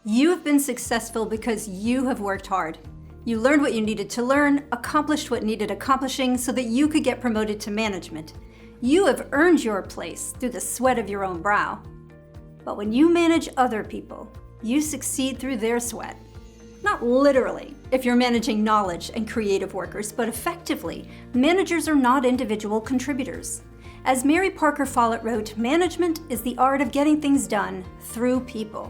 You have been successful because you have worked hard. You learned what you needed to learn, accomplished what needed accomplishing so that you could get promoted to management. You have earned your place through the sweat of your own brow. But when you manage other people, you succeed through their sweat. Not literally, if you're managing knowledge and creative workers, but effectively, managers are not individual contributors. As Mary Parker Follett wrote, management is the art of getting things done through people.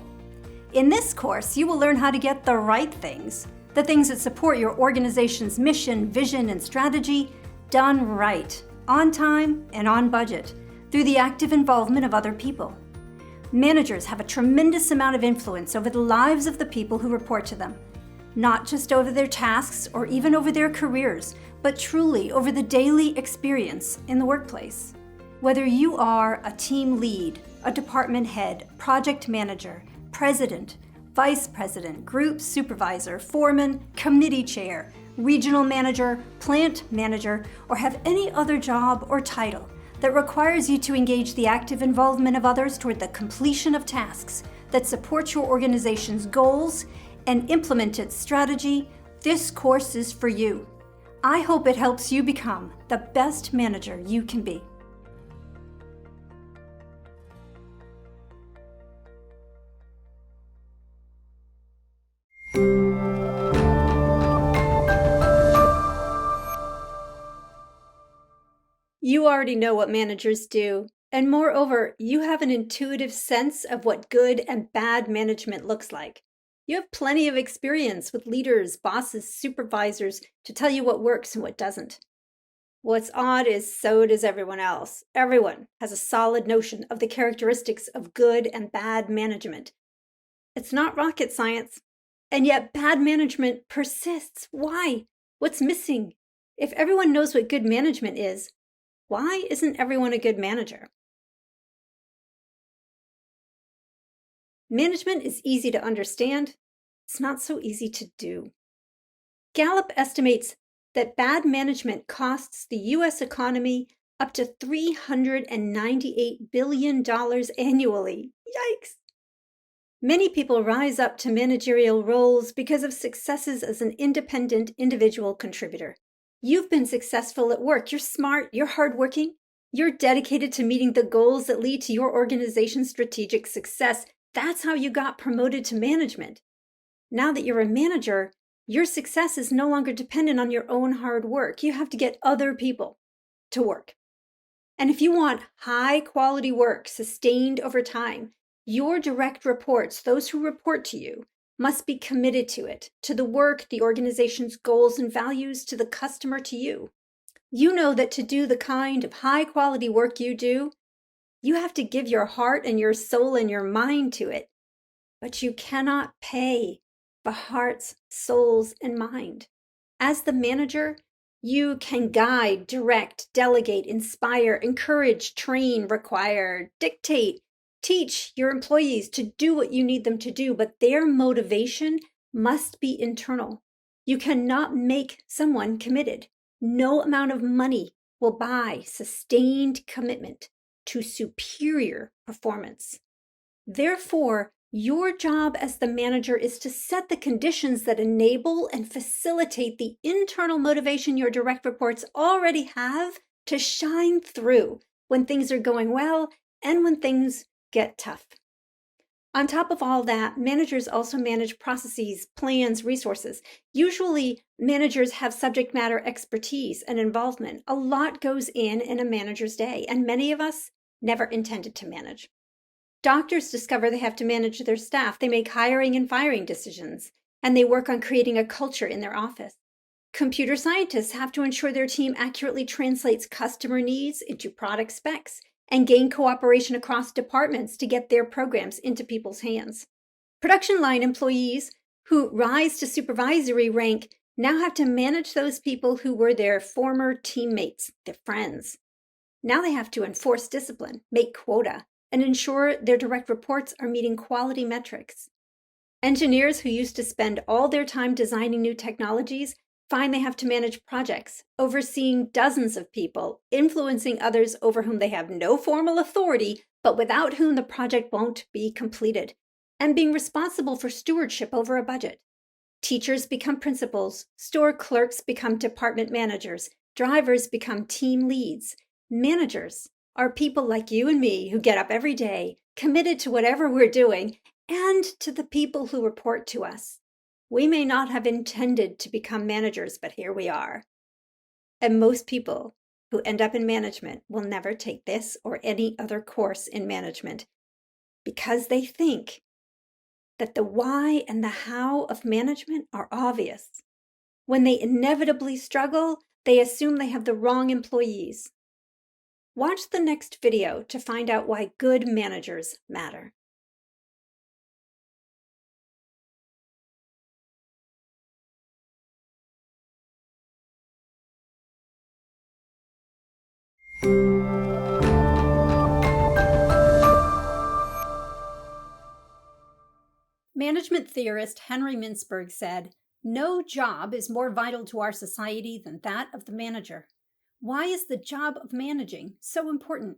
In this course, you will learn how to get the right things, the things that support your organization's mission, vision, and strategy, done right, on time, and on budget, through the active involvement of other people. Managers have a tremendous amount of influence over the lives of the people who report to them, not just over their tasks or even over their careers, but truly over the daily experience in the workplace. Whether you are a team lead, a department head, project manager, president, vice president, group supervisor, foreman, committee chair, regional manager, plant manager, or have any other job or title that requires you to engage the active involvement of others toward the completion of tasks that support your organization's goals and implement its strategy, this course is for you. I hope it helps you become the best manager you can be. You already know what managers do, and moreover, you have an intuitive sense of what good and bad management looks like. You have plenty of experience with leaders, bosses, supervisors to tell you what works and what doesn't. What's odd is so does everyone else. Everyone has a solid notion of the characteristics of good and bad management. It's not rocket science. And yet bad management persists. Why? What's missing? If everyone knows what good management is, why isn't everyone a good manager? Management is easy to understand. It's not so easy to do. Gallup estimates that bad management costs the U.S. economy up to $398 billion annually. Yikes! Many people rise up to managerial roles because of successes as an independent individual contributor. You've been successful at work. You're smart, you're hardworking, you're dedicated to meeting the goals that lead to your organization's strategic success. That's how you got promoted to management. Now that you're a manager, your success is no longer dependent on your own hard work. You have to get other people to work. And if you want high quality work sustained over time, your direct reports, those who report to you, must be committed to it, to the work, the organization's goals and values, to the customer, to you. You know that to do the kind of high-quality work you do, you have to give your heart and your soul and your mind to it. But you cannot pay for hearts, souls, and mind. As the manager, you can guide, direct, delegate, inspire, encourage, train, require, dictate, teach your employees to do what you need them to do, but their motivation must be internal. You cannot make someone committed. No amount of money will buy sustained commitment to superior performance. Therefore, your job as the manager is to set the conditions that enable and facilitate the internal motivation your direct reports already have to shine through when things are going well and when things get tough. On top of all that, managers also manage processes, plans, resources. Usually, managers have subject matter expertise and involvement. A lot goes in a manager's day, and many of us never intended to manage. Doctors discover they have to manage their staff. They make hiring and firing decisions, and they work on creating a culture in their office. Computer scientists have to ensure their team accurately translates customer needs into product specs and gain cooperation across departments to get their programs into people's hands. Production line employees who rise to supervisory rank now have to manage those people who were their former teammates, their friends. Now they have to enforce discipline, make quota, and ensure their direct reports are meeting quality metrics. Engineers who used to spend all their time designing new technologies find they have to manage projects, overseeing dozens of people, influencing others over whom they have no formal authority, but without whom the project won't be completed. and being responsible for stewardship over a budget. Teachers become principals, store clerks become department managers, drivers become team leads. Managers are people like you and me who get up every day, committed to whatever we're doing, and to the people who report to us. We may not have intended to become managers, but here we are. And most people who end up in management will never take this or any other course in management because they think that the why and the how of management are obvious. When they inevitably struggle, they assume they have the wrong employees. Watch the next video to find out why good managers matter. Management theorist Henry Mintzberg said, "No job is more vital to our society than that of the manager." Why is the job of managing so important?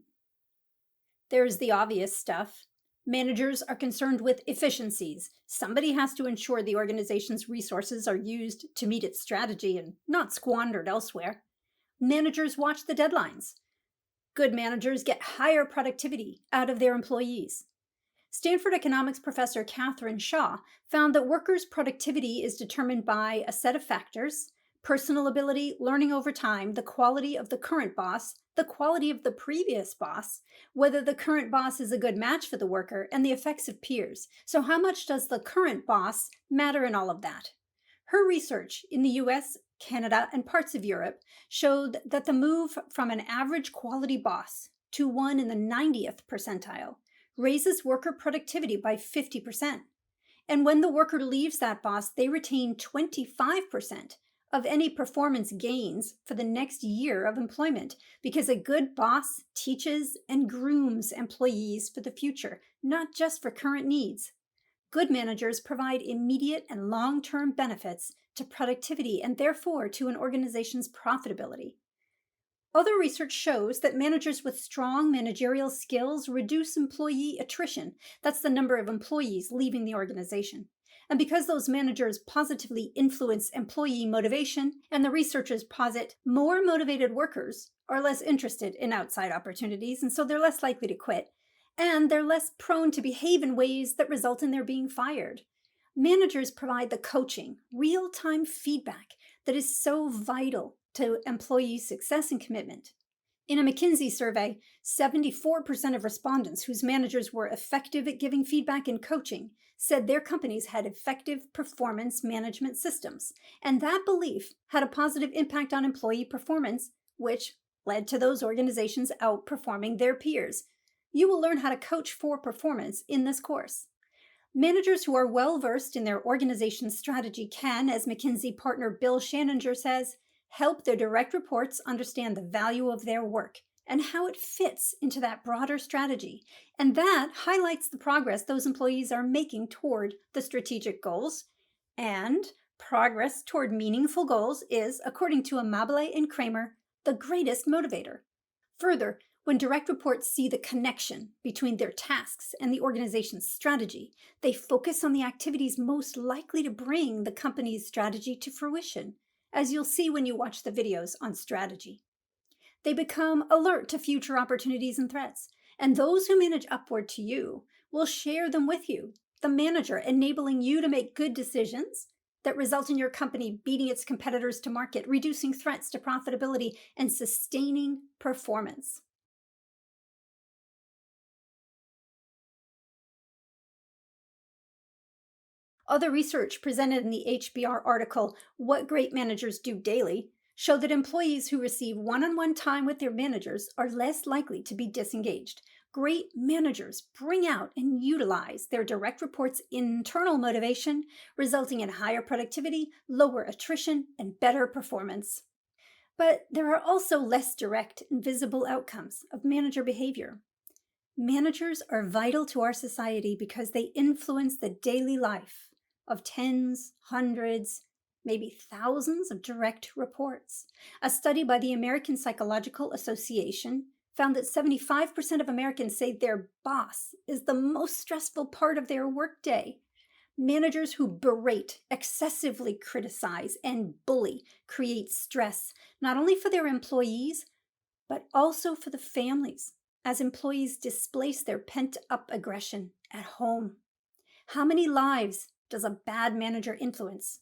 There's the obvious stuff. Managers are concerned with efficiencies. Somebody has to ensure the organization's resources are used to meet its strategy and not squandered elsewhere. Managers watch the deadlines. Good managers get higher productivity out of their employees. Stanford economics professor Catherine Shaw found that workers' productivity is determined by a set of factors: personal ability, learning over time, the quality of the current boss, the quality of the previous boss, whether the current boss is a good match for the worker, and the effects of peers. So how much does the current boss matter in all of that? Her research in the US, Canada, and parts of Europe showed that the move from an average quality boss to one in the 90th percentile raises worker productivity by 50%. And when the worker leaves that boss, they retain 25% of any performance gains for the next year of employment, because a good boss teaches and grooms employees for the future, not just for current needs. Good managers provide immediate and long-term benefits to productivity and therefore to an organization's profitability. Other research shows that managers with strong managerial skills reduce employee attrition. That's the number of employees leaving the organization. And because those managers positively influence employee motivation, and the researchers posit more motivated workers are less interested in outside opportunities, and so they're less likely to quit, and they're less prone to behave in ways that result in their being fired. Managers provide the coaching, real-time feedback that is so vital to employee success and commitment. In a McKinsey survey, 74% of respondents whose managers were effective at giving feedback and coaching said their companies had effective performance management systems, and that belief had a positive impact on employee performance, which led to those organizations outperforming their peers. You will learn how to coach for performance in this course. Managers who are well-versed in their organization's strategy can, as McKinsey partner Bill Shaninger says, help their direct reports understand the value of their work and how it fits into that broader strategy. And that highlights the progress those employees are making toward the strategic goals. And progress toward meaningful goals is, according to Amabile and Kramer, the greatest motivator. Further, when direct reports see the connection between their tasks and the organization's strategy, they focus on the activities most likely to bring the company's strategy to fruition, as you'll see when you watch the videos on strategy. They become alert to future opportunities and threats, and those who manage upward to you will share them with you, the manager, enabling you to make good decisions that result in your company beating its competitors to market, reducing threats to profitability, and sustaining performance. Other research presented in the HBR article, What Great Managers Do Daily, show that employees who receive one-on-one time with their managers are less likely to be disengaged. Great managers bring out and utilize their direct reports' internal motivation, resulting in higher productivity, lower attrition, and better performance. But there are also less direct and visible outcomes of manager behavior. Managers are vital to our society because they influence the daily life of tens, hundreds, maybe thousands of direct reports. A study by the American Psychological Association found that 75% of Americans say their boss is the most stressful part of their workday. Managers who berate, excessively criticize, and bully create stress, not only for their employees, but also for the families, as employees displace their pent up aggression at home. How many lives does a bad manager influence?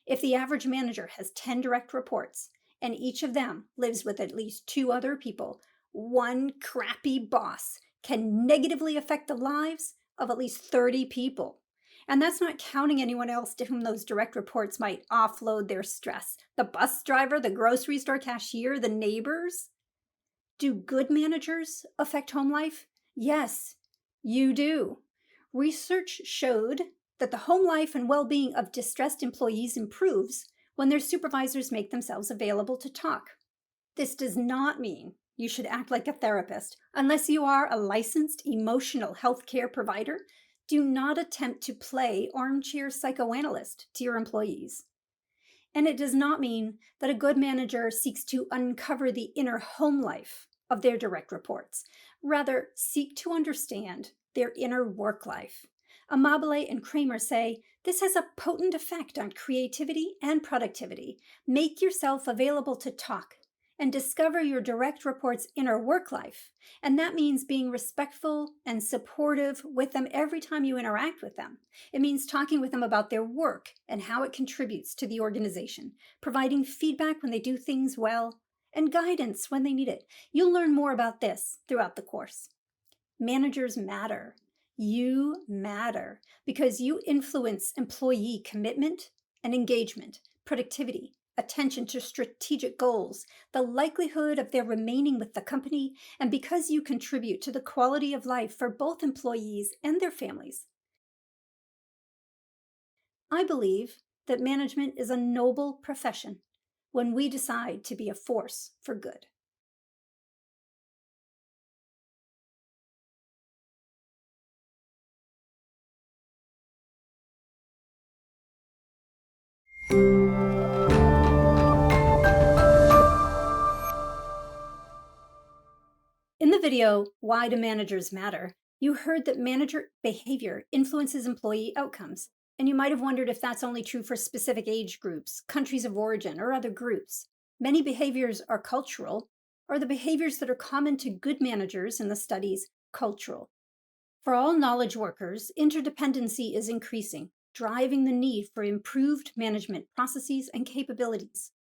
If the average manager has 10 direct reports and each of them lives with at least 2 other people, one crappy boss can negatively affect the lives of at least 30 people. And that's not counting anyone else to whom those direct reports might offload their stress. The bus driver, the grocery store cashier, the neighbors. Do good managers affect home life? Yes, you do. Research showed that the home life and well being of distressed employees improves when their supervisors make themselves available to talk. This does not mean you should act like a therapist. Unless you are a licensed emotional health care provider, do not attempt to play armchair psychoanalyst to your employees. And it does not mean that a good manager seeks to uncover the inner home life of their direct reports. Rather, seek to understand their inner work life. Amabile and Kramer say this has a potent effect on creativity and productivity. Make yourself available to talk and discover your direct report's inner work life. And that means being respectful and supportive with them every time you interact with them. It means talking with them about their work and how it contributes to the organization, providing feedback when they do things well, and guidance when they need it. You'll learn more about this throughout the course. Managers matter. You matter because you influence employee commitment and engagement, productivity, attention to strategic goals, the likelihood of their remaining with the company, and because you contribute to the quality of life for both employees and their families. I believe that management is a noble profession when we decide to be a force for good. In the video, Why Do Managers Matter?, you heard that manager behavior influences employee outcomes, and you might have wondered if that's only true for specific age groups, countries of origin, or other groups. Many behaviors are cultural, or the behaviors that are common to good managers in the studies, cultural. For all knowledge workers, interdependency is increasing, driving the need for improved management processes and capabilities.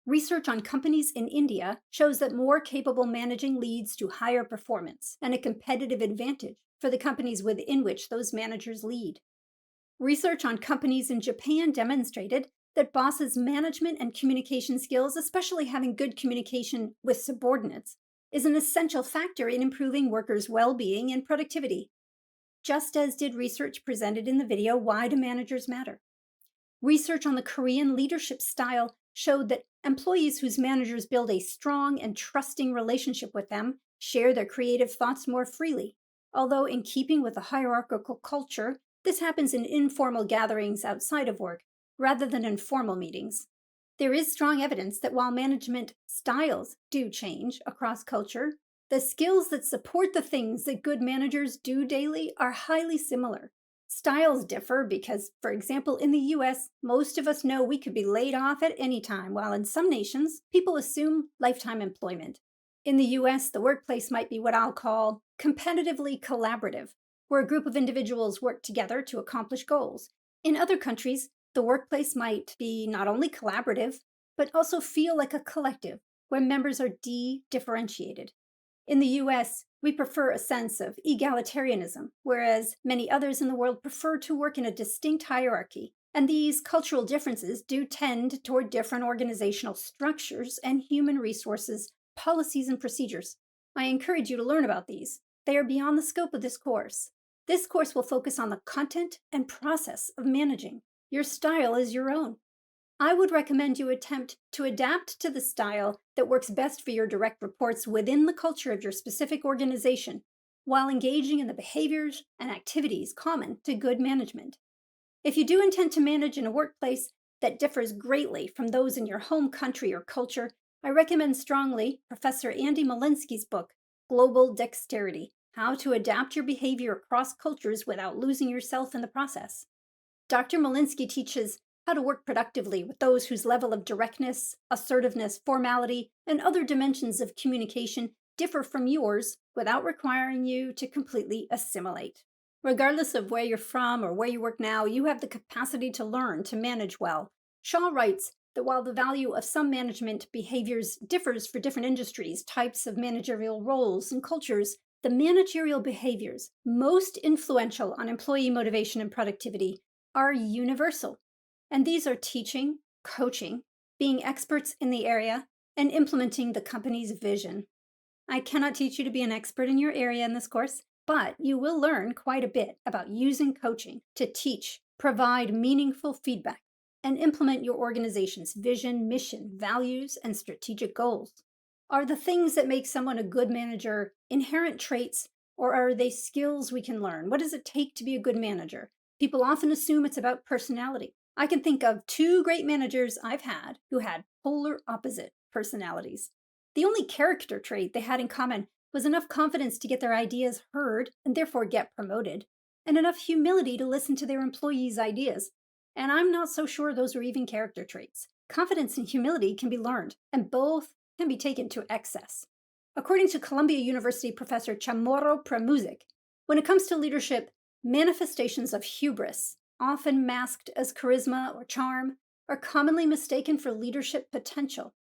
Research on companies in India shows that more capable managing leads to higher performance and a competitive advantage for the companies within which those managers lead. Research on companies in Japan demonstrated that bosses' management and communication skills, especially having good communication with subordinates, is an essential factor in improving workers' well-being and productivity, just as did research presented in the video, Why Do Managers Matter? Research on the Korean leadership style showed that employees whose managers build a strong and trusting relationship with them share their creative thoughts more freely. Although, in keeping with a hierarchical culture, this happens in informal gatherings outside of work rather than in formal meetings. There is strong evidence that while management styles do change across culture, the skills that support the things that good managers do daily are highly similar. Styles differ because, for example, in the US, most of us know we could be laid off at any time, while in some nations, people assume lifetime employment. In the US, the workplace might be what I'll call competitively collaborative, where a group of individuals work together to accomplish goals. In other countries, the workplace might be not only collaborative, but also feel like a collective, where members are de-differentiated. In the US, we prefer a sense of egalitarianism, whereas many others in the world prefer to work in a distinct hierarchy. And these cultural differences do tend toward different organizational structures and human resources, policies, and procedures. I encourage you to learn about these. They are beyond the scope of this course. This course will focus on the content and process of managing. Your style is your own. I would recommend you attempt to adapt to the style that works best for your direct reports within the culture of your specific organization, while engaging in the behaviors and activities common to good management. If you do intend to manage in a workplace that differs greatly from those in your home country or culture, I recommend strongly Professor Andy Malinsky's book, global dexterity, how to adapt your behavior across cultures without losing yourself in the process. Dr. Malinsky teaches how to work productively with those whose level of directness, assertiveness, formality, and other dimensions of communication differ from yours without requiring you to completely assimilate. Regardless of where you're from or where you work now, you have the capacity to learn to manage well. Shaw writes that while the value of some management behaviors differs for different industries, types of managerial roles, and cultures, the managerial behaviors most influential on employee motivation and productivity are universal. And these are teaching, coaching, being experts in the area, and implementing the company's vision. I cannot teach you to be an expert in your area in this course, but you will learn quite a bit about using coaching to teach, provide meaningful feedback, and implement your organization's vision, mission, values, and strategic goals. Are the things that make someone a good manager inherent traits, or are they skills we can learn? What does it take to be a good manager? People often assume it's about personality. I can think of 2 great managers I've had who had polar opposite personalities. The only character trait they had in common was enough confidence to get their ideas heard and therefore get promoted, and enough humility to listen to their employees' ideas. And I'm not so sure those are even character traits. Confidence and humility can be learned, and both can be taken to excess. According to Columbia University professor Chamorro Premuzic, when it comes to leadership, manifestations of hubris, often masked as charisma or charm, are commonly mistaken for leadership potential.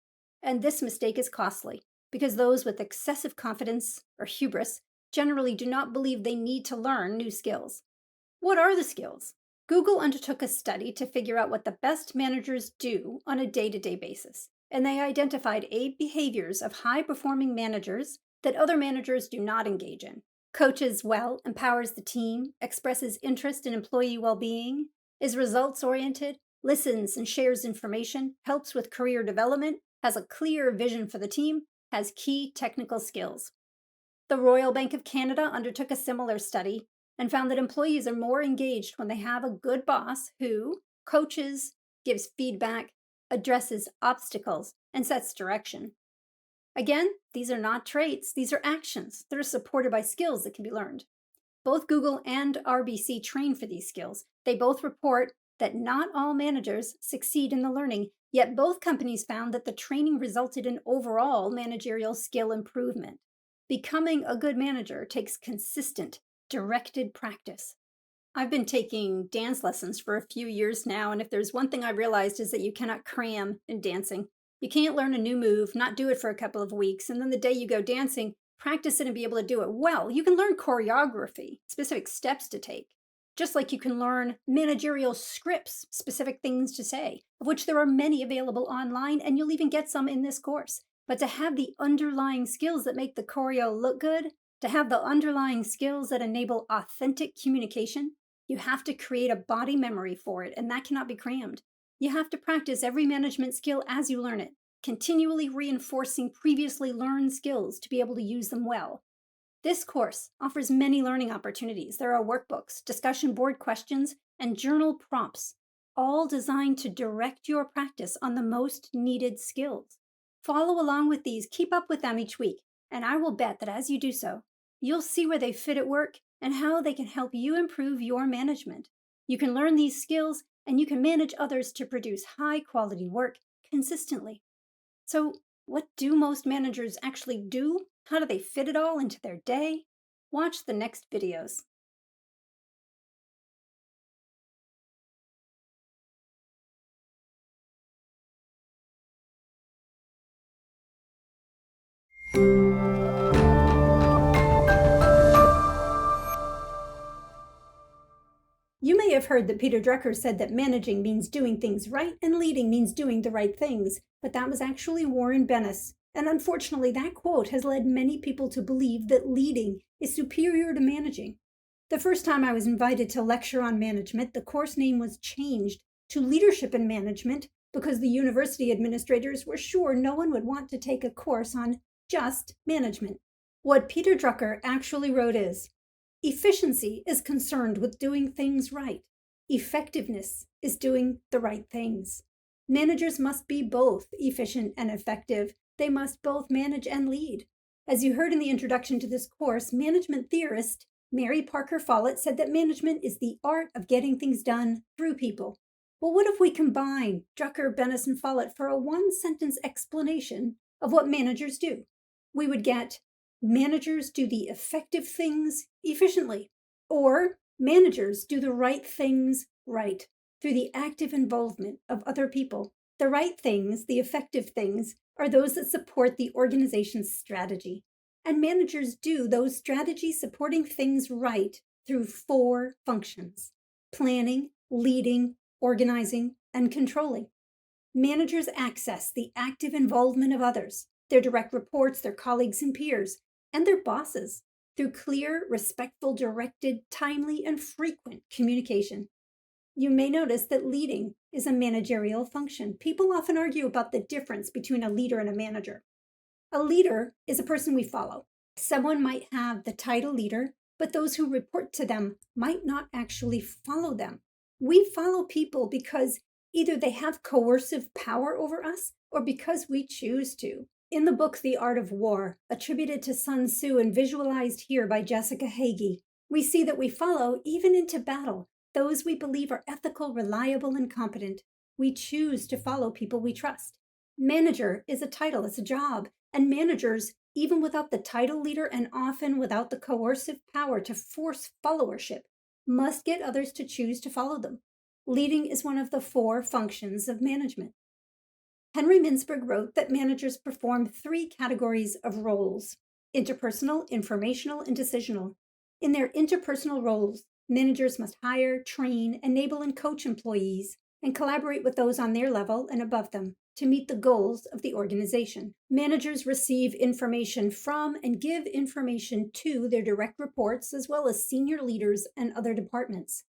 And this mistake is costly, because those with excessive confidence or hubris generally do not believe they need to learn new skills. What are the skills? Google undertook a study to figure out what the best managers do on a day-to-day basis, and they identified 8 behaviors of high-performing managers that other managers do not engage in. Coaches well, empowers the team, expresses interest in employee well-being, is results-oriented, listens and shares information, helps with career development, has a clear vision for the team, has key technical skills. The Royal Bank of Canada undertook a similar study and found that employees are more engaged when they have a good boss who coaches, gives feedback, addresses obstacles, and sets direction. Again, these are not traits, these are actions that are supported by skills that can be learned. Both Google and RBC train for these skills. They both report that not all managers succeed in the learning, yet both companies found that the training resulted in overall managerial skill improvement. Becoming a good manager takes consistent, directed practice. I've been taking dance lessons for a few years now, and if there's one thing I realized is that you cannot cram in dancing. You can't learn a new move, not do it for a couple of weeks, and then the day you go dancing, practice it and be able to do it well. You can learn choreography, specific steps to take, just like you can learn managerial scripts, specific things to say, of which there are many available online, and you'll even get some in this course. But to have the underlying skills that make the choreo look good, to have the underlying skills that enable authentic communication, you have to create a body memory for it, and that cannot be crammed. You have to practice every management skill as you learn it, continually reinforcing previously learned skills to be able to use them well. This course offers many learning opportunities. There are workbooks, discussion board questions, and journal prompts, all designed to direct your practice on the most needed skills. Follow along with these, keep up with them each week, and I will bet that as you do so, you'll see where they fit at work and how they can help you improve your management. You can learn these skills and you can manage others to produce high-quality work consistently. So, what do most managers actually do? How do they fit it all into their day? Watch the next videos. You may have heard that Peter Drucker said that managing means doing things right and leading means doing the right things, but that was actually Warren Bennis. And unfortunately, that quote has led many people to believe that leading is superior to managing. The first time I was invited to lecture on management, the course name was changed to Leadership and Management because the university administrators were sure no one would want to take a course on just management. What Peter Drucker actually wrote is, efficiency is concerned with doing things right. Effectiveness is doing the right things. Managers must be both efficient and effective. They must both manage and lead. As you heard in the introduction to this course, management theorist Mary Parker Follett said that management is the art of getting things done through people. Well, what if we combine Drucker, Bennis, and Follett for a one-sentence explanation of what managers do? We would get managers do the effective things efficiently, or managers do the right things right through the active involvement of other people. The right things, the effective things, are those that support the organization's strategy. And managers do those strategy supporting things right through 4 functions: planning, leading, organizing, and controlling. Managers access the active involvement of others, their direct reports, their colleagues and peers, and their bosses through clear, respectful, directed, timely, and frequent communication. You may notice that leading is a managerial function. People often argue about the difference between a leader and a manager. A leader is a person we follow. Someone might have the title leader, but those who report to them might not actually follow them. We follow people because either they have coercive power over us or because we choose to. In the book The Art of War, attributed to Sun Tzu and visualized here by Jessica Hagee, we see that we follow, even into battle, those we believe are ethical, reliable, and competent. We choose to follow people we trust. Manager is a title, it's a job, and managers, even without the title leader and often without the coercive power to force followership, must get others to choose to follow them. Leading is one of the 4 functions of management. Henry Mintzberg wrote that managers perform 3 categories of roles: interpersonal, informational, and decisional. In their interpersonal roles, managers must hire, train, enable, and coach employees, and collaborate with those on their level and above them to meet the goals of the organization. Managers receive information from and give information to their direct reports, as well as senior leaders and other departments.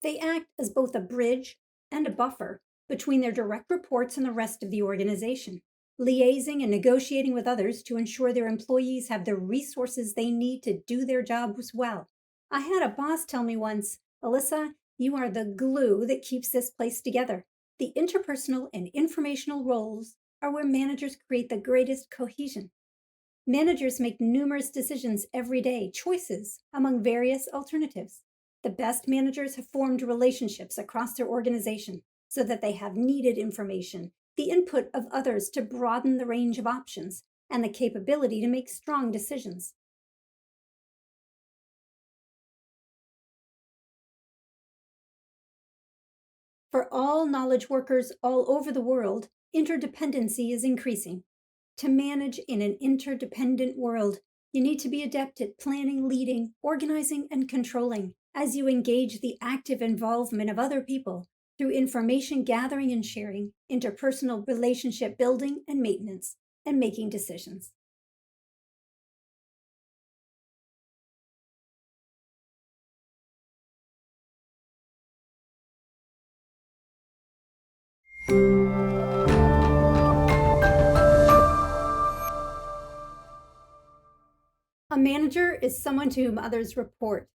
They act as both a bridge and a buffer between their direct reports and the rest of the organization, liaising and negotiating with others to ensure their employees have the resources they need to do their jobs well. I had a boss tell me once, "Alyssa, you are the glue that keeps this place together." The interpersonal and informational roles are where managers create the greatest cohesion. Managers make numerous decisions every day, choices among various alternatives. The best managers have formed relationships across their organization so that they have needed information, the input of others to broaden the range of options, and the capability to make strong decisions. For all knowledge workers all over the world, interdependency is increasing. To manage in an interdependent world, you need to be adept at planning, leading, organizing, and controlling as you engage the active involvement of other people through information gathering and sharing, interpersonal relationship building and maintenance, and making decisions. A manager is someone to whom others report.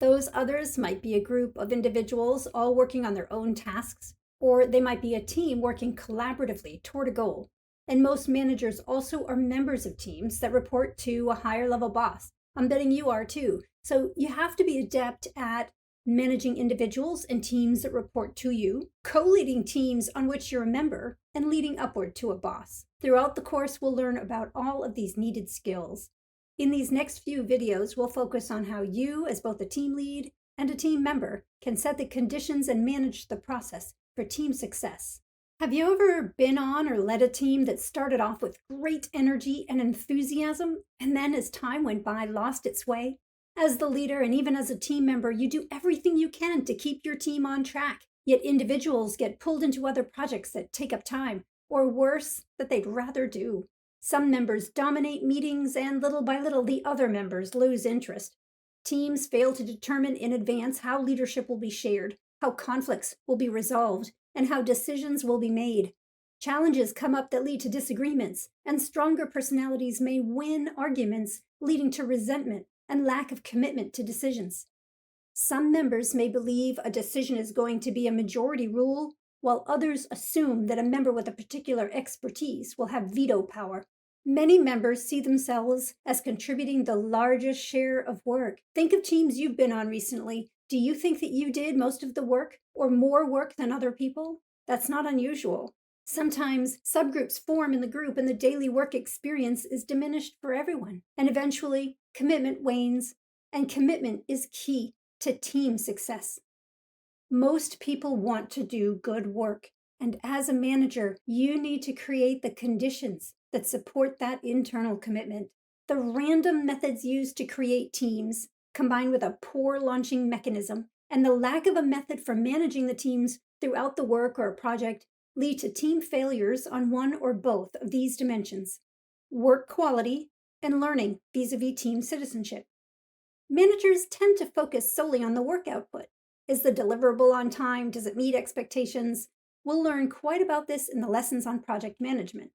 Those others might be a group of individuals all working on their own tasks, or they might be a team working collaboratively toward a goal. And most managers also are members of teams that report to a higher level boss. I'm betting you are too. So you have to be adept at managing individuals and teams that report to you, co-leading teams on which you're a member, and leading upward to a boss. Throughout the course, we'll learn about all of these needed skills. In these next few videos, we'll focus on how you, as both a team lead and a team member, can set the conditions and manage the process for team success. Have you ever been on or led a team that started off with great energy and enthusiasm, and then as time went by, lost its way? As the leader and even as a team member, you do everything you can to keep your team on track, yet individuals get pulled into other projects that take up time, or worse, that they'd rather do. Some members dominate meetings, and little by little, the other members lose interest. Teams fail to determine in advance how leadership will be shared, how conflicts will be resolved, and how decisions will be made. Challenges come up that lead to disagreements, and stronger personalities may win arguments, leading to resentment and lack of commitment to decisions. Some members may believe a decision is going to be a majority rule, while others assume that a member with a particular expertise will have veto power. Many members see themselves as contributing the largest share of work. Think of teams you've been on recently. Do you think that you did most of the work or more work than other people? That's not unusual. Sometimes subgroups form in the group and the daily work experience is diminished for everyone. And eventually, commitment wanes, and commitment is key to team success. Most people want to do good work. And as a manager, you need to create the conditions that support that internal commitment. The random methods used to create teams, combined with a poor launching mechanism, and the lack of a method for managing the teams throughout the work or project, lead to team failures on one or both of these dimensions: work quality and learning vis-a-vis team citizenship. Managers tend to focus solely on the work output. Is the deliverable on time? Does it meet expectations? We'll learn quite about this in the lessons on project management.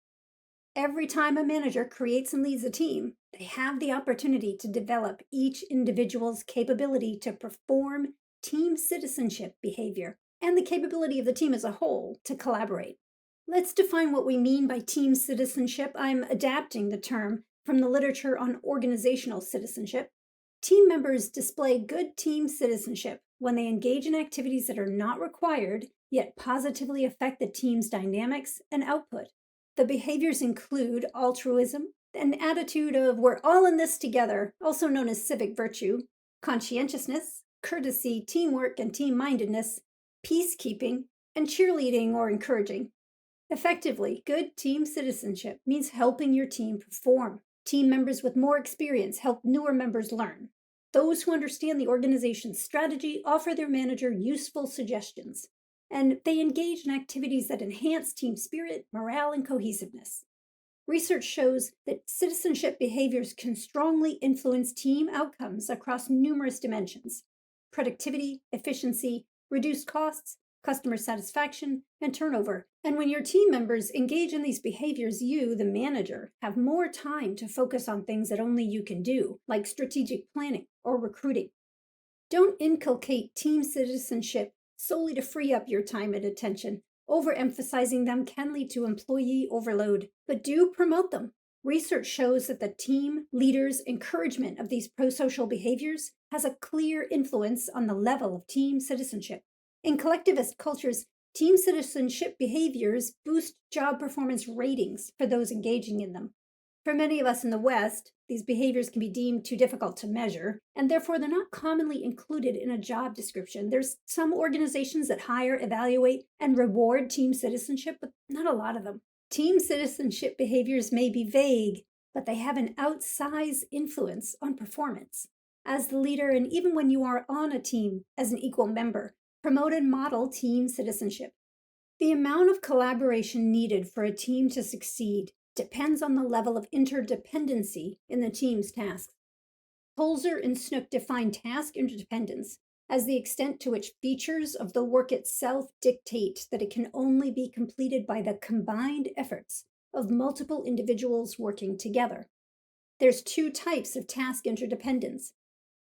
Every time a manager creates and leads a team, they have the opportunity to develop each individual's capability to perform team citizenship behavior and the capability of the team as a whole to collaborate. Let's define what we mean by team citizenship. I'm adapting the term from the literature on organizational citizenship. Team members display good team citizenship when they engage in activities that are not required, yet positively affect the team's dynamics and output. The behaviors include altruism, an attitude of we're all in this together, also known as civic virtue, conscientiousness, courtesy, teamwork, and team-mindedness, peacekeeping, and cheerleading or encouraging. Effectively, good team citizenship means helping your team perform. Team members with more experience help newer members learn. Those who understand the organization's strategy offer their manager useful suggestions, and they engage in activities that enhance team spirit, morale, and cohesiveness. Research shows that citizenship behaviors can strongly influence team outcomes across numerous dimensions: productivity, efficiency, reduced costs, customer satisfaction, and turnover. And when your team members engage in these behaviors, you, the manager, have more time to focus on things that only you can do, like strategic planning or recruiting. Don't inculcate team citizenship solely to free up your time and attention. Overemphasizing them can lead to employee overload, but do promote them. Research shows that the team leader's encouragement of these pro-social behaviors has a clear influence on the level of team citizenship. In collectivist cultures, team citizenship behaviors boost job performance ratings for those engaging in them. For many of us in the West, these behaviors can be deemed too difficult to measure, and therefore they're not commonly included in a job description. There's some organizations that hire, evaluate, and reward team citizenship, but not a lot of them. Team citizenship behaviors may be vague, but they have an outsized influence on performance. As the leader, and even when you are on a team as an equal member, promote and model team citizenship. The amount of collaboration needed for a team to succeed depends on the level of interdependency in the team's tasks. Holzer and Snook define task interdependence as the extent to which features of the work itself dictate that it can only be completed by the combined efforts of multiple individuals working together. There's two types of task interdependence.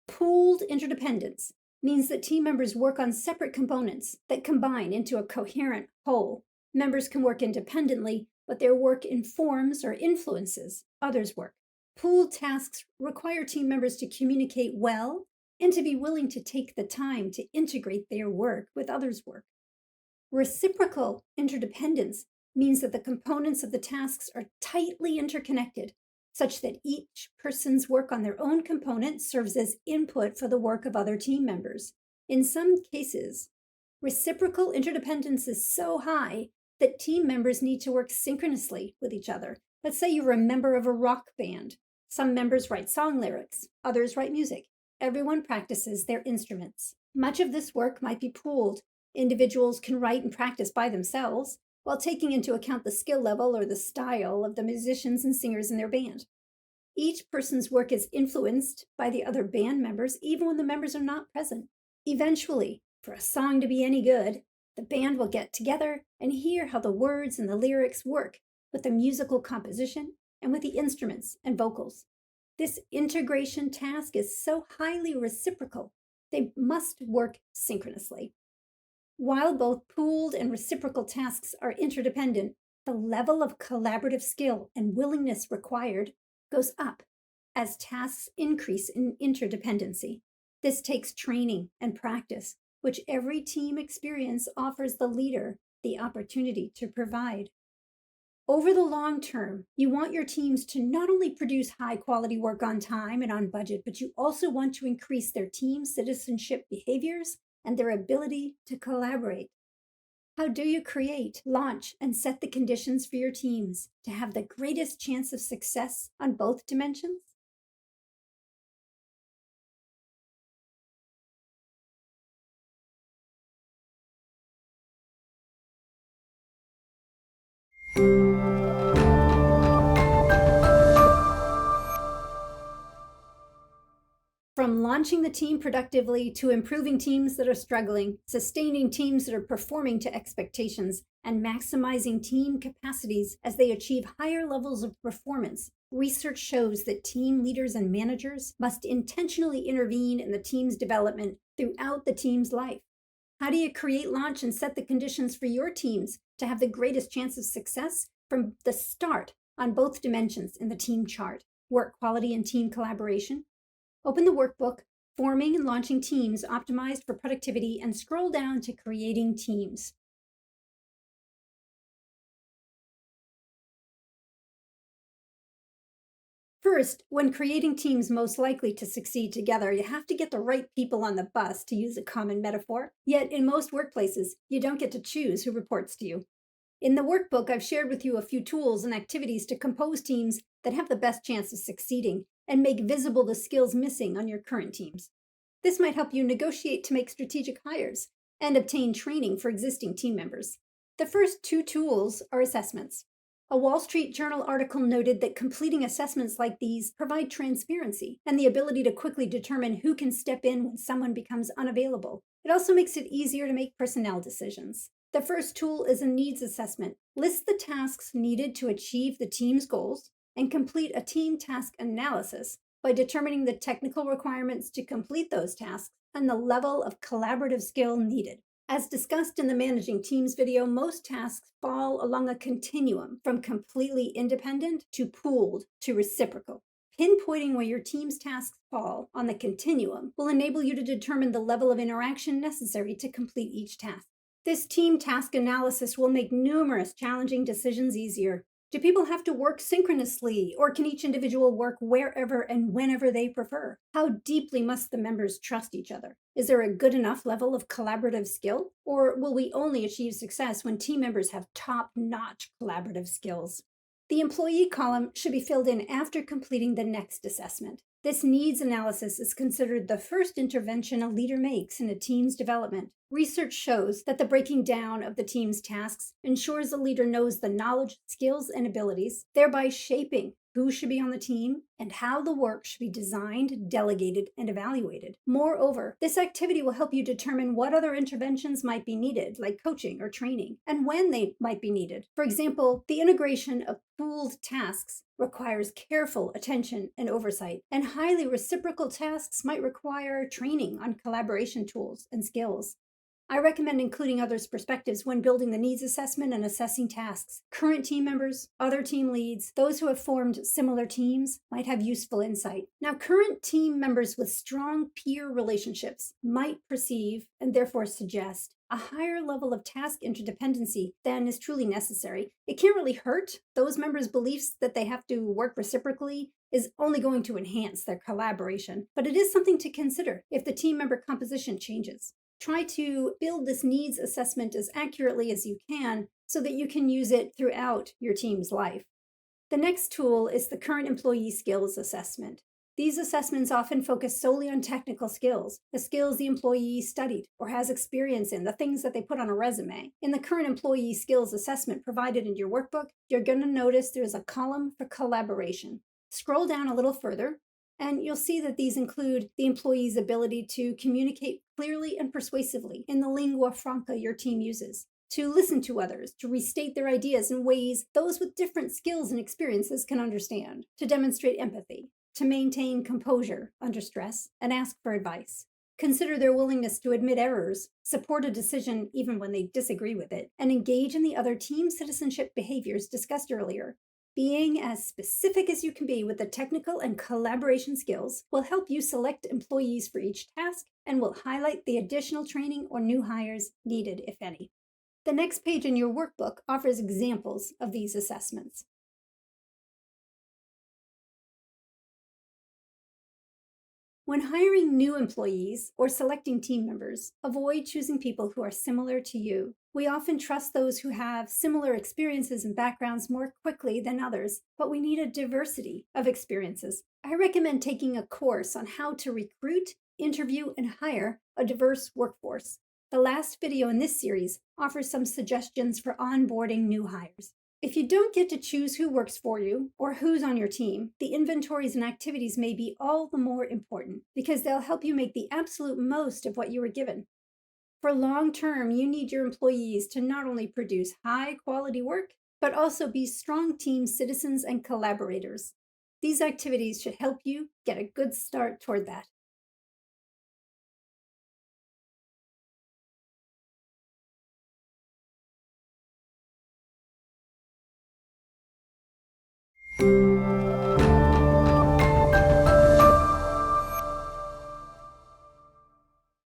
Pooled interdependence means that team members work on separate components that combine into a coherent whole. Members can work independently, but their work informs or influences others' work. Pooled tasks require team members to communicate well and to be willing to take the time to integrate their work with others' work. Reciprocal interdependence means that the components of the tasks are tightly interconnected, such that each person's work on their own component serves as input for the work of other team members. In some cases, reciprocal interdependence is so high that team members need to work synchronously with each other. Let's say you're a member of a rock band. Some members write song lyrics, others write music. Everyone practices their instruments. Much of this work might be pooled. Individuals can write and practice by themselves, while taking into account the skill level or the style of the musicians and singers in their band. Each person's work is influenced by the other band members, even when the members are not present. Eventually, for a song to be any good, the band will get together and hear how the words and the lyrics work with the musical composition and with the instruments and vocals. This integration task is so highly reciprocal, they must work synchronously. While both pooled and reciprocal tasks are interdependent, the level of collaborative skill and willingness required goes up as tasks increase in interdependency. This takes training and practice, which every team experience offers the leader the opportunity to provide. Over the long term, you want your teams to not only produce high quality work on time and on budget, but you also want to increase their team citizenship behaviors and their ability to collaborate. How do you create, launch, and set the conditions for your teams to have the greatest chance of success on both dimensions? From launching the team productively to improving teams that are struggling, sustaining teams that are performing to expectations, and maximizing team capacities as they achieve higher levels of performance, research shows that team leaders and managers must intentionally intervene in the team's development throughout the team's life. How do you create, launch, and set the conditions for your teams to have the greatest chance of success from the start on both dimensions in the team chart, work quality and team collaboration? Open the workbook, Forming and Launching Teams Optimized for Productivity, and scroll down to Creating Teams. First, when creating teams most likely to succeed together, you have to get the right people on the bus, to use a common metaphor. Yet, in most workplaces, you don't get to choose who reports to you. In the workbook, I've shared with you a few tools and activities to compose teams that have the best chance of succeeding and make visible the skills missing on your current teams. This might help you negotiate to make strategic hires and obtain training for existing team members. The first two tools are assessments. A Wall Street Journal article noted that completing assessments like these provide transparency and the ability to quickly determine who can step in when someone becomes unavailable. It also makes it easier to make personnel decisions. The first tool is a needs assessment. List the tasks needed to achieve the team's goals and complete a team task analysis by determining the technical requirements to complete those tasks and the level of collaborative skill needed. As discussed in the Managing Teams video, most tasks fall along a continuum from completely independent to pooled to reciprocal. Pinpointing where your team's tasks fall on the continuum will enable you to determine the level of interaction necessary to complete each task. This team task analysis will make numerous challenging decisions easier. Do people have to work synchronously, or can each individual work wherever and whenever they prefer? How deeply must the members trust each other? Is there a good enough level of collaborative skill, or will we only achieve success when team members have top-notch collaborative skills? The employee column should be filled in after completing the next assessment. This needs analysis is considered the first intervention a leader makes in a team's development. Research shows that the breaking down of the team's tasks ensures the leader knows the knowledge, skills, and abilities, thereby shaping who should be on the team and how the work should be designed, delegated, and evaluated. Moreover, this activity will help you determine what other interventions might be needed, like coaching or training, and when they might be needed. For example, the integration of pooled tasks requires careful attention and oversight, and highly reciprocal tasks might require training on collaboration tools and skills. I recommend including others' perspectives when building the needs assessment and assessing tasks. Current team members, other team leads, those who have formed similar teams might have useful insight. Now, current team members with strong peer relationships might perceive and therefore suggest a higher level of task interdependency than is truly necessary. It can't really hurt. Those members' beliefs that they have to work reciprocally is only going to enhance their collaboration, but it is something to consider if the team member composition changes. Try to build this needs assessment as accurately as you can so that you can use it throughout your team's life. The next tool is the current employee skills assessment. These assessments often focus solely on technical skills, the skills the employee studied or has experience in, the things that they put on a resume. In the current employee skills assessment provided in your workbook, you're going to notice there's a column for collaboration. Scroll down a little further, and you'll see that these include the employee's ability to communicate clearly and persuasively in the lingua franca your team uses, to listen to others, to restate their ideas in ways those with different skills and experiences can understand, to demonstrate empathy, to maintain composure under stress, and ask for advice. Consider their willingness to admit errors, support a decision even when they disagree with it, and engage in the other team citizenship behaviors discussed earlier. Being as specific as you can be with the technical and collaboration skills will help you select employees for each task and will highlight the additional training or new hires needed, if any. The next page in your workbook offers examples of these assessments. When hiring new employees or selecting team members, avoid choosing people who are similar to you. We often trust those who have similar experiences and backgrounds more quickly than others, but we need a diversity of experiences. I recommend taking a course on how to recruit, interview, and hire a diverse workforce. The last video in this series offers some suggestions for onboarding new hires. If you don't get to choose who works for you or who's on your team, the inventories and activities may be all the more important because they'll help you make the absolute most of what you were given. For long term, you need your employees to not only produce high quality work, but also be strong team citizens and collaborators. These activities should help you get a good start toward that.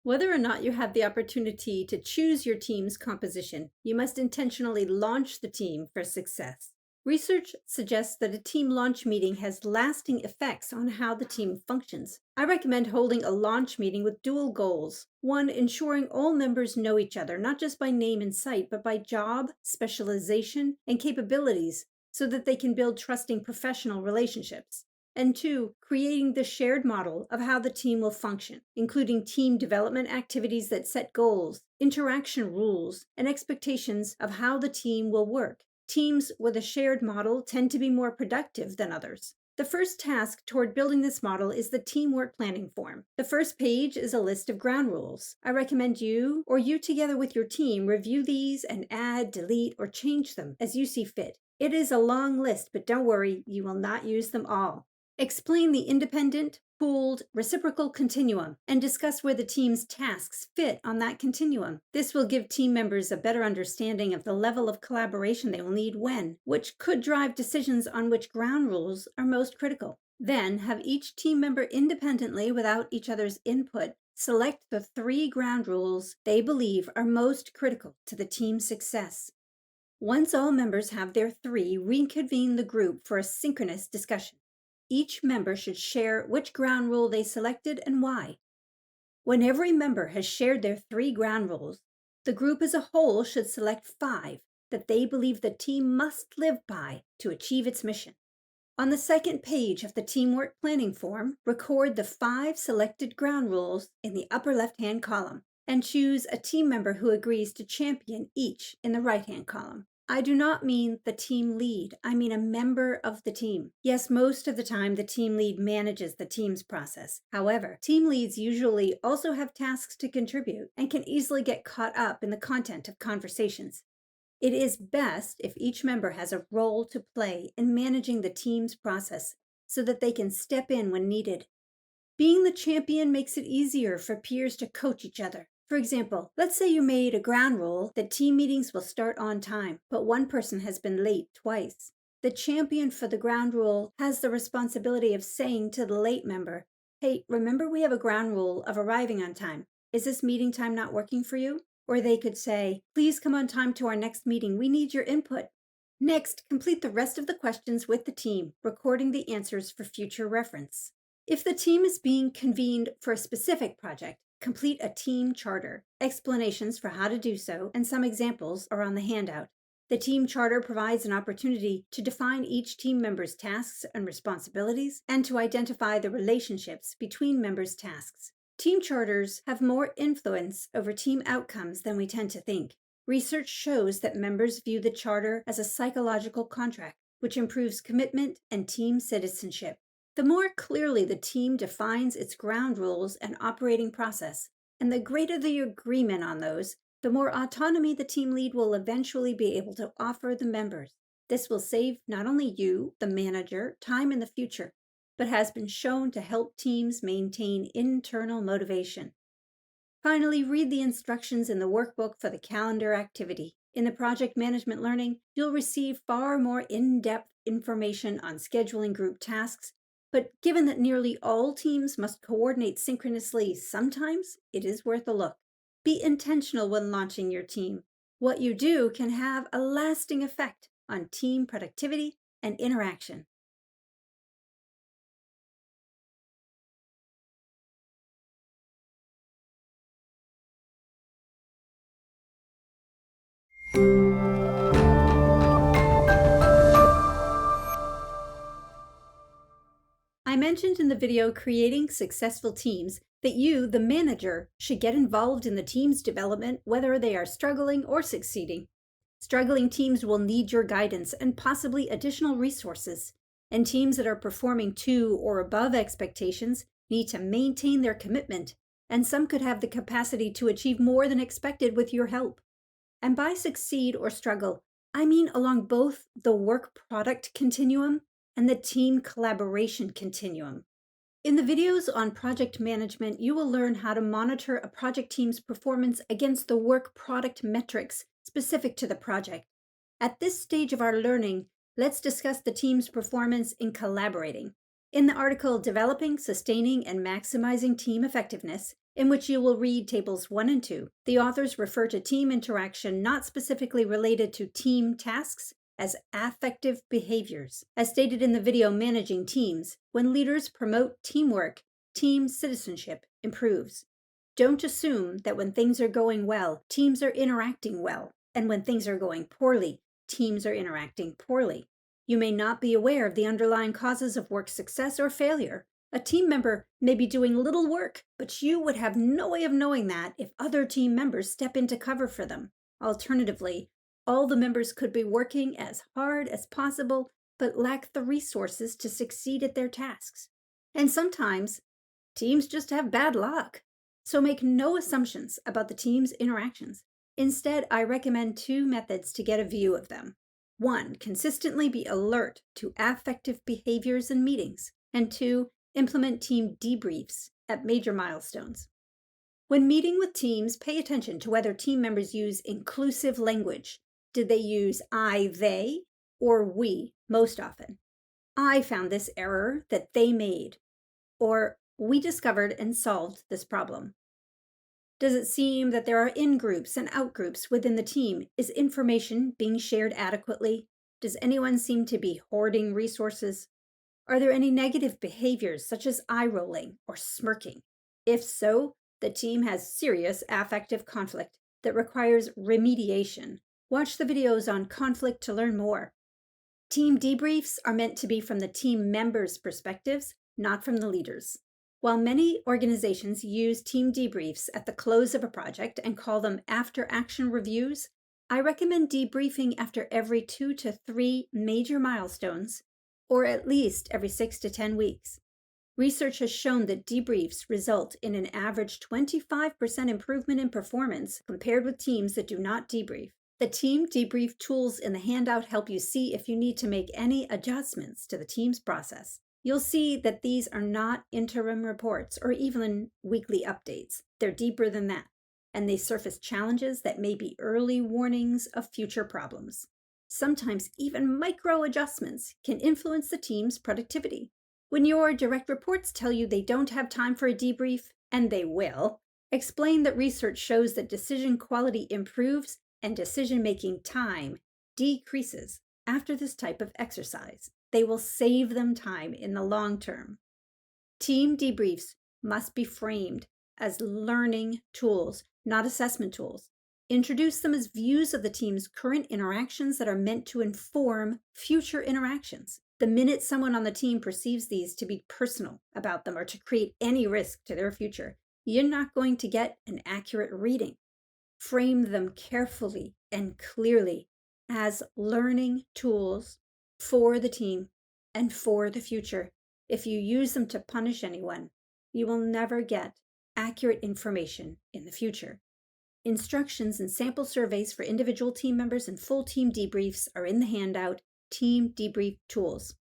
Whether or not you have the opportunity to choose your team's composition, you must intentionally launch the team for success. Research suggests that a team launch meeting has lasting effects on how the team functions. I recommend holding a launch meeting with dual goals. One, ensuring all members know each other, not just by name and site, but by job, specialization, and capabilities, so that they can build trusting professional relationships. And two, creating the shared model of how the team will function, including team development activities that set goals, interaction rules, and expectations of how the team will work. Teams with a shared model tend to be more productive than others. The first task toward building this model is the teamwork planning form. The first page is a list of ground rules. I recommend you, or you together with your team, review these and add, delete, or change them as you see fit. It is a long list, but don't worry, you will not use them all. Explain the independent, pooled, reciprocal continuum and discuss where the team's tasks fit on that continuum. This will give team members a better understanding of the level of collaboration they will need when, which could drive decisions on which ground rules are most critical. Then have each team member independently, without each other's input, select the 3 ground rules they believe are most critical to the team's success. Once all members have their 3, reconvene the group for a synchronous discussion. Each member should share which ground rule they selected and why. When every member has shared their 3 ground rules, the group as a whole should select 5 that they believe the team must live by to achieve its mission. On the second page of the teamwork planning form, record the 5 selected ground rules in the upper left-hand column and choose a team member who agrees to champion each in the right-hand column. I do not mean the team lead. I mean a member of the team. Yes, most of the time the team lead manages the team's process. However, team leads usually also have tasks to contribute and can easily get caught up in the content of conversations. It is best if each member has a role to play in managing the team's process so that they can step in when needed. Being the champion makes it easier for peers to coach each other. For example, let's say you made a ground rule that team meetings will start on time, but one person has been late twice. The champion for the ground rule has the responsibility of saying to the late member, "Hey, remember we have a ground rule of arriving on time. Is this meeting time not working for you?" Or they could say, "Please come on time to our next meeting. We need your input." Next, complete the rest of the questions with the team, recording the answers for future reference. If the team is being convened for a specific project, complete a team charter. Explanations for how to do so and some examples are on the handout. The team charter provides an opportunity to define each team member's tasks and responsibilities and to identify the relationships between members' tasks. Team charters have more influence over team outcomes than we tend to think. Research shows that members view the charter as a psychological contract, which improves commitment and team citizenship. The more clearly the team defines its ground rules and operating process, and the greater the agreement on those, the more autonomy the team lead will eventually be able to offer the members. This will save not only you, the manager, time in the future, but has been shown to help teams maintain internal motivation. Finally, read the instructions in the workbook for the calendar activity. In the project management learning, you'll receive far more in-depth information on scheduling group tasks, but given that nearly all teams must coordinate synchronously sometimes, it is worth a look. Be intentional when launching your team. What you do can have a lasting effect on team productivity and interaction. I mentioned in the video Creating Successful Teams that you, the manager, should get involved in the team's development whether they are struggling or succeeding. Struggling teams will need your guidance and possibly additional resources, and teams that are performing to or above expectations need to maintain their commitment, and some could have the capacity to achieve more than expected with your help. And by succeed or struggle, I mean along both the work product continuum and the team collaboration continuum. In the videos on project management, you will learn how to monitor a project team's performance against the work product metrics specific to the project. At this stage of our learning, let's discuss the team's performance in collaborating. In the article Developing, Sustaining, and Maximizing Team Effectiveness, in which you will read tables 1 and 2, the authors refer to team interaction not specifically related to team tasks as affective behaviors. As stated in the video Managing Teams, when leaders promote teamwork, team citizenship improves. Don't assume that when things are going well, teams are interacting well, and when things are going poorly, teams are interacting poorly. You may not be aware of the underlying causes of work success or failure. A team member may be doing little work, but you would have no way of knowing that if other team members step in to cover for them. Alternatively, all the members could be working as hard as possible, but lack the resources to succeed at their tasks. And sometimes, teams just have bad luck. So make no assumptions about the team's interactions. Instead, I recommend 2 methods to get a view of them. 1, consistently be alert to affective behaviors in meetings. And 2, implement team debriefs at major milestones. When meeting with teams, pay attention to whether team members use inclusive language. Did they use I, they, or we most often? I found this error that they made, or we discovered and solved this problem. Does it seem that there are in-groups and out-groups within the team? Is information being shared adequately? Does anyone seem to be hoarding resources? Are there any negative behaviors such as eye-rolling or smirking? If so, the team has serious affective conflict that requires remediation. Watch the videos on conflict to learn more. Team debriefs are meant to be from the team members' perspectives, not from the leaders. While many organizations use team debriefs at the close of a project and call them after-action reviews, I recommend debriefing after every 2 to 3 major milestones, or at least every 6 to 10 weeks. Research has shown that debriefs result in an average 25% improvement in performance compared with teams that do not debrief. The team debrief tools in the handout help you see if you need to make any adjustments to the team's process. You'll see that these are not interim reports or even weekly updates. They're deeper than that, and they surface challenges that may be early warnings of future problems. Sometimes even micro adjustments can influence the team's productivity. When your direct reports tell you they don't have time for a debrief, and they will, explain that research shows that decision quality improves and decision-making time decreases after this type of exercise. They will save them time in the long term. Team debriefs must be framed as learning tools, not assessment tools. Introduce them as views of the team's current interactions that are meant to inform future interactions. The minute someone on the team perceives these to be personal about them or to create any risk to their future, you're not going to get an accurate reading. Frame them carefully and clearly as learning tools for the team and for the future. If you use them to punish anyone, you will never get accurate information in the future. Instructions and sample surveys for individual team members and full team debriefs are in the handout, Team Debrief Tools.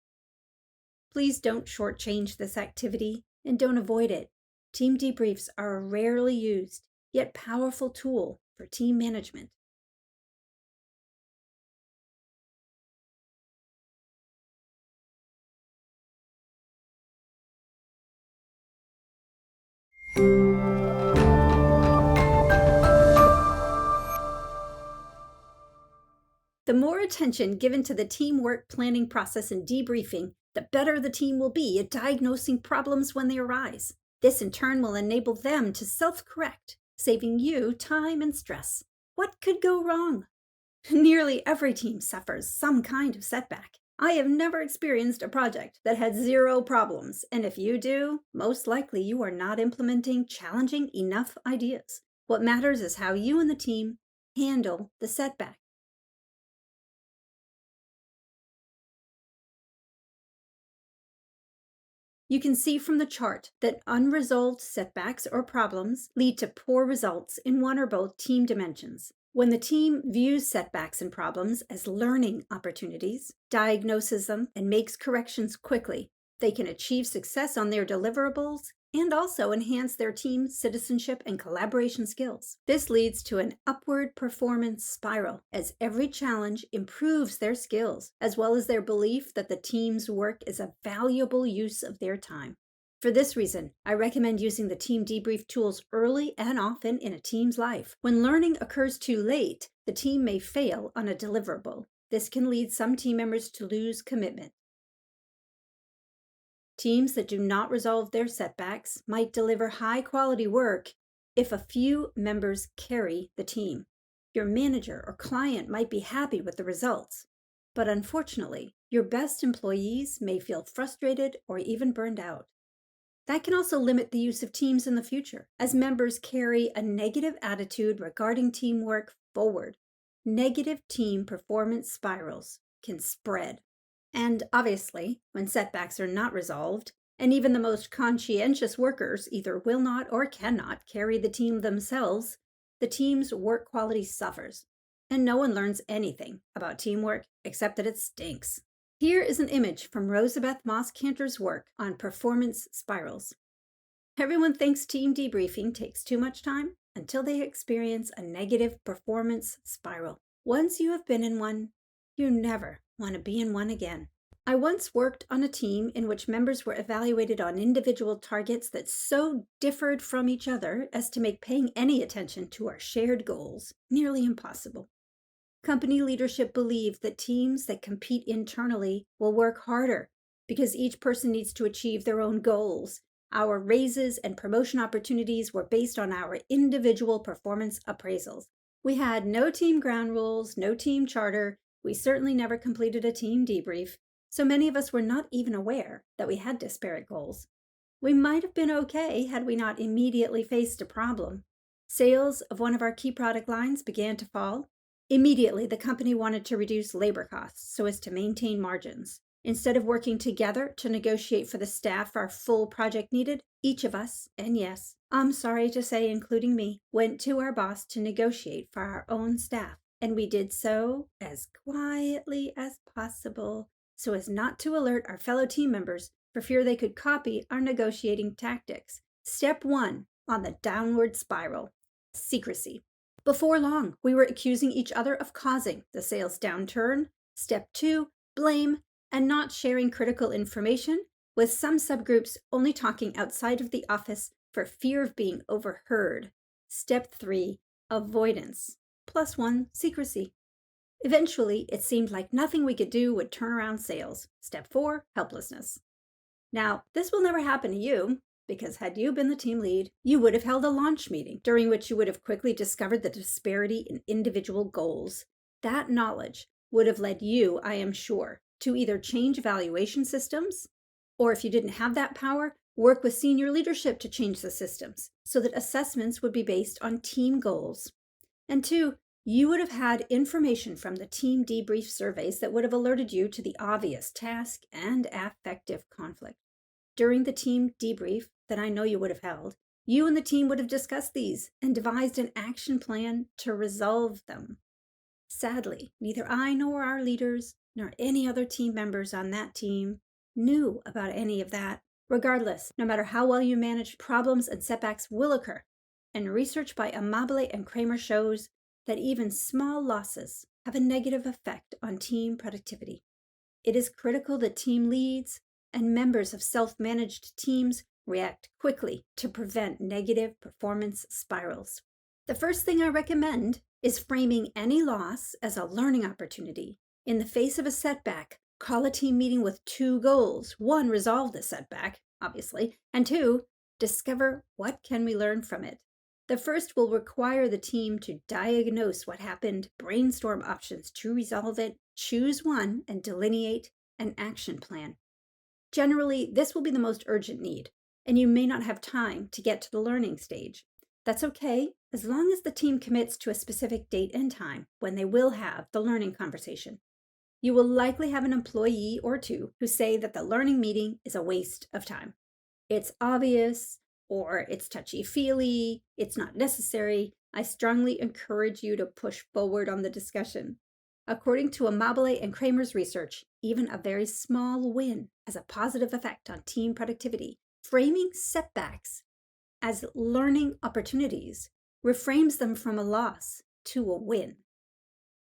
Please don't shortchange this activity and don't avoid it. Team debriefs are rarely used, yet powerful tool for team management. The more attention given to the teamwork planning process and debriefing, the better the team will be at diagnosing problems when they arise. This in turn will enable them to self-correct, saving you time and stress. What could go wrong? Nearly every team suffers some kind of setback. I have never experienced a project that had zero problems, and if you do, most likely you are not implementing challenging enough ideas. What matters is how you and the team handle the setback. You can see from the chart that unresolved setbacks or problems lead to poor results in one or both team dimensions. When the team views setbacks and problems as learning opportunities, diagnoses them, and makes corrections quickly, they can achieve success on their deliverables and also enhance their team's citizenship and collaboration skills. This leads to an upward performance spiral as every challenge improves their skills, as well as their belief that the team's work is a valuable use of their time. For this reason, I recommend using the team debrief tools early and often in a team's life. When learning occurs too late, the team may fail on a deliverable. This can lead some team members to lose commitment. Teams that do not resolve their setbacks might deliver high-quality work if a few members carry the team. Your manager or client might be happy with the results, but unfortunately, your best employees may feel frustrated or even burned out. That can also limit the use of teams in the future, as members carry a negative attitude regarding teamwork forward. Negative team performance spirals can spread. And obviously, when setbacks are not resolved, and even the most conscientious workers either will not or cannot carry the team themselves, the team's work quality suffers, and no one learns anything about teamwork except that it stinks. Here is an image from Rosabeth Moss-Cantor's work on performance spirals. Everyone thinks team debriefing takes too much time until they experience a negative performance spiral. Once you have been in one, you never want to be in one again. I once worked on a team in which members were evaluated on individual targets that so differed from each other as to make paying any attention to our shared goals nearly impossible. Company leadership believed that teams that compete internally will work harder because each person needs to achieve their own goals. Our raises and promotion opportunities were based on our individual performance appraisals. We had no team ground rules, no team charter. We certainly never completed a team debrief, so many of us were not even aware that we had disparate goals. We might have been okay had we not immediately faced a problem. Sales of one of our key product lines began to fall. Immediately, the company wanted to reduce labor costs so as to maintain margins. Instead of working together to negotiate for the staff our full project needed, each of us, and yes, I'm sorry to say including me, went to our boss to negotiate for our own staff. And we did so as quietly as possible so as not to alert our fellow team members for fear they could copy our negotiating tactics. Step 1 on the downward spiral: secrecy. Before long, we were accusing each other of causing the sales downturn. Step 2, blame, and not sharing critical information, with some subgroups only talking outside of the office for fear of being overheard. Step 3, avoidance. +1, secrecy. Eventually, it seemed like nothing we could do would turn around sales. Step 4, helplessness. Now, this will never happen to you, because had you been the team lead, you would have held a launch meeting during which you would have quickly discovered the disparity in individual goals. That knowledge would have led you, I am sure, to either change evaluation systems, or if you didn't have that power, work with senior leadership to change the systems so that assessments would be based on team goals. And 2, you would have had information from the team debrief surveys that would have alerted you to the obvious task and affective conflict. During the team debrief that I know you would have held, you and the team would have discussed these and devised an action plan to resolve them. Sadly, neither I nor our leaders nor any other team members on that team knew about any of that. Regardless, no matter how well you manage, problems and setbacks will occur. and research by Amabile and Kramer shows that even small losses have a negative effect on team productivity. It is critical that team leads and members of self-managed teams react quickly to prevent negative performance spirals. The first thing I recommend is framing any loss as a learning opportunity. In the face of a setback, call a team meeting with two goals. One, resolve the setback, obviously, and two, discover what can we learn from it. The first will require the team to diagnose what happened, brainstorm options to resolve it, choose one, and delineate an action plan. Generally, this will be the most urgent need, and you may not have time to get to the learning stage. That's okay, as long as the team commits to a specific date and time when they will have the learning conversation. You will likely have an employee or two who say that the learning meeting is a waste of time. It's obvious, or it's touchy-feely, it's not necessary. I strongly encourage you to push forward on the discussion. According to Amabile and Kramer's research, even a very small win has a positive effect on team productivity. Framing setbacks as learning opportunities reframes them from a loss to a win.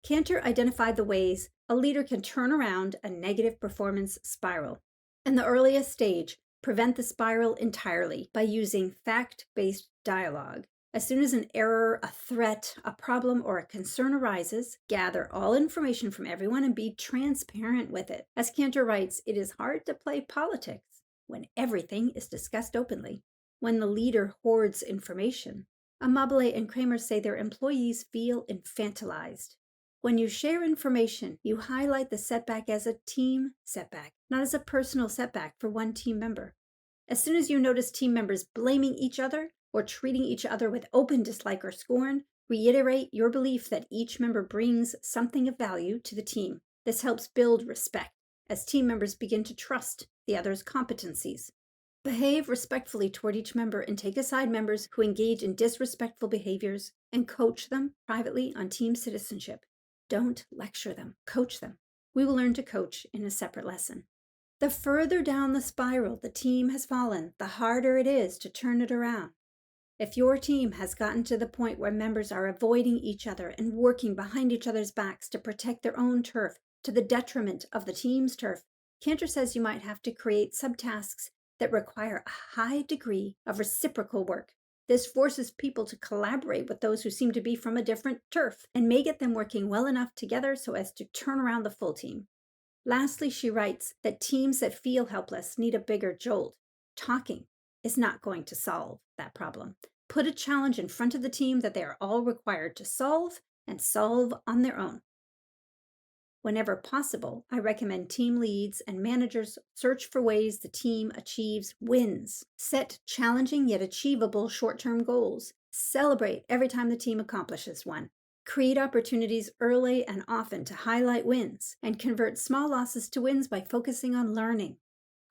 Cantor identified the ways a leader can turn around a negative performance spiral. In the earliest stage, prevent the spiral entirely by using fact-based dialogue. As soon as an error, a threat, a problem, or a concern arises, gather all information from everyone and be transparent with it. As Cantor writes, it is hard to play politics when everything is discussed openly. When the leader hoards information, Amabile and Kramer say their employees feel infantilized. When you share information, you highlight the setback as a team setback, not as a personal setback for one team member. As soon as you notice team members blaming each other or treating each other with open dislike or scorn, reiterate your belief that each member brings something of value to the team. This helps build respect as team members begin to trust the other's competencies. Behave respectfully toward each member and take aside members who engage in disrespectful behaviors and coach them privately on team citizenship. Don't lecture them, coach them. We will learn to coach in a separate lesson. The further down the spiral the team has fallen, the harder it is to turn it around. If your team has gotten to the point where members are avoiding each other and working behind each other's backs to protect their own turf to the detriment of the team's turf, Cantor says you might have to create subtasks that require a high degree of reciprocal work. This forces people to collaborate with those who seem to be from a different turf and may get them working well enough together so as to turn around the full team. Lastly, she writes that teams that feel helpless need a bigger jolt. Talking is not going to solve that problem. Put a challenge in front of the team that they are all required to solve and solve on their own. Whenever possible, I recommend team leads and managers search for ways the team achieves wins. Set challenging yet achievable short-term goals. Celebrate every time the team accomplishes one. Create opportunities early and often to highlight wins and convert small losses to wins by focusing on learning.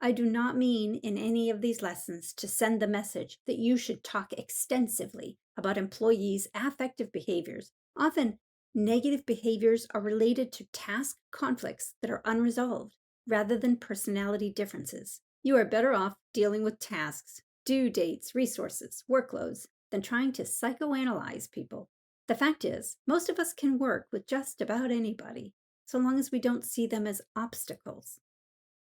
I do not mean in any of these lessons to send the message that you should talk extensively about employees' affective behaviors. Often, negative behaviors are related to task conflicts that are unresolved rather than personality differences. You are better off dealing with tasks, due dates, resources, workloads, than trying to psychoanalyze people. The fact is, most of us can work with just about anybody, so long as we don't see them as obstacles.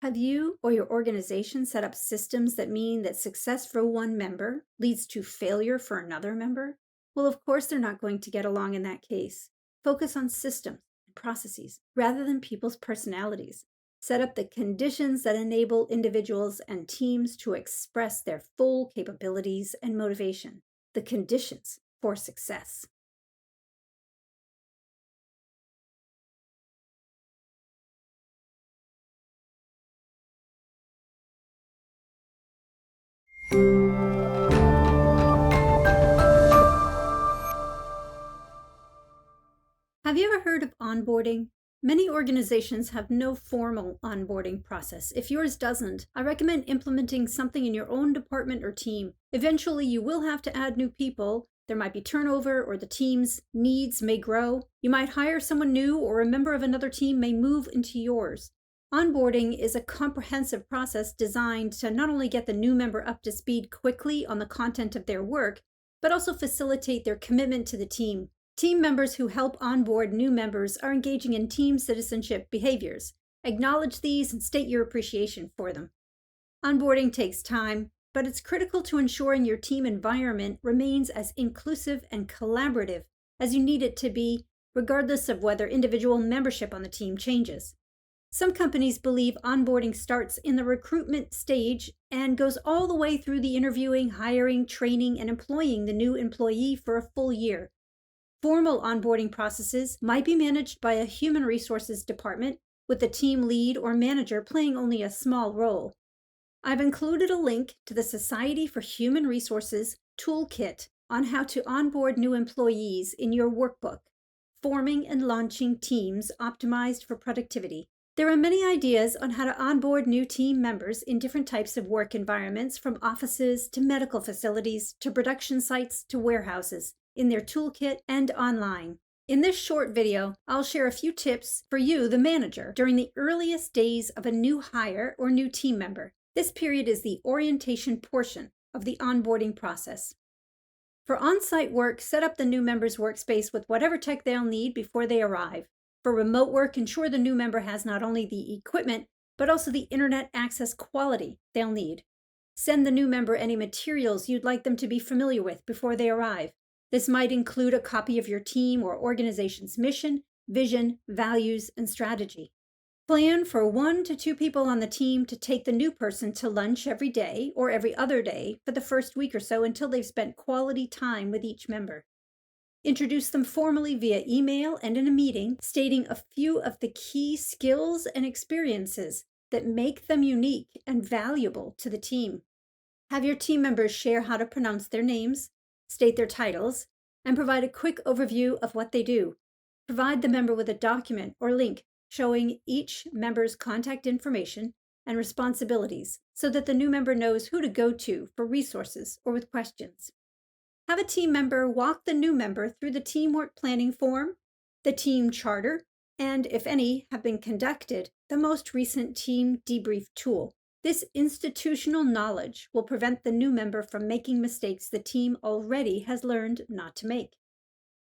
Have you or your organization set up systems that mean that success for one member leads to failure for another member? Well, of course they're not going to get along in that case. Focus on systems and processes rather than people's personalities. Set up the conditions that enable individuals and teams to express their full capabilities and motivation. The conditions for success. Have you ever heard of onboarding? Many organizations have no formal onboarding process. If yours doesn't, I recommend implementing something in your own department or team. Eventually, you will have to add new people. There might be turnover or the team's needs may grow. You might hire someone new or a member of another team may move into yours. Onboarding is a comprehensive process designed to not only get the new member up to speed quickly on the content of their work, but also facilitate their commitment to the team. Team members who help onboard new members are engaging in team citizenship behaviors. Acknowledge these and state your appreciation for them. Onboarding takes time, but it's critical to ensuring your team environment remains as inclusive and collaborative as you need it to be, regardless of whether individual membership on the team changes. Some companies believe onboarding starts in the recruitment stage and goes all the way through the interviewing, hiring, training, and employing the new employee for a full year. Formal onboarding processes might be managed by a human resources department, with the team lead or manager playing only a small role. I've included a link to the Society for Human Resources toolkit on how to onboard new employees in your workbook, Forming and Launching Teams Optimized for Productivity. There are many ideas on how to onboard new team members in different types of work environments, from offices to medical facilities to production sites to warehouses, in their toolkit and online. In this short video, I'll share a few tips for you, the manager, during the earliest days of a new hire or new team member. This period is the orientation portion of the onboarding process. For on-site work, set up the new member's workspace with whatever tech they'll need before they arrive. For remote work, ensure the new member has not only the equipment, but also the internet access quality they'll need. Send the new member any materials you'd like them to be familiar with before they arrive. This might include a copy of your team or organization's mission, vision, values, and strategy. Plan for 1 to 2 people on the team to take the new person to lunch every day or every other day for the first week or so until they've spent quality time with each member. Introduce them formally via email and in a meeting, stating a few of the key skills and experiences that make them unique and valuable to the team. Have your team members share how to pronounce their names, state their titles, and provide a quick overview of what they do. Provide the member with a document or link showing each member's contact information and responsibilities so that the new member knows who to go to for resources or with questions. Have a team member walk the new member through the teamwork planning form, the team charter, and, if any have been conducted, the most recent team debrief tool. This institutional knowledge will prevent the new member from making mistakes the team already has learned not to make.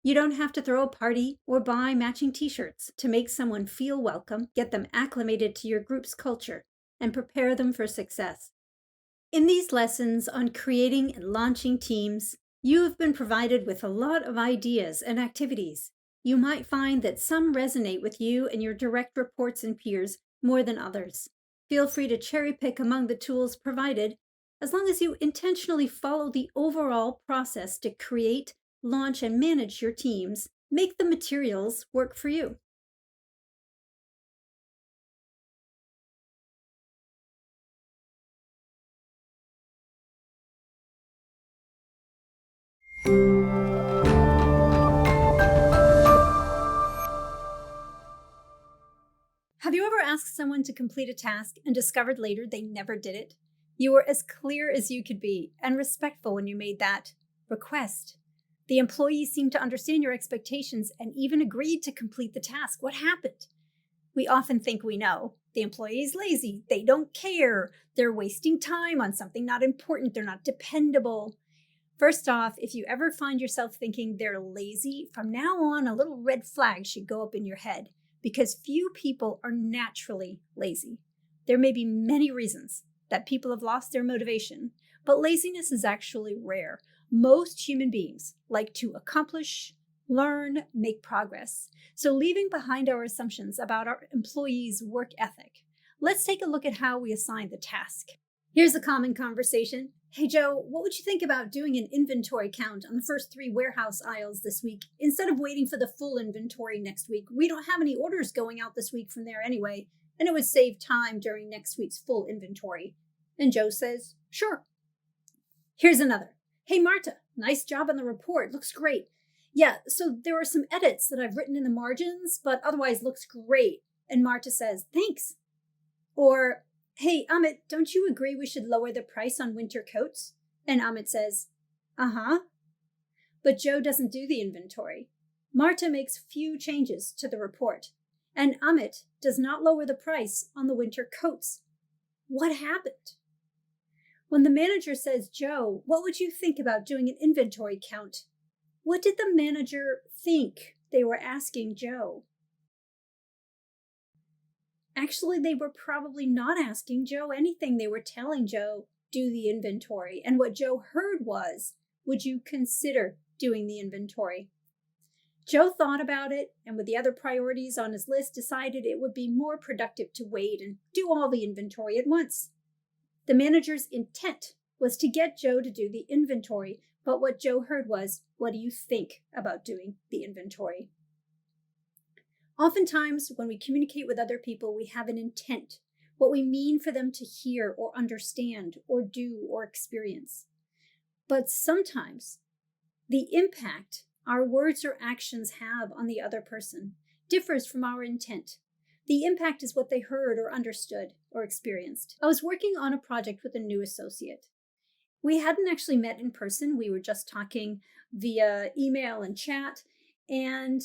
You don't have to throw a party or buy matching t-shirts to make someone feel welcome, get them acclimated to your group's culture, and prepare them for success. In these lessons on creating and launching teams, you have been provided with a lot of ideas and activities. You might find that some resonate with you and your direct reports and peers more than others. Feel free to cherry pick among the tools provided, as long as you intentionally follow the overall process to create, launch, and manage your teams. Make the materials work for you. Have you ever asked someone to complete a task and discovered later they never did it? You were as clear as you could be and respectful when you made that request. The employee seemed to understand your expectations and even agreed to complete the task. What happened? We often think we know. The employee is lazy. They don't care. They're wasting time on something not important. They're not dependable. First off, if you ever find yourself thinking they're lazy, from now on, a little red flag should go up in your head, because few people are naturally lazy. There may be many reasons that people have lost their motivation, but laziness is actually rare. Most human beings like to accomplish, learn, make progress. So leaving behind our assumptions about our employees' work ethic, let's take a look at how we assign the task. Here's a common conversation. Hey, Joe, what would you think about doing an inventory count on the first 3 warehouse aisles this week instead of waiting for the full inventory next week? We don't have any orders going out this week from there anyway, and it would save time during next week's full inventory. And Joe says, sure. Here's another. Hey, Marta, nice job on the report. Looks great. Yeah, so there are some edits that I've written in the margins, but otherwise looks great. And Marta says, thanks. Or, hey, Amit, don't you agree we should lower the price on winter coats? And Amit says, uh-huh. But Joe doesn't do the inventory. Marta makes few changes to the report, and Amit does not lower the price on the winter coats. What happened? When the manager says, Joe, what would you think about doing an inventory count? What did the manager think they were asking Joe? Actually, they were probably not asking Joe anything. They were telling Joe, do the inventory. And what Joe heard was, would you consider doing the inventory? Joe thought about it, and with the other priorities on his list, decided it would be more productive to wait and do all the inventory at once. The manager's intent was to get Joe to do the inventory, but what Joe heard was, what do you think about doing the inventory? Oftentimes, when we communicate with other people, we have an intent, what we mean for them to hear or understand or do or experience. But sometimes, the impact our words or actions have on the other person differs from our intent. The impact is what they heard or understood or experienced. I was working on a project with a new associate. We hadn't actually met in person. We were just talking via email and chat, and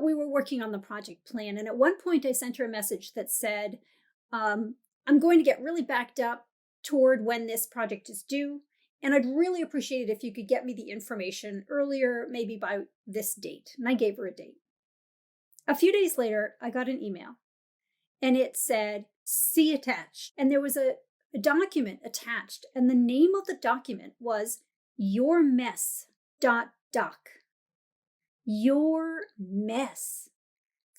we were working on the project plan. And at one point, I sent her a message that said, I'm going to get really backed up toward when this project is due. And I'd really appreciate it if you could get me the information earlier, maybe by this date. And I gave her a date. A few days later, I got an email, and it said, see attached. And there was a document attached, and the name of the document was Your Mess .doc. Your Mess.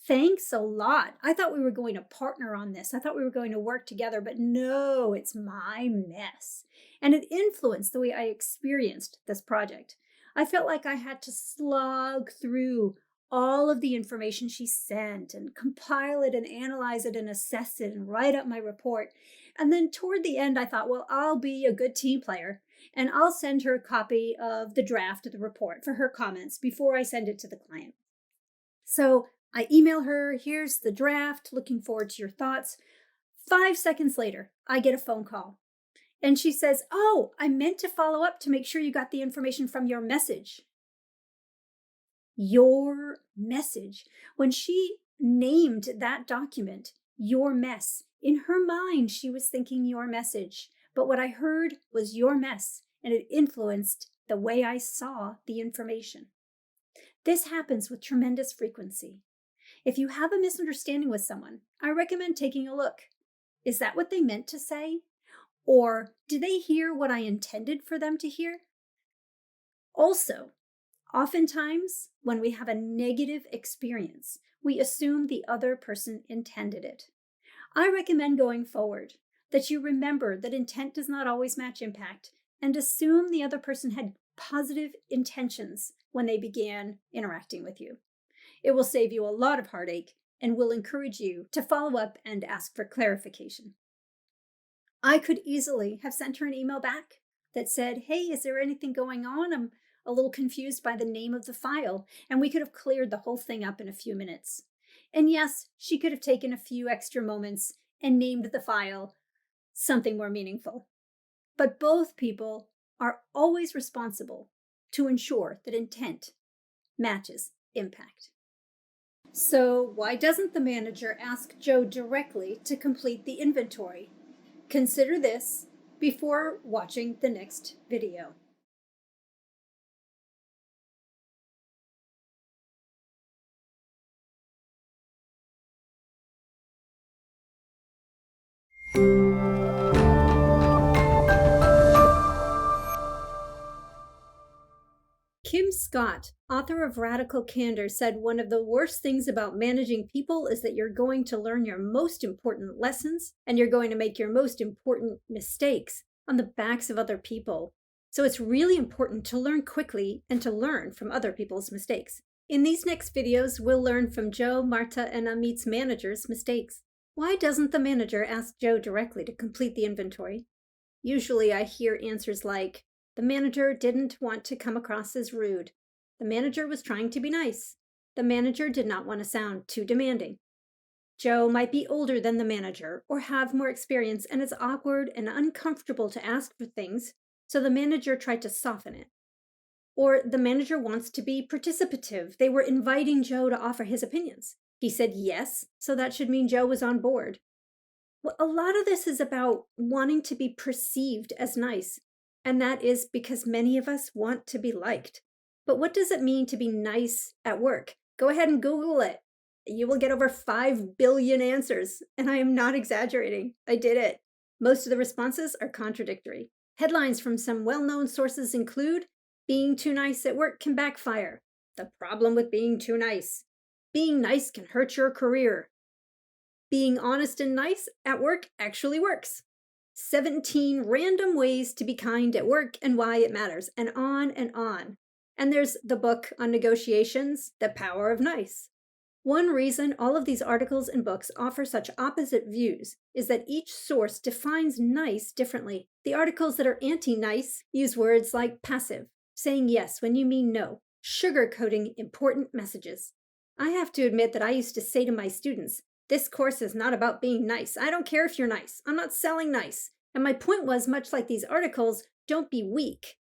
Thanks a lot. I thought we were going to partner on this. I thought we were going to work together, but no, it's my mess. And it influenced the way I experienced this project. I felt like I had to slog through all of the information she sent and compile it and analyze it and assess it and write up my report. And then toward the end, I thought, well, I'll be a good team player and I'll send her a copy of the draft of the report for her comments before I send it to the client. So I email her, here's the draft, looking forward to your thoughts. 5 seconds later, I get a phone call. And she says, oh, I meant to follow up to make sure you got the information from your message. Your message. When she named that document, Your Mess, in her mind, she was thinking your message. But what I heard was your mess, and it influenced the way I saw the information. This happens with tremendous frequency. If you have a misunderstanding with someone, I recommend taking a look. Is that what they meant to say? Or did they hear what I intended for them to hear? Also, oftentimes, when we have a negative experience, we assume the other person intended it. I recommend going forward that you remember that intent does not always match impact and assume the other person had positive intentions when they began interacting with you. It will save you a lot of heartache and will encourage you to follow up and ask for clarification. I could easily have sent her an email back that said, hey, is there anything going on? I'm a little confused by the name of the file. And we could have cleared the whole thing up in a few minutes. And yes, she could have taken a few extra moments and named the file something more meaningful. But both people are always responsible to ensure that intent matches impact. So why doesn't the manager ask Joe directly to complete the inventory? Consider this before watching the next video. Kim Scott, author of Radical Candor, said one of the worst things about managing people is that you're going to learn your most important lessons and you're going to make your most important mistakes on the backs of other people. So it's really important to learn quickly and to learn from other people's mistakes. In these next videos, we'll learn from Joe, Marta, and Amit's managers' mistakes. Why doesn't the manager ask Joe directly to complete the inventory? Usually I hear answers like, the manager didn't want to come across as rude. The manager was trying to be nice. The manager did not want to sound too demanding. Joe might be older than the manager or have more experience, and it's awkward and uncomfortable to ask for things, so the manager tried to soften it. Or the manager wants to be participative. They were inviting Joe to offer his opinions. He said yes, so that should mean Joe was on board. Well, a lot of this is about wanting to be perceived as nice, and that is because many of us want to be liked. But what does it mean to be nice at work? Go ahead and Google it. You will get over 5 billion answers, and I am not exaggerating. I did it. Most of the responses are contradictory. Headlines from some well known sources include: being too nice at work can backfire. The problem with being too nice. Being nice can hurt your career. Being honest and nice at work actually works. 17 random ways to be kind at work and why it matters, and on and on. And there's the book on negotiations, The Power of Nice. One reason all of these articles and books offer such opposite views is that each source defines nice differently. The articles that are anti-nice use words like passive, saying yes when you mean no, sugarcoating important messages. I have to admit that I used to say to my students, this course is not about being nice. I don't care if you're nice. I'm not selling nice. And my point was, much like these articles, don't be weak.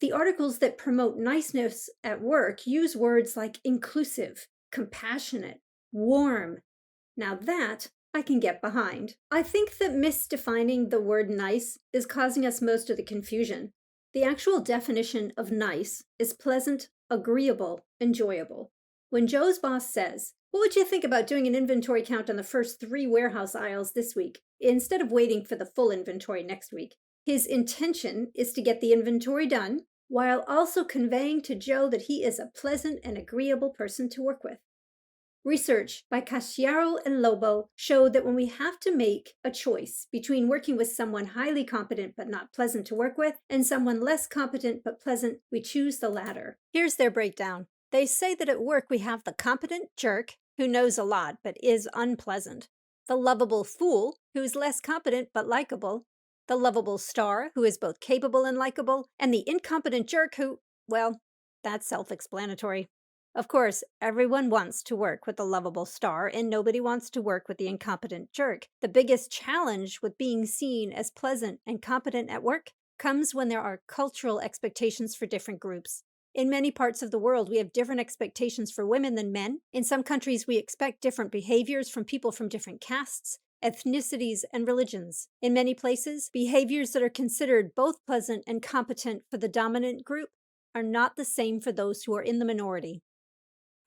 The articles that promote niceness at work use words like inclusive, compassionate, warm. Now that I can get behind. I think that misdefining the word nice is causing us most of the confusion. The actual definition of nice is pleasant, agreeable, enjoyable. When Joe's boss says, what would you think about doing an inventory count on the first 3 warehouse aisles this week, instead of waiting for the full inventory next week? His intention is to get the inventory done, while also conveying to Joe that he is a pleasant and agreeable person to work with. Research by Casciaro and Lobo showed that when we have to make a choice between working with someone highly competent but not pleasant to work with, and someone less competent but pleasant, we choose the latter. Here's their breakdown. They say that at work we have the competent jerk, who knows a lot but is unpleasant, the lovable fool, who is less competent but likable, the lovable star, who is both capable and likable, and the incompetent jerk who, well, that's self-explanatory. Of course, everyone wants to work with the lovable star, and nobody wants to work with the incompetent jerk. The biggest challenge with being seen as pleasant and competent at work comes when there are cultural expectations for different groups. In many parts of the world, we have different expectations for women than men. In some countries, we expect different behaviors from people from different castes, ethnicities, and religions. In many places, behaviors that are considered both pleasant and competent for the dominant group are not the same for those who are in the minority.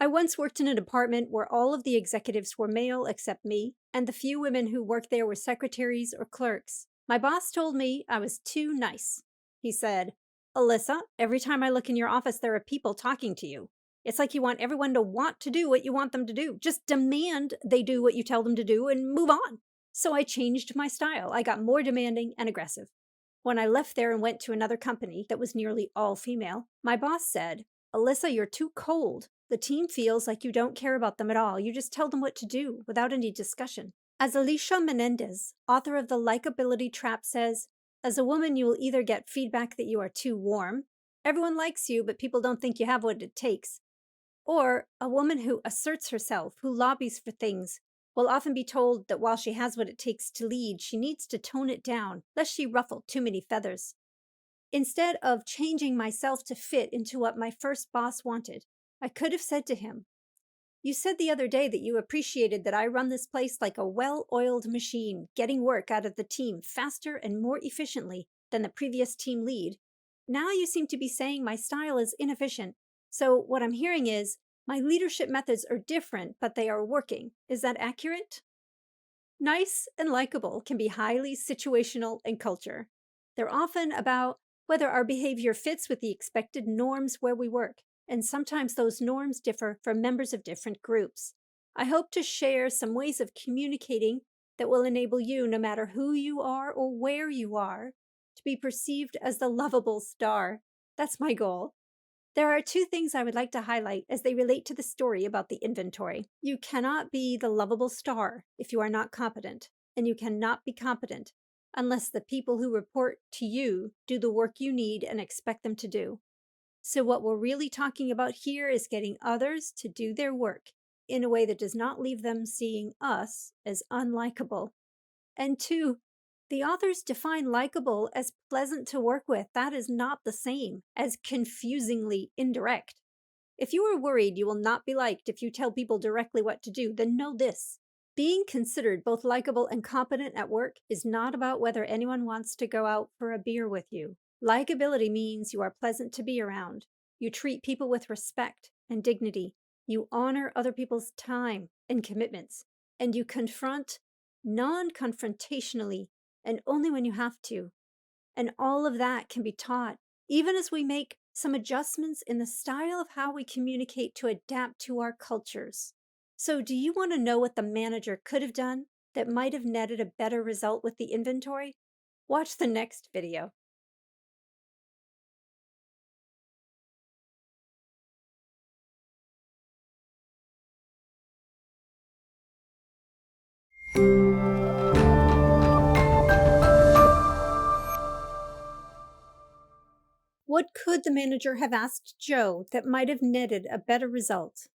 I once worked in a department where all of the executives were male except me, and the few women who worked there were secretaries or clerks. My boss told me I was too nice. He said, Alyssa, every time I look in your office, there are people talking to you. It's like you want everyone to want to do what you want them to do. Just demand they do what you tell them to do and move on. So I changed my style. I got more demanding and aggressive. When I left there and went to another company that was nearly all female, my boss said, Alyssa, you're too cold. The team feels like you don't care about them at all. You just tell them what to do without any discussion. As Alicia Menendez, author of The Likeability Trap, says, as a woman, you will either get feedback that you are too warm, everyone likes you, but people don't think you have what it takes, or a woman who asserts herself, who lobbies for things, will often be told that while she has what it takes to lead, she needs to tone it down, lest she ruffle too many feathers. Instead of changing myself to fit into what my first boss wanted, I could have said to him, you said the other day that you appreciated that I run this place like a well-oiled machine, getting work out of the team faster and more efficiently than the previous team lead. Now you seem to be saying my style is inefficient. So what I'm hearing is, my leadership methods are different, but they are working. Is that accurate? Nice and likable can be highly situational in culture. They're often about whether our behavior fits with the expected norms where we work, and sometimes those norms differ for members of different groups. I hope to share some ways of communicating that will enable you, no matter who you are or where you are, to be perceived as the lovable star. That's my goal. There are 2 things I would like to highlight as they relate to the story about the inventory. You cannot be the lovable star if you are not competent, and you cannot be competent unless the people who report to you do the work you need and expect them to do. So what we're really talking about here is getting others to do their work in a way that does not leave them seeing us as unlikable. And 2, the authors define likable as pleasant to work with. That is not the same as confusingly indirect. If you are worried you will not be liked if you tell people directly what to do, then know this. Being considered both likable and competent at work is not about whether anyone wants to go out for a beer with you. Likability means you are pleasant to be around. You treat people with respect and dignity. You honor other people's time and commitments. And you confront non-confrontationally and only when you have to. And all of that can be taught, even as we make some adjustments in the style of how we communicate to adapt to our cultures. So, do you want to know what the manager could have done that might have netted a better result with the inventory? Watch the next video. What could the manager have asked Joe that might have netted a better result?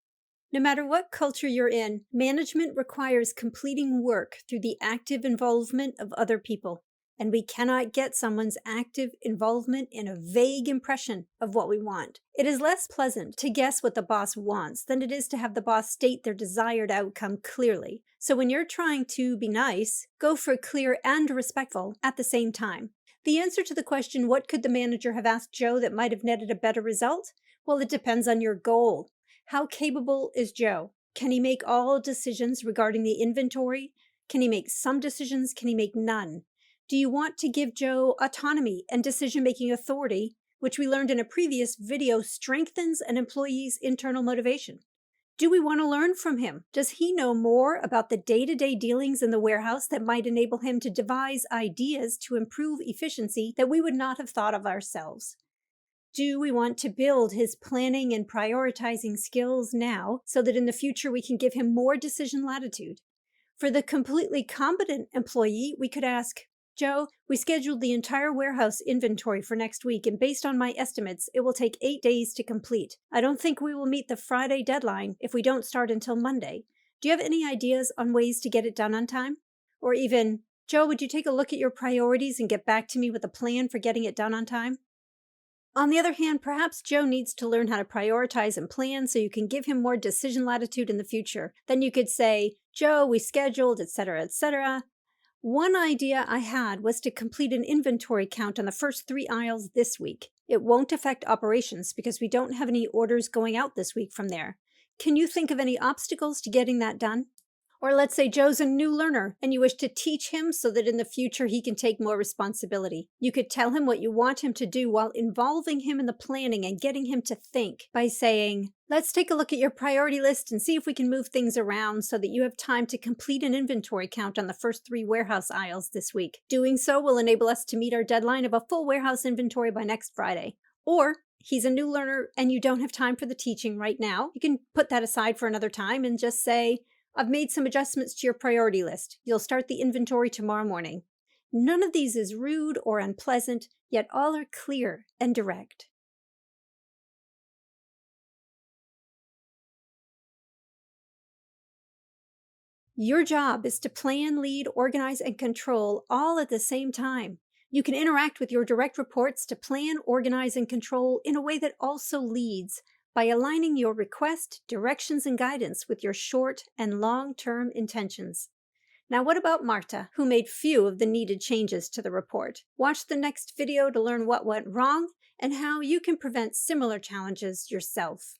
No matter what culture you're in, management requires completing work through the active involvement of other people. And we cannot get someone's active involvement in a vague impression of what we want. It is less pleasant to guess what the boss wants than it is to have the boss state their desired outcome clearly. So when you're trying to be nice, go for clear and respectful at the same time. The answer to the question, what could the manager have asked Joe that might have netted a better result? Well, it depends on your goal. How capable is Joe? Can he make all decisions regarding the inventory? Can he make some decisions? Can he make none? Do you want to give Joe autonomy and decision-making authority, which we learned in a previous video strengthens an employee's internal motivation? Do we want to learn from him? Does he know more about the day-to-day dealings in the warehouse that might enable him to devise ideas to improve efficiency that we would not have thought of ourselves? Do we want to build his planning and prioritizing skills now so that in the future we can give him more decision latitude? For the completely competent employee, we could ask, Joe, we scheduled the entire warehouse inventory for next week, and based on my estimates, it will take 8 days to complete. I don't think we will meet the Friday deadline if we don't start until Monday. Do you have any ideas on ways to get it done on time? Or even, Joe, would you take a look at your priorities and get back to me with a plan for getting it done on time? On the other hand, perhaps Joe needs to learn how to prioritize and plan so you can give him more decision latitude in the future. Then you could say, Joe, we scheduled, etc., etc. One idea I had was to complete an inventory count on the first 3 aisles this week. It won't affect operations because we don't have any orders going out this week from there. Can you think of any obstacles to getting that done? Or let's say Joe's a new learner and you wish to teach him so that in the future he can take more responsibility. You could tell him what you want him to do while involving him in the planning and getting him to think by saying, let's take a look at your priority list and see if we can move things around so that you have time to complete an inventory count on the first 3 warehouse aisles this week. Doing so will enable us to meet our deadline of a full warehouse inventory by next Friday. Or he's a new learner and you don't have time for the teaching right now. You can put that aside for another time and just say, I've made some adjustments to your priority list. You'll start the inventory tomorrow morning. None of these is rude or unpleasant, yet all are clear and direct. Your job is to plan, lead, organize, and control all at the same time. You can interact with your direct reports to plan, organize, and control in a way that also leads by aligning your request, directions, and guidance with your short and long-term intentions. Now, what about Marta, who made few of the needed changes to the report? Watch the next video to learn what went wrong and how you can prevent similar challenges yourself.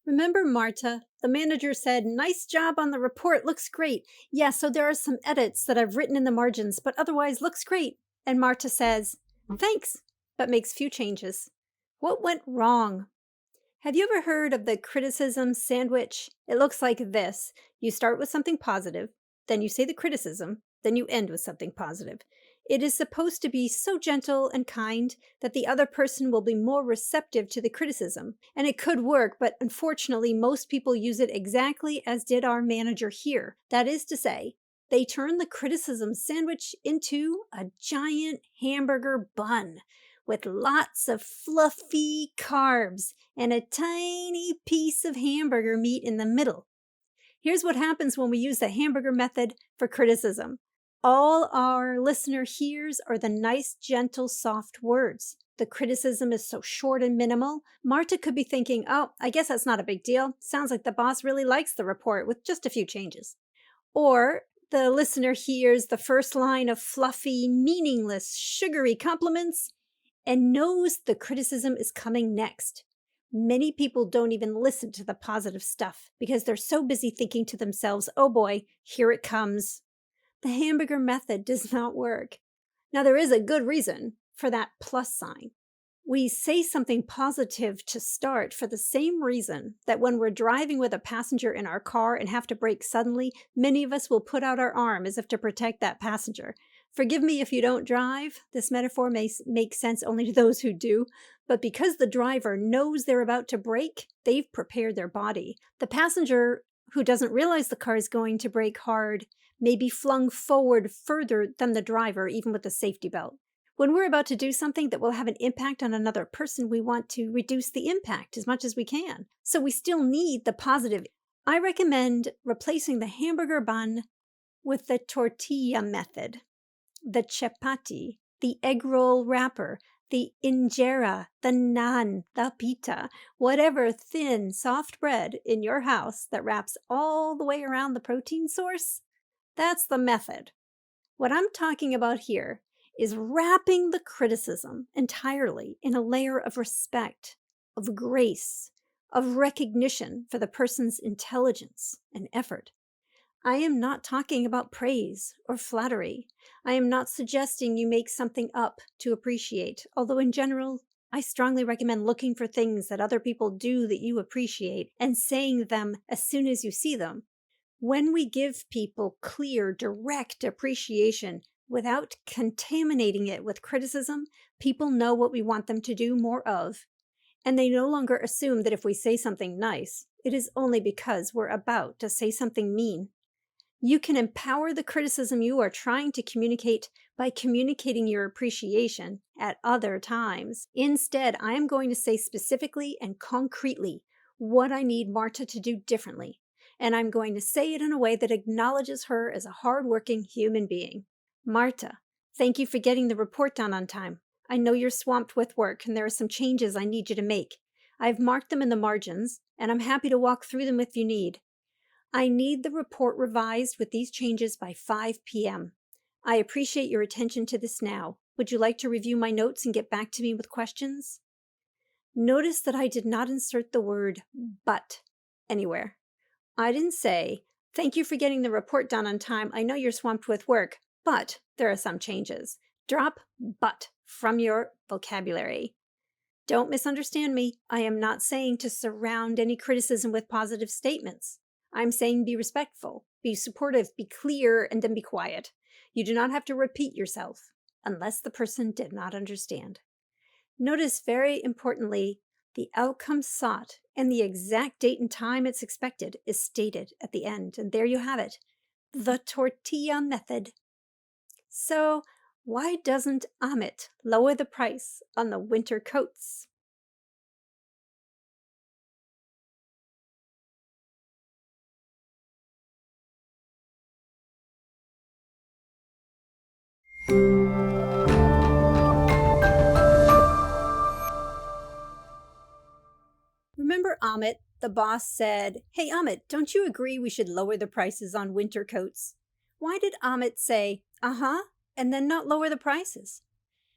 Remember Marta? The manager said, nice job on the report, looks great. Yeah, so there are some edits that I've written in the margins, but otherwise looks great. And Marta says, thanks, but makes few changes. What went wrong? Have you ever heard of the criticism sandwich? It looks like this. You start with something positive, then you say the criticism, then you end with something positive. It is supposed to be so gentle and kind that the other person will be more receptive to the criticism. And it could work, but unfortunately, most people use it exactly as did our manager here. That is to say, they turn the criticism sandwich into a giant hamburger bun with lots of fluffy carbs and a tiny piece of hamburger meat in the middle. Here's what happens when we use the hamburger method for criticism. All our listener hears are the nice, gentle, soft words. The criticism is so short and minimal. Marta could be thinking, oh, I guess that's not a big deal. Sounds like the boss really likes the report with just a few changes. Or the listener hears the first line of fluffy, meaningless, sugary compliments and knows the criticism is coming next. Many people don't even listen to the positive stuff because they're so busy thinking to themselves, oh boy, here it comes. The hamburger method does not work. Now, there is a good reason for that plus sign. We say something positive to start for the same reason that when we're driving with a passenger in our car and have to brake suddenly, many of us will put out our arm as if to protect that passenger. Forgive me if you don't drive. This metaphor may make sense only to those who do, but because the driver knows they're about to brake, they've prepared their body. The passenger who doesn't realize the car is going to brake hard may be flung forward further than the driver, even with the safety belt. When we're about to do something that will have an impact on another person, we want to reduce the impact as much as we can. So we still need the positive. I recommend replacing the hamburger bun with the tortilla method, the chapati, the egg roll wrapper, the injera, the naan, the pita, whatever thin, soft bread in your house that wraps all the way around the protein source. That's the method. What I'm talking about here is wrapping the criticism entirely in a layer of respect, of grace, of recognition for the person's intelligence and effort. I am not talking about praise or flattery. I am not suggesting you make something up to appreciate, although in general, I strongly recommend looking for things that other people do that you appreciate and saying them as soon as you see them. When we give people clear, direct appreciation without contaminating it with criticism, people know what we want them to do more of. And they no longer assume that if we say something nice, it is only because we're about to say something mean. You can empower the criticism you are trying to communicate by communicating your appreciation at other times. Instead, I am going to say specifically and concretely what I need Marta to do differently. And I'm going to say it in a way that acknowledges her as a hardworking human being. Marta, thank you for getting the report done on time. I know you're swamped with work and there are some changes I need you to make. I've marked them in the margins, and I'm happy to walk through them if you need. I need the report revised with these changes by 5 p.m. I appreciate your attention to this now. Would you like to review my notes and get back to me with questions? Notice that I did not insert the word but anywhere. I didn't say, thank you for getting the report done on time. I know you're swamped with work, but there are some changes. Drop but from your vocabulary. Don't misunderstand me. I am not saying to surround any criticism with positive statements. I'm saying be respectful, be supportive, be clear, and then be quiet. You do not have to repeat yourself unless the person did not understand. Notice very importantly, the outcome sought and the exact date and time it's expected is stated at the end. And there you have it, the tortilla method. So why doesn't Amit lower the price on the winter coats? Remember Amit, the boss said, hey Amit, don't you agree we should lower the prices on winter coats? Why did Amit say, uh-huh, and then not lower the prices?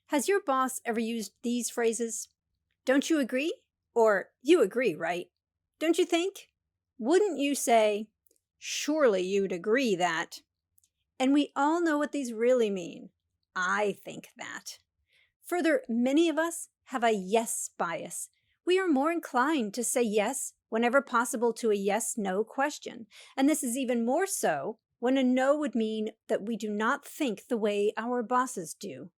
Has your boss ever used these phrases? Don't you agree? Or you agree, right? Don't you think? Wouldn't you say, surely you'd agree that? And we all know what these really mean. I think that. Further, many of us have a yes bias. We are more inclined to say yes whenever possible to a yes-no question. And this is even more so when a no would mean that we do not think the way our bosses do.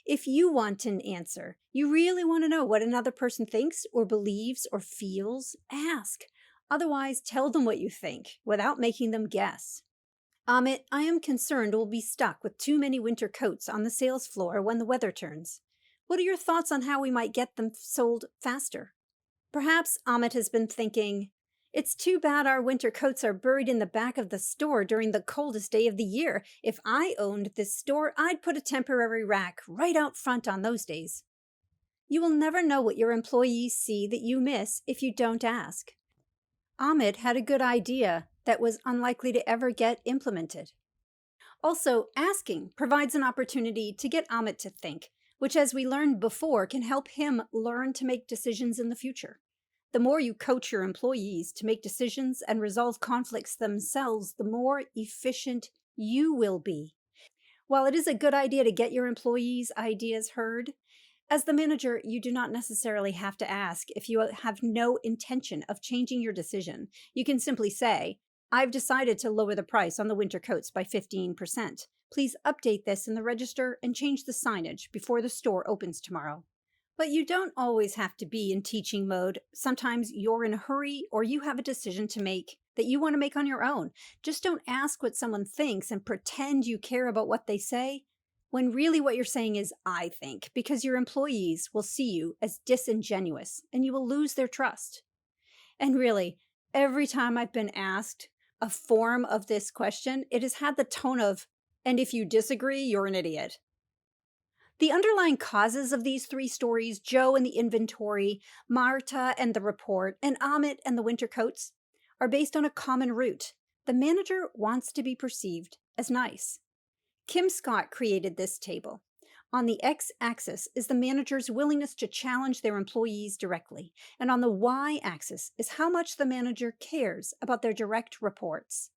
If you want an answer, you really want to know what another person thinks or believes or feels, ask. Otherwise, tell them what you think without making them guess. Amit, I am concerned we'll be stuck with too many winter coats on the sales floor when the weather turns. What are your thoughts on how we might get them sold faster? Perhaps Amit has been thinking, It's too bad our winter coats are buried in the back of the store during the coldest day of the year. If I owned this store, I'd put a temporary rack right out front on those days. You will never know what your employees see that you miss if you don't ask. Ahmed had a good idea that was unlikely to ever get implemented. Also, asking provides an opportunity to get Ahmed to think, which, as we learned before, can help him learn to make decisions in the future. The more you coach your employees to make decisions and resolve conflicts themselves, the more efficient you will be. While it is a good idea to get your employees' ideas heard, as the manager, you do not necessarily have to ask if you have no intention of changing your decision. You can simply say, I've decided to lower the price on the winter coats by 15%. Please update this in the register and change the signage before the store opens tomorrow. But you don't always have to be in teaching mode. Sometimes you're in a hurry or you have a decision to make that you want to make on your own. Just don't ask what someone thinks and pretend you care about what they say, when really what you're saying is, I think, because your employees will see you as disingenuous and you will lose their trust. And really, every time I've been asked a form of this question, it has had the tone of, and if you disagree, you're an idiot. The underlying causes of these three stories, Joe and the inventory, Marta and the report, and Amit and the winter coats, are based on a common root. The manager wants to be perceived as nice. Kim Scott created this table. On the x-axis is the manager's willingness to challenge their employees directly, and on the y-axis is how much the manager cares about their direct reports.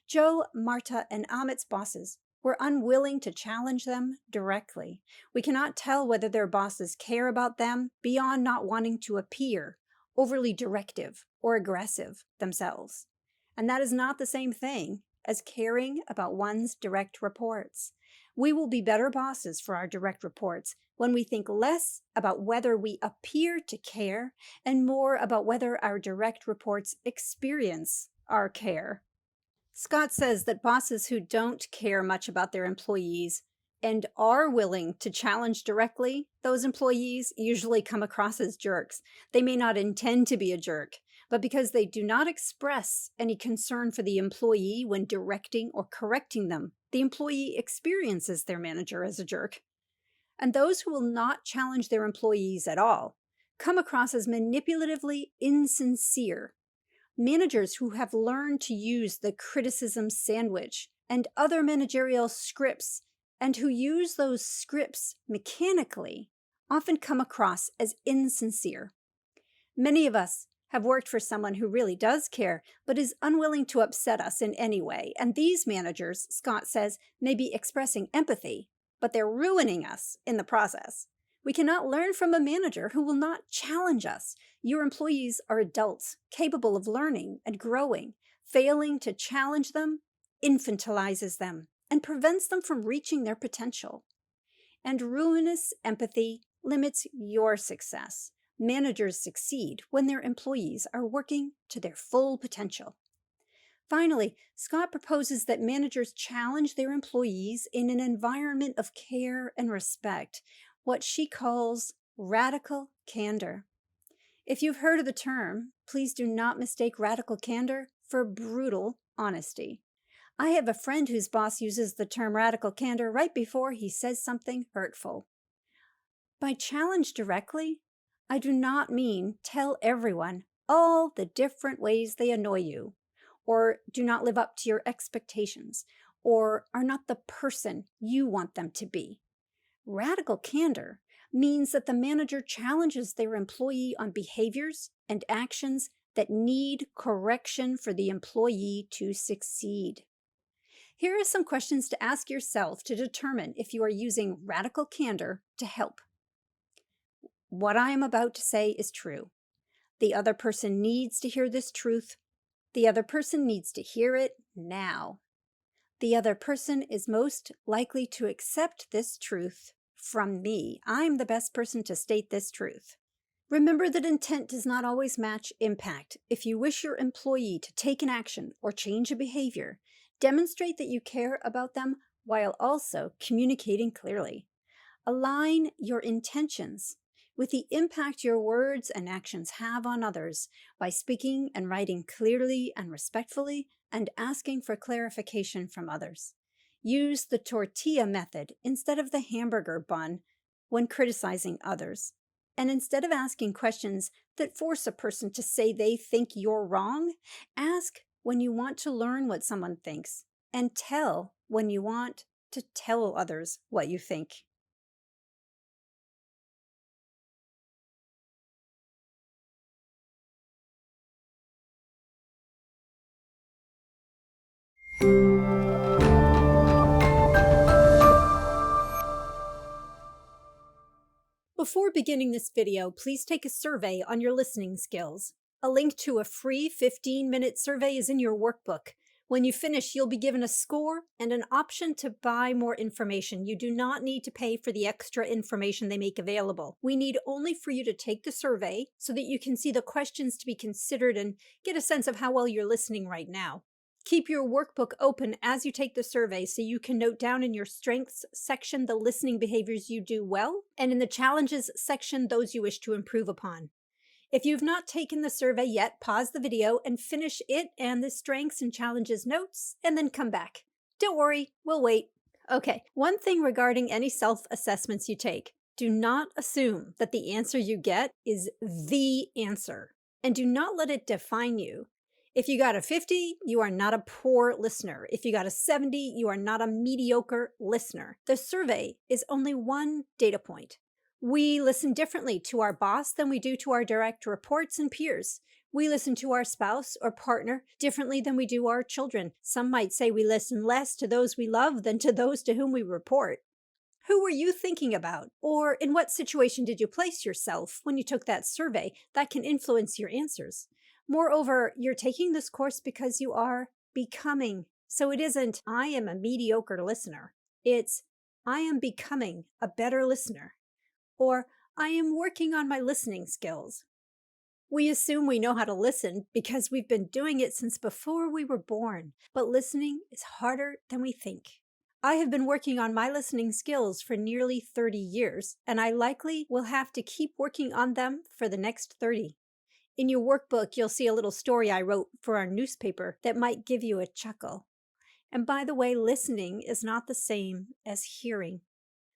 Joe, Marta, and Amit's bosses were unwilling to challenge them directly. We cannot tell whether their bosses care about them beyond not wanting to appear overly directive or aggressive themselves. And that is not the same thing as caring about one's direct reports. We will be better bosses for our direct reports when we think less about whether we appear to care and more about whether our direct reports experience our care. Scott says that bosses who don't care much about their employees and are willing to challenge directly, those employees usually come across as jerks. They may not intend to be a jerk, but because they do not express any concern for the employee when directing or correcting them, the employee experiences their manager as a jerk. And those who will not challenge their employees at all come across as manipulatively insincere. Managers who have learned to use the criticism sandwich and other managerial scripts and who use those scripts mechanically often come across as insincere. Many of us have worked for someone who really does care, but is unwilling to upset us in any way. And these managers, Scott says, may be expressing empathy, but they're ruining us in the process. We cannot learn from a manager who will not challenge us. Your employees are adults, capable of learning and growing. Failing to challenge them infantilizes them and prevents them from reaching their potential. And ruinous empathy limits your success. Managers succeed when their employees are working to their full potential. Finally, Scott proposes that managers challenge their employees in an environment of care and respect, what she calls radical candor. If you've heard of the term, please do not mistake radical candor for brutal honesty. I have a friend whose boss uses the term radical candor right before he says something hurtful. By challenge directly, I do not mean tell everyone all the different ways they annoy you, or do not live up to your expectations, or are not the person you want them to be. Radical candor means that the manager challenges their employee on behaviors and actions that need correction for the employee to succeed. Here are some questions to ask yourself to determine if you are using radical candor to help. What I am about to say is true. The other person needs to hear this truth. The other person needs to hear it now. The other person is most likely to accept this truth from me. I'm the best person to state this truth. Remember that intent does not always match impact. If you wish your employee to take an action or change a behavior, demonstrate that you care about them while also communicating clearly. Align your intentions with the impact your words and actions have on others by speaking and writing clearly and respectfully and asking for clarification from others. Use the tortilla method instead of the hamburger bun when criticizing others. And instead of asking questions that force a person to say they think you're wrong, ask when you want to learn what someone thinks, and tell when you want to tell others what you think. Before beginning this video, please take a survey on your listening skills. A link to a free 15-minute survey is in your workbook. When you finish, you'll be given a score and an option to buy more information. You do not need to pay for the extra information they make available. We need only for you to take the survey so that you can see the questions to be considered and get a sense of how well you're listening right now. Keep your workbook open as you take the survey so you can note down in your strengths section the listening behaviors you do well, and in the challenges section those you wish to improve upon. If you've not taken the survey yet, pause the video and finish it and the strengths and challenges notes, and then come back. Don't worry, we'll wait. Okay, one thing regarding any self-assessments you take. Do not assume that the answer you get is the answer, and do not let it define you. If you got a 50, you are not a poor listener. If you got a 70, you are not a mediocre listener. The survey is only one data point. We listen differently to our boss than we do to our direct reports and peers. We listen to our spouse or partner differently than we do our children. Some might say we listen less to those we love than to those to whom we report. Who were you thinking about? Or in what situation did you place yourself when you took that survey? That can influence your answers. Moreover, you're taking this course because you are becoming. So it isn't, I am a mediocre listener. It's, I am becoming a better listener. Or, I am working on my listening skills. We assume we know how to listen because we've been doing it since before we were born, but listening is harder than we think. I have been working on my listening skills for nearly 30 years, and I likely will have to keep working on them for the next 30. In your workbook, you'll see a little story I wrote for our newspaper that might give you a chuckle. And by the way, listening is not the same as hearing.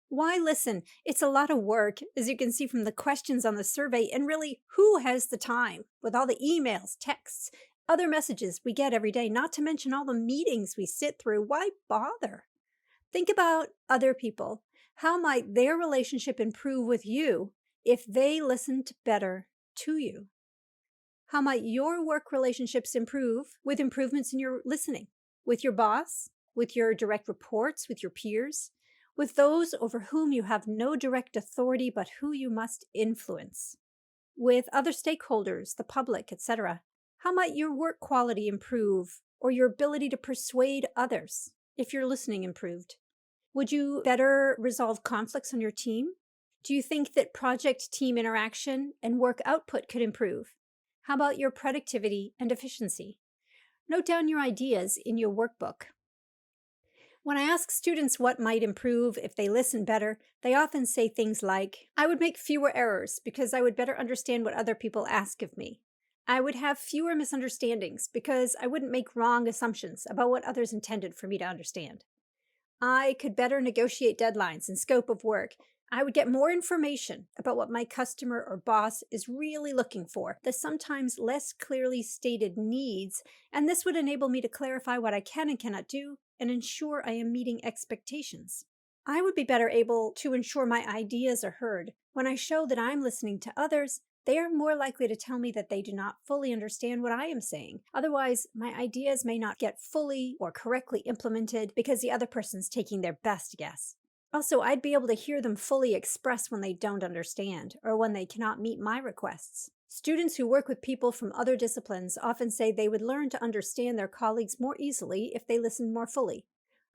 Why listen? It's a lot of work, as you can see from the questions on the survey, and really, who has the time with all the emails, texts, other messages we get every day, not to mention all the meetings we sit through? Why bother? Think about other people. How might their relationship improve with you if they listened better to you? How might your work relationships improve with improvements in your listening? With your boss? With your direct reports? With your peers? With those over whom you have no direct authority but who you must influence? With other stakeholders, the public, etc.? How might your work quality improve, or your ability to persuade others if your listening improved? Would you better resolve conflicts on your team? Do you think that project team interaction and work output could improve? How about your productivity and efficiency? Note down your ideas in your workbook. When I ask students what might improve if they listen better, they often say things like, I would make fewer errors because I would better understand what other people ask of me. I would have fewer misunderstandings because I wouldn't make wrong assumptions about what others intended for me to understand. I could better negotiate deadlines and scope of work. I would get more information about what my customer or boss is really looking for, the sometimes less clearly stated needs, and this would enable me to clarify what I can and cannot do and ensure I am meeting expectations. I would be better able to ensure my ideas are heard. When I show that I'm listening to others, they are more likely to tell me that they do not fully understand what I am saying. Otherwise, my ideas may not get fully or correctly implemented because the other person's taking their best guess. Also, I'd be able to hear them fully express when they don't understand or when they cannot meet my requests. Students who work with people from other disciplines often say they would learn to understand their colleagues more easily if they listened more fully.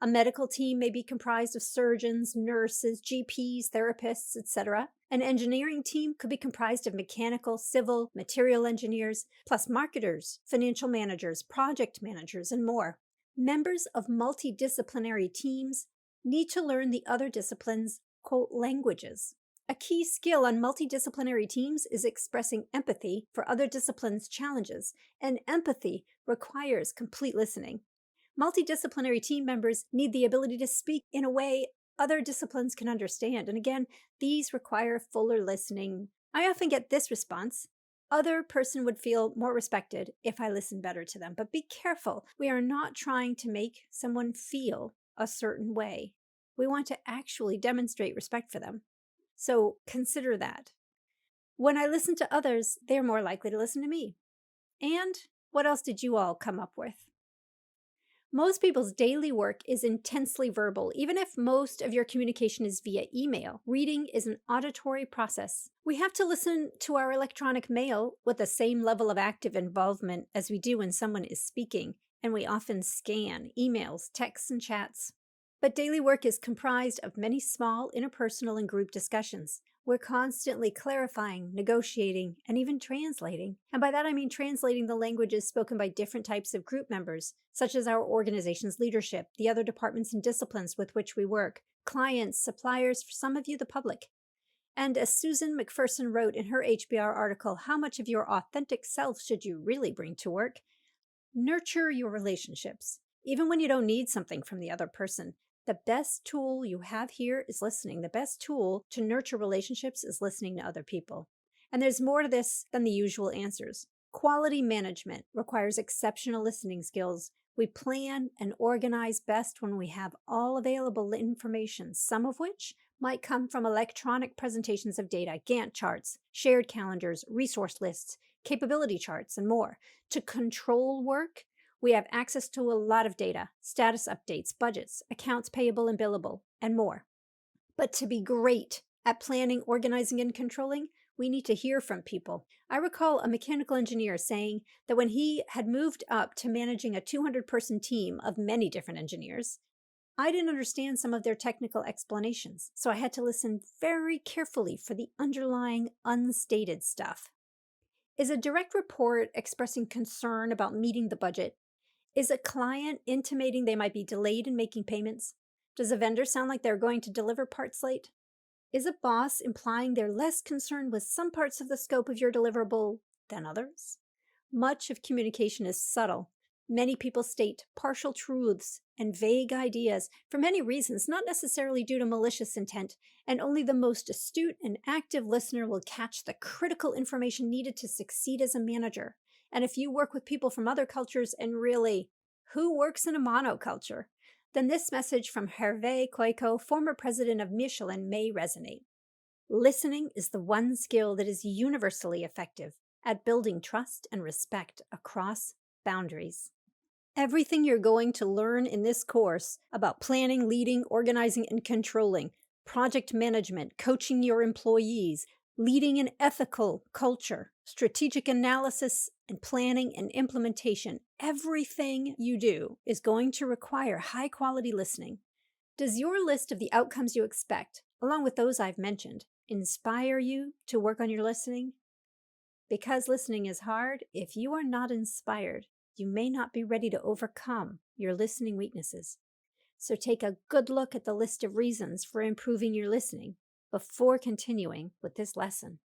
A medical team may be comprised of surgeons, nurses, GPs, therapists, etc. An engineering team could be comprised of mechanical, civil, material engineers, plus marketers, financial managers, project managers, and more. Members of multidisciplinary teams need to learn the other disciplines' quote, languages. A key skill on multidisciplinary teams is expressing empathy for other disciplines' challenges, and empathy requires complete listening. Multidisciplinary team members need the ability to speak in a way other disciplines can understand, and again, these require fuller listening. I often get this response: other person would feel more respected if I listened better to them. But be careful, we are not trying to make someone feel a certain way. We want to actually demonstrate respect for them. So consider that. When I listen to others, they're more likely to listen to me. And what else did you all come up with? Most people's daily work is intensely verbal. Even if most of your communication is via email, reading is an auditory process. We have to listen to our electronic mail with the same level of active involvement as we do when someone is speaking, and we often scan emails, texts, and chats. But daily work is comprised of many small interpersonal and group discussions. We're constantly clarifying, negotiating, and even translating. And by that I mean translating the languages spoken by different types of group members, such as our organization's leadership, the other departments and disciplines with which we work, clients, suppliers, for some of you, the public. And as Susan McPherson wrote in her HBR article, "How much of your authentic self should you really bring to work?" Nurture your relationships, even when you don't need something from the other person. The best tool you have here is listening. The best tool to nurture relationships is listening to other people. And there's more to this than the usual answers. Quality management requires exceptional listening skills. We plan and organize best when we have all available information, some of which might come from electronic presentations of data, Gantt charts, shared calendars, resource lists, capability charts, and more. To control work, we have access to a lot of data, status updates, budgets, accounts payable and billable, and more. But to be great at planning, organizing, and controlling, we need to hear from people. I recall a mechanical engineer saying that when he had moved up to managing a 200-person team of many different engineers, I didn't understand some of their technical explanations, so I had to listen very carefully for the underlying unstated stuff. Is a direct report expressing concern about meeting the budget? Is a client intimating they might be delayed in making payments? Does a vendor sound like they're going to deliver parts late? Is a boss implying they're less concerned with some parts of the scope of your deliverable than others? Much of communication is subtle. Many people state partial truths and vague ideas for many reasons, not necessarily due to malicious intent, and only the most astute and active listener will catch the critical information needed to succeed as a manager. And if you work with people from other cultures, and really, who works in a monoculture, then this message from Hervé Koiko, former president of Michelin, may resonate. Listening is the one skill that is universally effective at building trust and respect across boundaries. Everything you're going to learn in this course about planning, leading, organizing, and controlling, project management, coaching your employees, leading an ethical culture, strategic analysis and planning and implementation, everything you do is going to require high-quality listening. Does your list of the outcomes you expect, along with those I've mentioned, inspire you to work on your listening? Because listening is hard, if you are not inspired, you may not be ready to overcome your listening weaknesses. So take a good look at the list of reasons for improving your listening before continuing with this lesson.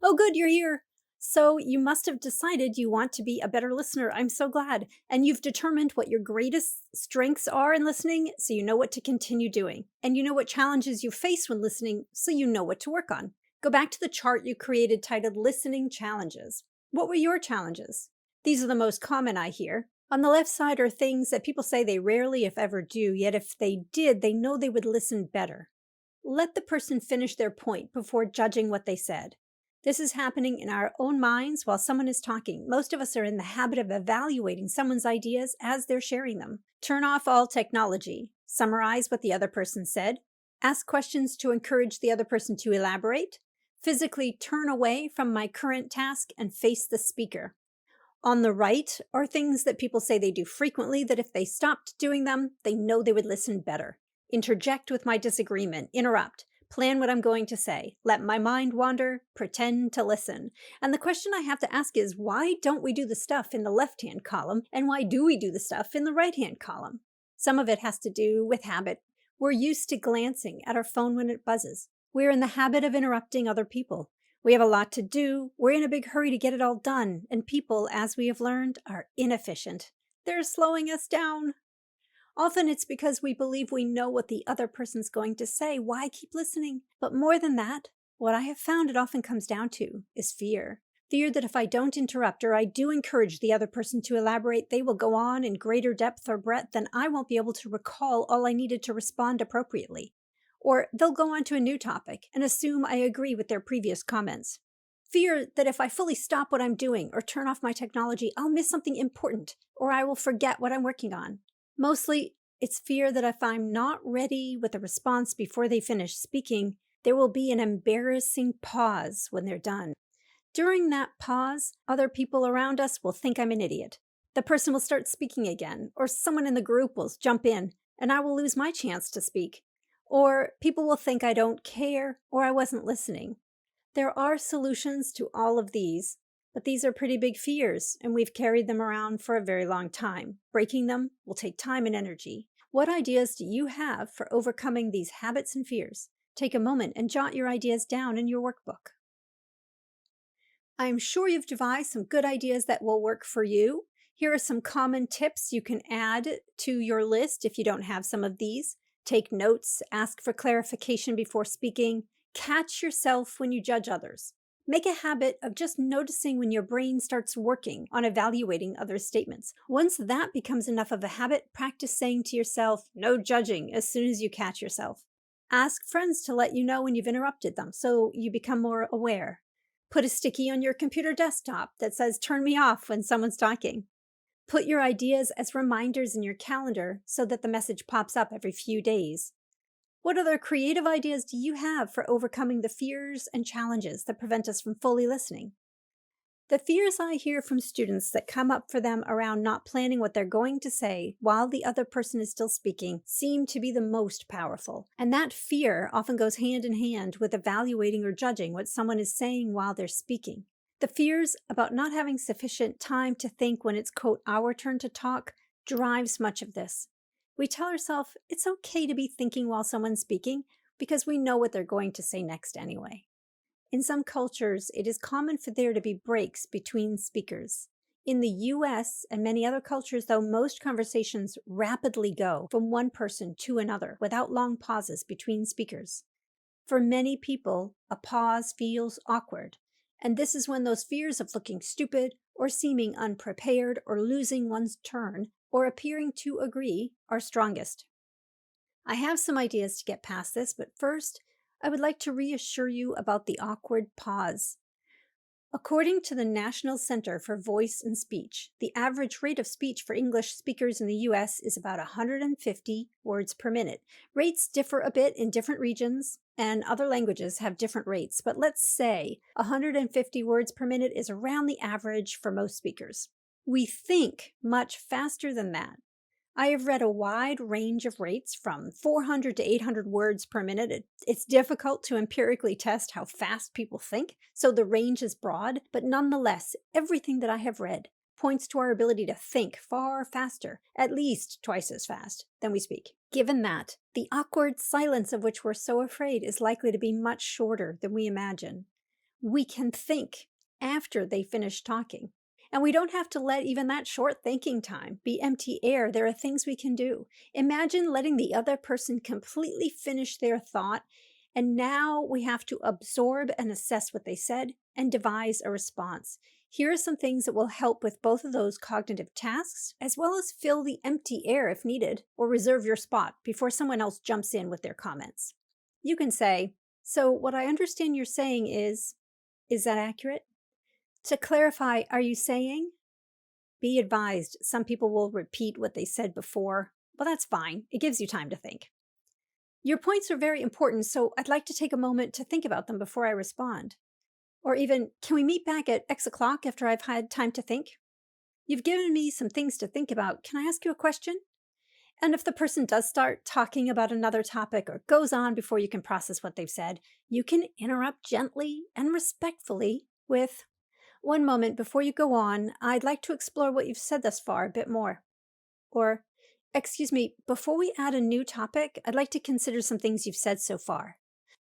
Oh, good, you're here. So you must have decided you want to be a better listener. I'm so glad. And you've determined what your greatest strengths are in listening, so you know what to continue doing. And you know what challenges you face when listening, so you know what to work on. Go back to the chart you created titled Listening Challenges. What were your challenges? These are the most common I hear. On the left side are things that people say they rarely, if ever, do, yet if they did, they know they would listen better. Let the person finish their point before judging what they said. This is happening in our own minds while someone is talking. Most of us are in the habit of evaluating someone's ideas as they're sharing them. Turn off all technology. Summarize what the other person said. Ask questions to encourage the other person to elaborate. Physically turn away from my current task and face the speaker. On the right are things that people say they do frequently, that if they stopped doing them, they know they would listen better. Interject with my disagreement. Interrupt. Plan what I'm going to say. Let my mind wander. Pretend to listen. And the question I have to ask is, why don't we do the stuff in the left-hand column, and why do we do the stuff in the right-hand column? Some of it has to do with habit. We're used to glancing at our phone when it buzzes. We're in the habit of interrupting other people. We have a lot to do. We're in a big hurry to get it all done. And people, as we have learned, are inefficient. They're slowing us down. Often it's because we believe we know what the other person's going to say. Why keep listening? But more than that, what I have found it often comes down to is fear. Fear that if I don't interrupt or I do encourage the other person to elaborate, they will go on in greater depth or breadth and I won't be able to recall all I needed to respond appropriately. Or they'll go on to a new topic and assume I agree with their previous comments. Fear that if I fully stop what I'm doing or turn off my technology, I'll miss something important or I will forget what I'm working on. Mostly, it's fear that if I'm not ready with a response before they finish speaking, there will be an embarrassing pause when they're done. During that pause, other people around us will think I'm an idiot. The person will start speaking again, or someone in the group will jump in, and I will lose my chance to speak. Or people will think I don't care, or I wasn't listening. There are solutions to all of these, but these are pretty big fears, and we've carried them around for a very long time. Breaking them will take time and energy. What ideas do you have for overcoming these habits and fears? Take a moment and jot your ideas down in your workbook. I am sure you've devised some good ideas that will work for you. Here are some common tips you can add to your list if you don't have some of these. Take notes, ask for clarification before speaking, catch yourself when you judge others. Make a habit of just noticing when your brain starts working on evaluating others' statements. Once that becomes enough of a habit, practice saying to yourself, "No judging," as soon as you catch yourself. Ask friends to let you know when you've interrupted them so you become more aware. Put a sticky on your computer desktop that says, "Turn me off" when someone's talking. Put your ideas as reminders in your calendar so that the message pops up every few days. What other creative ideas do you have for overcoming the fears and challenges that prevent us from fully listening? The fears I hear from students that come up for them around not planning what they're going to say while the other person is still speaking seem to be the most powerful. And that fear often goes hand in hand with evaluating or judging what someone is saying while they're speaking. The fears about not having sufficient time to think when it's, quote, our turn to talk drives much of this. We tell ourselves it's okay to be thinking while someone's speaking because we know what they're going to say next anyway. In some cultures, it is common for there to be breaks between speakers. In the US and many other cultures, though, most conversations rapidly go from one person to another without long pauses between speakers. For many people, a pause feels awkward, and this is when those fears of looking stupid or seeming unprepared or losing one's turn or appearing to agree are strongest. I have some ideas to get past this, but first, I would like to reassure you about the awkward pause. According to the National Center for Voice and Speech, the average rate of speech for English speakers in the US is about 150 words per minute. Rates differ a bit in different regions, and other languages have different rates, but let's say 150 words per minute is around the average for most speakers. We think much faster than that. I have read a wide range of rates from 400 to 800 words per minute. It's difficult to empirically test how fast people think, so the range is broad, but nonetheless, everything that I have read points to our ability to think far faster, at least twice as fast, than we speak. Given that, the awkward silence of which we're so afraid is likely to be much shorter than we imagine. We can think after they finish talking. And we don't have to let even that short thinking time be empty air. There are things we can do. Imagine letting the other person completely finish their thought, and now we have to absorb and assess what they said and devise a response. Here are some things that will help with both of those cognitive tasks, as well as fill the empty air if needed, or reserve your spot before someone else jumps in with their comments. You can say, "So what I understand you're saying is that accurate?" To clarify, are you saying? Be advised, some people will repeat what they said before. Well, that's fine. It gives you time to think. Your points are very important, so I'd like to take a moment to think about them before I respond. Or even, can we meet back at X o'clock after I've had time to think? You've given me some things to think about. Can I ask you a question? And if the person does start talking about another topic or goes on before you can process what they've said, you can interrupt gently and respectfully with, "One moment before you go on, I'd like to explore what you've said thus far a bit more." Or, "Excuse me, before we add a new topic, I'd like to consider some things you've said so far."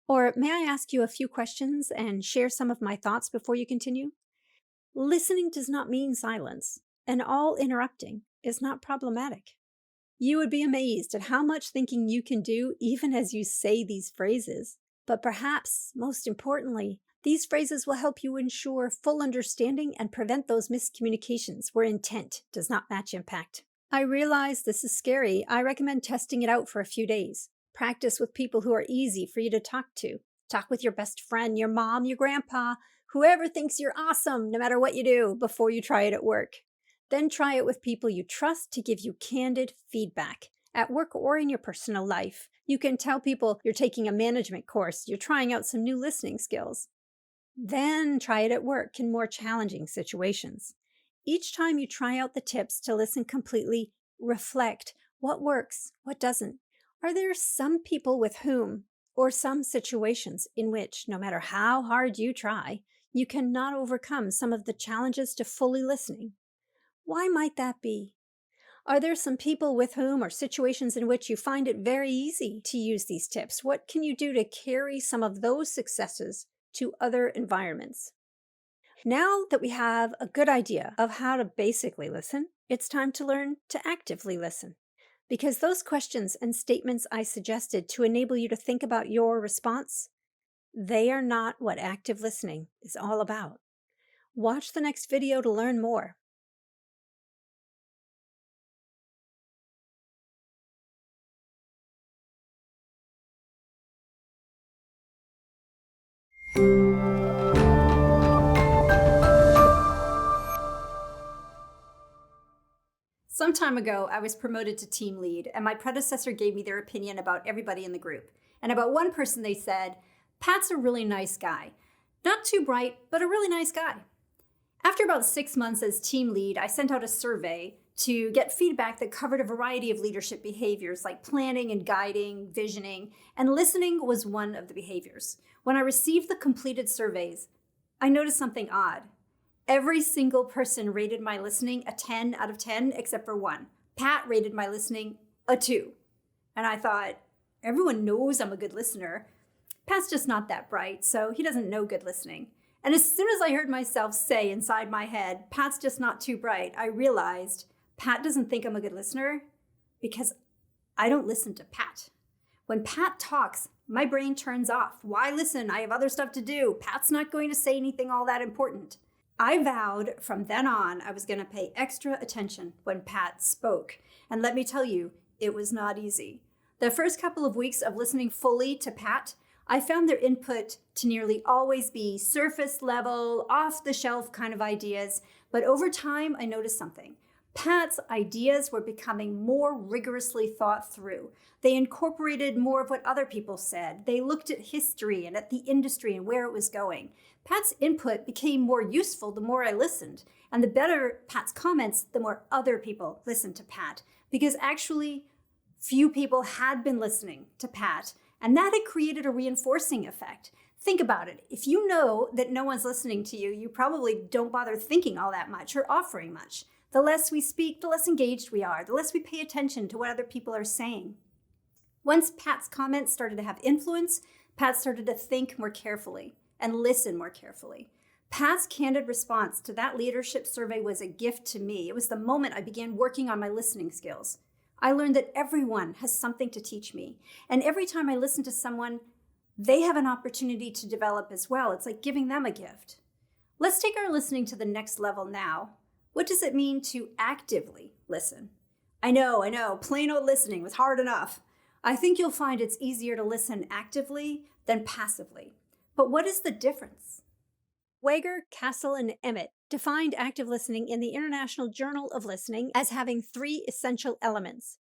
Or, "May I ask you a few questions and share some of my thoughts before you continue?" Listening does not mean silence, and all interrupting is not problematic. You would be amazed at how much thinking you can do even as you say these phrases. But perhaps, most importantly, these phrases will help you ensure full understanding and prevent those miscommunications where intent does not match impact. I realize this is scary. I recommend testing it out for a few days. Practice with people who are easy for you to talk to. Talk with your best friend, your mom, your grandpa, whoever thinks you're awesome no matter what you do before you try it at work. Then try it with people you trust to give you candid feedback at work or in your personal life. You can tell people you're taking a management course, you're trying out some new listening skills. Then try it at work in more challenging situations. Each time you try out the tips to listen completely, reflect what works, what doesn't. Are there some people with whom, or some situations in which, no matter how hard you try, you cannot overcome some of the challenges to fully listening? Why might that be? Are there some people with whom or situations in which you find it very easy to use these tips? What can you do to carry some of those successes to other environments? Now that we have a good idea of how to basically listen, it's time to learn to actively listen. Because those questions and statements I suggested to enable you to think about your response, they are not what active listening is all about. Watch the next video to learn more. Some time ago, I was promoted to team lead, and my predecessor gave me their opinion about everybody in the group. And about one person, they said, "Pat's a really nice guy. Not too bright, but a really nice guy." After about 6 months as team lead, I sent out a survey to get feedback that covered a variety of leadership behaviors like planning and guiding, visioning, and listening was one of the behaviors. When I received the completed surveys, I noticed something odd. Every single person rated my listening a 10 out of 10 except for one. Pat rated my listening a 2. And I thought, everyone knows I'm a good listener. Pat's just not that bright, so he doesn't know good listening. And as soon as I heard myself say inside my head, "Pat's just not too bright," I realized Pat doesn't think I'm a good listener because I don't listen to Pat. When Pat talks, my brain turns off. Why listen? I have other stuff to do. Pat's not going to say anything all that important. I vowed from then on I was going to pay extra attention when Pat spoke. And let me tell you, it was not easy. The first couple of weeks of listening fully to Pat, I found their input to nearly always be surface level, off the shelf kind of ideas. But over time, I noticed something. Pat's ideas were becoming more rigorously thought through. They incorporated more of what other people said. They looked at history and at the industry and where it was going. Pat's input became more useful the more I listened. And the better Pat's comments, the more other people listened to Pat. Because actually, few people had been listening to Pat. And that had created a reinforcing effect. Think about it. If you know that no one's listening to you, you probably don't bother thinking all that much or offering much. The less we speak, the less engaged we are, the less we pay attention to what other people are saying. Once Pat's comments started to have influence, Pat started to think more carefully and listen more carefully. Pat's candid response to that leadership survey was a gift to me. It was the moment I began working on my listening skills. I learned that everyone has something to teach me. And every time I listen to someone, they have an opportunity to develop as well. It's like giving them a gift. Let's take our listening to the next level now. What does it mean to actively listen? I know, plain old listening was hard enough. I think you'll find it's easier to listen actively than passively. But what is the difference? Wager, Castle, and Emmett defined active listening in the International Journal of Listening as having 3 essential elements.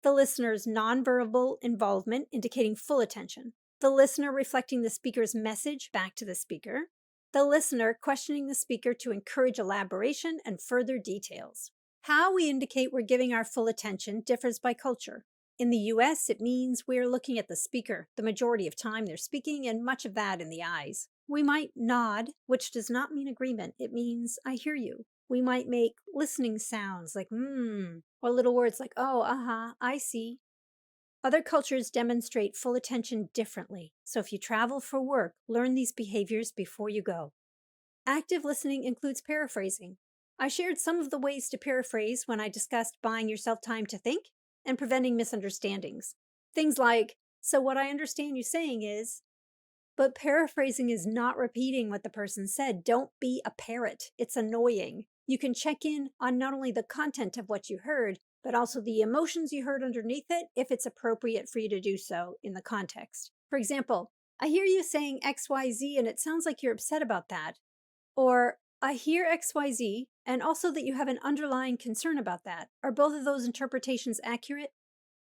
The listener's nonverbal involvement, indicating full attention. The listener reflecting the speaker's message back to the speaker. The listener questioning the speaker to encourage elaboration and further details. How we indicate we're giving our full attention differs by culture. In the US, it means we're looking at the speaker the majority of time they're speaking, and much of that in the eyes. We might nod, which does not mean agreement. It means I hear you. We might make listening sounds like or little words like oh, I see. Other cultures demonstrate full attention differently. So if you travel for work, learn these behaviors before you go. Active listening includes paraphrasing. I shared some of the ways to paraphrase when I discussed buying yourself time to think and preventing misunderstandings. Things like, so what I understand you saying is, but paraphrasing is not repeating what the person said. Don't be a parrot. It's annoying. You can check in on not only the content of what you heard, but also the emotions you heard underneath it if it's appropriate for you to do so in the context. For example, I hear you saying XYZ and it sounds like you're upset about that. Or, I hear XYZ and also that you have an underlying concern about that. Are both of those interpretations accurate?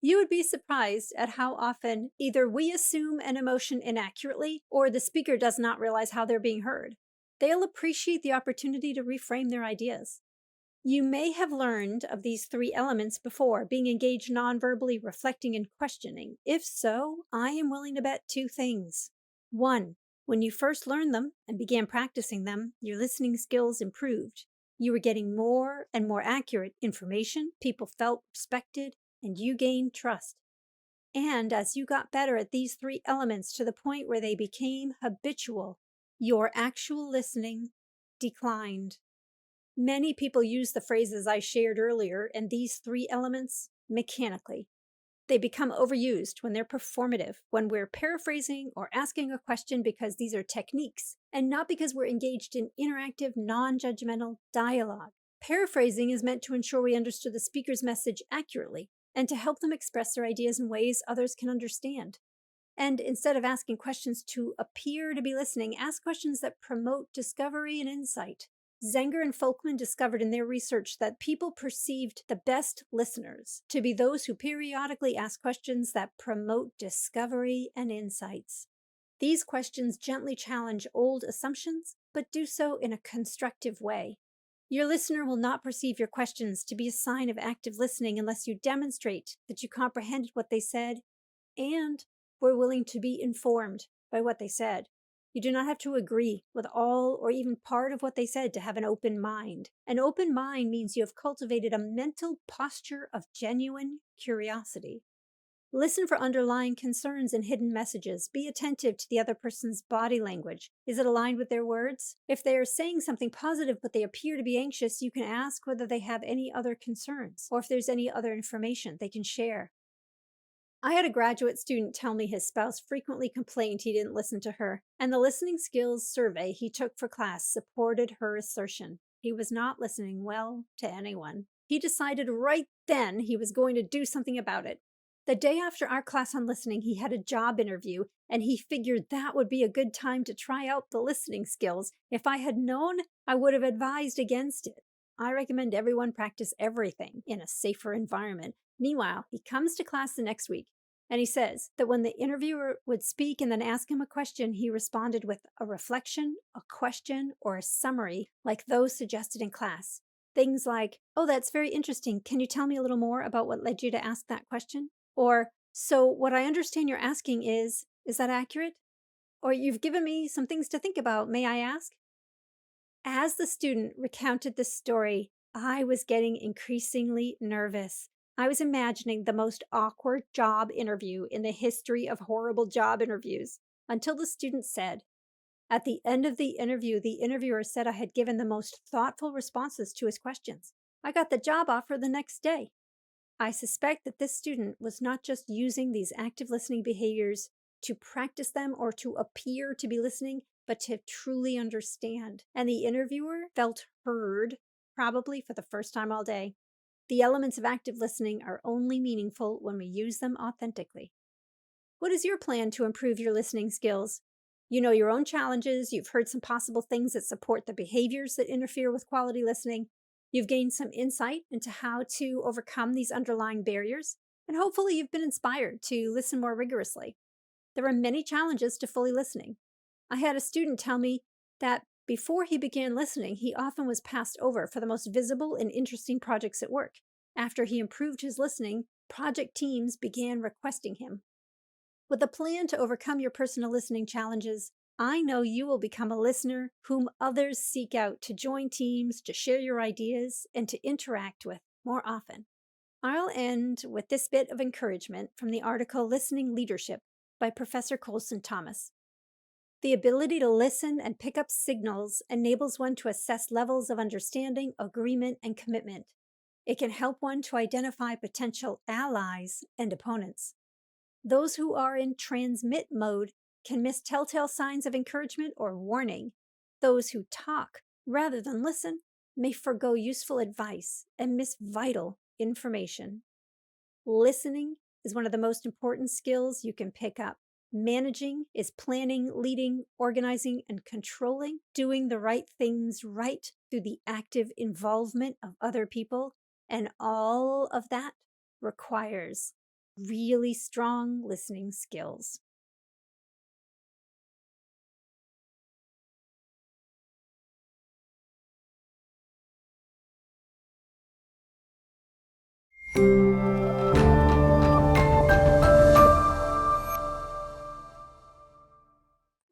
You would be surprised at how often either we assume an emotion inaccurately or the speaker does not realize how they're being heard. They'll appreciate the opportunity to reframe their ideas. You may have learned of these three elements before, being engaged nonverbally, reflecting, and questioning. If so, I am willing to bet two things. 1. When you first learned them and began practicing them, your listening skills improved. You were getting more and more accurate information, people felt respected, and you gained trust. And as you got better at these three elements to the point where they became habitual, your actual listening declined. Many people use the phrases I shared earlier and these three elements mechanically. They become overused when they're performative, when we're paraphrasing or asking a question because these are techniques, and not because we're engaged in interactive, non-judgmental dialogue. Paraphrasing is meant to ensure we understood the speaker's message accurately and to help them express their ideas in ways others can understand. And instead of asking questions to appear to be listening, ask questions that promote discovery and insight. Zenger and Folkman discovered in their research that people perceived the best listeners to be those who periodically ask questions that promote discovery and insights. These questions gently challenge old assumptions, but do so in a constructive way. Your listener will not perceive your questions to be a sign of active listening unless you demonstrate that you comprehended what they said and were willing to be informed by what they said. You do not have to agree with all or even part of what they said to have an open mind. An open mind means you have cultivated a mental posture of genuine curiosity. Listen for underlying concerns and hidden messages. Be attentive to the other person's body language. Is it aligned with their words? If they are saying something positive but they appear to be anxious, you can ask whether they have any other concerns or if there's any other information they can share. I had a graduate student tell me his spouse frequently complained he didn't listen to her, and the listening skills survey he took for class supported her assertion. He was not listening well to anyone. He decided right then he was going to do something about it. The day after our class on listening, he had a job interview, and he figured that would be a good time to try out the listening skills. If I had known, I would have advised against it. I recommend everyone practice everything in a safer environment. Meanwhile, he comes to class the next week, and he says that when the interviewer would speak and then ask him a question, he responded with a reflection, a question, or a summary like those suggested in class. Things like, oh, that's very interesting. Can you tell me a little more about what led you to ask that question? Or, so what I understand you're asking is that accurate? Or you've given me some things to think about. May I ask? As the student recounted this story, I was getting increasingly nervous. I was imagining the most awkward job interview in the history of horrible job interviews until the student said, at the end of the interview, the interviewer said I had given the most thoughtful responses to his questions. I got the job offer the next day. I suspect that this student was not just using these active listening behaviors to practice them or to appear to be listening, but to truly understand. And the interviewer felt heard, probably for the first time all day. The elements of active listening are only meaningful when we use them authentically. What is your plan to improve your listening skills? You know your own challenges, you've heard some possible things that support the behaviors that interfere with quality listening, you've gained some insight into how to overcome these underlying barriers, and hopefully you've been inspired to listen more rigorously. There are many challenges to fully listening. I had a student tell me that Before he began listening, he often was passed over for the most visible and interesting projects at work. After he improved his listening, project teams began requesting him. With a plan to overcome your personal listening challenges, I know you will become a listener whom others seek out to join teams, to share your ideas, and to interact with more often. I'll end with this bit of encouragement from the article Listening Leadership by Professor Colson Thomas. The ability to listen and pick up signals enables one to assess levels of understanding, agreement, and commitment. It can help one to identify potential allies and opponents. Those who are in transmit mode can miss telltale signs of encouragement or warning. Those who talk rather than listen may forgo useful advice and miss vital information. Listening is one of the most important skills you can pick up. Managing is planning, leading, organizing, and controlling, doing the right things right through the active involvement of other people, and all of that requires really strong listening skills.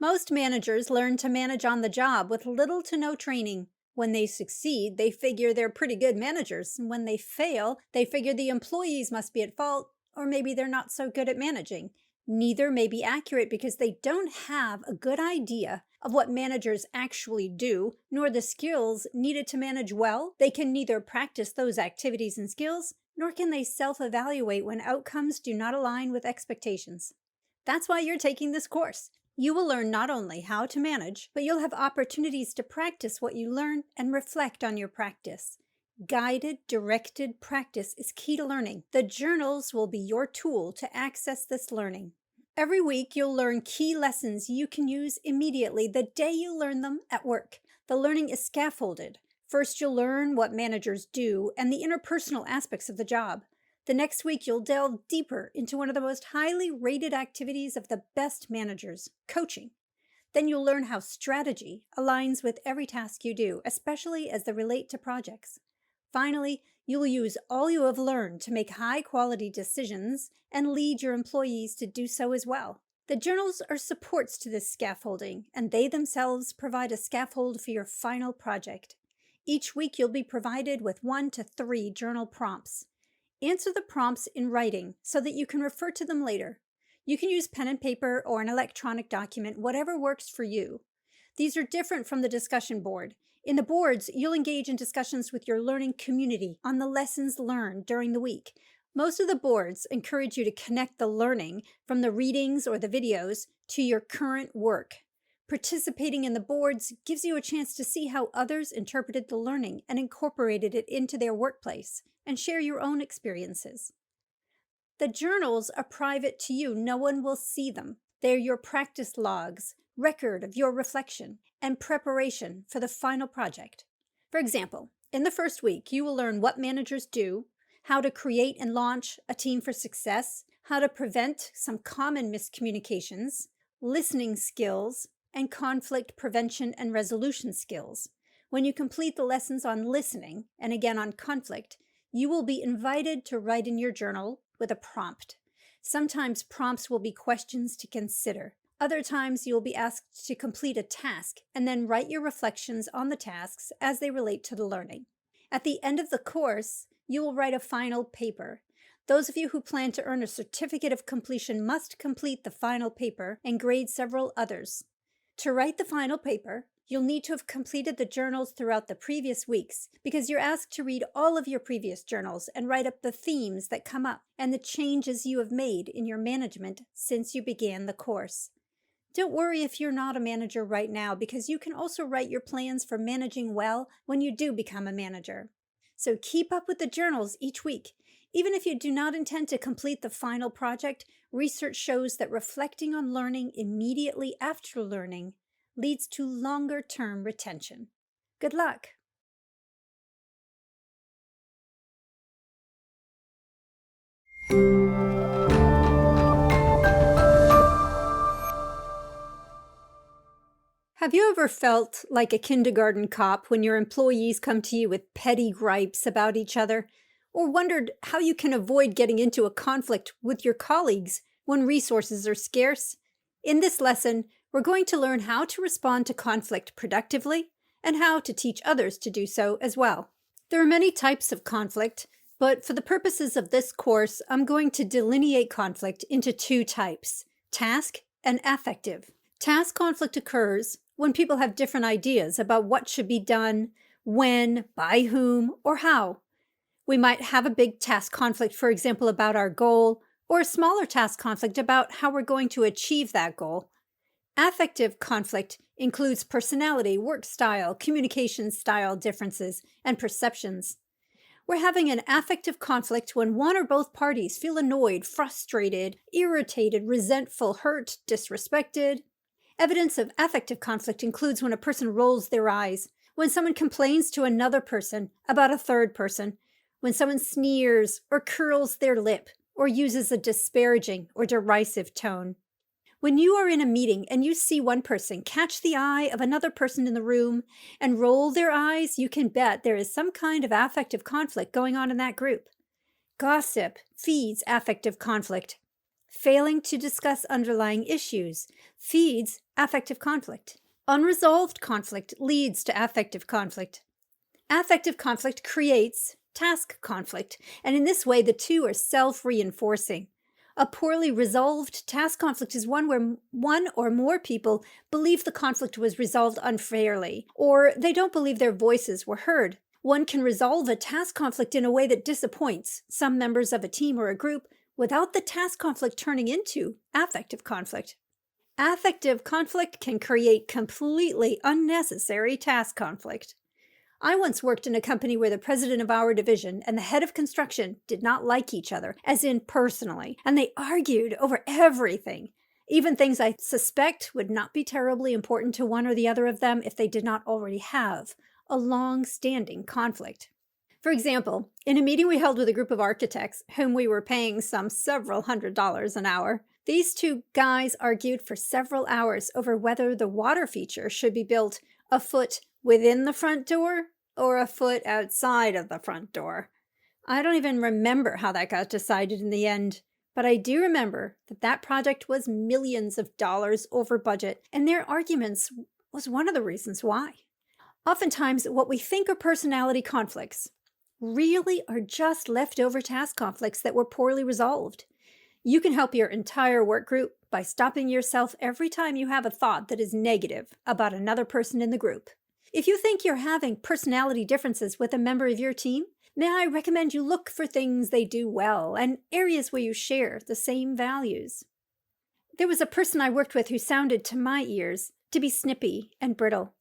Most managers learn to manage on the job with little to no training. When they succeed, they figure they're pretty good managers. And when they fail, they figure the employees must be at fault, or maybe they're not so good at managing. Neither may be accurate because they don't have a good idea of what managers actually do, nor the skills needed to manage well. They can neither practice those activities and skills, nor can they self-evaluate when outcomes do not align with expectations. That's why you're taking this course. You will learn not only how to manage, but you'll have opportunities to practice what you learn and reflect on your practice. Guided, directed practice is key to learning. The journals will be your tool to access this learning. Every week, you'll learn key lessons you can use immediately the day you learn them at work. The learning is scaffolded. First, you'll learn what managers do and the interpersonal aspects of the job. The next week, you'll delve deeper into one of the most highly rated activities of the best managers, coaching. Then you'll learn how strategy aligns with every task you do, especially as they relate to projects. Finally, you'll use all you have learned to make high-quality decisions and lead your employees to do so as well. The journals are supports to this scaffolding, and they themselves provide a scaffold for your final project. Each week, you'll be provided with 1 to 3 journal prompts. Answer the prompts in writing so that you can refer to them later. You can use pen and paper or an electronic document, whatever works for you. These are different from the discussion board. In the boards, you'll engage in discussions with your learning community on the lessons learned during the week. Most of the boards encourage you to connect the learning from the readings or the videos to your current work. Participating in the boards gives you a chance to see how others interpreted the learning and incorporated it into their workplace, and share your own experiences. The journals are private to you. No one will see them. They're your practice logs, record of your reflection, and preparation for the final project. For example, in the first week, you will learn what managers do, how to create and launch a team for success, how to prevent some common miscommunications, listening skills, and conflict prevention and resolution skills. When you complete the lessons on listening, and again on conflict, you will be invited to write in your journal with a prompt. Sometimes prompts will be questions to consider. Other times you will be asked to complete a task and then write your reflections on the tasks as they relate to the learning. At the end of the course, you will write a final paper. Those of you who plan to earn a certificate of completion must complete the final paper and grade several others. To write the final paper, you'll need to have completed the journals throughout the previous weeks because you're asked to read all of your previous journals and write up the themes that come up and the changes you have made in your management since you began the course. Don't worry if you're not a manager right now because you can also write your plans for managing well when you do become a manager. So keep up with the journals each week. Even if you do not intend to complete the final project, research shows that reflecting on learning immediately after learning leads to longer-term retention. Good luck! Have you ever felt like a kindergarten cop when your employees come to you with petty gripes about each other? Or wondered how you can avoid getting into a conflict with your colleagues when resources are scarce? In this lesson, we're going to learn how to respond to conflict productively and how to teach others to do so as well. There are many types of conflict, but for the purposes of this course, I'm going to delineate conflict into two types: task and affective. Task conflict occurs when people have different ideas about what should be done, when, by whom, or how. We might have a big task conflict, for example, about our goal, or a smaller task conflict about how we're going to achieve that goal. Affective conflict includes personality, work style, communication style differences, and perceptions. We're having an affective conflict when one or both parties feel annoyed, frustrated, irritated, resentful, hurt, disrespected. Evidence of affective conflict includes when a person rolls their eyes, when someone complains to another person about a third person, when someone sneers or curls their lip or uses a disparaging or derisive tone. When you are in a meeting and you see one person catch the eye of another person in the room and roll their eyes, you can bet there is some kind of affective conflict going on in that group. Gossip feeds affective conflict. Failing to discuss underlying issues feeds affective conflict. Unresolved conflict leads to affective conflict. Affective conflict creates task conflict, and in this way the two are self-reinforcing. A poorly resolved task conflict is one where one or more people believe the conflict was resolved unfairly, or they don't believe their voices were heard. One can resolve a task conflict in a way that disappoints some members of a team or a group without the task conflict turning into affective conflict. Affective conflict can create completely unnecessary task conflict. I once worked in a company where the president of our division and the head of construction did not like each other, as in personally, and they argued over everything, even things I suspect would not be terribly important to one or the other of them if they did not already have a long-standing conflict. For example, in a meeting we held with a group of architects whom we were paying some several $100s an hour, these two guys argued for several hours over whether the water feature should be built a foot within the front door or a foot outside of the front door. I don't even remember how that got decided in the end, but I do remember that that project was millions of dollars over budget, and their arguments was one of the reasons why. Oftentimes, what we think are personality conflicts really are just leftover task conflicts that were poorly resolved. You can help your entire work group by stopping yourself every time you have a thought that is negative about another person in the group. If you think you're having personality differences with a member of your team, may I recommend you look for things they do well and areas where you share the same values. There was a person I worked with who sounded, to my ears, to be snippy and brittle.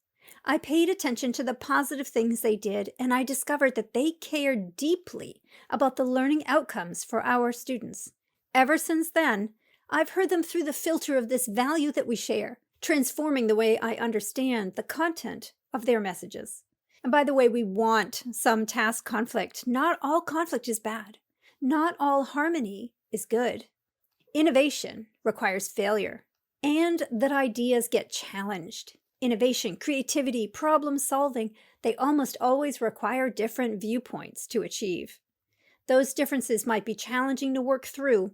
I paid attention to the positive things they did, and I discovered that they cared deeply about the learning outcomes for our students. Ever since then, I've heard them through the filter of this value that we share, transforming the way I understand the content of their messages. And by the way, we want some task conflict. Not all conflict is bad. Not all harmony is good. Innovation requires failure, and that ideas get challenged. Innovation, creativity, problem solving, they almost always require different viewpoints to achieve. Those differences might be challenging to work through,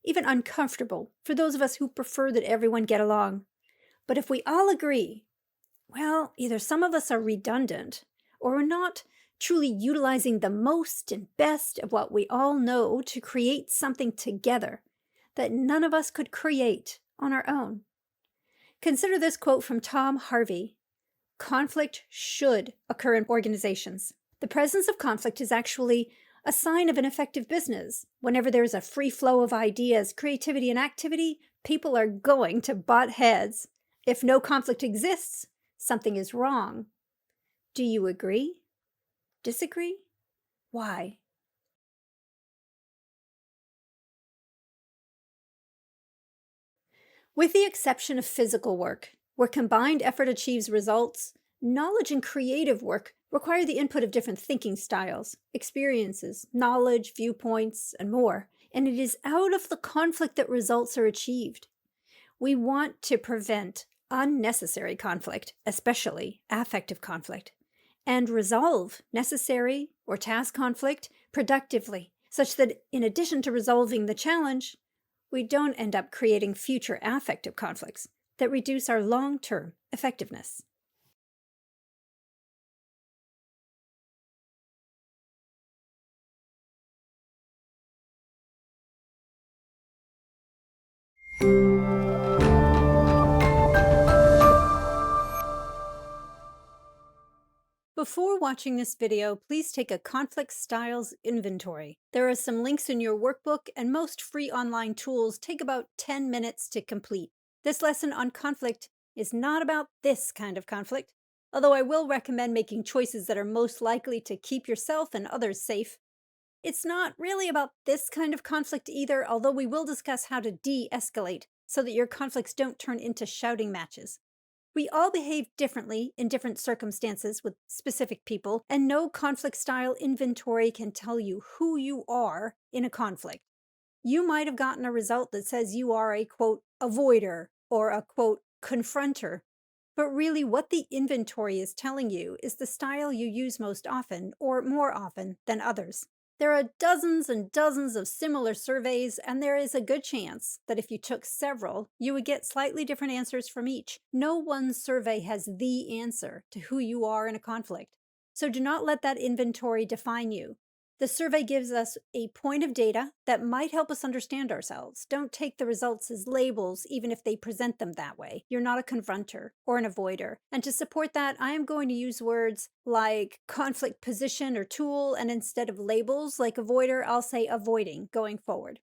even uncomfortable for those of us who prefer that everyone get along. But if we all agree, well, either some of us are redundant or we're not truly utilizing the most and best of what we all know to create something together that none of us could create on our own. Consider this quote from Tom Harvey: "Conflict should occur in organizations. The presence of conflict is actually a sign of an effective business. Whenever there's a free flow of ideas, creativity, and activity, people are going to butt heads. If no conflict exists, something is wrong." Do you agree? Disagree? Why? With the exception of physical work, where combined effort achieves results, knowledge and creative work require the input of different thinking styles, experiences, knowledge, viewpoints, and more, and it is out of the conflict that results are achieved. We want to prevent unnecessary conflict, especially affective conflict, and resolve necessary or task conflict productively, such that in addition to resolving the challenge, we don't end up creating future affective conflicts that reduce our long-term effectiveness. Before watching this video, please take a conflict styles inventory. There are some links in your workbook, and most free online tools take about 10 minutes to complete. This lesson on conflict is not about this kind of conflict, although I will recommend making choices that are most likely to keep yourself and others safe. It's not really about this kind of conflict either, although we will discuss how to de-escalate so that your conflicts don't turn into shouting matches. We all behave differently in different circumstances with specific people, and no conflict style inventory can tell you who you are in a conflict. You might have gotten a result that says you are a quote avoider or a quote confronter, but really what the inventory is telling you is the style you use most often or more often than others. There are dozens and dozens of similar surveys, and there is a good chance that if you took several, you would get slightly different answers from each. No one survey has the answer to who you are in a conflict. So do not let that inventory define you. The survey gives us a point of data that might help us understand ourselves. Don't take the results as labels, even if they present them that way. You're not a confronter or an avoider. And to support that, I am going to use words like conflict position or tool, and instead of labels like avoider, I'll say avoiding going forward.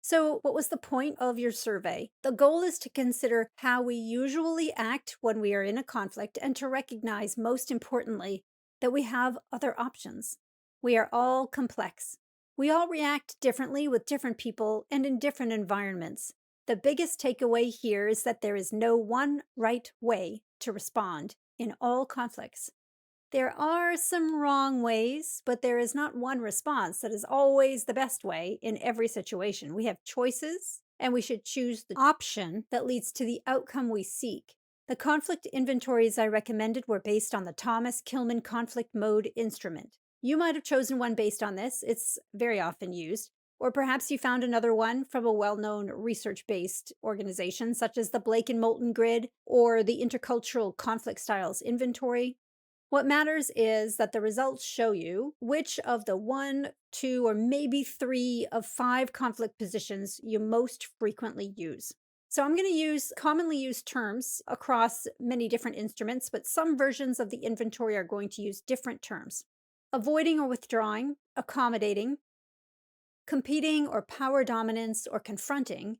So, what was the point of your survey? The goal is to consider how we usually act when we are in a conflict and to recognize, most importantly, that we have other options. We are all complex. We all react differently with different people and in different environments. The biggest takeaway here is that there is no one right way to respond in all conflicts. There are some wrong ways, but there is not one response that is always the best way in every situation. We have choices, and we should choose the option that leads to the outcome we seek. The conflict inventories I recommended were based on the Thomas Kilmann Conflict Mode instrument. You might have chosen one based on this. It's very often used. Or perhaps you found another one from a well-known research-based organization, such as the Blake and Moulton Grid or the Intercultural Conflict Styles Inventory. What matters is that the results show you which of the 1, 2, or maybe 3 of 5 conflict positions you most frequently use. So I'm going to use commonly used terms across many different instruments, but some versions of the inventory are going to use different terms. Avoiding or withdrawing, accommodating, competing or power dominance or confronting,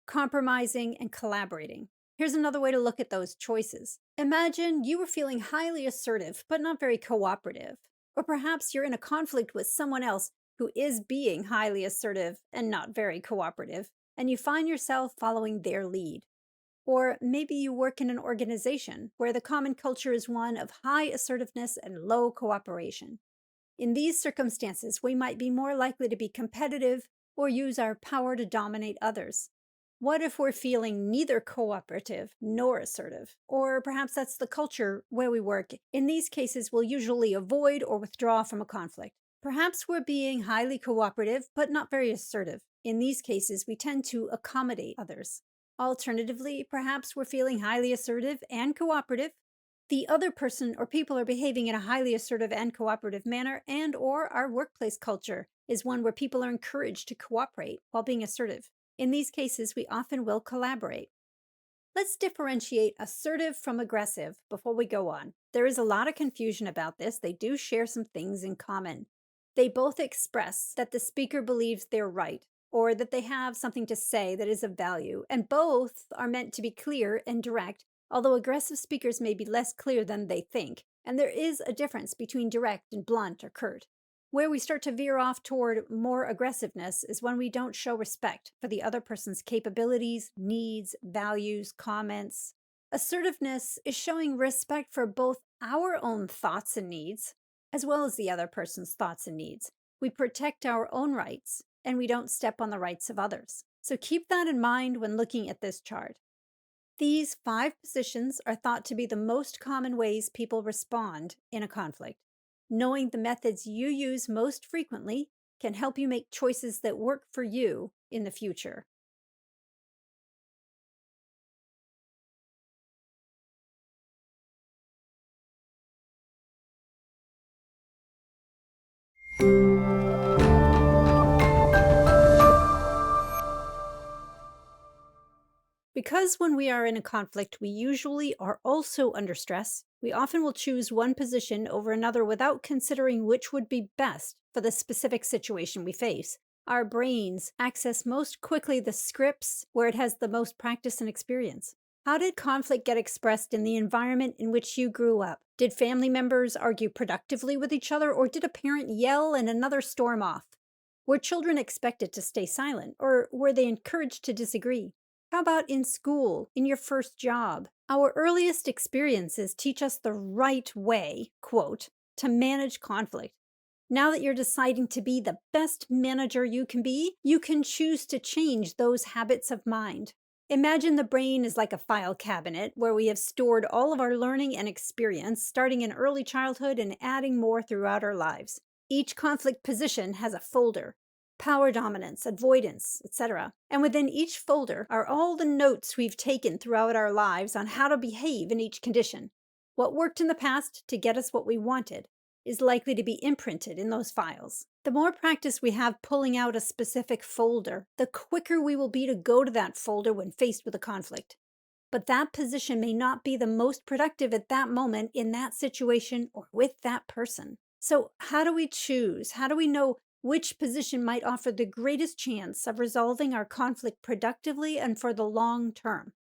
compromising, and collaborating. Here's another way to look at those choices. Imagine you were feeling highly assertive, but not very cooperative. Or perhaps you're in a conflict with someone else who is being highly assertive and not very cooperative, and you find yourself following their lead. Or maybe you work in an organization where the common culture is one of high assertiveness and low cooperation. In these circumstances, we might be more likely to be competitive or use our power to dominate others. What if we're feeling neither cooperative nor assertive? Or perhaps that's the culture where we work. In these cases, we'll usually avoid or withdraw from a conflict. Perhaps we're being highly cooperative, but not very assertive. In these cases, we tend to accommodate others. Alternatively, perhaps we're feeling highly assertive and cooperative. The other person or people are behaving in a highly assertive and cooperative manner, and or our workplace culture is one where people are encouraged to cooperate while being assertive. In these cases, we often will collaborate. Let's differentiate assertive from aggressive before we go on. There is a lot of confusion about this. They do share some things in common. They both express that the speaker believes they're right or that they have something to say that is of value, and both are meant to be clear and direct, although aggressive speakers may be less clear than they think, and there is a difference between direct and blunt or curt. Where we start to veer off toward more aggressiveness is when we don't show respect for the other person's capabilities, needs, values, comments. Assertiveness is showing respect for both our own thoughts and needs, as well as the other person's thoughts and needs. We protect our own rights, and we don't step on the rights of others. So keep that in mind when looking at this chart. These 5 positions are thought to be the most common ways people respond in a conflict. Knowing the methods you use most frequently can help you make choices that work for you in the future. Because when we are in a conflict, we usually are also under stress, we often will choose one position over another without considering which would be best for the specific situation we face. Our brains access most quickly the scripts where it has the most practice and experience. How did conflict get expressed in the environment in which you grew up? Did family members argue productively with each other, or did a parent yell and another storm off? Were children expected to stay silent, or were they encouraged to disagree? How about in school, in your first job? Our earliest experiences teach us the right way, quote, to manage conflict. Now that you're deciding to be the best manager you can be, you can choose to change those habits of mind. Imagine the brain is like a file cabinet where we have stored all of our learning and experience, starting in early childhood and adding more throughout our lives. Each conflict position has a folder: power dominance, avoidance, etc. And within each folder are all the notes we've taken throughout our lives on how to behave in each condition. What worked in the past to get us what we wanted is likely to be imprinted in those files. The more practice we have pulling out a specific folder, the quicker we will be to go to that folder when faced with a conflict. But that position may not be the most productive at that moment in that situation or with that person. So, how do we choose? How do we know which position might offer the greatest chance of resolving our conflict productively and for the long term?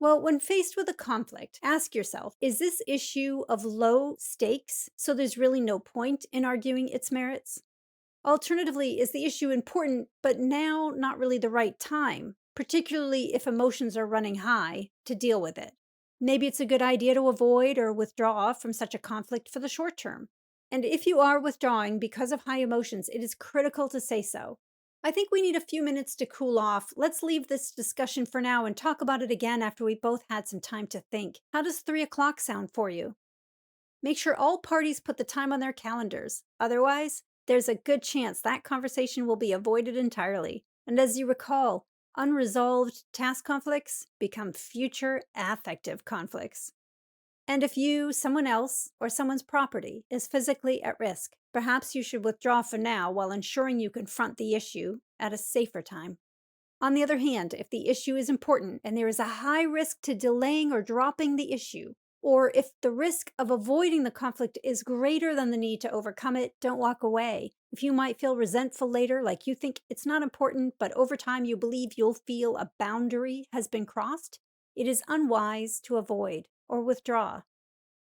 Well, when faced with a conflict, ask yourself, is this issue of low stakes, so there's really no point in arguing its merits? Alternatively, is the issue important, but now not really the right time, particularly if emotions are running high, to deal with it? Maybe it's a good idea to avoid or withdraw from such a conflict for the short term. And if you are withdrawing because of high emotions, it is critical to say so. I think we need a few minutes to cool off. Let's leave this discussion for now and talk about it again after we both had some time to think. How does 3 o'clock sound for you? Make sure all parties put the time on their calendars. Otherwise, there's a good chance that conversation will be avoided entirely. And as you recall, unresolved task conflicts become future affective conflicts. And if you, someone else, or someone's property is physically at risk, perhaps you should withdraw for now while ensuring you confront the issue at a safer time. On the other hand, if the issue is important and there is a high risk to delaying or dropping the issue, or if the risk of avoiding the conflict is greater than the need to overcome it, don't walk away. If you might feel resentful later, like you think it's not important, but over time you believe you'll feel a boundary has been crossed, it is unwise to avoid or withdraw.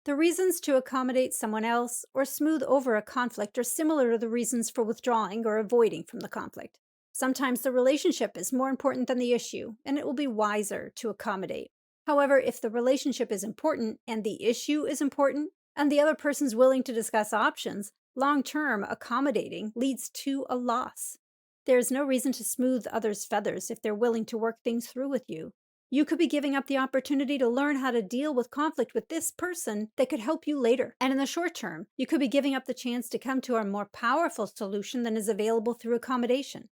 The reasons to accommodate someone else or smooth over a conflict are similar to the reasons for withdrawing or avoiding from the conflict. Sometimes the relationship is more important than the issue, and it will be wiser to accommodate. However, if the relationship is important and the issue is important, and the other person's willing to discuss options, long-term accommodating leads to a loss. There is no reason to smooth others' feathers if they're willing to work things through with you. You could be giving up the opportunity to learn how to deal with conflict with this person that could help you later. And in the short term, you could be giving up the chance to come to a more powerful solution than is available through accommodation.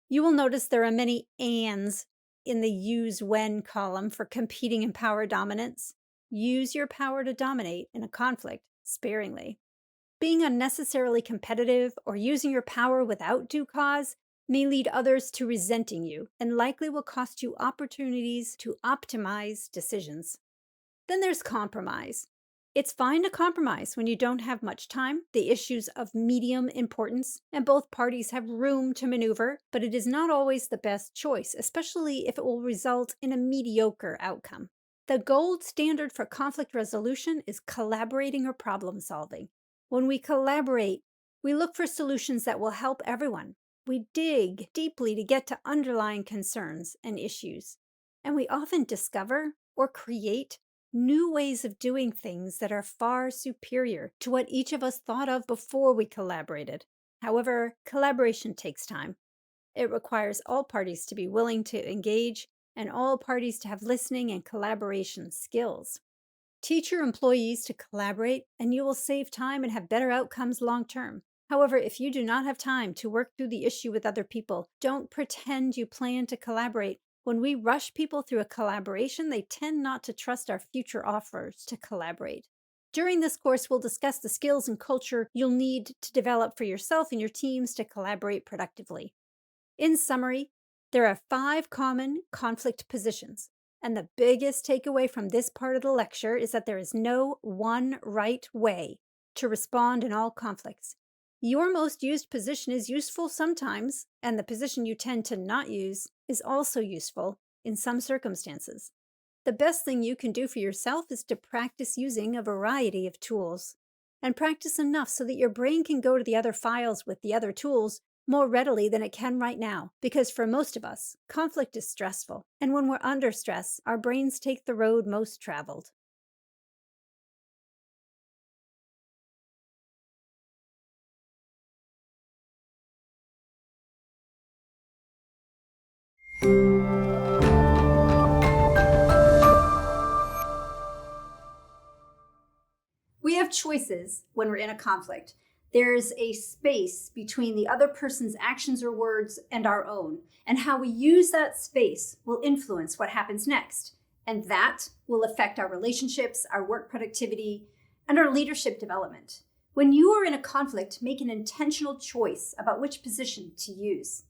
You will notice there are many ands in the use when column for competing in power dominance. Use your power to dominate in a conflict sparingly. Being unnecessarily competitive or using your power without due cause may lead others to resenting you and likely will cost you opportunities to optimize decisions. Then there's compromise. It's fine to compromise when you don't have much time, the issues of medium importance, and both parties have room to maneuver, but it is not always the best choice, especially if it will result in a mediocre outcome. The gold standard for conflict resolution is collaborating or problem solving. When we collaborate, we look for solutions that will help everyone. We dig deeply to get to underlying concerns and issues, and we often discover or create new ways of doing things that are far superior to what each of us thought of before we collaborated. However, collaboration takes time. It requires all parties to be willing to engage and all parties to have listening and collaboration skills. Teach your employees to collaborate, and you will save time and have better outcomes long term. However, if you do not have time to work through the issue with other people, don't pretend you plan to collaborate. When we rush people through a collaboration, they tend not to trust our future offers to collaborate. During this course, we'll discuss the skills and culture you'll need to develop for yourself and your teams to collaborate productively. In summary, there are 5 common conflict positions. And the biggest takeaway from this part of the lecture is that there is no one right way to respond in all conflicts. Your most used position is useful sometimes, and the position you tend to not use is also useful in some circumstances. The best thing you can do for yourself is to practice using a variety of tools, and practice enough so that your brain can go to the other files with the other tools more readily than it can right now, because for most of us, conflict is stressful, and when we're under stress, our brains take the road most traveled. We have choices when we're in a conflict. There's a space between the other person's actions or words and our own, and how we use that space will influence what happens next. And that will affect our relationships, our work productivity, and our leadership development. When you are in a conflict, make an intentional choice about which position to use.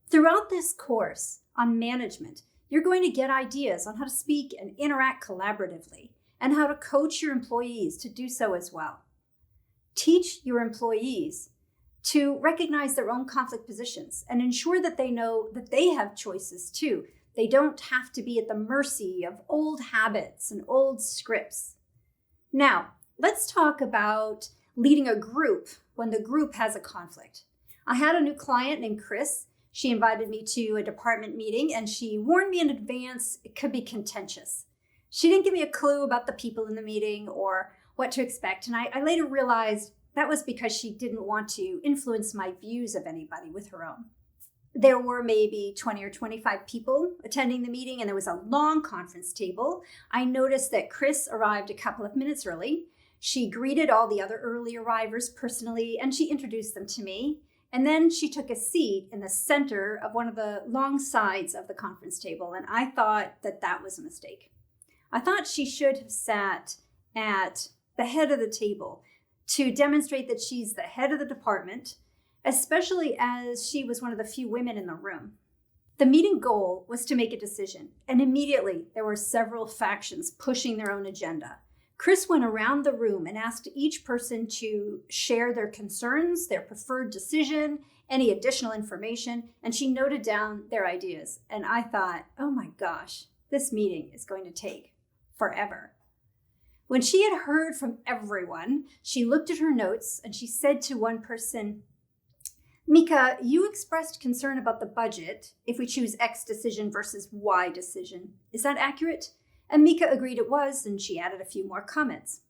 Throughout this course on management, you're going to get ideas on how to speak and interact collaboratively, and how to coach your employees to do so as well. Teach your employees to recognize their own conflict positions and ensure that they know that they have choices too. They don't have to be at the mercy of old habits and old scripts. Now, let's talk about leading a group when the group has a conflict. I had a new client named Chris. She invited me to a department meeting, and she warned me in advance it could be contentious. She didn't give me a clue about the people in the meeting or what to expect, and I later realized that was because she didn't want to influence my views of anybody with her own. There were maybe 20 or 25 people attending the meeting, and there was a long conference table. I noticed that Chris arrived a couple of minutes early. She greeted all the other early arrivers personally, and she introduced them to me. And then she took a seat in the center of one of the long sides of the conference table, and I thought that that was a mistake. I thought she should have sat at the head of the table to demonstrate that she's the head of the department, especially as she was one of the few women in the room. The meeting goal was to make a decision, and immediately there were several factions pushing their own agenda. Chris went around the room and asked each person to share their concerns, their preferred decision, any additional information, and she noted down their ideas. And I thought, oh my gosh, this meeting is going to take forever. When she had heard from everyone, she looked at her notes and she said to one person, Mika, you expressed concern about the budget if we choose X decision versus Y decision. Is that accurate? And Mika agreed it was, and she added a few more comments.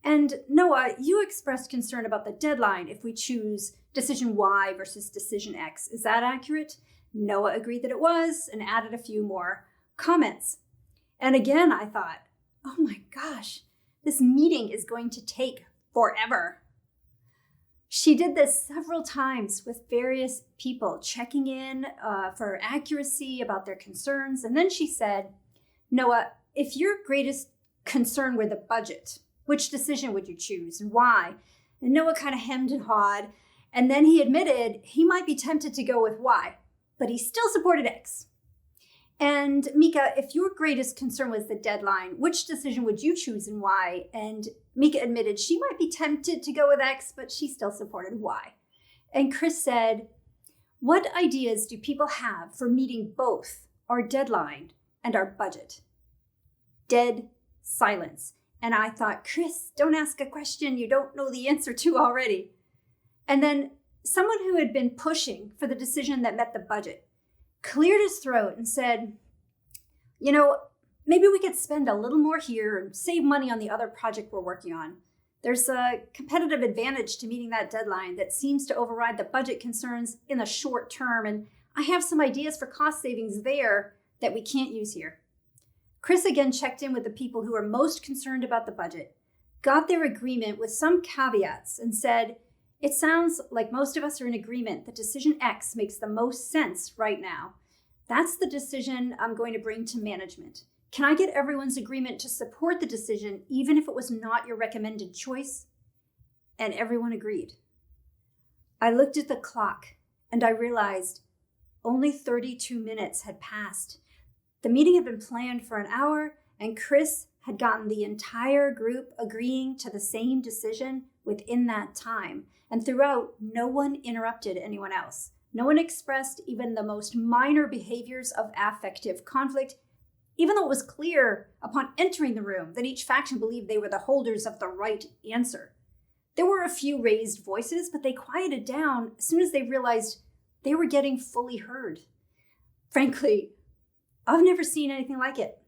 And Noah, you expressed concern about the deadline if we choose decision Y versus decision X. Is that accurate? Noah agreed that it was and added a few more comments. And again, I thought, oh my gosh, this meeting is going to take forever. She did this several times with various people, checking in for accuracy about their concerns. And then she said, Noah, if your greatest concern were the budget, which decision would you choose and why? And Noah kind of hemmed and hawed. And then he admitted he might be tempted to go with Y, but he still supported X. And Mika, if your greatest concern was the deadline, which decision would you choose and why? And Mika admitted she might be tempted to go with X, but she still supported Y. And Chris said, what ideas do people have for meeting both our deadline and our budget? Dead silence. And I thought, Chris, don't ask a question you don't know the answer to already. And then someone who had been pushing for the decision that met the budget cleared his throat and said, maybe we could spend a little more here and save money on the other project we're working on. There's a competitive advantage to meeting that deadline that seems to override the budget concerns in the short term, and I have some ideas for cost savings there that we can't use here. Chris again checked in with the people who are most concerned about the budget, got their agreement with some caveats, and said, "It sounds like most of us are in agreement that decision X makes the most sense right now. That's the decision I'm going to bring to management. Can I get everyone's agreement to support the decision even if it was not your recommended choice?" And everyone agreed. I looked at the clock and I realized only 32 minutes had passed. The meeting had been planned for an hour, and Chris had gotten the entire group agreeing to the same decision within that time. And throughout, no one interrupted anyone else. No one expressed even the most minor behaviors of affective conflict, even though it was clear upon entering the room that each faction believed they were the holders of the right answer. There were a few raised voices, but they quieted down as soon as they realized they were getting fully heard. Frankly, I've never seen anything like it.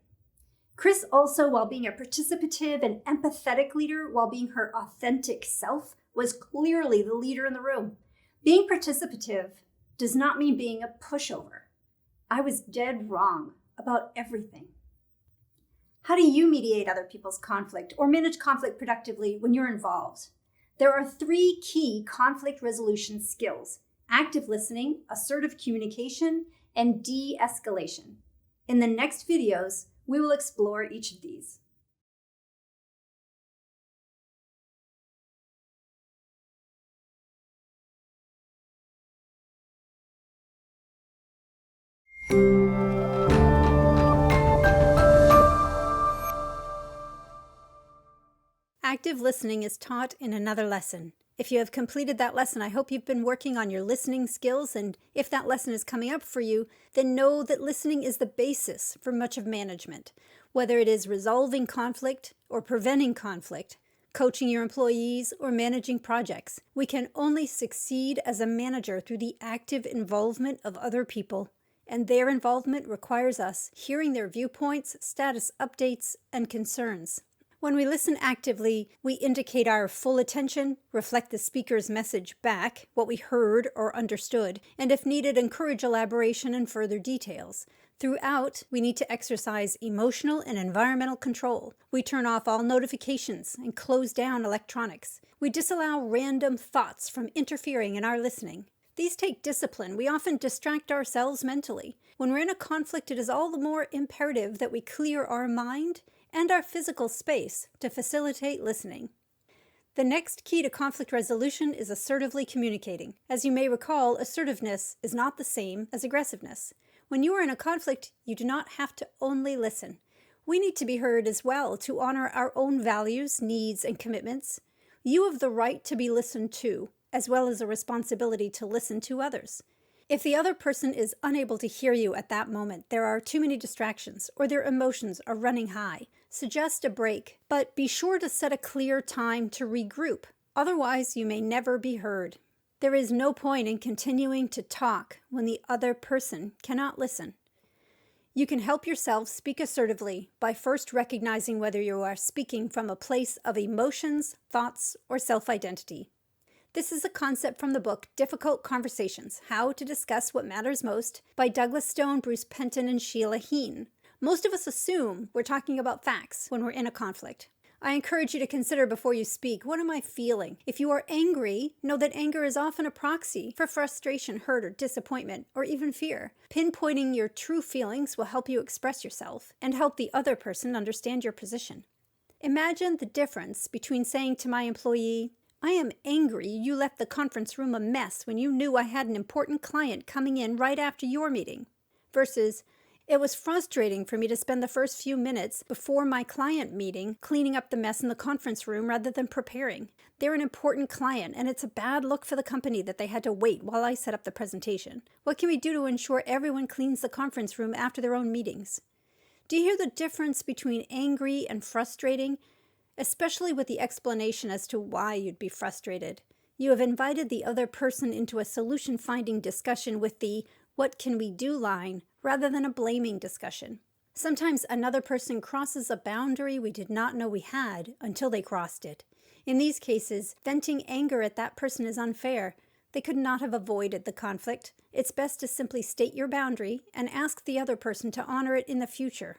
Chris also, while being a participative and empathetic leader, while being her authentic self, was clearly the leader in the room. Being participative does not mean being a pushover. I was dead wrong about everything. How do you mediate other people's conflict or manage conflict productively when you're involved? There are 3 key conflict resolution skills: active listening, assertive communication, and de-escalation. In the next videos, we will explore each of these. Active listening is taught in another lesson. If you have completed that lesson, I hope you've been working on your listening skills, and if that lesson is coming up for you, then know that listening is the basis for much of management. Whether it is resolving conflict or preventing conflict, coaching your employees, or managing projects, we can only succeed as a manager through the active involvement of other people, and their involvement requires us hearing their viewpoints, status updates, and concerns. When we listen actively, we indicate our full attention, reflect the speaker's message back, what we heard or understood, and if needed, encourage elaboration and further details. Throughout, we need to exercise emotional and environmental control. We turn off all notifications and close down electronics. We disallow random thoughts from interfering in our listening. These take discipline. We often distract ourselves mentally. When we're in a conflict, it is all the more imperative that we clear our mind and our physical space to facilitate listening. The next key to conflict resolution is assertively communicating. As you may recall, assertiveness is not the same as aggressiveness. When you are in a conflict, you do not have to only listen. We need to be heard as well to honor our own values, needs, and commitments. You have the right to be listened to, as well as a responsibility to listen to others. If the other person is unable to hear you at that moment, there are too many distractions, or their emotions are running high, suggest a break, but be sure to set a clear time to regroup. Otherwise, you may never be heard. There is no point in continuing to talk when the other person cannot listen. You can help yourself speak assertively by first recognizing whether you are speaking from a place of emotions, thoughts, or self-identity. This is a concept from the book Difficult Conversations, How to Discuss What Matters Most by Douglas Stone, Bruce Penton, and Sheila Heen. Most of us assume we're talking about facts when we're in a conflict. I encourage you to consider before you speak, what am I feeling? If you are angry, know that anger is often a proxy for frustration, hurt, or disappointment, or even fear. Pinpointing your true feelings will help you express yourself and help the other person understand your position. Imagine the difference between saying to my employee, "I am angry you left the conference room a mess when you knew I had an important client coming in right after your meeting," versus, "It was frustrating for me to spend the first few minutes before my client meeting cleaning up the mess in the conference room rather than preparing. They're an important client, and it's a bad look for the company that they had to wait while I set up the presentation. What can we do to ensure everyone cleans the conference room after their own meetings?" Do you hear the difference between angry and frustrating? Especially with the explanation as to why you'd be frustrated. You have invited the other person into a solution-finding discussion with the "what can we do" line, rather than a blaming discussion. Sometimes another person crosses a boundary we did not know we had until they crossed it. In these cases, venting anger at that person is unfair, They could not have avoided the conflict. It's best to simply state your boundary and ask the other person to honor it in the future.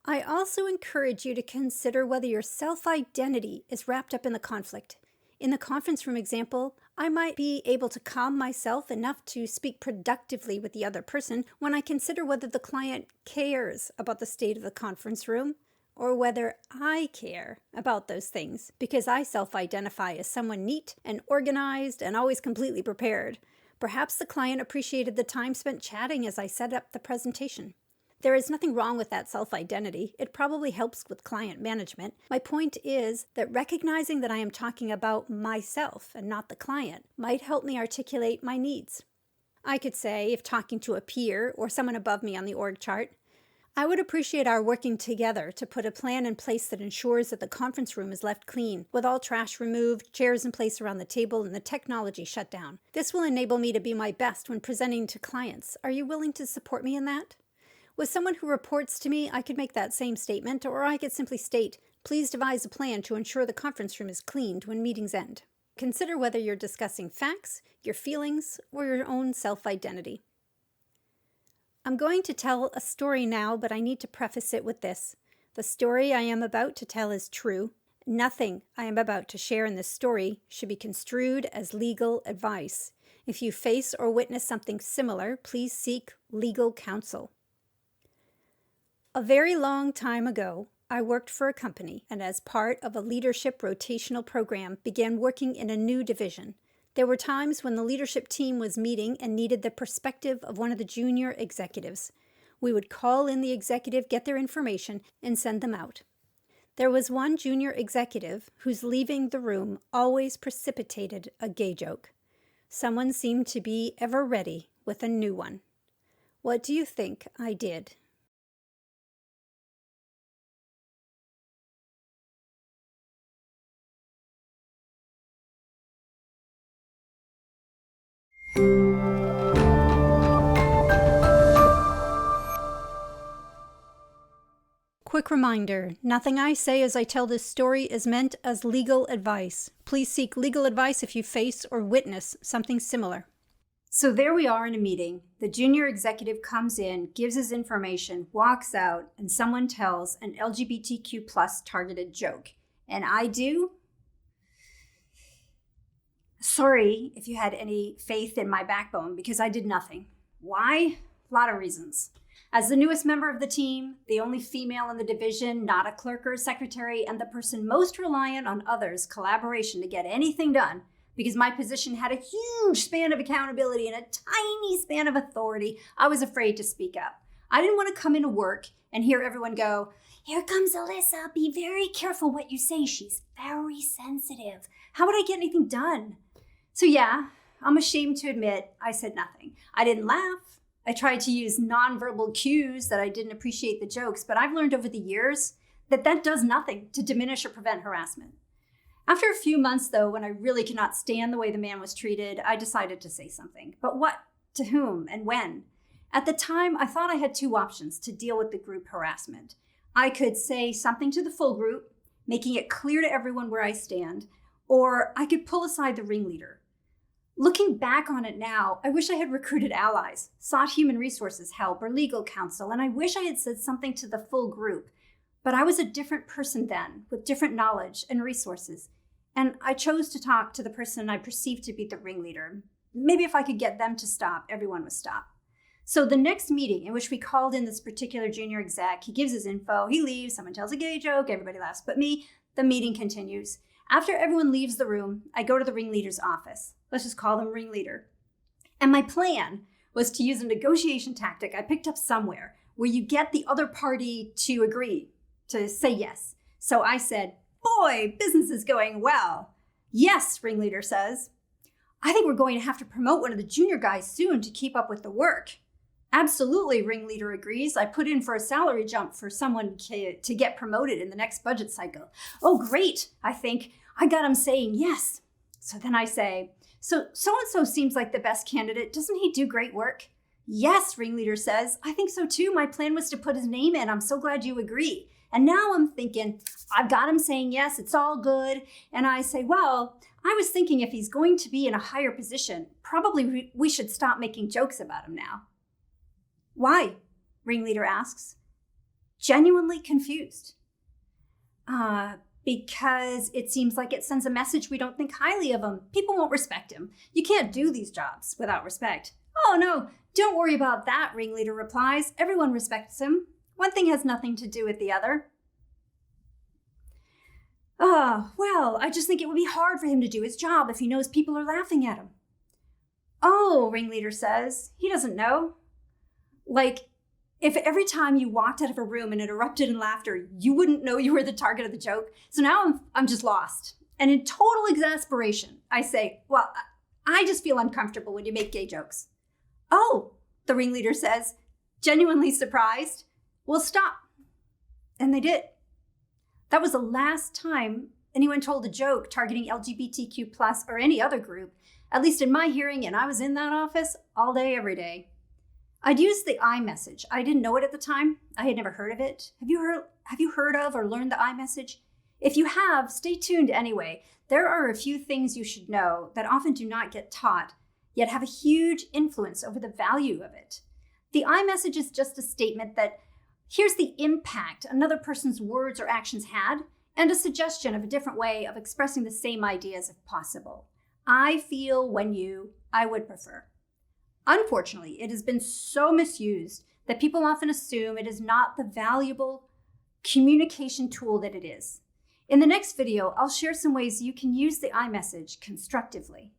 I also encourage you to consider whether your self-identity is wrapped up in the conflict. In the conference room example, I might be able to calm myself enough to speak productively with the other person when I consider whether the client cares about the state of the conference room or whether I care about those things because I self-identify as someone neat and organized and always completely prepared. Perhaps the client appreciated the time spent chatting as I set up the presentation. There is nothing wrong with that self-identity. It probably helps with client management. My point is that recognizing that I am talking about myself and not the client might help me articulate my needs. I could say, if talking to a peer or someone above me on the org chart, I would appreciate our working together to put a plan in place that ensures that the conference room is left clean, with all trash removed, chairs in place around the table, and the technology shut down. This will enable me to be my best when presenting to clients. Are you willing to support me in that? With someone who reports to me, I could make that same statement, or I could simply state, please devise a plan to ensure the conference room is cleaned when meetings end. Consider whether you're discussing facts, your feelings, or your own self-identity. I'm going to tell a story now, but I need to preface it with this. The story I am about to tell is true. Nothing I am about to share in this story should be construed as legal advice. If you face or witness something similar, please seek legal counsel. A very long time ago, I worked for a company and as part of a leadership rotational program began working in a new division. There were times when the leadership team was meeting and needed the perspective of one of the junior executives. We would call in the executive, get their information, and send them out. There was one junior executive whose leaving the room always precipitated a gay joke. Someone seemed to be ever ready with a new one. What do you think I did? Quick reminder, nothing I say as I tell this story is meant as legal advice. Please seek legal advice if you face or witness something similar. So there we are in a meeting. The junior executive comes in, gives his information, walks out, and someone tells an LGBTQ+ targeted joke. And I do? Sorry if you had any faith in my backbone, because I did nothing. Why? A lot of reasons. As the newest member of the team, the only female in the division, not a clerk or a secretary, and the person most reliant on others' collaboration to get anything done, because my position had a huge span of accountability and a tiny span of authority, I was afraid to speak up. I didn't want to come into work and hear everyone go, "Here comes Alyssa, be very careful what you say, she's very sensitive. How would I get anything done?" So yeah, I'm ashamed to admit I said nothing. I didn't laugh. I tried to use nonverbal cues that I didn't appreciate the jokes, but I've learned over the years that that does nothing to diminish or prevent harassment. After a few months, though, when I really could not stand the way the man was treated, I decided to say something. But what, to whom, and when? At the time, I thought I had two options to deal with the group harassment. I could say something to the full group, making it clear to everyone where I stand, or I could pull aside the ringleader. Looking back on it now, I wish I had recruited allies, sought human resources help or legal counsel, and I wish I had said something to the full group. But I was a different person then, with different knowledge and resources, and I chose to talk to the person I perceived to be the ringleader. Maybe if I could get them to stop, everyone would stop. So the next meeting in which we called in this particular junior exec, he gives his info, he leaves, someone tells a gay joke, everybody laughs but me, the meeting continues. After everyone leaves the room, I go to the ringleader's office. Let's just call him ringleader. And my plan was to use a negotiation tactic I picked up somewhere where you get the other party to agree, to say yes. So I said, "Boy, business is going well." "Yes," ringleader says. "I think we're going to have to promote one of the junior guys soon to keep up with the work." "Absolutely," ringleader agrees. "I put in for a salary jump for someone to get promoted in the next budget cycle." "Oh, great," I think. I got him saying yes. So then I say, so-and-so seems like the best candidate. Doesn't he do great work?" "Yes," ringleader says. "I think so too. My plan was to put his name in. I'm so glad you agree." And now I'm thinking, I've got him saying yes, it's all good. And I say, well, I was thinking if he's going to be in a higher position, probably we should stop making jokes about him now. Why? Ringleader asks, genuinely confused. Because it seems like it sends a message we don't think highly of him. People won't respect him. You can't do these jobs without respect. Oh no, don't worry about that, Ringleader replies. Everyone respects him. One thing has nothing to do with the other. Well, I just think it would be hard for him to do his job if he knows people are laughing at him. Oh, Ringleader says, he doesn't know. Like, if every time you walked out of a room and it erupted in laughter, you wouldn't know you were the target of the joke. So now I'm just lost. And in total exasperation, I say, well, I just feel uncomfortable when you make gay jokes. Oh, the Ringleader says, genuinely surprised. Well, stop. And they did. That was the last time anyone told a joke targeting LGBTQ+ or any other group, at least in my hearing, and I was in that office all day, every day. I'd used the iMessage. I didn't know it at the time. I had never heard of it. Have you heard of or learned the iMessage? If you have, stay tuned anyway. There are a few things you should know that often do not get taught, yet have a huge influence over the value of it. The iMessage is just a statement that here's the impact another person's words or actions had, and a suggestion of a different way of expressing the same ideas if possible. I feel when you, I would prefer. Unfortunately, it has been so misused that people often assume it is not the valuable communication tool that it is. In the next video, I'll share some ways you can use the iMessage constructively.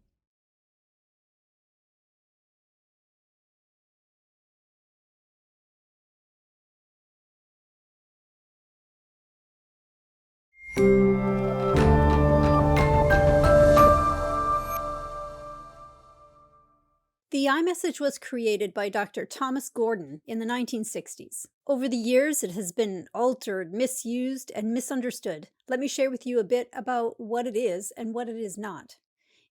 The iMessage was created by Dr. Thomas Gordon in the 1960s. Over the years, it has been altered, misused, and misunderstood. Let me share with you a bit about what it is and what it is not.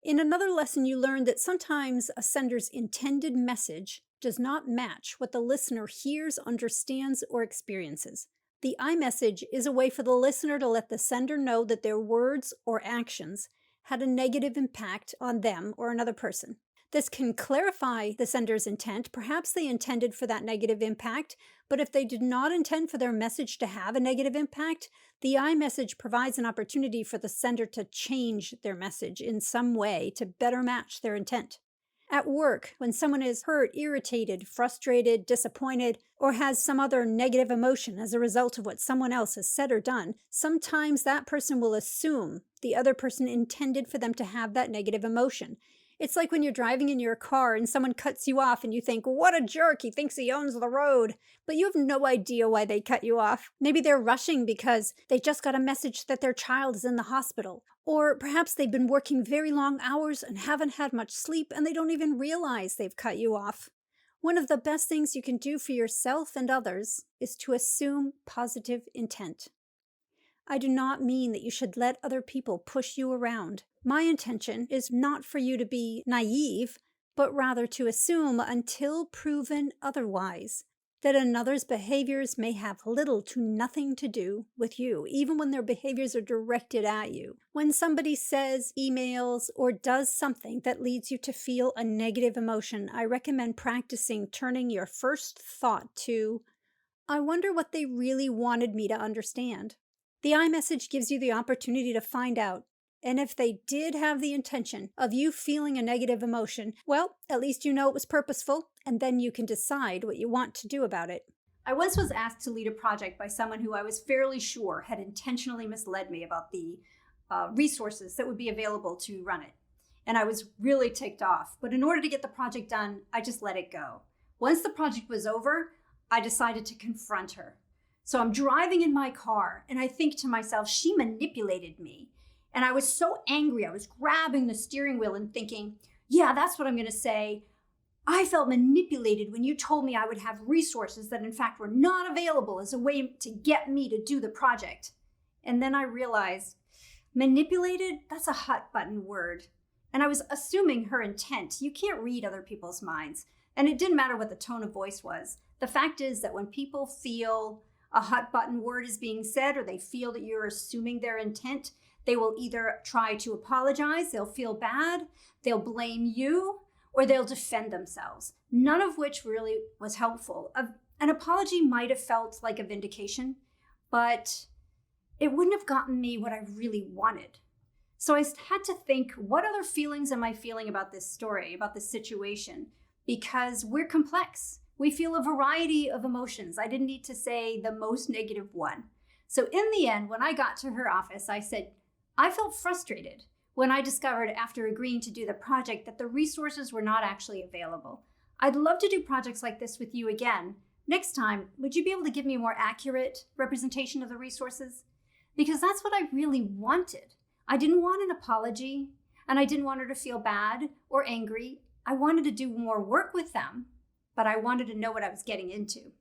In another lesson, you learned that sometimes a sender's intended message does not match what the listener hears, understands, or experiences. The iMessage is a way for the listener to let the sender know that their words or actions had a negative impact on them or another person. This can clarify the sender's intent. Perhaps they intended for that negative impact, but if they did not intend for their message to have a negative impact, the iMessage provides an opportunity for the sender to change their message in some way to better match their intent. At work, when someone is hurt, irritated, frustrated, disappointed, or has some other negative emotion as a result of what someone else has said or done, sometimes that person will assume the other person intended for them to have that negative emotion. It's like when you're driving in your car and someone cuts you off and you think, what a jerk, he thinks he owns the road. But you have no idea why they cut you off. Maybe they're rushing because they just got a message that their child is in the hospital. Or perhaps they've been working very long hours and haven't had much sleep and they don't even realize they've cut you off. One of the best things you can do for yourself and others is to assume positive intent. I do not mean that you should let other people push you around. My intention is not for you to be naive, but rather to assume until proven otherwise that another's behaviors may have little to nothing to do with you, even when their behaviors are directed at you. When somebody says, emails, or does something that leads you to feel a negative emotion, I recommend practicing turning your first thought to, I wonder what they really wanted me to understand. The iMessage gives you the opportunity to find out. And if they did have the intention of you feeling a negative emotion, well, at least you know it was purposeful, and then you can decide what you want to do about it. I once was asked to lead a project by someone who I was fairly sure had intentionally misled me about the resources that would be available to run it. And I was really ticked off. But in order to get the project done, I just let it go. Once the project was over, I decided to confront her. So I'm driving in my car, and I think to myself, she manipulated me. And I was so angry, I was grabbing the steering wheel and thinking, yeah, that's what I'm going to say. I felt manipulated when you told me I would have resources that in fact were not available as a way to get me to do the project. And then I realized, manipulated, that's a hot button word. And I was assuming her intent. You can't read other people's minds. And it didn't matter what the tone of voice was. The fact is that when people feel a hot button word is being said or they feel that you're assuming their intent, they will either try to apologize, they'll feel bad, they'll blame you, or they'll defend themselves, none of which really was helpful. An apology might have felt like a vindication, but it wouldn't have gotten me what I really wanted. So I had to think, what other feelings am I feeling about this story, about this situation? Because we're complex. We feel a variety of emotions. I didn't need to say the most negative one. So in the end, when I got to her office, I said, I felt frustrated when I discovered after agreeing to do the project that the resources were not actually available. I'd love to do projects like this with you again. Next time, would you be able to give me a more accurate representation of the resources? Because that's what I really wanted. I didn't want an apology, and I didn't want her to feel bad or angry. I wanted to do more work with them, but I wanted to know what I was getting into.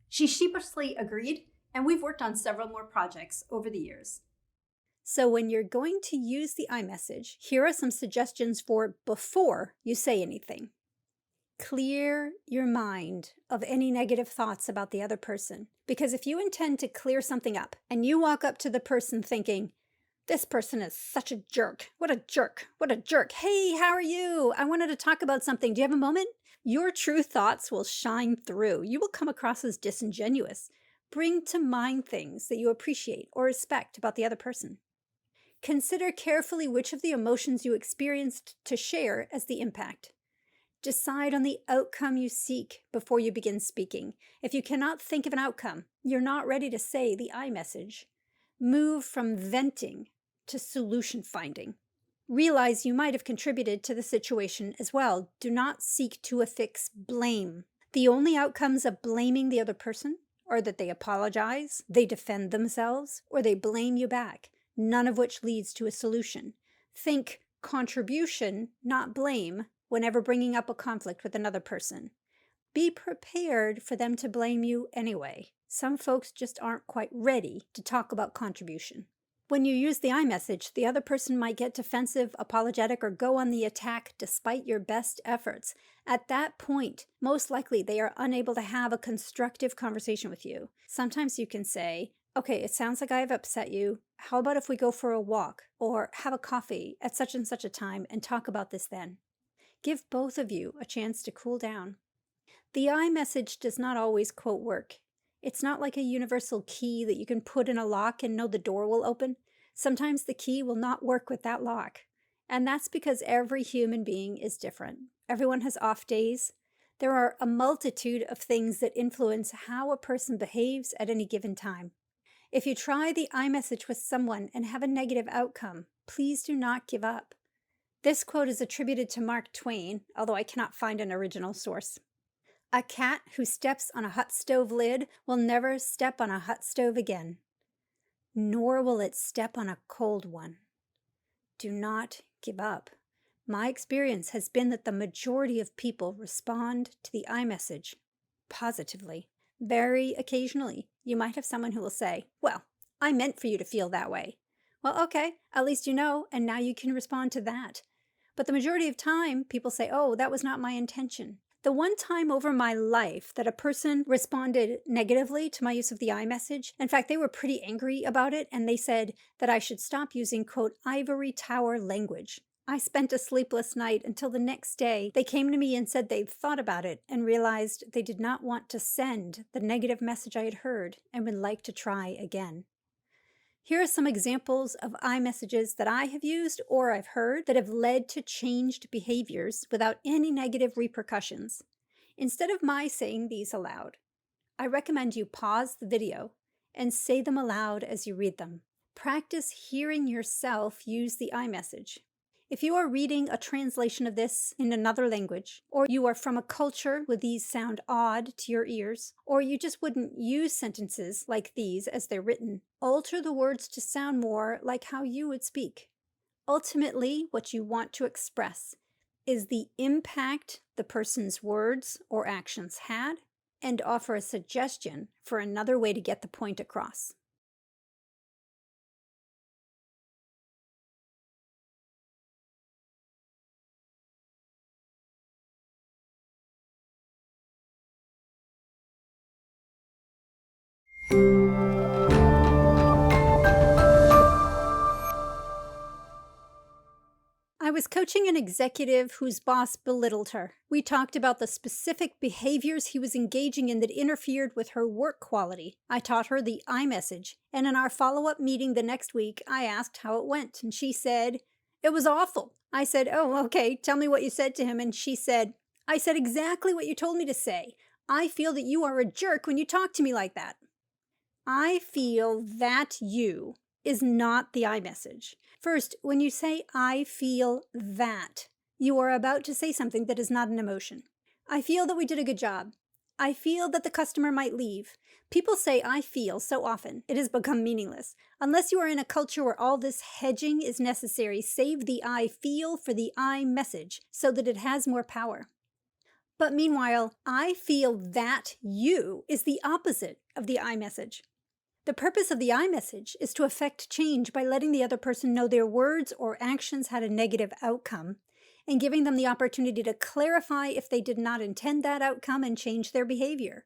She sheepishly agreed, and we've worked on several more projects over the years. So when you're going to use the iMessage, here are some suggestions for before you say anything. Clear your mind of any negative thoughts about the other person. Because if you intend to clear something up and you walk up to the person thinking, this person is such a jerk. What a jerk. What a jerk. Hey, how are you? I wanted to talk about something. Do you have a moment? Your true thoughts will shine through. You will come across as disingenuous. Bring to mind things that you appreciate or respect about the other person. Consider carefully which of the emotions you experienced to share as the impact. Decide on the outcome you seek before you begin speaking. If you cannot think of an outcome, you're not ready to say the iMessage. Move from venting to solution finding. Realize you might have contributed to the situation as well. Do not seek to affix blame. The only outcomes of blaming the other person are that they apologize, they defend themselves, or they blame you back, none of which leads to a solution. Think contribution, not blame, whenever bringing up a conflict with another person. Be prepared for them to blame you anyway. Some folks just aren't quite ready to talk about contribution. When you use the iMessage, the other person might get defensive, apologetic, or go on the attack despite your best efforts. At that point, most likely they are unable to have a constructive conversation with you. Sometimes you can say, okay, it sounds like I have upset you. How about if we go for a walk or have a coffee at such and such a time and talk about this then? Give both of you a chance to cool down. The iMessage does not always, quote, work. It's not like a universal key that you can put in a lock and know the door will open. Sometimes the key will not work with that lock. And that's because every human being is different. Everyone has off days. There are a multitude of things that influence how a person behaves at any given time. If you try the iMessage with someone and have a negative outcome, please do not give up. This quote is attributed to Mark Twain, although I cannot find an original source. A cat who steps on a hot stove lid will never step on a hot stove again, nor will it step on a cold one. Do not give up. My experience has been that the majority of people respond to the iMessage positively. Very occasionally, you might have someone who will say, well, I meant for you to feel that way. Well, okay, at least you know, and now you can respond to that. But the majority of time, people say, oh, that was not my intention. The one time over my life that a person responded negatively to my use of the iMessage, in fact, they were pretty angry about it, and they said that I should stop using, quote, ivory tower language. I spent a sleepless night until the next day. They came to me and said they'd thought about it and realized they did not want to send the negative message I had heard and would like to try again. Here are some examples of iMessages that I have used or I've heard that have led to changed behaviors without any negative repercussions. Instead of my saying these aloud, I recommend you pause the video and say them aloud as you read them. Practice hearing yourself use the iMessage. If you are reading a translation of this in another language, or you are from a culture where these sound odd to your ears, or you just wouldn't use sentences like these as they're written, alter the words to sound more like how you would speak. Ultimately, what you want to express is the impact the person's words or actions had, and offer a suggestion for another way to get the point across. I was coaching an executive whose boss belittled her. We talked about the specific behaviors he was engaging in that interfered with her work quality. I taught her the I message, and in our follow-up meeting the next week, I asked how it went, and she said, "It was awful." I said, "Oh, okay, tell me what you said to him," and she said, "I said exactly what you told me to say. I feel that you are a jerk when you talk to me like that." I feel that you is not the I message. First, when you say I feel that, you are about to say something that is not an emotion. I feel that we did a good job. I feel that the customer might leave. People say I feel so often, it has become meaningless. Unless you are in a culture where all this hedging is necessary, save the I feel for the I message so that it has more power. But meanwhile, I feel that you is the opposite of the I message. The purpose of the I message is to affect change by letting the other person know their words or actions had a negative outcome and giving them the opportunity to clarify if they did not intend that outcome and change their behavior.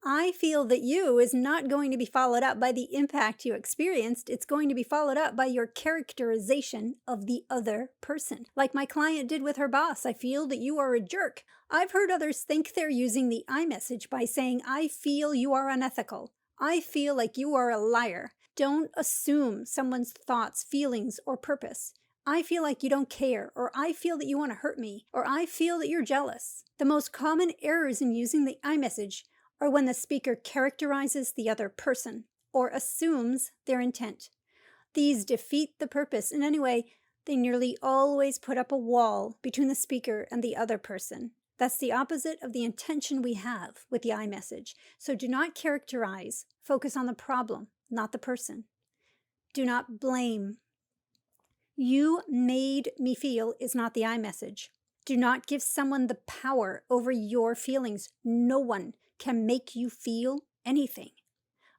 I feel that you is not going to be followed up by the impact you experienced. It's going to be followed up by your characterization of the other person. Like my client did with her boss, I feel that you are a jerk. I've heard others think they're using the I message by saying, I feel you are unethical. I feel like you are a liar. Don't assume someone's thoughts, feelings, or purpose. I feel like you don't care, or I feel that you want to hurt me, or I feel that you're jealous. The most common errors in using the I message are when the speaker characterizes the other person or assumes their intent. These defeat the purpose, and anyway, they nearly always put up a wall between the speaker and the other person. That's the opposite of the intention we have with the I message. So do not characterize. Focus on the problem, not the person. Do not blame. You made me feel is not the I message. Do not give someone the power over your feelings. No one can make you feel anything.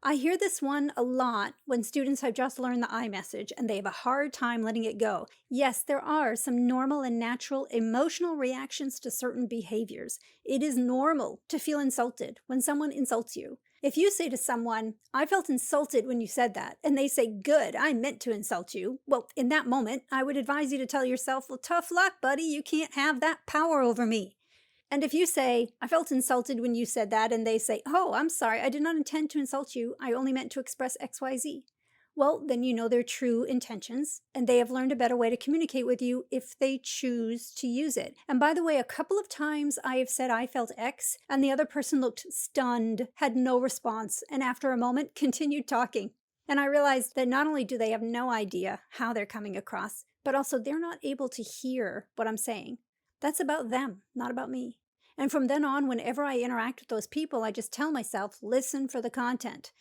I hear this one a lot when students have just learned the I message and they have a hard time letting it go. Yes, there are some normal and natural emotional reactions to certain behaviors. It is normal to feel insulted when someone insults you. If you say to someone, I felt insulted when you said that, and they say, good, I meant to insult you, well, in that moment, I would advise you to tell yourself, well, tough luck, buddy, you can't have that power over me. And if you say, I felt insulted when you said that, and they say, oh, I'm sorry, I did not intend to insult you, I only meant to express XYZ. Well, then you know their true intentions, and they have learned a better way to communicate with you if they choose to use it. And by the way, a couple of times I have said I felt X, and the other person looked stunned, had no response, and after a moment continued talking. And I realized that not only do they have no idea how they're coming across, but also they're not able to hear what I'm saying. That's about them, not about me. And from then on, whenever I interact with those people, I just tell myself, listen for the content.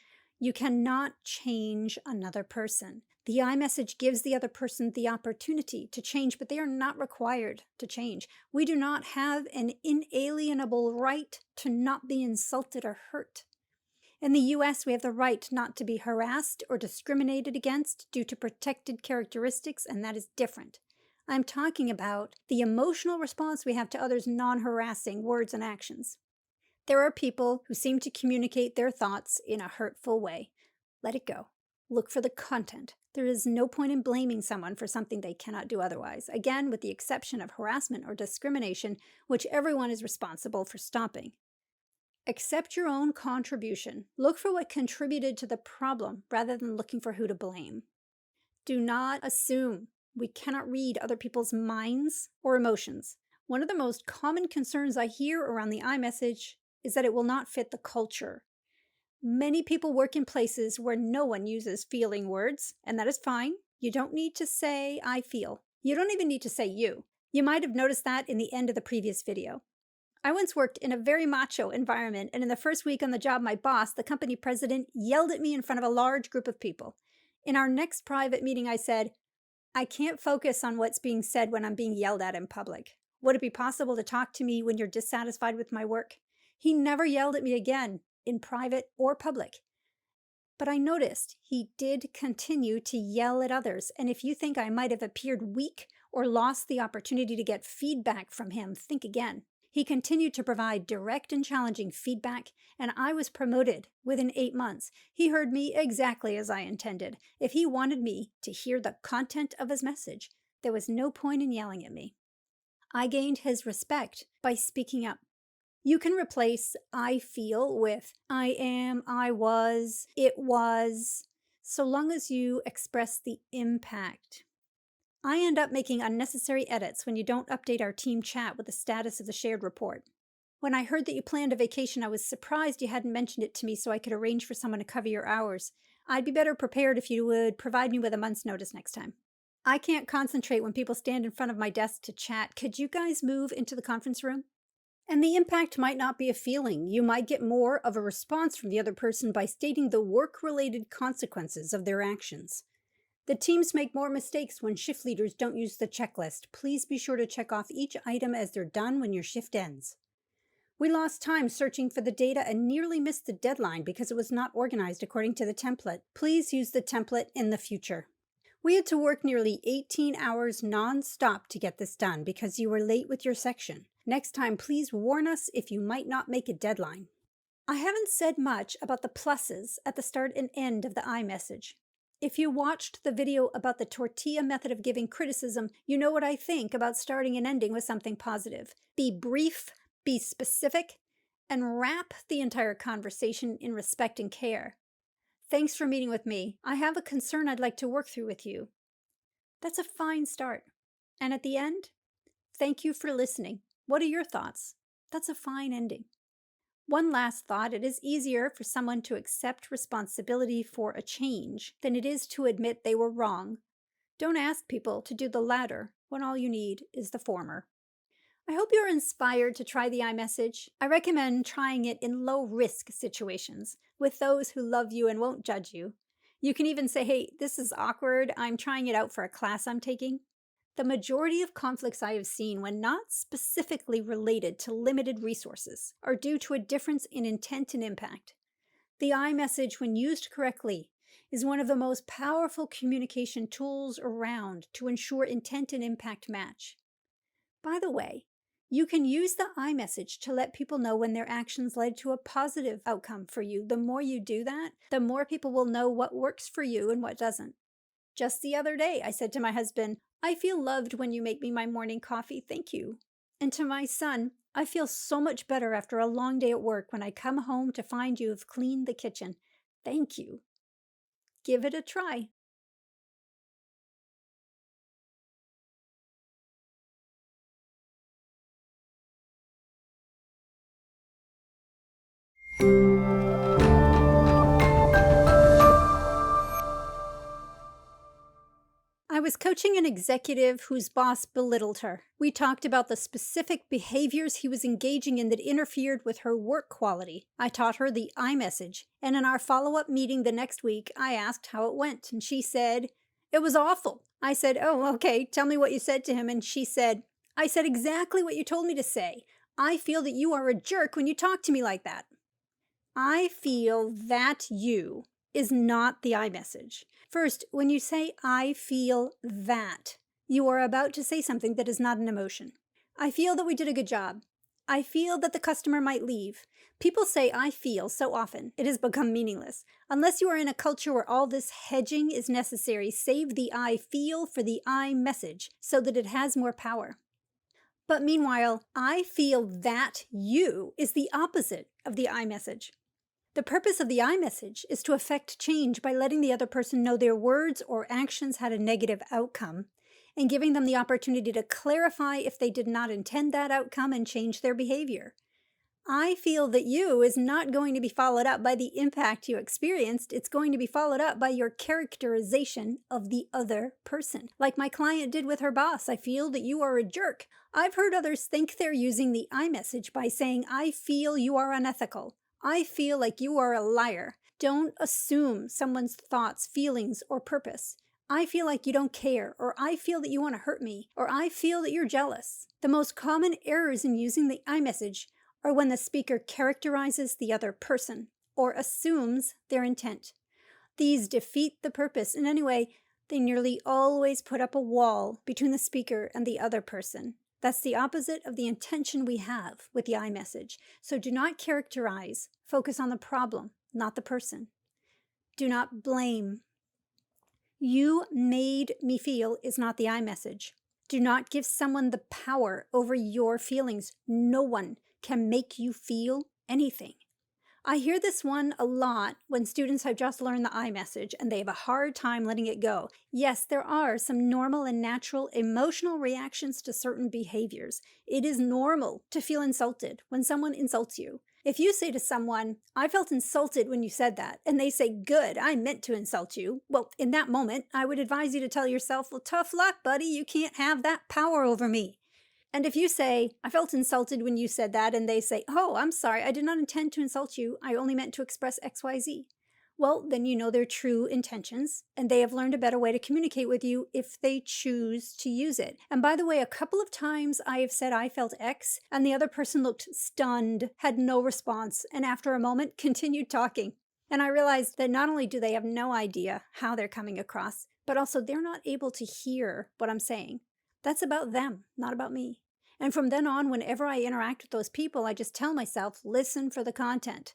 You cannot change another person. The I message gives the other person the opportunity to change, but they are not required to change. We do not have an inalienable right to not be insulted or hurt. In the US, we have the right not to be harassed or discriminated against due to protected characteristics, and that is different. I'm talking about the emotional response we have to others' non-harassing words and actions. There are people who seem to communicate their thoughts in a hurtful way. Let it go. Look for the content. There is no point in blaming someone for something they cannot do otherwise, again, with the exception of harassment or discrimination, which everyone is responsible for stopping. Accept your own contribution. Look for what contributed to the problem rather than looking for who to blame. Do not assume. We cannot read other people's minds or emotions. One of the most common concerns I hear around the I message is that it will not fit the culture. Many people work in places where no one uses feeling words, and that is fine. You don't need to say, I feel. You don't even need to say you. You might have noticed that in the end of the previous video. I once worked in a very macho environment, and in the first week on the job, my boss, the company president, yelled at me in front of a large group of people. In our next private meeting, I said, I can't focus on what's being said when I'm being yelled at in public. Would it be possible to talk to me when you're dissatisfied with my work? He never yelled at me again, in private or public. But I noticed he did continue to yell at others, and if you think I might have appeared weak or lost the opportunity to get feedback from him, think again. He continued to provide direct and challenging feedback, and I was promoted within 8 months. He heard me exactly as I intended. If he wanted me to hear the content of his message, there was no point in yelling at me. I gained his respect by speaking up. You can replace I feel with I am, I was, it was, so long as you express the impact. I end up making unnecessary edits when you don't update our team chat with the status of the shared report. When I heard that you planned a vacation, I was surprised you hadn't mentioned it to me so I could arrange for someone to cover your hours. I'd be better prepared if you would provide me with a month's notice next time. I can't concentrate when people stand in front of my desk to chat. Could you guys move into the conference room? And the impact might not be a feeling. You might get more of a response from the other person by stating the work-related consequences of their actions. The teams make more mistakes when shift leaders don't use the checklist. Please be sure to check off each item as they're done when your shift ends. We lost time searching for the data and nearly missed the deadline because it was not organized according to the template. Please use the template in the future. We had to work nearly 18 hours non-stop to get this done because you were late with your section. Next time, please warn us if you might not make a deadline. I haven't said much about the pluses at the start and end of the iMessage. If you watched the video about the tortilla method of giving criticism, you know what I think about starting and ending with something positive. Be brief, be specific, and wrap the entire conversation in respect and care. Thanks for meeting with me. I have a concern I'd like to work through with you. That's a fine start. And at the end, thank you for listening. What are your thoughts? That's a fine ending. One last thought, it is easier for someone to accept responsibility for a change than it is to admit they were wrong. Don't ask people to do the latter when all you need is the former. I hope you're inspired to try the iMessage. I recommend trying it in low-risk situations with those who love you and won't judge you. You can even say, hey, this is awkward. I'm trying it out for a class I'm taking. The majority of conflicts I have seen, when not specifically related to limited resources, are due to a difference in intent and impact. The iMessage, when used correctly, is one of the most powerful communication tools around to ensure intent and impact match. By the way, you can use the iMessage to let people know when their actions led to a positive outcome for you. The more you do that, the more people will know what works for you and what doesn't. Just the other day, I said to my husband, I feel loved when you make me my morning coffee, thank you. And to my son, I feel so much better after a long day at work when I come home to find you have cleaned the kitchen. Thank you. Give it a try. I was coaching an executive whose boss belittled her. We talked about the specific behaviors he was engaging in that interfered with her work quality. I taught her the iMessage, and in our follow-up meeting the next week, I asked how it went, and she said, "It was awful." I said, "Oh, okay, tell me what you said to him," and she said, "I said exactly what you told me to say. I feel that you are a jerk when you talk to me like that." I feel that you is not the iMessage. First, when you say I feel that, you are about to say something that is not an emotion. I feel that we did a good job. I feel that the customer might leave. People say I feel so often, it has become meaningless. Unless you are in a culture where all this hedging is necessary, save the I feel for the iMessage so that it has more power. But meanwhile, I feel that you is the opposite of the iMessage. The purpose of the iMessage is to effect change by letting the other person know their words or actions had a negative outcome and giving them the opportunity to clarify if they did not intend that outcome and change their behavior. I feel that you is not going to be followed up by the impact you experienced. It's going to be followed up by your characterization of the other person. Like my client did with her boss, I feel that you are a jerk. I've heard others think they're using the iMessage by saying, I feel you are unethical. I feel like you are a liar. Don't assume someone's thoughts, feelings, or purpose. I feel like you don't care, or I feel that you want to hurt me, or I feel that you're jealous. The most common errors in using the iMessage are when the speaker characterizes the other person or assumes their intent. These defeat the purpose, and anyway, they nearly always put up a wall between the speaker and the other person. That's the opposite of the intention we have with the iMessage. So do not characterize. Focus on the problem, not the person. Do not blame. You made me feel is not the iMessage. Do not give someone the power over your feelings. No one can make you feel anything. I hear this one a lot when students have just learned the iMessage and they have a hard time letting it go. Yes, there are some normal and natural emotional reactions to certain behaviors. It is normal to feel insulted when someone insults you. If you say to someone, I felt insulted when you said that, and they say, good, I meant to insult you, well, in that moment, I would advise you to tell yourself, well, tough luck, buddy, you can't have that power over me. And if you say, I felt insulted when you said that, and they say, oh, I'm sorry, I did not intend to insult you, I only meant to express XYZ. Well, then you know their true intentions, and they have learned a better way to communicate with you if they choose to use it. And by the way, a couple of times I have said I felt X, and the other person looked stunned, had no response, and after a moment continued talking. And I realized that not only do they have no idea how they're coming across, but also they're not able to hear what I'm saying. That's about them, not about me. And from then on, whenever I interact with those people, I just tell myself, listen for the content.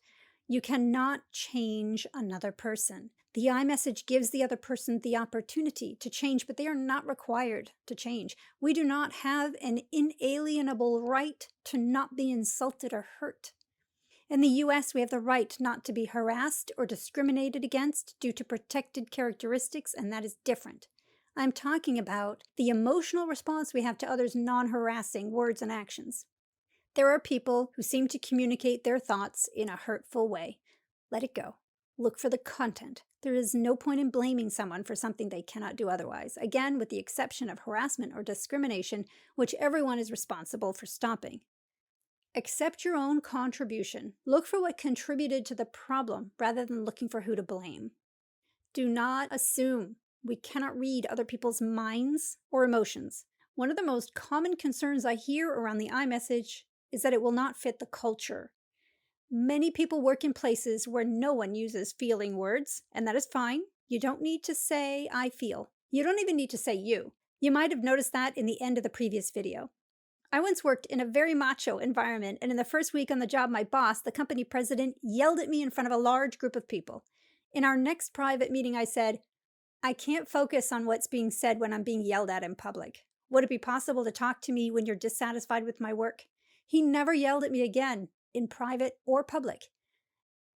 You cannot change another person. The iMessage gives the other person the opportunity to change, but they are not required to change. We do not have an inalienable right to not be insulted or hurt. In the US, we have the right not to be harassed or discriminated against due to protected characteristics, and that is different. I'm talking about the emotional response we have to others' non-harassing words and actions. There are people who seem to communicate their thoughts in a hurtful way. Let it go. Look for the content. There is no point in blaming someone for something they cannot do otherwise. Again, with the exception of harassment or discrimination, which everyone is responsible for stopping. Accept your own contribution. Look for what contributed to the problem rather than looking for who to blame. Do not assume. We cannot read other people's minds or emotions. One of the most common concerns I hear around the iMessage is that it will not fit the culture. Many people work in places where no one uses feeling words, and that is fine. You don't need to say, I feel. You don't even need to say you. You might have noticed that in the end of the previous video. I once worked in a very macho environment, and in the first week on the job, my boss, the company president, yelled at me in front of a large group of people. In our next private meeting, I said, I can't focus on what's being said when I'm being yelled at in public. Would it be possible to talk to me when you're dissatisfied with my work? He never yelled at me again, in private or public.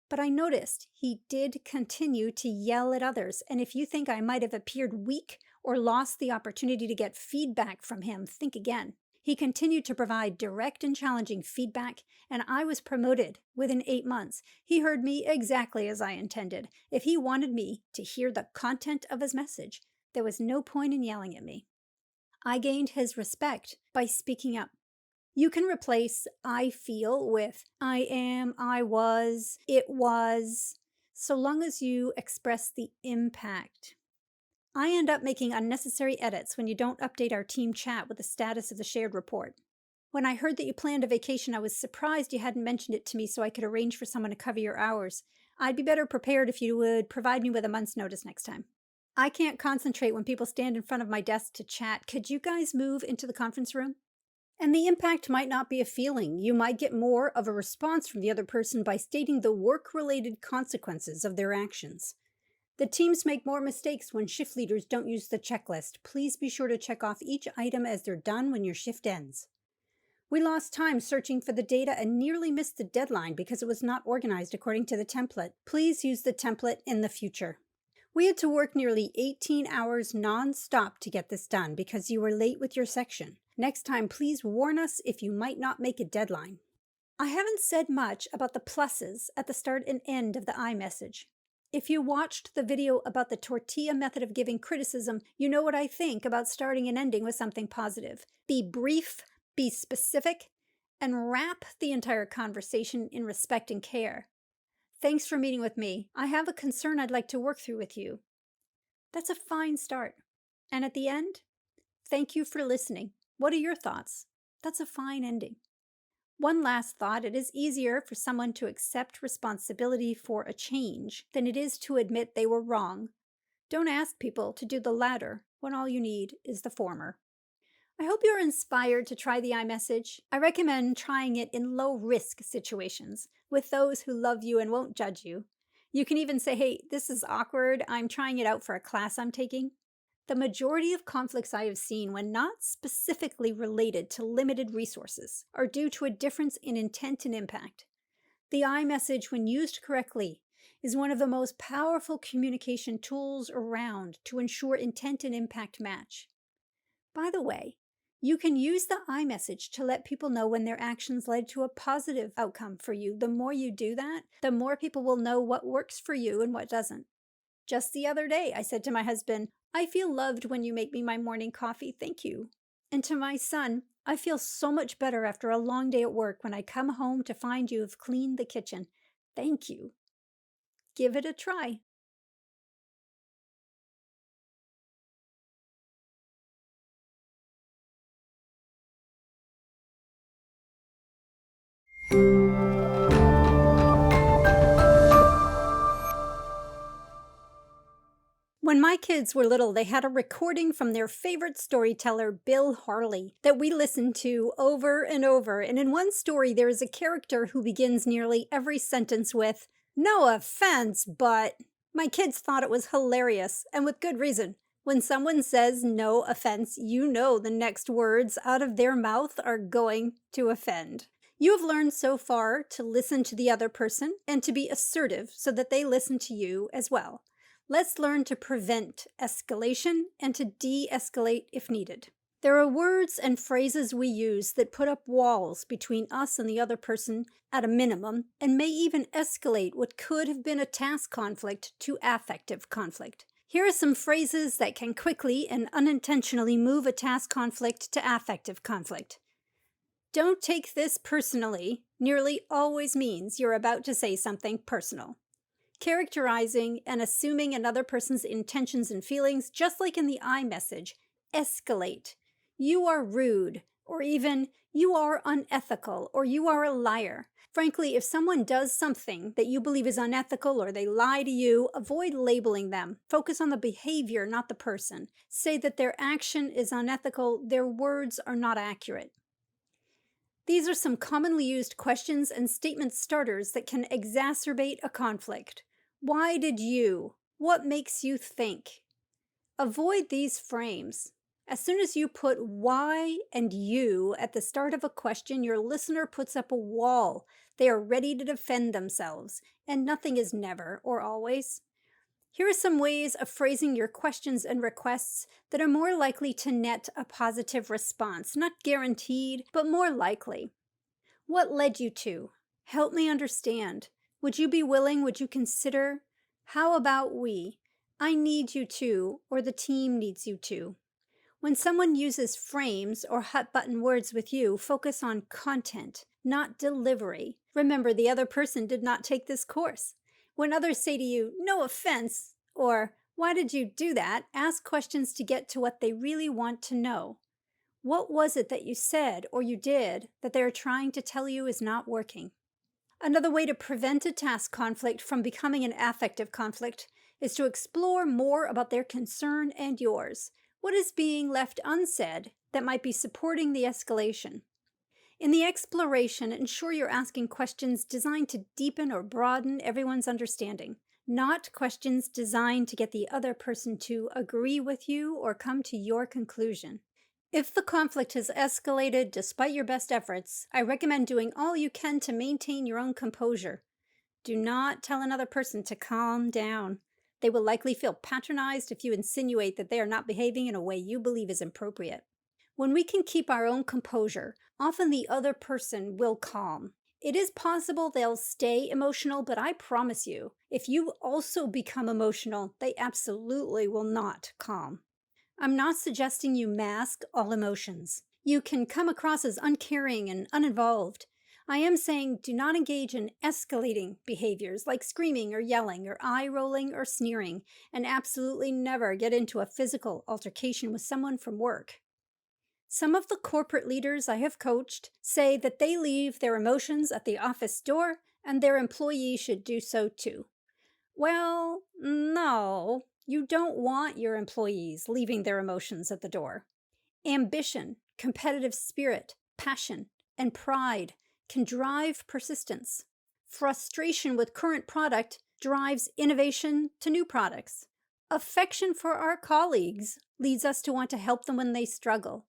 But I noticed he did continue to yell at others, and if you think I might have appeared weak or lost the opportunity to get feedback from him, think again. He continued to provide direct and challenging feedback, and I was promoted within 8 months. He heard me exactly as I intended. If he wanted me to hear the content of his message, there was no point in yelling at me. I gained his respect by speaking up. You can replace I feel with I am, I was, it was, so long as you express the impact. I end up making unnecessary edits when you don't update our team chat with the status of the shared report. When I heard that you planned a vacation, I was surprised you hadn't mentioned it to me so I could arrange for someone to cover your hours. I'd be better prepared if you would provide me with a month's notice next time. I can't concentrate when people stand in front of my desk to chat. Could you guys move into the conference room? And the impact might not be a feeling. You might get more of a response from the other person by stating the work-related consequences of their actions. The teams make more mistakes when shift leaders don't use the checklist. Please be sure to check off each item as they're done when your shift ends. We lost time searching for the data and nearly missed the deadline because it was not organized according to the template. Please use the template in the future. We had to work nearly 18 hours non-stop to get this done because you were late with your section. Next time, please warn us if you might not make a deadline. I haven't said much about the pluses at the start and end of the iMessage. If you watched the video about the tortilla method of giving criticism, you know what I think about starting and ending with something positive. Be brief, be specific, and wrap the entire conversation in respect and care. Thanks for meeting with me. I have a concern I'd like to work through with you. That's a fine start. And at the end, thank you for listening. What are your thoughts? That's a fine ending. One last thought, it is easier for someone to accept responsibility for a change than it is to admit they were wrong. Don't ask people to do the latter when all you need is the former. I hope you're inspired to try the iMessage. I recommend trying it in low risk situations with those who love you and won't judge you. You can even say, hey, this is awkward. I'm trying it out for a class I'm taking. The majority of conflicts I have seen, when not specifically related to limited resources, are due to a difference in intent and impact. The iMessage, when used correctly, is one of the most powerful communication tools around to ensure intent and impact match. By the way, you can use the iMessage to let people know when their actions led to a positive outcome for you. The more you do that, the more people will know what works for you and what doesn't. Just the other day, I said to my husband, I feel loved when you make me my morning coffee. Thank you. And to my son, I feel so much better after a long day at work when I come home to find you have cleaned the kitchen. Thank you. Give it a try. When my kids were little, they had a recording from their favorite storyteller, Bill Harley, that we listened to over and over. And in one story, there is a character who begins nearly every sentence with, "No offense, but..." My kids thought it was hilarious, and with good reason. When someone says no offense, you know the next words out of their mouth are going to offend. You have learned so far to listen to the other person and to be assertive so that they listen to you as well. Let's learn to prevent escalation and to de-escalate if needed. There are words and phrases we use that put up walls between us and the other person at a minimum and may even escalate what could have been a task conflict to affective conflict. Here are some phrases that can quickly and unintentionally move a task conflict to affective conflict. Don't take this personally nearly always means you're about to say something personal. Characterizing and assuming another person's intentions and feelings, just like in the iMessage, escalate. You are rude, or even you are unethical, or you are a liar. Frankly, if someone does something that you believe is unethical or they lie to you, avoid labeling them. Focus on the behavior, not the person. Say that their action is unethical, their words are not accurate. These are some commonly used questions and statement starters that can exacerbate a conflict. Why did you? What makes you think? Avoid these frames. As soon as you put why and you at the start of a question, your listener puts up a wall. They are ready to defend themselves, and nothing is never or always. Here are some ways of phrasing your questions and requests that are more likely to net a positive response. Not guaranteed, but more likely. What led you to? Help me understand. Would you be willing? Would you consider? How about we? I need you to, or the team needs you to. When someone uses frames or hot button words with you, focus on content, not delivery. Remember, the other person did not take this course. When others say to you, no offense, or why did you do that? Ask questions to get to what they really want to know. What was it that you said or you did that they are trying to tell you is not working? Another way to prevent a task conflict from becoming an affective conflict is to explore more about their concern and yours. What is being left unsaid that might be supporting the escalation? In the exploration, ensure you're asking questions designed to deepen or broaden everyone's understanding, not questions designed to get the other person to agree with you or come to your conclusion. If the conflict has escalated despite your best efforts, I recommend doing all you can to maintain your own composure. Do not tell another person to calm down. They will likely feel patronized if you insinuate that they are not behaving in a way you believe is appropriate. When we can keep our own composure, often the other person will calm. It is possible they'll stay emotional, but I promise you, if you also become emotional, they absolutely will not calm. I'm not suggesting you mask all emotions. You can come across as uncaring and uninvolved. I am saying do not engage in escalating behaviors like screaming or yelling or eye-rolling or sneering, and absolutely never get into a physical altercation with someone from work. Some of the corporate leaders I have coached say that they leave their emotions at the office door and their employees should do so too. Well, no, you don't want your employees leaving their emotions at the door. Ambition, Competitive spirit, passion, and pride can drive persistence. Frustration with current product drives innovation to new products. Affection for our colleagues leads us to want to help them when they struggle.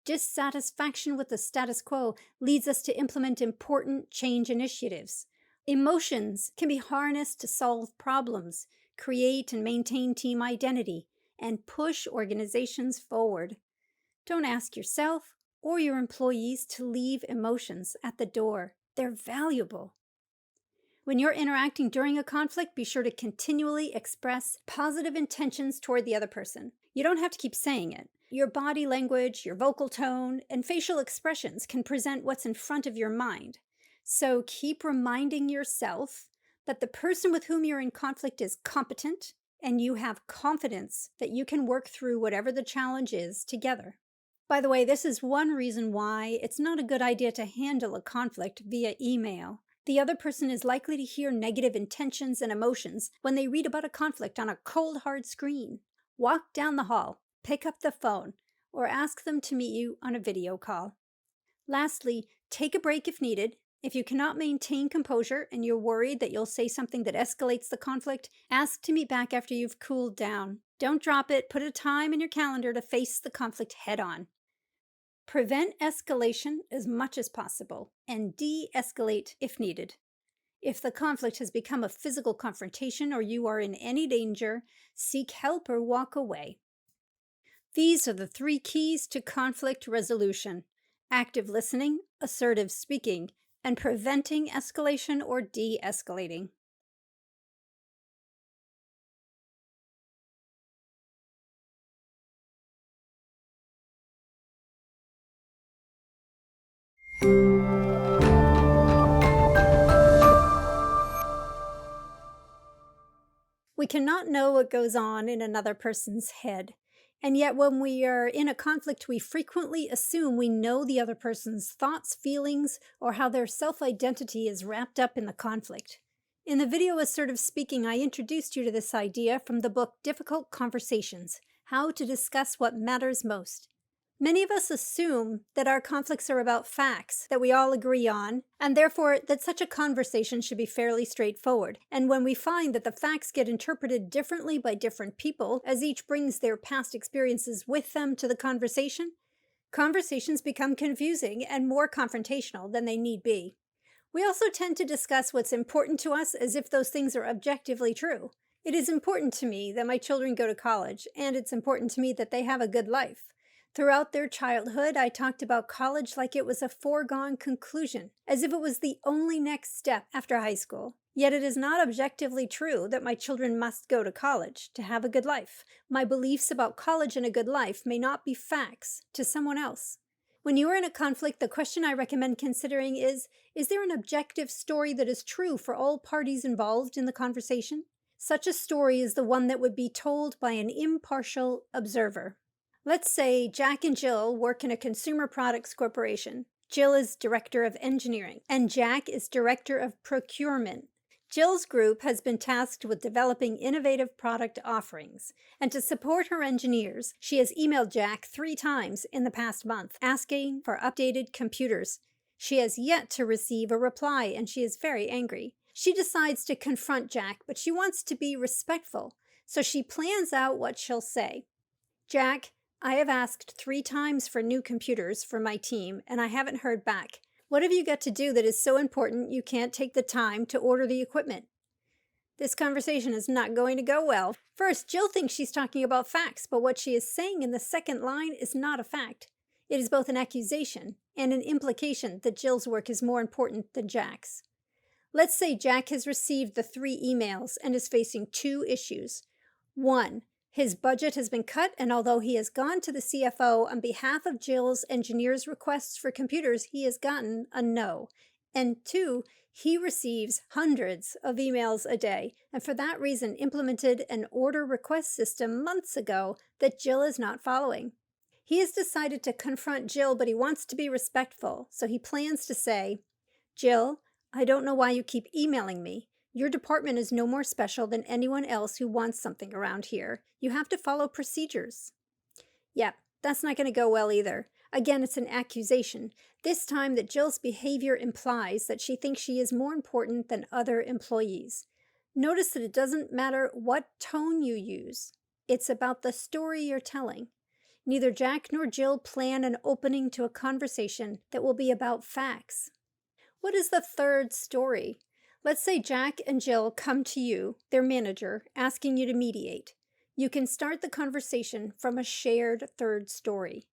Dissatisfaction with the status quo leads us to implement important change initiatives. Emotions can be harnessed to solve problems, create and maintain team identity, and push organizations forward. Don't ask yourself or your employees to leave emotions at the door. They're valuable. When you're interacting during a conflict, be sure to continually express positive intentions toward the other person. You don't have to keep saying it. Your body language, your vocal tone, and facial expressions can present what's in front of your mind. So keep reminding yourself that the person with whom you're in conflict is competent, and you have confidence that you can work through whatever the challenge is together. By the way, this is one reason why it's not a good idea to handle a conflict via email. The other person is likely to hear negative intentions and emotions when they read about a conflict on a cold, hard screen. Walk down the hall, pick up the phone, or ask them to meet you on a video call. Lastly, take a break if needed. If you cannot maintain composure and you're worried that you'll say something that escalates the conflict, ask to meet back after you've cooled down. Don't drop it. Put a time in your calendar to face the conflict head on. Prevent escalation as much as possible and de-escalate if needed. If the conflict has become a physical confrontation or you are in any danger, seek help or walk away. These are the 3 keys to conflict resolution: active listening, assertive speaking, and preventing escalation or de-escalating. We cannot know what goes on in another person's head. And yet when we are in a conflict, we frequently assume we know the other person's thoughts, feelings, or how their self-identity is wrapped up in the conflict. In the video Assertive Speaking, I introduced you to this idea from the book Difficult Conversations: How to Discuss What Matters Most. Many of us assume that our conflicts are about facts that we all agree on, and therefore that such a conversation should be fairly straightforward. And when we find that the facts get interpreted differently by different people, as each brings their past experiences with them to the conversation, conversations become confusing and more confrontational than they need be. We also tend to discuss what's important to us as if those things are objectively true. It is important to me that my children go to college, and it's important to me that they have a good life. Throughout their childhood, I talked about college like it was a foregone conclusion, as if it was the only next step after high school. Yet it is not objectively true that my children must go to college to have a good life. My beliefs about college and a good life may not be facts to someone else. When you are in a conflict, the question I recommend considering is there an objective story that is true for all parties involved in the conversation? Such a story is the one that would be told by an impartial observer. Let's say Jack and Jill work in a consumer products corporation. Jill is director of engineering, and Jack is director of procurement. Jill's group has been tasked with developing innovative product offerings, and to support her engineers, she has emailed Jack 3 times in the past month, asking for updated computers. She has yet to receive a reply, and she is very angry. She decides to confront Jack, but she wants to be respectful, so she plans out what she'll say. Jack, I have asked 3 times for new computers for my team, and I haven't heard back. What have you got to do that is so important you can't take the time to order the equipment? This conversation is not going to go well. First, Jill thinks she's talking about facts, but what she is saying in the second line is not a fact. It is both an accusation and an implication that Jill's work is more important than Jack's. Let's say Jack has received the 3 emails and is facing 2 issues. 1. His budget has been cut, and although he has gone to the CFO on behalf of Jill's engineers' requests for computers, he has gotten a no. And 2, he receives hundreds of emails a day, and for that reason implemented an order request system months ago that Jill is not following. He has decided to confront Jill, but he wants to be respectful, so he plans to say, Jill, I don't know why you keep emailing me. Your department is no more special than anyone else who wants something around here. You have to follow procedures. Yeah, that's not going to go well either. Again, it's an accusation, this time that Jill's behavior implies that she thinks she is more important than other employees. Notice that it doesn't matter what tone you use. It's about the story you're telling. Neither Jack nor Jill plan an opening to a conversation that will be about facts. What is the third story? Let's say Jack and Jill come to you, their manager, asking you to mediate. You can start the conversation from a shared third story.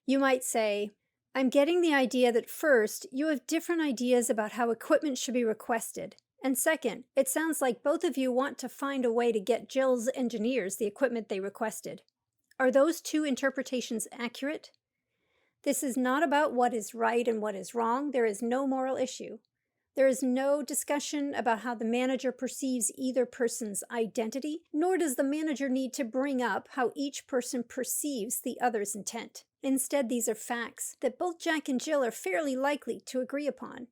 You might say, I'm getting the idea that first, you have different ideas about how equipment should be requested. And second, it sounds like both of you want to find a way to get Jill's engineers the equipment they requested. Are those two interpretations accurate? This is not about what is right and what is wrong. There is no moral issue. There is no discussion about how the manager perceives either person's identity, nor does the manager need to bring up how each person perceives the other's intent. Instead, these are facts that both Jack and Jill are fairly likely to agree upon.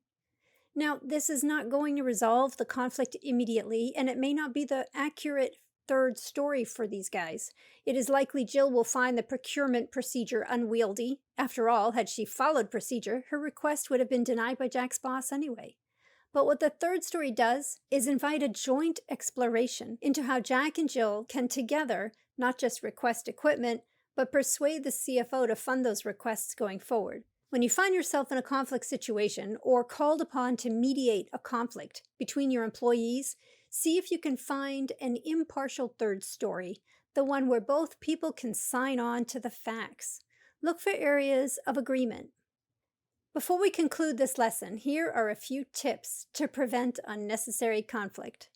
Now, this is not going to resolve the conflict immediately, and it may not be the accurate third story for these guys. It is likely Jill will find the procurement procedure unwieldy. After all, had she followed procedure, her request would have been denied by Jack's boss anyway. But what the third story does is invite a joint exploration into how Jack and Jill can together not just request equipment, but persuade the CFO to fund those requests going forward. When you find yourself in a conflict situation or called upon to mediate a conflict between your employees, see if you can find an impartial third story, the one where both people can sign on to the facts. Look for areas of agreement. Before we conclude this lesson, here are a few tips to prevent unnecessary conflict.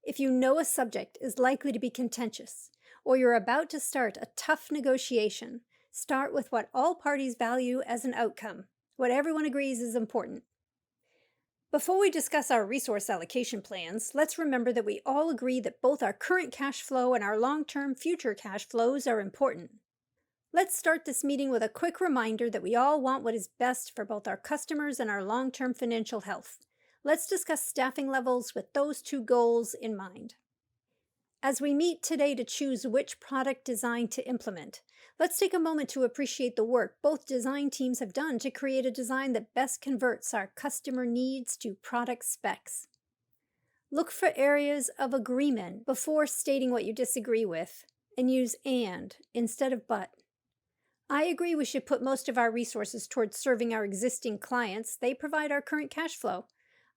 If you know a subject is likely to be contentious, or you're about to start a tough negotiation, start with what all parties value as an outcome, what everyone agrees is important. Before we discuss our resource allocation plans, let's remember that we all agree that both our current cash flow and our long-term future cash flows are important. Let's start this meeting with a quick reminder that we all want what is best for both our customers and our long-term financial health. Let's discuss staffing levels with those two goals in mind. As we meet today to choose which product design to implement, let's take a moment to appreciate the work both design teams have done to create a design that best converts our customer needs to product specs. Look for areas of agreement before stating what you disagree with, and use and instead of but. I agree we should put most of our resources towards serving our existing clients. They provide our current cash flow.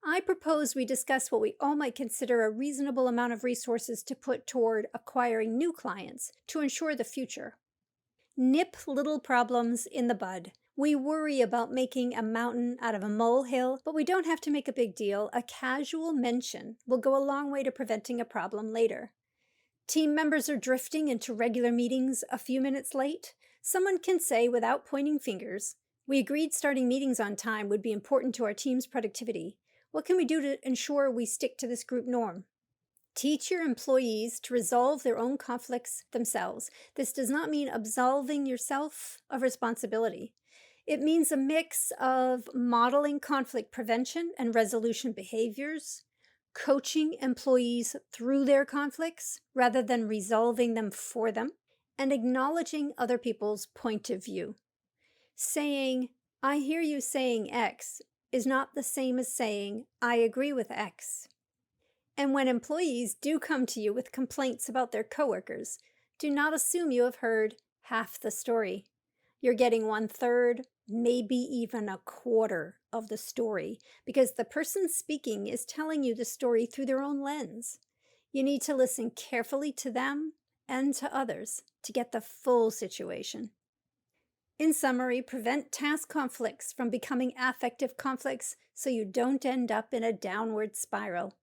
I propose we discuss what we all might consider a reasonable amount of resources to put toward acquiring new clients to ensure the future. Nip little problems in the bud. We worry about making a mountain out of a molehill, but we don't have to make a big deal. A casual mention will go a long way to preventing a problem later. Team members are drifting into regular meetings a few minutes late. Someone can say without pointing fingers, we agreed starting meetings on time would be important to our team's productivity. What can we do to ensure we stick to this group norm? Teach your employees to resolve their own conflicts themselves. This does not mean absolving yourself of responsibility. It means a mix of modeling conflict prevention and resolution behaviors, coaching employees through their conflicts rather than resolving them for them, and acknowledging other people's point of view. Saying, I hear you saying X, is not the same as saying, I agree with X. And when employees do come to you with complaints about their coworkers, do not assume you have heard half the story. You're getting 1/3, maybe even a quarter of the story, because the person speaking is telling you the story through their own lens. You need to listen carefully to them and to others to get the full situation. In summary, prevent task conflicts from becoming affective conflicts so you don't end up in a downward spiral.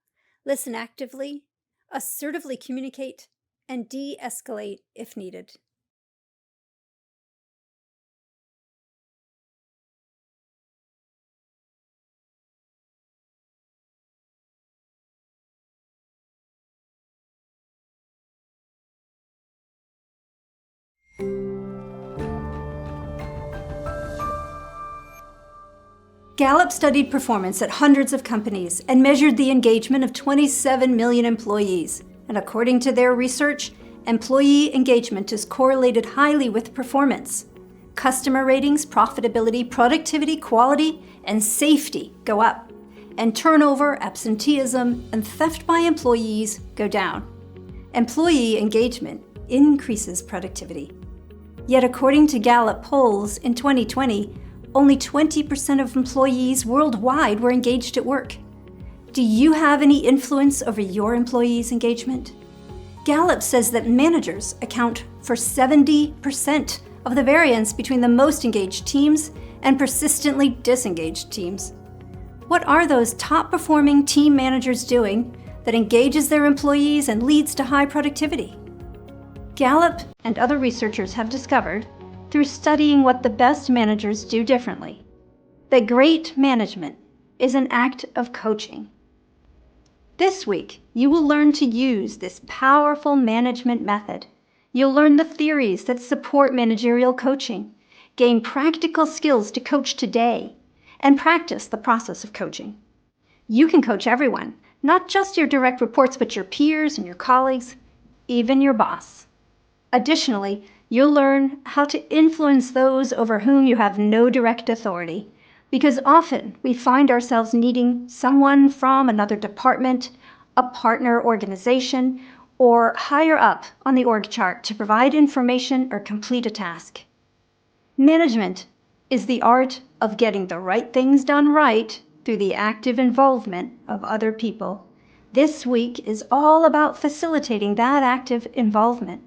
Listen actively, assertively communicate, and de-escalate if needed. Gallup studied performance at hundreds of companies and measured the engagement of 27 million employees. And according to their research, employee engagement is correlated highly with performance. Customer ratings, profitability, productivity, quality, and safety go up. And turnover, absenteeism, and theft by employees go down. Employee engagement increases productivity. Yet according to Gallup polls in 2020, only 20% of employees worldwide were engaged at work. Do you have any influence over your employees' engagement? Gallup says that managers account for 70% of the variance between the most engaged teams and persistently disengaged teams. What are those top-performing team managers doing that engages their employees and leads to high productivity? Gallup and other researchers have discovered, through studying what the best managers do differently, that great management is an act of coaching. This week, you will learn to use this powerful management method. You'll learn the theories that support managerial coaching, gain practical skills to coach today, and practice the process of coaching. You can coach everyone, not just your direct reports, but your peers and your colleagues, even your boss. Additionally, you'll learn how to influence those over whom you have no direct authority, because often we find ourselves needing someone from another department, a partner organization, or higher up on the org chart to provide information or complete a task. Management is the art of getting the right things done right through the active involvement of other people. This week is all about facilitating that active involvement.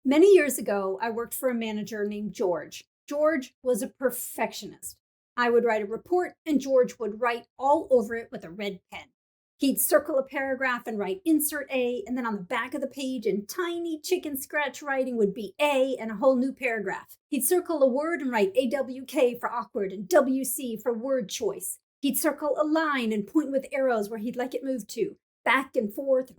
Many years ago, I worked for a manager named George. George was a perfectionist. I would write a report, and George would write all over it with a red pen. He'd circle a paragraph and write insert A, and then on the back of the page in tiny chicken scratch writing would be A and a whole new paragraph. He'd circle a word and write AWK for awkward and WC for word choice. He'd circle a line and point with arrows where he'd like it moved to. Back and forth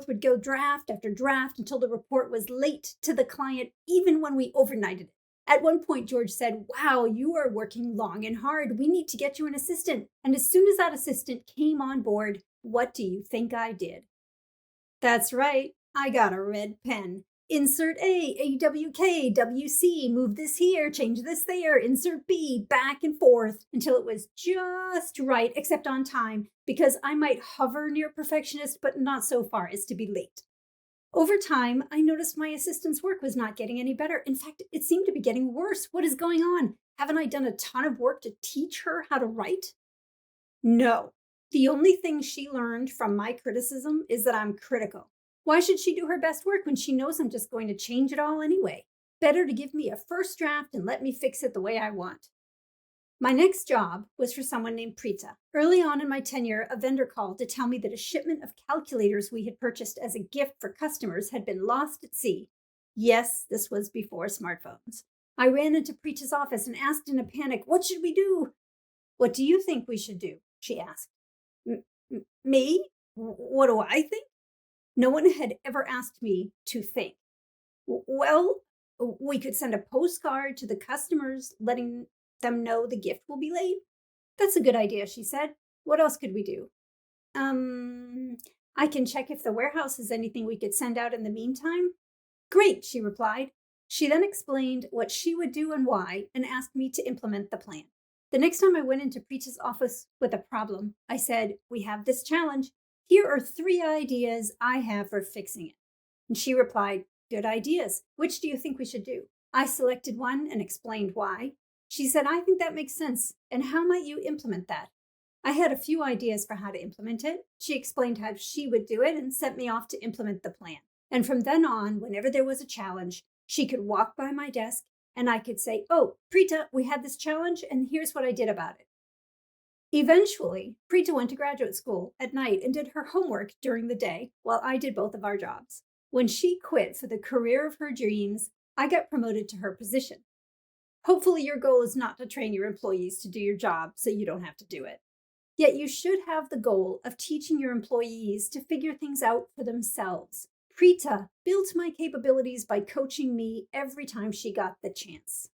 would go draft after draft until the report was late to the client, even when we overnighted it. At one point, George said, "Wow, you are working long and hard. We need to get you an assistant." And as soon as that assistant came on board, what do you think I did? That's right, I got a red pen. Insert A, AWK, WC, move this here, change this there, insert B, back and forth, until it was just right, except on time, because I might hover near perfectionist, but not so far as to be late. Over time, I noticed my assistant's work was not getting any better. In fact, it seemed to be getting worse. What is going on? Haven't I done a ton of work to teach her how to write? No. The only thing she learned from my criticism is that I'm critical. Why should she do her best work when she knows I'm just going to change it all anyway? Better to give me a first draft and let me fix it the way I want. My next job was for someone named Preeta. Early on in my tenure, a vendor called to tell me that a shipment of calculators we had purchased as a gift for customers had been lost at sea. Yes, this was before smartphones. I ran into Preeta's office and asked in a panic, "What should we do?" "What do you think we should do?" she asked. Me? What do I think? No one had ever asked me to think. Well, we could send a postcard to the customers letting them know the gift will be late. That's a good idea, she said. What else could we do? I can check if the warehouse has anything we could send out in the meantime. Great, she replied. She then explained what she would do and why, and asked me to implement the plan. The next time I went into Preeta's office with a problem, I said, "We have this challenge. Here are 3 ideas I have for fixing it." And she replied, "Good ideas. Which do you think we should do?" I selected one and explained why. She said, "I think that makes sense. And how might you implement that?" I had a few ideas for how to implement it. She explained how she would do it and sent me off to implement the plan. And from then on, whenever there was a challenge, she could walk by my desk and I could say, "Oh, Preeta, we had this challenge and here's what I did about it." Eventually, Preeta went to graduate school at night and did her homework during the day while I did both of our jobs. When she quit for the career of her dreams, I got promoted to her position. Hopefully your goal is not to train your employees to do your job so you don't have to do it. Yet you should have the goal of teaching your employees to figure things out for themselves. Preeta built my capabilities by coaching me every time she got the chance.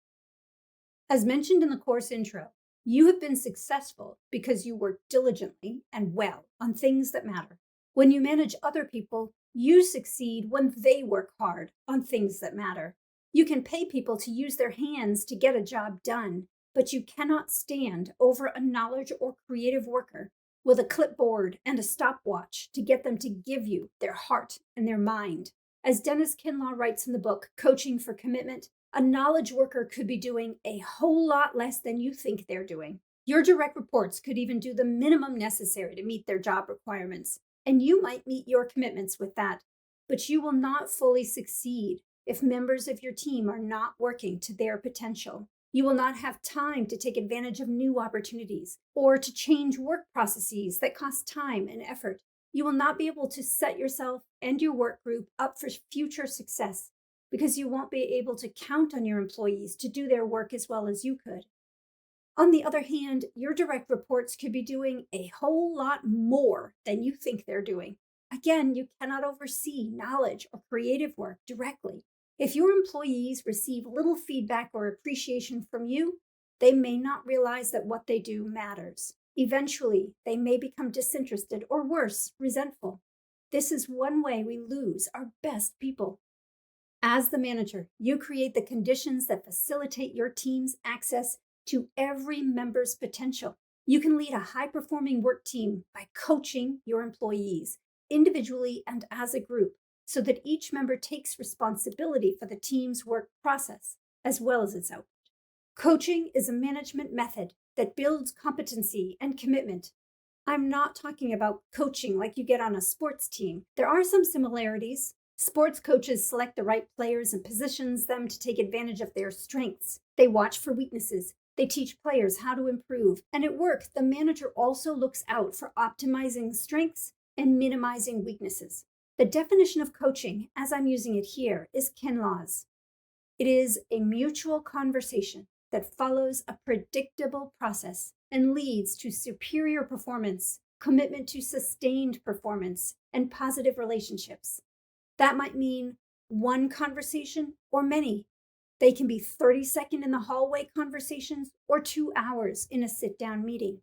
As mentioned in the course intro, you have been successful because you work diligently and well on things that matter. When you manage other people, you succeed when they work hard on things that matter. You can pay people to use their hands to get a job done, but you cannot stand over a knowledge or creative worker with a clipboard and a stopwatch to get them to give you their heart and their mind. As Dennis Kinlaw writes in the book, Coaching for Commitment, a knowledge worker could be doing a whole lot less than you think they're doing. Your direct reports could even do the minimum necessary to meet their job requirements, and you might meet your commitments with that. But you will not fully succeed if members of your team are not working to their potential. You will not have time to take advantage of new opportunities or to change work processes that cost time and effort. You will not be able to set yourself and your work group up for future success because you won't be able to count on your employees to do their work as well as you could. On the other hand, your direct reports could be doing a whole lot more than you think they're doing. Again, you cannot oversee knowledge or creative work directly. If your employees receive little feedback or appreciation from you, they may not realize that what they do matters. Eventually, they may become disinterested or worse, resentful. This is one way we lose our best people. As the manager, you create the conditions that facilitate your team's access to every member's potential. You can lead a high-performing work team by coaching your employees individually and as a group so that each member takes responsibility for the team's work process as well as its output. Coaching is a management method that builds competency and commitment. I'm not talking about coaching like you get on a sports team. There are some similarities. Sports coaches select the right players and positions them to take advantage of their strengths. They watch for weaknesses. They teach players how to improve. And at work, the manager also looks out for optimizing strengths and minimizing weaknesses. The definition of coaching, as I'm using it here, is Kinlaw's. It is a mutual conversation that follows a predictable process and leads to superior performance, commitment to sustained performance, and positive relationships. That might mean one conversation or many. They can be 30-second in the hallway conversations or 2 hours in a sit-down meeting.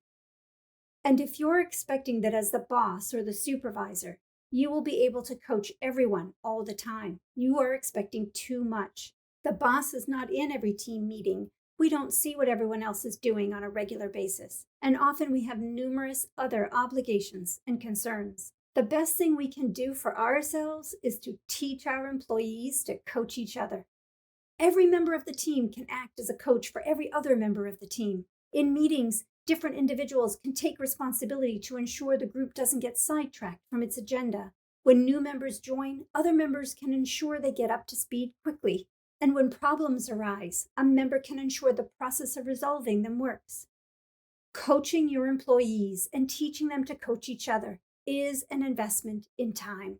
And if you're expecting that as the boss or the supervisor, you will be able to coach everyone all the time, you are expecting too much. The boss is not in every team meeting. We don't see what everyone else is doing on a regular basis. And often we have numerous other obligations and concerns. The best thing we can do for ourselves is to teach our employees to coach each other. Every member of the team can act as a coach for every other member of the team. In meetings, different individuals can take responsibility to ensure the group doesn't get sidetracked from its agenda. When new members join, other members can ensure they get up to speed quickly. And when problems arise, a member can ensure the process of resolving them works. Coaching your employees and teaching them to coach each other is an investment in time,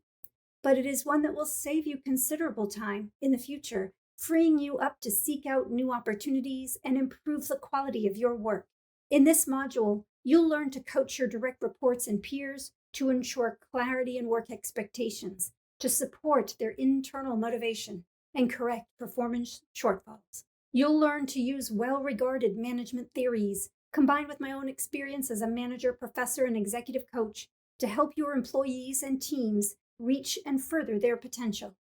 but it is one that will save you considerable time in the future, freeing you up to seek out new opportunities and improve the quality of your work. In this module, you'll learn to coach your direct reports and peers to ensure clarity in work expectations, to support their internal motivation, and correct performance shortfalls. You'll learn to use well-regarded management theories, combined with my own experience as a manager, professor, and executive coach, to help your employees and teams reach and further their potential.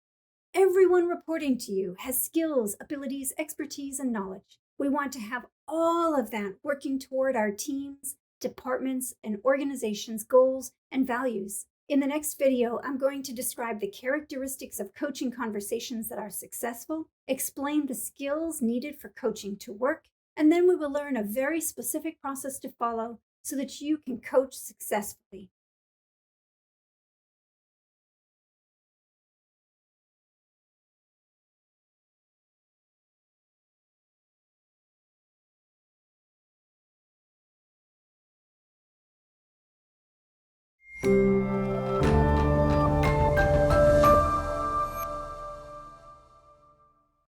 Everyone reporting to you has skills, abilities, expertise, and knowledge. We want to have all of that working toward our teams, departments, and organizations' goals and values. In the next video, I'm going to describe the characteristics of coaching conversations that are successful, explain the skills needed for coaching to work, and then we will learn a very specific process to follow so that you can coach successfully.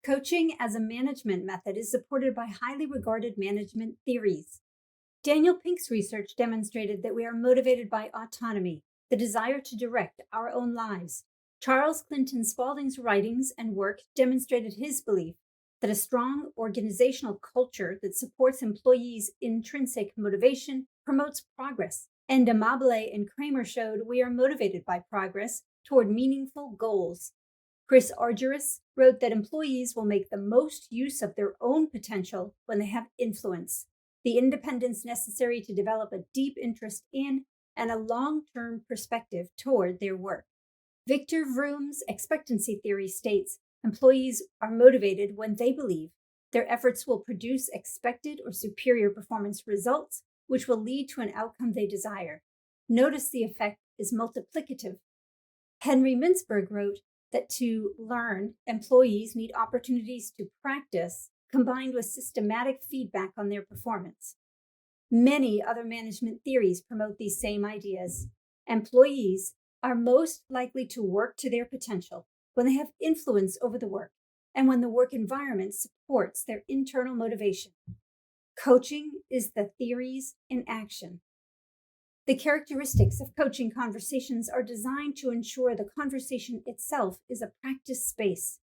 Coaching as a management method is supported by highly regarded management theories. Daniel Pink's research demonstrated that we are motivated by autonomy, the desire to direct our own lives. Charles Clinton Spaulding's writings and work demonstrated his belief that a strong organizational culture that supports employees' intrinsic motivation promotes progress. And Amabile and Kramer showed we are motivated by progress toward meaningful goals. Chris Argyris wrote that employees will make the most use of their own potential when they have influence, the independence necessary to develop a deep interest in and a long-term perspective toward their work. Victor Vroom's expectancy theory states employees are motivated when they believe their efforts will produce expected or superior performance results, which will lead to an outcome they desire. Notice the effect is multiplicative. Henry Mintzberg wrote that to learn, employees need opportunities to practice combined with systematic feedback on their performance. Many other management theories promote these same ideas. Employees are most likely to work to their potential when they have influence over the work and when the work environment supports their internal motivation. Coaching is the theories in action. The characteristics of coaching conversations are designed to ensure the conversation itself is a practice space.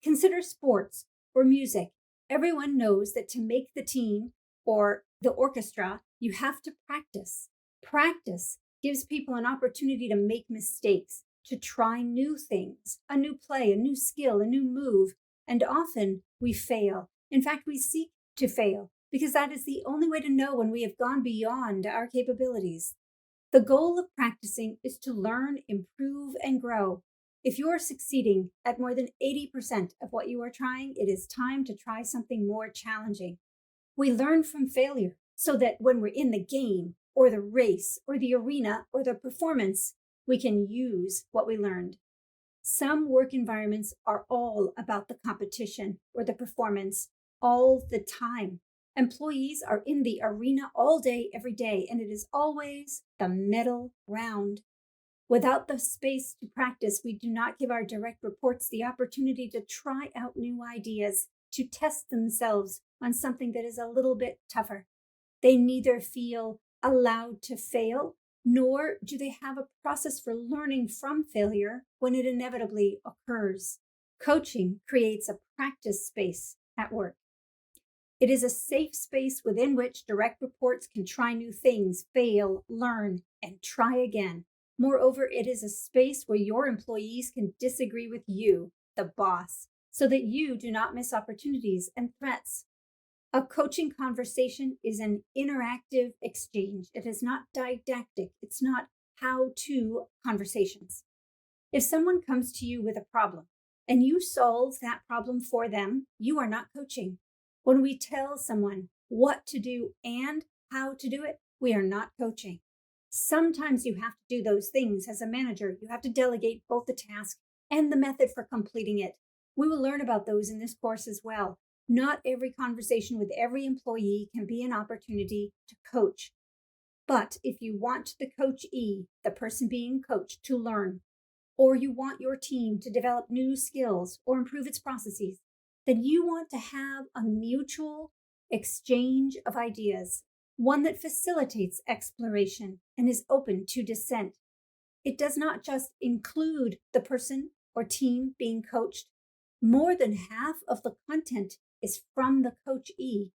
Consider sports or music. Everyone knows that to make the team or the orchestra, you have to practice. Practice gives people an opportunity to make mistakes, to try new things, a new play, a new skill, a new move, and often we fail. In fact, we seek to fail because that is the only way to know when we have gone beyond our capabilities. The goal of practicing is to learn, improve, and grow. If you are succeeding at more than 80% of what you are trying, it is time to try something more challenging. We learn from failure so that when we're in the game or the race or the arena or the performance, we can use what we learned. Some work environments are all about the competition or the performance all the time. Employees are in the arena all day, every day, and it is always the medal round. Without the space to practice, we do not give our direct reports the opportunity to try out new ideas, to test themselves on something that is a little bit tougher. They neither feel allowed to fail, nor do they have a process for learning from failure when it inevitably occurs. Coaching creates a practice space at work. It is a safe space within which direct reports can try new things, fail, learn, and try again. Moreover, it is a space where your employees can disagree with you, the boss, so that you do not miss opportunities and threats. A coaching conversation is an interactive exchange. It is not didactic. It's not how-to conversations. If someone comes to you with a problem and you solve that problem for them, you are not coaching. When we tell someone what to do and how to do it, we are not coaching. Sometimes you have to do those things as a manager. You have to delegate both the task and the method for completing it. We will learn about those in this course as well. Not every conversation with every employee can be an opportunity to coach. But if you want the coachee, the person being coached, to learn, or you want your team to develop new skills or improve its processes, then you want to have a mutual exchange of ideas, one that facilitates exploration and is open to dissent. It does not just include the person or team being coached. More than half of the content is from the coachee.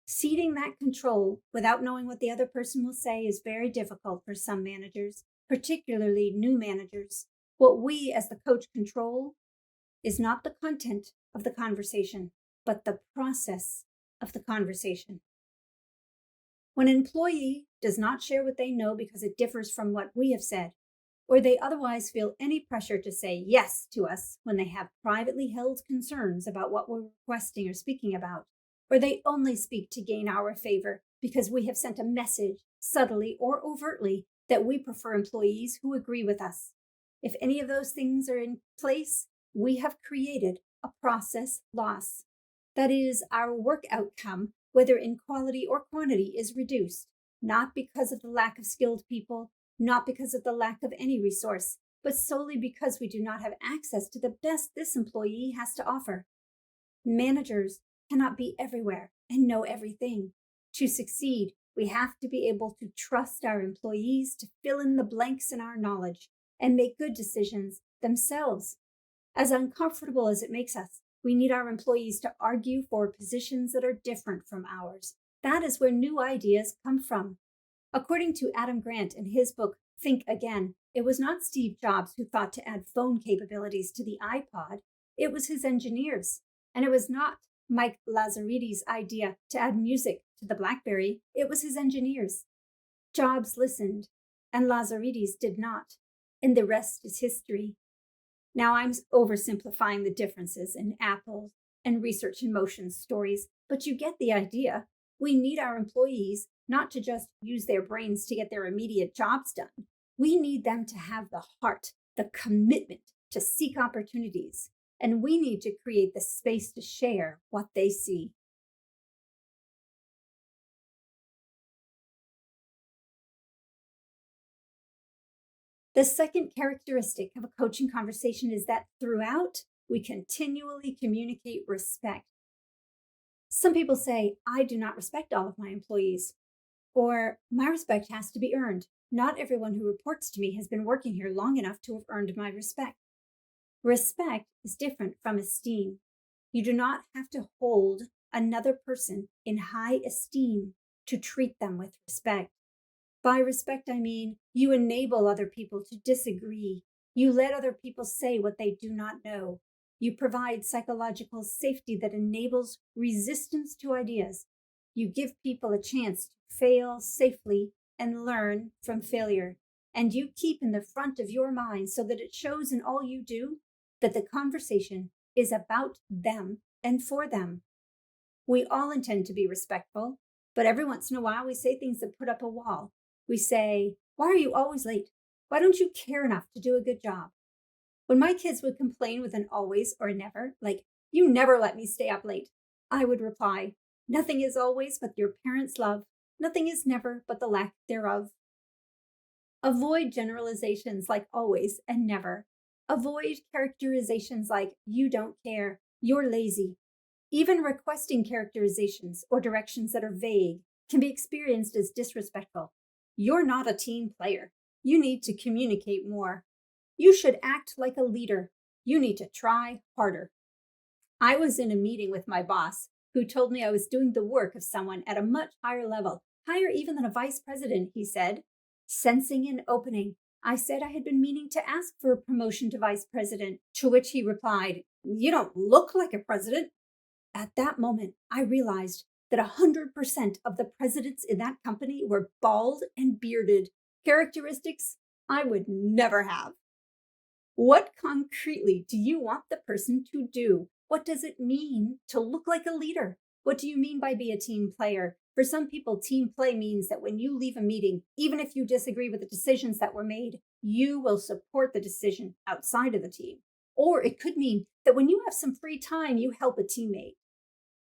Ceding that control without knowing what the other person will say is very difficult for some managers, particularly new managers. What we as the coach control is not the content of the conversation, but the process of the conversation. When an employee does not share what they know because it differs from what we have said, or they otherwise feel any pressure to say yes to us when they have privately held concerns about what we're requesting or speaking about, or they only speak to gain our favor because we have sent a message, subtly or overtly, that we prefer employees who agree with us. If any of those things are in place, we have created a process loss. That is, our work outcome, whether in quality or quantity, is reduced, not because of the lack of skilled people, not because of the lack of any resource, but solely because we do not have access to the best this employee has to offer. Managers cannot be everywhere and know everything. To succeed, we have to be able to trust our employees to fill in the blanks in our knowledge and make good decisions themselves. As uncomfortable as it makes us, We need our employees to argue for positions that are different from ours. That is where new ideas come from. According to Adam Grant in his book, Think Again, it was not Steve Jobs who thought to add phone capabilities to the iPod. It was his engineers. And it was not Mike Lazaridis' idea to add music to the BlackBerry. It was his engineers. Jobs listened, and Lazaridis did not. And the rest is history. Now, I'm oversimplifying the differences in Apple and Research in Motion stories, but you get the idea. We need our employees not to just use their brains to get their immediate jobs done. We need them to have the heart, the commitment to seek opportunities, and we need to create the space to share what they see. The second characteristic of a coaching conversation is that throughout, we continually communicate respect. Some people say, I do not respect all of my employees, or my respect has to be earned. Not everyone who reports to me has been working here long enough to have earned my respect. Respect is different from esteem. You do not have to hold another person in high esteem to treat them with respect. By respect, I mean you enable other people to disagree. You let other people say what they do not know. You provide psychological safety that enables resistance to ideas. You give people a chance to fail safely and learn from failure. And you keep in the front of your mind so that it shows in all you do that the conversation is about them and for them. We all intend to be respectful, but every once in a while we say things that put up a wall. We say, why are you always late? Why don't you care enough to do a good job? When my kids would complain with an always or never, like, you never let me stay up late, I would reply, nothing is always but your parents' love. Nothing is never but the lack thereof. Avoid generalizations like always and never. Avoid characterizations like you don't care, you're lazy. Even requesting characterizations or directions that are vague can be experienced as disrespectful. You're not a team player. You need to communicate more. You should act like a leader. You need to try harder. I was in a meeting with my boss who told me I was doing the work of someone at a much higher level, higher even than a vice president, he said. Sensing an opening, I said I had been meaning to ask for a promotion to vice president, to which he replied, you don't look like a president. At that moment, I realized that 100% of the presidents in that company were bald and bearded, characteristics I would never have. What concretely do you want the person to do? What does it mean to look like a leader? What do you mean by be a team player? For some people, team play means that when you leave a meeting, even if you disagree with the decisions that were made, you will support the decision outside of the team. Or it could mean that when you have some free time, you help a teammate.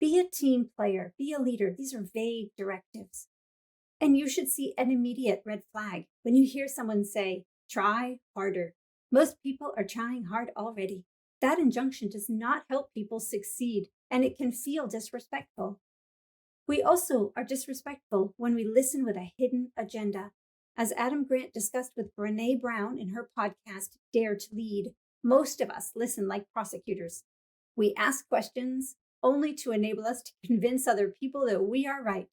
Be a team player, be a leader. These are vague directives. And you should see an immediate red flag when you hear someone say, try harder. Most people are trying hard already. That injunction does not help people succeed, and it can feel disrespectful. We also are disrespectful when we listen with a hidden agenda. As Adam Grant discussed with Brené Brown in her podcast, Dare to Lead, most of us listen like prosecutors. We ask questions only to enable us to convince other people that we are right.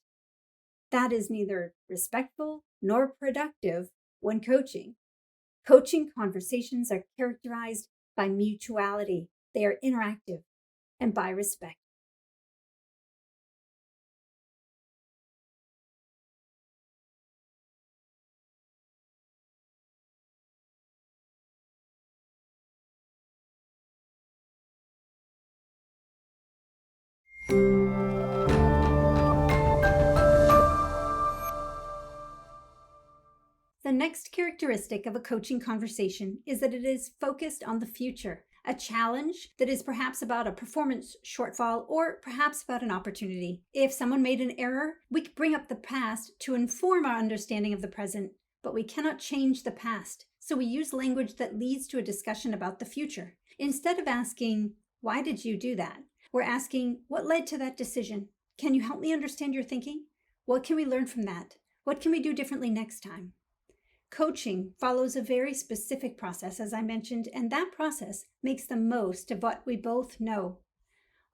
That is neither respectful nor productive when coaching. Coaching conversations are characterized by mutuality. They are interactive, and by respect. The next characteristic of a coaching conversation is that it is focused on the future, a challenge that is perhaps about a performance shortfall or perhaps about an opportunity. If someone made an error, we could bring up the past to inform our understanding of the present, but we cannot change the past. So we use language that leads to a discussion about the future. Instead of asking, why did you do that? We're asking, what led to that decision? Can you help me understand your thinking? What can we learn from that? What can we do differently next time? Coaching follows a very specific process, as I mentioned, and that process makes the most of what we both know.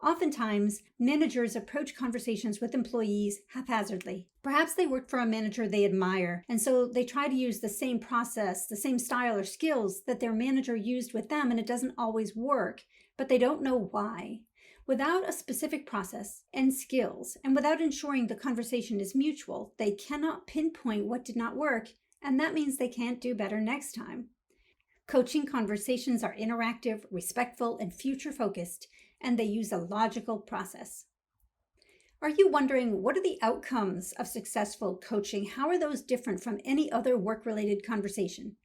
Oftentimes, managers approach conversations with employees haphazardly. Perhaps they work for a manager they admire, and so they try to use the same process, the same style or skills that their manager used with them, and it doesn't always work, but they don't know why. Without a specific process and skills, and without ensuring the conversation is mutual, they cannot pinpoint what did not work, and that means they can't do better next time. Coaching conversations are interactive, respectful, and future-focused, and they use a logical process. Are you wondering, what are the outcomes of successful coaching? How are those different from any other work-related conversation?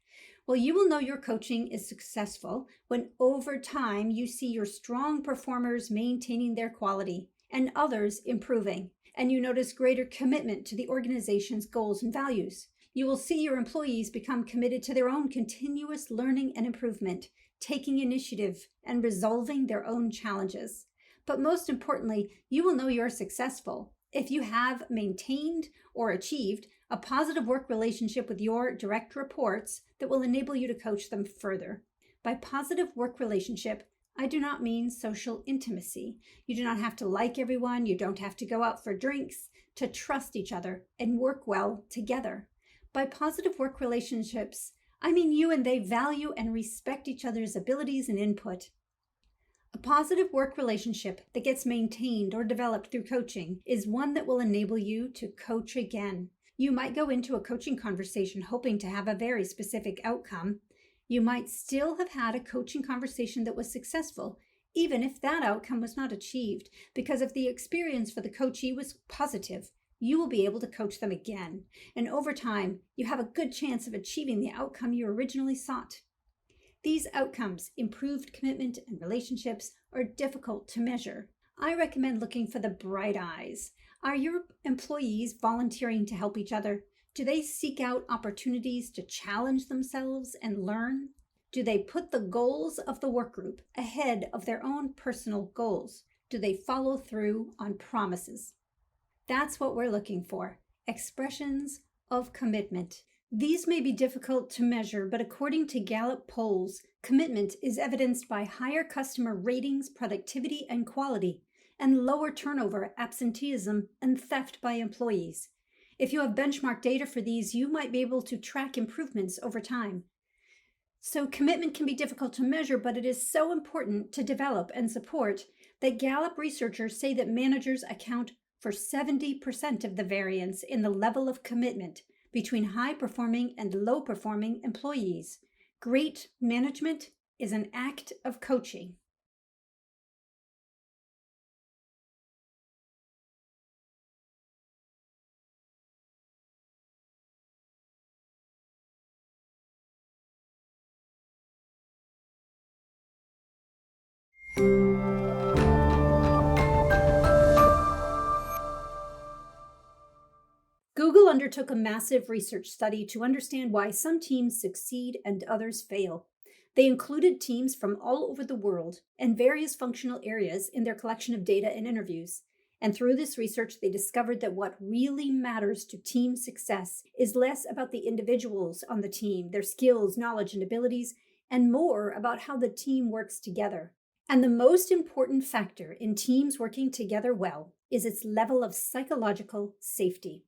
Well, you will know your coaching is successful when over time you see your strong performers maintaining their quality and others improving, and you notice greater commitment to the organization's goals and values. You will see your employees become committed to their own continuous learning and improvement, taking initiative and resolving their own challenges. But most importantly, you will know you're successful if you have maintained or achieved a positive work relationship with your direct reports that will enable you to coach them further. By positive work relationship, I do not mean social intimacy. You do not have to like everyone. You don't have to go out for drinks to trust each other and work well together. By positive work relationships, I mean you and they value and respect each other's abilities and input. A positive work relationship that gets maintained or developed through coaching is one that will enable you to coach again. You might go into a coaching conversation hoping to have a very specific outcome. You might still have had a coaching conversation that was successful, even if that outcome was not achieved, because if the experience for the coachee was positive, you will be able to coach them again. And over time, you have a good chance of achieving the outcome you originally sought. These outcomes, improved commitment and relationships, are difficult to measure. I recommend looking for the bright eyes. Are your employees volunteering to help each other? Do they seek out opportunities to challenge themselves and learn? Do they put the goals of the work group ahead of their own personal goals? Do they follow through on promises? That's what we're looking for, expressions of commitment. These may be difficult to measure, but according to Gallup polls, commitment is evidenced by higher customer ratings, productivity, and quality, and lower turnover, absenteeism, and theft by employees. If you have benchmark data for these, you might be able to track improvements over time. So commitment can be difficult to measure, but it is so important to develop and support that Gallup researchers say that managers account for 70% of the variance in the level of commitment between high-performing and low-performing employees. Great management is an act of coaching. Google undertook a massive research study to understand why some teams succeed and others fail. They included teams from all over the world and various functional areas in their collection of data and interviews. And through this research, they discovered that what really matters to team success is less about the individuals on the team, their skills, knowledge, and abilities, and more about how the team works together. And the most important factor in teams working together well is its level of psychological safety.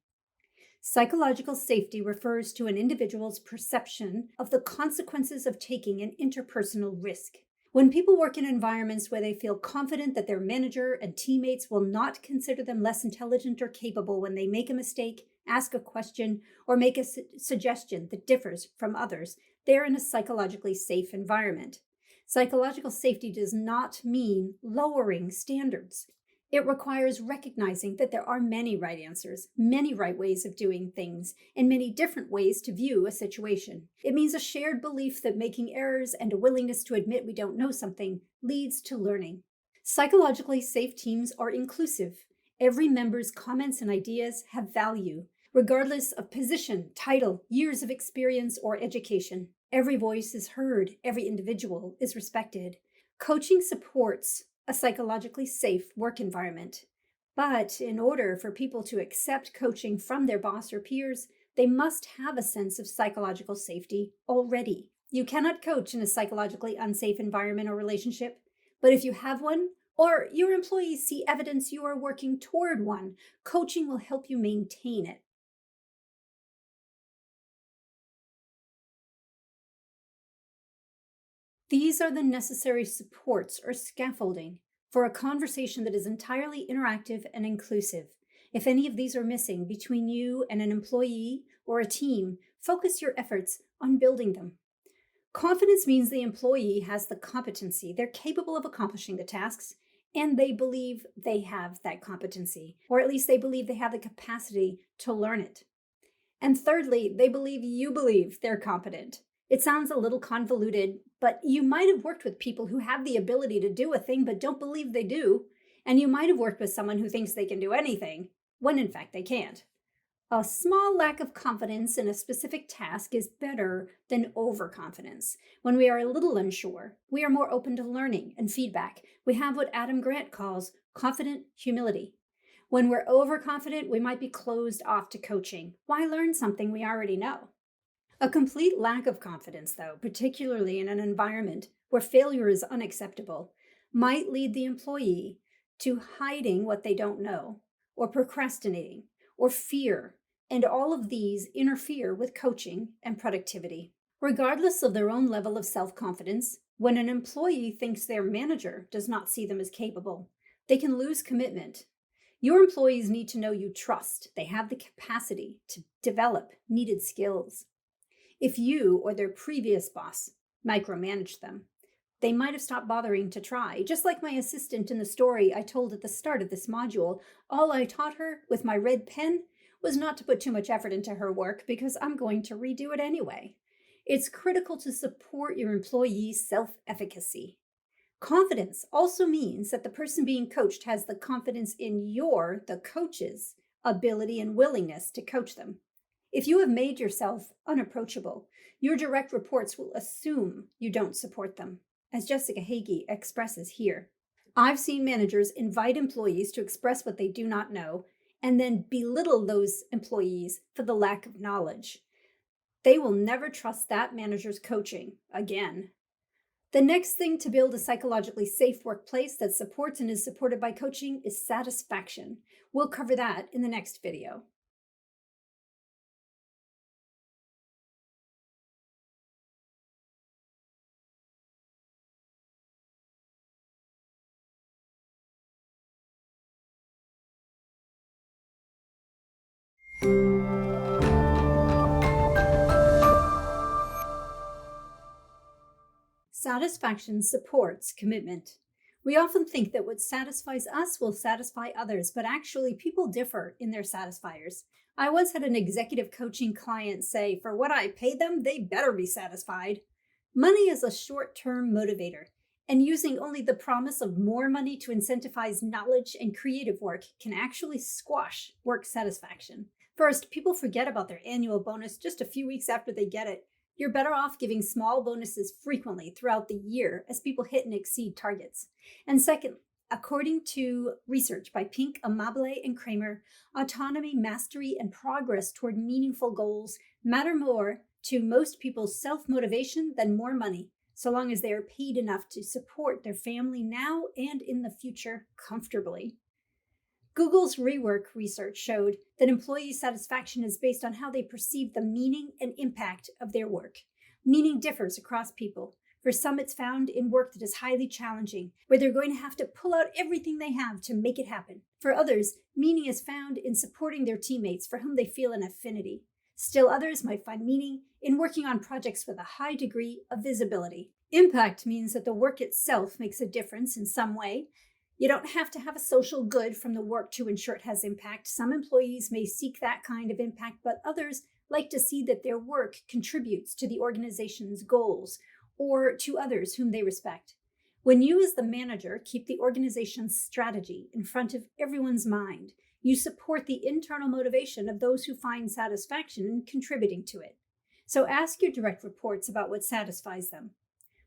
Psychological safety refers to an individual's perception of the consequences of taking an interpersonal risk. When people work in environments where they feel confident that their manager and teammates will not consider them less intelligent or capable when they make a mistake, ask a question, or make a suggestion that differs from others, they're in a psychologically safe environment. Psychological safety does not mean lowering standards. It requires recognizing that there are many right answers, many right ways of doing things, and many different ways to view a situation. It means a shared belief that making errors and a willingness to admit we don't know something leads to learning. Psychologically safe teams are inclusive. Every member's comments and ideas have value, regardless of position, title, years of experience, or education. Every voice is heard. Every individual is respected. Coaching supports a psychologically safe work environment. But in order for people to accept coaching from their boss or peers, they must have a sense of psychological safety already. You cannot coach in a psychologically unsafe environment or relationship, but if you have one, Or your employees see evidence you are working toward one. Coaching will help you maintain it. These are the necessary supports or scaffolding for a conversation that is entirely interactive and inclusive. If any of these are missing between you and an employee or a team, focus your efforts on building them. Confidence means the employee has the competency, they're capable of accomplishing the tasks, and they believe they have that competency, or at least they believe they have the capacity to learn it. And thirdly, they believe they're competent. It sounds a little convoluted, but you might have worked with people who have the ability to do a thing but don't believe they do. And you might have worked with someone who thinks they can do anything when in fact they can't. A small lack of confidence in a specific task is better than overconfidence. When we are a little unsure, we are more open to learning and feedback. We have what Adam Grant calls confident humility. When we're overconfident, we might be closed off to coaching. Why learn something we already know? A complete lack of confidence, though, particularly in an environment where failure is unacceptable, might lead the employee to hiding what they don't know, or procrastinating, or fear, and all of these interfere with coaching and productivity. Regardless of their own level of self-confidence, when an employee thinks their manager does not see them as capable, they can lose commitment. Your employees need to know you trust they have the capacity to develop needed skills. If you or their previous boss micromanaged them, they might have stopped bothering to try. Just like my assistant in the story I told at the start of this module, all I taught her with my red pen was not to put too much effort into her work because I'm going to redo it anyway. It's critical to support your employees' self-efficacy. Confidence also means that the person being coached has the confidence in the coach's, ability and willingness to coach them. If you have made yourself unapproachable, your direct reports will assume you don't support them, as Jessica Hagee expresses here. I've seen managers invite employees to express what they do not know and then belittle those employees for the lack of knowledge. They will never trust that manager's coaching again. The next thing to build a psychologically safe workplace that supports and is supported by coaching is satisfaction. We'll cover that in the next video. Satisfaction supports commitment. We often think that what satisfies us will satisfy others, but actually people differ in their satisfiers. I once had an executive coaching client say, for what I pay them, they better be satisfied. Money is a short-term motivator, and using only the promise of more money to incentivize knowledge and creative work can actually squash work satisfaction. First, people forget about their annual bonus just a few weeks after they get it. You're better off giving small bonuses frequently throughout the year as people hit and exceed targets. And second, according to research by Pink, Amabile, and Kramer, autonomy, mastery, and progress toward meaningful goals matter more to most people's self-motivation than more money, so long as they are paid enough to support their family now and in the future comfortably. Google's rework research showed that employee satisfaction is based on how they perceive the meaning and impact of their work. Meaning differs across people. For some, it's found in work that is highly challenging, where they're going to have to pull out everything they have to make it happen. For others, meaning is found in supporting their teammates for whom they feel an affinity. Still others might find meaning in working on projects with a high degree of visibility. Impact means that the work itself makes a difference in some way. You don't have to have a social good from the work to ensure it has impact. Some employees may seek that kind of impact, but others like to see that their work contributes to the organization's goals or to others whom they respect. When you as the manager keep the organization's strategy in front of everyone's mind, you support the internal motivation of those who find satisfaction in contributing to it. So ask your direct reports about what satisfies them.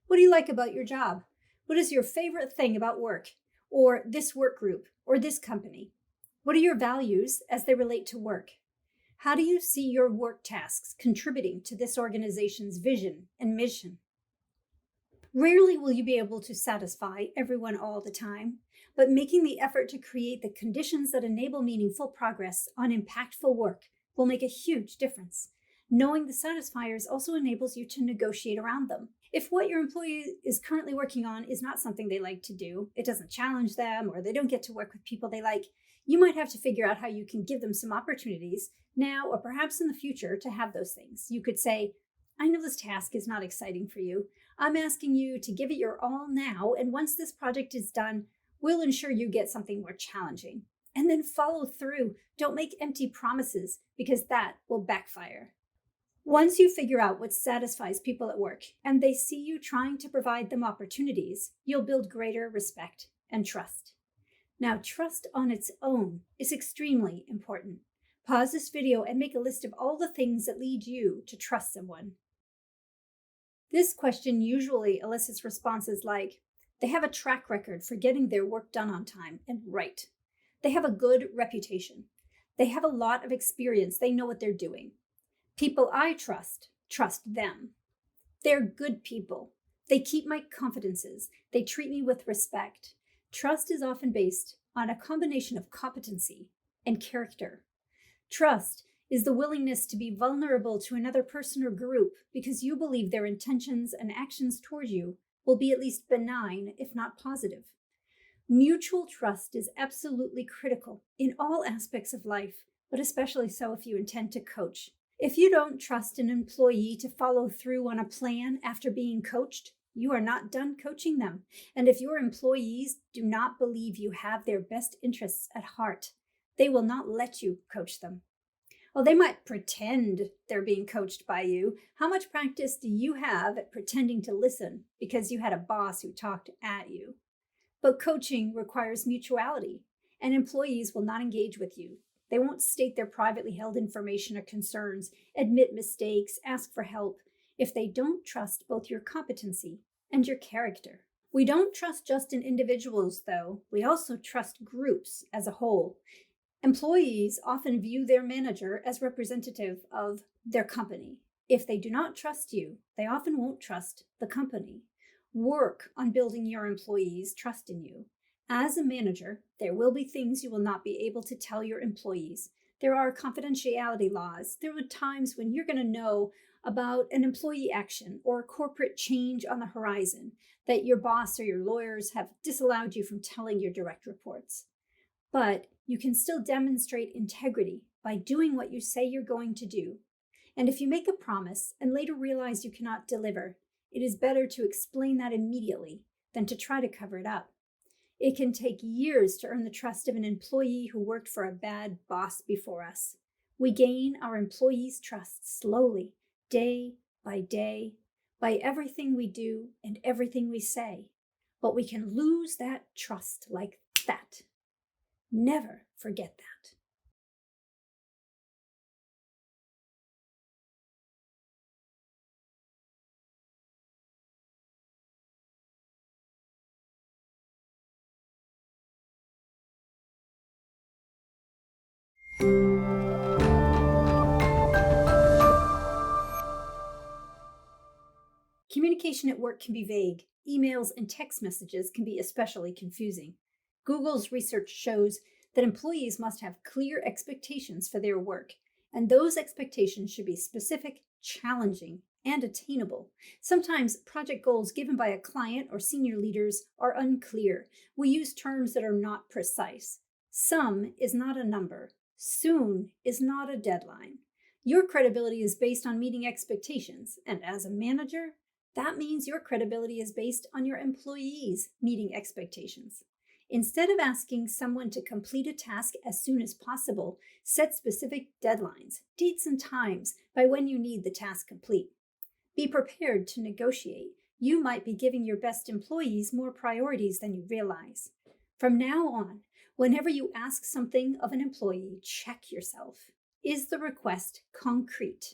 What do you like about your job? What is your favorite thing about work? Or this work group, or this company? What are your values as they relate to work? How do you see your work tasks contributing to this organization's vision and mission? Rarely will you be able to satisfy everyone all the time, but making the effort to create the conditions that enable meaningful progress on impactful work will make a huge difference. Knowing the satisfiers also enables you to negotiate around them. If what your employee is currently working on is not something they like to do, it doesn't challenge them, or they don't get to work with people they like, you might have to figure out how you can give them some opportunities now or perhaps in the future to have those things. You could say, I know this task is not exciting for you. I'm asking you to give it your all now, and once this project is done, we'll ensure you get something more challenging. And then follow through. Don't make empty promises because that will backfire. Once you figure out what satisfies people at work and they see you trying to provide them opportunities, you'll build greater respect and trust. Now, trust on its own is extremely important. Pause this video and make a list of all the things that lead you to trust someone. This question usually elicits responses like, they have a track record for getting their work done on time and right. They have a good reputation. They have a lot of experience. They know what they're doing. People I trust them. They're good people. They keep my confidences. They treat me with respect. Trust is often based on a combination of competency and character. Trust is the willingness to be vulnerable to another person or group because you believe their intentions and actions toward you will be at least benign, if not positive. Mutual trust is absolutely critical in all aspects of life, but especially so if you intend to coach. If you don't trust an employee to follow through on a plan after being coached, you are not done coaching them. And if your employees do not believe you have their best interests at heart, they will not let you coach them. Well, they might pretend they're being coached by you. How much practice do you have at pretending to listen because you had a boss who talked at you? But coaching requires mutuality, and employees will not engage with you. They won't state their privately held information or concerns, admit mistakes, ask for help, if they don't trust both your competency and your character. We don't trust just in individuals, though. We also trust groups as a whole. Employees often view their manager as representative of their company. If they do not trust you, they often won't trust the company. Work on building your employees' trust in you. As a manager, there will be things you will not be able to tell your employees. There are confidentiality laws. There are times when you're going to know about an employee action or a corporate change on the horizon that your boss or your lawyers have disallowed you from telling your direct reports. But you can still demonstrate integrity by doing what you say you're going to do. And if you make a promise and later realize you cannot deliver, it is better to explain that immediately than to try to cover it up. It can take years to earn the trust of an employee who worked for a bad boss before us. We gain our employees' trust slowly, day, by everything we do and everything we say. But we can lose that trust like that. Never forget that. Communication at work can be vague. Emails and text messages can be especially confusing. Google's research shows that employees must have clear expectations for their work, and those expectations should be specific, challenging, and attainable. Sometimes project goals given by a client or senior leaders are unclear. We use terms that are not precise. Some is not a number. Soon is not a deadline. Your credibility is based on meeting expectations, and as a manager, that means your credibility is based on your employees meeting expectations. Instead of asking someone to complete a task as soon as possible, set specific deadlines, dates and times by when you need the task complete. Be prepared to negotiate. You might be giving your best employees more priorities than you realize. From now on, whenever you ask something of an employee, check yourself. Is the request concrete?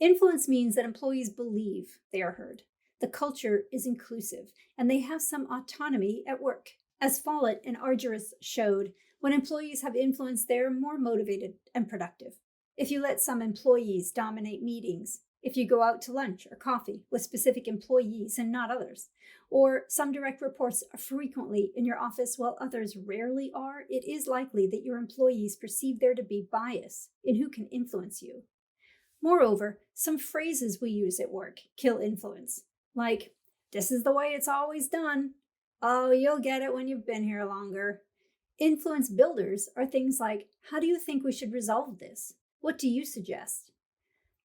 Influence means that employees believe they are heard. The culture is inclusive, and they have some autonomy at work. As Follett and Argyris showed, when employees have influence, they're more motivated and productive. If you let some employees dominate meetings, if you go out to lunch or coffee with specific employees and not others, or some direct reports are frequently in your office while others rarely are, it is likely that your employees perceive there to be bias in who can influence you. Moreover, some phrases we use at work kill influence, like, "This is the way it's always done." "Oh, you'll get it when you've been here longer." Influence builders are things like, "How do you think we should resolve this? What do you suggest?"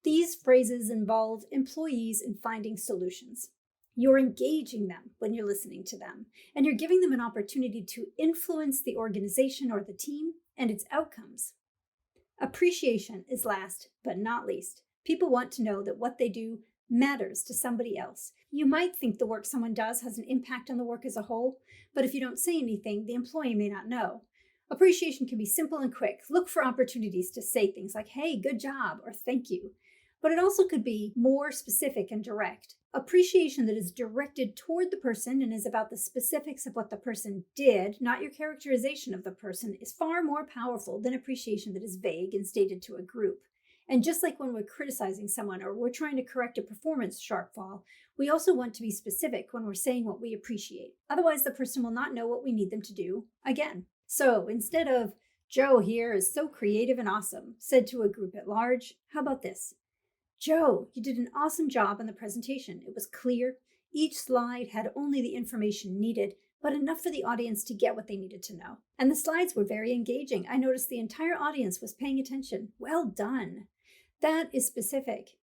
These phrases involve employees in finding solutions. You're engaging them when you're listening to them, and you're giving them an opportunity to influence the organization or the team and its outcomes. Appreciation is last but not least. People want to know that what they do matters to somebody else. You might think the work someone does has an impact on the work as a whole, but if you don't say anything, the employee may not know. Appreciation can be simple and quick. Look for opportunities to say things like, "Hey, good job," or "Thank you." But it also could be more specific and direct. Appreciation that is directed toward the person and is about the specifics of what the person did, not your characterization of the person, is far more powerful than appreciation that is vague and stated to a group. And just like when we're criticizing someone or we're trying to correct a performance shortfall, we also want to be specific when we're saying what we appreciate. Otherwise, the person will not know what we need them to do again. So instead of, "Joe here is so creative and awesome," said to a group at large, how about this? "Joe, you did an awesome job on the presentation. It was clear. Each slide had only the information needed, but enough for the audience to get what they needed to know. And the slides were very engaging. I noticed the entire audience was paying attention. Well done." That is specific.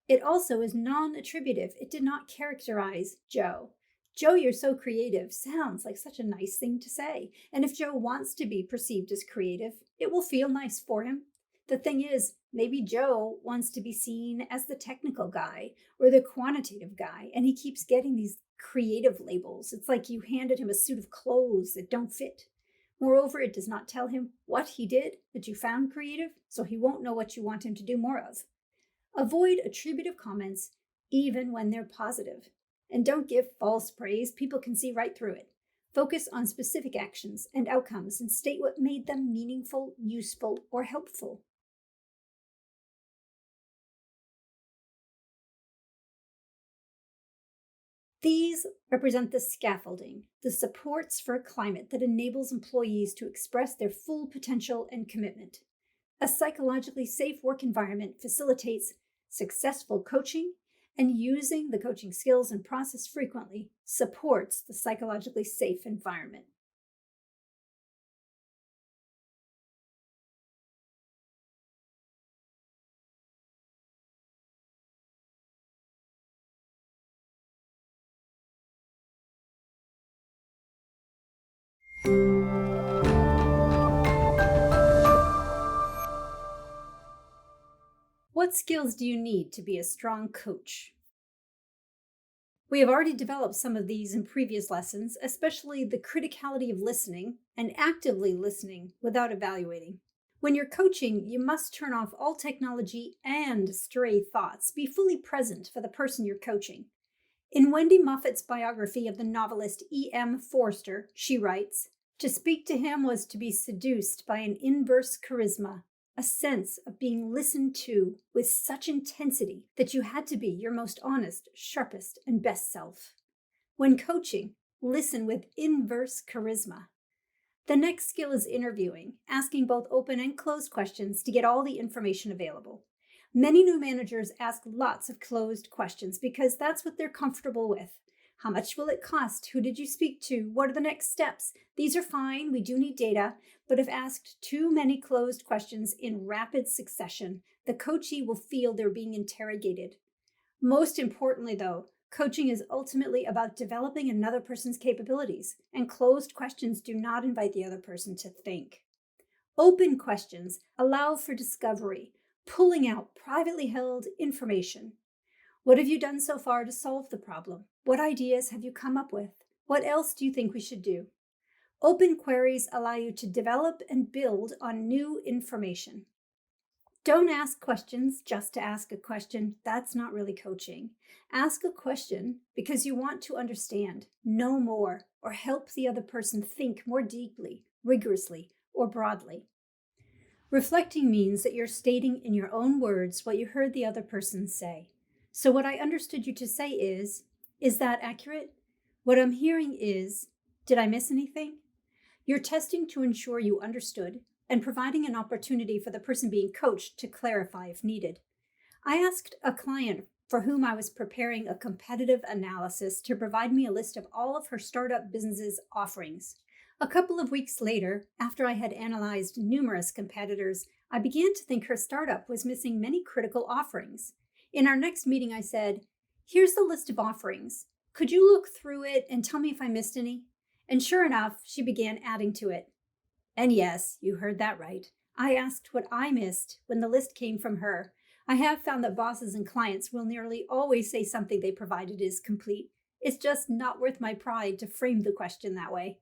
It also is non-attributive. It did not characterize Joe. "Joe, you're so creative" sounds like such a nice thing to say. And if Joe wants to be perceived as creative, it will feel nice for him. The thing is, maybe Joe wants to be seen as the technical guy or the quantitative guy, and he keeps getting these creative labels. It's like you handed him a suit of clothes that don't fit. Moreover, it does not tell him what he did that you found creative, so he won't know what you want him to do more of. Avoid attributive comments even when they're positive. And don't give false praise. People can see right through it. Focus on specific actions and outcomes and state what made them meaningful, useful, or helpful. These represent the scaffolding, the supports for a climate that enables employees to express their full potential and commitment. A psychologically safe work environment facilitates successful coaching, and using the coaching skills and process frequently supports the psychologically safe environment. What skills do you need to be a strong coach? We have already developed some of these in previous lessons, especially the criticality of listening and actively listening without evaluating. When you're coaching, you must turn off all technology and stray thoughts. Be fully present for the person you're coaching. In Wendy Moffat's biography of the novelist E.M. Forster, she writes, "To speak to him was to be seduced by an inverse charisma, a sense of being listened to with such intensity that you had to be your most honest, sharpest, and best self." When coaching, listen with inverse charisma. The next skill is interviewing, asking both open and closed questions to get all the information available. Many new managers ask lots of closed questions because that's what they're comfortable with. How much will it cost? Who did you speak to? What are the next steps? These are fine. We do need data. But if asked too many closed questions in rapid succession, the coachee will feel they're being interrogated. Most importantly, though, coaching is ultimately about developing another person's capabilities, and closed questions do not invite the other person to think. Open questions allow for discovery, pulling out privately held information. What have you done so far to solve the problem? What ideas have you come up with? What else do you think we should do? Open queries allow you to develop and build on new information. Don't ask questions just to ask a question. That's not really coaching. Ask a question because you want to understand, know more, or help the other person think more deeply, rigorously, or broadly. Reflecting means that you're stating in your own words what you heard the other person say. So, what I understood you to say is that accurate? What I'm hearing is, did I miss anything? You're testing to ensure you understood and providing an opportunity for the person being coached to clarify if needed. I asked a client for whom I was preparing a competitive analysis to provide me a list of all of her startup business's offerings. A couple of weeks later, after I had analyzed numerous competitors, I began to think her startup was missing many critical offerings. In our next meeting, I said, "Here's the list of offerings. Could you look through it and tell me if I missed any?" And sure enough, she began adding to it. And yes, you heard that right. I asked what I missed when the list came from her. I have found that bosses and clients will nearly always say something they provided is complete. It's just not worth my pride to frame the question that way.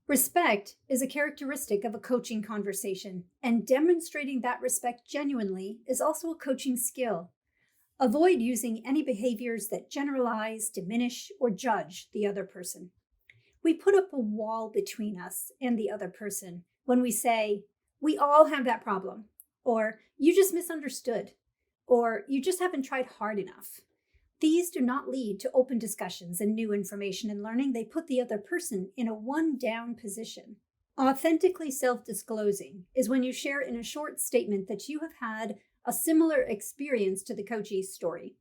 Respect is a characteristic of a coaching conversation, and demonstrating that respect genuinely is also a coaching skill. Avoid using any behaviors that generalize, diminish, or judge the other person. We put up a wall between us and the other person when we say, "We all have that problem," or "You just misunderstood," or "You just haven't tried hard enough." These do not lead to open discussions and new information and learning. They put the other person in a one-down position. Authentically self-disclosing is when you share in a short statement that you have had a similar experience to the coachee's story.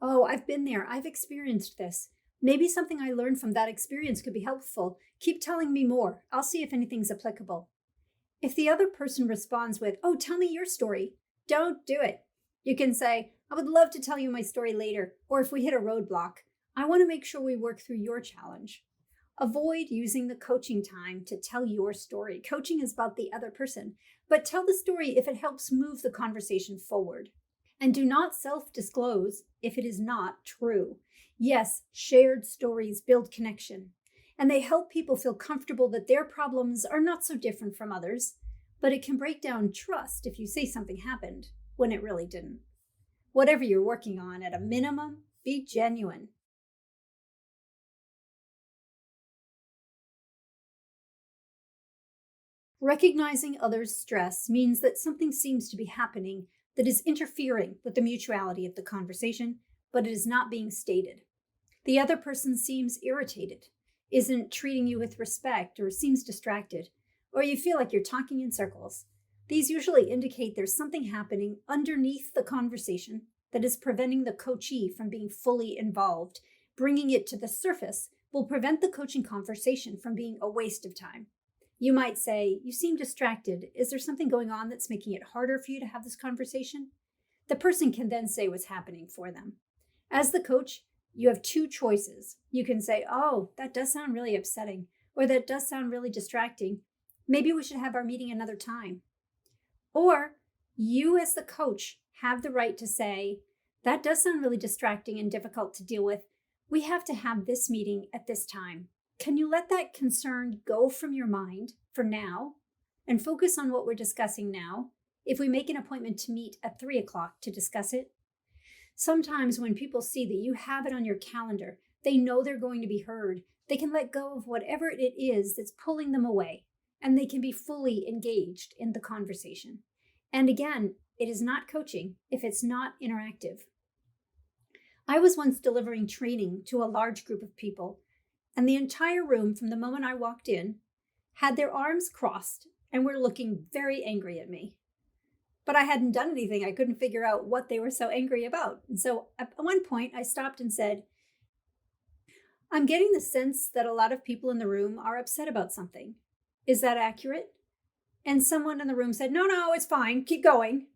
"Oh, I've been there. I've experienced this. Maybe something I learned from that experience could be helpful. Keep telling me more. I'll see if anything's applicable." If the other person responds with, "Oh, tell me your story," don't do it. You can say, "I would love to tell you my story later," or if we hit a roadblock, "I want to make sure we work through your challenge." Avoid using the coaching time to tell your story. Coaching is about the other person, but tell the story if it helps move the conversation forward. And do not self-disclose if it is not true. Yes, shared stories build connection, and they help people feel comfortable that their problems are not so different from others, but it can break down trust if you say something happened when it really didn't. Whatever you're working on, at a minimum, be genuine. Recognizing others' stress means that something seems to be happening that is interfering with the mutuality of the conversation, but it is not being stated. The other person seems irritated, isn't treating you with respect, or seems distracted, or you feel like you're talking in circles. These usually indicate there's something happening underneath the conversation that is preventing the coachee from being fully involved. Bringing it to the surface will prevent the coaching conversation from being a waste of time. You might say, "You seem distracted. Is there something going on that's making it harder for you to have this conversation?" The person can then say what's happening for them. As the coach, you have two choices. You can say, "Oh, that does sound really upsetting," or "That does sound really distracting. Maybe we should have our meeting another time." Or you, as the coach, have the right to say, "That does sound really distracting and difficult to deal with. We have to have this meeting at this time. Can you let that concern go from your mind for now and focus on what we're discussing now? If we make an appointment to meet at 3 o'clock to discuss it." Sometimes when people see that you have it on your calendar, they know they're going to be heard. They can let go of whatever it is that's pulling them away, and they can be fully engaged in the conversation. And again, it is not coaching if it's not interactive. I was once delivering training to a large group of people, and the entire room, from the moment I walked in, had their arms crossed and were looking very angry at me. But I hadn't done anything. I couldn't figure out what they were so angry about. And so at one point, I stopped and said, "I'm getting the sense that a lot of people in the room are upset about something. Is that accurate?" And someone in the room said, No, it's fine. Keep going."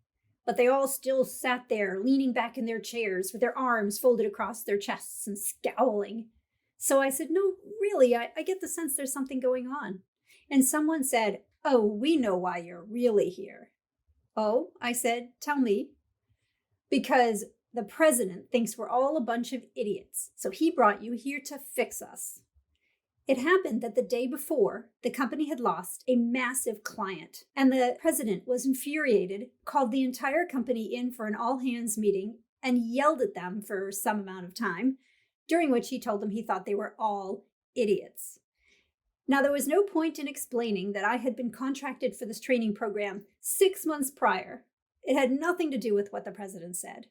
But they all still sat there, leaning back in their chairs with their arms folded across their chests and scowling. So I said, "No, really, I get the sense there's something going on." And someone said, "Oh, we know why you're really here." "Oh," I said, "tell me." "Because the president thinks we're all a bunch of idiots, so he brought you here to fix us." It happened that the day before, the company had lost a massive client, and the president was infuriated, called the entire company in for an all-hands meeting, and yelled at them for some amount of time, during which he told them he thought they were all idiots. Now, there was no point in explaining that I had been contracted for this training program 6 months prior. It had nothing to do with what the president said.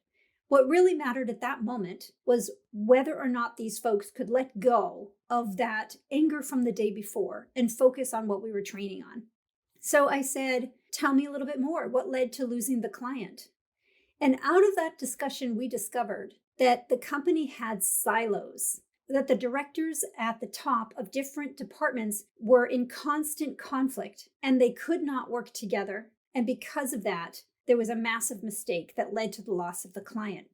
What really mattered at that moment was whether or not these folks could let go of that anger from the day before and focus on what we were training on. So I said, tell me a little bit more. What led to losing the client? And out of that discussion, we discovered that the company had silos, that the directors at the top of different departments were in constant conflict and they could not work together. And because of that, there was a massive mistake that led to the loss of the client.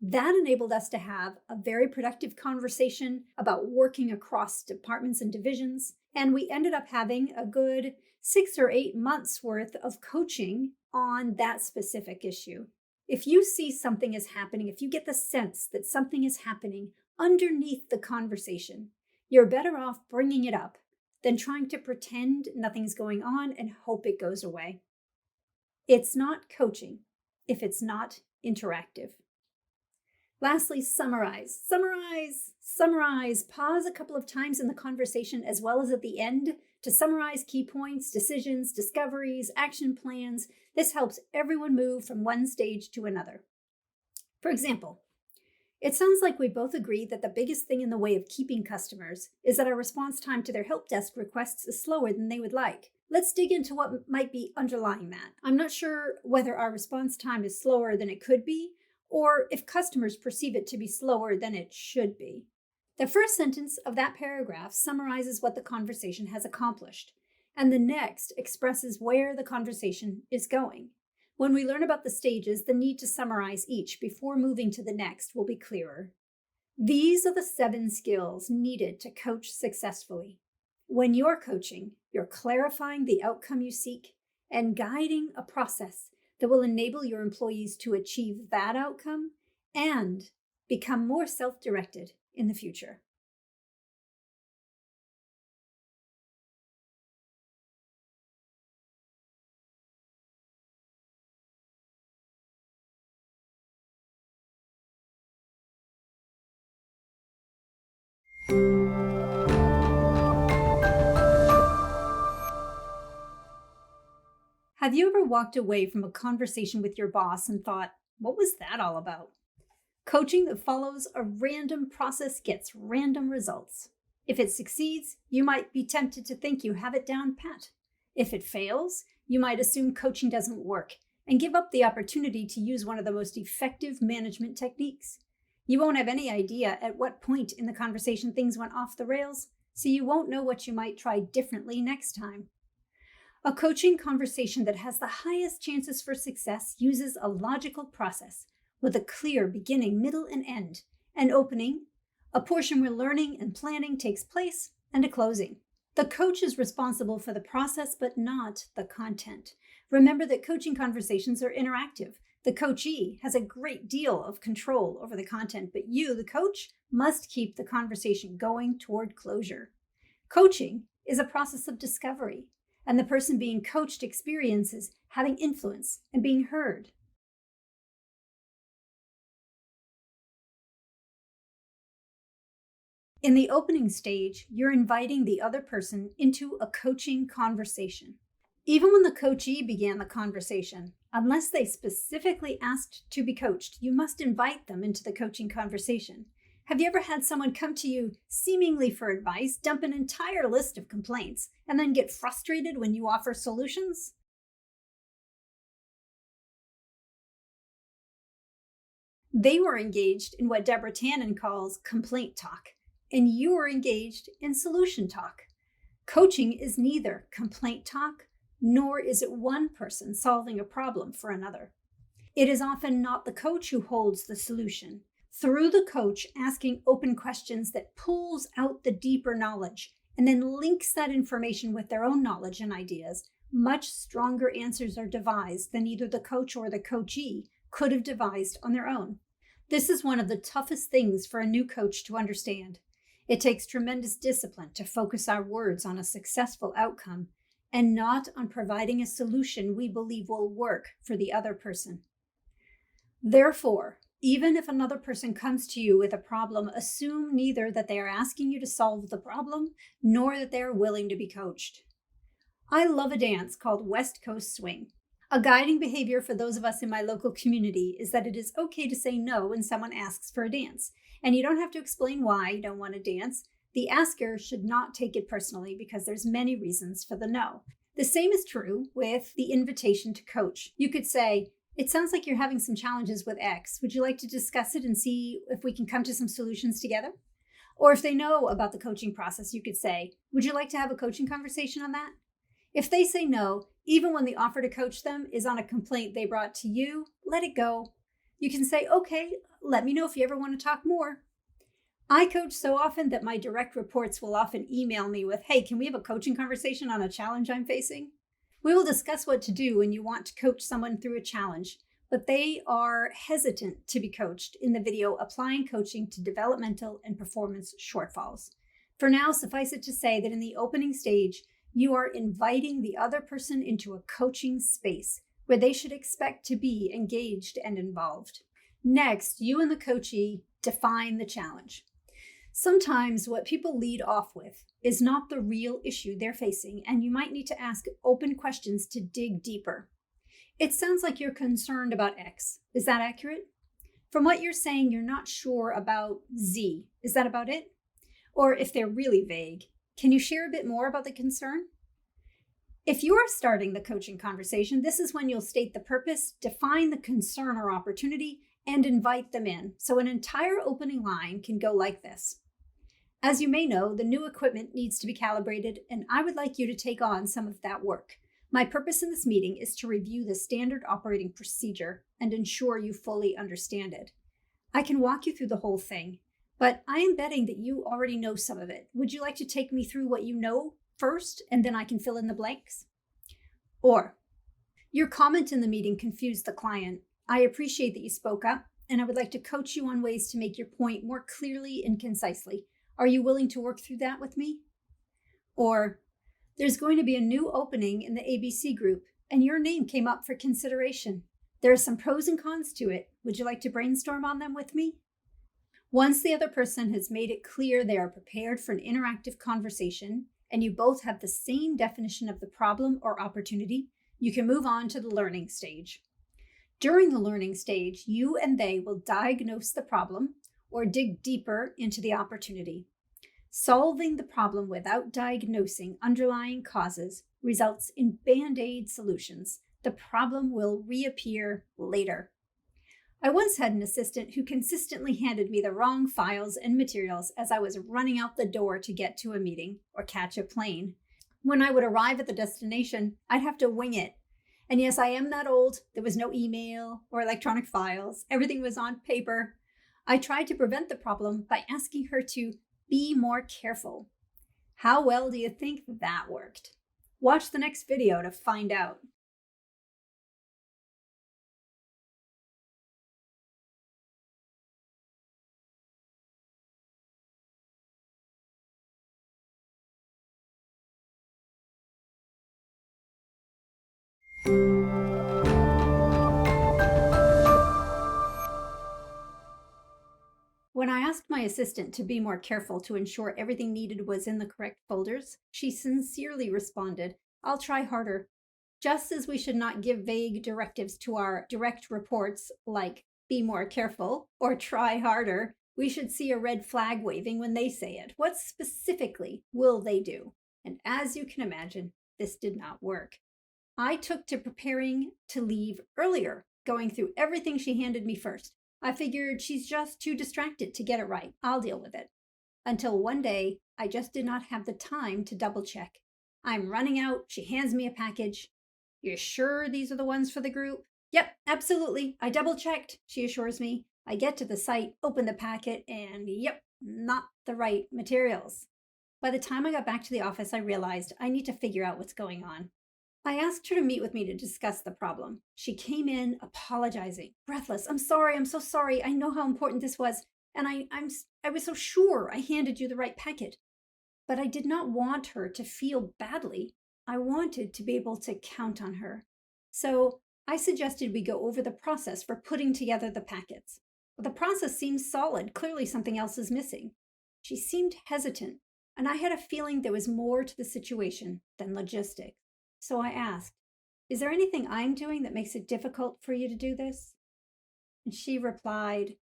That enabled us to have a very productive conversation about working across departments and divisions. And we ended up having a good 6 or 8 months worth of coaching on that specific issue. If you see something is happening, if you get the sense that something is happening underneath the conversation, you're better off bringing it up than trying to pretend nothing's going on and hope it goes away. It's not coaching if it's not interactive. Lastly, summarize. Summarize. Pause a couple of times in the conversation as well as at the end to summarize key points, decisions, discoveries, action plans. This helps everyone move from one stage to another. For example, it sounds like we both agree that the biggest thing in the way of keeping customers is that our response time to their help desk requests is slower than they would like. Let's dig into what might be underlying that. I'm not sure whether our response time is slower than it could be, or if customers perceive it to be slower than it should be. The first sentence of that paragraph summarizes what the conversation has accomplished, and the next expresses where the conversation is going. When we learn about the stages, the need to summarize each before moving to the next will be clearer. These are the 7 skills needed to coach successfully. When you're coaching, you're clarifying the outcome you seek and guiding a process that will enable your employees to achieve that outcome and become more self-directed in the future. Have you ever walked away from a conversation with your boss and thought, what was that all about? Coaching that follows a random process gets random results. If it succeeds, you might be tempted to think you have it down pat. If it fails, you might assume coaching doesn't work and give up the opportunity to use one of the most effective management techniques. You won't have any idea at what point in the conversation things went off the rails, so you won't know what you might try differently next time. A coaching conversation that has the highest chances for success uses a logical process with a clear beginning, middle, and end, an opening, a portion where learning and planning takes place, and a closing. The coach is responsible for the process, but not the content. Remember that coaching conversations are interactive. The coachee has a great deal of control over the content, but you, the coach, must keep the conversation going toward closure. Coaching is a process of discovery, and the person being coached experiences having influence and being heard. In the opening stage, you're inviting the other person into a coaching conversation. Even when the coachee began the conversation, unless they specifically asked to be coached, you must invite them into the coaching conversation. Have you ever had someone come to you seemingly for advice, dump an entire list of complaints, and then get frustrated when you offer solutions? They were engaged in what Deborah Tannen calls complaint talk, and you were engaged in solution talk. Coaching is neither complaint talk, nor is it one person solving a problem for another. It is often not the coach who holds the solution. Through the coach asking open questions that pulls out the deeper knowledge and then links that information with their own knowledge and ideas, much stronger answers are devised than either the coach or the coachee could have devised on their own. This is one of the toughest things for a new coach to understand. It takes tremendous discipline to focus our words on a successful outcome and not on providing a solution we believe will work for the other person. Therefore, Even if another person comes to you with a problem, assume neither that they are asking you to solve the problem nor that they are willing to be coached. I love a dance called West Coast Swing. A guiding behavior for those of us in my local community is that it is okay to say no when someone asks for a dance. And you don't have to explain why you don't want to dance. The asker should not take it personally because there's many reasons for the no. The same is true with the invitation to coach. You could say, "It sounds like you're having some challenges with X. Would you like to discuss it and see if we can come to some solutions together?" Or if they know about the coaching process, you could say, "Would you like to have a coaching conversation on that?" If they say no, even when the offer to coach them is on a complaint they brought to you, let it go. You can say, "Okay, let me know if you ever want to talk more." I coach so often that my direct reports will often email me with, "Hey, can we have a coaching conversation on a challenge I'm facing?" We will discuss what to do when you want to coach someone through a challenge, but they are hesitant to be coached in the video Applying Coaching to Developmental and Performance Shortfalls. For now, suffice it to say that in the opening stage, you are inviting the other person into a coaching space where they should expect to be engaged and involved. Next, you and the coachee define the challenge. Sometimes what people lead off with is not the real issue they're facing, and you might need to ask open questions to dig deeper. It sounds like you're concerned about X. Is that accurate? From what you're saying, you're not sure about Z. Is that about it? Or if they're really vague, can you share a bit more about the concern? If you are starting the coaching conversation, this is when you'll state the purpose, define the concern or opportunity, and invite them in. So an entire opening line can go like this. As you may know, the new equipment needs to be calibrated, and I would like you to take on some of that work. My purpose in this meeting is to review the standard operating procedure and ensure you fully understand it. I can walk you through the whole thing, but I am betting that you already know some of it. Would you like to take me through what you know first, and then I can fill in the blanks? Or, your comment in the meeting confused the client. I appreciate that you spoke up, and I would like to coach you on ways to make your point more clearly and concisely. Are you willing to work through that with me? Or, there's going to be a new opening in the ABC group, and your name came up for consideration. There are some pros and cons to it. Would you like to brainstorm on them with me? Once the other person has made it clear they are prepared for an interactive conversation, and you both have the same definition of the problem or opportunity, you can move on to the learning stage. During the learning stage, you and they will diagnose the problem or dig deeper into the opportunity. Solving the problem without diagnosing underlying causes results in band-aid solutions. The problem will reappear later. I once had an assistant who consistently handed me the wrong files and materials as I was running out the door to get to a meeting or catch a plane. When I would arrive at the destination, I'd have to wing it. And yes, I am that old. There was no email or electronic files. Everything was on paper. I tried to prevent the problem by asking her to be more careful. How well do you think that worked? Watch the next video to find out. When I asked my assistant to be more careful to ensure everything needed was in the correct folders, she sincerely responded, "I'll try harder." Just as we should not give vague directives to our direct reports like "be more careful" or "try harder," we should see a red flag waving when they say it. What specifically will they do? And as you can imagine, this did not work. I took to preparing to leave earlier, going through everything she handed me first. I figured she's just too distracted to get it right. I'll deal with it. Until one day, I just did not have the time to double check. I'm running out. She hands me a package. "You sure these are the ones for the group?" "Yep, absolutely. I double checked," she assures me. I get to the site, open the packet, and yep, not the right materials. By the time I got back to the office, I realized I need to figure out what's going on. I asked her to meet with me to discuss the problem. She came in apologizing, breathless. "I'm sorry, I'm so sorry. I know how important this was, and I was so sure I handed you the right packet." But I did not want her to feel badly. I wanted to be able to count on her. So I suggested we go over the process for putting together the packets. The process seems solid. Clearly, something else is missing. She seemed hesitant, and I had a feeling there was more to the situation than logistics. So I asked, "Is there anything I'm doing that makes it difficult for you to do this?" And she replied,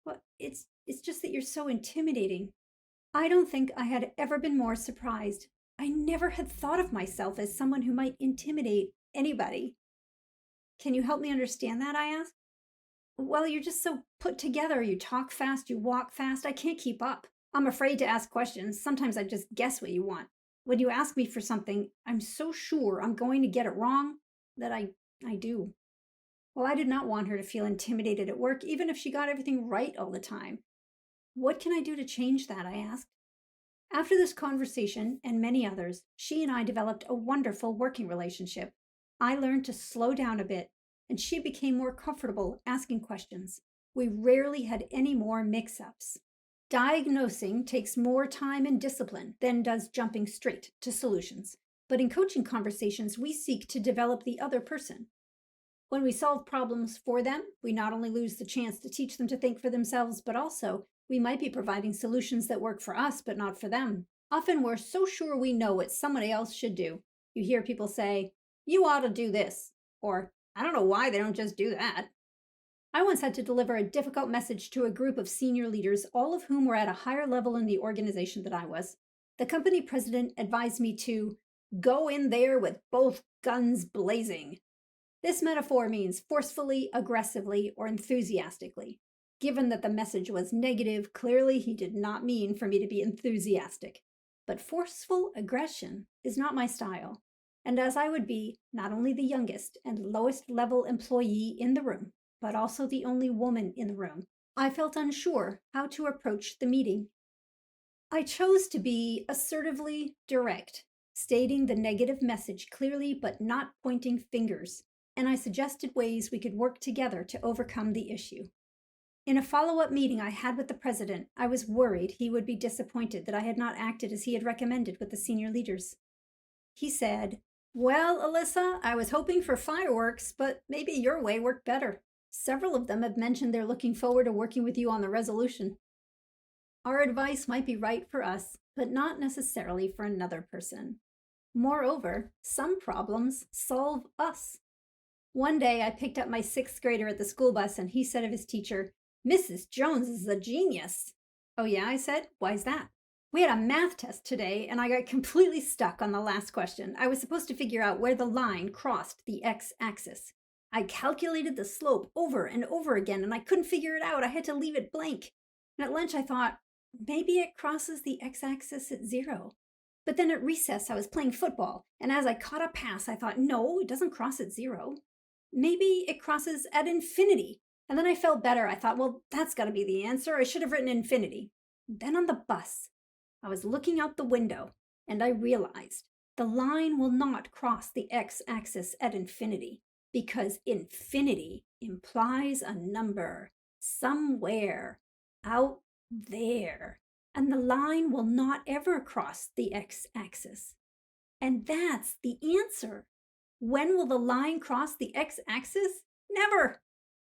"Well, it's just that you're so intimidating." I don't think I had ever been more surprised. I never had thought of myself as someone who might intimidate anybody. "Can you help me understand that?" I asked. "Well, you're just so put together. You talk fast, you walk fast. I can't keep up. I'm afraid to ask questions. Sometimes I just guess what you want. When you ask me for something, I'm so sure I'm going to get it wrong that I do." Well, I did not want her to feel intimidated at work, even if she got everything right all the time. "What can I do to change that?" I asked. After this conversation and many others, she and I developed a wonderful working relationship. I learned to slow down a bit, and she became more comfortable asking questions. We rarely had any more mix ups. Diagnosing takes more time and discipline than does jumping straight to solutions. But in coaching conversations, we seek to develop the other person. When we solve problems for them, we not only lose the chance to teach them to think for themselves, but also we might be providing solutions that work for us, but not for them. Often we're so sure we know what somebody else should do. You hear people say, "You ought to do this," or "I don't know why they don't just do that." I once had to deliver a difficult message to a group of senior leaders, all of whom were at a higher level in the organization than I was. The company president advised me to go in there with both guns blazing. This metaphor means forcefully, aggressively, or enthusiastically. Given that the message was negative, clearly he did not mean for me to be enthusiastic. But forceful aggression is not my style. And as I would be not only the youngest and lowest level employee in the room, but also the only woman in the room, I felt unsure how to approach the meeting. I chose to be assertively direct, stating the negative message clearly but not pointing fingers, and I suggested ways we could work together to overcome the issue. In a follow up meeting I had with the president, I was worried he would be disappointed that I had not acted as he had recommended with the senior leaders. He said, "Well, Alyssa, I was hoping for fireworks, but maybe your way worked better. Several of them have mentioned they're looking forward to working with you on the resolution." Our advice might be right for us, but not necessarily for another person. Moreover, some problems solve us. One day I picked up my sixth grader at the school bus and he said of his teacher, "Mrs. Jones is a genius." "Oh yeah," I said. "Why's that?" "We had a math test today and I got completely stuck on the last question. I was supposed to figure out where the line crossed the x-axis. I calculated the slope over and over again and I couldn't figure it out. I had to leave it blank. And at lunch I thought, maybe it crosses the x-axis at 0. But then at recess I was playing football and as I caught a pass I thought, no, it doesn't cross at 0. Maybe it crosses at infinity." And then I felt better. I thought, well, that's got to be the answer. I should have written infinity. Then on the bus, I was looking out the window and I realized the line will not cross the x-axis at infinity because infinity implies a number somewhere out there. And the line will not ever cross the x-axis. And that's the answer. When will the line cross the x-axis? Never.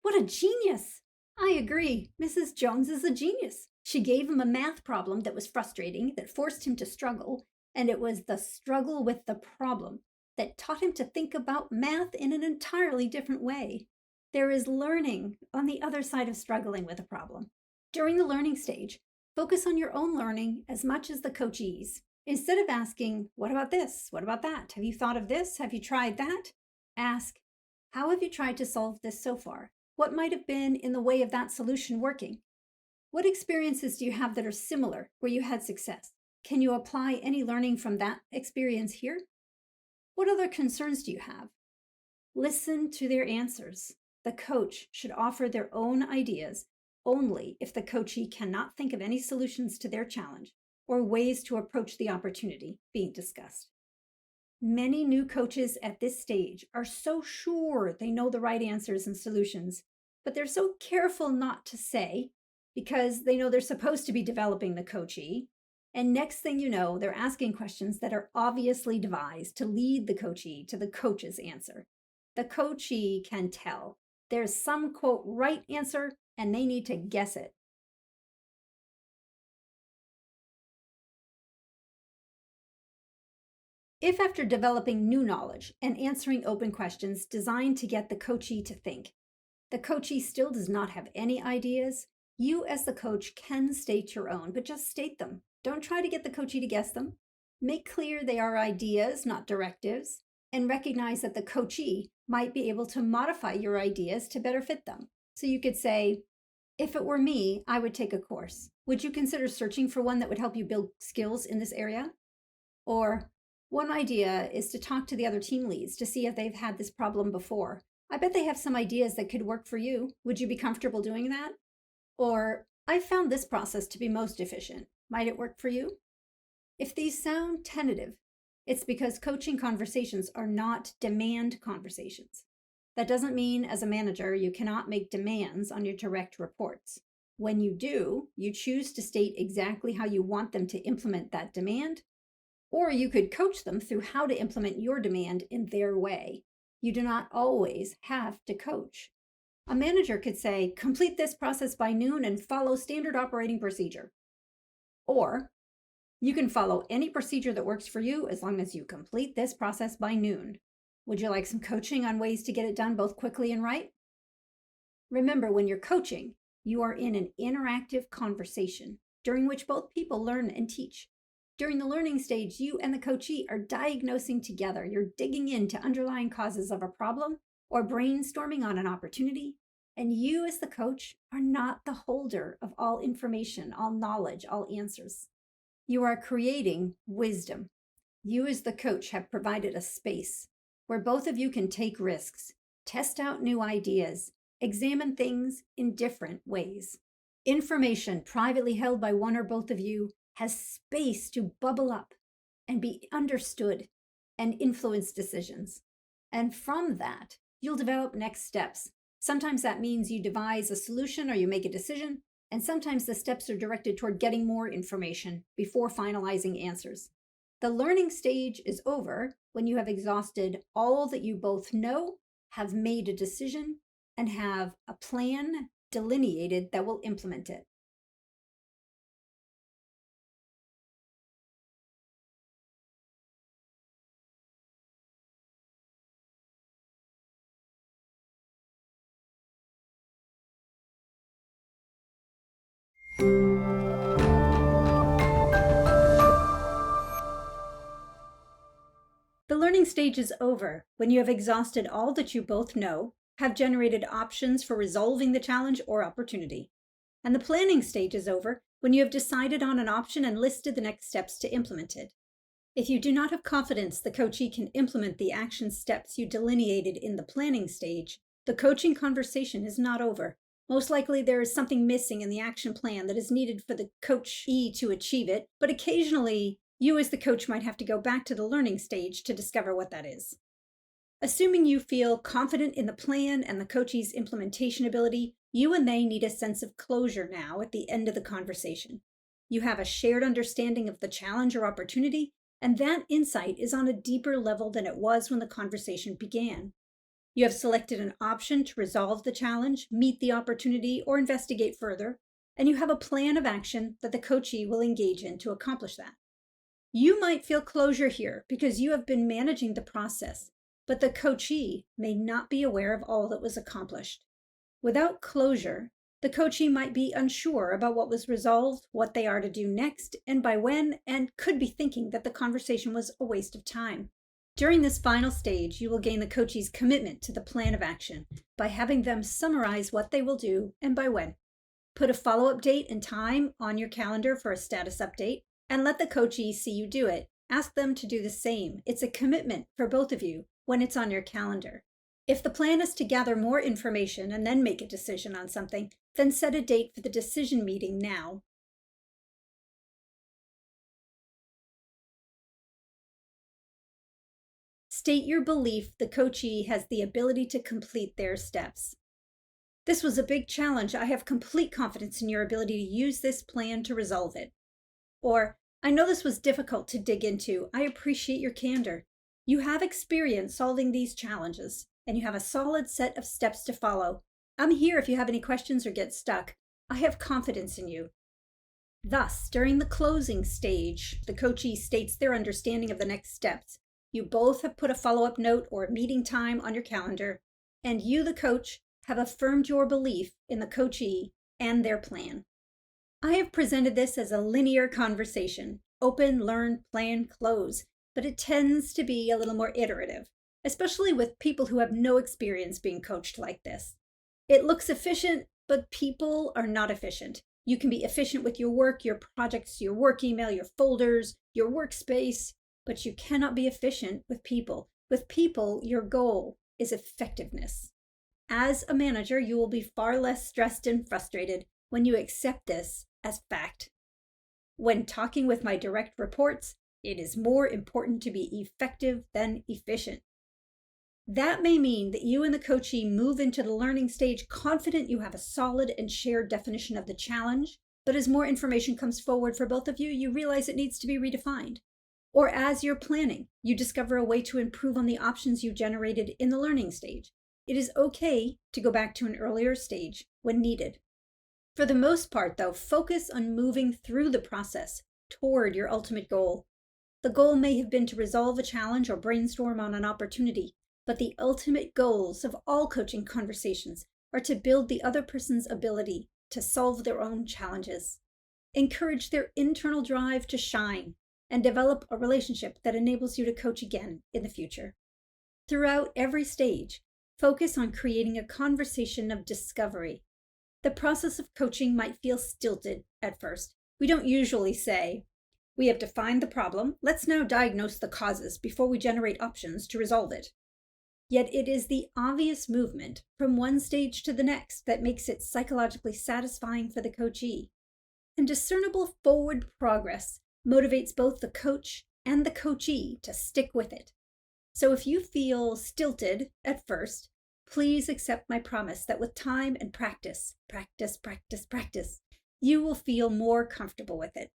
What a genius! I agree. Mrs. Jones is a genius. She gave him a math problem that was frustrating, that forced him to struggle, and it was the struggle with the problem that taught him to think about math in an entirely different way. There is learning on the other side of struggling with a problem. During the learning stage, focus on your own learning as much as the coachee's. Instead of asking, "What about this? What about that? Have you thought of this? Have you tried that?" Ask, "How have you tried to solve this so far? What might have been in the way of that solution working? What experiences do you have that are similar where you had success? Can you apply any learning from that experience here? What other concerns do you have?" Listen to their answers. The coach should offer their own ideas only if the coachee cannot think of any solutions to their challenge or ways to approach the opportunity being discussed. Many new coaches at this stage are so sure they know the right answers and solutions, but they're so careful not to say because they know they're supposed to be developing the coachee. And next thing you know, they're asking questions that are obviously devised to lead the coachee to the coach's answer. The coachee can tell there's some, quote, right answer and they need to guess it. If after developing new knowledge and answering open questions designed to get the coachee to think, the coachee still does not have any ideas, you as the coach can state your own, but just state them. Don't try to get the coachee to guess them. Make clear they are ideas, not directives, and recognize that the coachee might be able to modify your ideas to better fit them. So you could say, if it were me, I would take a course. Would you consider searching for one that would help you build skills in this area? Or, one idea is to talk to the other team leads to see if they've had this problem before. I bet they have some ideas that could work for you. Would you be comfortable doing that? Or, I found this process to be most efficient. Might it work for you? If these sound tentative, it's because coaching conversations are not demand conversations. That doesn't mean as a manager you cannot make demands on your direct reports. When you do, you choose to state exactly how you want them to implement that demand, or you could coach them through how to implement your demand in their way. You do not always have to coach. A manager could say, complete this process by noon and follow standard operating procedure. Or, you can follow any procedure that works for you as long as you complete this process by noon. Would you like some coaching on ways to get it done both quickly and right? Remember, when you're coaching, you are in an interactive conversation during which both people learn and teach. During the learning stage, you and the coachee are diagnosing together. You're digging into underlying causes of a problem or brainstorming on an opportunity. And you as the coach are not the holder of all information, all knowledge, all answers. You are creating wisdom. You as the coach have provided a space where both of you can take risks, test out new ideas, examine things in different ways. Information privately held by one or both of you has space to bubble up and be understood and influence decisions. And from that, you'll develop next steps. Sometimes that means you devise a solution or you make a decision, and sometimes the steps are directed toward getting more information before finalizing answers. The learning stage is over when you have exhausted all that you both know, have made a decision, and have a plan delineated that will implement it. The learning stage is over when you have exhausted all that you both know, have generated options for resolving the challenge or opportunity. And the planning stage is over when you have decided on an option and listed the next steps to implement it. If you do not have confidence the coachee can implement the action steps you delineated in the planning stage, the coaching conversation is not over. Most likely there is something missing in the action plan that is needed for the coachee to achieve it, but occasionally you as the coach might have to go back to the learning stage to discover what that is. Assuming you feel confident in the plan and the coachee's implementation ability, you and they need a sense of closure now at the end of the conversation. You have a shared understanding of the challenge or opportunity, and that insight is on a deeper level than it was when the conversation began. You have selected an option to resolve the challenge, meet the opportunity, or investigate further, and you have a plan of action that the coachee will engage in to accomplish that. You might feel closure here because you have been managing the process, but the coachee may not be aware of all that was accomplished. Without closure, the coachee might be unsure about what was resolved, what they are to do next, and by when, and could be thinking that the conversation was a waste of time. During this final stage, you will gain the coachee's commitment to the plan of action by having them summarize what they will do and by when. Put a follow-up date and time on your calendar for a status update, and let the coachee see you do it. Ask them to do the same. It's a commitment for both of you when it's on your calendar. If the plan is to gather more information and then make a decision on something, then set a date for the decision meeting now. State your belief the coachee has the ability to complete their steps. This was a big challenge. I have complete confidence in your ability to use this plan to resolve it. Or, I know this was difficult to dig into. I appreciate your candor. You have experience solving these challenges, and you have a solid set of steps to follow. I'm here if you have any questions or get stuck. I have confidence in you. Thus, during the closing stage, the coachee states their understanding of the next steps. You both have put a follow-up note or a meeting time on your calendar, and you, the coach, have affirmed your belief in the coachee and their plan. I have presented this as a linear conversation, open, learn, plan, close, but it tends to be a little more iterative, especially with people who have no experience being coached like this. It looks efficient, but people are not efficient. You can be efficient with your work, your projects, your work email, your folders, your workspace, but you cannot be efficient with people. With people, your goal is effectiveness. As a manager, you will be far less stressed and frustrated when you accept this as fact. When talking with my direct reports, it is more important to be effective than efficient. That may mean that you and the coachee move into the learning stage confident you have a solid and shared definition of the challenge, but as more information comes forward for both of you, you realize it needs to be redefined. Or as you're planning, you discover a way to improve on the options you generated in the learning stage. It is okay to go back to an earlier stage when needed. For the most part, though, focus on moving through the process toward your ultimate goal. The goal may have been to resolve a challenge or brainstorm on an opportunity, but the ultimate goals of all coaching conversations are to build the other person's ability to solve their own challenges, encourage their internal drive to shine, and develop a relationship that enables you to coach again in the future. Throughout every stage, focus on creating a conversation of discovery. The process of coaching might feel stilted at first. We don't usually say, "We have defined the problem. Let's now diagnose the causes before we generate options to resolve it." Yet it is the obvious movement from one stage to the next that makes it psychologically satisfying for the coachee. And discernible forward progress motivates both the coach and the coachee to stick with it. So if you feel stilted at first, please accept my promise that with time and practice, you will feel more comfortable with it.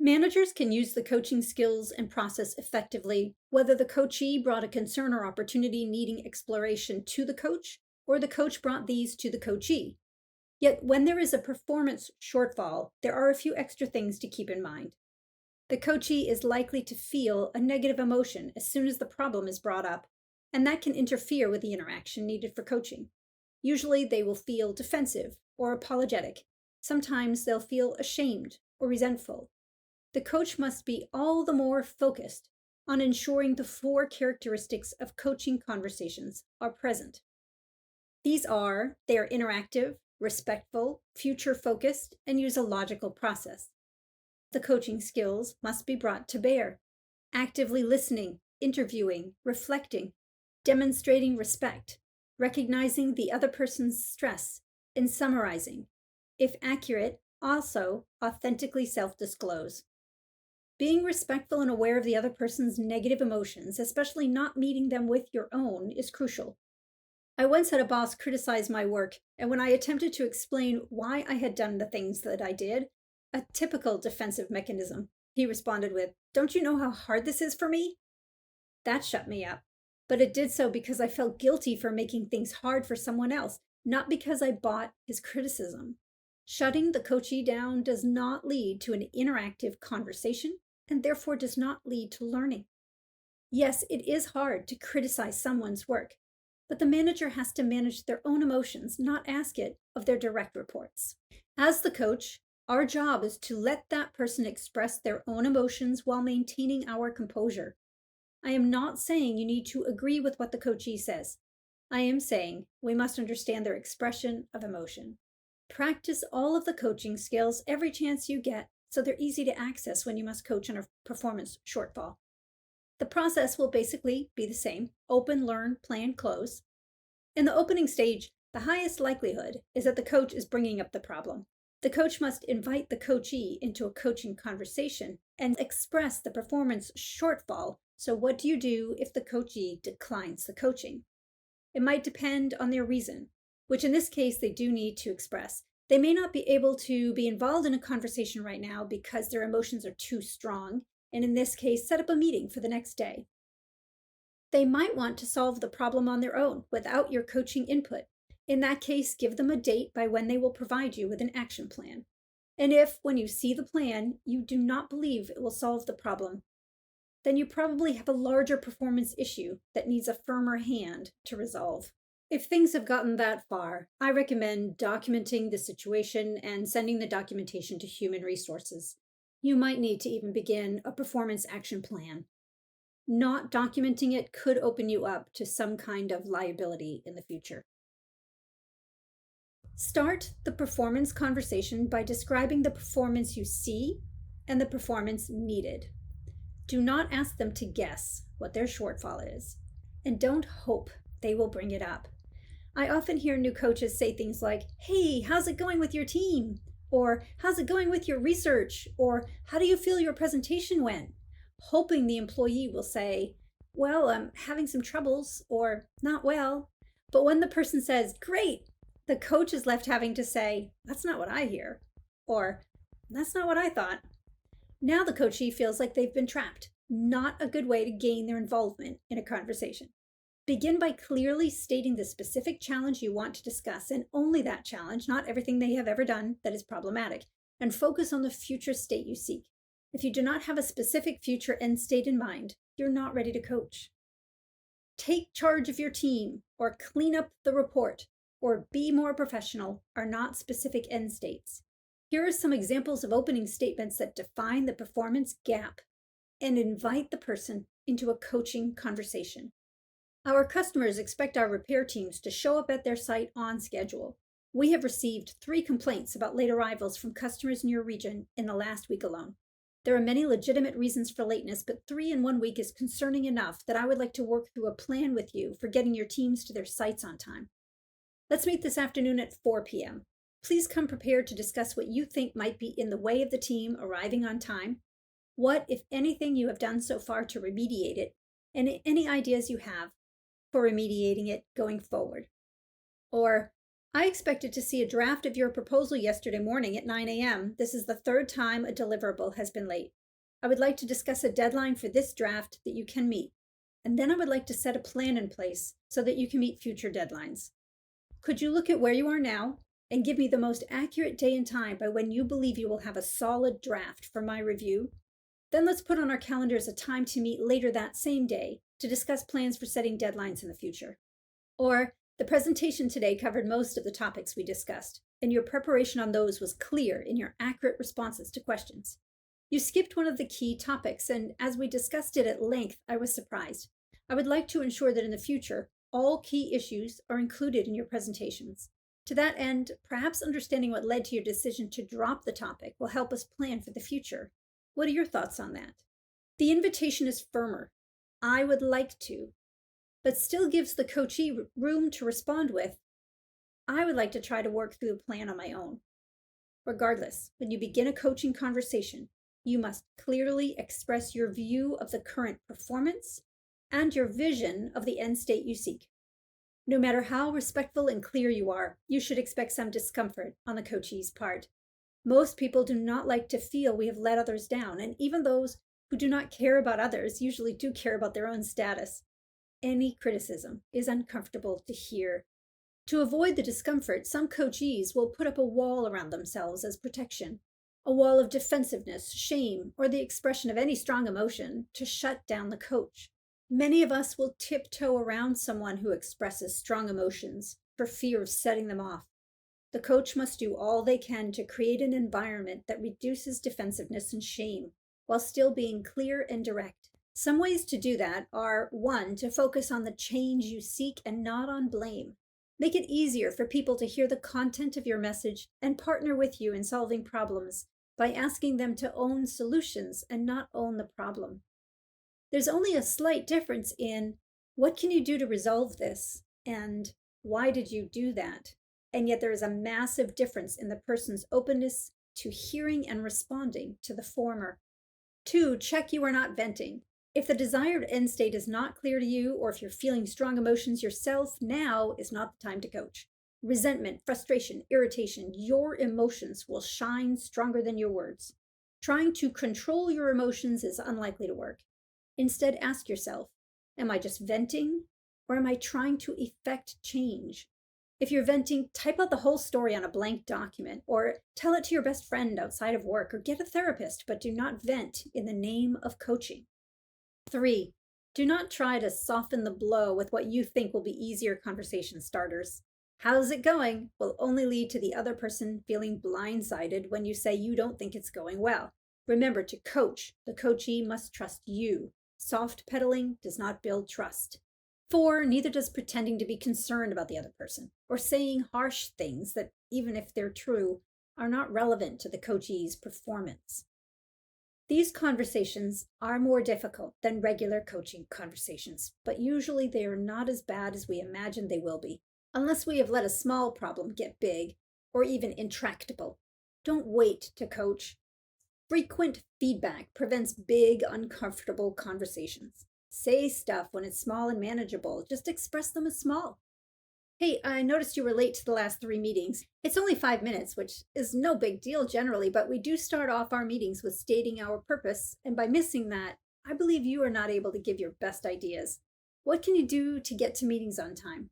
Managers can use the coaching skills and process effectively, whether the coachee brought a concern or opportunity needing exploration to the coach, or the coach brought these to the coachee. Yet when there is a performance shortfall, there are a few extra things to keep in mind. The coachee is likely to feel a negative emotion as soon as the problem is brought up, and that can interfere with the interaction needed for coaching. Usually they will feel defensive or apologetic. Sometimes they'll feel ashamed or resentful. The coach must be all the more focused on ensuring the 4 characteristics of coaching conversations are present. These are, they are interactive, respectful, future-focused, and use a logical process. The coaching skills must be brought to bear, actively listening, interviewing, reflecting, demonstrating respect, recognizing the other person's stress, and summarizing. If accurate, also authentically self-disclose. Being respectful and aware of the other person's negative emotions, especially not meeting them with your own, is crucial. I once had a boss criticize my work, and when I attempted to explain why I had done the things that I did, a typical defensive mechanism, he responded with, "Don't you know how hard this is for me?" That shut me up, but it did so because I felt guilty for making things hard for someone else, not because I bought his criticism. Shutting the coachee down does not lead to an interactive conversation and therefore does not lead to learning. Yes, it is hard to criticize someone's work, but the manager has to manage their own emotions, not ask it of their direct reports. As the coach, our job is to let that person express their own emotions while maintaining our composure. I am not saying you need to agree with what the coachee says. I am saying we must understand their expression of emotion. Practice all of the coaching skills every chance you get so they're easy to access when you must coach on a performance shortfall. The process will basically be the same: open, learn, plan, close. In the opening stage, the highest likelihood is that the coach is bringing up the problem. The coach must invite the coachee into a coaching conversation and express the performance shortfall So what do you do if the coachee declines the coaching? It might depend on their reason, which in this case they do need to express. They may not be able to be involved in a conversation right now because their emotions are too strong, and in this case, set up a meeting for the next day. They might want to solve the problem on their own without your coaching input. In that case, give them a date by when they will provide you with an action plan. And if, when you see the plan, you do not believe it will solve the problem, then you probably have a larger performance issue that needs a firmer hand to resolve. If things have gotten that far, I recommend documenting the situation and sending the documentation to human resources. You might need to even begin a performance action plan. Not documenting it could open you up to some kind of liability in the future. Start the performance conversation by describing the performance you see and the performance needed. Do not ask them to guess what their shortfall is, and don't hope they will bring it up. I often hear new coaches say things like, "Hey, how's it going with your team?" Or, "How's it going with your research?" Or, "How do you feel your presentation went?" Hoping the employee will say, "Well, I'm having some troubles," or "Not well." But when the person says, "Great," the coach is left having to say, "That's not what I hear," or "That's not what I thought." Now the coachee feels like they've been trapped. Not a good way to gain their involvement in a conversation. Begin by clearly stating the specific challenge you want to discuss, and only that challenge, not everything they have ever done that is problematic, and focus on the future state you seek. If you do not have a specific future end state in mind, you're not ready to coach. Take charge of your team, or clean up the report, or be more professional are not specific end states. Here are some examples of opening statements that define the performance gap and invite the person into a coaching conversation. Our customers expect our repair teams to show up at their site on schedule. We have received 3 complaints about late arrivals from customers in your region in the last week alone. There are many legitimate reasons for lateness, but 3 in 1 week is concerning enough that I would like to work through a plan with you for getting your teams to their sites on time. Let's meet this afternoon at 4 p.m. Please come prepared to discuss what you think might be in the way of the team arriving on time, what, if anything, you have done so far to remediate it, and any ideas you have for remediating it going forward. Or, "I expected to see a draft of your proposal yesterday morning at 9 a.m. This is the 3rd time a deliverable has been late. I would like to discuss a deadline for this draft that you can meet, and then I would like to set a plan in place so that you can meet future deadlines. Could you look at where you are now and give me the most accurate day and time by when you believe you will have a solid draft for my review? Then let's put on our calendars a time to meet later that same day to discuss plans for setting deadlines in the future." Or, "The presentation today covered most of the topics we discussed, and your preparation on those was clear in your accurate responses to questions. You skipped one of the key topics, and as we discussed it at length, I was surprised. I would like to ensure that in the future, all key issues are included in your presentations. To that end, perhaps understanding what led to your decision to drop the topic will help us plan for the future. What are your thoughts on that?" The invitation is firmer. "I would like to," but still gives the coachee room to respond with, "I would like to try to work through the plan on my own." Regardless, when you begin a coaching conversation, you must clearly express your view of the current performance and your vision of the end state you seek. No matter how respectful and clear you are, you should expect some discomfort on the coachee's part. Most people do not like to feel we have let others down, and even those who do not care about others usually do care about their own status. Any criticism is uncomfortable to hear. To avoid the discomfort, some coachees will put up a wall around themselves as protection, a wall of defensiveness, shame, or the expression of any strong emotion to shut down the coach. Many of us will tiptoe around someone who expresses strong emotions for fear of setting them off. The coach must do all they can to create an environment that reduces defensiveness and shame while still being clear and direct. Some ways to do that are, 1, to focus on the change you seek and not on blame. Make it easier for people to hear the content of your message and partner with you in solving problems by asking them to own solutions and not own the problem. There's only a slight difference in "What can you do to resolve this?" and "Why did you do that?" And yet there is a massive difference in the person's openness to hearing and responding to the former. 2, check you are not venting. If the desired end state is not clear to you, or if you're feeling strong emotions yourself, now is not the time to coach. Resentment, frustration, irritation, your emotions will shine stronger than your words. Trying to control your emotions is unlikely to work. Instead, ask yourself, am I just venting, or am I trying to effect change? If you're venting, type out the whole story on a blank document, or tell it to your best friend outside of work, or get a therapist, but do not vent in the name of coaching. 3. Do not try to soften the blow with what you think will be easier conversation starters. How's it going will only lead to the other person feeling blindsided when you say you don't think it's going well. Remember, to coach, the coachee must trust you. Soft pedaling does not build trust. 4, neither does pretending to be concerned about the other person or saying harsh things that, even if they're true, are not relevant to the coachee's performance. These conversations are more difficult than regular coaching conversations, but usually they are not as bad as we imagine they will be, unless we have let a small problem get big or even intractable. Don't wait to coach. Frequent feedback prevents big, uncomfortable conversations. Say stuff when it's small and manageable. Just express them as small. Hey, I noticed you were late to the last 3 meetings. It's only 5 minutes, which is no big deal generally, but we do start off our meetings with stating our purpose, and by missing that, I believe you are not able to give your best ideas. What can you do to get to meetings on time?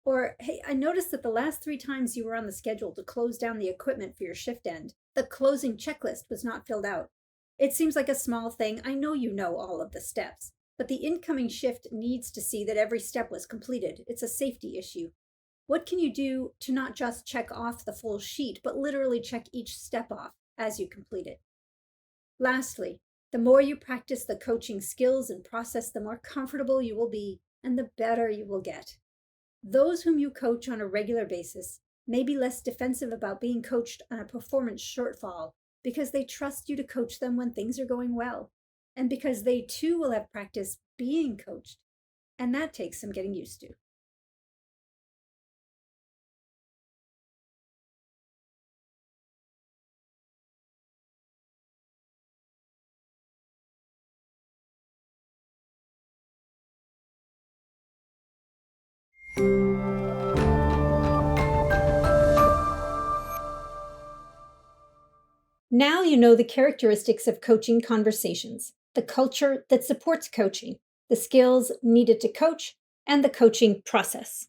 Or, hey, I noticed that the last 3 times you were on the schedule to close down the equipment for your shift end, the closing checklist was not filled out. It seems like a small thing. I know you know all of the steps, but the incoming shift needs to see that every step was completed. It's a safety issue. What can you do to not just check off the full sheet, but literally check each step off as you complete it? Lastly, the more you practice the coaching skills and process, the more comfortable you will be and the better you will get. Those whom you coach on a regular basis may be less defensive about being coached on a performance shortfall because they trust you to coach them when things are going well, and because they too will have practiced being coached, and that takes some getting used to. Now you know the characteristics of coaching conversations, the culture that supports coaching, the skills needed to coach, and the coaching process.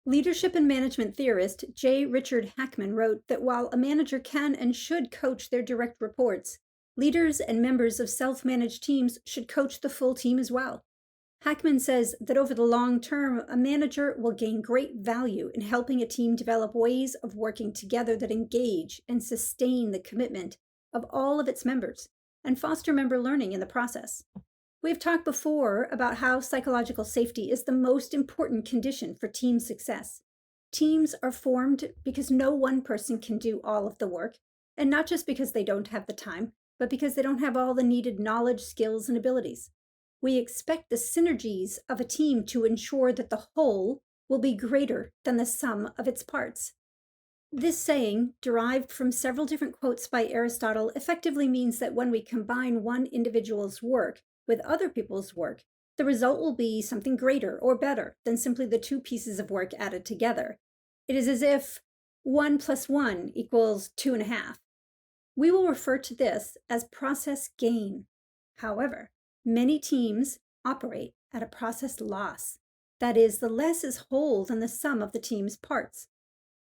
Leadership and management theorist J. Richard Hackman wrote that while a manager can and should coach their direct reports, leaders and members of self-managed teams should coach the full team as well. Hackman says that over the long term, a manager will gain great value in helping a team develop ways of working together that engage and sustain the commitment of all of its members and foster member learning in the process. We've talked before about how psychological safety is the most important condition for team success. Teams are formed because no one person can do all of the work, and not just because they don't have the time, but because they don't have all the needed knowledge, skills, and abilities. We expect the synergies of a team to ensure that the whole will be greater than the sum of its parts. This saying, derived from several different quotes by Aristotle, effectively means that when we combine one individual's work with other people's work, the result will be something greater or better than simply the 2 pieces of work added together. It is as if 1 + 1 = 2.5. We will refer to this as process gain. However, many teams operate at a process loss. That is, the less is whole than the sum of the team's parts.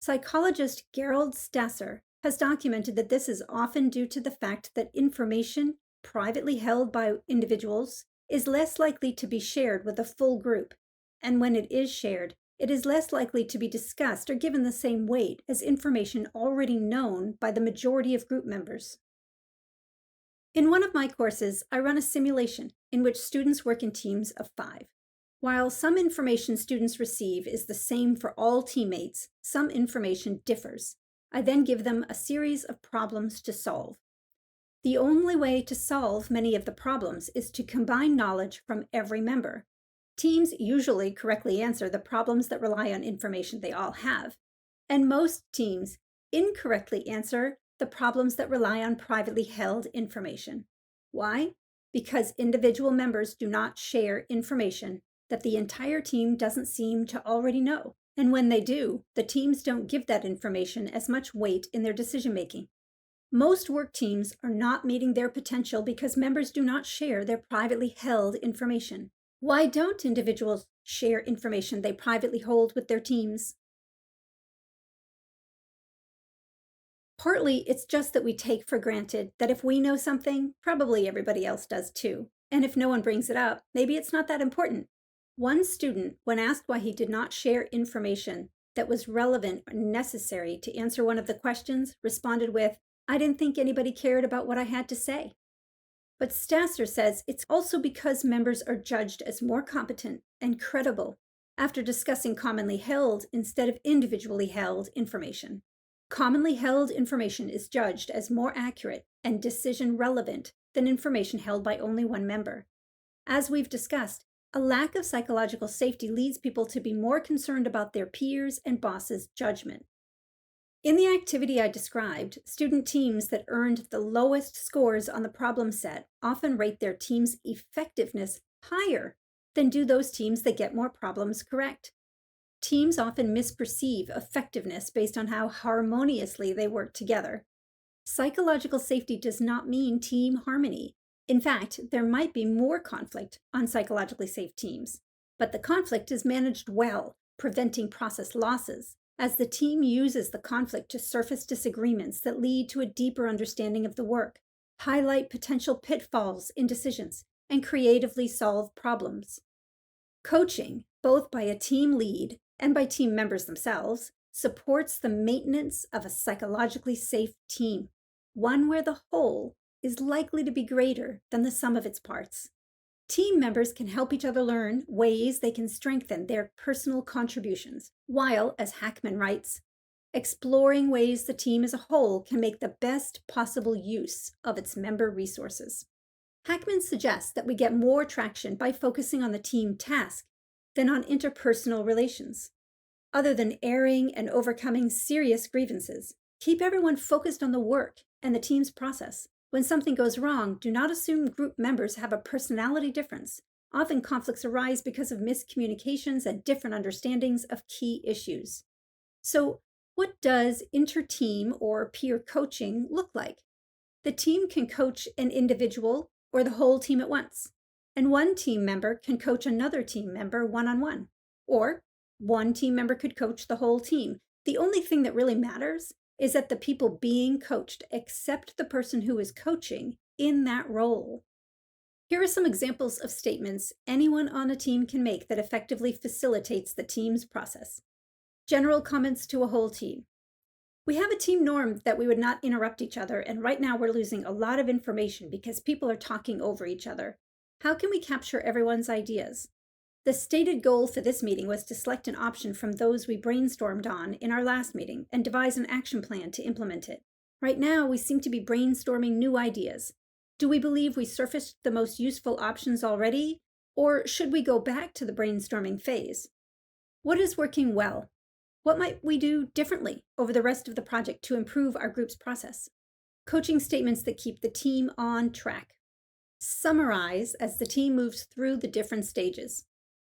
Psychologist Gerald Stasser has documented that this is often due to the fact that information privately held by individuals is less likely to be shared with a full group, and when it is shared, it is less likely to be discussed or given the same weight as information already known by the majority of group members. In one of my courses, I run a simulation in which students work in teams of 5. While some information students receive is the same for all teammates, some information differs. I then give them a series of problems to solve. The only way to solve many of the problems is to combine knowledge from every member. Teams usually correctly answer the problems that rely on information they all have, and most teams incorrectly answer the problems that rely on privately held information. Why? because individual members do not share information that the entire team doesn't seem to already know. And when they do, the teams don't give that information as much weight in their decision-making. Most work teams are not meeting their potential because members do not share their privately held information. Why don't individuals share information they privately hold with their teams? Partly, it's just that we take for granted that if we know something, probably everybody else does too. And if no one brings it up, maybe it's not that important. One student, when asked why he did not share information that was relevant or necessary to answer one of the questions, responded with, "I didn't think anybody cared about what I had to say." But Stasser says it's also because members are judged as more competent and credible after discussing commonly held instead of individually held information. Commonly held information is judged as more accurate and decision relevant than information held by only one member. As we've discussed, a lack of psychological safety leads people to be more concerned about their peers' and bosses' judgment. In the activity I described, student teams that earned the lowest scores on the problem set often rate their team's effectiveness higher than do those teams that get more problems correct. Teams often misperceive effectiveness based on how harmoniously they work together. Psychological safety does not mean team harmony. In fact, there might be more conflict on psychologically safe teams, but the conflict is managed well, preventing process losses, as the team uses the conflict to surface disagreements that lead to a deeper understanding of the work, highlight potential pitfalls in decisions, and creatively solve problems. Coaching, both by a team lead and by team members themselves, supports the maintenance of a psychologically safe team, one where the whole is likely to be greater than the sum of its parts. Team members can help each other learn ways they can strengthen their personal contributions, while, as Hackman writes, exploring ways the team as a whole can make the best possible use of its member resources. Hackman suggests that we get more traction by focusing on the team task than on interpersonal relations. Other than airing and overcoming serious grievances, keep everyone focused on the work and the team's process. When something goes wrong, do not assume group members have a personality difference. Often conflicts arise because of miscommunications and different understandings of key issues. So, what does inter-team or peer coaching look like? The team can coach an individual or the whole team at once, and one team member can coach another team member one-on-one, or one team member could coach the whole team. The only thing that really matters is that the people being coached accept the person who is coaching in that role. Here are some examples of statements anyone on a team can make that effectively facilitates the team's process. General comments to a whole team. We have a team norm that we would not interrupt each other, and right now we're losing a lot of information because people are talking over each other. How can we capture everyone's ideas? The stated goal for this meeting was to select an option from those we brainstormed on in our last meeting and devise an action plan to implement it. Right now, we seem to be brainstorming new ideas. Do we believe we surfaced the most useful options already, or should we go back to the brainstorming phase? What is working well? What might we do differently over the rest of the project to improve our group's process? Coaching statements that keep the team on track. Summarize as the team moves through the different stages.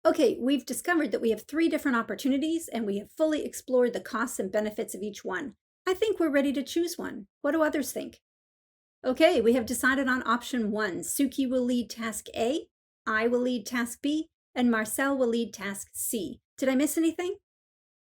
Okay, we've discovered that we have 3 different opportunities and we have fully explored the costs and benefits of each one. I think we're ready to choose one. What do others think? Okay, we have decided on option 1. Suki will lead task A, I will lead task B, and Marcel will lead task C. Did I miss anything?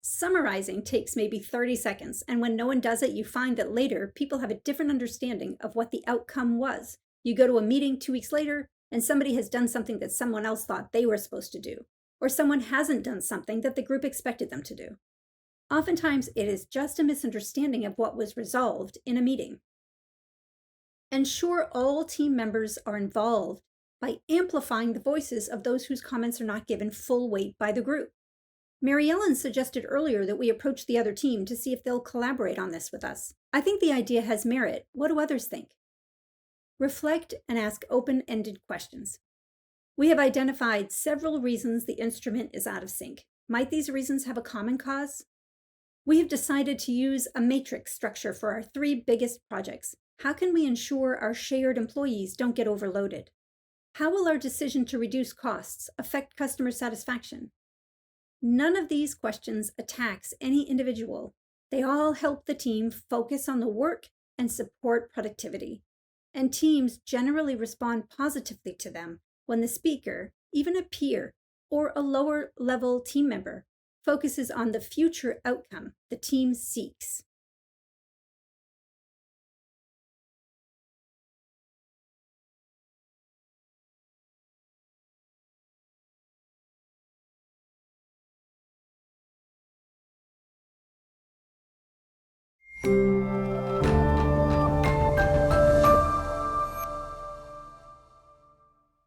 Summarizing takes maybe 30 seconds, and when no one does it, you find that later people have a different understanding of what the outcome was. You go to a meeting 2 weeks later, and somebody has done something that someone else thought they were supposed to do, or someone hasn't done something that the group expected them to do. Oftentimes, it is just a misunderstanding of what was resolved in a meeting. Ensure all team members are involved by amplifying the voices of those whose comments are not given full weight by the group. Mary Ellen suggested earlier that we approach the other team to see if they'll collaborate on this with us. I think the idea has merit. What do others think? Reflect and ask open-ended questions. We have identified several reasons the instrument is out of sync. Might these reasons have a common cause? We have decided to use a matrix structure for our 3 biggest projects. How can we ensure our shared employees don't get overloaded? How will our decision to reduce costs affect customer satisfaction? None of these questions attacks any individual. They all help the team focus on the work and support productivity. And teams generally respond positively to them when the speaker, even a peer, or a lower level team member, focuses on the future outcome the team seeks.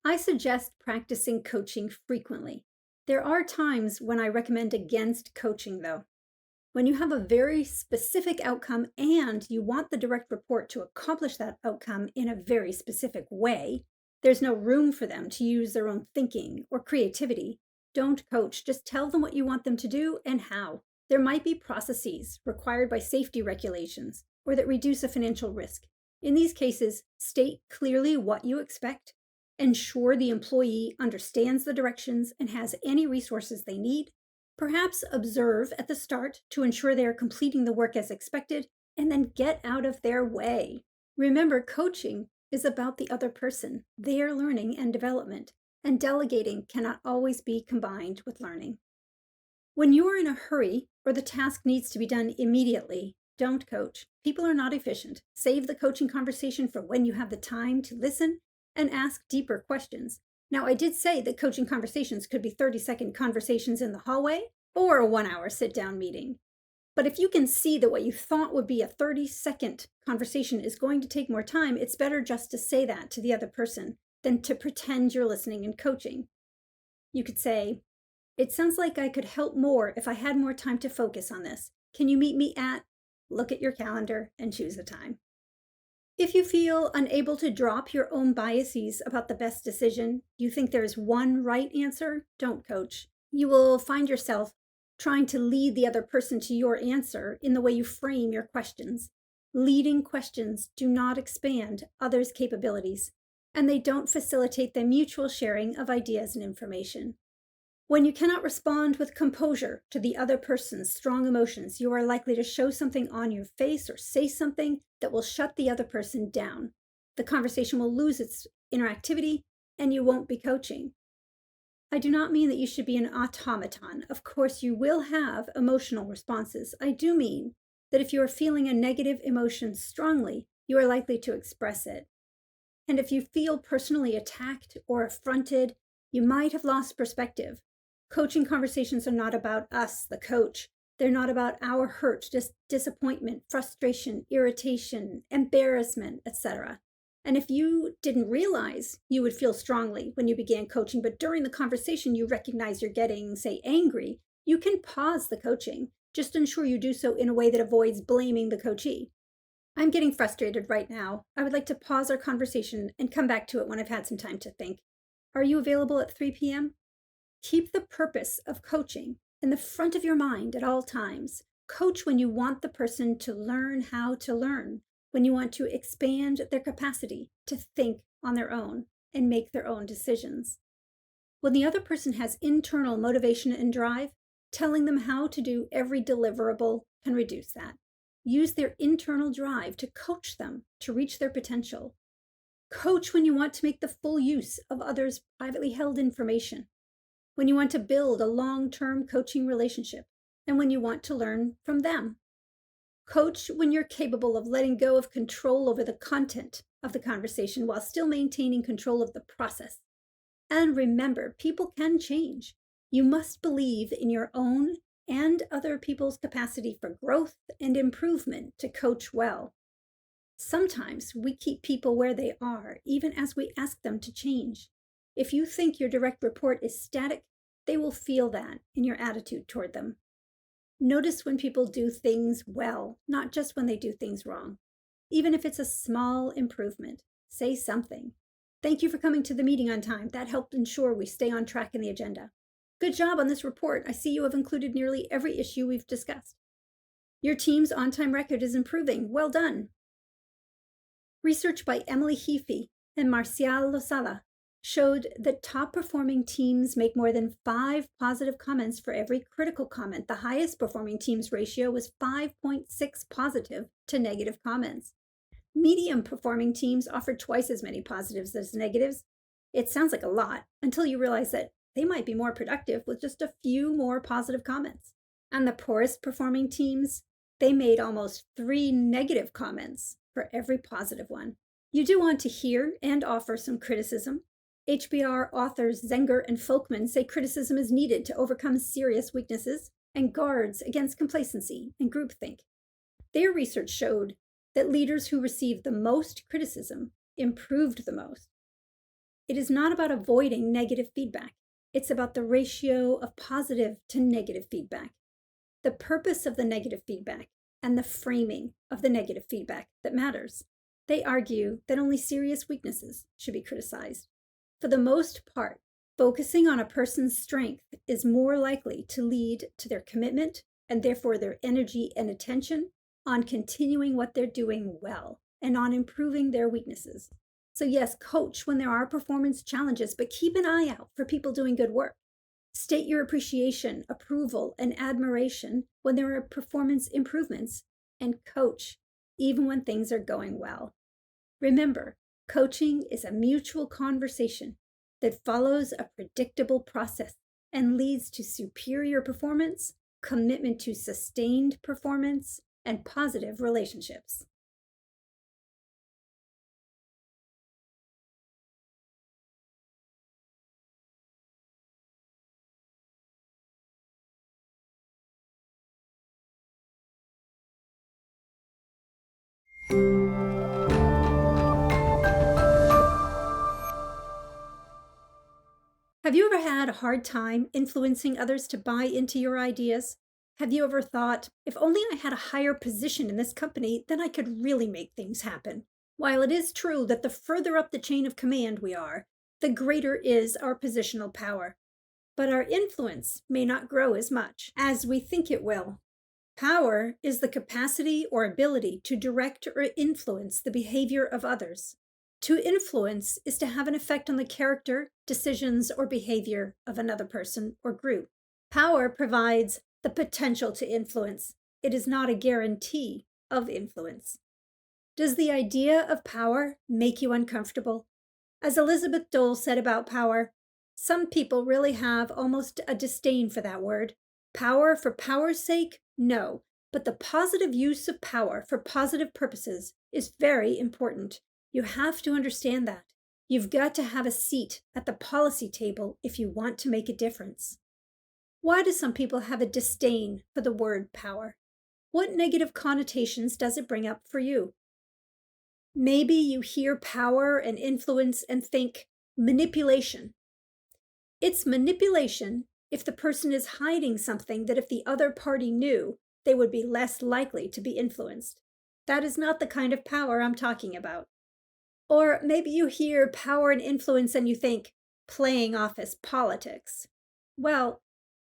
I suggest practicing coaching frequently. There are times when I recommend against coaching, though. When you have a very specific outcome and you want the direct report to accomplish that outcome in a very specific way, there's no room for them to use their own thinking or creativity. Don't coach, just tell them what you want them to do and how. There might be processes required by safety regulations or that reduce a financial risk. In these cases, state clearly what you expect, ensure the employee understands the directions and has any resources they need. Perhaps observe at the start to ensure they are completing the work as expected, and then get out of their way. Remember, coaching is about the other person, their learning and development, and delegating cannot always be combined with learning. When you are in a hurry or the task needs to be done immediately, don't coach. People are not efficient. Save the coaching conversation for when you have the time to listen and ask deeper questions. Now, I did say that coaching conversations could be 30-second conversations in the hallway or a 1-hour sit-down meeting. But if you can see that what you thought would be a 30-second conversation is going to take more time, it's better just to say that to the other person than to pretend you're listening and coaching. You could say, "It sounds like I could help more if I had more time to focus on this. Can you meet me at?" Look at your calendar and choose a time. If you feel unable to drop your own biases about the best decision, you think there is one right answer, don't coach. You will find yourself trying to lead the other person to your answer in the way you frame your questions. Leading questions do not expand others' capabilities, and they don't facilitate the mutual sharing of ideas and information. When you cannot respond with composure to the other person's strong emotions, you are likely to show something on your face or say something that will shut the other person down. The conversation will lose its interactivity, and you won't be coaching. I do not mean that you should be an automaton. Of course, you will have emotional responses. I do mean that if you are feeling a negative emotion strongly, you are likely to express it. And if you feel personally attacked or affronted, you might have lost perspective. Coaching conversations are not about us, the coach. They're not about our hurt, just disappointment, frustration, irritation, embarrassment, etc. And if you didn't realize you would feel strongly when you began coaching, but during the conversation you recognize you're getting, say, angry, you can pause the coaching. Just ensure you do so in a way that avoids blaming the coachee. "I'm getting frustrated right now. I would like to pause our conversation and come back to it when I've had some time to think. Are you available at 3 p.m.? Keep the purpose of coaching in the front of your mind at all times. Coach when you want the person to learn how to learn, when you want to expand their capacity to think on their own and make their own decisions. When the other person has internal motivation and drive, telling them how to do every deliverable can reduce that. Use their internal drive to coach them to reach their potential. Coach when you want to make the full use of others' privately held information, when you want to build a long-term coaching relationship, and when you want to learn from them. Coach when you're capable of letting go of control over the content of the conversation while still maintaining control of the process. And remember, people can change. You must believe in your own and other people's capacity for growth and improvement to coach well. Sometimes we keep people where they are, even as we ask them to change. If you think your direct report is static, they will feel that in your attitude toward them. Notice when people do things well, not just when they do things wrong. Even if it's a small improvement, say something. "Thank you for coming to the meeting on time. That helped ensure we stay on track in the agenda. Good job on this report. I see you have included nearly every issue we've discussed. Your team's on-time record is improving. Well done." Research by Emily Heafy and Marcial Losala showed that top performing teams make more than 5 positive comments for every critical comment. The highest performing teams ratio was 5.6 positive to negative comments. Medium performing teams offered twice as many positives as negatives. It sounds like a lot until you realize that they might be more productive with just a few more positive comments. And the poorest performing teams, they made almost 3 negative comments for every positive one. You do want to hear and offer some criticism. HBR authors Zenger and Folkman say criticism is needed to overcome serious weaknesses and guards against complacency and groupthink. Their research showed that leaders who received the most criticism improved the most. It is not about avoiding negative feedback. It's about the ratio of positive to negative feedback. The purpose of the negative feedback and the framing of the negative feedback that matters. They argue that only serious weaknesses should be criticized. For the most part, focusing on a person's strength is more likely to lead to their commitment and therefore their energy and attention on continuing what they're doing well and on improving their weaknesses. So yes, coach when there are performance challenges, but keep an eye out for people doing good work. State your appreciation, approval, and admiration when there are performance improvements, and coach even when things are going well. Remember, coaching is a mutual conversation that follows a predictable process and leads to superior performance, commitment to sustained performance, and positive relationships. Have you ever had a hard time influencing others to buy into your ideas? Have you ever thought, if only I had a higher position in this company, then I could really make things happen? While it is true that the further up the chain of command we are, the greater is our positional power. But our influence may not grow as much as we think it will. Power is the capacity or ability to direct or influence the behavior of others. To influence is to have an effect on the character, decisions, or behavior of another person or group. Power provides the potential to influence. It is not a guarantee of influence. Does the idea of power make you uncomfortable? As Elizabeth Dole said about power, some people really have almost a disdain for that word. Power for power's sake? No. But the positive use of power for positive purposes is very important. You have to understand that. You've got to have a seat at the policy table if you want to make a difference. Why do some people have a disdain for the word power? What negative connotations does it bring up for you? Maybe you hear power and influence and think manipulation. It's manipulation if the person is hiding something that if the other party knew, they would be less likely to be influenced. That is not the kind of power I'm talking about. Or maybe you hear power and influence and you think playing office politics. Well,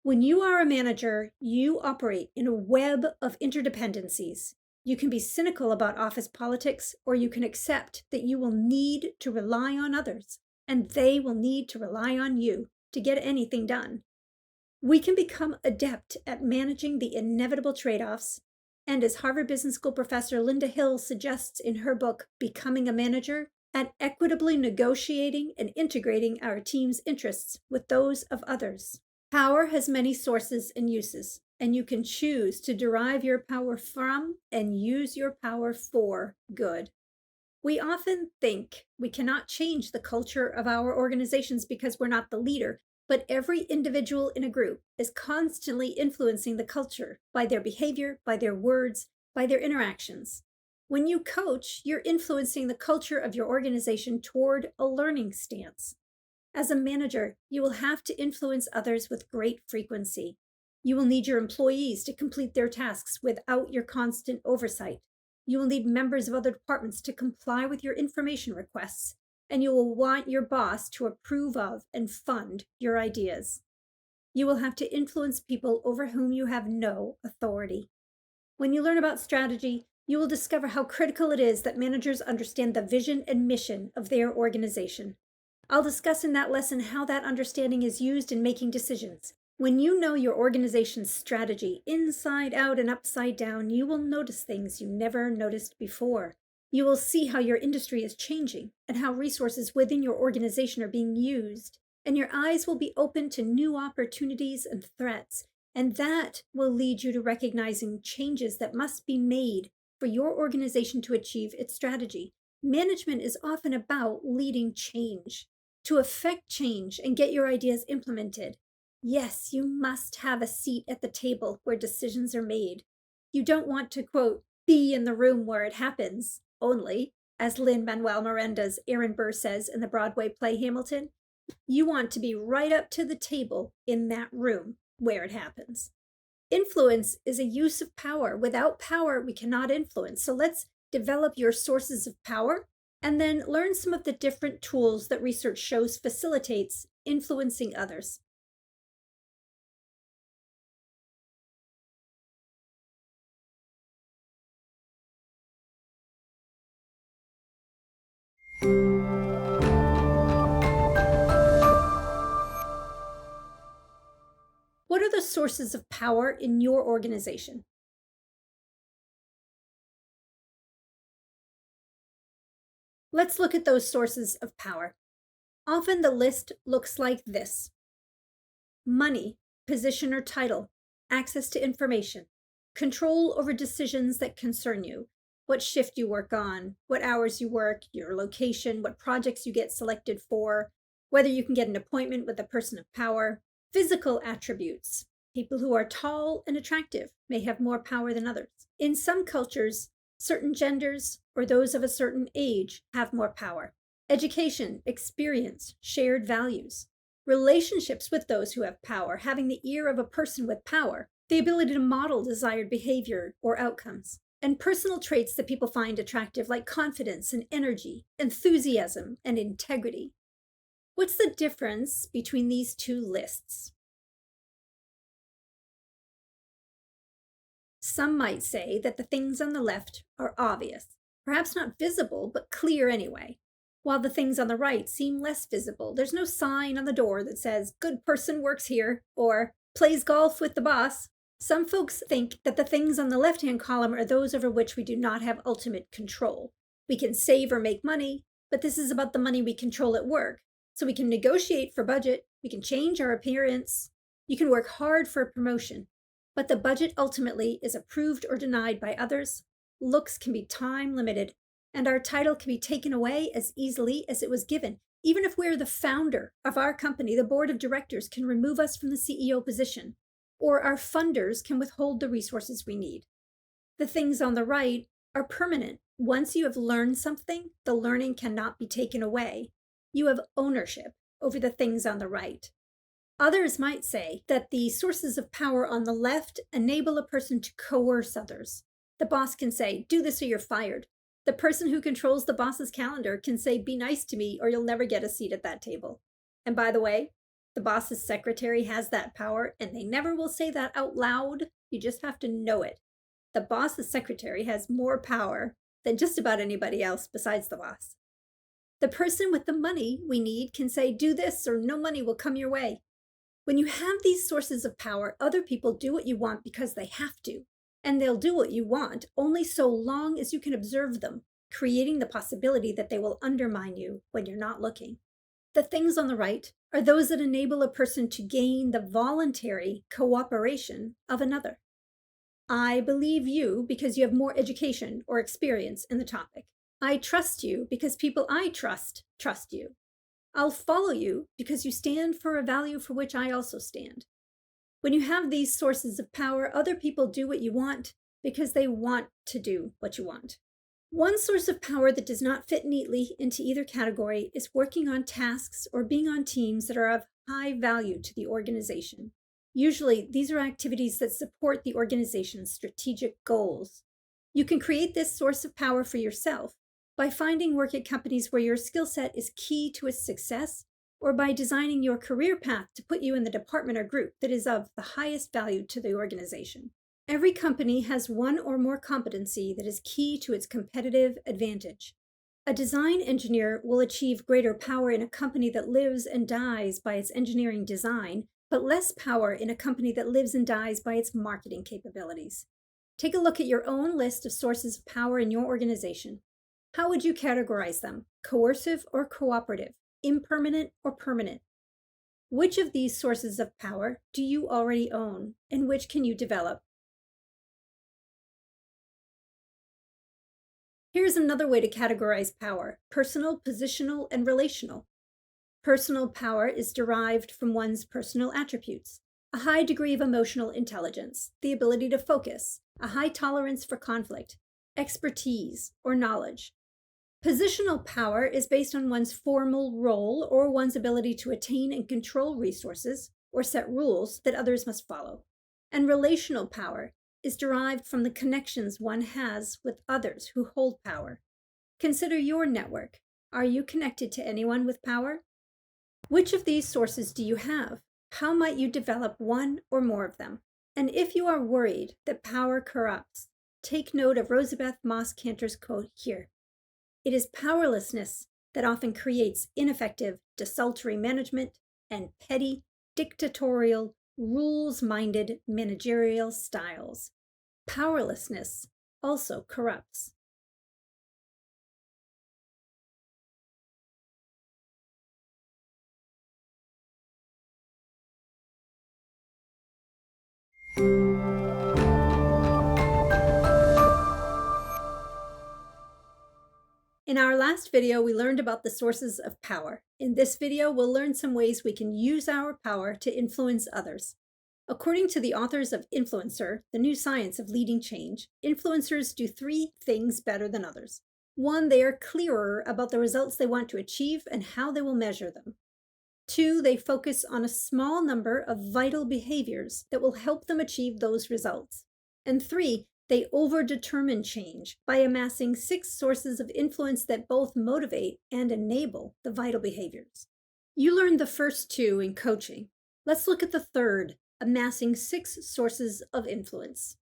when you are a manager, you operate in a web of interdependencies. You can be cynical about office politics, or you can accept that you will need to rely on others, and they will need to rely on you to get anything done. We can become adept at managing the inevitable trade-offs, and as Harvard Business School professor Linda Hill suggests in her book, Becoming a Manager, at equitably negotiating and integrating our team's interests with those of others. Power has many sources and uses, and you can choose to derive your power from and use your power for good. We often think we cannot change the culture of our organizations because we're not the leader, but every individual in a group is constantly influencing the culture by their behavior, by their words, by their interactions. When you coach, you're influencing the culture of your organization toward a learning stance. As a manager, you will have to influence others with great frequency. You will need your employees to complete their tasks without your constant oversight. You will need members of other departments to comply with your information requests, and you will want your boss to approve of and fund your ideas. You will have to influence people over whom you have no authority. When you learn about strategy, you will discover how critical it is that managers understand the vision and mission of their organization. I'll discuss in that lesson how that understanding is used in making decisions. When you know your organization's strategy inside out and upside down, you will notice things you never noticed before. You will see how your industry is changing and how resources within your organization are being used. And your eyes will be open to new opportunities and threats. And that will lead you to recognizing changes that must be made for your organization to achieve its strategy. Management is often about leading change. To affect change and get your ideas implemented, yes, you must have a seat at the table where decisions are made. You don't want to, quote, be in the room where it happens only, as Lin-Manuel Miranda's Aaron Burr says in the Broadway play Hamilton. You want to be right up to the table in that room where it happens. Influence is a use of power. Without power, we cannot influence. So let's develop your sources of power and then learn some of the different tools that research shows facilitates influencing others. What are the sources of power in your organization? Let's look at those sources of power. Often the list looks like this: money, position or title, access to information, control over decisions that concern you, what shift you work on, what hours you work, your location, what projects you get selected for, whether you can get an appointment with a person of power, physical attributes. People who are tall and attractive may have more power than others. In some cultures, certain genders or those of a certain age have more power. Education, experience, shared values, relationships with those who have power, having the ear of a person with power, the ability to model desired behavior or outcomes, and personal traits that people find attractive, like confidence and energy, enthusiasm and integrity. What's the difference between these two lists? Some might say that the things on the left are obvious, perhaps not visible, but clear anyway, while the things on the right seem less visible. There's no sign on the door that says, "Good person works here," or "Plays golf with the boss." Some folks think that the things on the left-hand column are those over which we do not have ultimate control. We can save or make money, but this is about the money we control at work. So we can negotiate for budget, we can change our appearance, you can work hard for a promotion, but the budget ultimately is approved or denied by others. Looks can be time limited, and our title can be taken away as easily as it was given. Even if we're the founder of our company, the board of directors can remove us from the CEO position, or our funders can withhold the resources we need. The things on the right are permanent. Once you have learned something, the learning cannot be taken away. You have ownership over the things on the right. Others might say that the sources of power on the left enable a person to coerce others. The boss can say, "Do this or you're fired." The person who controls the boss's calendar can say, "Be nice to me or you'll never get a seat at that table." And by the way, the boss's secretary has that power, and they never will say that out loud. You just have to know it. The boss's secretary has more power than just about anybody else besides the boss. The person with the money we need can say, "Do this or no money will come your way." When you have these sources of power, other people do what you want because they have to. And they'll do what you want only so long as you can observe them, creating the possibility that they will undermine you when you're not looking. The things on the right are those that enable a person to gain the voluntary cooperation of another. I believe you because you have more education or experience in the topic. I trust you because people I trust you. I'll follow you because you stand for a value for which I also stand. When you have these sources of power, other people do what you want because they want to do what you want. One source of power that does not fit neatly into either category is working on tasks or being on teams that are of high value to the organization. Usually, these are activities that support the organization's strategic goals. You can create this source of power for yourself by finding work at companies where your skill set is key to its success, or by designing your career path to put you in the department or group that is of the highest value to the organization. Every company has one or more competency that is key to its competitive advantage. A design engineer will achieve greater power in a company that lives and dies by its engineering design, but less power in a company that lives and dies by its marketing capabilities. Take a look at your own list of sources of power in your organization. How would you categorize them? Coercive or cooperative? Impermanent or permanent? Which of these sources of power do you already own, and which can you develop? Here's another way to categorize power: personal, positional, and relational. Personal power is derived from one's personal attributes: a high degree of emotional intelligence, the ability to focus, a high tolerance for conflict, expertise, or knowledge. Positional power is based on one's formal role or one's ability to attain and control resources or set rules that others must follow. And relational power is derived from the connections one has with others who hold power. Consider your network. Are you connected to anyone with power? Which of these sources do you have? How might you develop one or more of them? And if you are worried that power corrupts, take note of Rosabeth Moss Cantor's quote here. It is powerlessness that often creates ineffective, desultory management and petty, dictatorial, rules-minded managerial styles. Powerlessness also corrupts. In our last video, we learned about the sources of power. In this video, we'll learn some ways we can use our power to influence others. According to the authors of Influencer, the new science of leading change, influencers do three things better than others. One, they are clearer about the results they want to achieve and how they will measure them. Two, they focus on a small number of vital behaviors that will help them achieve those results. And three, they overdetermine change by amassing 6 sources of influence that both motivate and enable the vital behaviors. You learned the first two in coaching. Let's look at the third, amassing 6 sources of influence.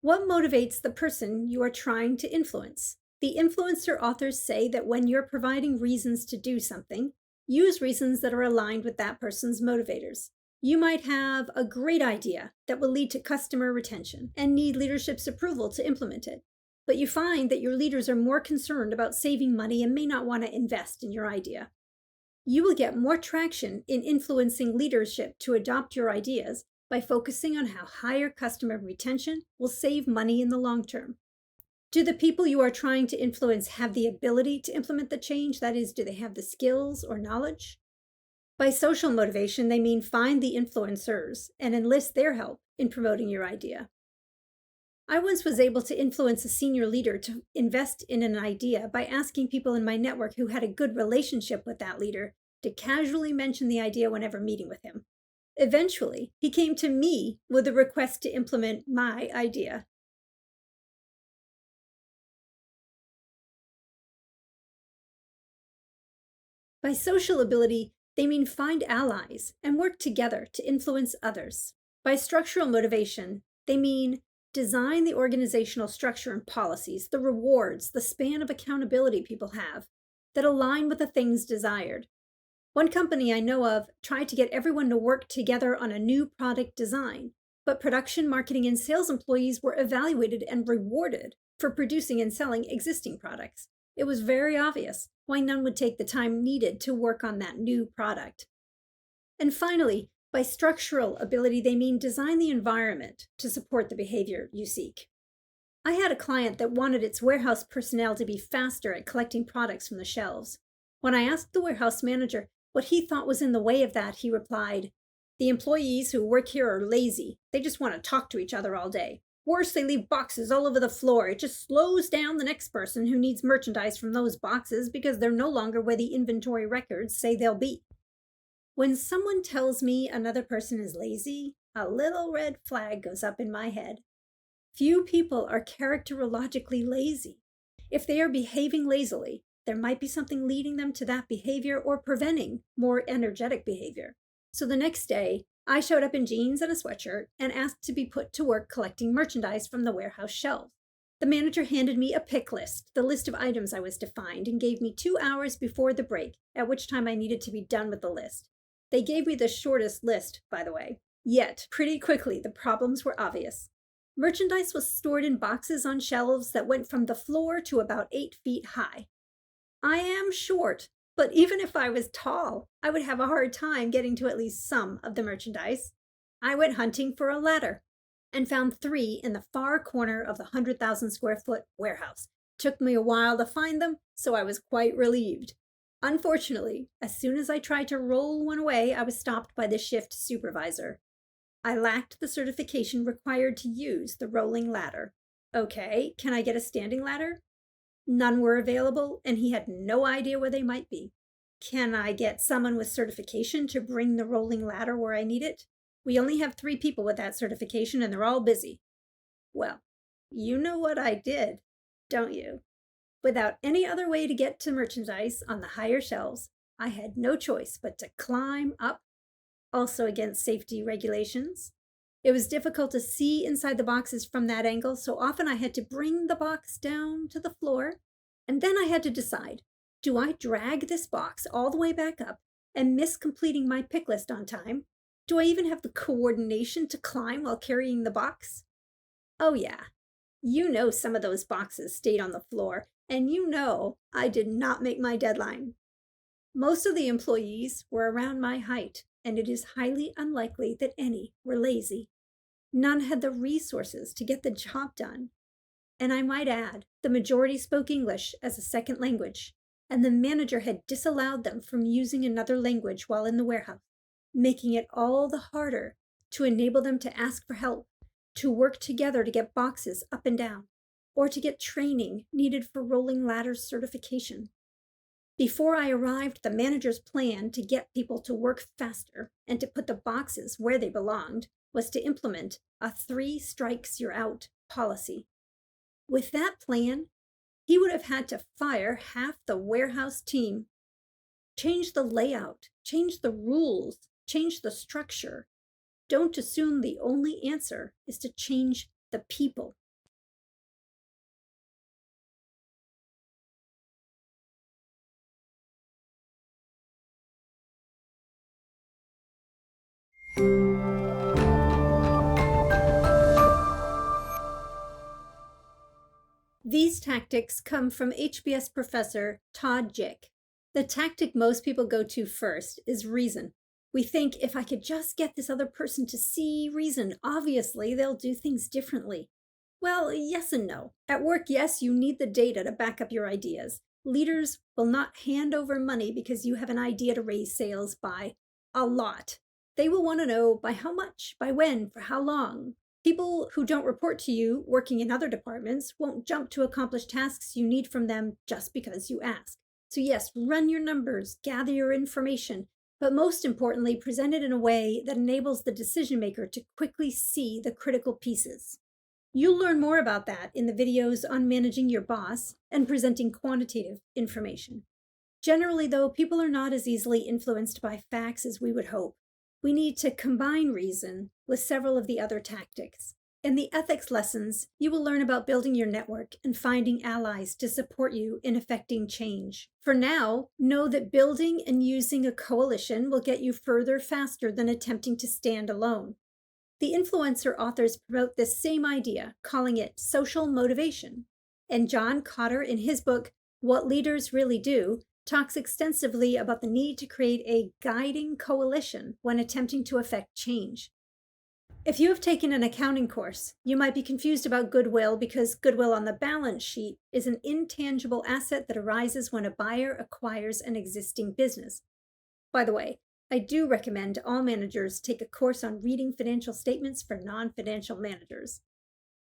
What motivates the person you are trying to influence? The influencer authors say that when you're providing reasons to do something, use reasons that are aligned with that person's motivators. You might have a great idea that will lead to customer retention and need leadership's approval to implement it. But you find that your leaders are more concerned about saving money and may not want to invest in your idea. You will get more traction in influencing leadership to adopt your ideas by focusing on how higher customer retention will save money in the long term. Do the people you are trying to influence have the ability to implement the change? That is, do they have the skills or knowledge? By social motivation, they mean find the influencers and enlist their help in promoting your idea. I once was able to influence a senior leader to invest in an idea by asking people in my network who had a good relationship with that leader to casually mention the idea whenever meeting with him. Eventually, he came to me with a request to implement my idea. By social ability, they mean find allies and work together to influence others. By structural motivation, they mean design the organizational structure and policies, the rewards, the span of accountability people have that align with the things desired. One company I know of tried to get everyone to work together on a new product design, but production, marketing, and sales employees were evaluated and rewarded for producing and selling existing products. It was very obvious why none would take the time needed to work on that new product. And finally, by structural ability, they mean design the environment to support the behavior you seek. I had a client that wanted its warehouse personnel to be faster at collecting products from the shelves. When I asked the warehouse manager what he thought was in the way of that, he replied, "The employees who work here are lazy. They just want to talk to each other all day. Worse, they leave boxes all over the floor. It just slows down the next person who needs merchandise from those boxes because they're no longer where the inventory records say they'll be." When someone tells me another person is lazy, a little red flag goes up in my head. Few people are characterologically lazy. If they are behaving lazily, there might be something leading them to that behavior or preventing more energetic behavior. So the next day, I showed up in jeans and a sweatshirt and asked to be put to work collecting merchandise from the warehouse shelves. The manager handed me a pick list, the list of items I was to find, and gave me 2 hours before the break, at which time I needed to be done with the list. They gave me the shortest list, by the way. Yet, pretty quickly, the problems were obvious. Merchandise was stored in boxes on shelves that went from the floor to about 8 feet high. I am short, but even if I was tall, I would have a hard time getting to at least some of the merchandise. I went hunting for a ladder and found 3 in the far corner of the 100,000 square foot warehouse. Took me a while to find them, so I was quite relieved. Unfortunately, as soon as I tried to roll one away, I was stopped by the shift supervisor. I lacked the certification required to use the rolling ladder. Okay, can I get a standing ladder? None were available, and he had no idea where they might be. Can I get someone with certification to bring the rolling ladder where I need it? We only have 3 people with that certification, and they're all busy. Well, you know what I did, don't you? Without any other way to get to merchandise on the higher shelves, I had no choice but to climb up, also against safety regulations. It was difficult to see inside the boxes from that angle, so often I had to bring the box down to the floor, and then I had to decide, do I drag this box all the way back up and miss completing my pick list on time? Do I even have the coordination to climb while carrying the box? Oh yeah, you know some of those boxes stayed on the floor, and you know I did not make my deadline. Most of the employees were around my height, and it is highly unlikely that any were lazy. None had the resources to get the job done. And I might add, the majority spoke English as a second language, and the manager had disallowed them from using another language while in the warehouse, making it all the harder to enable them to ask for help, to work together to get boxes up and down, or to get training needed for rolling ladders certification. Before I arrived, the manager's plan to get people to work faster and to put the boxes where they belonged was to implement a 3 strikes you're out policy. With that plan, he would have had to fire half the warehouse team, change the layout, change the rules, change the structure. Don't assume the only answer is to change the people. These tactics come from HBS professor Todd Jick. The tactic most people go to first is reason. We think if I could just get this other person to see reason, obviously they'll do things differently. Well, yes and no. At work, yes, you need the data to back up your ideas. Leaders will not hand over money because you have an idea to raise sales by a lot. They will want to know by how much, by when, for how long. People who don't report to you working in other departments won't jump to accomplish tasks you need from them just because you ask. So yes, run your numbers, gather your information, but most importantly, present it in a way that enables the decision maker to quickly see the critical pieces. You'll learn more about that in the videos on managing your boss and presenting quantitative information. Generally, though, people are not as easily influenced by facts as we would hope. We need to combine reason with several of the other tactics. In the ethics lessons, you will learn about building your network and finding allies to support you in effecting change. For now, know that building and using a coalition will get you further faster than attempting to stand alone. The influencer authors promote this same idea, calling it social motivation. And John Cotter, in his book, What Leaders Really Do, talks extensively about the need to create a guiding coalition when attempting to effect change. If you have taken an accounting course, you might be confused about goodwill because goodwill on the balance sheet is an intangible asset that arises when a buyer acquires an existing business. By the way, I do recommend all managers take a course on reading financial statements for non-financial managers.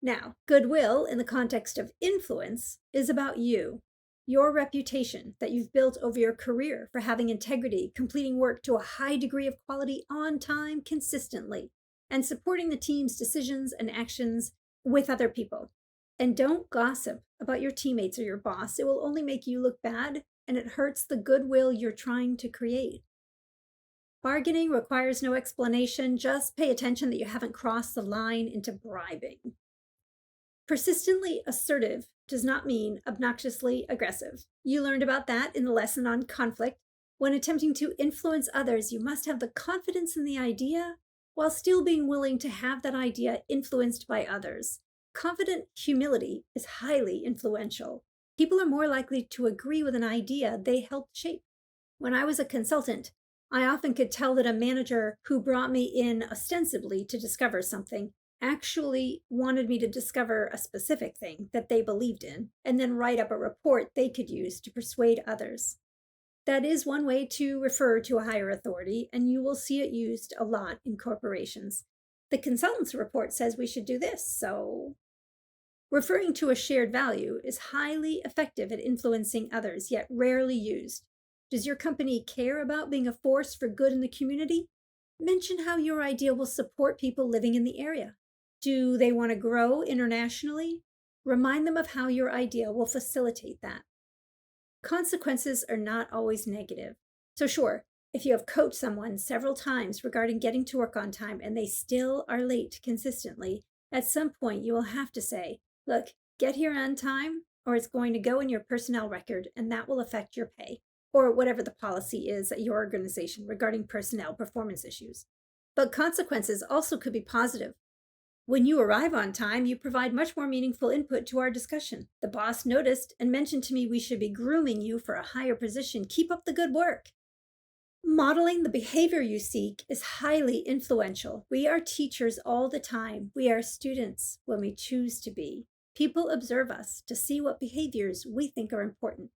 Now, goodwill in the context of influence is about you. Your reputation that you've built over your career for having integrity, completing work to a high degree of quality on time consistently, and supporting the team's decisions and actions with other people. And don't gossip about your teammates or your boss. It will only make you look bad, and it hurts the goodwill you're trying to create. Bargaining requires no explanation. Just pay attention that you haven't crossed the line into bribing. Persistently assertive does not mean obnoxiously aggressive. You learned about that in the lesson on conflict. When attempting to influence others, you must have the confidence in the idea while still being willing to have that idea influenced by others. Confident humility is highly influential. People are more likely to agree with an idea they helped shape. When I was a consultant, I often could tell that a manager who brought me in ostensibly to discover something actually wanted me to discover a specific thing that they believed in and then write up a report they could use to persuade others. That is one way to refer to a higher authority, and you will see it used a lot in corporations. The consultant's report says we should do this, so. Referring to a shared value is highly effective at influencing others, yet rarely used. Does your company care about being a force for good in the community? Mention how your idea will support people living in the area. Do they want to grow internationally? Remind them of how your idea will facilitate that. Consequences are not always negative. So sure, if you have coached someone several times regarding getting to work on time and they still are late consistently, at some point you will have to say, look, get here on time or it's going to go in your personnel record and that will affect your pay, or whatever the policy is at your organization regarding personnel performance issues. But consequences also could be positive. When you arrive on time, you provide much more meaningful input to our discussion. The boss noticed and mentioned to me we should be grooming you for a higher position. Keep up the good work. Modeling the behavior you seek is highly influential. We are teachers all the time. We are students when we choose to be. People observe us to see what behaviors we think are important.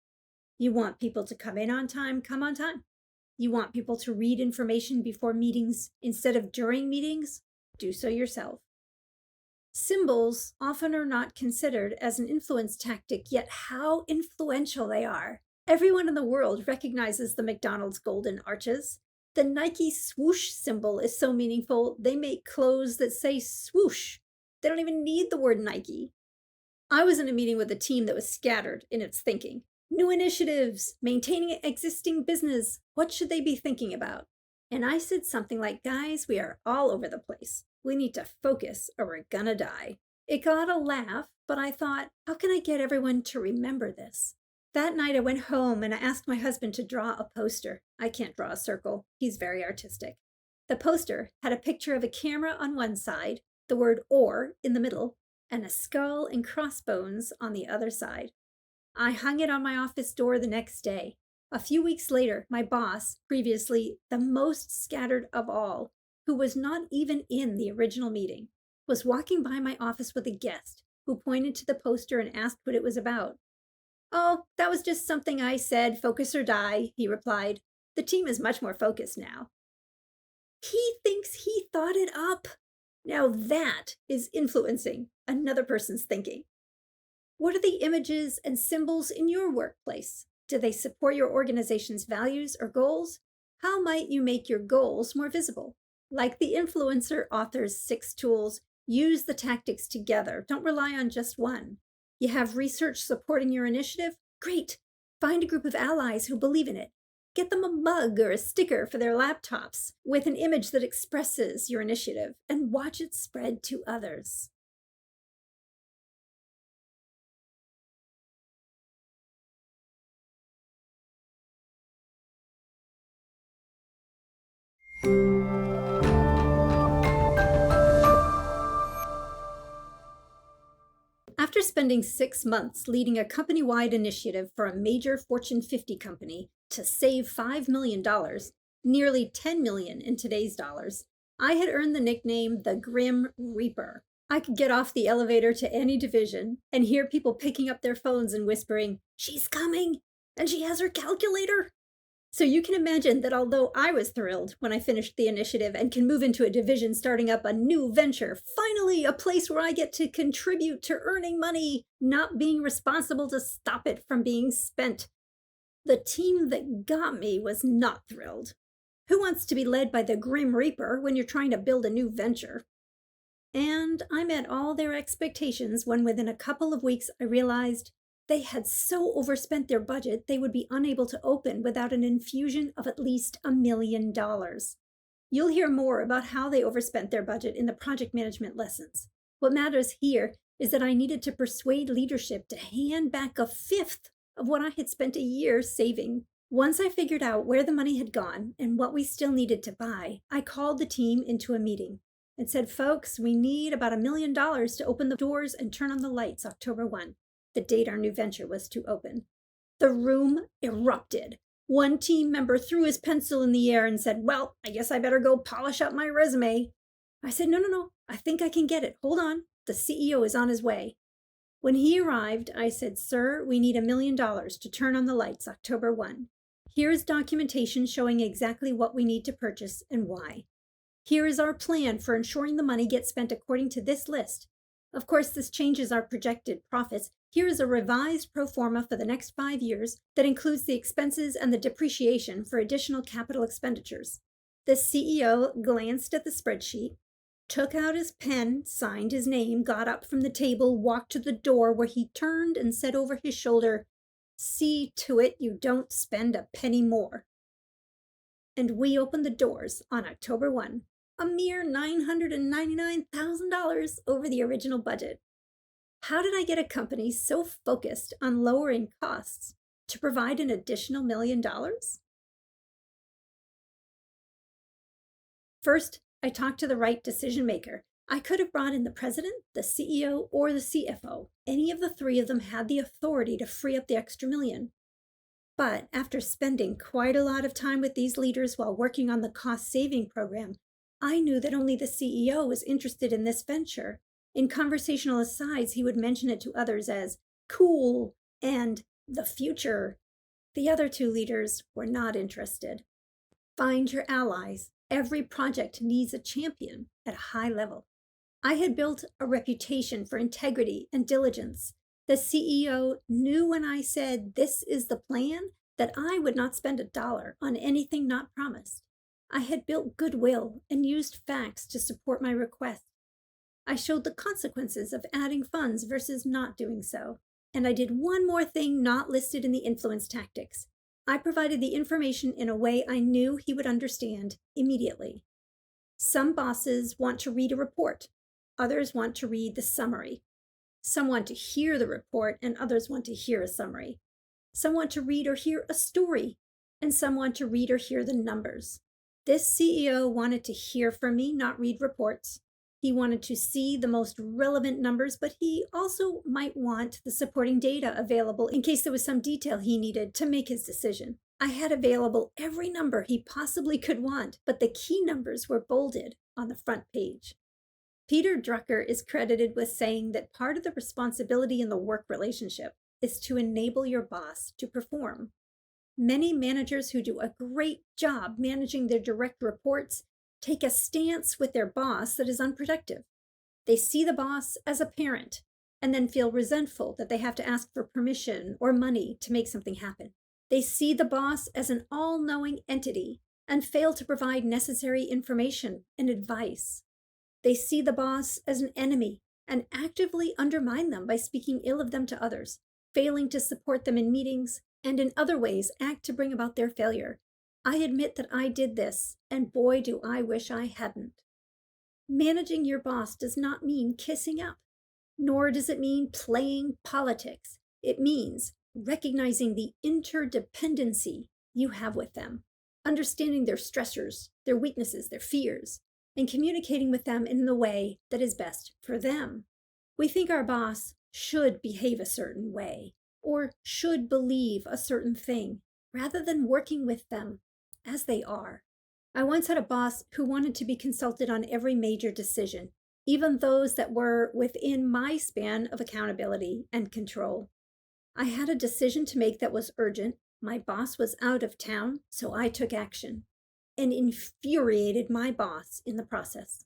You want people to come in on time, come on time. You want people to read information before meetings instead of during meetings, do so yourself. Symbols often are not considered as an influence tactic, yet how influential they are. Everyone in the world recognizes the McDonald's golden arches. The Nike swoosh symbol is so meaningful, they make clothes that say swoosh. They don't even need the word Nike. I was in a meeting with a team that was scattered in its thinking. New initiatives, maintaining existing business, what should they be thinking about? And I said something like, guys, we are all over the place. We need to focus or we're gonna die. It got a laugh, but I thought, how can I get everyone to remember this? That night I went home and I asked my husband to draw a poster. I can't draw a circle. He's very artistic. The poster had a picture of a camera on one side, the word or in the middle, and a skull and crossbones on the other side. I hung it on my office door the next day. A few weeks later, my boss, previously the most scattered of all, who was not even in the original meeting, was walking by my office with a guest who pointed to the poster and asked what it was about. Oh, that was just something I said, focus or die, he replied. The team is much more focused now. He thinks he thought it up. Now that is influencing another person's thinking. What are the images and symbols in your workplace? Do they support your organization's values or goals? How might you make your goals more visible? Like the influencer author's 6 tools, use the tactics together. Don't rely on just one. You have research supporting your initiative? Great. Find a group of allies who believe in it. Get them a mug or a sticker for their laptops with an image that expresses your initiative and watch it spread to others. After spending 6 months leading a company-wide initiative for a major Fortune 50 company to save $5 million, nearly $10 million in today's dollars, I had earned the nickname the Grim Reaper. I could get off the elevator to any division and hear people picking up their phones and whispering, "She's coming, and she has her calculator." So you can imagine that although I was thrilled when I finished the initiative and can move into a division starting up a new venture, finally a place where I get to contribute to earning money, not being responsible to stop it from being spent, the team that got me was not thrilled. Who wants to be led by the Grim Reaper when you're trying to build a new venture? And I met all their expectations when within a couple of weeks I realized they had so overspent their budget they would be unable to open without an infusion of at least $1 million. You'll hear more about how they overspent their budget in the project management lessons. What matters here is that I needed to persuade leadership to hand back a fifth of what I had spent a year saving. Once I figured out where the money had gone and what we still needed to buy, I called the team into a meeting and said, folks, we need about $1 million to open the doors and turn on the lights October 1, the date our new venture was to open. The room erupted. One team member threw his pencil in the air and said, well, I guess I better go polish up my resume. I said, no, I think I can get it. Hold on. The CEO is on his way. When he arrived, I said, sir, we need $1 million to turn on the lights October 1. Here is documentation showing exactly what we need to purchase and why. Here is our plan for ensuring the money gets spent according to this list. Of course, this changes our projected profits. Here is a revised pro forma for the next 5 years that includes the expenses and the depreciation for additional capital expenditures. The CEO glanced at the spreadsheet, took out his pen, signed his name, got up from the table, walked to the door where he turned and said over his shoulder, see to it you don't spend a penny more. And we opened the doors on October 1, a mere $999,000 over the original budget. How did I get a company so focused on lowering costs to provide an additional $1 million? First, I talked to the right decision maker. I could have brought in the president, the CEO, or the CFO. Any of the three of them had the authority to free up the extra $1 million. But after spending quite a lot of time with these leaders while working on the cost-saving program, I knew that only the CEO was interested in this venture. In conversational asides, he would mention it to others as cool and the future. The other two leaders were not interested. Find your allies. Every project needs a champion at a high level. I had built a reputation for integrity and diligence. The CEO knew when I said, this is the plan, that I would not spend $1 on anything not promised. I had built goodwill and used facts to support my request. I showed the consequences of adding funds versus not doing so. And I did one more thing not listed in the influence tactics. I provided the information in a way I knew he would understand immediately. Some bosses want to read a report. Others want to read the summary. Some want to hear the report, and others want to hear a summary. Some want to read or hear a story, and some want to read or hear the numbers. This CEO wanted to hear from me, not read reports. He wanted to see the most relevant numbers, but he also might want the supporting data available in case there was some detail he needed to make his decision. I had available every number he possibly could want, but the key numbers were bolded on the front page. Peter Drucker is credited with saying that part of the responsibility in the work relationship is to enable your boss to perform. Many managers who do a great job managing their direct reports take a stance with their boss that is unproductive. They see the boss as a parent and then feel resentful that they have to ask for permission or money to make something happen. They see the boss as an all-knowing entity and fail to provide necessary information and advice. They see the boss as an enemy and actively undermine them by speaking ill of them to others, failing to support them in meetings, and in other ways act to bring about their failure. I admit that I did this, and boy, do I wish I hadn't. Managing your boss does not mean kissing up, nor does it mean playing politics. It means recognizing the interdependency you have with them, understanding their stressors, their weaknesses, their fears, and communicating with them in the way that is best for them. We think our boss should behave a certain way or should believe a certain thing rather than working with them as they are. I once had a boss who wanted to be consulted on every major decision, even those that were within my span of accountability and control. I had a decision to make that was urgent. My boss was out of town, so I took action and infuriated my boss in the process.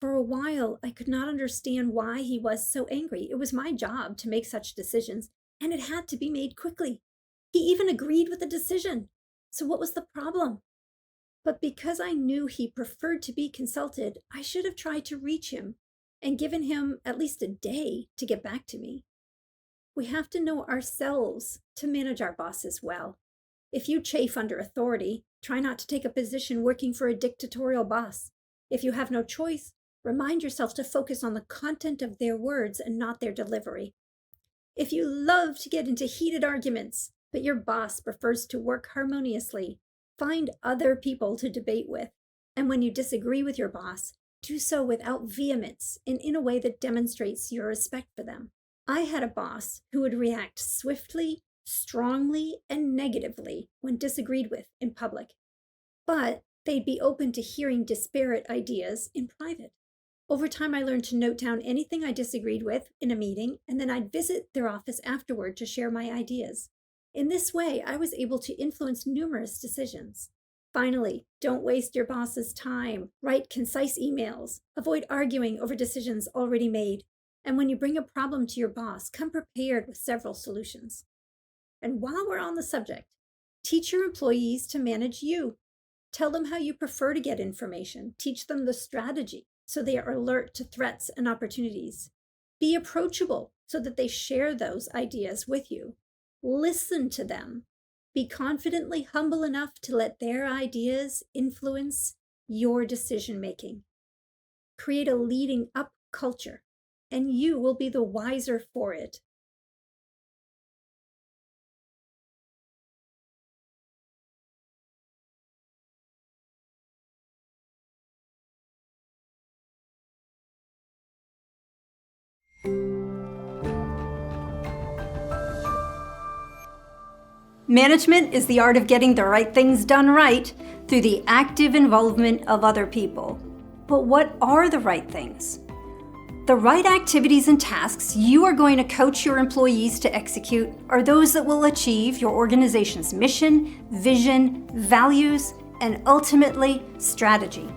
For a while, I could not understand why he was so angry. It was my job to make such decisions, and it had to be made quickly. He even agreed with the decision. So what was the problem? But because I knew he preferred to be consulted, I should have tried to reach him and given him at least a day to get back to me. We have to know ourselves to manage our bosses well. If you chafe under authority, try not to take a position working for a dictatorial boss. If you have no choice, Remind yourself to focus on the content of their words and not their delivery. If you love to get into heated arguments, but your boss prefers to work harmoniously, find other people to debate with. And when you disagree with your boss, do so without vehemence and in a way that demonstrates your respect for them. I had a boss who would react swiftly, strongly, and negatively when disagreed with in public. But they'd be open to hearing disparate ideas in private. Over time, I learned to note down anything I disagreed with in a meeting, and then I'd visit their office afterward to share my ideas. In this way, I was able to influence numerous decisions. Finally, don't waste your boss's time. Write concise emails. Avoid arguing over decisions already made. And when you bring a problem to your boss, come prepared with several solutions. And while we're on the subject, teach your employees to manage you. Tell them how you prefer to get information. Teach them the strategy so they are alert to threats and opportunities. Be approachable so that they share those ideas with you. Listen to them. Be confidently humble enough to let their ideas influence your decision-making. Create a leading up culture, and you will be the wiser for it. Management is the art of getting the right things done right through the active involvement of other people. But what are the right things? The right activities and tasks you are going to coach your employees to execute are those that will achieve your organization's mission, vision, values, and ultimately, strategy.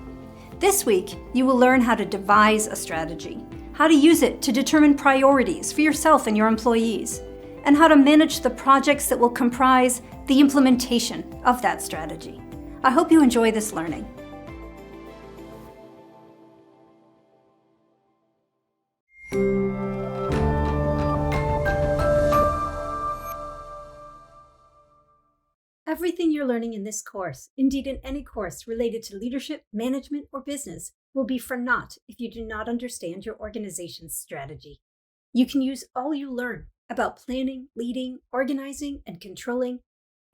This week, you will learn how to devise a strategy, how to use it to determine priorities for yourself and your employees, and how to manage the projects that will comprise the implementation of that strategy. I hope you enjoy this learning. Everything you're learning in this course, indeed in any course related to leadership, management, or business, will be for naught if you do not understand your organization's strategy. You can use all you learn about planning, leading, organizing, and controlling,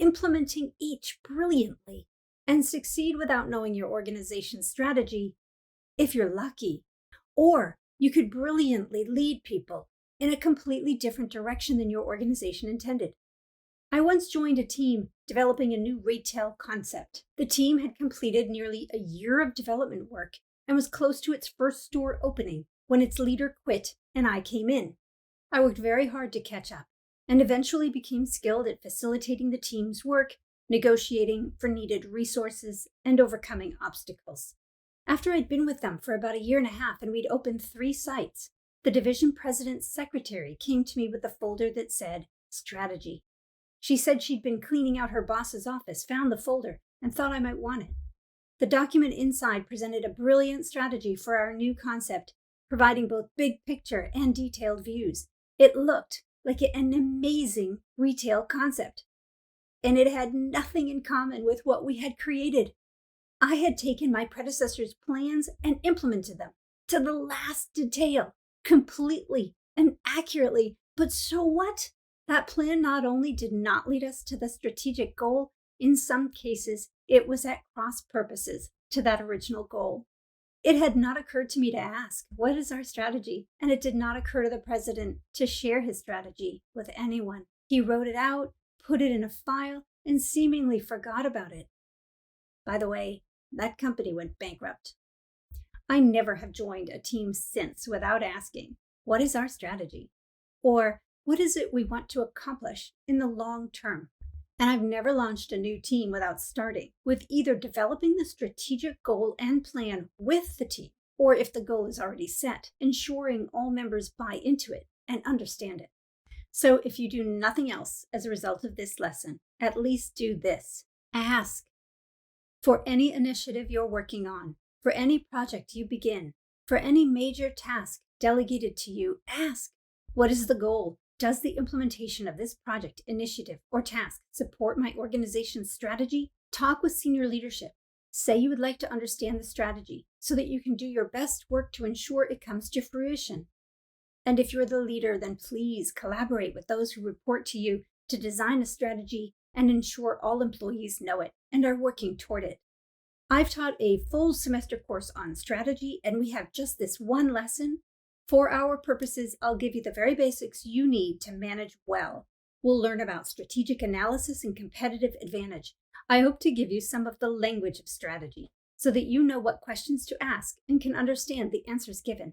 implementing each brilliantly, and succeed without knowing your organization's strategy, if you're lucky. Or you could brilliantly lead people in a completely different direction than your organization intended. I once joined a team developing a new retail concept. The team had completed nearly a year of development work and was close to its first store opening when its leader quit and I came in. I worked very hard to catch up and eventually became skilled at facilitating the team's work, negotiating for needed resources, and overcoming obstacles. After I'd been with them for about a year and a half and we'd opened 3 sites, the division president's secretary came to me with a folder that said, Strategy. She said she'd been cleaning out her boss's office, found the folder, and thought I might want it. The document inside presented a brilliant strategy for our new concept, providing both big picture and detailed views. It looked like an amazing retail concept, and it had nothing in common with what we had created. I had taken my predecessor's plans and implemented them to the last detail, completely and accurately. But so what? That plan not only did not lead us to the strategic goal, in some cases, it was at cross purposes to that original goal. It had not occurred to me to ask, what is our strategy? And it did not occur to the president to share his strategy with anyone. He wrote it out, put it in a file, and seemingly forgot about it. By the way, that company went bankrupt. I never have joined a team since without asking, what is our strategy? Or what is it we want to accomplish in the long term? And I've never launched a new team without starting with either developing the strategic goal and plan with the team, or if the goal is already set, ensuring all members buy into it and understand it. So if you do nothing else as a result of this lesson, at least do this. Ask. For any initiative you're working on, for any project you begin, for any major task delegated to you, ask, what is the goal? Does the implementation of this project, initiative, or task support my organization's strategy? Talk with senior leadership. Say you would like to understand the strategy so that you can do your best work to ensure it comes to fruition. And if you're the leader, then please collaborate with those who report to you to design a strategy and ensure all employees know it and are working toward it. I've taught a full semester course on strategy, and we have just this one lesson. For our purposes, I'll give you the very basics you need to manage well. We'll learn about strategic analysis and competitive advantage. I hope to give you some of the language of strategy so that you know what questions to ask and can understand the answers given.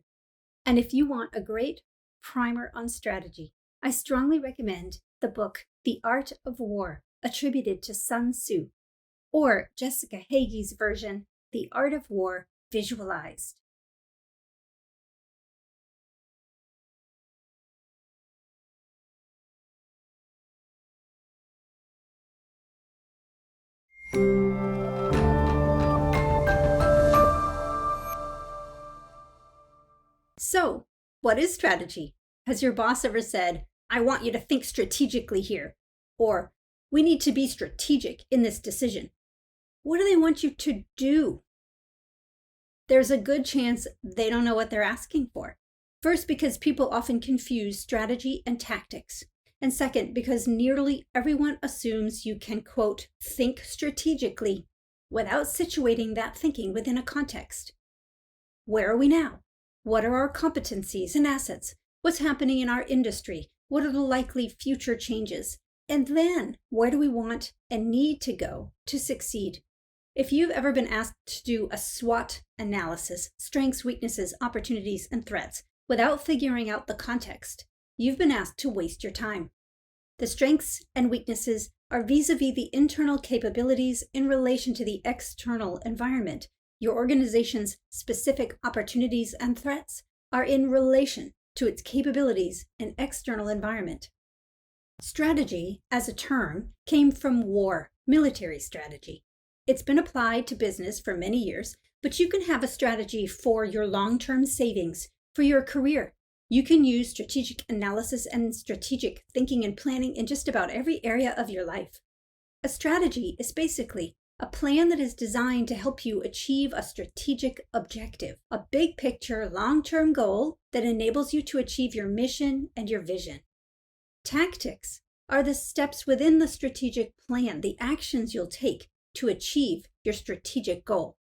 And if you want a great primer on strategy, I strongly recommend the book The Art of War, attributed to Sun Tzu, or Jessica Hagee's version, The Art of War Visualized. So, what is strategy? Has your boss ever said, "I want you to think strategically here," or "We need to be strategic in this decision"? What do they want you to do? There's a good chance they don't know what they're asking for. First, because people often confuse strategy and tactics. And second, because nearly everyone assumes you can, quote, think strategically without situating that thinking within a context. Where are we now? What are our competencies and assets? What's happening in our industry? What are the likely future changes? And then, where do we want and need to go to succeed? If you've ever been asked to do a SWOT analysis, strengths, weaknesses, opportunities, and threats, without figuring out the context, you've been asked to waste your time. The strengths and weaknesses are vis-a-vis the internal capabilities in relation to the external environment. Your organization's specific opportunities and threats are in relation to its capabilities and external environment. Strategy, as a term, came from war, military strategy. It's been applied to business for many years, but you can have a strategy for your long-term savings, for your career. You can use strategic analysis and strategic thinking and planning in just about every area of your life. A strategy is basically a plan that is designed to help you achieve a strategic objective, a big picture, long-term goal that enables you to achieve your mission and your vision. Tactics are the steps within the strategic plan, the actions you'll take to achieve your strategic goal.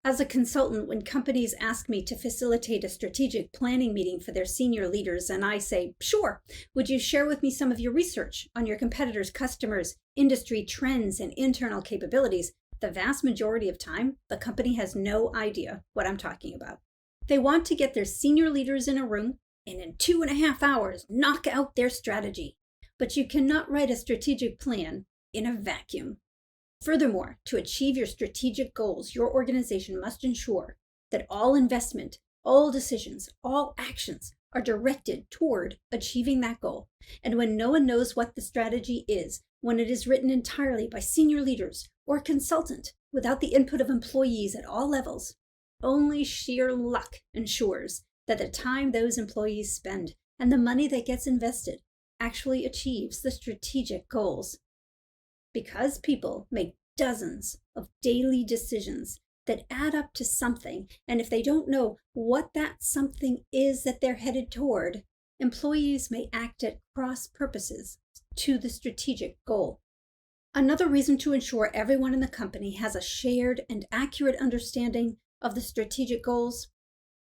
As a consultant, when companies ask me to facilitate a strategic planning meeting for their senior leaders, and I say, "Sure, would you share with me some of your research on your competitors, customers, industry trends, and internal capabilities?" the vast majority of time, the company has no idea what I'm talking about. They want to get their senior leaders in a room and in 2.5 hours, knock out their strategy. But you cannot write a strategic plan in a vacuum. Furthermore, to achieve your strategic goals, your organization must ensure that all investment, all decisions, all actions are directed toward achieving that goal. And when no one knows what the strategy is, when it is written entirely by senior leaders or a consultant without the input of employees at all levels, only sheer luck ensures that the time those employees spend and the money that gets invested actually achieves the strategic goals. Because people make dozens of daily decisions that add up to something, and if they don't know what that something is that they're headed toward, employees may act at cross purposes to the strategic goal. Another reason to ensure everyone in the company has a shared and accurate understanding of the strategic goals: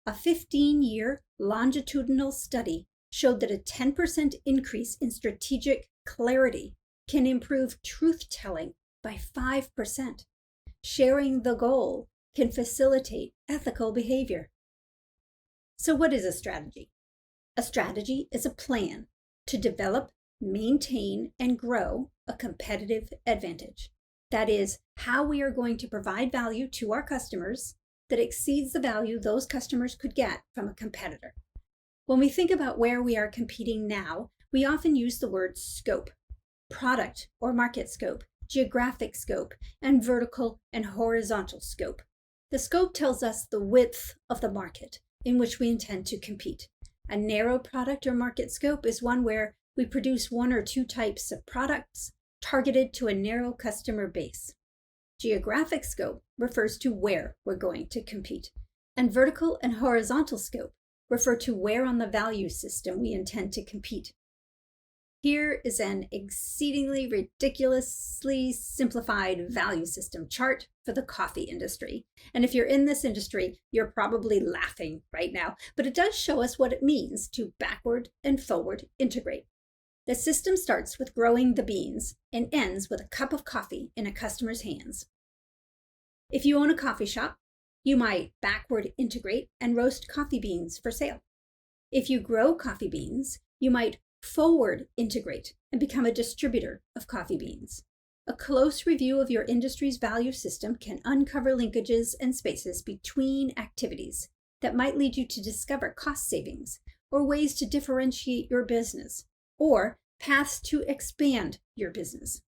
a 15-year longitudinal study showed that a 10% increase in strategic clarity can improve truth-telling by 5%. Sharing the goal can facilitate ethical behavior. So what is a strategy? A strategy is a plan to develop, maintain, and grow a competitive advantage. That is, how we are going to provide value to our customers that exceeds the value those customers could get from a competitor. When we think about where we are competing now, we often use the word scope: product or market scope, geographic scope, and vertical and horizontal scope. The scope tells us the width of the market in which we intend to compete. A narrow product or market scope is one where we produce one or two types of products targeted to a narrow customer base. Geographic scope refers to where we're going to compete, and vertical and horizontal scope refer to where on the value system we intend to compete. Here is an exceedingly ridiculously simplified value system chart for the coffee industry. And if you're in this industry, you're probably laughing right now, but it does show us what it means to backward and forward integrate. The system starts with growing the beans and ends with a cup of coffee in a customer's hands. If you own a coffee shop, you might backward integrate and roast coffee beans for sale. If you grow coffee beans, you might forward integrate and become a distributor of coffee beans. A close review of your industry's value system can uncover linkages and spaces between activities that might lead you to discover cost savings or ways to differentiate your business or paths to expand your business.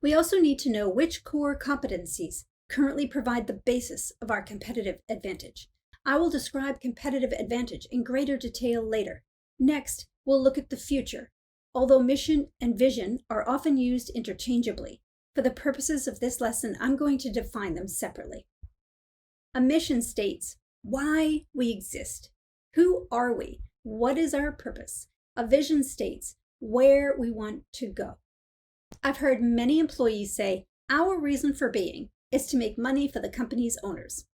We also need to know which core competencies currently provide the basis of our competitive advantage. I will describe competitive advantage in greater detail later. Next, we'll look at the future. Although mission and vision are often used interchangeably, for the purposes of this lesson, I'm going to define them separately. A mission states why we exist. Who are we? What is our purpose? A vision states where we want to go. I've heard many employees say, our reason for being is to make money for the company's owners.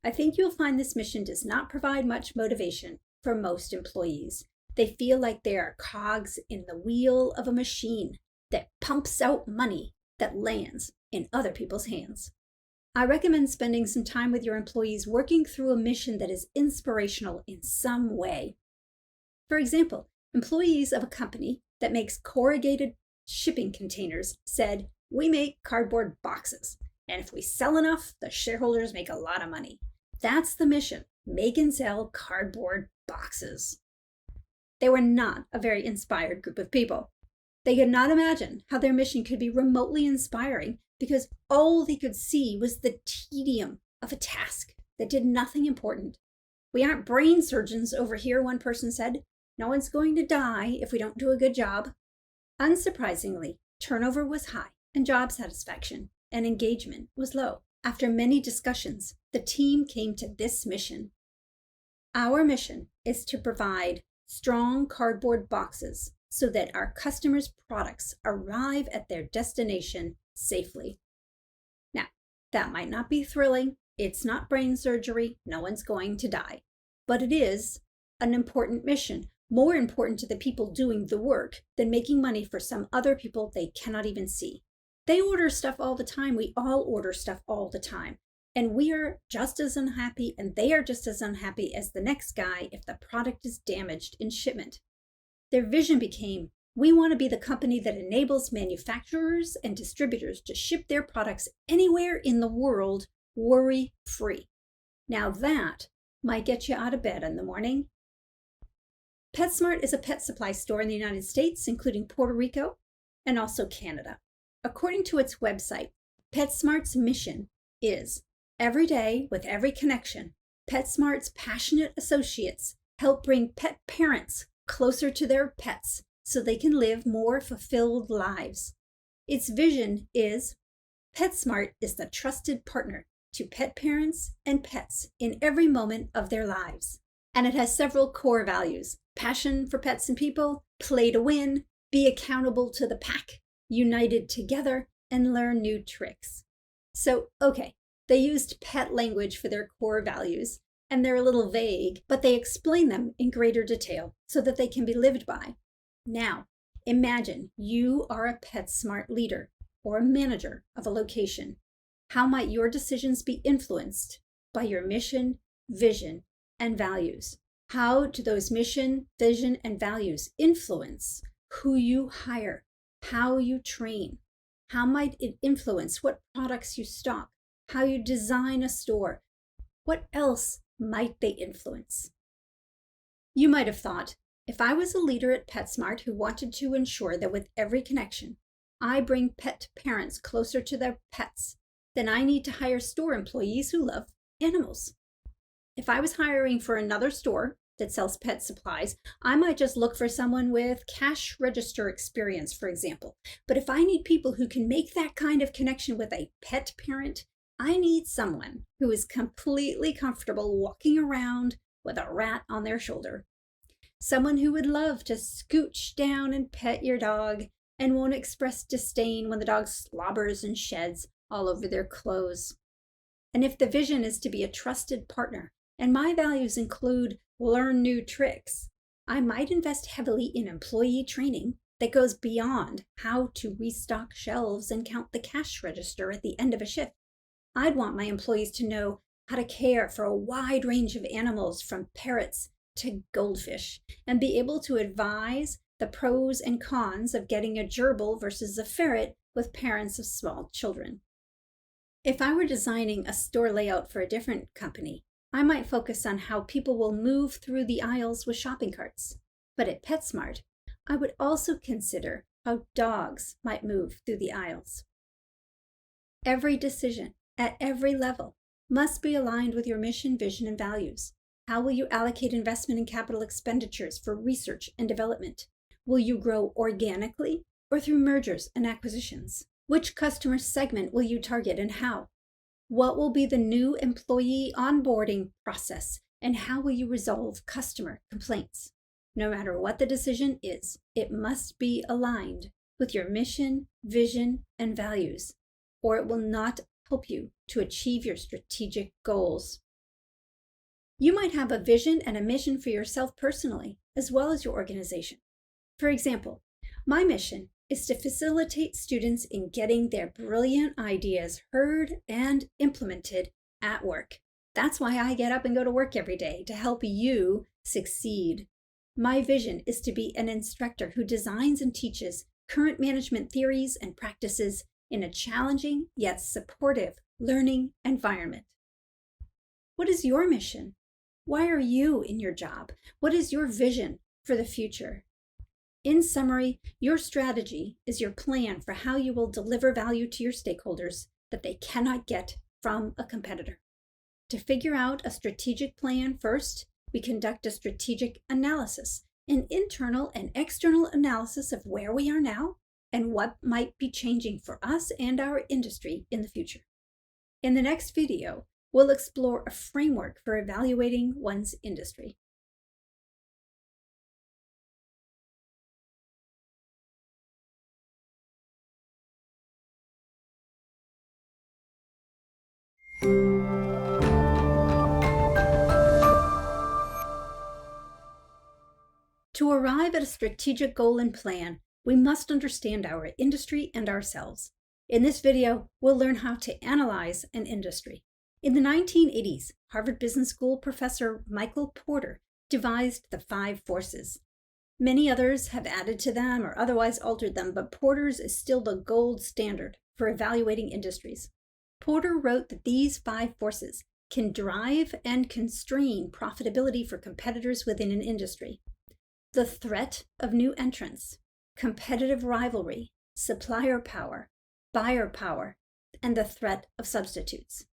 I think you'll find this mission does not provide much motivation for most employees. They feel like they are cogs in the wheel of a machine that pumps out money that lands in other people's hands. I recommend spending some time with your employees working through a mission that is inspirational in some way. For example, employees of a company that makes corrugated shipping containers said, "We make cardboard boxes, and if we sell enough, the shareholders make a lot of money." That's the mission, make and sell cardboard boxes. They were not a very inspired group of people. They could not imagine how their mission could be remotely inspiring because all they could see was the tedium of a task that did nothing important. "We aren't brain surgeons over here," one person said. "No one's going to die if we don't do a good job." Unsurprisingly, turnover was high and job satisfaction and engagement was low. After many discussions, the team came to this mission. Our mission is to provide strong cardboard boxes so that our customers' products arrive at their destination safely. Now, that might not be thrilling. It's not brain surgery. No one's going to die. But it is an important mission, more important to the people doing the work than making money for some other people they cannot even see. They order stuff all the time. We all order stuff all the time. And we are just as unhappy and they are just as unhappy as the next guy if the product is damaged in shipment. Their vision became, we want to be the company that enables manufacturers and distributors to ship their products anywhere in the world worry-free. Now that might get you out of bed in the morning. PetSmart is a pet supply store in the United States, including Puerto Rico and also Canada. According to its website, PetSmart's mission is, every day with every connection, PetSmart's passionate associates help bring pet parents closer to their pets so they can live more fulfilled lives. Its vision is, PetSmart is the trusted partner to pet parents and pets in every moment of their lives. And it has several core values: passion for pets and people, play to win, be accountable to the pack, united together, and learn new tricks. So, okay, they used pet language for their core values, and they're a little vague, but they explain them in greater detail so that they can be lived by. Now, imagine you are a PetSmart leader or a manager of a location. How might your decisions be influenced by your mission, vision, and values? How do those mission, vision, and values influence who you hire, how you train? How might it influence what products you stock, how you design a store? What else might they influence? You might have thought, if I was a leader at PetSmart who wanted to ensure that with every connection, I bring pet parents closer to their pets, then I need to hire store employees who love animals. If I was hiring for another store that sells pet supplies, I might just look for someone with cash register experience, for example. But if I need people who can make that kind of connection with a pet parent, I need someone who is completely comfortable walking around with a rat on their shoulder. Someone who would love to scooch down and pet your dog and won't express disdain when the dog slobbers and sheds all over their clothes. And if the vision is to be a trusted partner, and my values include learn new tricks, I might invest heavily in employee training that goes beyond how to restock shelves and count the cash register at the end of a shift. I'd want my employees to know how to care for a wide range of animals from parrots to goldfish and be able to advise the pros and cons of getting a gerbil versus a ferret with parents of small children. If I were designing a store layout for a different company, I might focus on how people will move through the aisles with shopping carts. But at PetSmart, I would also consider how dogs might move through the aisles. Every decision at every level must be aligned with your mission, vision, and values. How will you allocate investment and capital expenditures for research and development? Will you grow organically or through mergers and acquisitions? Which customer segment will you target and how? What will be the new employee onboarding process and how will you resolve customer complaints? No matter what the decision is, it must be aligned with your mission, vision, and values, or it will not help you to achieve your strategic goals. You might have a vision and a mission for yourself personally, as well as your organization. For example, my mission is to facilitate students in getting their brilliant ideas heard and implemented at work. That's why I get up and go to work every day, to help you succeed. My vision is to be an instructor who designs and teaches current management theories and practices in a challenging yet supportive learning environment. What is your mission? Why are you in your job? What is your vision for the future? In summary, your strategy is your plan for how you will deliver value to your stakeholders that they cannot get from a competitor. To figure out a strategic plan, first, we conduct a strategic analysis, an internal and external analysis of where we are now and what might be changing for us and our industry in the future. In the next video, we'll explore a framework for evaluating one's industry. To arrive at a strategic goal and plan, we must understand our industry and ourselves. In this video, we'll learn how to analyze an industry. In the 1980s, Harvard Business School professor Michael Porter devised the 5 forces. Many others have added to them or otherwise altered them, but Porter's is still the gold standard for evaluating industries. Porter wrote that these 5 forces can drive and constrain profitability for competitors within an industry. The threat of new entrants, competitive rivalry, supplier power, buyer power, and the threat of substitutes.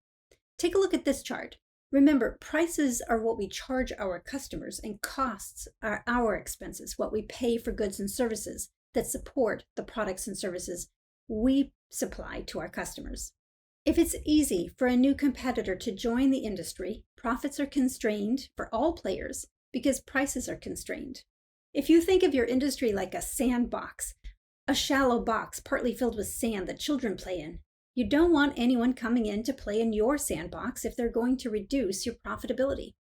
Take a look at this chart. Remember, prices are what we charge our customers, and costs are our expenses, what we pay for goods and services that support the products and services we supply to our customers. If it's easy for a new competitor to join the industry, profits are constrained for all players because prices are constrained. If you think of your industry like a sandbox, a shallow box partly filled with sand that children play in, you don't want anyone coming in to play in your sandbox if they're going to reduce your profitability.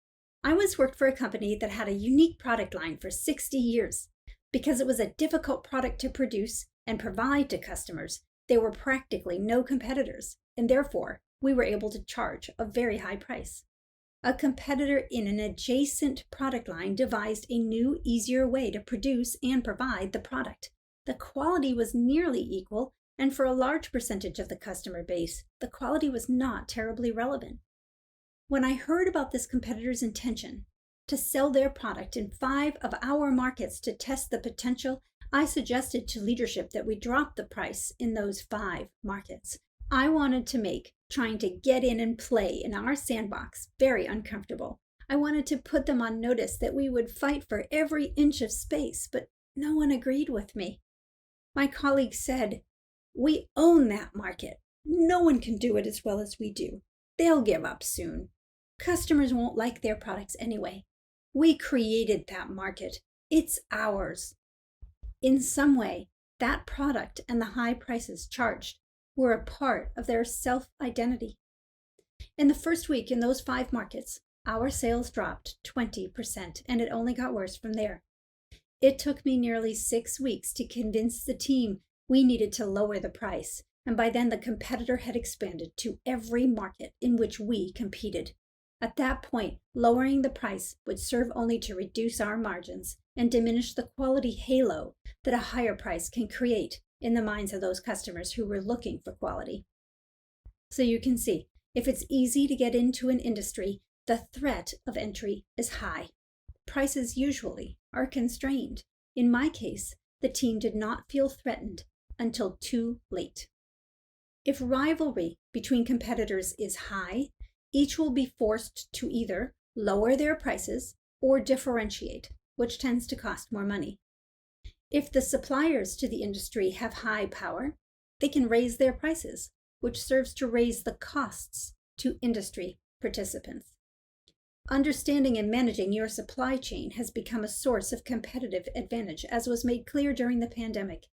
I once worked for a company that had a unique product line for 60 years. Because it was a difficult product to produce and provide to customers, there were practically no competitors, and therefore we were able to charge a very high price. A competitor in an adjacent product line devised a new, easier way to produce and provide the product. The quality was nearly equal, and for a large percentage of the customer base, the quality was not terribly relevant. When I heard about this competitor's intention to sell their product in 5 of our markets to test the potential, I suggested to leadership that we drop the price in those 5 markets. I wanted to make trying to get in and play in our sandbox very uncomfortable. I wanted to put them on notice that we would fight for every inch of space, but no one agreed with me. My colleague said, "We own that market. No one can do it as well as we do. They'll give up soon. Customers won't like their products anyway. We created that market. It's ours." In some way, that product and the high prices charged were a part of their self-identity. In the first week in those 5 markets, our sales dropped 20%, and it only got worse from there. It took me nearly 6 weeks to convince the team we needed to lower the price, and by then the competitor had expanded to every market in which we competed. At that point, lowering the price would serve only to reduce our margins and diminish the quality halo that a higher price can create in the minds of those customers who were looking for quality. So you can see, if it's easy to get into an industry, the threat of entry is high. Prices usually are constrained. In my case, the team did not feel threatened until too late. If rivalry between competitors is high, each will be forced to either lower their prices or differentiate, which tends to cost more money. If the suppliers to the industry have high power, they can raise their prices, which serves to raise the costs to industry participants. Understanding and managing your supply chain has become a source of competitive advantage, as was made clear during the pandemic.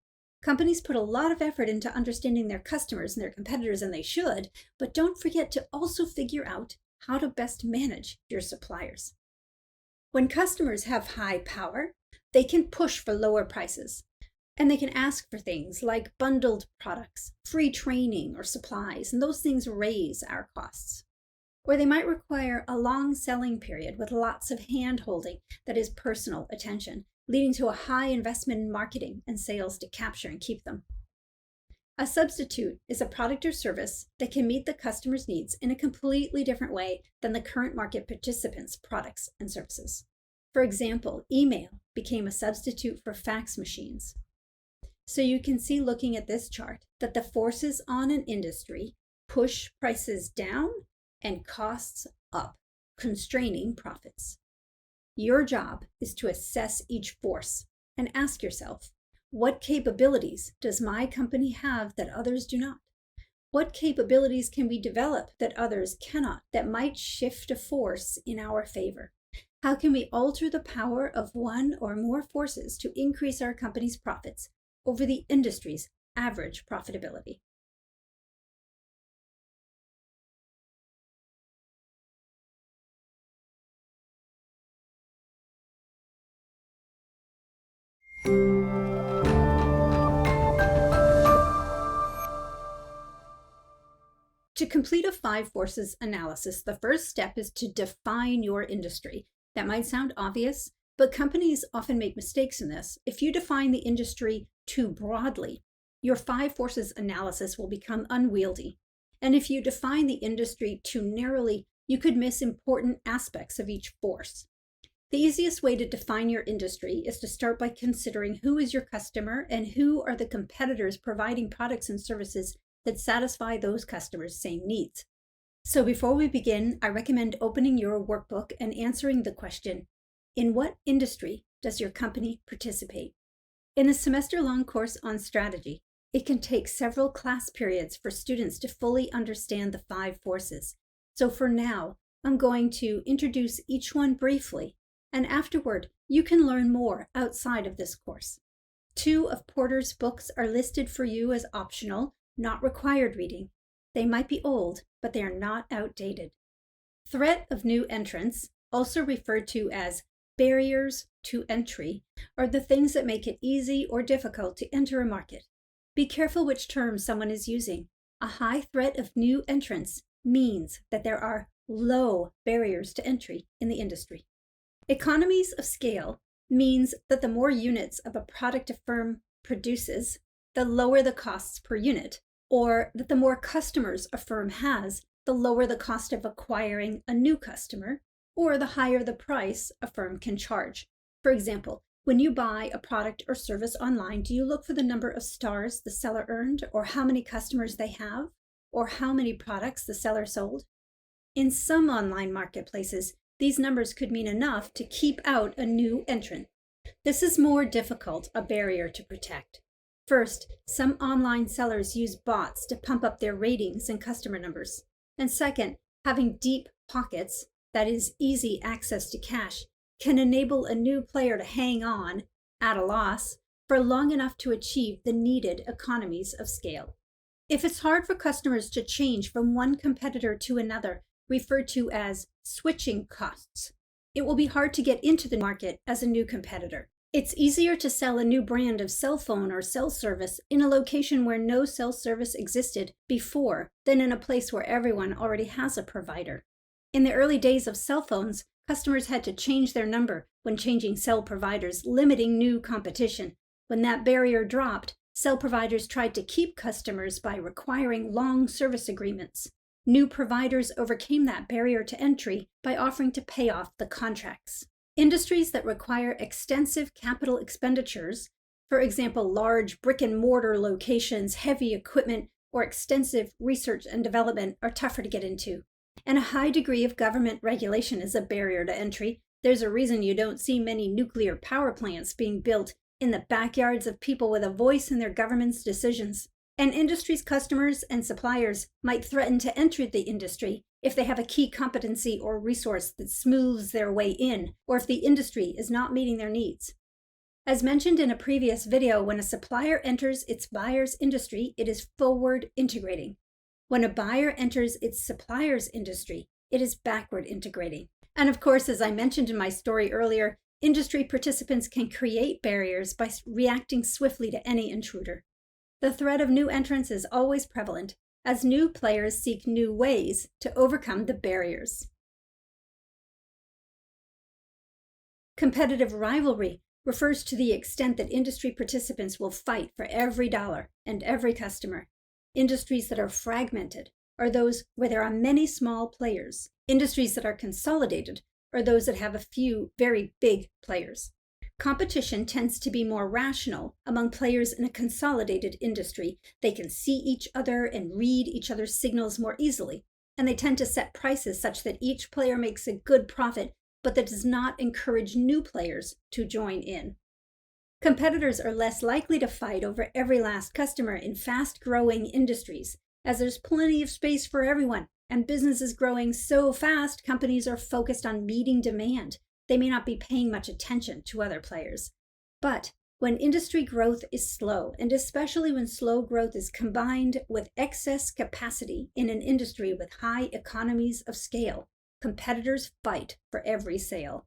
Companies put a lot of effort into understanding their customers and their competitors, and they should, but don't forget to also figure out how to best manage your suppliers. When customers have high power, they can push for lower prices, and they can ask for things like bundled products, free training, or supplies, and those things raise our costs. Or they might require a long selling period with lots of hand-holding that is personal attention, leading to a high investment in marketing and sales to capture and keep them. A substitute is a product or service that can meet the customer's needs in a completely different way than the current market participants' products and services. For example, email became a substitute for fax machines. So you can see, looking at this chart, that the forces on an industry push prices down and costs up, constraining profits. Your job is to assess each force and ask yourself, what capabilities does my company have that others do not? What capabilities can we develop that others cannot, that might shift a force in our favor? How can we alter the power of one or more forces to increase our company's profits over the industry's average profitability? To complete a 5 forces analysis, the first step is to define your industry. That might sound obvious, but companies often make mistakes in this. If you define the industry too broadly, your 5 forces analysis will become unwieldy. And if you define the industry too narrowly, you could miss important aspects of each force. The easiest way to define your industry is to start by considering who is your customer and who are the competitors providing products and services that satisfy those customers' same needs. So before we begin, I recommend opening your workbook and answering the question, in what industry does your company participate? In a semester-long course on strategy, it can take several class periods for students to fully understand the 5 forces. So for now, I'm going to introduce each one briefly, and afterward, you can learn more outside of this course. 2 of Porter's books are listed for you as optional, not required reading. They might be old, but they are not outdated. Threat of new entrants, also referred to as barriers to entry, are the things that make it easy or difficult to enter a market. Be careful which term someone is using. A high threat of new entrants means that there are low barriers to entry in the industry. Economies of scale means that the more units of a product a firm produces, the lower the costs per unit, or that the more customers a firm has, the lower the cost of acquiring a new customer, or the higher the price a firm can charge. For example, when you buy a product or service online, do you look for the number of stars the seller earned, or how many customers they have, or how many products the seller sold? In some online marketplaces, These numbers could mean enough to keep out a new entrant. This is more difficult a barrier to protect. First, some online sellers use bots to pump up their ratings and customer numbers. And second, having deep pockets, that is, easy access to cash, can enable a new player to hang on, at a loss, for long enough to achieve the needed economies of scale. If it's hard for customers to change from one competitor to another, referred to as switching costs, it will be hard to get into the market as a new competitor. It's easier to sell a new brand of cell phone or cell service in a location where no cell service existed before than in a place where everyone already has a provider. In the early days of cell phones, customers had to change their number when changing cell providers, limiting new competition. When that barrier dropped, cell providers tried to keep customers by requiring long service agreements. New providers overcame that barrier to entry by offering to pay off the contracts. Industries that require extensive capital expenditures, for example, large brick-and-mortar locations, heavy equipment, or extensive research and development, are tougher to get into. And a high degree of government regulation is a barrier to entry. There's a reason you don't see many nuclear power plants being built in the backyards of people with a voice in their government's decisions. An industry's customers and suppliers might threaten to enter the industry if they have a key competency or resource that smooths their way in, or if the industry is not meeting their needs. As mentioned in a previous video, when a supplier enters its buyer's industry, it is forward integrating. When a buyer enters its supplier's industry, it is backward integrating. And of course, as I mentioned in my story earlier, industry participants can create barriers by reacting swiftly to any intruder. The threat of new entrants is always prevalent, as new players seek new ways to overcome the barriers. Competitive rivalry refers to the extent that industry participants will fight for every dollar and every customer. Industries that are fragmented are those where there are many small players. Industries that are consolidated are those that have a few very big players. Competition tends to be more rational among players in a consolidated industry. They can see each other and read each other's signals more easily, and they tend to set prices such that each player makes a good profit, but that does not encourage new players to join in. Competitors are less likely to fight over every last customer in fast-growing industries, as there's plenty of space for everyone, and business is growing so fast, companies are focused on meeting demand. They may not be paying much attention to other players. But when industry growth is slow, and especially when slow growth is combined with excess capacity in an industry with high economies of scale, competitors fight for every sale.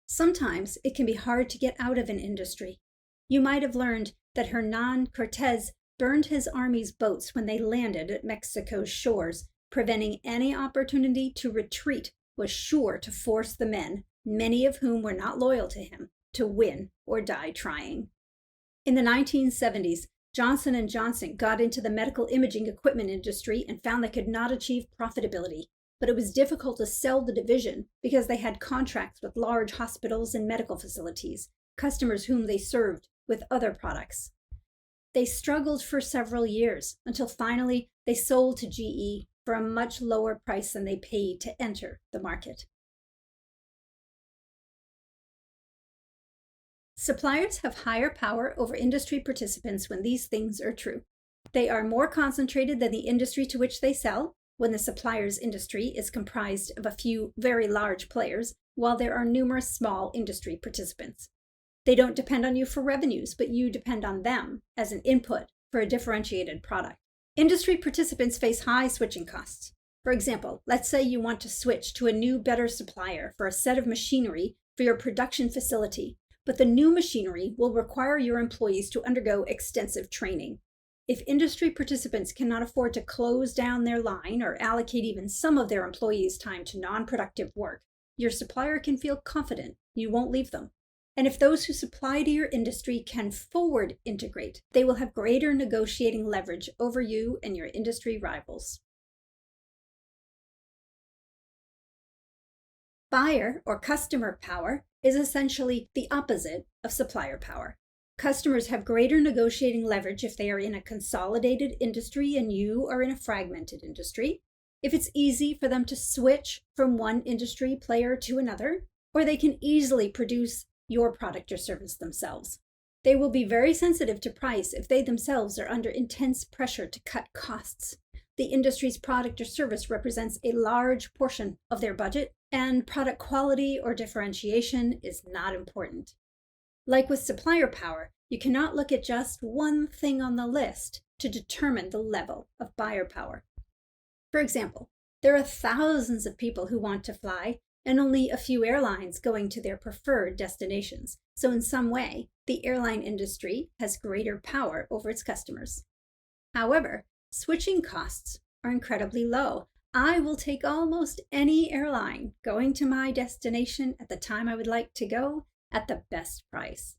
Sometimes it can be hard to get out of an industry. You might have learned that Hernan Cortés burned his army's boats when they landed at Mexico's shores, preventing any opportunity to retreat was sure to force the men, many of whom were not loyal to him, to win or die trying. In the 1970s, Johnson & Johnson got into the medical imaging equipment industry and found they could not achieve profitability, but it was difficult to sell the division because they had contracts with large hospitals and medical facilities, customers whom they served with other products. They struggled for several years until finally they sold to GE for a much lower price than they paid to enter the market. Suppliers have higher power over industry participants when these things are true. They are more concentrated than the industry to which they sell, when the supplier's industry is comprised of a few very large players, while there are numerous small industry participants. They don't depend on you for revenues, but you depend on them as an input for a differentiated product. Industry participants face high switching costs. For example, let's say you want to switch to a new, better supplier for a set of machinery for your production facility, but the new machinery will require your employees to undergo extensive training. If industry participants cannot afford to close down their line or allocate even some of their employees' time to non-productive work, your supplier can feel confident you won't leave them. And if those who supply to your industry can forward integrate, they will have greater negotiating leverage over you and your industry rivals. Buyer or customer power is essentially the opposite of supplier power. Customers have greater negotiating leverage if they are in a consolidated industry and you are in a fragmented industry. if it's easy for them to switch from one industry player to another, or they can easily produce your product or service themselves. They will be very sensitive to price if they themselves are under intense pressure to cut costs. The industry's product or service represents a large portion of their budget, and product quality or differentiation is not important. Like with supplier power, you cannot look at just one thing on the list to determine the level of buyer power. For example, there are thousands of people who want to fly and only a few airlines going to their preferred destinations. So in some way, the airline industry has greater power over its customers. However, switching costs are incredibly low. I will take almost any airline going to my destination at the time I would like to go at the best price.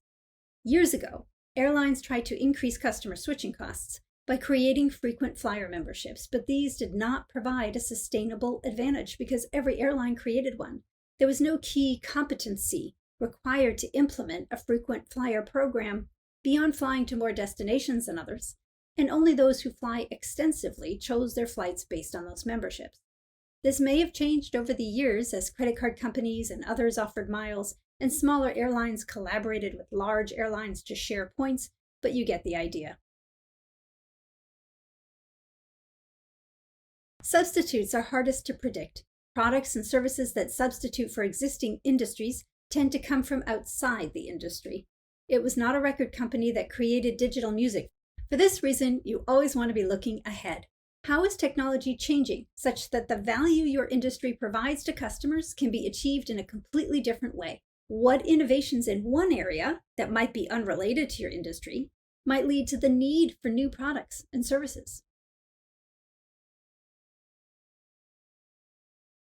Years ago, airlines tried to increase customer switching costs by creating frequent flyer memberships, but these did not provide a sustainable advantage because every airline created one. There was no key competency required to implement a frequent flyer program beyond flying to more destinations than others, and only those who fly extensively chose their flights based on those memberships. This may have changed over the years as credit card companies and others offered miles, and smaller airlines collaborated with large airlines to share points, but you get the idea. Substitutes are hardest to predict. Products and services that substitute for existing industries tend to come from outside the industry. It was not a record company that created digital music. For this reason, you always want to be looking ahead. How is technology changing such that the value your industry provides to customers can be achieved in a completely different way? What innovations in one area that might be unrelated to your industry might lead to the need for new products and services?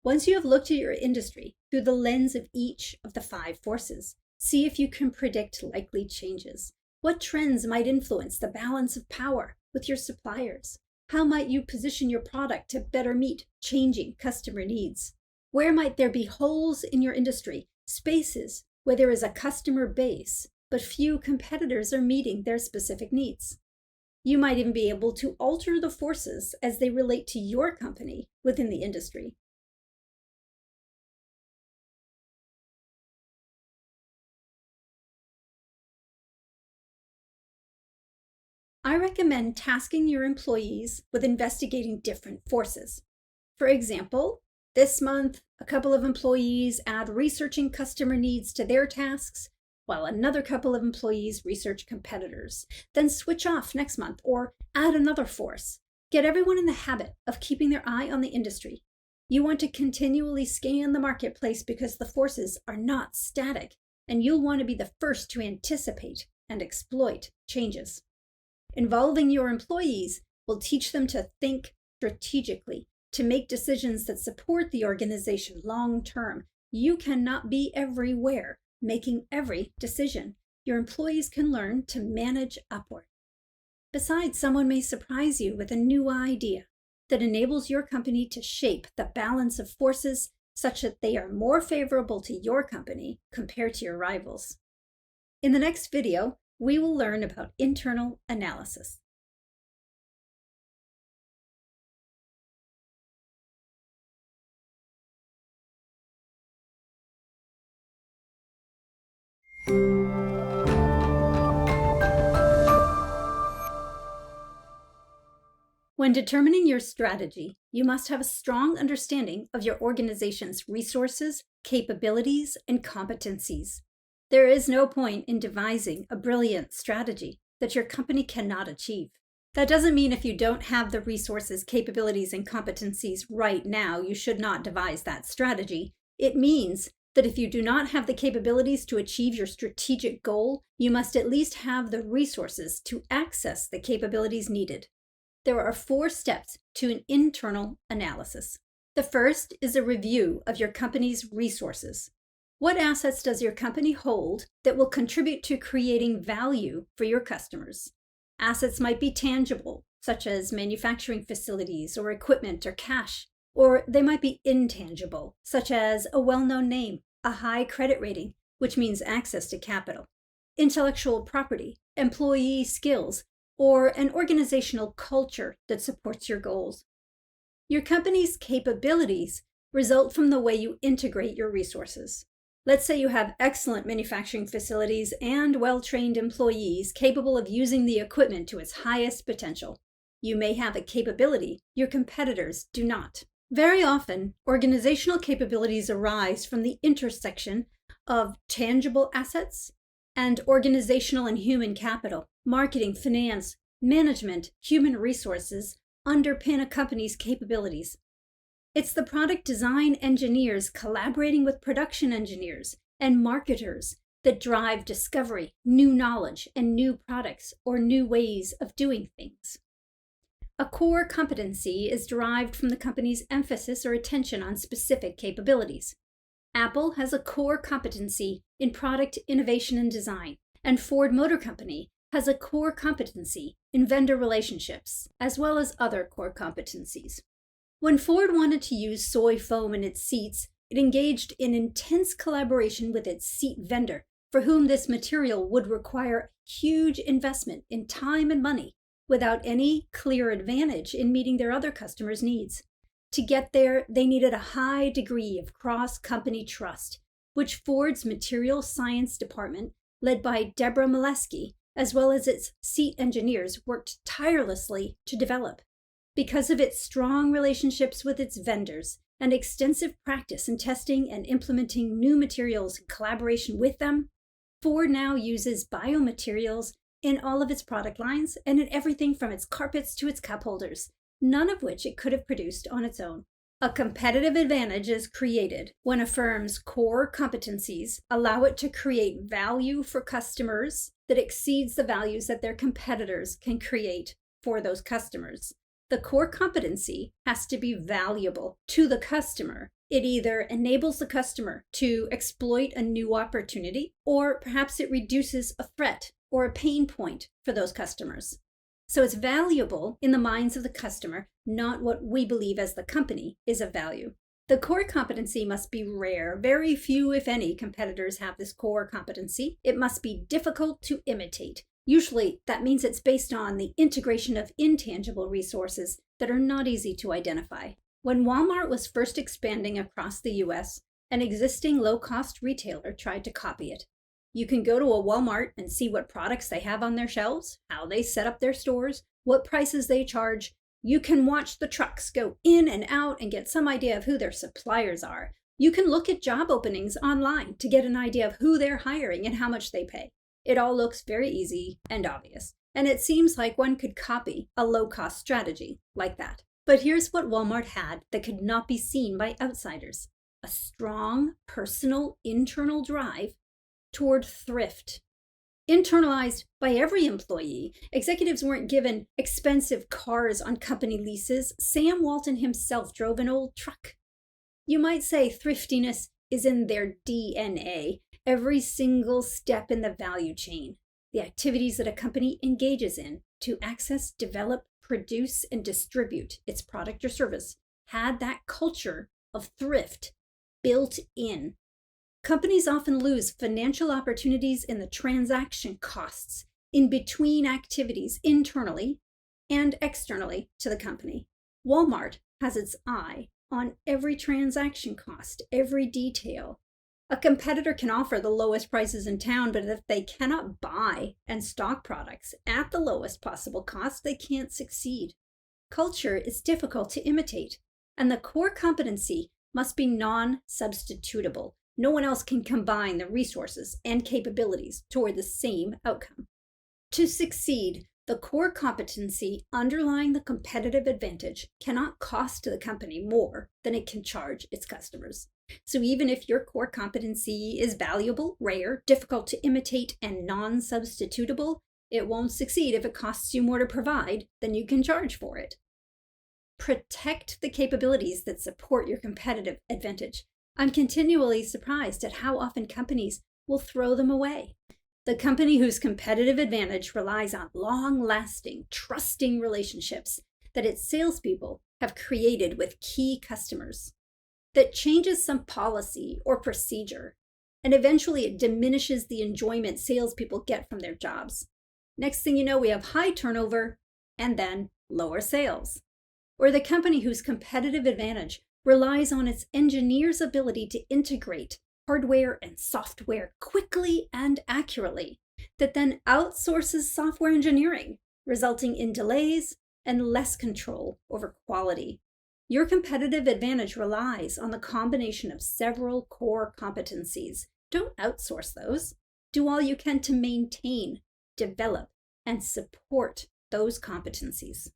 Once you have looked at your industry through the lens of each of the 5 forces, see if you can predict likely changes. What trends might influence the balance of power with your suppliers? How might you position your product to better meet changing customer needs? Where might there be holes in your industry, spaces where there is a customer base, but few competitors are meeting their specific needs? You might even be able to alter the forces as they relate to your company within the industry. I recommend tasking your employees with investigating different forces. For example, this month, a couple of employees add researching customer needs to their tasks, while another couple of employees research competitors. Then switch off next month or add another force. Get everyone in the habit of keeping their eye on the industry. You want to continually scan the marketplace because the forces are not static, and you'll want to be the first to anticipate and exploit changes. Involving your employees will teach them to think strategically, to make decisions that support the organization long term. You cannot be everywhere, making every decision. Your employees can learn to manage upward. Besides, someone may surprise you with a new idea that enables your company to shape the balance of forces such that they are more favorable to your company compared to your rivals. In the next video, we will learn about internal analysis. When determining your strategy, you must have a strong understanding of your organization's resources, capabilities, and competencies. There is no point in devising a brilliant strategy that your company cannot achieve. That doesn't mean if you don't have the resources, capabilities, and competencies right now, you should not devise that strategy. It means that if you do not have the capabilities to achieve your strategic goal, you must at least have the resources to access the capabilities needed. There are 4 steps to an internal analysis. The first is a review of your company's resources. What assets does your company hold that will contribute to creating value for your customers? Assets might be tangible, such as manufacturing facilities or equipment or cash, or they might be intangible, such as a well-known name, a high credit rating, which means access to capital, intellectual property, employee skills, or an organizational culture that supports your goals. Your company's capabilities result from the way you integrate your resources. Let's say you have excellent manufacturing facilities and well-trained employees capable of using the equipment to its highest potential. You may have a capability your competitors do not. Very often, organizational capabilities arise from the intersection of tangible assets and organizational and human capital. Marketing, finance, management, human resources underpin a company's capabilities. It's the product design engineers collaborating with production engineers and marketers that drive discovery, new knowledge, and new products or new ways of doing things. A core competency is derived from the company's emphasis or attention on specific capabilities. Apple has a core competency in product innovation and design, and Ford Motor Company has a core competency in vendor relationships, as well as other core competencies. When Ford wanted to use soy foam in its seats, it engaged in intense collaboration with its seat vendor, for whom this material would require huge investment in time and money, without any clear advantage in meeting their other customers' needs. To get there, they needed a high degree of cross-company trust, which Ford's material science department, led by Deborah Molesky, as well as its seat engineers, worked tirelessly to develop. Because of its strong relationships with its vendors and extensive practice in testing and implementing new materials in collaboration with them, Ford now uses biomaterials in all of its product lines and in everything from its carpets to its cup holders, none of which it could have produced on its own. A competitive advantage is created when a firm's core competencies allow it to create value for customers that exceeds the values that their competitors can create for those customers. The core competency has to be valuable to the customer. It either enables the customer to exploit a new opportunity, or perhaps it reduces a threat or a pain point for those customers. So it's valuable in the minds of the customer, not what we believe as the company is of value. The core competency must be rare. Very few, if any, competitors have this core competency. It must be difficult to imitate. Usually, that means it's based on the integration of intangible resources that are not easy to identify. When Walmart was first expanding across the US, an existing low-cost retailer tried to copy it. You can go to a Walmart and see what products they have on their shelves, how they set up their stores, what prices they charge. You can watch the trucks go in and out and get some idea of who their suppliers are. You can look at job openings online to get an idea of who they're hiring and how much they pay. It all looks very easy and obvious, and it seems like one could copy a low-cost strategy like that. But here's what Walmart had that could not be seen by outsiders: a strong, personal, internal drive toward thrift. Internalized by every employee, executives weren't given expensive cars on company leases. Sam Walton himself drove an old truck. You might say thriftiness is in their DNA, every single step in the value chain. The activities that a company engages in to access, develop, produce, and distribute its product or service had that culture of thrift built in. Companies often lose financial opportunities in the transaction costs in between activities internally and externally to the company. Walmart has its eye on every transaction cost, every detail. A competitor can offer the lowest prices in town, but if they cannot buy and stock products at the lowest possible cost, they can't succeed. Culture is difficult to imitate, and the core competency must be non-substitutable. No one else can combine the resources and capabilities toward the same outcome. To succeed, the core competency underlying the competitive advantage cannot cost the company more than it can charge its customers. So even if your core competency is valuable, rare, difficult to imitate, and non-substitutable, it won't succeed if it costs you more to provide than you can charge for it. Protect the capabilities that support your competitive advantage. I'm continually surprised at how often companies will throw them away. The company whose competitive advantage relies on long-lasting, trusting relationships that its salespeople have created with key customers, that changes some policy or procedure, and eventually it diminishes the enjoyment salespeople get from their jobs. Next thing you know, we have high turnover and then lower sales. or the company whose competitive advantage relies on its engineers' ability to integrate hardware and software quickly and accurately, that then outsources software engineering, resulting in delays and less control over quality. Your competitive advantage relies on the combination of several core competencies. Don't outsource those. Do all you can to maintain, develop, and support those competencies.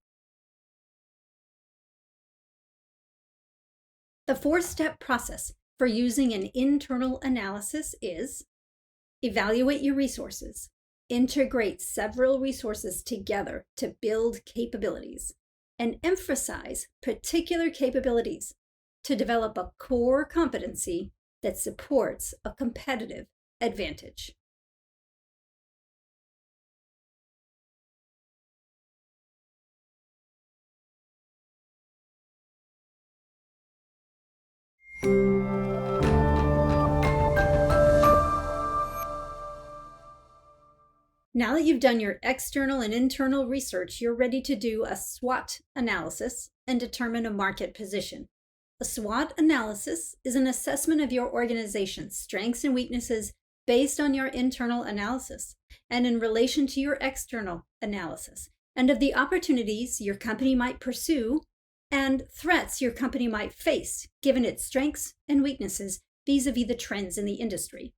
The 4-step process for using an internal analysis is: evaluate your resources. Integrate several resources together to build capabilities, and emphasize particular capabilities to develop a core competency that supports a competitive advantage. Now that you've done your external and internal research, you're ready to do a SWOT analysis and determine a market position. A SWOT analysis is an assessment of your organization's strengths and weaknesses based on your internal analysis and in relation to your external analysis, and of the opportunities your company might pursue and threats your company might face given its strengths and weaknesses vis-a-vis the trends in the industry.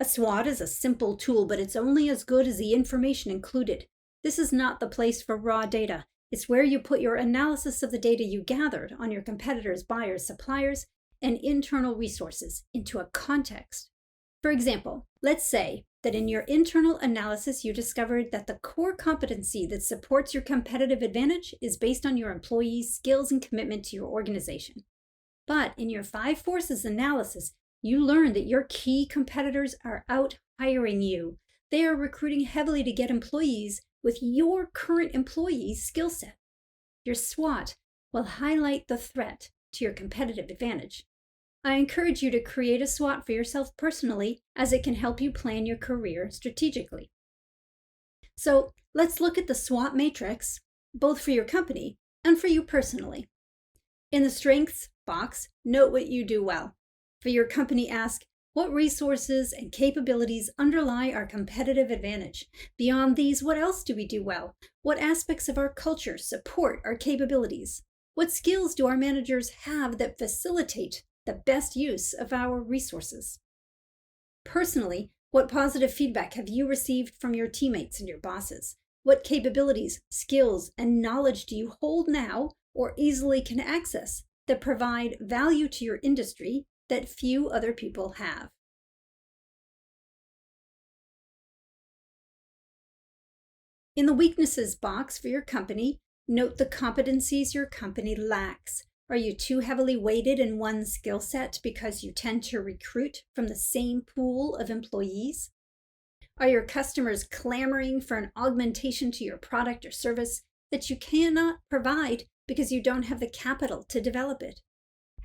A SWOT is a simple tool, but it's only as good as the information included. This is not the place for raw data. It's where you put your analysis of the data you gathered on your competitors, buyers, suppliers, and internal resources into a context. For example, let's say that in your internal analysis you discovered that the core competency that supports your competitive advantage is based on your employees' skills and commitment to your organization. But in your 5 forces analysis, you learned that your key competitors are out hiring you. They are recruiting heavily to get employees with your current employees' skill set. Your SWOT will highlight the threat to your competitive advantage. I encourage you to create a SWOT for yourself personally, as it can help you plan your career strategically. So let's look at the SWOT matrix, both for your company and for you personally. In the strengths box, note what you do well. For your company, ask, what resources and capabilities underlie our competitive advantage? Beyond these, what else do we do well? What aspects of our culture support our capabilities? What skills do our managers have that facilitate the best use of our resources? Personally, what positive feedback have you received from your teammates and your bosses? What capabilities, skills, and knowledge do you hold now or easily can access that provide value to your industry that few other people have? In the weaknesses box for your company, note the competencies your company lacks. Are you too heavily weighted in one skill set because you tend to recruit from the same pool of employees? Are your customers clamoring for an augmentation to your product or service that you cannot provide because you don't have the capital to develop it?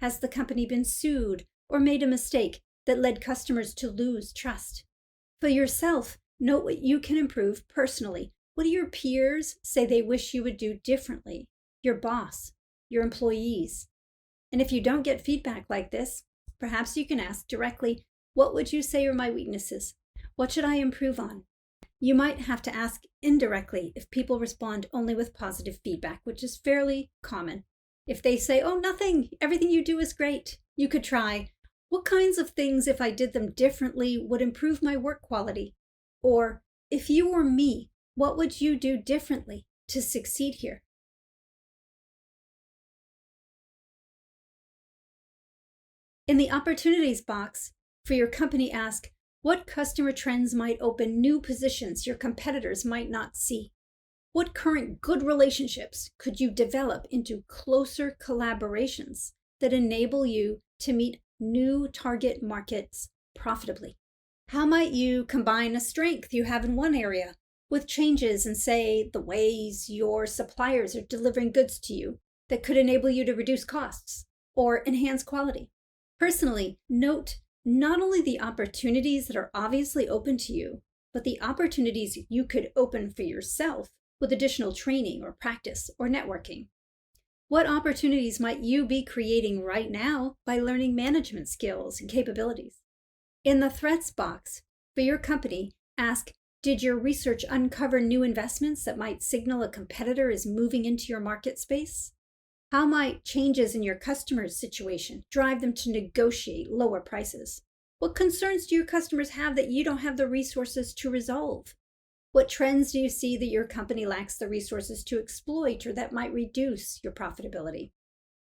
Has the company been sued or made a mistake that led customers to lose trust? For yourself, note what you can improve personally. What do your peers say they wish you would do differently? Your boss, your employees. And if you don't get feedback like this, perhaps you can ask directly, what would you say are my weaknesses? What should I improve on? You might have to ask indirectly if people respond only with positive feedback, which is fairly common. If they say, oh, nothing, everything you do is great, you could try, what kinds of things, if I did them differently, would improve my work quality? Or, if you were me, what would you do differently to succeed here? In the opportunities box for your company, ask, what customer trends might open new positions your competitors might not see? What current good relationships could you develop into closer collaborations that enable you to meet new target markets profitably? How might you combine a strength you have in one area with changes in, say, the ways your suppliers are delivering goods to you that could enable you to reduce costs or enhance quality? Personally, note not only the opportunities that are obviously open to you, but the opportunities you could open for yourself with additional training or practice or networking. What opportunities might you be creating right now by learning management skills and capabilities? In the threats box for your company, ask, did your research uncover new investments that might signal a competitor is moving into your market space? How might changes in your customer's situation drive them to negotiate lower prices? What concerns do your customers have that you don't have the resources to resolve? What trends do you see that your company lacks the resources to exploit or that might reduce your profitability?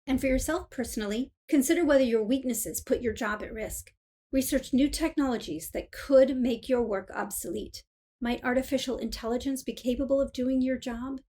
And for yourself personally, consider whether your weaknesses put your job at risk. Research new technologies that could make your work obsolete. Might artificial intelligence be capable of doing your job?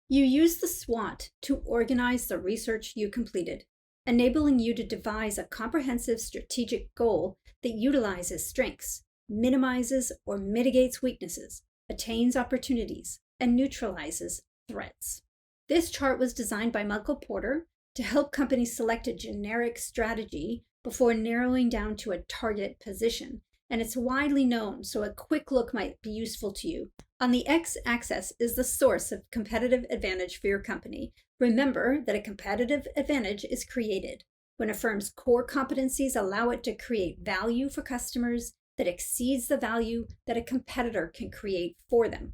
You use the SWOT to organize the research you completed, enabling you to devise a comprehensive strategic goal that utilizes strengths, minimizes or mitigates weaknesses, attains opportunities, and neutralizes threats. This chart was designed by Michael Porter to help companies select a generic strategy before narrowing down to a target position, and it's widely known, so a quick look might be useful to you. On the x-axis is the source of competitive advantage for your company. Remember that a competitive advantage is created when a firm's core competencies allow it to create value for customers that exceeds the value that a competitor can create for them.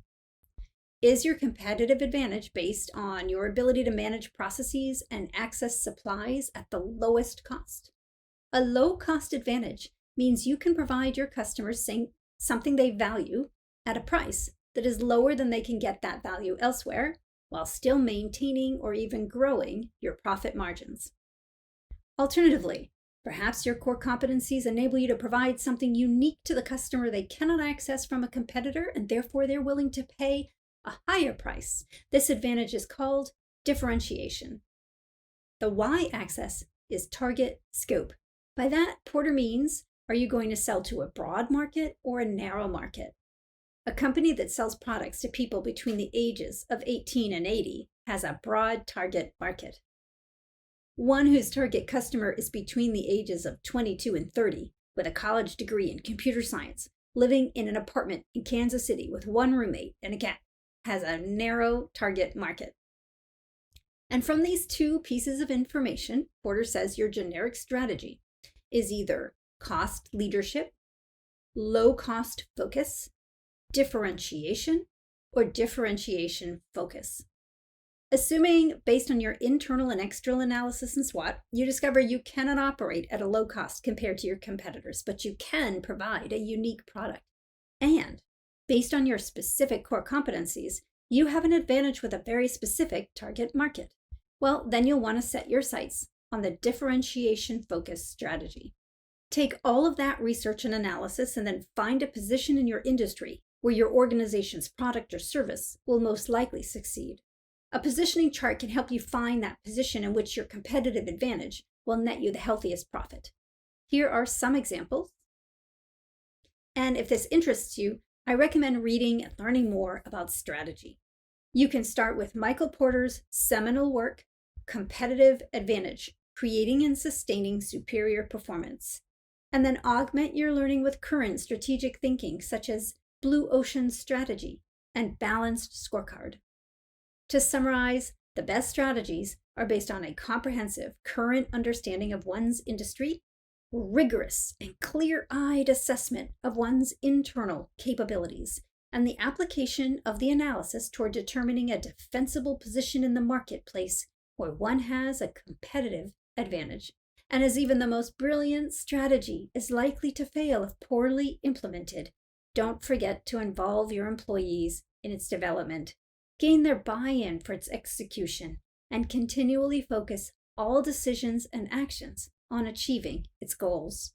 Is your competitive advantage based on your ability to manage processes and access supplies at the lowest cost? A low-cost advantage means you can provide your customers something they value at a price that is lower than they can get that value elsewhere, while still maintaining or even growing your profit margins. Alternatively, perhaps your core competencies enable you to provide something unique to the customer they cannot access from a competitor, and therefore they're willing to pay a higher price. This advantage is called differentiation. The y-axis is target scope. By that, Porter means, are you going to sell to a broad market or a narrow market? A company that sells products to people between the ages of 18 and 80 has a broad target market. One whose target customer is between the ages of 22 and 30 with a college degree in computer science, living in an apartment in Kansas City with one roommate and a cat, has a narrow target market. And from these two pieces of information, Porter says your generic strategy is either cost leadership, low cost focus, differentiation, or differentiation focus. Assuming, based on your internal and external analysis and SWOT, you discover you cannot operate at a low cost compared to your competitors, but you can provide a unique product. And based on your specific core competencies, you have an advantage with a very specific target market. Well, then you'll want to set your sights on the differentiation focus strategy. Take all of that research and analysis and then find a position in your industry where your organization's product or service will most likely succeed. A positioning chart can help you find that position in which your competitive advantage will net you the healthiest profit. Here are some examples. And if this interests you, I recommend reading and learning more about strategy. You can start with Michael Porter's seminal work, Competitive Advantage, Creating and Sustaining Superior Performance, and then augment your learning with current strategic thinking such as Blue Ocean Strategy and Balanced Scorecard. To summarize, the best strategies are based on a comprehensive current understanding of one's industry, rigorous and clear-eyed assessment of one's internal capabilities, and the application of the analysis toward determining a defensible position in the marketplace where one has a competitive advantage. And as even the most brilliant strategy is likely to fail if poorly implemented, don't forget to involve your employees in its development, gain their buy-in for its execution, and continually focus all decisions and actions on achieving its goals.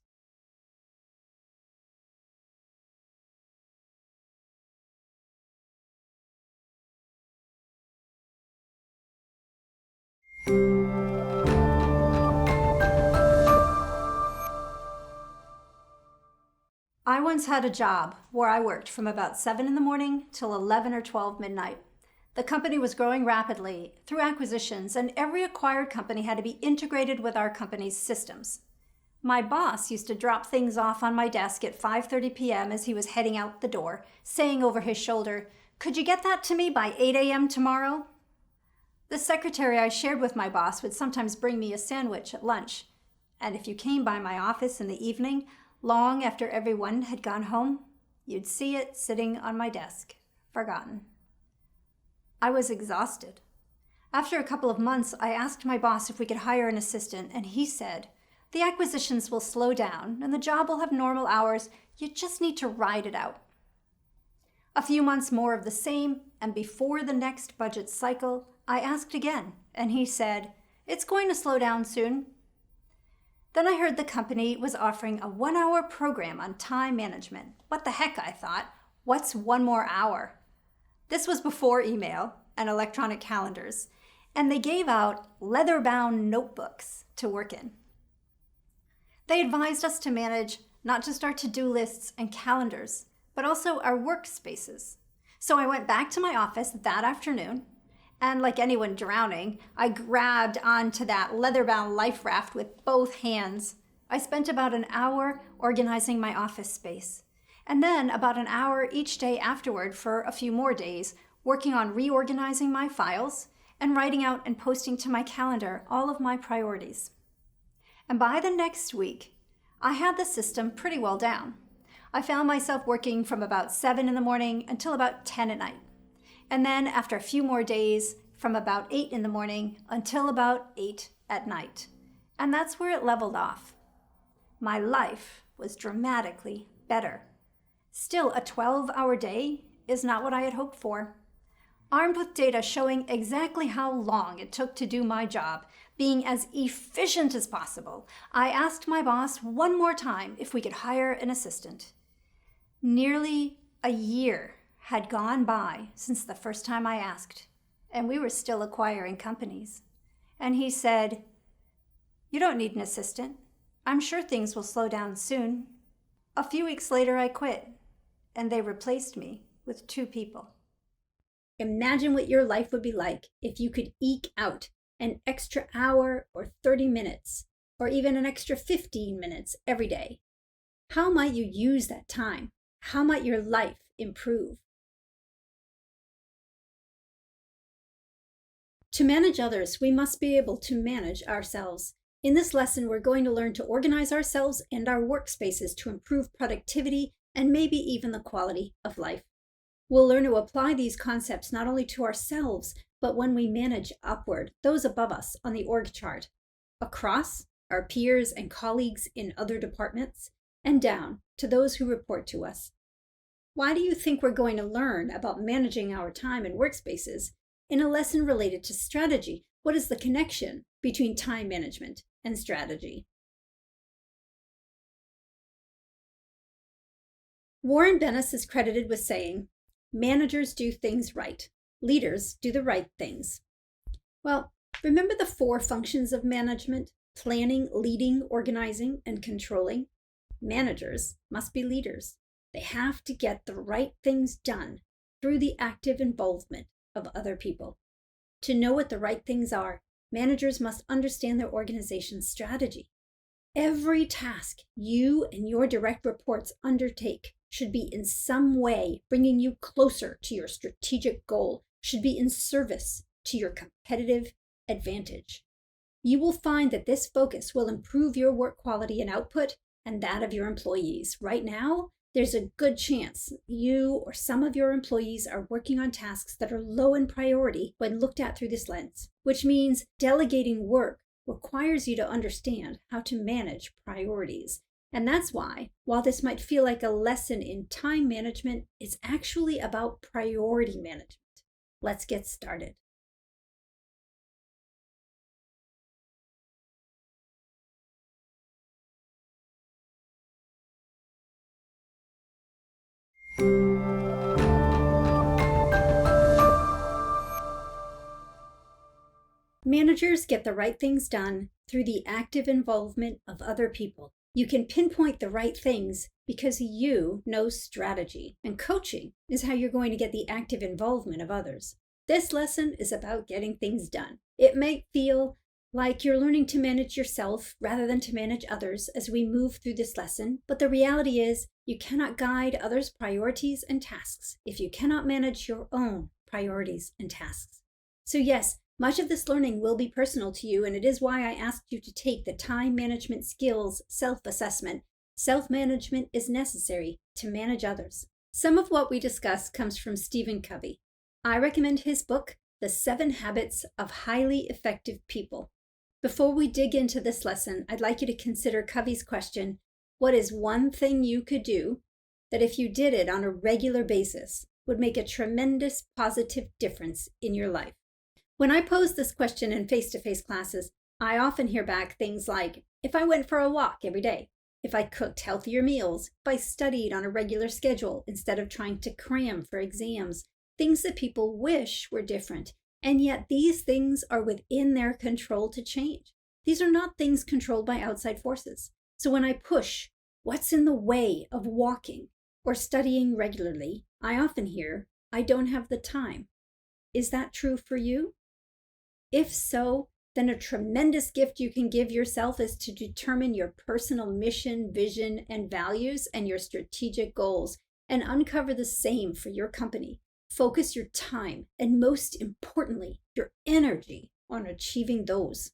I once had a job where I worked from about 7 in the morning till 11 or 12 midnight. The company was growing rapidly through acquisitions, and every acquired company had to be integrated with our company's systems. My boss used to drop things off on my desk at 5:30 p.m. as he was heading out the door, saying over his shoulder, Could you get that to me by 8 a.m. tomorrow? The secretary I shared with my boss would sometimes bring me a sandwich at lunch. And if you came by my office in the evening, long after everyone had gone home, you'd see it sitting on my desk, forgotten. I was exhausted. After a couple of months, I asked my boss if we could hire an assistant, and he said, "The acquisitions will slow down, and the job will have normal hours. You just need to ride it out." A few months more of the same, and before the next budget cycle, I asked again, and he said, "It's going to slow down soon." Then I heard the company was offering a 1-hour program on time management. What the heck, I thought. What's 1 more hour? This was before email and electronic calendars, and they gave out leather-bound notebooks to work in. They advised us to manage not just our to-do lists and calendars, but also our workspaces. So I went back to my office that afternoon, and like anyone drowning, I grabbed onto that leather-bound life raft with both hands. I spent about an hour organizing my office space, and then about an hour each day afterward for a few more days, working on reorganizing my files and writing out and posting to my calendar all of my priorities. And by the next week, I had the system pretty well down. I found myself working from about 7 in the morning until about 10 at night. And then after a few more days, from about 8 in the morning until about 8 at night. And that's where it leveled off. My life was dramatically better. Still, a 12-hour day is not what I had hoped for. Armed with data showing exactly how long it took to do my job, being as efficient as possible, I asked my boss one more time if we could hire an assistant. Nearly a year had gone by since the first time I asked, and we were still acquiring companies. And he said, "You don't need an assistant. I'm sure things will slow down soon." A few weeks later, I quit, and they replaced me with 2 people. Imagine what your life would be like if you could eke out an extra hour or 30 minutes, or even an extra 15 minutes every day. How might you use that time? How might your life improve? To manage others, we must be able to manage ourselves. In this lesson, we're going to learn to organize ourselves and our workspaces to improve productivity and maybe even the quality of life. We'll learn to apply these concepts not only to ourselves, but when we manage upward, those above us on the org chart, across our peers and colleagues in other departments, and down to those who report to us. Why do you think we're going to learn about managing our time and workspaces in a lesson related to strategy? What is the connection between time management and strategy? Warren Bennis is credited with saying, "Managers do things right. Leaders do the right things." Well, remember the 4 functions of management: planning, leading, organizing, and controlling? Managers must be leaders. They have to get the right things done through the active involvement of other people. To know what the right things are, managers must understand their organization's strategy. Every task you and your direct reports undertake should be in some way bringing you closer to your strategic goal, should be in service to your competitive advantage. You will find that this focus will improve your work quality and output and that of your employees. Right now, there's a good chance you or some of your employees are working on tasks that are low in priority when looked at through this lens, which means delegating work requires you to understand how to manage priorities. And that's why, while this might feel like a lesson in time management, it's actually about priority management. Let's get started. Managers get the right things done through the active involvement of other people. You can pinpoint the right things because you know strategy, and coaching is how you're going to get the active involvement of others. This lesson is about getting things done. It may feel like you're learning to manage yourself rather than to manage others as we move through this lesson. But the reality is, you cannot guide others' priorities and tasks if you cannot manage your own priorities and tasks. So yes, much of this learning will be personal to you, and it is why I asked you to take the time management skills self-assessment. Self-management is necessary to manage others. Some of what we discuss comes from Stephen Covey. I recommend his book, The 7 Habits of Highly Effective People. Before we dig into this lesson, I'd like you to consider Covey's question, what is one thing you could do that if you did it on a regular basis would make a tremendous positive difference in your life? When I pose this question in face-to-face classes, I often hear back things like, if I went for a walk every day, if I cooked healthier meals, if I studied on a regular schedule instead of trying to cram for exams, things that people wish were different. And yet these things are within their control to change. These are not things controlled by outside forces. So when I push, what's in the way of walking or studying regularly, I often hear, I don't have the time. Is that true for you? If so, then a tremendous gift you can give yourself is to determine your personal mission, vision, and values and your strategic goals and uncover the same for your company. Focus your time and, most importantly, your energy on achieving those.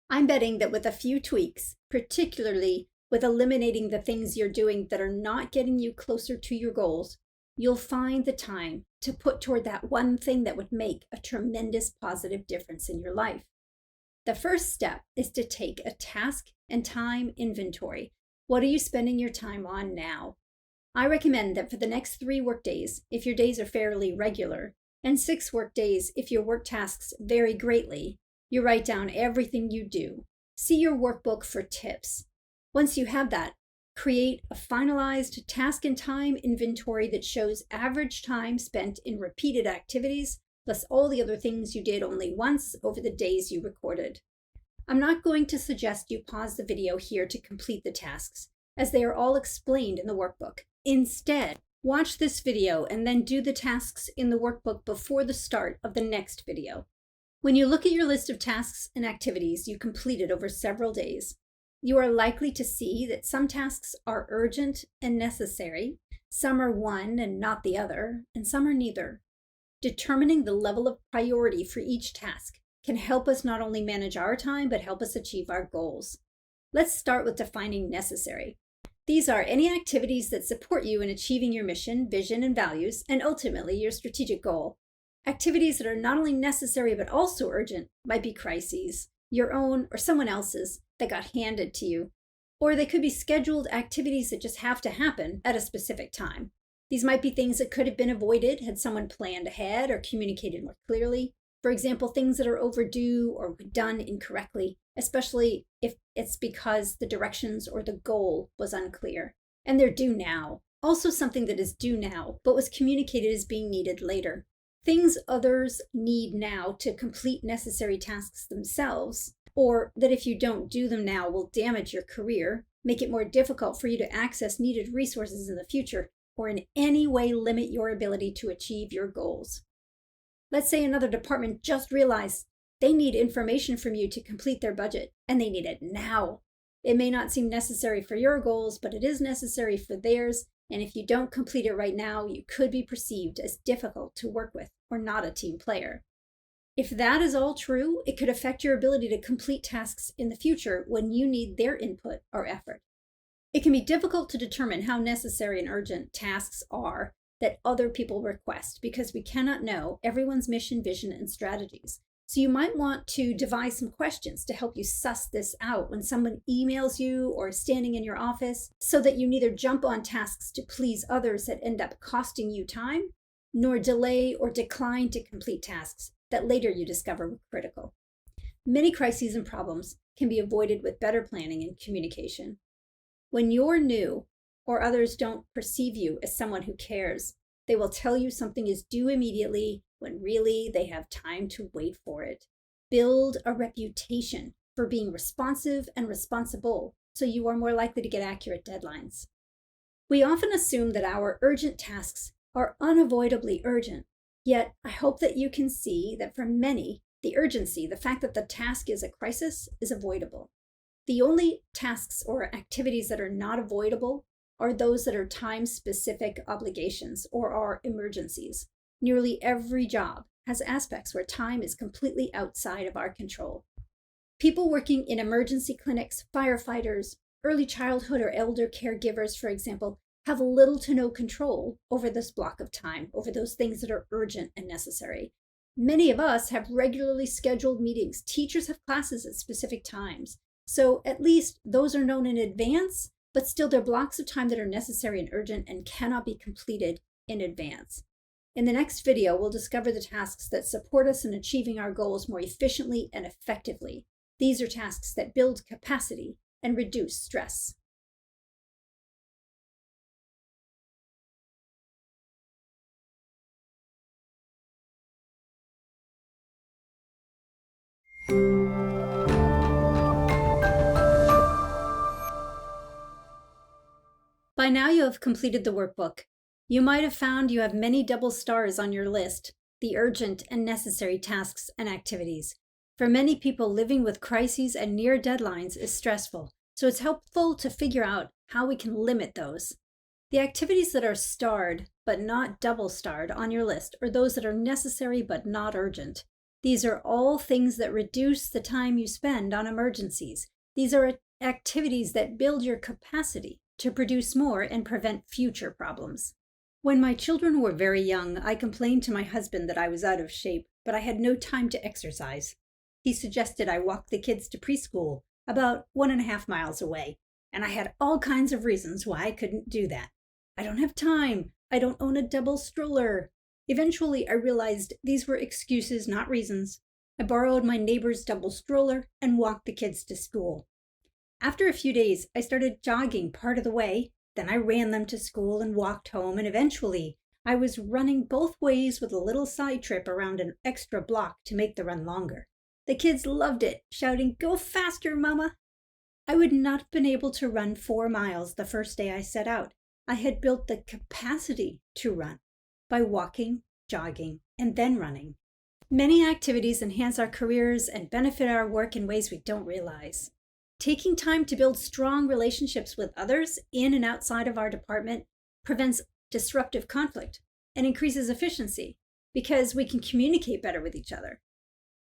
I'm betting that with a few tweaks, particularly with eliminating the things you're doing that are not getting you closer to your goals, you'll find the time to put toward that one thing that would make a tremendous positive difference in your life. The first step is to take a task and time inventory. What are you spending your time on now? I recommend that for the next 3 work days, if your days are fairly regular, and 6 work days if your work tasks vary greatly, you write down everything you do. See your workbook for tips. Once you have that, create a finalized task and time inventory that shows average time spent in repeated activities, plus all the other things you did only once over the days you recorded. I'm not going to suggest you pause the video here to complete the tasks, as they are all explained in the workbook. Instead, watch this video and then do the tasks in the workbook before the start of the next video. When you look at your list of tasks and activities you completed over several days, you are likely to see that some tasks are urgent and necessary, some are one and not the other, and some are neither. Determining the level of priority for each task can help us not only manage our time, but help us achieve our goals. Let's start with defining necessary. These are any activities that support you in achieving your mission, vision, and values, and ultimately your strategic goal. Activities that are not only necessary but also urgent might be crises, your own or someone else's, that got handed to you. Or they could be scheduled activities that just have to happen at a specific time. These might be things that could have been avoided had someone planned ahead or communicated more clearly. For example, things that are overdue or done incorrectly, especially if it's because the directions or the goal was unclear. And they're due now. Also something that is due now, but was communicated as being needed later. Things others need now to complete necessary tasks themselves, or that if you don't do them now will damage your career, make it more difficult for you to access needed resources in the future, or in any way limit your ability to achieve your goals. Let's say another department just realized they need information from you to complete their budget, and they need it now. It may not seem necessary for your goals, but it is necessary for theirs, and if you don't complete it right now, you could be perceived as difficult to work with or not a team player. If that is all true, it could affect your ability to complete tasks in the future when you need their input or effort. It can be difficult to determine how necessary and urgent tasks are that other people request because we cannot know everyone's mission, vision, and strategies. So you might want to devise some questions to help you suss this out when someone emails you or is standing in your office, so that you neither jump on tasks to please others that end up costing you time, nor delay or decline to complete tasks that later you discover were critical. Many crises and problems can be avoided with better planning and communication. When you're new or others don't perceive you as someone who cares, they will tell you something is due immediately when really they have time to wait for it. Build a reputation for being responsive and responsible so you are more likely to get accurate deadlines. We often assume that our urgent tasks are unavoidably urgent, yet I hope that you can see that for many, The urgency, the fact that the task is a crisis, is avoidable. The only tasks or activities that are not avoidable are those that are time-specific obligations or are emergencies. Nearly every job has aspects where time is completely outside of our control. People working in emergency clinics, firefighters, early childhood or elder caregivers, for example, have little to no control over this block of time, over those things that are urgent and necessary. Many of us have regularly scheduled meetings. Teachers have classes at specific times. So at least those are known in advance, but still they're blocks of time that are necessary and urgent and cannot be completed in advance. In the next video, we'll discover the tasks that support us in achieving our goals more efficiently and effectively. These are tasks that build capacity and reduce stress. By now you have completed the workbook. You might have found you have many double stars on your list, the urgent and necessary tasks and activities. For many people, living with crises and near deadlines is stressful, so it's helpful to figure out how we can limit those. The activities that are starred but not double starred on your list are those that are necessary but not urgent. These are all things that reduce the time you spend on emergencies. These are activities that build your capacity to produce more and prevent future problems. When my children were very young, I complained to my husband that I was out of shape, but I had no time to exercise. He suggested I walk the kids to preschool, about 1.5 miles away, and I had all kinds of reasons why I couldn't do that. I don't have time. I don't own a double stroller. Eventually, I realized these were excuses, not reasons. I borrowed my neighbor's double stroller and walked the kids to school. After a few days, I started jogging part of the way. Then I ran them to school and walked home, and eventually I was running both ways with a little side trip around an extra block to make the run longer. The kids loved it, shouting, "Go faster, Mama!" I would not have been able to run 4 miles the first day I set out. I had built the capacity to run by walking, jogging, and then running. Many activities enhance our careers and benefit our work in ways we don't realize. Taking time to build strong relationships with others in and outside of our department prevents disruptive conflict and increases efficiency because we can communicate better with each other.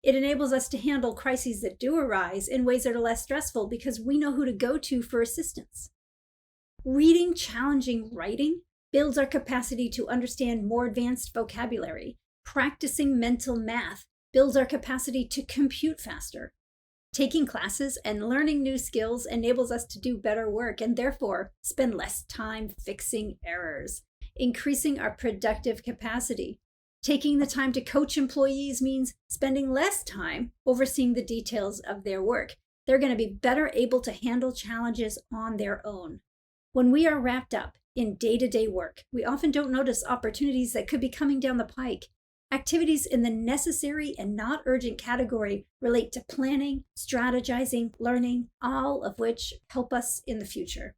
It enables us to handle crises that do arise in ways that are less stressful because we know who to go to for assistance. Reading challenging writing builds our capacity to understand more advanced vocabulary. Practicing mental math builds our capacity to compute faster. Taking classes and learning new skills enables us to do better work and therefore spend less time fixing errors, increasing our productive capacity. Taking the time to coach employees means spending less time overseeing the details of their work. They're going to be better able to handle challenges on their own. When we are wrapped up in day-to-day work, we often don't notice opportunities that could be coming down the pike. Activities in the necessary and not urgent category relate to planning, strategizing, learning, all of which help us in the future.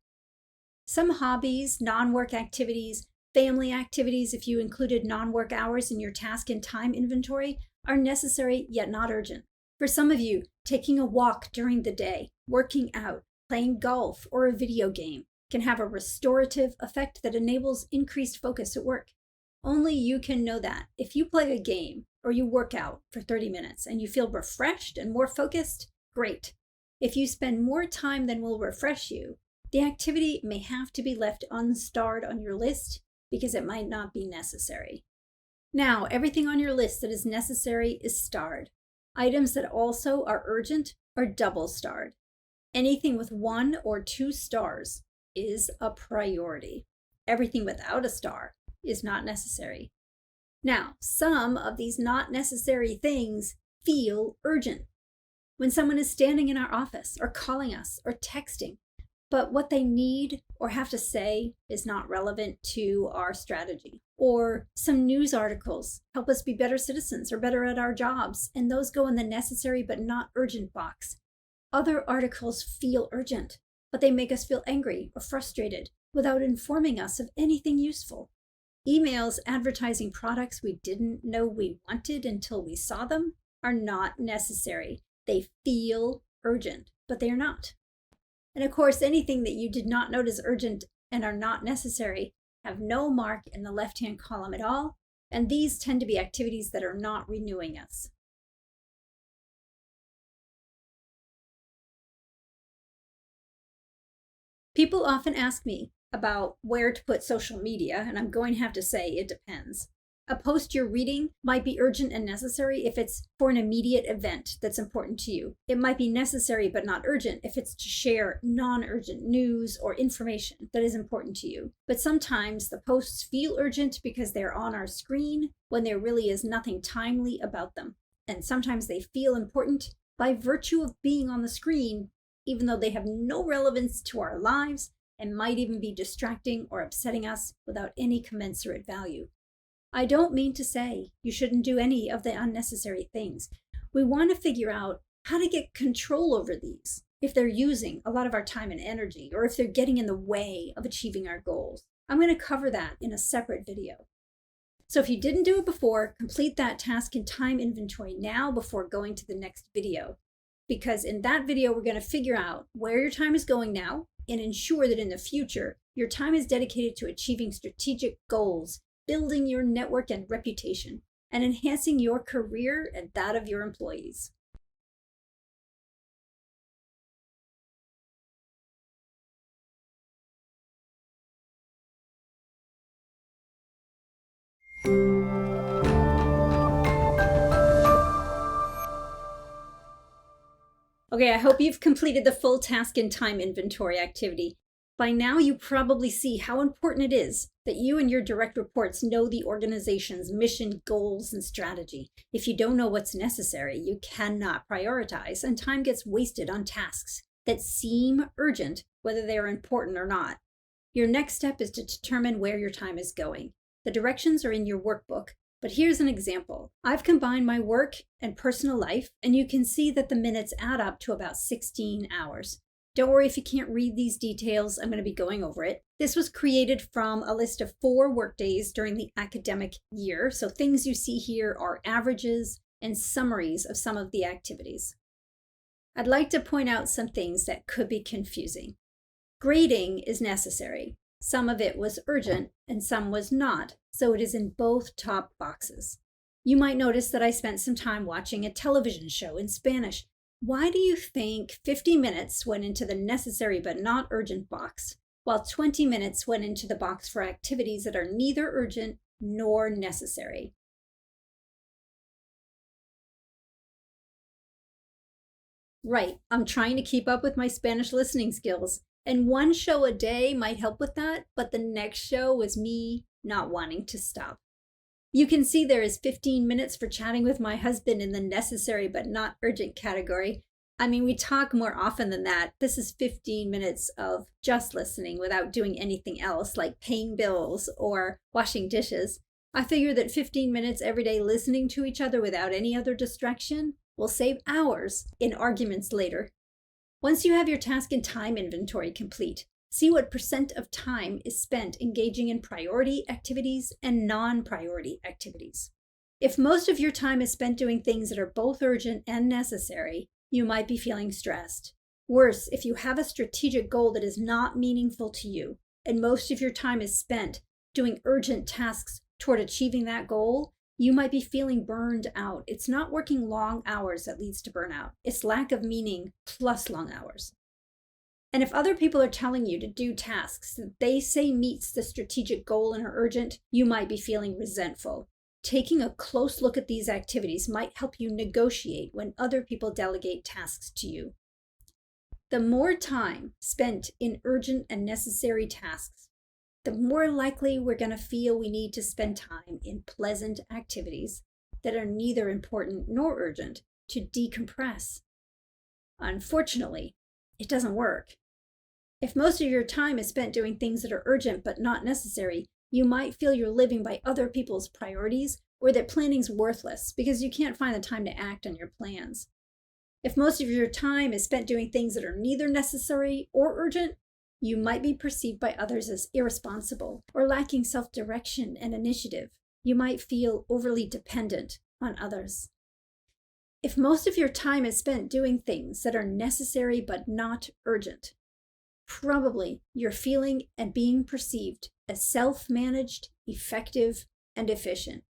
Some hobbies, non-work activities, family activities, if you included non-work hours in your task and time inventory, are necessary yet not urgent. For some of you, taking a walk during the day, working out, playing golf, or a video game can have a restorative effect that enables increased focus at work. Only you can know that. If you play a game or you work out for 30 minutes and you feel refreshed and more focused, great. If you spend more time than will refresh you, the activity may have to be left unstarred on your list because it might not be necessary. Now, everything on your list that is necessary is starred. Items that also are urgent are double starred. Anything with 1 or 2 stars is a priority. Everything without a star is not necessary. Now, some of these not necessary things feel urgent. When someone is standing in our office or calling us or texting, but what they need or have to say is not relevant to our strategy. Or some news articles help us be better citizens or better at our jobs, and those go in the necessary but not urgent box. Other articles feel urgent, but they make us feel angry or frustrated without informing us of anything useful. Emails advertising products we didn't know we wanted until we saw them are not necessary. They feel urgent, but they are not. And of course, anything that you did not note as urgent and are not necessary have no mark in the left-hand column at all, and these tend to be activities that are not renewing us. People often ask me about where to put social media, and I'm going to have to say it depends. A post you're reading might be urgent and necessary if it's for an immediate event that's important to you. It might be necessary but not urgent if it's to share non-urgent news or information that is important to you. But sometimes the posts feel urgent because they're on our screen when there really is nothing timely about them. And sometimes they feel important by virtue of being on the screen, even though they have no relevance to our lives and might even be distracting or upsetting us without any commensurate value. I don't mean to say you shouldn't do any of the unnecessary things. We want to figure out how to get control over these if they're using a lot of our time and energy, or if they're getting in the way of achieving our goals. I'm going to cover that in a separate video. So if you didn't do it before, complete that task and time inventory now before going to the next video. Because in that video, we're going to figure out where your time is going now and ensure that in the future, your time is dedicated to achieving strategic goals, building your network and reputation, and enhancing your career and that of your employees. Okay, I hope you've completed the full task and time inventory activity. By now, you probably see how important it is that you and your direct reports know the organization's mission, goals, and strategy. If you don't know what's necessary, you cannot prioritize, and time gets wasted on tasks that seem urgent, whether they are important or not. Your next step is to determine where your time is going. The directions are in your workbook, but here's an example. I've combined my work and personal life, and you can see that the minutes add up to about 16 hours. Don't worry if you can't read these details, I'm going to be going over it. This was created from a list of 4 workdays during the academic year, so things you see here are averages and summaries of some of the activities. I'd like to point out some things that could be confusing. Grading is necessary. Some of it was urgent and some was not, so it is in both top boxes. You might notice that I spent some time watching a television show in Spanish. Why do you think 50 minutes went into the necessary but not urgent box, while 20 minutes went into the box for activities that are neither urgent nor necessary? Right, I'm trying to keep up with my Spanish listening skills, and one show a day might help with that, but the next show was me not wanting to stop. You can see there is 15 minutes for chatting with my husband in the necessary but not urgent category. I mean, we talk more often than that. This is 15 minutes of just listening without doing anything else, like paying bills or washing dishes. I figure that 15 minutes every day listening to each other without any other distraction will save hours in arguments later. Once you have your task and time inventory complete, see what % of time is spent engaging in priority activities and non-priority activities. If most of your time is spent doing things that are both urgent and necessary, you might be feeling stressed. Worse, if you have a strategic goal that is not meaningful to you, and most of your time is spent doing urgent tasks toward achieving that goal, you might be feeling burned out. It's not working long hours that leads to burnout. It's lack of meaning plus long hours. And if other people are telling you to do tasks that they say meets the strategic goal and are urgent, you might be feeling resentful. Taking a close look at these activities might help you negotiate when other people delegate tasks to you. The more time spent in urgent and necessary tasks, the more likely we're going to feel we need to spend time in pleasant activities that are neither important nor urgent to decompress. Unfortunately, it doesn't work. If most of your time is spent doing things that are urgent but not necessary, you might feel you're living by other people's priorities, or that planning's worthless because you can't find the time to act on your plans. If most of your time is spent doing things that are neither necessary or urgent, you might be perceived by others as irresponsible or lacking self-direction and initiative. You might feel overly dependent on others. If most of your time is spent doing things that are necessary but not urgent, probably you're feeling and being perceived as self-managed, effective, and efficient.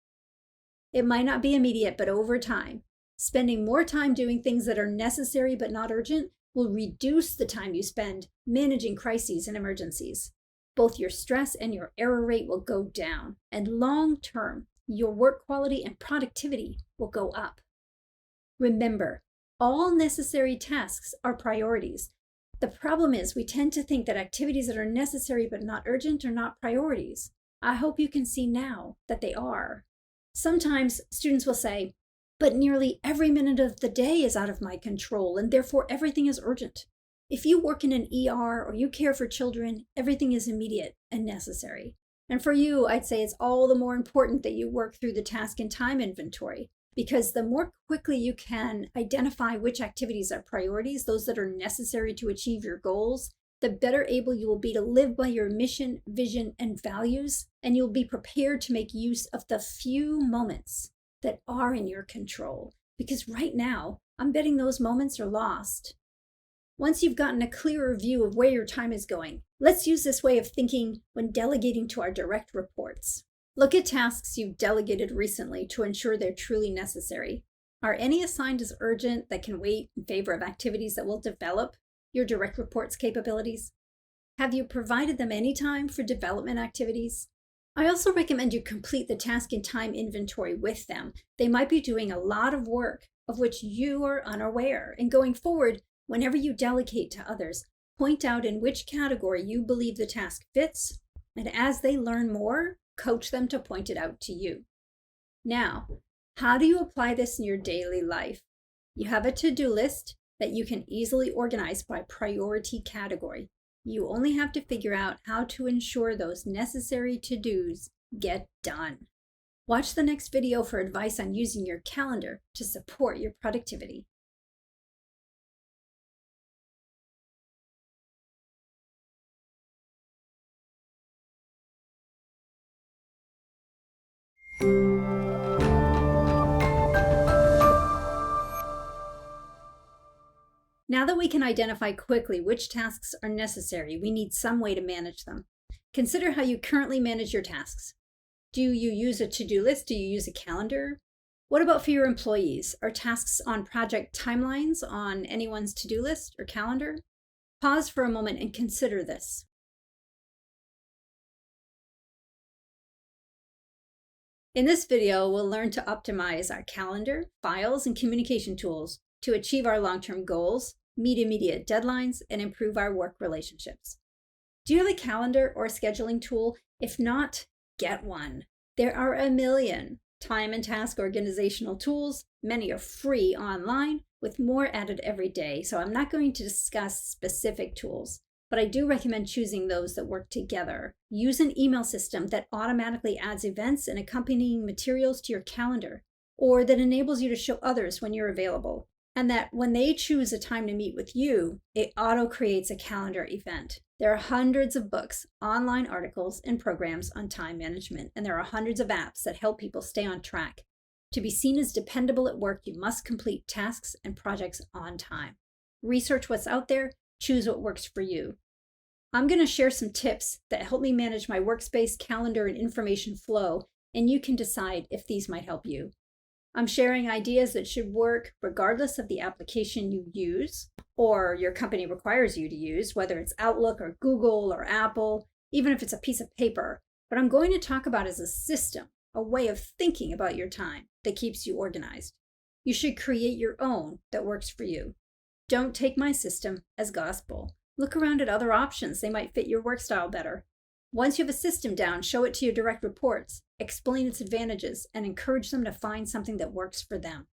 It might not be immediate, but over time, spending more time doing things that are necessary but not urgent will reduce the time you spend managing crises and emergencies. Both your stress and your error rate will go down, and long-term, your work quality and productivity will go up. Remember, all necessary tasks are priorities. The problem is we tend to think that activities that are necessary but not urgent are not priorities. I hope you can see now that they are. Sometimes students will say, but nearly every minute of the day is out of my control, and therefore everything is urgent. If you work in an ER or you care for children, everything is immediate and necessary. And for you, I'd say it's all the more important that you work through the task and time inventory, because the more quickly you can identify which activities are priorities, those that are necessary to achieve your goals, the better able you will be to live by your mission, vision, and values, and you'll be prepared to make use of the few moments that are in your control. Because right now, I'm betting those moments are lost. Once you've gotten a clearer view of where your time is going, let's use this way of thinking when delegating to our direct reports. Look at tasks you've delegated recently to ensure they're truly necessary. Are any assigned as urgent that can wait in favor of activities that will develop your direct reports capabilities? Have you provided them any time for development activities? I also recommend you complete the task and time inventory with them. They might be doing a lot of work of which you are unaware. And going forward, whenever you delegate to others, point out in which category you believe the task fits, and as they learn more, coach them to point it out to you. Now, how do you apply this in your daily life? You have a to-do list that you can easily organize by priority category. You only have to figure out how to ensure those necessary to-dos get done. Watch the next video for advice on using your calendar to support your productivity. Now that we can identify quickly which tasks are necessary, we need some way to manage them. Consider how you currently manage your tasks. Do you use a to-do list? Do you use a calendar? What about for your employees? Are tasks on project timelines on anyone's to-do list or calendar? Pause for a moment and consider this. In this video, we'll learn to optimize our calendar, files, and communication tools to achieve our long-term goals, meet immediate deadlines, and improve our work relationships. Do you have a calendar or a scheduling tool? If not, get one. There are a million time and task organizational tools. Many are free online, with more added every day. So I'm not going to discuss specific tools, but I do recommend choosing those that work together. Use an email system that automatically adds events and accompanying materials to your calendar, or that enables you to show others when you're available, and that when they choose a time to meet with you, it auto-creates a calendar event. There are hundreds of books, online articles, and programs on time management, and there are hundreds of apps that help people stay on track. To be seen as dependable at work, you must complete tasks and projects on time. Research what's out there, choose what works for you. I'm going to share some tips that help me manage my workspace, calendar, and information flow, and you can decide if these might help you. I'm sharing ideas that should work regardless of the application you use or your company requires you to use, whether it's Outlook or Google or Apple, even if it's a piece of paper. What I'm going to talk about is a system, a way of thinking about your time that keeps you organized. You should create your own that works for you. Don't take my system as gospel. Look around at other options. They might fit your work style better. Once you have a system down, show it to your direct reports, explain its advantages, and encourage them to find something that works for them.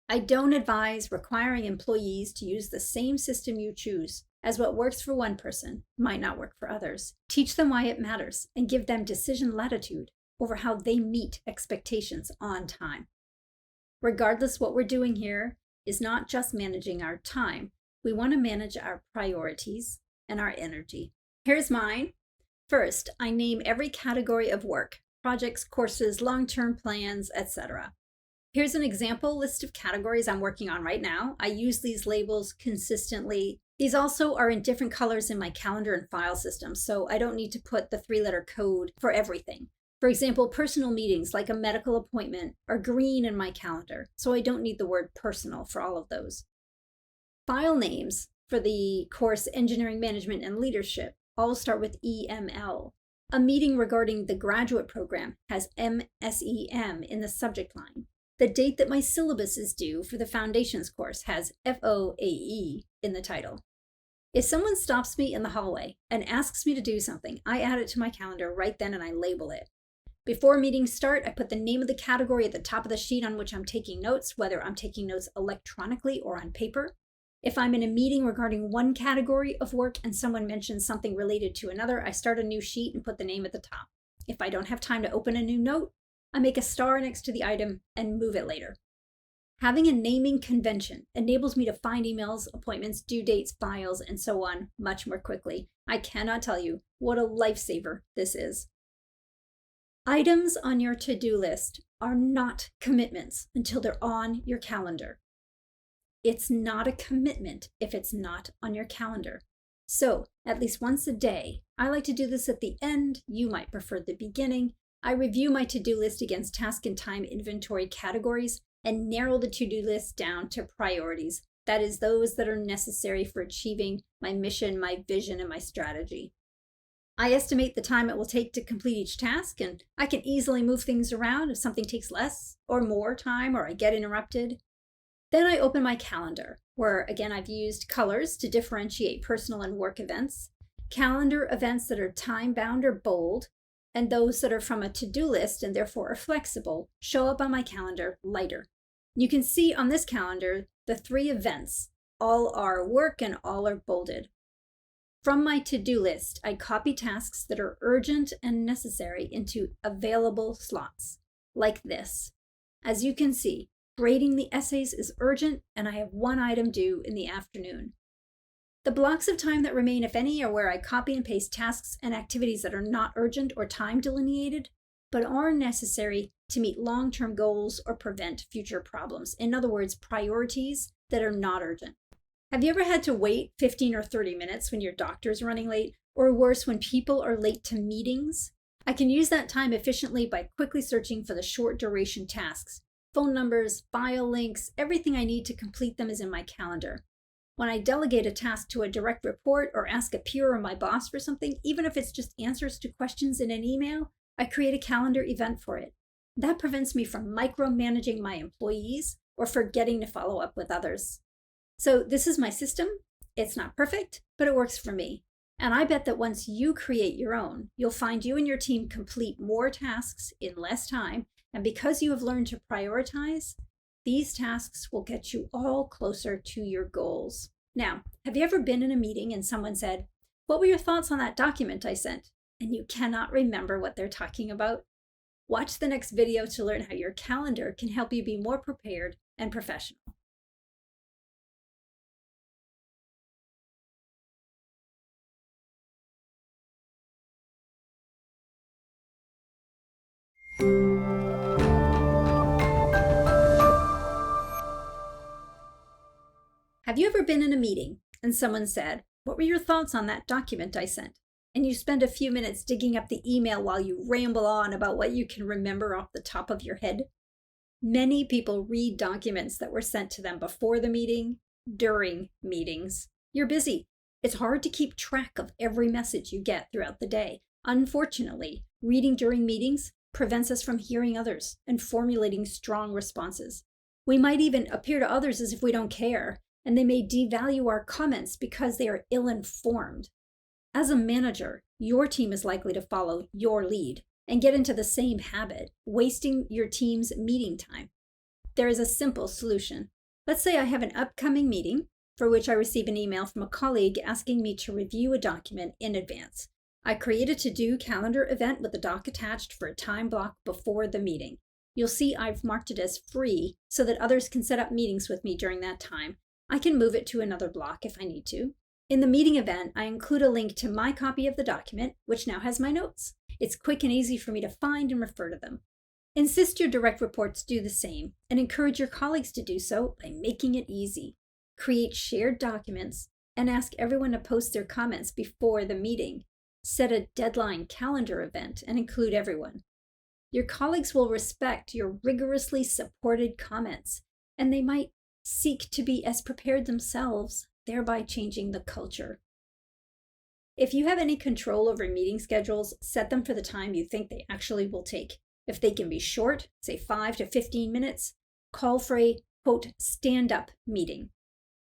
I don't advise requiring employees to use the same system you choose, as what works for one person might not work for others. Teach them why it matters and give them decision latitude over how they meet expectations on time. Regardless, what we're doing here is not just managing our time. We want to manage our priorities and our energy. Here's mine. First, I name every category of work: projects, courses, long-term plans, etc. Here's an example list of categories I'm working on right now. I use these labels consistently. These also are in different colors in my calendar and file system, so I don't need to put the 3-letter code for everything. For example, personal meetings like a medical appointment are green in my calendar, so I don't need the word personal for all of those. File names for the course Engineering Management and Leadership all start with EML. A meeting regarding the graduate program has MSEM in the subject line. The date that my syllabus is due for the Foundations course has FOAE in the title. If someone stops me in the hallway and asks me to do something, I add it to my calendar right then and I label it. Before meetings start, I put the name of the category at the top of the sheet on which I'm taking notes, whether I'm taking notes electronically or on paper. If I'm in a meeting regarding one category of work and someone mentions something related to another, I start a new sheet and put the name at the top. If I don't have time to open a new note, I make a star next to the item and move it later. Having a naming convention enables me to find emails, appointments, due dates, files, and so on much more quickly. I cannot tell you what a lifesaver this is. Items on your to-do list are not commitments until they're on your calendar. It's not a commitment if it's not on your calendar. So, at least once a day, I like to do this at the end. You might prefer the beginning. I review my to-do list against task and time inventory categories and narrow the to-do list down to priorities. That is, those that are necessary for achieving my mission, my vision, and my strategy. I estimate the time it will take to complete each task, and I can easily move things around if something takes less or more time or I get interrupted. Then I open my calendar, where again I've used colors to differentiate personal and work events. Calendar events that are time-bound or bold, and those that are from a to-do list and therefore are flexible show up on my calendar lighter. You can see on this calendar the 3 events. All are work and all are bolded. From my to-do list, I copy tasks that are urgent and necessary into available slots, like this. As you can see, grading the essays is urgent, and I have 1 item due in the afternoon. The blocks of time that remain, if any, are where I copy and paste tasks and activities that are not urgent or time delineated, but are necessary to meet long-term goals or prevent future problems. In other words, priorities that are not urgent. Have you ever had to wait 15 or 30 minutes when your doctor's running late, or worse, when people are late to meetings? I can use that time efficiently by quickly searching for the short duration tasks. Phone numbers, file links, everything I need to complete them is in my calendar. When I delegate a task to a direct report or ask a peer or my boss for something, even if it's just answers to questions in an email, I create a calendar event for it. That prevents me from micromanaging my employees or forgetting to follow up with others. So this is my system. It's not perfect, but it works for me. And I bet that once you create your own, you'll find you and your team complete more tasks in less time. And because you have learned to prioritize, these tasks will get you all closer to your goals. Now, have you ever been in a meeting and someone said, "What were your thoughts on that document I sent?" and you cannot remember what they're talking about? Watch the next video to learn how your calendar can help you be more prepared and professional. Have you ever been in a meeting and someone said, "What were your thoughts on that document I sent?" and you spend a few minutes digging up the email while you ramble on about what you can remember off the top of your head? Many people read documents that were sent to them before the meeting, during meetings. You're busy. It's hard to keep track of every message you get throughout the day. Unfortunately, reading during meetings prevents us from hearing others and formulating strong responses. We might even appear to others as if we don't care, and they may devalue our comments because they are ill-informed. As a manager, your team is likely to follow your lead and get into the same habit, wasting your team's meeting time. There is a simple solution. Let's say I have an upcoming meeting for which I receive an email from a colleague asking me to review a document in advance. I create a to-do calendar event with the doc attached for a time block before the meeting. You'll see I've marked it as free so that others can set up meetings with me during that time. I can move it to another block if I need to. In the meeting event, I include a link to my copy of the document, which now has my notes. It's quick and easy for me to find and refer to them. Insist your direct reports do the same and encourage your colleagues to do so by making it easy. Create shared documents and ask everyone to post their comments before the meeting. Set a deadline calendar event and include everyone. Your colleagues will respect your rigorously supported comments, and they might seek to be as prepared themselves, thereby changing the culture. If you have any control over meeting schedules, set them for the time you think they actually will take. If they can be short, say 5 to 15 minutes, call for a, quote, stand-up meeting.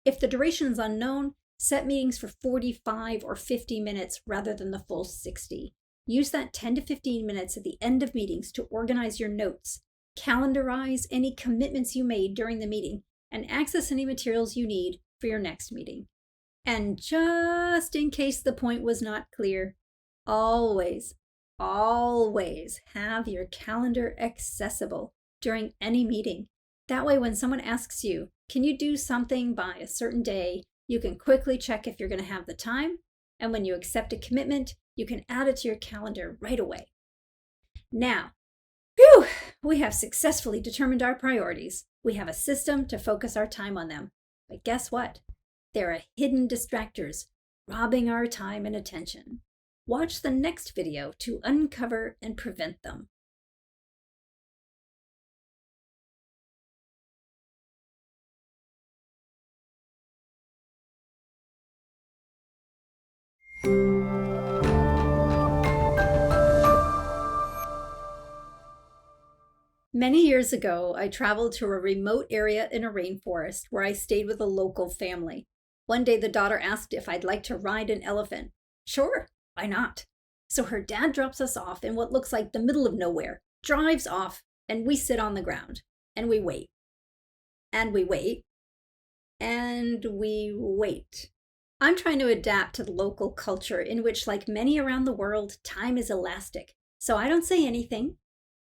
If the duration is unknown, set meetings for 45 or 50 minutes rather than the full 60. Use that 10 to 15 minutes at the end of meetings to organize your notes, calendarize any commitments you made during the meeting, and access any materials you need for your next meeting. And just in case the point was not clear, always have your calendar accessible during any meeting. That way, when someone asks you, can you do something by a certain day, you can quickly check if you're going to have the time. And when you accept a commitment, you can add it to your calendar right away. Now, we have successfully determined our priorities. We have a system to focus our time on them. But guess what? There are hidden distractors robbing our time and attention. Watch the next video to uncover and prevent them. Many years ago, I traveled to a remote area in a rainforest where I stayed with a local family. One day, the daughter asked if I'd like to ride an elephant. Sure, why not? So her dad drops us off in what looks like the middle of nowhere, drives off, and we sit on the ground, and we wait. And we wait. And we wait. I'm trying to adapt to the local culture in which, like many around the world, time is elastic. So I don't say anything,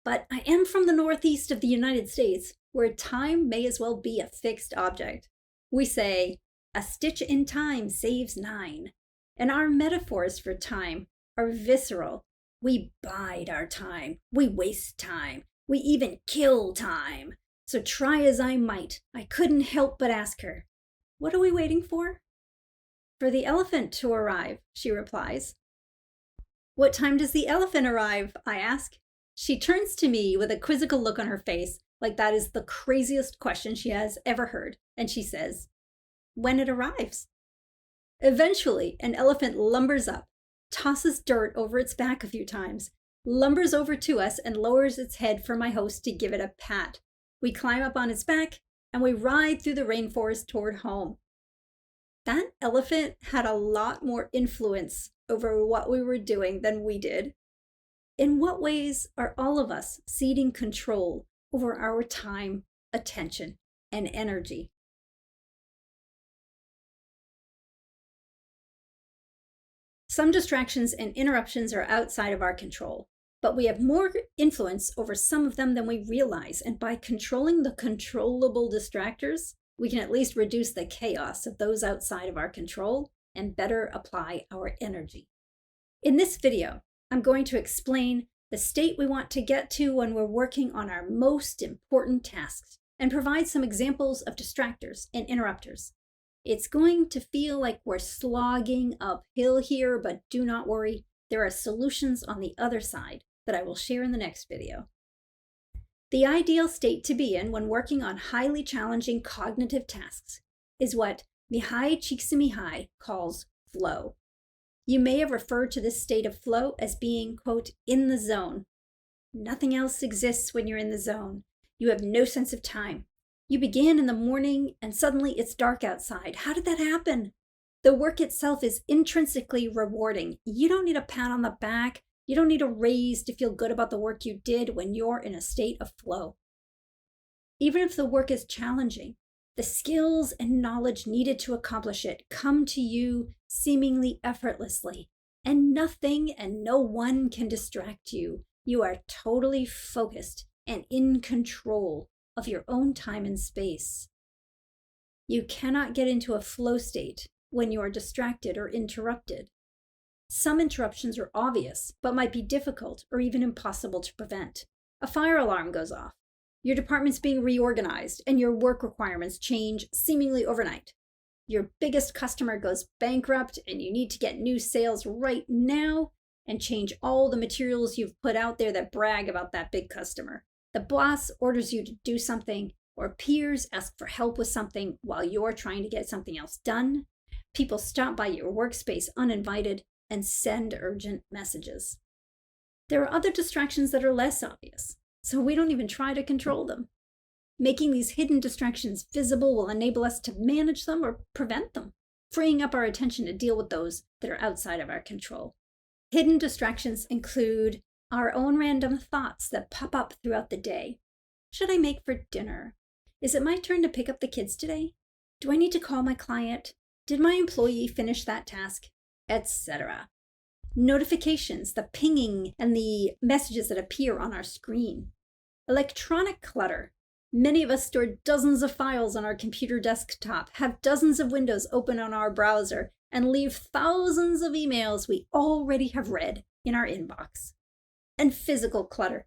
but I am from the northeast of the United States, where time may as well be a fixed object. We say, a stitch in time saves 9. And our metaphors for time are visceral. We bide our time. We waste time. We even kill time. So try as I might, I couldn't help but ask her, what are we waiting for? For the elephant to arrive, she replies. What time does the elephant arrive? I ask. She turns to me with a quizzical look on her face, like that is the craziest question she has ever heard, and she says, when it arrives. Eventually, an elephant lumbers up, tosses dirt over its back a few times, lumbers over to us, and lowers its head for my host to give it a pat. We climb up on its back, and we ride through the rainforest toward home. That elephant had a lot more influence over what we were doing than we did. In what ways are all of us ceding control over our time, attention, and energy? Some distractions and interruptions are outside of our control, but we have more influence over some of them than we realize, and by controlling the controllable distractors, we can at least reduce the chaos of those outside of our control and better apply our energy. In this video, I'm going to explain the state we want to get to when we're working on our most important tasks and provide some examples of distractors and interrupters. It's going to feel like we're slogging uphill here, but do not worry. There are solutions on the other side that I will share in the next video. The ideal state to be in when working on highly challenging cognitive tasks is what Mihai Csikszentmihalyi calls flow. You may have referred to this state of flow as being, quote, in the zone. Nothing else exists when you're in the zone. You have no sense of time. You begin in the morning and suddenly it's dark outside. How did that happen? The work itself is intrinsically rewarding. You don't need a pat on the back. You don't need a raise to feel good about the work you did when you're in a state of flow. Even if the work is challenging, the skills and knowledge needed to accomplish it come to you seemingly effortlessly, and nothing and no one can distract you. You are totally focused and in control of your own time and space. You cannot get into a flow state when you are distracted or interrupted. Some interruptions are obvious, but might be difficult or even impossible to prevent. A fire alarm goes off. Your department's being reorganized and your work requirements change seemingly overnight. Your biggest customer goes bankrupt and you need to get new sales right now and change all the materials you've put out there that brag about that big customer. The boss orders you to do something, or peers ask for help with something while you're trying to get something else done. People stop by your workspace uninvited and send urgent messages. There are other distractions that are less obvious, so we don't even try to control them. Making these hidden distractions visible will enable us to manage them or prevent them, freeing up our attention to deal with those that are outside of our control. Hidden distractions include our own random thoughts that pop up throughout the day. Should I make for dinner? Is it my turn to pick up the kids today? Do I need to call my client? Did my employee finish that task? Etc. Notifications, the pinging, and the messages that appear on our screen. Electronic clutter. Many of us store dozens of files on our computer desktop, have dozens of windows open on our browser, and leave thousands of emails we already have read in our inbox. And physical clutter.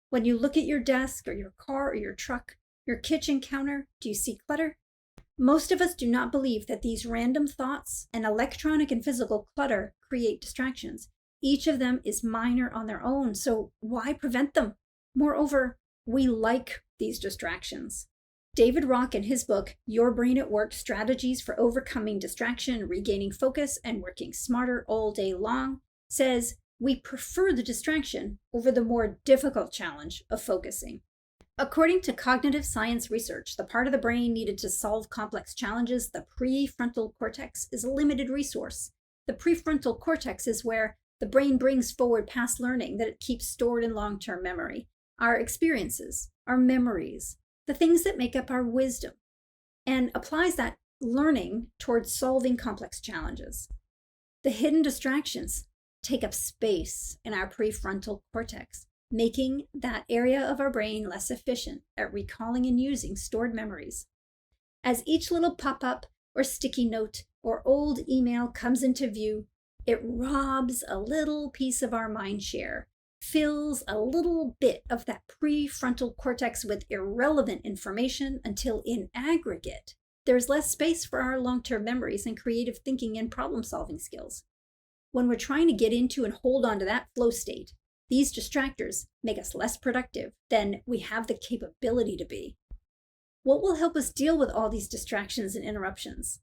When you look at your desk or your car or your truck, your kitchen counter, do you see clutter? Most of us do not believe that these random thoughts and electronic and physical clutter create distractions. Each of them is minor on their own, so why prevent them? Moreover, we like these distractions. David Rock, in his book, Your Brain at Work, Strategies for Overcoming Distraction, Regaining Focus, and Working Smarter All Day Long, says, we prefer the distraction over the more difficult challenge of focusing. According to cognitive science research, the part of the brain needed to solve complex challenges, the prefrontal cortex, is a limited resource. The prefrontal cortex is where the brain brings forward past learning that it keeps stored in long-term memory, our experiences, our memories, the things that make up our wisdom, and applies that learning towards solving complex challenges. The hidden distractions take up space in our prefrontal cortex, making that area of our brain less efficient at recalling and using stored memories. As each little pop-up or sticky note or old email comes into view, it robs a little piece of our mind share, fills a little bit of that prefrontal cortex with irrelevant information until in aggregate, there's less space for our long-term memories and creative thinking and problem-solving skills. When we're trying to get into and hold on to that flow state, these distractors make us less productive than we have the capability to be. What will help us deal with all these distractions and interruptions?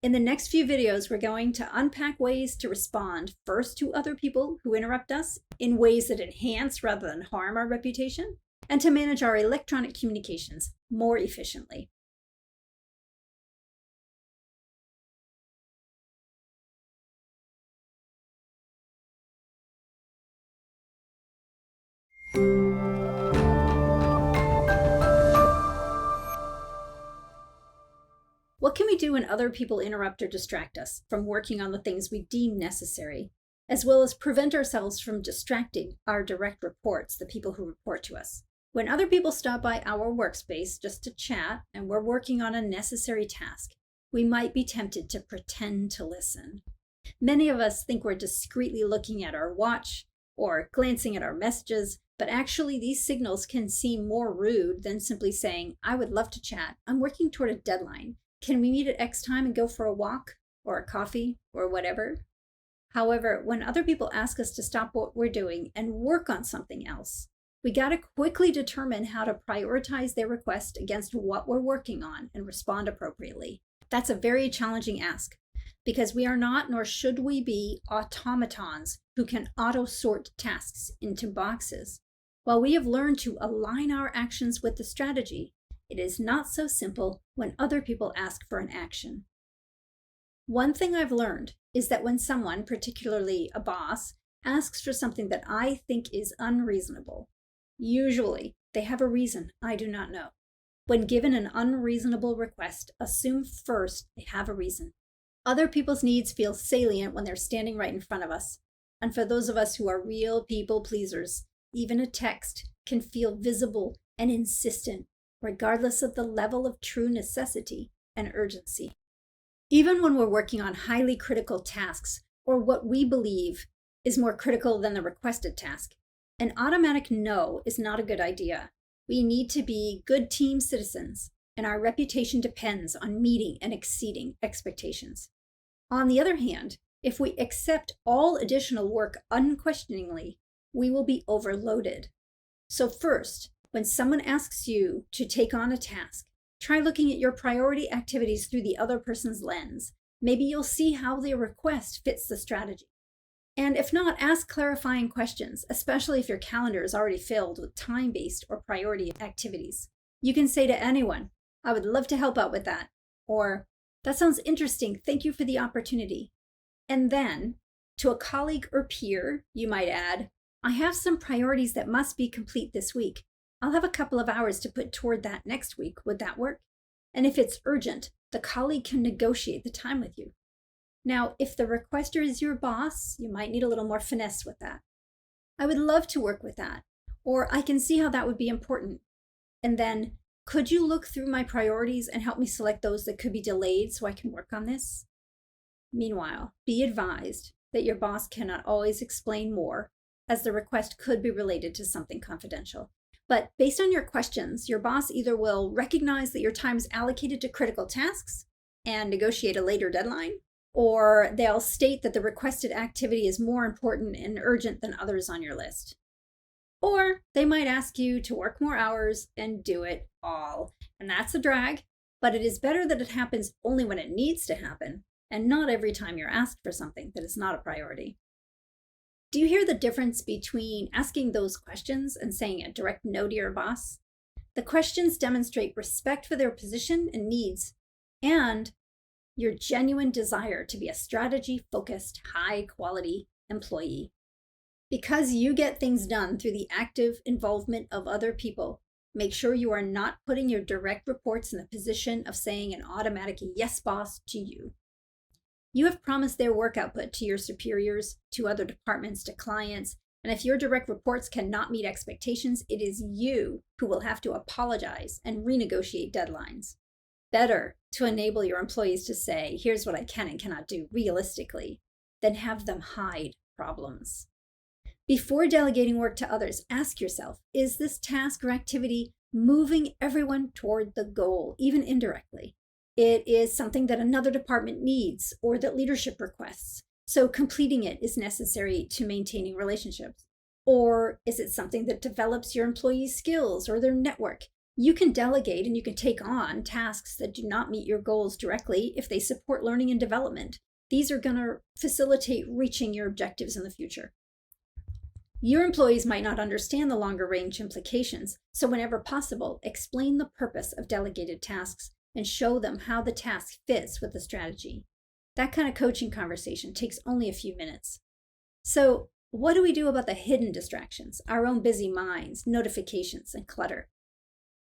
In the next few videos, we're going to unpack ways to respond first to other people who interrupt us in ways that enhance rather than harm our reputation, and to manage our electronic communications more efficiently. What can we do when other people interrupt or distract us from working on the things we deem necessary, as well as prevent ourselves from distracting our direct reports, the people who report to us? When other people stop by our workspace just to chat and we're working on a necessary task, we might be tempted to pretend to listen. Many of us think we're discreetly looking at our watch or glancing at our messages, but actually these signals can seem more rude than simply saying, I would love to chat. I'm working toward a deadline. Can we meet at X time and go for a walk or a coffee or whatever? However, when other people ask us to stop what we're doing and work on something else, we got to quickly determine how to prioritize their request against what we're working on and respond appropriately. That's a very challenging ask because we are not, nor should we be, automatons who can auto-sort tasks into boxes. While we have learned to align our actions with the strategy, it is not so simple when other people ask for an action. One thing I've learned is that when someone, particularly a boss, asks for something that I think is unreasonable, usually they have a reason I do not know. When given an unreasonable request, assume first they have a reason. Other people's needs feel salient when they're standing right in front of us. And for those of us who are real people pleasers, even a text can feel visible and insistent, regardless of the level of true necessity and urgency. Even when we're working on highly critical tasks, or what we believe is more critical than the requested task, An automatic no is not a good idea. We need to be good team citizens, and our reputation depends on meeting and exceeding expectations. On the other hand, if we accept all additional work unquestioningly, we will be overloaded. So first, when someone asks you to take on a task, try looking at your priority activities through the other person's lens. Maybe you'll see how their request fits the strategy. And if not, ask clarifying questions, especially if your calendar is already filled with time-based or priority activities. You can say to anyone, "I would love to help out with that," or "That sounds interesting, thank you for the opportunity." And then, to a colleague or peer, you might add, "I have some priorities that must be complete this week. I'll have a couple of hours to put toward that next week. Would that work?" And if it's urgent, the colleague can negotiate the time with you. Now, if the requester is your boss, you might need a little more finesse with that. "I would love to work with that," or "I can see how that would be important." And then, "Could you look through my priorities and help me select those that could be delayed so I can work on this?" Meanwhile, be advised that your boss cannot always explain more, as the request could be related to something confidential. But based on your questions, your boss either will recognize that your time is allocated to critical tasks and negotiate a later deadline, or they'll state that the requested activity is more important and urgent than others on your list. Or they might ask you to work more hours and do it all. And that's a drag, but it is better that it happens only when it needs to happen and not every time you're asked for something that is not a priority. Do you hear the difference between asking those questions and saying a direct no to your boss? The questions demonstrate respect for their position and needs and your genuine desire to be a strategy-focused, high-quality employee. Because you get things done through the active involvement of other people, make sure you are not putting your direct reports in the position of saying an automatic yes, boss, to you. You have promised their work output to your superiors, to other departments, to clients, and if your direct reports cannot meet expectations, it is you who will have to apologize and renegotiate deadlines. Better to enable your employees to say, "Here's what I can and cannot do," realistically, than have them hide problems. Before delegating work to others, ask yourself, is this task or activity moving everyone toward the goal, even indirectly? It is something that another department needs or that leadership requests, so completing it is necessary to maintaining relationships. Or is it something that develops your employees' skills or their network? You can delegate and you can take on tasks that do not meet your goals directly if they support learning and development. These are going to facilitate reaching your objectives in the future. Your employees might not understand the longer range implications, so whenever possible, explain the purpose of delegated tasks and show them how the task fits with the strategy. That kind of coaching conversation takes only a few minutes. So, what do we do about the hidden distractions, our own busy minds, notifications, and clutter?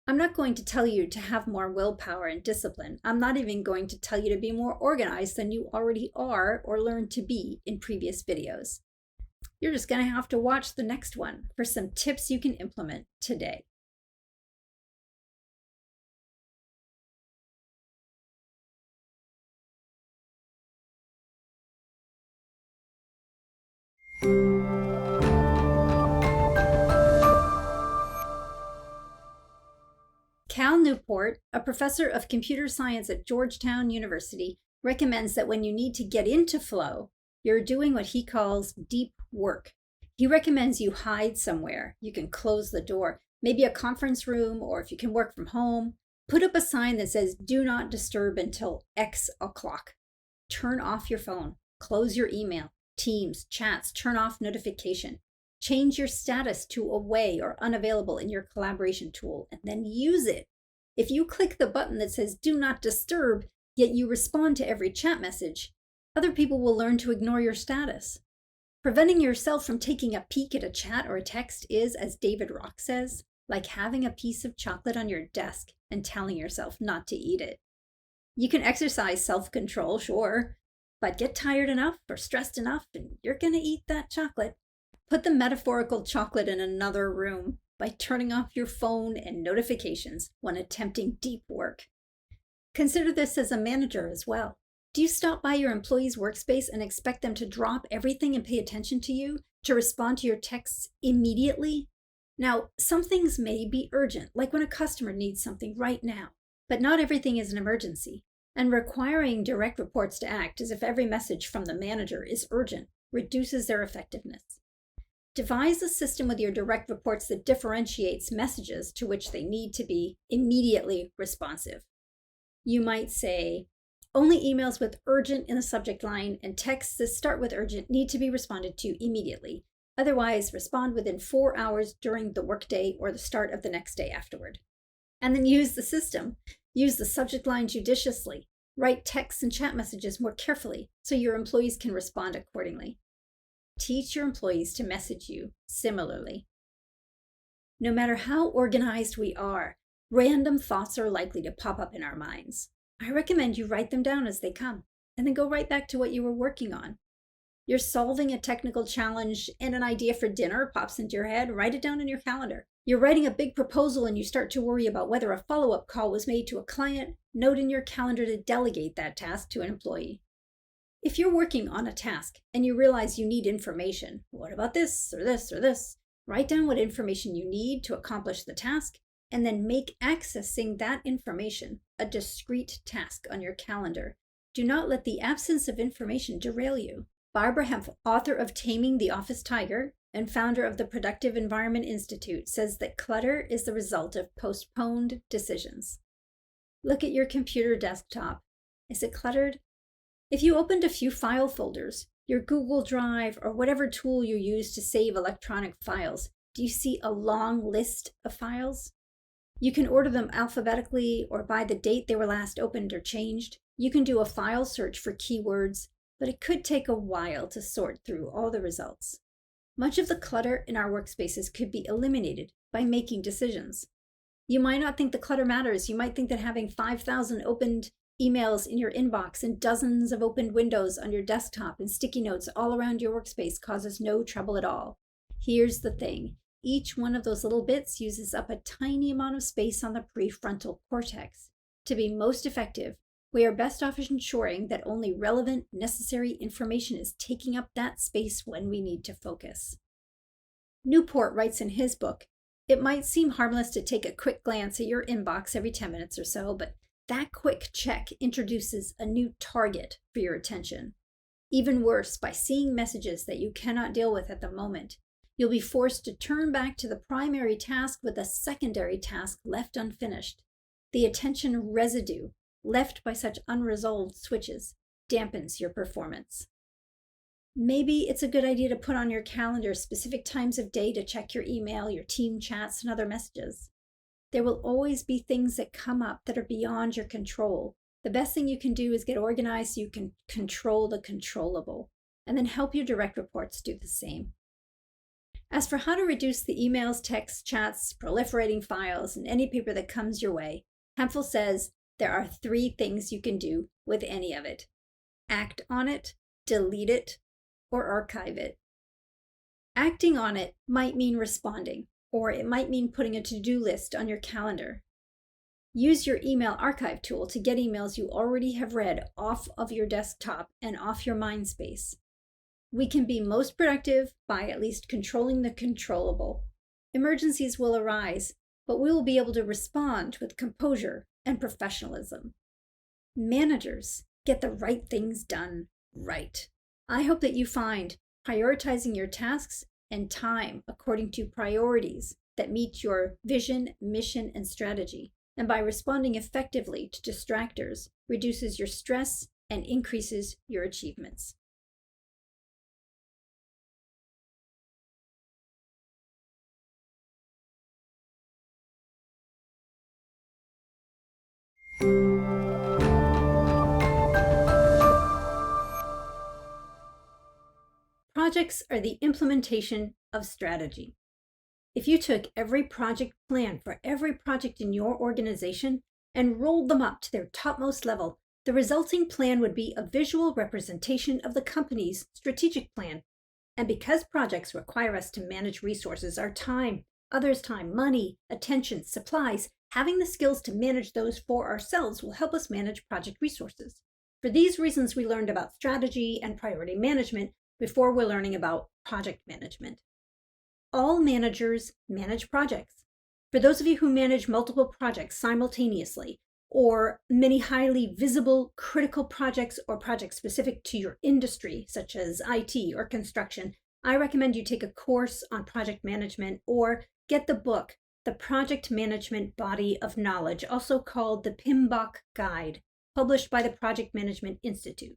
I'm not going to tell you to have more willpower and discipline. I'm not even going to tell you to be more organized than you already are or learned to be in previous videos. You're just going to have to watch the next one for some tips you can implement today. Cal Newport, a professor of computer science at Georgetown University, recommends that when you need to get into flow, you're doing what he calls deep work. He recommends you hide somewhere. You can close the door, maybe a conference room, or if you can work from home, put up a sign that says, "Do not disturb until X o'clock." Turn off your phone, close your email, Teams, chats, turn off notification. Change your status to away or unavailable in your collaboration tool, and then use it. If you click the button that says "Do not disturb," yet you respond to every chat message, other people will learn to ignore your status. Preventing yourself from taking a peek at a chat or a text is, as David Rock says, like having a piece of chocolate on your desk and telling yourself not to eat it. You can exercise self-control, sure, but get tired enough or stressed enough and you're going to eat that chocolate. Put the metaphorical chocolate in another room by turning off your phone and notifications when attempting deep work. Consider this as a manager as well. Do you stop by your employees' workspace and expect them to drop everything and pay attention to you? to respond to your texts immediately? Now, some things may be urgent, like when a customer needs something right now, but not everything is an emergency. And requiring direct reports to act as if every message from the manager is urgent reduces their effectiveness. Devise a system with your direct reports that differentiates messages to which they need to be immediately responsive. You might say, only emails with urgent in the subject line and texts that start with urgent need to be responded to immediately. Otherwise, respond within 4 hours during the workday or the start of the next day afterward. And then use the system. Use the subject line judiciously. Write texts and chat messages more carefully so your employees can respond accordingly. Teach your employees to message you similarly. No matter how organized we are, random thoughts are likely to pop up in our minds. I recommend you write them down as they come, and then go right back to what you were working on. You're solving a technical challenge and an idea for dinner pops into your head, write it down in your calendar. You're writing a big proposal and you start to worry about whether a follow-up call was made to a client, note in your calendar to delegate that task to an employee. If you're working on a task and you realize you need information, what about this or this or this? Write down what information you need to accomplish the task, and then make accessing that information a discrete task on your calendar. Do not let the absence of information derail you. Barbara Hempf, author of Taming the Office Tiger and founder of the Productive Environment Institute, says that clutter is the result of postponed decisions. Look at your computer desktop. Is it cluttered? If you opened a few file folders, your Google Drive or whatever tool you use to save electronic files, do you see a long list of files? You can order them alphabetically or by the date they were last opened or changed. You can do a file search for keywords, but it could take a while to sort through all the results. Much of the clutter in our workspaces could be eliminated by making decisions. You might not think the clutter matters. You might think that having 5,000 opened emails in your inbox and dozens of opened windows on your desktop and sticky notes all around your workspace causes no trouble at all. Here's the thing. Each one of those little bits uses up a tiny amount of space on the prefrontal cortex. To be most effective, we are best off ensuring that only relevant, necessary information is taking up that space when we need to focus. Newport writes in his book, it might seem harmless to take a quick glance at your inbox every 10 minutes or so, but that quick check introduces a new target for your attention. Even worse, by seeing messages that you cannot deal with at the moment, you'll be forced to turn back to the primary task with a secondary task left unfinished. The attention residue left by such unresolved switches dampens your performance. Maybe it's a good idea to put on your calendar specific times of day to check your email, your team chats, and other messages. There will always be things that come up that are beyond your control. The best thing you can do is get organized so you can control the controllable, and then help your direct reports do the same. As for how to reduce the emails, texts, chats, proliferating files, and any paper that comes your way, Hempfel says there are 3 things you can do with any of it. Act on it, delete it, or archive it. Acting on it might mean responding, or it might mean putting a to-do list on your calendar. Use your email archive tool to get emails you already have read off of your desktop and off your mind space. We can be most productive by at least controlling the controllable. Emergencies will arise, but we will be able to respond with composure and professionalism. Managers get the right things done right. I hope that you find prioritizing your tasks and time according to priorities that meet your vision, mission, and strategy, and by responding effectively to distractors, reduces your stress and increases your achievements. Projects are the implementation of strategy. If you took every project plan for every project in your organization and rolled them up to their topmost level, the resulting plan would be a visual representation of the company's strategic plan. And because projects require us to manage resources, our time, others' time, money, attention, supplies, having the skills to manage those for ourselves will help us manage project resources. For these reasons, we learned about strategy and priority management before we're learning about project management. All managers manage projects. For those of you who manage multiple projects simultaneously, or many highly visible critical projects or projects specific to your industry, such as IT or construction, I recommend you take a course on project management or get the book, The Project Management Body of Knowledge, also called the PMBOK Guide, published by the Project Management Institute.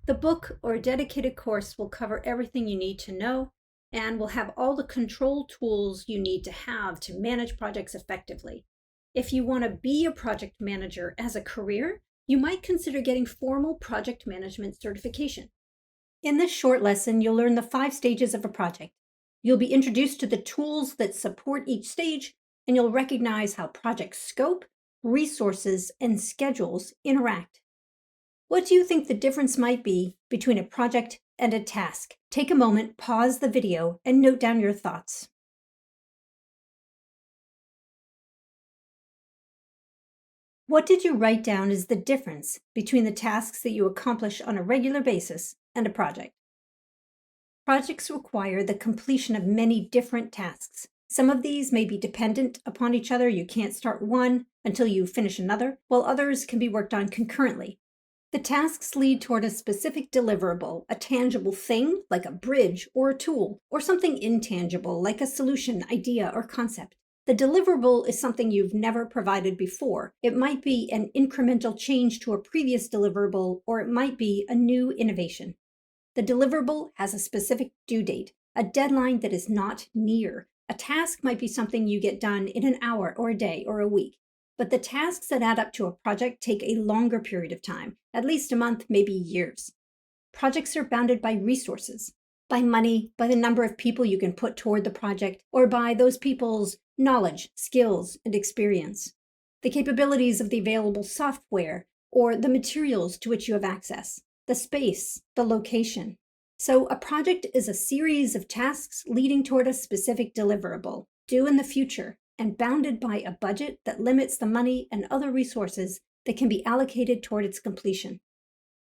The book or a dedicated course will cover everything you need to know and will have all the control tools you need to have to manage projects effectively. If you want to be a project manager as a career, you might consider getting formal project management certification. In this short lesson, you'll learn the 5 stages of a project. You'll be introduced to the tools that support each stage, and you'll recognize how project scope, resources, and schedules interact. What do you think the difference might be between a project and a task? Take a moment, pause the video, and note down your thoughts. What did you write down as the difference between the tasks that you accomplish on a regular basis and a project? Projects require the completion of many different tasks. Some of these may be dependent upon each other. You can't start one until you finish another, while others can be worked on concurrently. The tasks lead toward a specific deliverable, a tangible thing like a bridge or a tool, or something intangible like a solution, idea, or concept. The deliverable is something you've never provided before. It might be an incremental change to a previous deliverable, or it might be a new innovation. The deliverable has a specific due date, a deadline that is not near. A task might be something you get done in an hour or a day or a week. But the tasks that add up to a project take a longer period of time, at least a month, maybe years. Projects are bounded by resources, by money, by the number of people you can put toward the project, or by those people's knowledge, skills, and experience, the capabilities of the available software, or the materials to which you have access, the space, the location. So a project is a series of tasks leading toward a specific deliverable, due in the future, and bounded by a budget that limits the money and other resources that can be allocated toward its completion.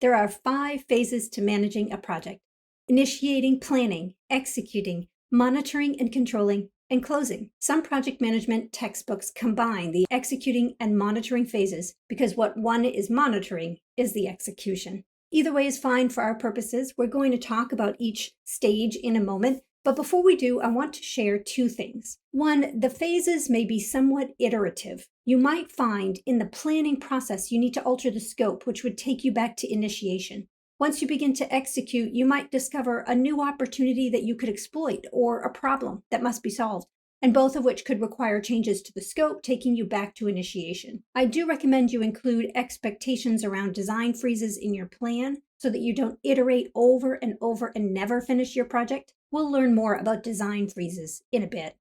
There are 5 phases to managing a project: initiating, planning, executing, monitoring and controlling, and closing. Some project management textbooks combine the executing and monitoring phases because what one is monitoring is the execution. Either way is fine for our purposes. We're going to talk about each stage in a moment, but before we do, I want to share 2 things. One, the phases may be somewhat iterative. You might find in the planning process you need to alter the scope, which would take you back to initiation. Once you begin to execute, you might discover a new opportunity that you could exploit or a problem that must be solved, and both of which could require changes to the scope, taking you back to initiation. I do recommend you include expectations around design freezes in your plan so that you don't iterate over and over and never finish your project. We'll learn more about design freezes in a bit.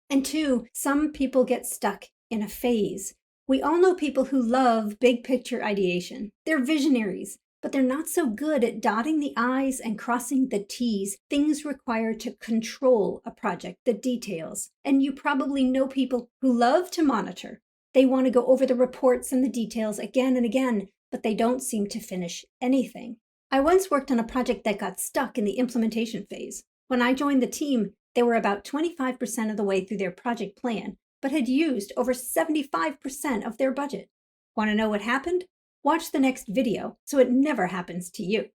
And 2, some people get stuck in a phase. We all know people who love big picture ideation. They're visionaries, but they're not so good at dotting the I's and crossing the T's, things required to control a project, the details. And you probably know people who love to monitor. They want to go over the reports and the details again and again, but they don't seem to finish anything. I once worked on a project that got stuck in the implementation phase. When I joined the team, they were about 25% of the way through their project plan, but had used over 75% of their budget. Want to know what happened? Watch the next video so it never happens to you.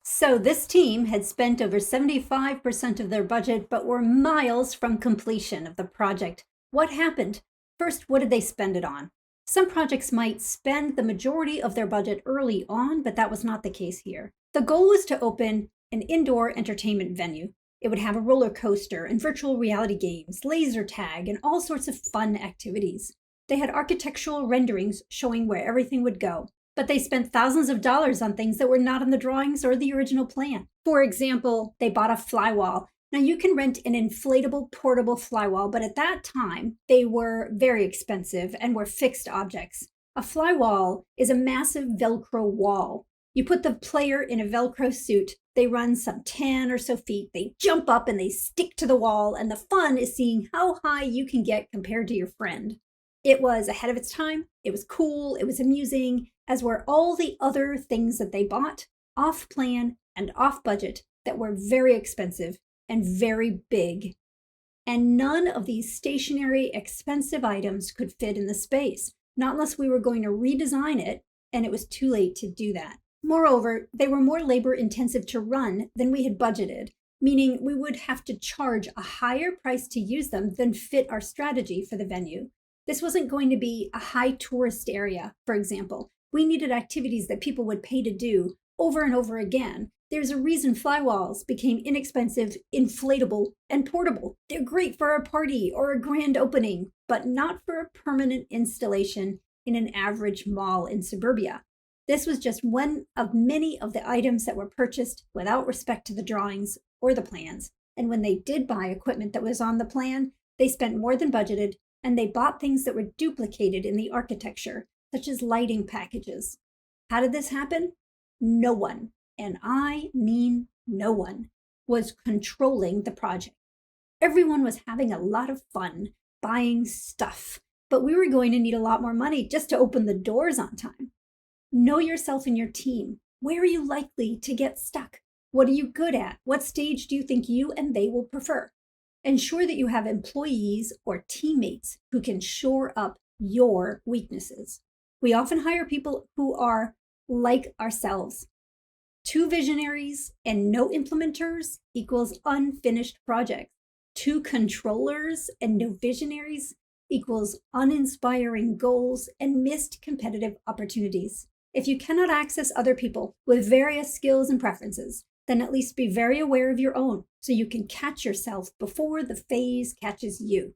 So this team had spent over 75% of their budget, but were miles from completion of the project. What happened? First, what did they spend it on? Some projects might spend the majority of their budget early on, but that was not the case here. The goal was to open an indoor entertainment venue. It would have a roller coaster and virtual reality games, laser tag, and all sorts of fun activities. They had architectural renderings showing where everything would go, but they spent thousands of dollars on things that were not in the drawings or the original plan. For example, they bought a flywall. Now you can rent an inflatable portable flywall, but at that time, they were very expensive and were fixed objects. A flywall is a massive Velcro wall. You put the player in a Velcro suit, they run some 10 or so feet, they jump up and they stick to the wall, and the fun is seeing how high you can get compared to your friend. It was ahead of its time, it was cool, it was amusing, as were all the other things that they bought, off plan and off budget, that were very expensive and very big. And none of these stationary, expensive items could fit in the space, not unless we were going to redesign it, and it was too late to do that. Moreover, they were more labor-intensive to run than we had budgeted, meaning we would have to charge a higher price to use them than fit our strategy for the venue. This wasn't going to be a high tourist area, for example. We needed activities that people would pay to do over and over again. There's a reason flywalls became inexpensive, inflatable, and portable. They're great for a party or a grand opening, but not for a permanent installation in an average mall in suburbia. This was just one of many of the items that were purchased without respect to the drawings or the plans. And when they did buy equipment that was on the plan, they spent more than budgeted, and they bought things that were duplicated in the architecture, such as lighting packages. How did this happen? No one, and I mean no one, was controlling the project. Everyone was having a lot of fun buying stuff, but we were going to need a lot more money just to open the doors on time. Know yourself and your team. Where are you likely to get stuck? What are you good at? What stage do you think you and they will prefer? Ensure that you have employees or teammates who can shore up your weaknesses. We often hire people who are like ourselves. 2 visionaries and no implementers equals unfinished projects. 2 controllers and no visionaries equals uninspiring goals and missed competitive opportunities. If you cannot access other people with various skills and preferences, then at least be very aware of your own so you can catch yourself before the phase catches you.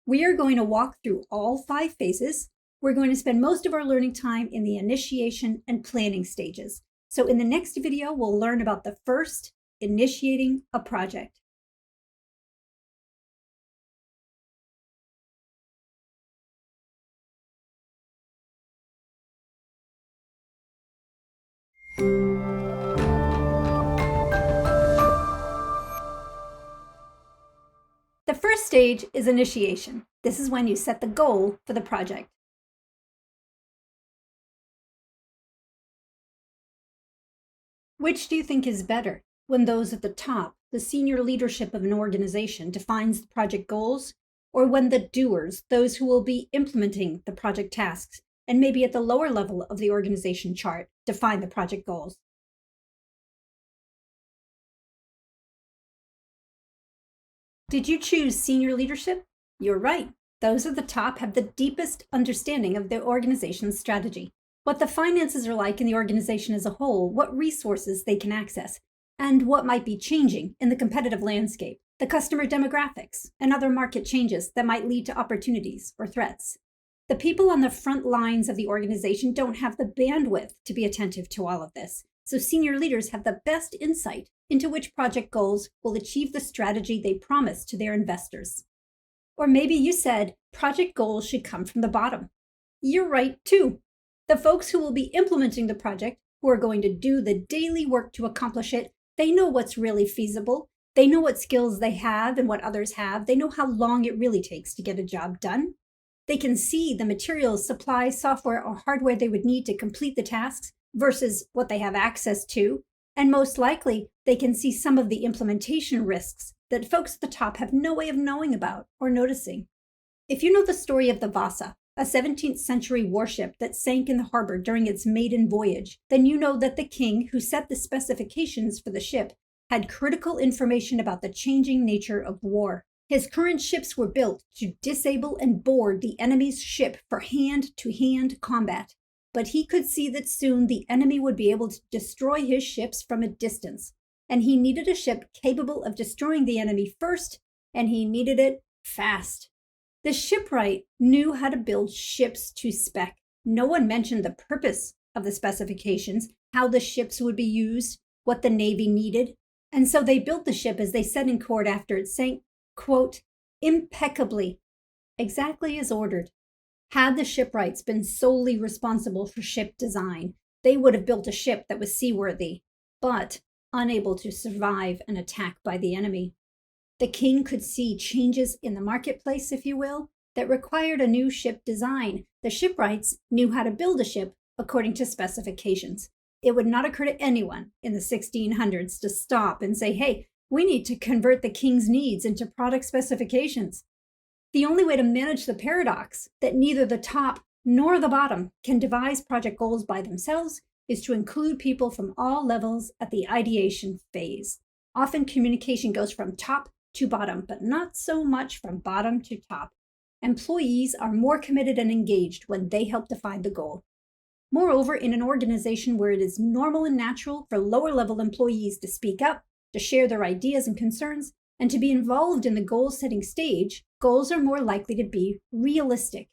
We are going to walk through all 5 phases. We're going to spend most of our learning time in the initiation and planning stages. So in the next video, we'll learn about the first, initiating a project. The first stage is initiation. This is when you set the goal for the project. Which do you think is better? When those at the top, the senior leadership of an organization, defines the project goals, or when the doers, those who will be implementing the project tasks, and maybe at the lower level of the organization chart, define the project goals? Did you choose senior leadership? You're right. Those at the top have the deepest understanding of the organization's strategy, what the finances are like in the organization as a whole, what resources they can access, and what might be changing in the competitive landscape, the customer demographics, and other market changes that might lead to opportunities or threats. The people on the front lines of the organization don't have the bandwidth to be attentive to all of this, so senior leaders have the best insight into which project goals will achieve the strategy they promised to their investors. Or maybe you said project goals should come from the bottom. You're right, too. The folks who will be implementing the project, who are going to do the daily work to accomplish it, they know what's really feasible. They know what skills they have and what others have. They know how long it really takes to get a job done. They can see the materials, supplies, software, or hardware they would need to complete the tasks versus what they have access to. And most likely, they can see some of the implementation risks that folks at the top have no way of knowing about or noticing. If you know the story of the Vasa, a 17th century warship that sank in the harbor during its maiden voyage, then you know that the king who set the specifications for the ship had critical information about the changing nature of war. His current ships were built to disable and board the enemy's ship for hand-to-hand combat. But he could see that soon the enemy would be able to destroy his ships from a distance. And he needed a ship capable of destroying the enemy first, and he needed it fast. The shipwright knew how to build ships to spec. No one mentioned the purpose of the specifications, how the ships would be used, what the Navy needed. And so they built the ship, as they said in court after it sank, quote, impeccably, exactly as ordered. Had the shipwrights been solely responsible for ship design, They would have built a ship that was seaworthy, but unable to survive an attack by the enemy. The king could see changes in the marketplace, if you will, that required a new ship design. The shipwrights knew how to build a ship according to specifications. It would not occur to anyone in the 1600s to stop and say, hey, we need to convert the king's needs into product specifications. The only way to manage the paradox that neither the top nor the bottom can devise project goals by themselves is to include people from all levels at the ideation phase. Often communication goes from top to bottom, but not so much from bottom to top. Employees are more committed and engaged when they help define the goal. Moreover, in an organization where it is normal and natural for lower-level employees to speak up, to share their ideas and concerns, and to be involved in the goal-setting stage, goals are more likely to be realistic.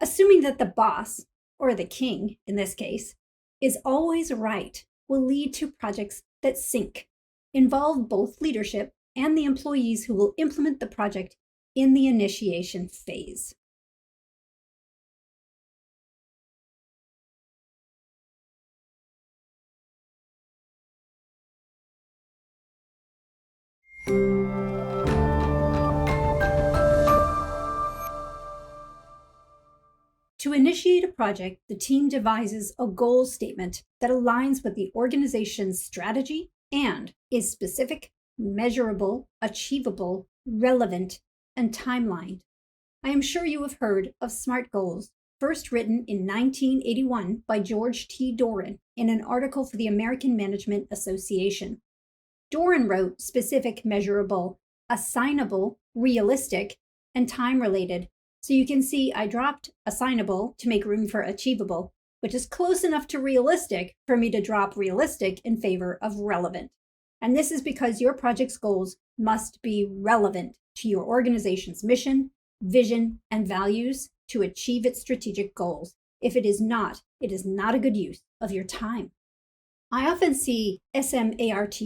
Assuming that the boss, or the king in this case, is always right will lead to projects that sink, involve both leadership and the employees who will implement the project in the initiation phase. To initiate a project, the team devises a goal statement that aligns with the organization's strategy and is specific, measurable, achievable, relevant, and timelined. I am sure you have heard of SMART goals, first written in 1981 by George T. Doran in an article for the American Management Association. Doran wrote specific, measurable, assignable, realistic, and time-related. So you can see I dropped assignable to make room for achievable, which is close enough to realistic for me to drop realistic in favor of relevant. And this is because your project's goals must be relevant to your organization's mission, vision, and values to achieve its strategic goals. If it is not a good use of your time. I often see SMART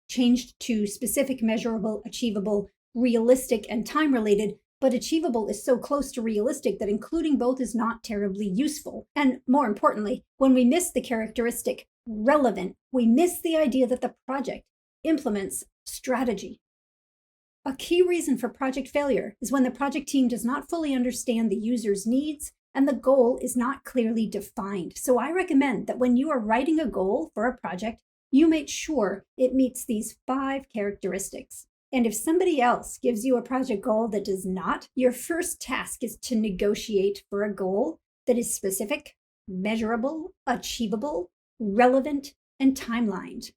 changed to specific, measurable, achievable, realistic, and time-related, but achievable is so close to realistic that including both is not terribly useful. And more importantly, when we miss the characteristic relevant, we miss the idea that the project implements strategy. A key reason for project failure is when the project team does not fully understand the user's needs and the goal is not clearly defined. So I recommend that when you are writing a goal for a project, you make sure it meets these 5 characteristics. And if somebody else gives you a project goal that does not, your first task is to negotiate for a goal that is specific, measurable, achievable, relevant, and timelined.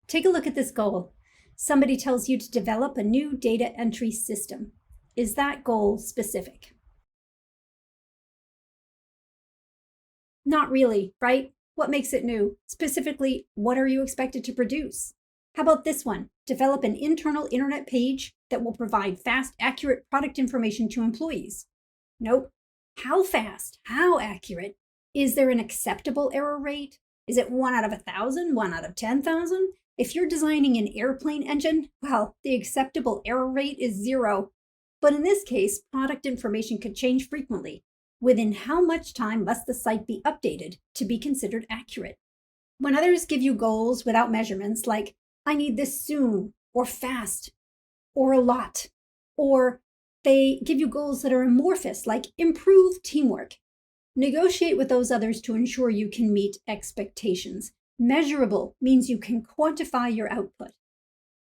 Take a look at this goal. Somebody tells you to develop a new data entry system. Is that goal specific? Not really, right? What makes it new? Specifically, what are you expected to produce? How about this one? Develop an internal internet page that will provide fast, accurate product information to employees. Nope. How fast? How accurate? Is there an acceptable error rate? Is it 1 out of 1,000? 1 out of 10,000? If you're designing an airplane engine, well, the acceptable error rate is 0. But in this case, product information could change frequently. Within how much time must the site be updated to be considered accurate? When others give you goals without measurements like, I need this soon, or fast, or a lot, or they give you goals that are amorphous like improve teamwork, negotiate with those others to ensure you can meet expectations. Measurable means you can quantify your output.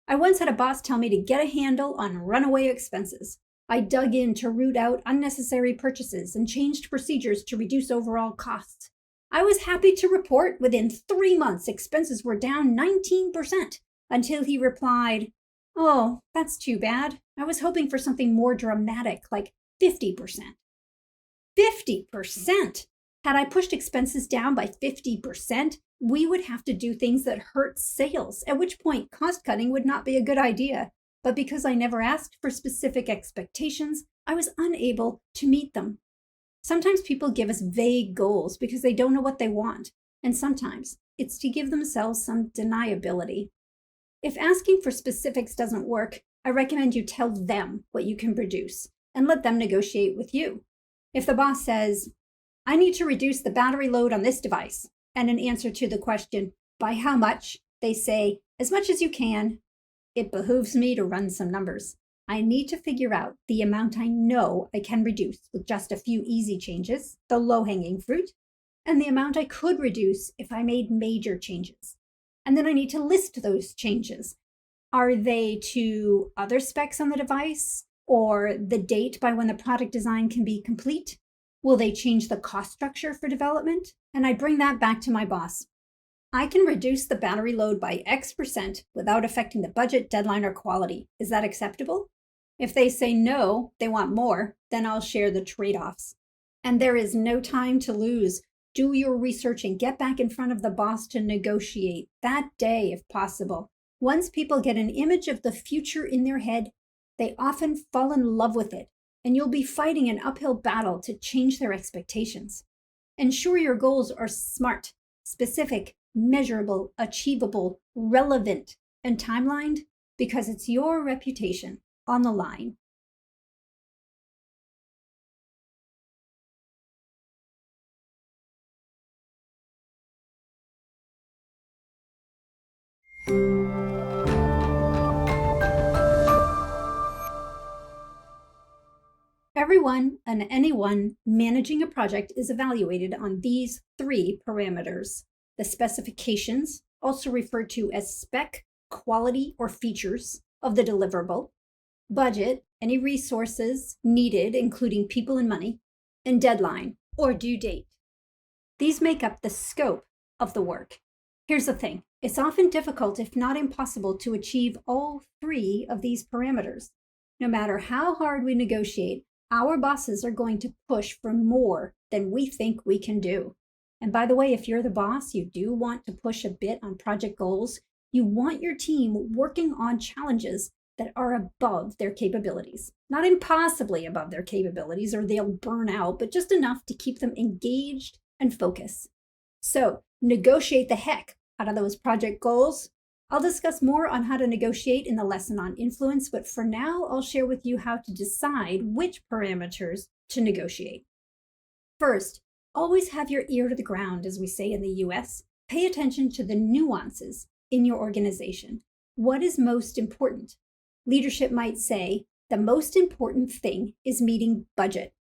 I once had a boss tell me to get a handle on runaway expenses. I dug in to root out unnecessary purchases and changed procedures to reduce overall costs. I was happy to report within 3 months expenses were down 19% until he replied, "Oh, that's too bad. I was hoping for something more dramatic like 50%. 50%! Had I pushed expenses down by 50%, we would have to do things that hurt sales, at which point cost cutting would not be a good idea. But because I never asked for specific expectations, I was unable to meet them. Sometimes people give us vague goals because they don't know what they want, and sometimes it's to give themselves some deniability. If asking for specifics doesn't work, I recommend you tell them what you can produce. and let them negotiate with you. If the boss says, I need to reduce the battery load on this device, and in answer to the question, by how much, they say, as much as you can, it behooves me to run some numbers. I need to figure out the amount I know I can reduce with just a few easy changes, the low-hanging fruit, and the amount I could reduce if I made major changes. And then I need to list those changes. Are they to other specs on the device, or the date by when the product design can be complete? Will they change the cost structure for development? And I bring that back to my boss. I can reduce the battery load by X% without affecting the budget, deadline, or quality. Is that acceptable? If they say no, they want more, then I'll share the trade-offs. And there is no time to lose. Do your research and get back in front of the boss to negotiate that day if possible. Once people get an image of the future in their head, they often fall in love with it, and you'll be fighting an uphill battle to change their expectations. Ensure your goals are smart, specific, measurable, achievable, relevant, and timelined, because it's your reputation on the line. Everyone and anyone managing a project is evaluated on these 3 parameters. The specifications, also referred to as spec, quality, or features of the deliverable, budget, any resources needed, including people and money, and deadline, or due date. These make up the scope of the work. Here's the thing. It's often difficult, if not impossible, to achieve all 3 of these parameters. No matter how hard we negotiate, our bosses are going to push for more than we think we can do. And by the way, if you're the boss, you do want to push a bit on project goals. You want your team working on challenges that are above their capabilities. Not impossibly above their capabilities or they'll burn out, but just enough to keep them engaged and focused. So negotiate the heck out of those project goals. I'll discuss more on how to negotiate in the lesson on influence, but for now, I'll share with you how to decide which parameters to negotiate. First, always have your ear to the ground, as we say in the US. Pay attention to the nuances in your organization. What is most important? Leadership might say, the most important thing is meeting budget.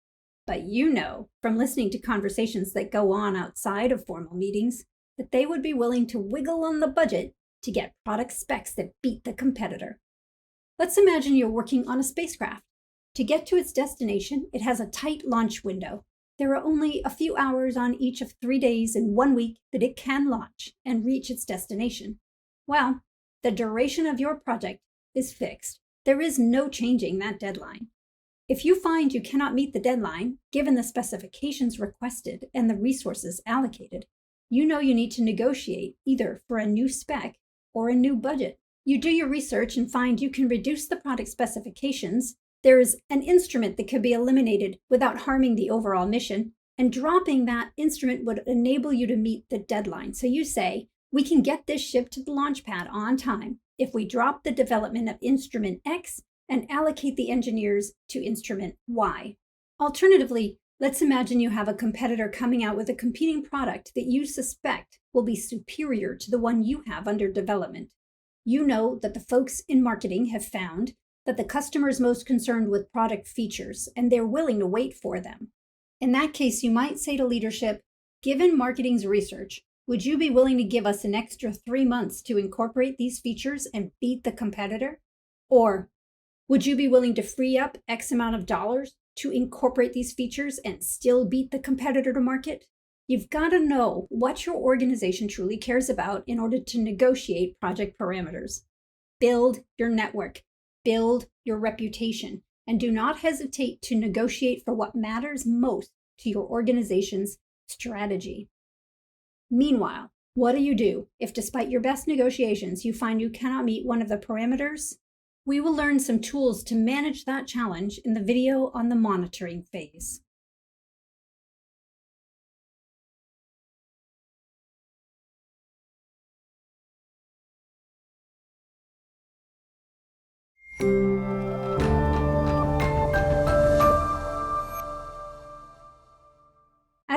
But you know, from listening to conversations that go on outside of formal meetings, that they would be willing to wiggle on the budget to get product specs that beat the competitor. Let's imagine you're working on a spacecraft. To get to its destination, it has a tight launch window. There are only a few hours on each of 3 days in 1 week that it can launch and reach its destination. Well, the duration of your project is fixed. There is no changing that deadline. If you find you cannot meet the deadline, given the specifications requested and the resources allocated, you know you need to negotiate either for a new spec or a new budget. You do your research and find you can reduce the product specifications. There is an instrument that could be eliminated without harming the overall mission, and dropping that instrument would enable you to meet the deadline. So you say, we can get this shipped to the launch pad on time if we drop the development of instrument X and allocate the engineers to instrument Y. Alternatively, let's imagine you have a competitor coming out with a competing product that you suspect will be superior to the one you have under development. You know that the folks in marketing have found that the customer is most concerned with product features, and they're willing to wait for them. In that case, you might say to leadership, given marketing's research, would you be willing to give us an extra 3 months to incorporate these features and beat the competitor? Or would you be willing to free up X amount of dollars to incorporate these features and still beat the competitor to market? You've got to know what your organization truly cares about in order to negotiate project parameters. Build your network, build your reputation, and do not hesitate to negotiate for what matters most to your organization's strategy. Meanwhile, what do you do if, despite your best negotiations, you find you cannot meet one of the parameters? We will learn some tools to manage that challenge in the video on the monitoring phase.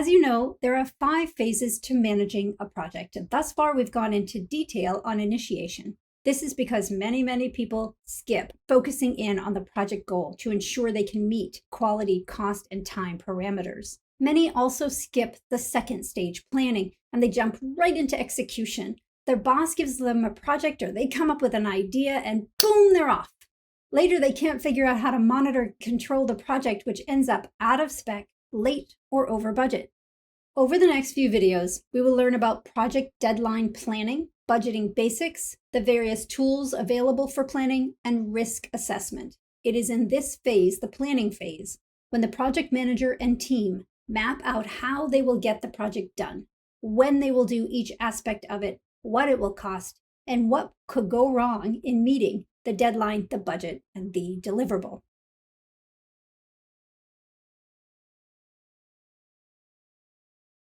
As you know, there are 5 phases to managing a project, and thus far we've gone into detail on initiation. This is because many people skip focusing in on the project goal to ensure they can meet quality, cost, and time parameters. Many also skip the second stage, planning, and they jump right into execution. Their boss gives them a project or they come up with an idea and boom, they're off. Later, they can't figure out how to monitor and control the project, which ends up out of spec, late, or over budget. Over the next few videos, we will learn about project deadline planning, budgeting basics, the various tools available for planning, and risk assessment. It is in this phase, the planning phase, when the project manager and team map out how they will get the project done, when they will do each aspect of it, what it will cost, and what could go wrong in meeting the deadline, the budget, and the deliverable.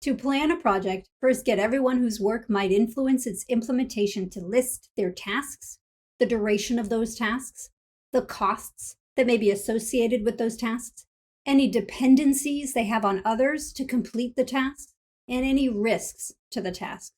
To plan a project, first get everyone whose work might influence its implementation to list their tasks, the duration of those tasks, the costs that may be associated with those tasks, any dependencies they have on others to complete the tasks, and any risks to the task.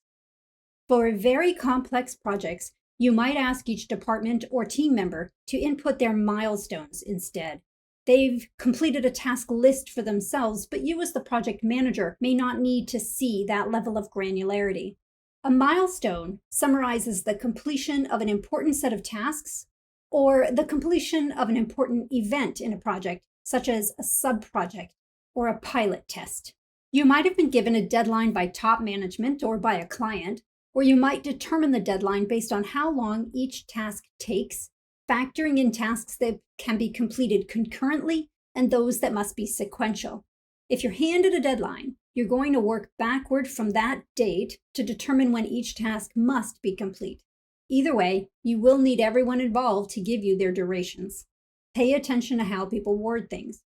For very complex projects, you might ask each department or team member to input their milestones instead. They've completed a task list for themselves, but you as the project manager may not need to see that level of granularity. A milestone summarizes the completion of an important set of tasks or the completion of an important event in a project, such as a sub-project or a pilot test. You might have been given a deadline by top management or by a client, or you might determine the deadline based on how long each task takes, factoring in tasks that can be completed concurrently and those that must be sequential. If you're handed a deadline, you're going to work backward from that date to determine when each task must be complete. Either way, you will need everyone involved to give you their durations. Pay attention to how people word things.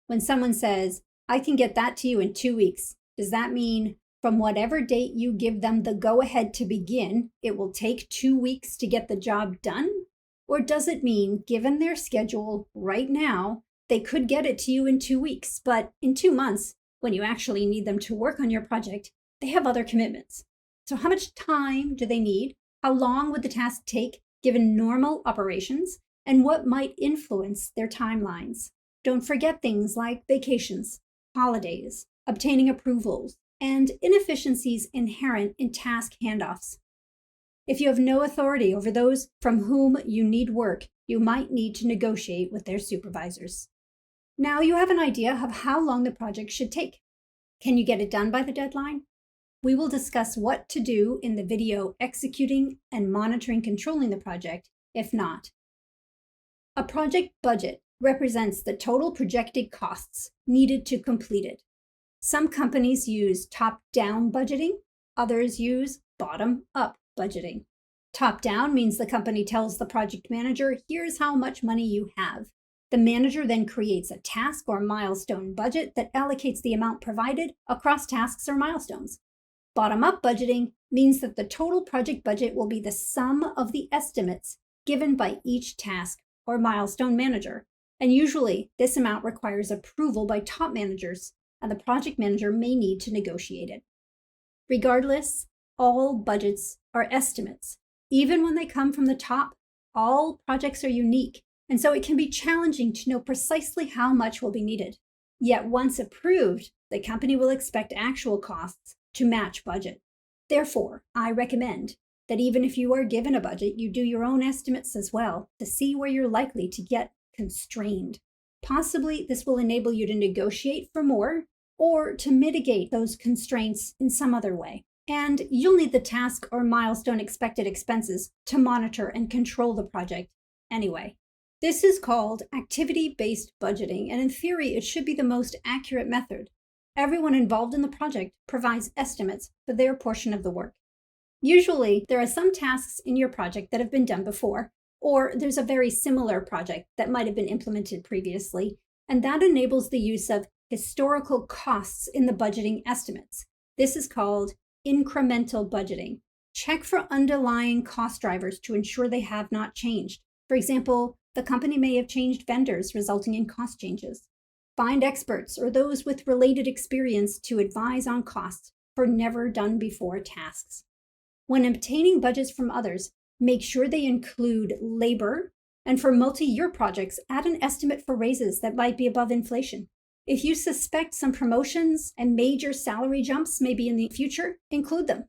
When someone says, "I can get that to you in 2 weeks," does that mean from whatever date you give them the go-ahead to begin, it will take 2 weeks to get the job done? Or does it mean, given their schedule right now, they could get it to you in 2 weeks, but in 2 months, when you actually need them to work on your project, they have other commitments? So how much time do they need? How long would the task take given normal operations? And what might influence their timelines? Don't forget things like vacations, holidays, obtaining approvals, and inefficiencies inherent in task handoffs. If you have no authority over those from whom you need work, you might need to negotiate with their supervisors. Now you have an idea of how long the project should take. Can you get it done by the deadline? We will discuss what to do in the video Executing and Monitoring Controlling the Project, if not. A project budget represents the total projected costs needed to complete it. Some companies use top-down budgeting, others use bottom-up budgeting. Top-down means the company tells the project manager, "Here's how much money you have." The manager then creates a task or milestone budget that allocates the amount provided across tasks or milestones. Bottom-up budgeting means that the total project budget will be the sum of the estimates given by each task or milestone manager, and usually this amount requires approval by top managers, and the project manager may need to negotiate it. Regardless, all budgets are estimates. Even when they come from the top, all projects are unique, and so it can be challenging to know precisely how much will be needed. Yet once approved, the company will expect actual costs to match budget. Therefore, I recommend that even if you are given a budget, you do your own estimates as well to see where you're likely to get constrained. Possibly this will enable you to negotiate for more or to mitigate those constraints in some other way. And you'll need the task or milestone expected expenses to monitor and control the project anyway. This is called activity-based budgeting, and in theory, it should be the most accurate method. Everyone involved in the project provides estimates for their portion of the work. Usually, there are some tasks in your project that have been done before, or there's a very similar project that might have been implemented previously, and that enables the use of historical costs in the budgeting estimates. This is called incremental budgeting. Check for underlying cost drivers to ensure they have not changed. For example, the company may have changed vendors, resulting in cost changes. Find experts or those with related experience to advise on costs for never-done-before tasks. When obtaining budgets from others, make sure they include labor, and for multi-year projects, add an estimate for raises that might be above inflation. If you suspect some promotions and major salary jumps may be in the future, include them.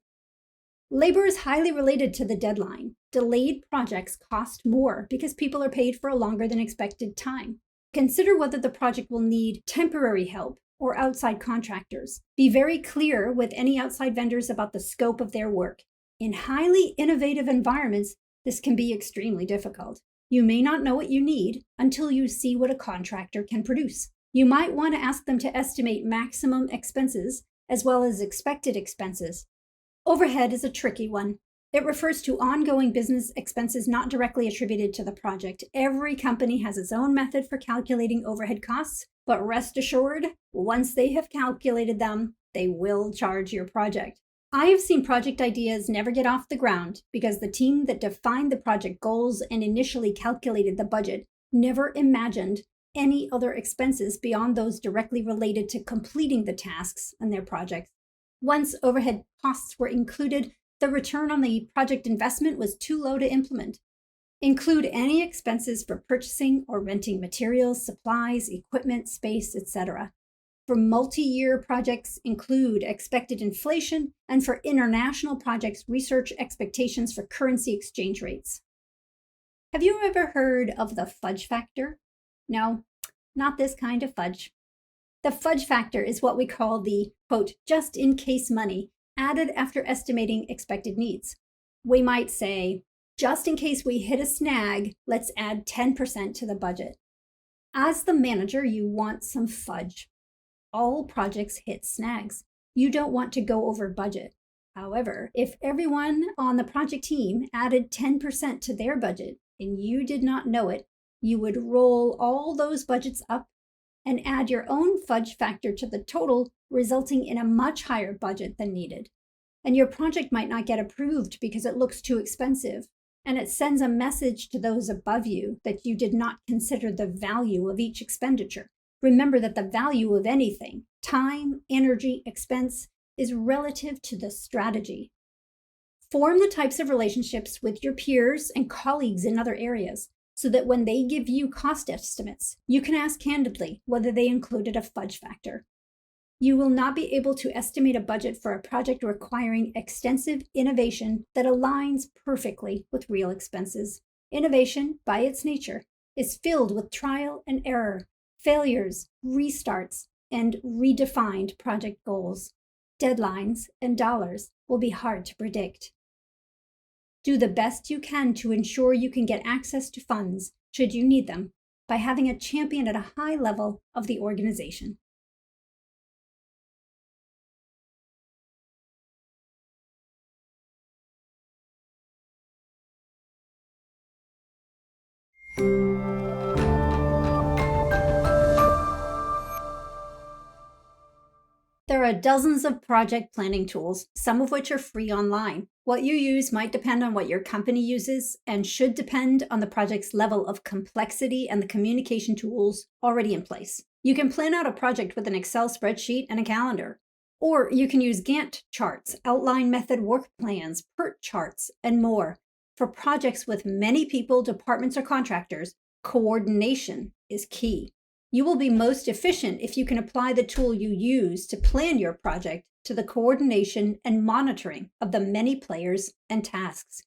Labor is highly related to the deadline. Delayed projects cost more because people are paid for a longer than expected time. Consider whether the project will need temporary help or outside contractors. Be very clear with any outside vendors about the scope of their work. In highly innovative environments, this can be extremely difficult. You may not know what you need until you see what a contractor can produce. You might want to ask them to estimate maximum expenses as well as expected expenses. Overhead is a tricky one. It refers to ongoing business expenses not directly attributed to the project. Every company has its own method for calculating overhead costs, but rest assured, once they have calculated them, they will charge your project. I have seen project ideas never get off the ground because the team that defined the project goals and initially calculated the budget never imagined any other expenses beyond those directly related to completing the tasks on their projects. Once overhead costs were included, the return on the project investment was too low to implement. Include any expenses for purchasing or renting materials, supplies, equipment, space, etc. For multi-year projects, include expected inflation, and for international projects, research expectations for currency exchange rates. Have you ever heard of the fudge factor? No, not this kind of fudge. The fudge factor is what we call the, quote, just-in-case money added after estimating expected needs. We might say, just in case we hit a snag, let's add 10% to the budget. As the manager, you want some fudge. All projects hit snags. You don't want to go over budget. However, if everyone on the project team added 10% to their budget and you did not know it, you would roll all those budgets up and add your own fudge factor to the total, resulting in a much higher budget than needed. And your project might not get approved because it looks too expensive, and it sends a message to those above you that you did not consider the value of each expenditure. Remember that the value of anything, time, energy, expense, is relative to the strategy. Form the types of relationships with your peers and colleagues in other areas, so that when they give you cost estimates, you can ask candidly whether they included a fudge factor. You will not be able to estimate a budget for a project requiring extensive innovation that aligns perfectly with real expenses. Innovation, by its nature, is filled with trial and error, failures, restarts, and redefined project goals. Deadlines and dollars will be hard to predict. Do the best you can to ensure you can get access to funds, should you need them, by having a champion at a high level of the organization. There are dozens of project planning tools, some of which are free online. What you use might depend on what your company uses and should depend on the project's level of complexity and the communication tools already in place. You can plan out a project with an Excel spreadsheet and a calendar. Or you can use Gantt charts, outline method work plans, PERT charts, and more. For projects with many people, departments, or contractors, coordination is key. You will be most efficient if you can apply the tool you use to plan your project to the coordination and monitoring of the many players and tasks.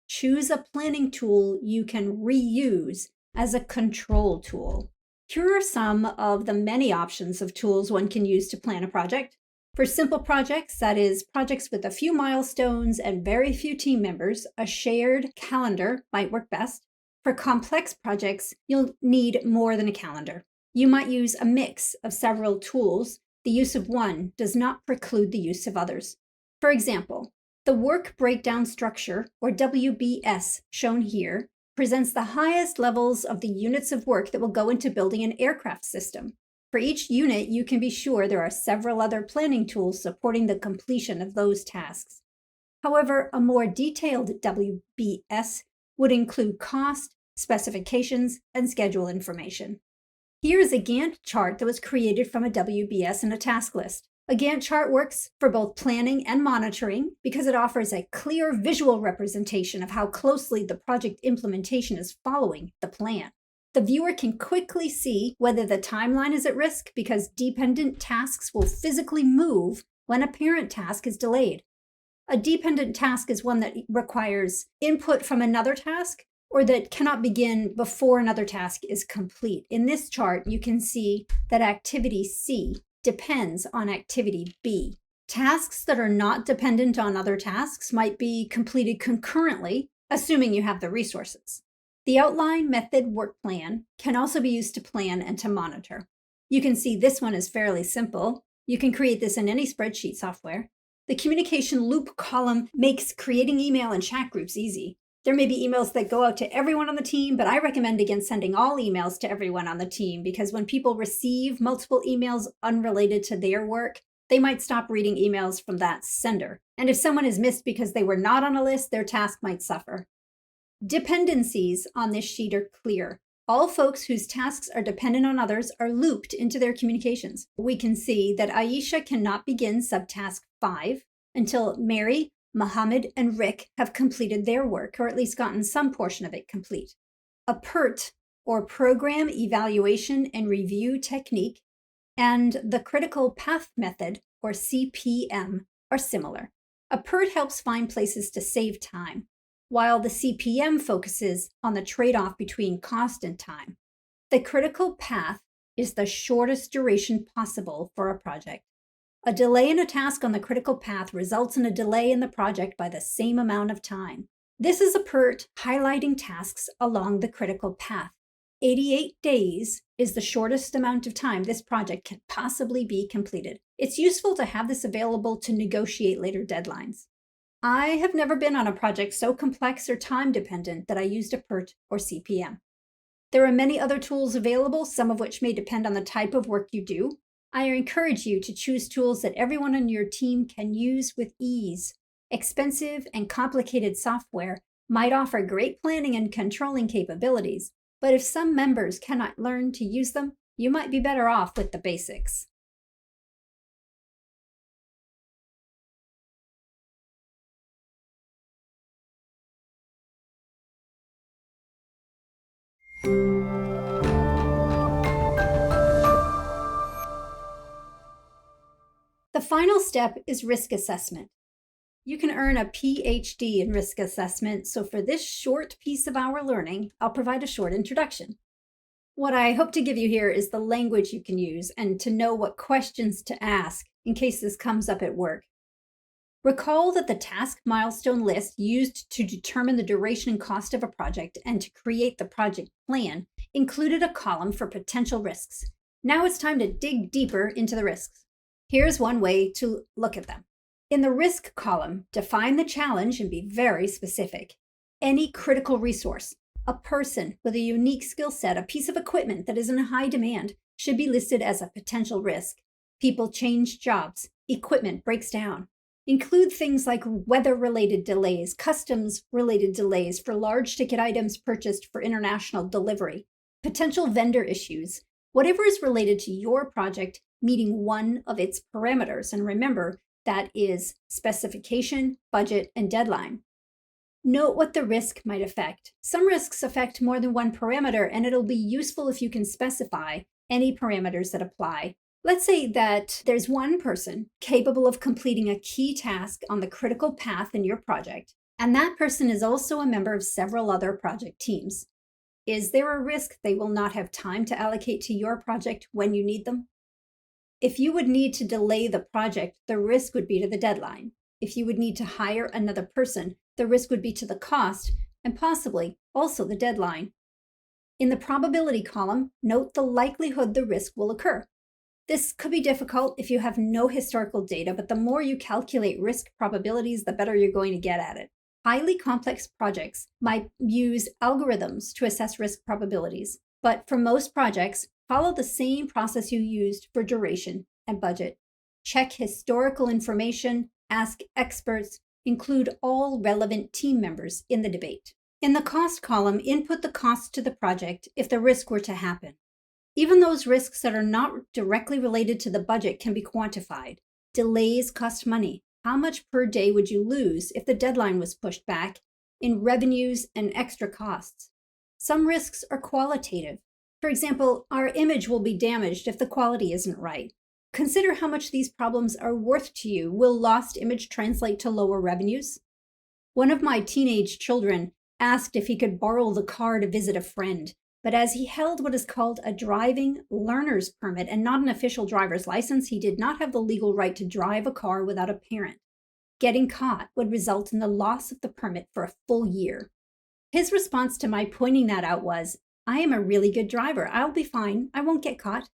Choose a planning tool you can reuse as a control tool. Here are some of the many options of tools one can use to plan a project. For simple projects, that is, projects with a few milestones and very few team members, a shared calendar might work best. For complex projects, you'll need more than a calendar. You might use a mix of several tools. The use of one does not preclude the use of others. For example, the work breakdown structure, or WBS, shown here, presents the highest levels of the units of work that will go into building an aircraft system. For each unit, you can be sure there are several other planning tools supporting the completion of those tasks. However, a more detailed WBS would include cost, specifications, and schedule information. Here's a Gantt chart that was created from a WBS and a task list. A Gantt chart works for both planning and monitoring because it offers a clear visual representation of how closely the project implementation is following the plan. The viewer can quickly see whether the timeline is at risk because dependent tasks will physically move when a parent task is delayed. A dependent task is one that requires input from another task or that cannot begin before another task is complete. In this chart, you can see that activity C depends on activity B. Tasks that are not dependent on other tasks might be completed concurrently, assuming you have the resources. The outline method work plan can also be used to plan and to monitor. You can see this one is fairly simple. You can create this in any spreadsheet software. The communication loop column makes creating email and chat groups easy. There may be emails that go out to everyone on the team, but I recommend against sending all emails to everyone on the team because when people receive multiple emails unrelated to their work, they might stop reading emails from that sender. And if someone is missed because they were not on a list, their task might suffer. Dependencies on this sheet are clear. All folks whose tasks are dependent on others are looped into their communications. We can see that Aisha cannot begin subtask 5 until Mary, Mohammed, and Rick have completed their work, or at least gotten some portion of it complete. A PERT, or Program Evaluation and Review Technique, and the Critical Path Method, or CPM, are similar. A PERT helps find places to save time, while the CPM focuses on the trade-off between cost and time. The critical path is the shortest duration possible for a project. A delay in a task on the critical path results in a delay in the project by the same amount of time. This is a PERT highlighting tasks along the critical path. 88 days is the shortest amount of time this project can possibly be completed. It's useful to have this available to negotiate later deadlines. I have never been on a project so complex or time-dependent that I used a PERT or CPM. There are many other tools available, some of which may depend on the type of work you do. I encourage you to choose tools that everyone on your team can use with ease. Expensive and complicated software might offer great planning and controlling capabilities, but if some members cannot learn to use them, you might be better off with the basics. The final step is risk assessment. You can earn a PhD in risk assessment, so for this short piece of our learning, I'll provide a short introduction. What I hope to give you here is the language you can use and to know what questions to ask in case this comes up at work. Recall that the task milestone list used to determine the duration and cost of a project and to create the project plan included a column for potential risks. Now it's time to dig deeper into the risks. Here's one way to look at them. In the risk column, define the challenge and be very specific. Any critical resource, a person with a unique skill set, a piece of equipment that is in high demand, should be listed as a potential risk. People change jobs, equipment breaks down. Include things like weather-related delays, customs-related delays for large ticket items purchased for international delivery, potential vendor issues, whatever is related to your project meeting one of its parameters. And remember, that is specification, budget, and deadline. Note what the risk might affect. Some risks affect more than one parameter, and it'll be useful if you can specify any parameters that apply. Let's say that there's one person capable of completing a key task on the critical path in your project, and that person is also a member of several other project teams. Is there a risk they will not have time to allocate to your project when you need them? If you would need to delay the project, the risk would be to the deadline. If you would need to hire another person, the risk would be to the cost and possibly also the deadline. In the probability column, note the likelihood the risk will occur. This could be difficult if you have no historical data, but the more you calculate risk probabilities, the better you're going to get at it. Highly complex projects might use algorithms to assess risk probabilities, but for most projects, follow the same process you used for duration and budget. Check historical information, ask experts, include all relevant team members in the debate. In the cost column, input the cost to the project if the risk were to happen. Even those risks that are not directly related to the budget can be quantified. Delays cost money. How much per day would you lose if the deadline was pushed back in revenues and extra costs? Some risks are qualitative. For example, our image will be damaged if the quality isn't right. Consider how much these problems are worth to you. Will lost image translate to lower revenues? One of my teenage children asked if he could borrow the car to visit a friend, but as he held what is called a driving learner's permit and not an official driver's license, he did not have the legal right to drive a car without a parent. Getting caught would result in the loss of the permit for a full year. His response to my pointing that out was, "I am a really good driver. I'll be fine. I won't get caught."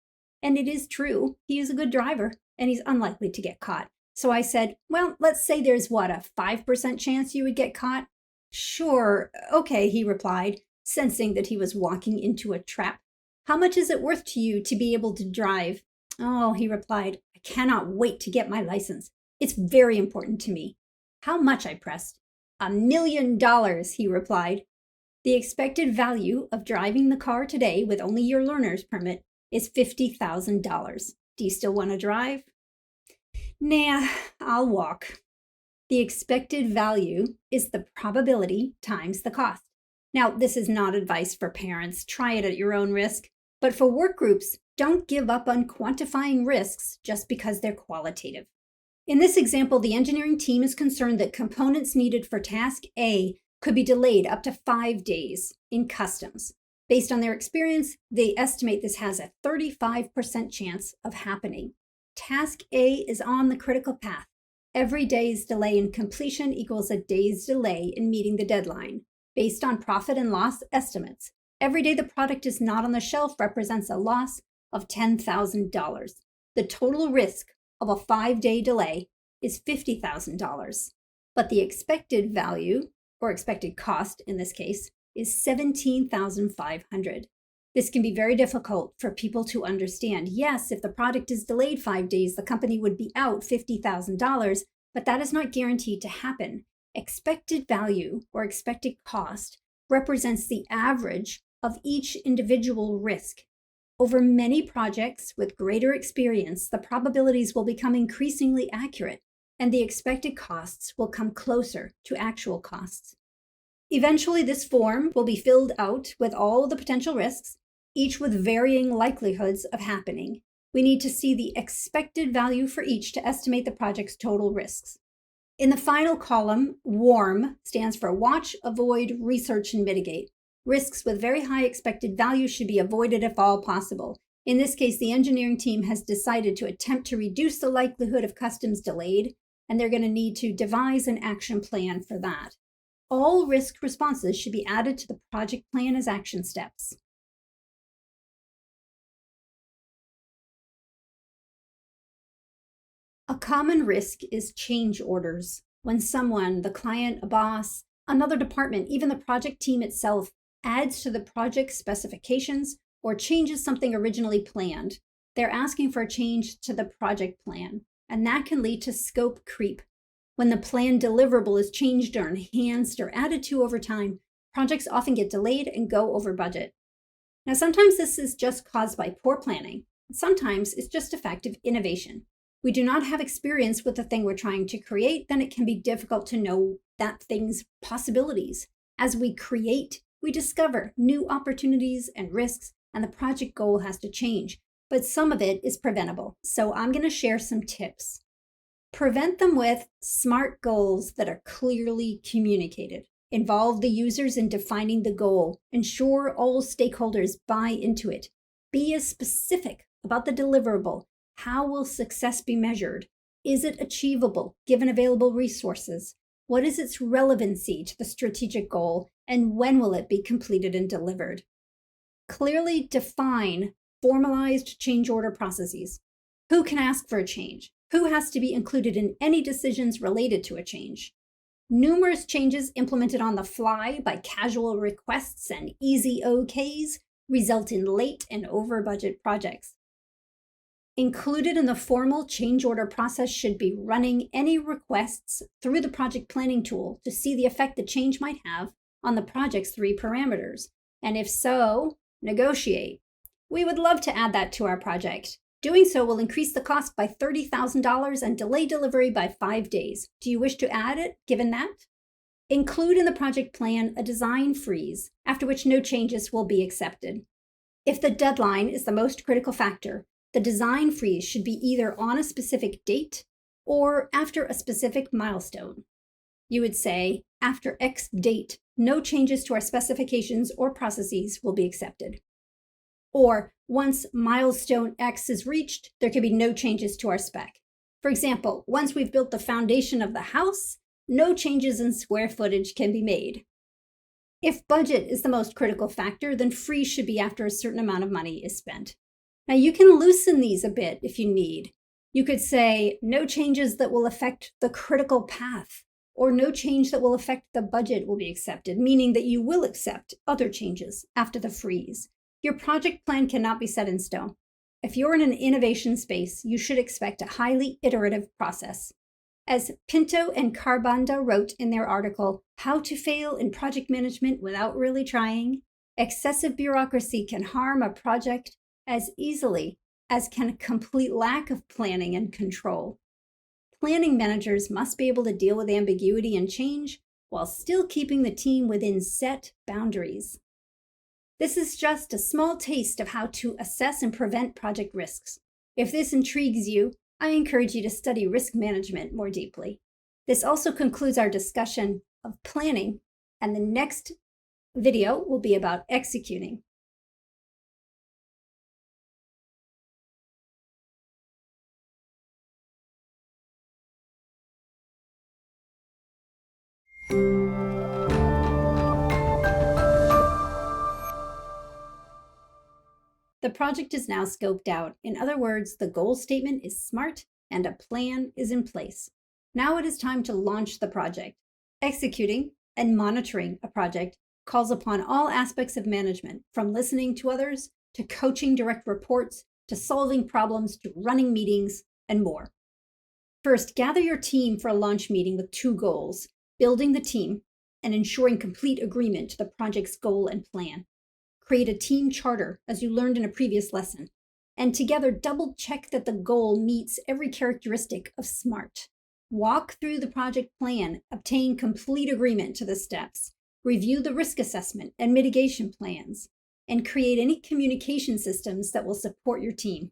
And it is true. He is a good driver, and he's unlikely to get caught. So I said, "Well, let's say there's a 5% chance you would get caught?" "Sure, okay," he replied, sensing that he was walking into a trap. "How much is it worth to you to be able to drive?" "Oh," he replied, "I cannot wait to get my license. It's very important to me." "How much?" I pressed. $1 million, he replied. The expected value of driving the car today with only your learner's permit is $50,000. Do you still want to drive? Nah, I'll walk. The expected value is the probability times the cost. Now, this is not advice for parents. Try it at your own risk. But for work groups, don't give up on quantifying risks just because they're qualitative. In this example, the engineering team is concerned that components needed for task A could be delayed up to 5 days in customs. Based on their experience, they estimate this has a 35% chance of happening. Task A is on the critical path. Every day's delay in completion equals a day's delay in meeting the deadline. Based on profit and loss estimates, every day the product is not on the shelf represents a loss of $10,000. The total risk of a 5-day delay is $50,000, but the expected value, or expected cost in this case, is $17,500. This can be very difficult for people to understand. Yes, if the product is delayed 5 days, the company would be out $50,000, but that is not guaranteed to happen. Expected value, or expected cost, represents the average of each individual risk. Over many projects with greater experience, the probabilities will become increasingly accurate, and the expected costs will come closer to actual costs. Eventually, this form will be filled out with all the potential risks, each with varying likelihoods of happening. We need to see the expected value for each to estimate the project's total risks. In the final column, WARM stands for Watch, Avoid, Research, and Mitigate. Risks with very high expected value should be avoided if all possible. In this case, the engineering team has decided to attempt to reduce the likelihood of customs delayed, and they're going to need to devise an action plan for that. All risk responses should be added to the project plan as action steps. A common risk is change orders. When someone, the client, a boss, another department, even the project team itself, adds to the project specifications or changes something originally planned, they're asking for a change to the project plan, and that can lead to scope creep. When the plan deliverable is changed or enhanced or added to over time, projects often get delayed and go over budget. Now, sometimes this is just caused by poor planning. Sometimes it's just a fact of innovation. We do not have experience with the thing we're trying to create, then it can be difficult to know that thing's possibilities. As we create, we discover new opportunities and risks, and the project goal has to change. But some of it is preventable. So I'm going to share some tips. Prevent them with SMART goals that are clearly communicated. Involve the users in defining the goal. Ensure all stakeholders buy into it. Be as specific about the deliverable. How will success be measured? Is it achievable given available resources? What is its relevancy to the strategic goal? And when will it be completed and delivered? Clearly define formalized change order processes. Who can ask for a change? Who has to be included in any decisions related to a change? Numerous changes implemented on the fly by casual requests and easy OKs result in late and over budget projects. Included in the formal change order process should be running any requests through the project planning tool to see the effect the change might have on the project's 3 parameters. And if so, negotiate. We would love to add that to our project. Doing so will increase the cost by $30,000 and delay delivery by 5 days. Do you wish to add it, given that? Include in the project plan a design freeze, after which no changes will be accepted. If the deadline is the most critical factor, the design freeze should be either on a specific date or after a specific milestone. You would say, after X date, no changes to our specifications or processes will be accepted. Or, once milestone X is reached, there can be no changes to our spec. For example, once we've built the foundation of the house, no changes in square footage can be made. If budget is the most critical factor, then freeze should be after a certain amount of money is spent. Now, you can loosen these a bit if you need. You could say, no changes that will affect the critical path, or no change that will affect the budget will be accepted, meaning that you will accept other changes after the freeze. Your project plan cannot be set in stone. If you're in an innovation space, you should expect a highly iterative process. As Pinto and Carbanda wrote in their article, How to Fail in Project Management Without Really Trying, excessive bureaucracy can harm a project as easily as can a complete lack of planning and control. Planning managers must be able to deal with ambiguity and change while still keeping the team within set boundaries. This is just a small taste of how to assess and prevent project risks. If this intrigues you, I encourage you to study risk management more deeply. This also concludes our discussion of planning, and the next video will be about executing. The project is now scoped out. In other words, the goal statement is smart and a plan is in place. Now it is time to launch the project. Executing and monitoring a project calls upon all aspects of management, from listening to others, to coaching direct reports, to solving problems, to running meetings, and more. First, gather your team for a launch meeting with 2 goals: building the team and ensuring complete agreement to the project's goal and plan. Create a team charter, as you learned in a previous lesson, and together double-check that the goal meets every characteristic of SMART. Walk through the project plan, obtain complete agreement to the steps, review the risk assessment and mitigation plans, and create any communication systems that will support your team.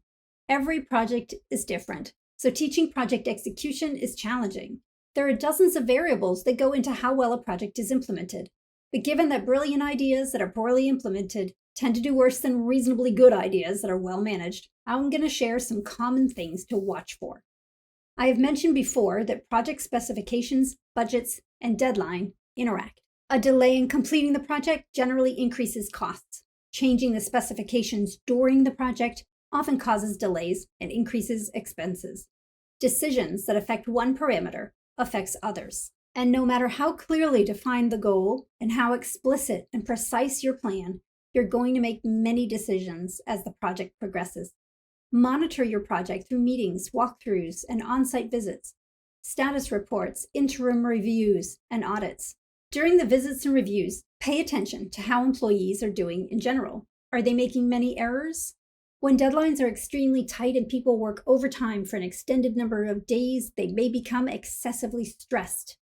Every project is different, so teaching project execution is challenging. There are dozens of variables that go into how well a project is implemented. But given that brilliant ideas that are poorly implemented tend to do worse than reasonably good ideas that are well managed, I'm going to share some common things to watch for. I have mentioned before that project specifications, budgets, and deadline interact. A delay in completing the project generally increases costs. Changing the specifications during the project often causes delays and increases expenses. Decisions that affect one parameter affects others. And no matter how clearly defined the goal and how explicit and precise your plan, you're going to make many decisions as the project progresses. Monitor your project through meetings, walkthroughs, and on-site visits, status reports, interim reviews, and audits. During the visits and reviews, pay attention to how employees are doing in general. Are they making many errors? When deadlines are extremely tight and people work overtime for an extended number of days, they may become excessively stressed.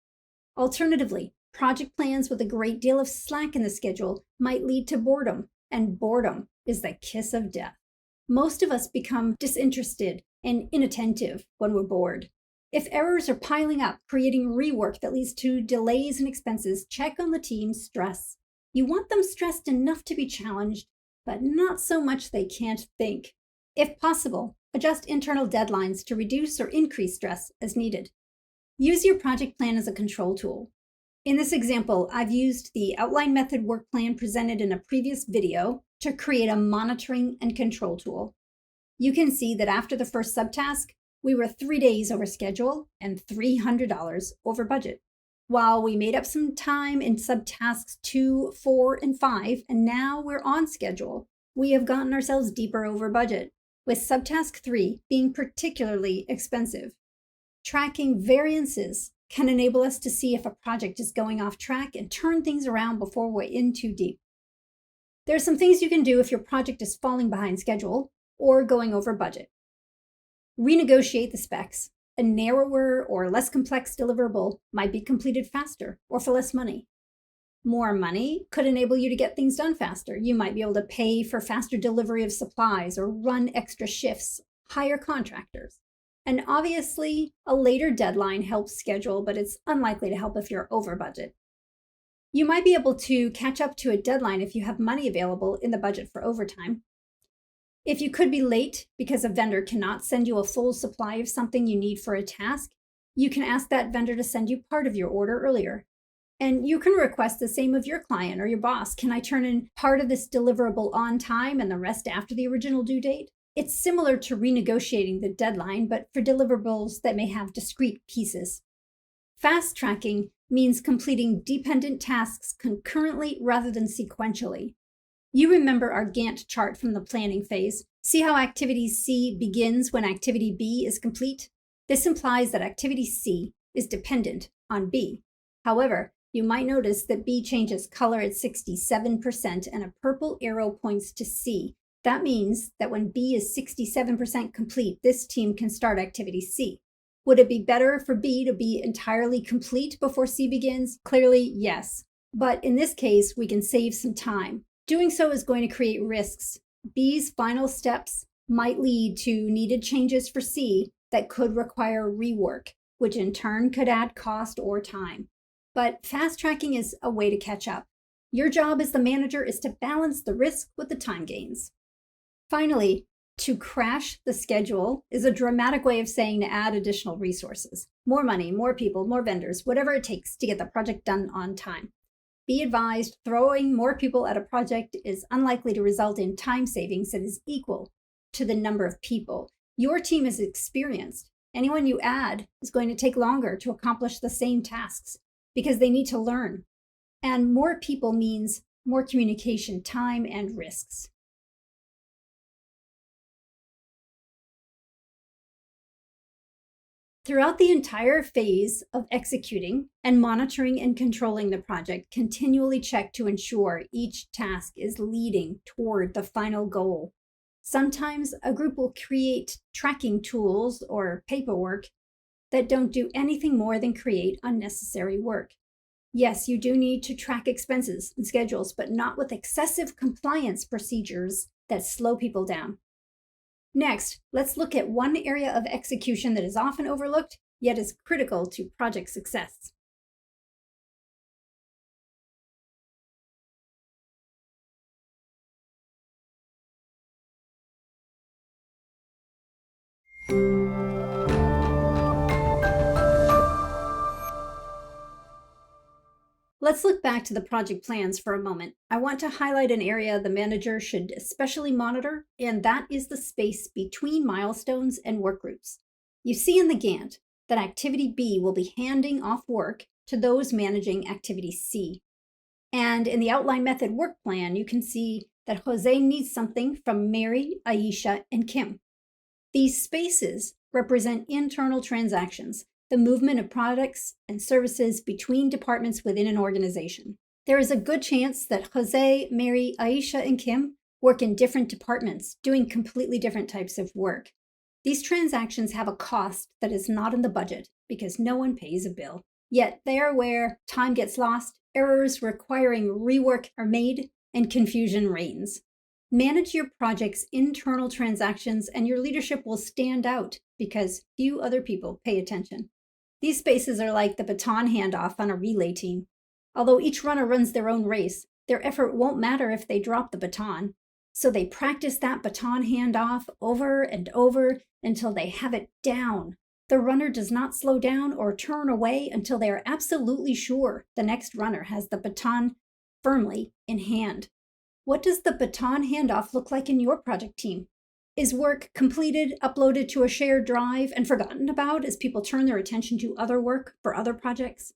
Alternatively, project plans with a great deal of slack in the schedule might lead to boredom, and boredom is the kiss of death. Most of us become disinterested and inattentive when we're bored. If errors are piling up, creating rework that leads to delays and expenses, check on the team's stress. You want them stressed enough to be challenged, but not so much they can't think. If possible, adjust internal deadlines to reduce or increase stress as needed. Use your project plan as a control tool. In this example, I've used the outline method work plan presented in a previous video to create a monitoring and control tool. You can see that after the first subtask, we were 3 days over schedule and $300 over budget. While we made up some time in subtasks 2, 4, and 5, and now we're on schedule, we have gotten ourselves deeper over budget, with subtask 3 being particularly expensive. Tracking variances can enable us to see if a project is going off track and turn things around before we're in too deep. There are some things you can do if your project is falling behind schedule or going over budget. Renegotiate the specs. A narrower or less complex deliverable might be completed faster or for less money. More money could enable you to get things done faster. You might be able to pay for faster delivery of supplies or run extra shifts, hire contractors. And obviously, a later deadline helps schedule, but it's unlikely to help if you're over budget. You might be able to catch up to a deadline if you have money available in the budget for overtime. If you could be late because a vendor cannot send you a full supply of something you need for a task, you can ask that vendor to send you part of your order earlier. And you can request the same of your client or your boss. Can I turn in part of this deliverable on time and the rest after the original due date? It's similar to renegotiating the deadline, but for deliverables that may have discrete pieces. Fast tracking means completing dependent tasks concurrently rather than sequentially. You remember our Gantt chart from the planning phase. See how activity C begins when activity B is complete? This implies that activity C is dependent on B. However, you might notice that B changes color at 67% and a purple arrow points to C. That means that when B is 67% complete, this team can start activity C. Would it be better for B to be entirely complete before C begins? Clearly, yes. But in this case, we can save some time. Doing so is going to create risks. B's final steps might lead to needed changes for C that could require rework, which in turn could add cost or time. But fast tracking is a way to catch up. Your job as the manager is to balance the risk with the time gains. Finally, to crash the schedule is a dramatic way of saying to add additional resources. More money, more people, more vendors, whatever it takes to get the project done on time. Be advised, throwing more people at a project is unlikely to result in time savings that is equal to the number of people. Your team is experienced. Anyone you add is going to take longer to accomplish the same tasks because they need to learn. And more people means more communication, time, and risks. Throughout the entire phase of executing and monitoring and controlling the project, continually check to ensure each task is leading toward the final goal. Sometimes a group will create tracking tools or paperwork that don't do anything more than create unnecessary work. Yes, you do need to track expenses and schedules, but not with excessive compliance procedures that slow people down. Next, let's look at one area of execution that is often overlooked, yet is critical to project success. Let's look back to the project plans for a moment. I want to highlight an area the manager should especially monitor, and that is the space between milestones and work groups. You see in the Gantt that activity B will be handing off work to those managing activity C. And in the outline method work plan, you can see that Jose needs something from Mary, Aisha, and Kim. These spaces represent internal transactions, the movement of products and services between departments within an organization. There is a good chance that Jose, Mary, Aisha, and Kim work in different departments, doing completely different types of work. These transactions have a cost that is not in the budget because no one pays a bill. Yet they are where time gets lost, errors requiring rework are made, and confusion reigns. Manage your project's internal transactions and your leadership will stand out because few other people pay attention. These spaces are like the baton handoff on a relay team. Although each runner runs their own race, their effort won't matter if they drop the baton. So they practice that baton handoff over and over until they have it down. The runner does not slow down or turn away until they are absolutely sure the next runner has the baton firmly in hand. What does the baton handoff look like in your project team? Is work completed, uploaded to a shared drive, and forgotten about as people turn their attention to other work for other projects?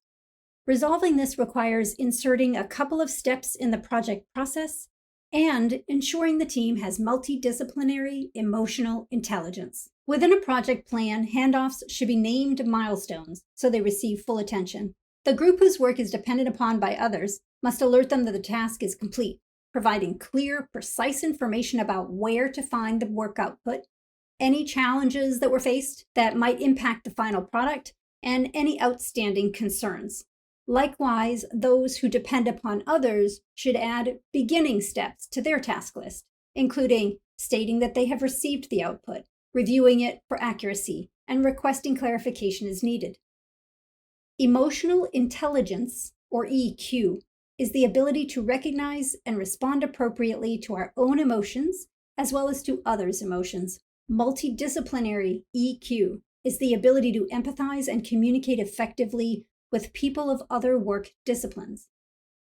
Resolving this requires inserting a couple of steps in the project process and ensuring the team has multidisciplinary emotional intelligence. Within a project plan, handoffs should be named milestones so they receive full attention. The group whose work is dependent upon by others must alert them that the task is complete, providing clear, precise information about where to find the work output, any challenges that were faced that might impact the final product, and any outstanding concerns. Likewise, those who depend upon others should add beginning steps to their task list, including stating that they have received the output, reviewing it for accuracy, and requesting clarification as needed. Emotional intelligence, or EQ, is the ability to recognize and respond appropriately to our own emotions as well as to others' emotions. Multidisciplinary EQ is the ability to empathize and communicate effectively with people of other work disciplines.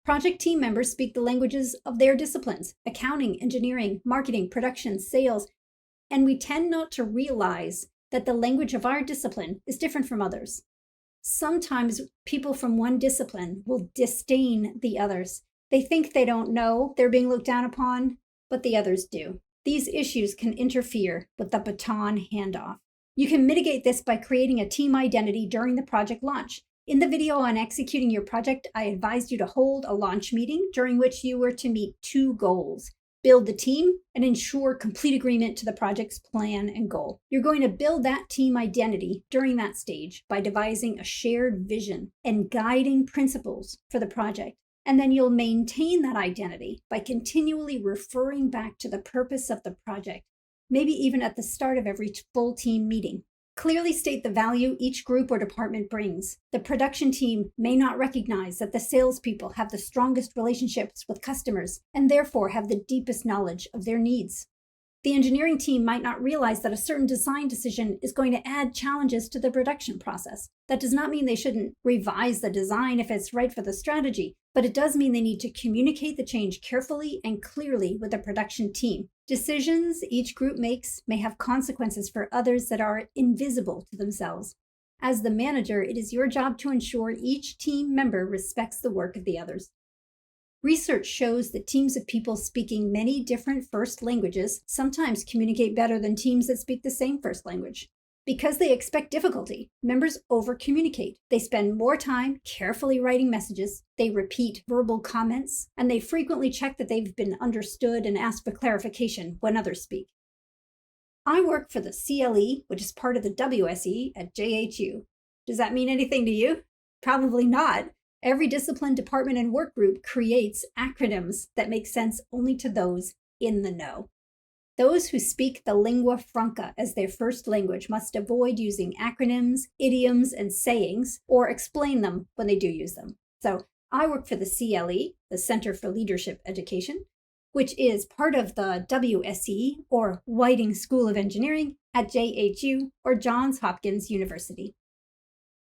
Project team members speak the languages of their disciplines: accounting, engineering, marketing, production, sales, and we tend not to realize that the language of our discipline is different from others. Sometimes people from one discipline will disdain the others. They think they don't know they're being looked down upon, but the others do. These issues can interfere with the baton handoff. You can mitigate this by creating a team identity during the project launch. In the video on executing your project, I advised you to hold a launch meeting during which you were to meet two goals: build the team and ensure complete agreement to the project's plan and goal. You're going to build that team identity during that stage by devising a shared vision and guiding principles for the project. And then you'll maintain that identity by continually referring back to the purpose of the project, maybe even at the start of every full team meeting. Clearly state the value each group or department brings. The production team may not recognize that the salespeople have the strongest relationships with customers and therefore have the deepest knowledge of their needs. The engineering team might not realize that a certain design decision is going to add challenges to the production process. That does not mean they shouldn't revise the design if it's right for the strategy, but it does mean they need to communicate the change carefully and clearly with the production team. Decisions each group makes may have consequences for others that are invisible to themselves. As the manager, it is your job to ensure each team member respects the work of the others. Research shows that teams of people speaking many different first languages sometimes communicate better than teams that speak the same first language. Because they expect difficulty, members over-communicate. They spend more time carefully writing messages, they repeat verbal comments, and they frequently check that they've been understood and ask for clarification when others speak. I work for the CLE, which is part of the WSE at JHU. Does that mean anything to you? Probably not. Every discipline, department, and work group creates acronyms that make sense only to those in the know. Those who speak the lingua franca as their first language must avoid using acronyms, idioms, and sayings, or explain them when they do use them. So I work for the CLE, the Center for Leadership Education, which is part of the WSE, or Whiting School of Engineering, at JHU, or Johns Hopkins University.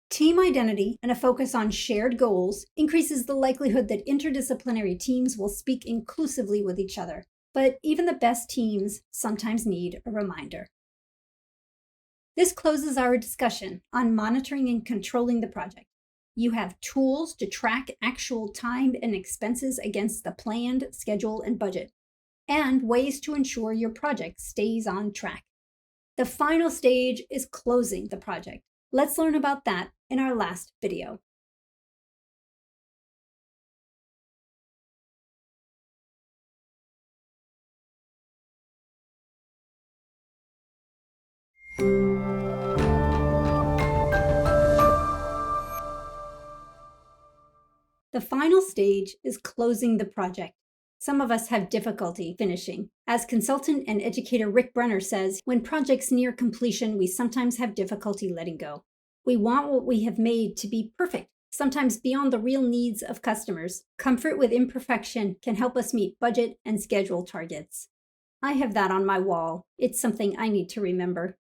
Team identity and a focus on shared goals increases the likelihood that interdisciplinary teams will speak inclusively with each other. But even the best teams sometimes need a reminder. This closes our discussion on monitoring and controlling the project. You have tools to track actual time and expenses against the planned schedule and budget, and ways to ensure your project stays on track. The final stage is closing the project. Let's learn about that in our last video. The final stage is closing the project. Some of us have difficulty finishing. As consultant and educator Rick Brenner says, when projects near completion, we sometimes have difficulty letting go. We want what we have made to be perfect, sometimes beyond the real needs of customers. Comfort with imperfection can help us meet budget and schedule targets. I have that on my wall. It's something I need to remember.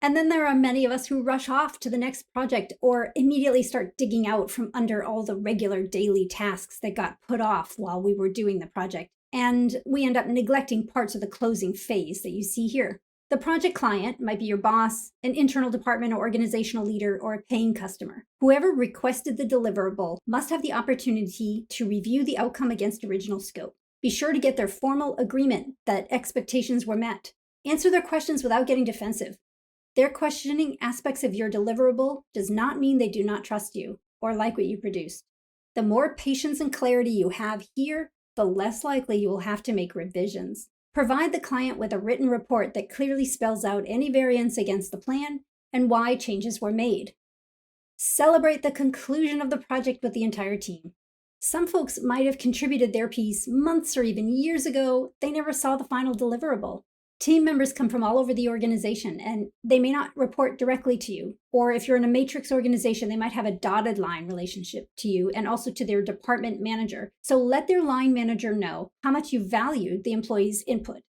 And then there are many of us who rush off to the next project or immediately start digging out from under all the regular daily tasks that got put off while we were doing the project. And we end up neglecting parts of the closing phase that you see here. The project client might be your boss, an internal department or organizational leader, or a paying customer. Whoever requested the deliverable must have the opportunity to review the outcome against original scope. Be sure to get their formal agreement that expectations were met. Answer their questions without getting defensive. Their questioning aspects of your deliverable does not mean they do not trust you or like what you produced. The more patience and clarity you have here, the less likely you will have to make revisions. Provide the client with a written report that clearly spells out any variance against the plan and why changes were made. Celebrate the conclusion of the project with the entire team. Some folks might have contributed their piece months or even years ago. They never saw the final deliverable. Team members come from all over the organization, and they may not report directly to you. Or if you're in a matrix organization, they might have a dotted line relationship to you and also to their department manager. So let their line manager know how much you value the employee's input.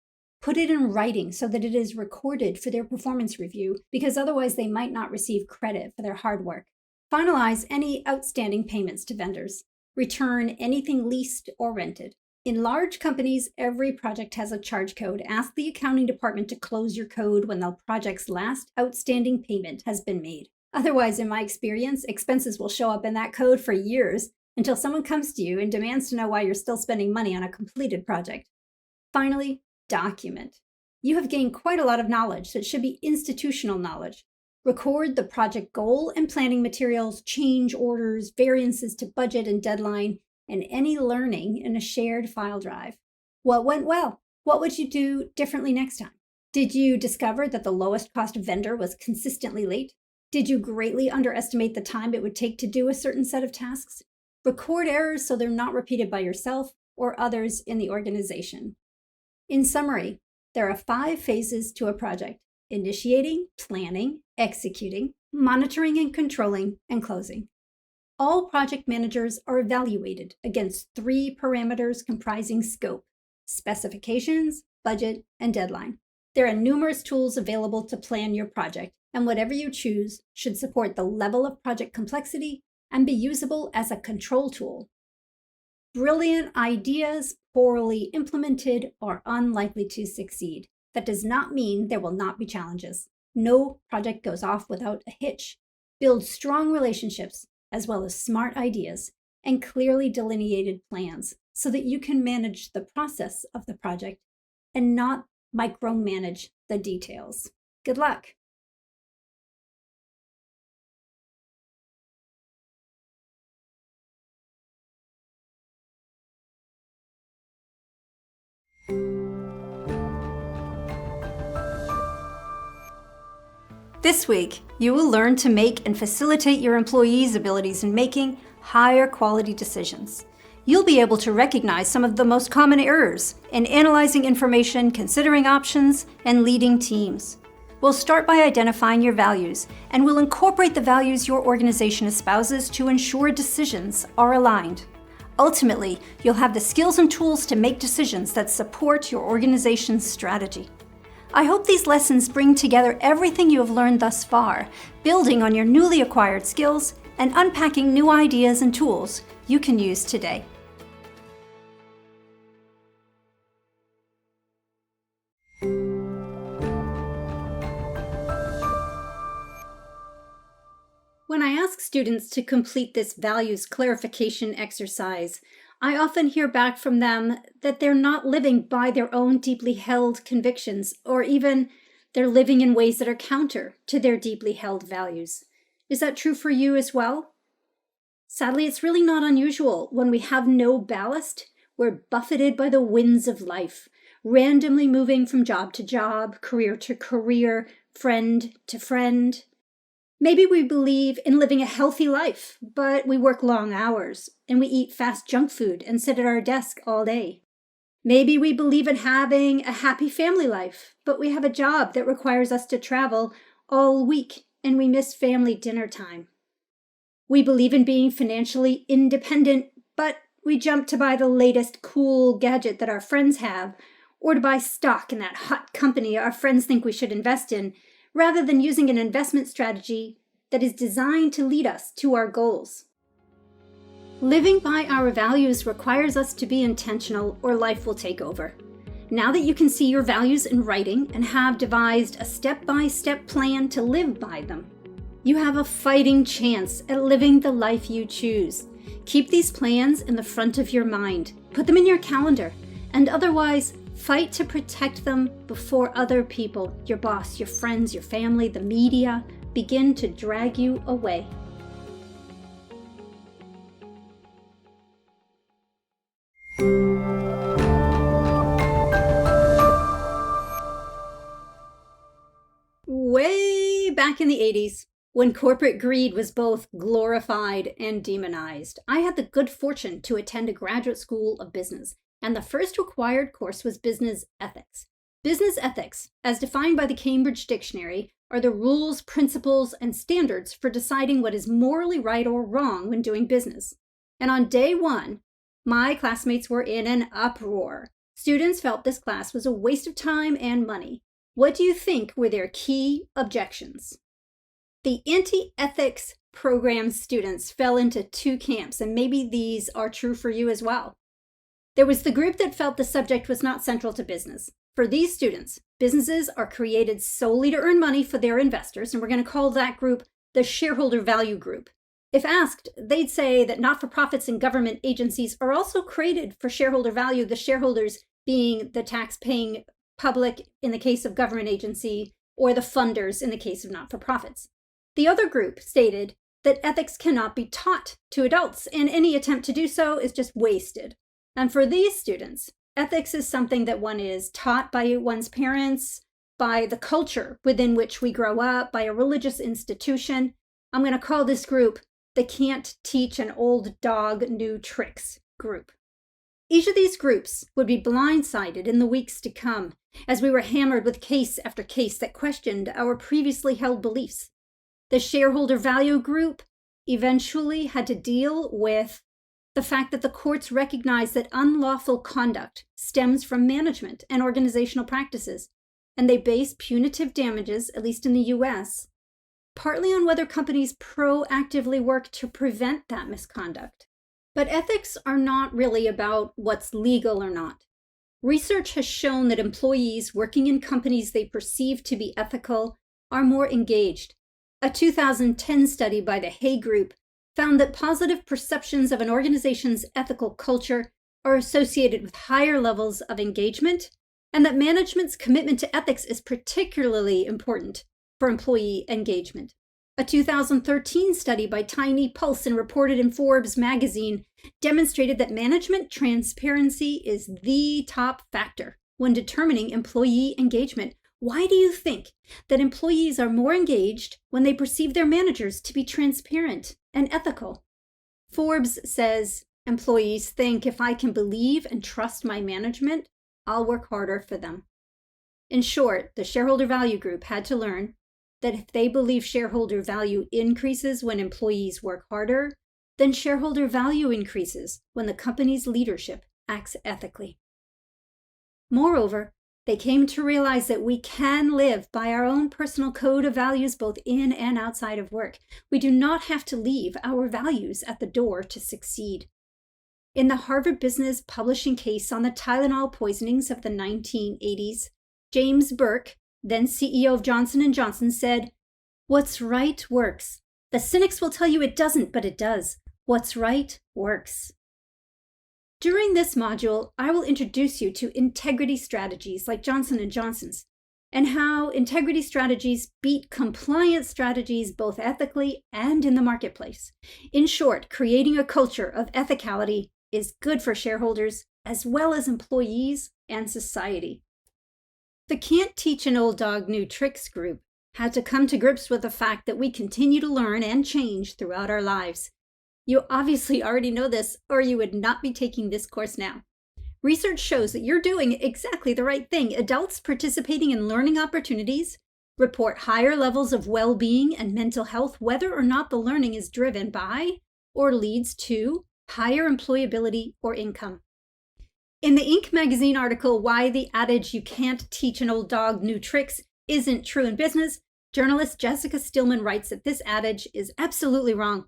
Put it in writing so that it is recorded for their performance review, because otherwise they might not receive credit for their hard work. Finalize any outstanding payments to vendors. Return anything leased or rented. In large companies, every project has a charge code. Ask the accounting department to close your code when the project's last outstanding payment has been made. Otherwise, in my experience, expenses will show up in that code for years until someone comes to you and demands to know why you're still spending money on a completed project. Finally, document. You have gained quite a lot of knowledge that should be institutional knowledge. Record the project goal and planning materials, change orders, variances to budget and deadline, and any learning in a shared file drive. What went well? What would you do differently next time? Did you discover that the lowest cost vendor was consistently late? Did you greatly underestimate the time it would take to do a certain set of tasks? Record errors so they're not repeated by yourself or others in the organization. In summary, there are 5 phases to a project: initiating, planning, executing, monitoring and controlling, and closing. All project managers are evaluated against 3 parameters comprising scope: specifications, budget, and deadline. There are numerous tools available to plan your project, and whatever you choose should support the level of project complexity and be usable as a control tool. Brilliant ideas, poorly implemented, are unlikely to succeed. That does not mean there will not be challenges. No project goes off without a hitch. Build strong relationships, as well as smart ideas and clearly delineated plans so that you can manage the process of the project and not micromanage the details. Good luck. This week, you will learn to make and facilitate your employees' abilities in making higher quality decisions. You'll be able to recognize some of the most common errors in analyzing information, considering options, and leading teams. We'll start by identifying your values, and we'll incorporate the values your organization espouses to ensure decisions are aligned. Ultimately, you'll have the skills and tools to make decisions that support your organization's strategy. I hope these lessons bring together everything you have learned thus far, building on your newly acquired skills and unpacking new ideas and tools you can use today. When I ask students to complete this values clarification exercise, I often hear back from them that they're not living by their own deeply held convictions, or even they're living in ways that are counter to their deeply held values. Is that true for you as well? Sadly, it's really not unusual. When we have no ballast, we're buffeted by the winds of life, randomly moving from job to job, career to career, friend to friend. Maybe we believe in living a healthy life, but we work long hours and we eat fast junk food and sit at our desk all day. Maybe we believe in having a happy family life, but we have a job that requires us to travel all week and we miss family dinner time. We believe in being financially independent, but we jump to buy the latest cool gadget that our friends have, or to buy stock in that hot company our friends think we should invest in, rather than using an investment strategy that is designed to lead us to our goals. Living by our values requires us to be intentional, or life will take over. Now that you can see your values in writing and have devised a step-by-step plan to live by them, you have a fighting chance at living the life you choose. Keep these plans in the front of your mind. Put them in your calendar, and otherwise, fight to protect them before other people, your boss, your friends, your family, the media, begin to drag you away. 1980s, when corporate greed was both glorified and demonized. I had the good fortune to attend a graduate school of business, and the first required course was business ethics. Business ethics, as defined by the Cambridge Dictionary, are the rules, principles, and standards for deciding what is morally right or wrong when doing business. And on day one, my classmates were in an uproar. Students felt this class was a waste of time and money. What do you think were their key objections? The anti-ethics program students fell into two camps, and maybe these are true for you as well. There was the group that felt the subject was not central to business. For these students, businesses are created solely to earn money for their investors, and we're going to call that group the shareholder value group. If asked, they'd say that not-for-profits and government agencies are also created for shareholder value, the shareholders being the tax-paying public in the case of government agency, or the funders in the case of not-for-profits. The other group stated that ethics cannot be taught to adults, and any attempt to do so is just wasted. And for these students, ethics is something that one is taught by one's parents, by the culture within which we grow up, by a religious institution. I'm going to call this group the can't teach an old dog new tricks group. Each of these groups would be blindsided in the weeks to come as we were hammered with case after case that questioned our previously held beliefs. The shareholder value group eventually had to deal with the fact that the courts recognize that unlawful conduct stems from management and organizational practices, and they base punitive damages, at least in the US, partly on whether companies proactively work to prevent that misconduct. But ethics are not really about what's legal or not. Research has shown that employees working in companies they perceive to be ethical are more engaged. A 2010 study by the Hay Group found that positive perceptions of an organization's ethical culture are associated with higher levels of engagement, and that management's commitment to ethics is particularly important for employee engagement. A 2013 study by Tiny Pulse and reported in Forbes magazine demonstrated that management transparency is the top factor when determining employee engagement. Why do you think that employees are more engaged when they perceive their managers to be transparent and ethical? Forbes says employees think if I can believe and trust my management, I'll work harder for them. In short, the shareholder value group had to learn that if they believe shareholder value increases when employees work harder, then shareholder value increases when the company's leadership acts ethically. Moreover, they came to realize that we can live by our own personal code of values both in and outside of work. We do not have to leave our values at the door to succeed. In the Harvard Business Publishing case on the Tylenol poisonings of the 1980s, James Burke, then CEO of Johnson & Johnson, said, "What's right works. The cynics will tell you it doesn't, but it does. What's right works." During this module, I will introduce you to integrity strategies like Johnson & Johnson's, and how integrity strategies beat compliance strategies both ethically and in the marketplace. In short, creating a culture of ethicality is good for shareholders as well as employees and society. The Can't Teach an Old Dog New Tricks group had to come to grips with the fact that we continue to learn and change throughout our lives. You obviously already know this, or you would not be taking this course now. Research shows that you're doing exactly the right thing. Adults participating in learning opportunities report higher levels of well-being and mental health, whether or not the learning is driven by or leads to higher employability or income. In the Inc. magazine article, Why the Adage You Can't Teach an Old Dog New Tricks Isn't True in Business, journalist Jessica Stillman writes that this adage is absolutely wrong.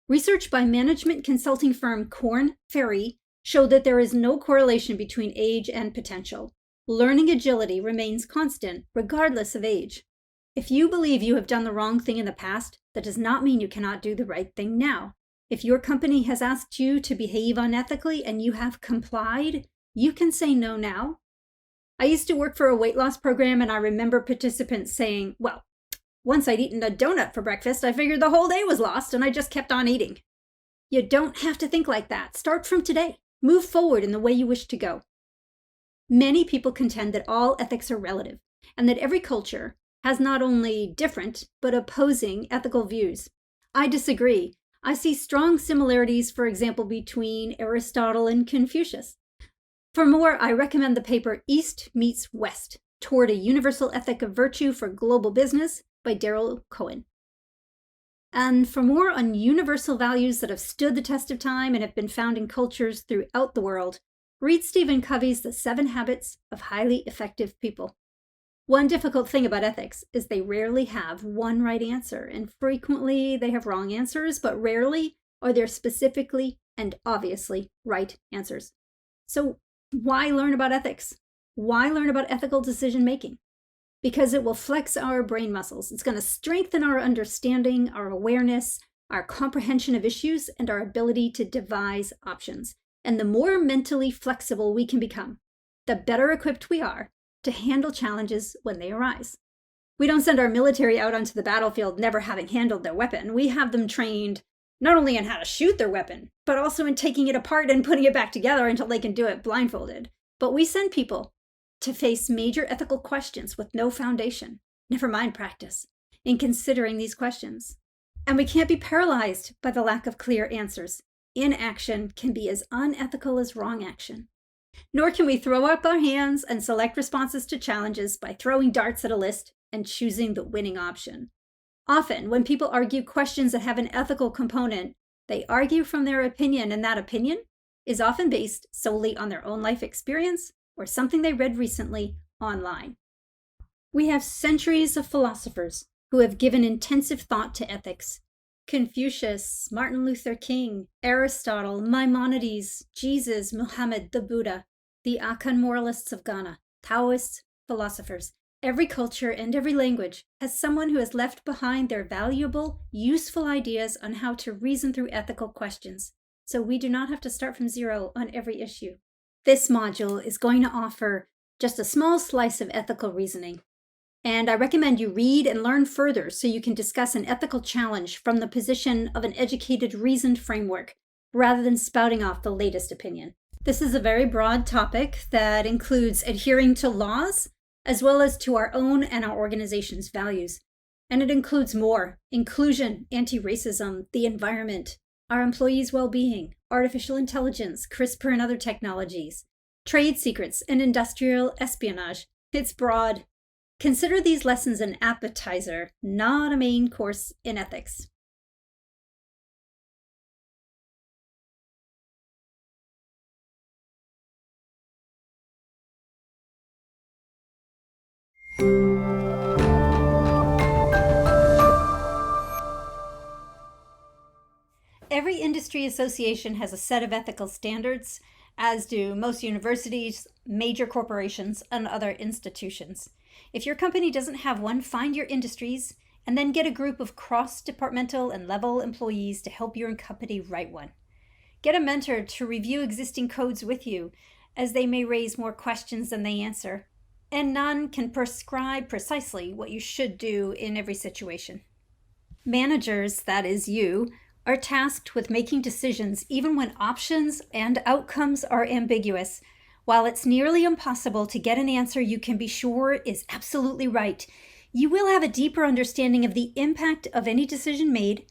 Research by management consulting firm Korn Ferry showed that there is no correlation between age and potential. Learning agility remains constant regardless of age. If you believe you have done the wrong thing in the past, that does not mean you cannot do the right thing now. If your company has asked you to behave unethically and you have complied, you can say no now. I used to work for a weight loss program, and I remember participants saying, "Well, once I'd eaten a donut for breakfast, I figured the whole day was lost and I just kept on eating." You don't have to think like that. Start from today. Move forward in the way you wish to go. Many people contend that all ethics are relative and that every culture has not only different, but opposing ethical views. I disagree. I see strong similarities, for example, between Aristotle and Confucius. For more, I recommend the paper East Meets West, Toward a Universal Ethic of Virtue for Global Business by Daryl Cohen. And for more on universal values that have stood the test of time and have been found in cultures throughout the world, read Stephen Covey's The 7 Habits of Highly Effective People. One difficult thing about ethics is they rarely have one right answer, and frequently they have wrong answers, but rarely are there specifically and obviously right answers. So why learn about ethics? Why learn about ethical decision making? Because it will flex our brain muscles. It's going to strengthen our understanding, our awareness, our comprehension of issues, and our ability to devise options. And the more mentally flexible we can become, the better equipped we are to handle challenges when they arise. We don't send our military out onto the battlefield never having handled their weapon. We have them trained not only in how to shoot their weapon, but also in taking it apart and putting it back together until they can do it blindfolded. But we send people to face major ethical questions with no foundation, never mind practice, in considering these questions. And we can't be paralyzed by the lack of clear answers. Inaction can be as unethical as wrong action. Nor can we throw up our hands and select responses to challenges by throwing darts at a list and choosing the winning option. Often, when people argue questions that have an ethical component, they argue from their opinion, and that opinion is often based solely on their own life experience or something they read recently online. We have centuries of philosophers who have given intensive thought to ethics. Confucius, Martin Luther King, Aristotle, Maimonides, Jesus, Muhammad, the Buddha, the Akan moralists of Ghana, Taoists, philosophers. Every culture and every language has someone who has left behind their valuable, useful ideas on how to reason through ethical questions. So we do not have to start from zero on every issue. This module is going to offer just a small slice of ethical reasoning. And I recommend you read and learn further so you can discuss an ethical challenge from the position of an educated, reasoned framework, rather than spouting off the latest opinion. This is a very broad topic that includes adhering to laws, as well as to our own and our organization's values. And it includes more: inclusion, anti-racism, the environment, our employees' well-being, artificial intelligence, CRISPR and other technologies, trade secrets, and industrial espionage. It's broad. Consider these lessons an appetizer, not a main course in ethics. Every industry association has a set of ethical standards, as do most universities, major corporations, and other institutions. If your company doesn't have one, find your industries and then get a group of cross-departmental and level employees to help your company write one. Get a mentor to review existing codes with you, as they may raise more questions than they answer, and none can prescribe precisely what you should do in every situation. Managers, that is you, are tasked with making decisions even when options and outcomes are ambiguous. While it's nearly impossible to get an answer you can be sure is absolutely right, you will have a deeper understanding of the impact of any decision made,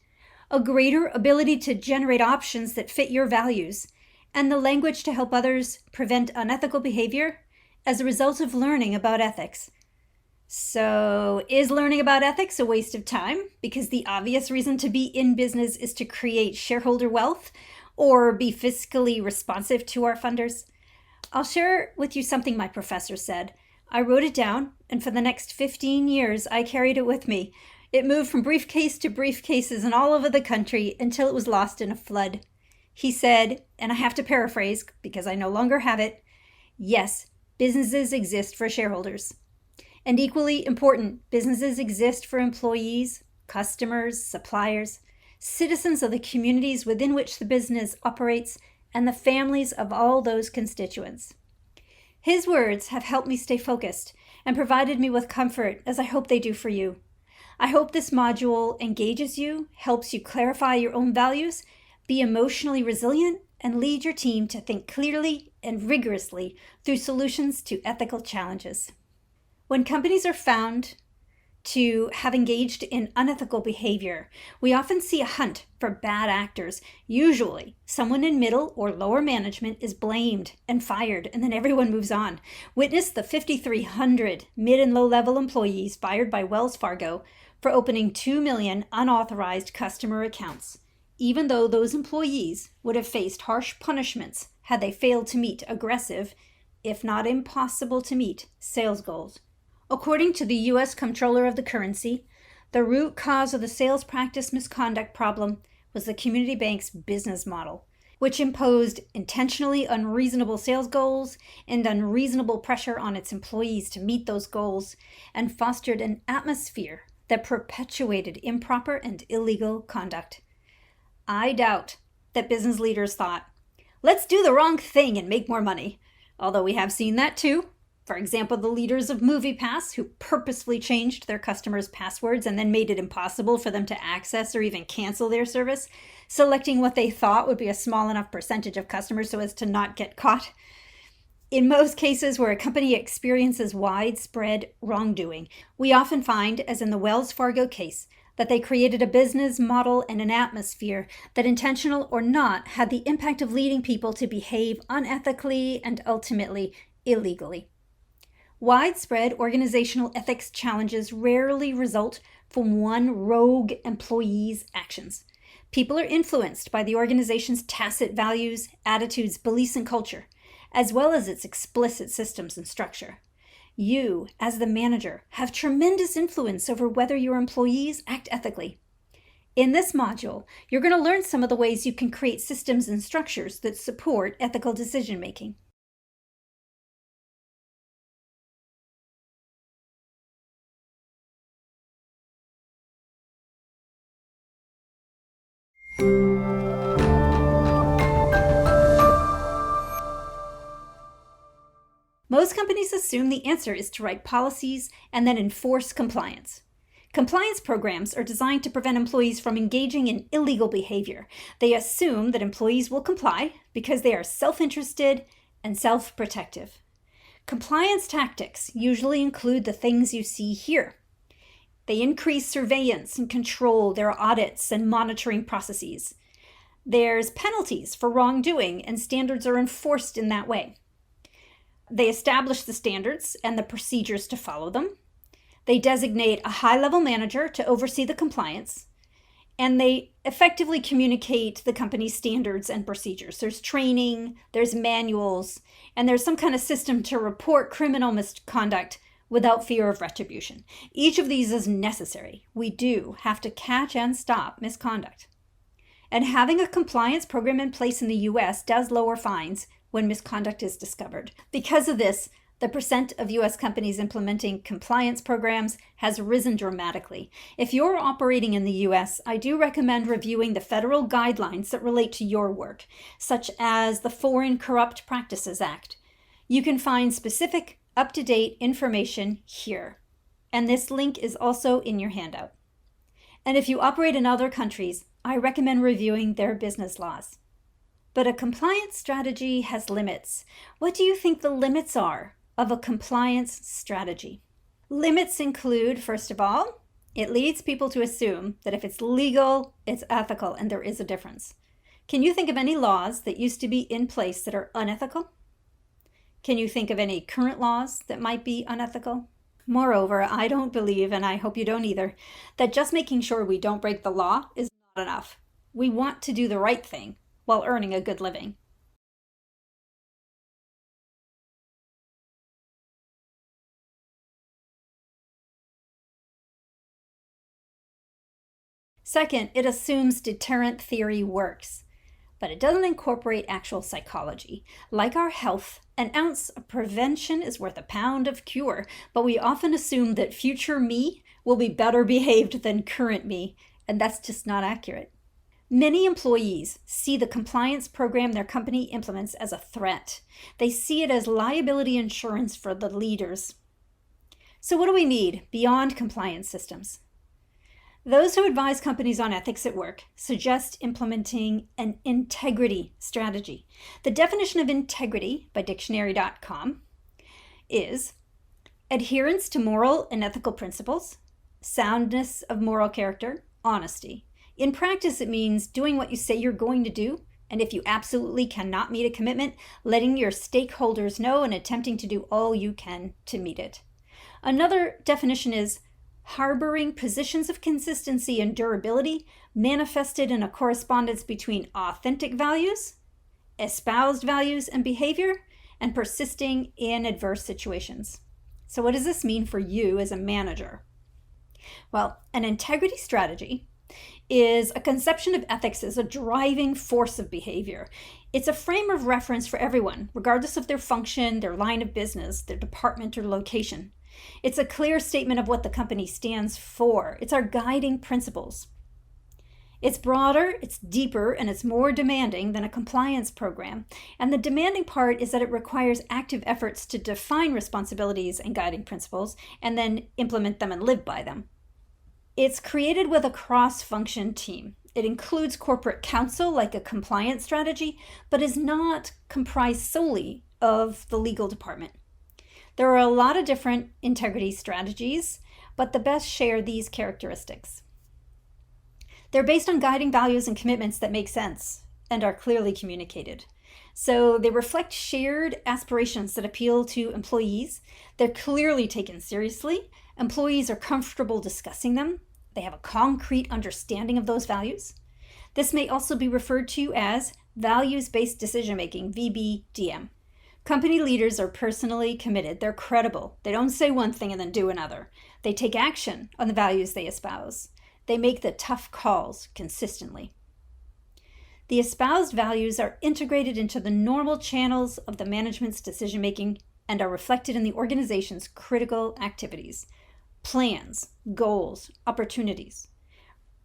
a greater ability to generate options that fit your values, and the language to help others prevent unethical behavior as a result of learning about ethics. So, is learning about ethics a waste of time because the obvious reason to be in business is to create shareholder wealth or be fiscally responsive to our funders? I'll share with you something my professor said. I wrote it down, and for the next 15 years, I carried it with me. It moved from briefcase to briefcases and all over the country until it was lost in a flood. He said, and I have to paraphrase because I no longer have it, yes, businesses exist for shareholders. And equally important, businesses exist for employees, customers, suppliers, citizens of the communities within which the business operates, and the families of all those constituents. His words have helped me stay focused and provided me with comfort, as I hope they do for you. I hope this module engages you, helps you clarify your own values, be emotionally resilient, and lead your team to think clearly and rigorously through solutions to ethical challenges. When companies are found, to have engaged in unethical behavior, we often see a hunt for bad actors. Usually, someone in middle or lower management is blamed and fired, and then everyone moves on. Witness the 5,300 mid and low-level employees fired by Wells Fargo for opening 2 million unauthorized customer accounts, even though those employees would have faced harsh punishments had they failed to meet aggressive, if not impossible to meet, sales goals. According to the U.S. Comptroller of the Currency, the root cause of the sales practice misconduct problem was the community bank's business model, which imposed intentionally unreasonable sales goals and unreasonable pressure on its employees to meet those goals, and fostered an atmosphere that perpetuated improper and illegal conduct. I doubt that business leaders thought, let's do the wrong thing and make more money, although we have seen that too. For example, the leaders of MoviePass who purposefully changed their customers' passwords and then made it impossible for them to access or even cancel their service, selecting what they thought would be a small enough percentage of customers so as to not get caught. In most cases where a company experiences widespread wrongdoing, we often find, as in the Wells Fargo case, that they created a business model and an atmosphere that, intentional or not, had the impact of leading people to behave unethically and ultimately illegally. Widespread organizational ethics challenges rarely result from one rogue employee's actions. People are influenced by the organization's tacit values, attitudes, beliefs, and culture, as well as its explicit systems and structure. You, as the manager, have tremendous influence over whether your employees act ethically. In this module, you're going to learn some of the ways you can create systems and structures that support ethical decision-making. Most companies assume the answer is to write policies and then enforce compliance. Compliance programs are designed to prevent employees from engaging in illegal behavior. They assume that employees will comply because they are self-interested and self-protective. Compliance tactics usually include the things you see here. They increase surveillance and control their audits and monitoring processes. There's penalties for wrongdoing, and standards are enforced in that way. They establish the standards and the procedures to follow them. They designate a high-level manager to oversee the compliance, and they effectively communicate the company's standards and procedures. There's training, there's manuals, and there's some kind of system to report criminal misconduct without fear of retribution. Each of these is necessary. We do have to catch and stop misconduct. And having a compliance program in place in the U.S. does lower fines when misconduct is discovered. Because of this, the percent of U.S. companies implementing compliance programs has risen dramatically. If you're operating in the U.S., I do recommend reviewing the federal guidelines that relate to your work, such as the Foreign Corrupt Practices Act. You can find specific, up-to-date information here. And this link is also in your handout. And if you operate in other countries, I recommend reviewing their business laws. But a compliance strategy has limits. What do you think the limits are of a compliance strategy? Limits include, first of all, it leads people to assume that if it's legal, it's ethical, and there is a difference. Can you think of any laws that used to be in place that are unethical? Can you think of any current laws that might be unethical? Moreover, I don't believe, and I hope you don't either, that just making sure we don't break the law is not enough. We want to do the right thing while earning a good living. Second, it assumes deterrent theory works, but it doesn't incorporate actual psychology. Like our health, an ounce of prevention is worth a pound of cure, but we often assume that future me will be better behaved than current me, and that's just not accurate. Many employees see the compliance program their company implements as a threat. They see it as liability insurance for the leaders. So what do we need beyond compliance systems? Those who advise companies on ethics at work suggest implementing an integrity strategy. The definition of integrity by dictionary.com is adherence to moral and ethical principles, soundness of moral character, honesty. In practice, it means doing what you say you're going to do, and if you absolutely cannot meet a commitment, letting your stakeholders know and attempting to do all you can to meet it. Another definition is harboring positions of consistency and durability manifested in a correspondence between authentic values, espoused values and behavior, and persisting in adverse situations. So what does this mean for you as a manager? Well, an integrity strategy is a conception of ethics as a driving force of behavior. It's a frame of reference for everyone, regardless of their function, their line of business, their department, or location. It's a clear statement of what the company stands for. It's our guiding principles. It's broader, it's deeper, and it's more demanding than a compliance program. And the demanding part is that it requires active efforts to define responsibilities and guiding principles, and then implement them and live by them. It's created with a cross-function team. It includes corporate counsel like a compliance strategy, but is not comprised solely of the legal department. There are a lot of different integrity strategies, but the best share these characteristics. They're based on guiding values and commitments that make sense and are clearly communicated. So they reflect shared aspirations that appeal to employees. They're clearly taken seriously. Employees are comfortable discussing them. They have a concrete understanding of those values. This may also be referred to as values-based decision-making, VBDM. Company leaders are personally committed. They're credible. They don't say one thing and then do another. They take action on the values they espouse. They make the tough calls consistently. The espoused values are integrated into the normal channels of the management's decision-making and are reflected in the organization's critical activities, plans, goals, opportunities,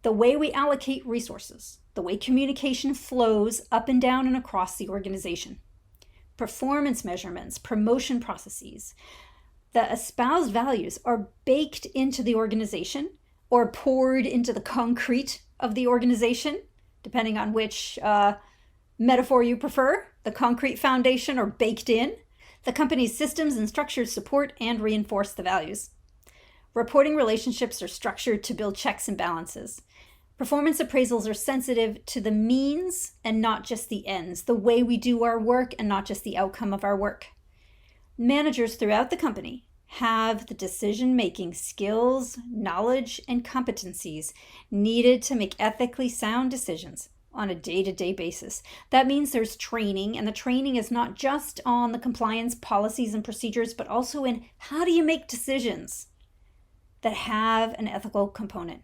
the way we allocate resources, the way communication flows up and down and across the organization, performance measurements, promotion processes. The espoused values are baked into the organization or poured into the concrete of the organization, depending on which metaphor you prefer, the concrete foundation or baked in. The company's systems and structures support and reinforce the values. Reporting relationships are structured to build checks and balances. Performance appraisals are sensitive to the means and not just the ends, the way we do our work and not just the outcome of our work. Managers throughout the company have the decision-making skills, knowledge, and competencies needed to make ethically sound decisions on a day-to-day basis. That means there's training, and the training is not just on the compliance policies and procedures, but also in how do you make decisions that have an ethical component.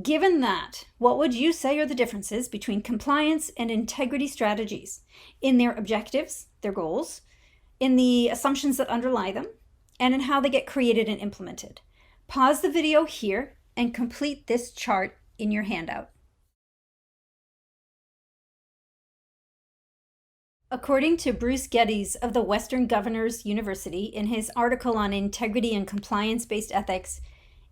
Given that, what would you say are the differences between compliance and integrity strategies in their objectives, their goals, in the assumptions that underlie them, and in how they get created and implemented? Pause the video here and complete this chart in your handout. According to Bruce Geddes of the Western Governors University in his article on integrity and compliance-based ethics,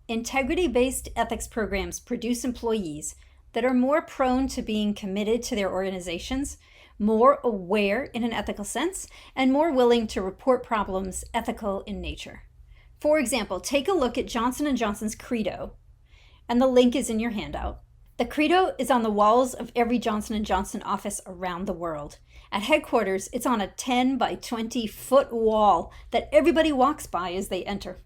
integrity-based ethics programs produce employees that are more prone to being committed to their organizations, more aware in an ethical sense, and more willing to report problems ethical in nature. For example, take a look at Johnson & Johnson's Credo, and the link is in your handout. The Credo is on the walls of every Johnson & Johnson office around the world. At headquarters, it's on a 10 by 20 foot wall that everybody walks by as they enter.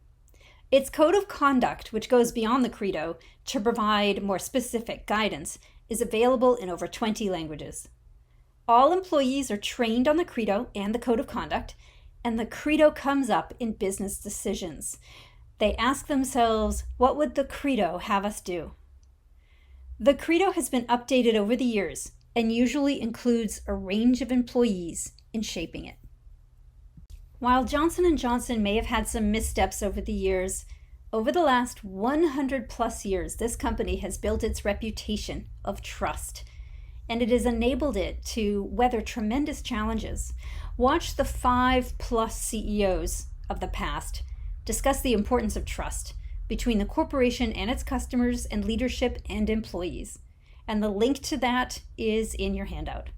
Its code of conduct, which goes beyond the Credo to provide more specific guidance, is available in over 20 languages. All employees are trained on the Credo and the code of conduct, and the Credo comes up in business decisions. They ask themselves, what would the Credo have us do? The Credo has been updated over the years and usually includes a range of employees in shaping it. While Johnson & Johnson may have had some missteps over the years, over the last 100 plus years, this company has built its reputation of trust, and it has enabled it to weather tremendous challenges. Watch the 5+ CEOs of the past discuss the importance of trust between the corporation and its customers and leadership and employees. And the link to that is in your handout.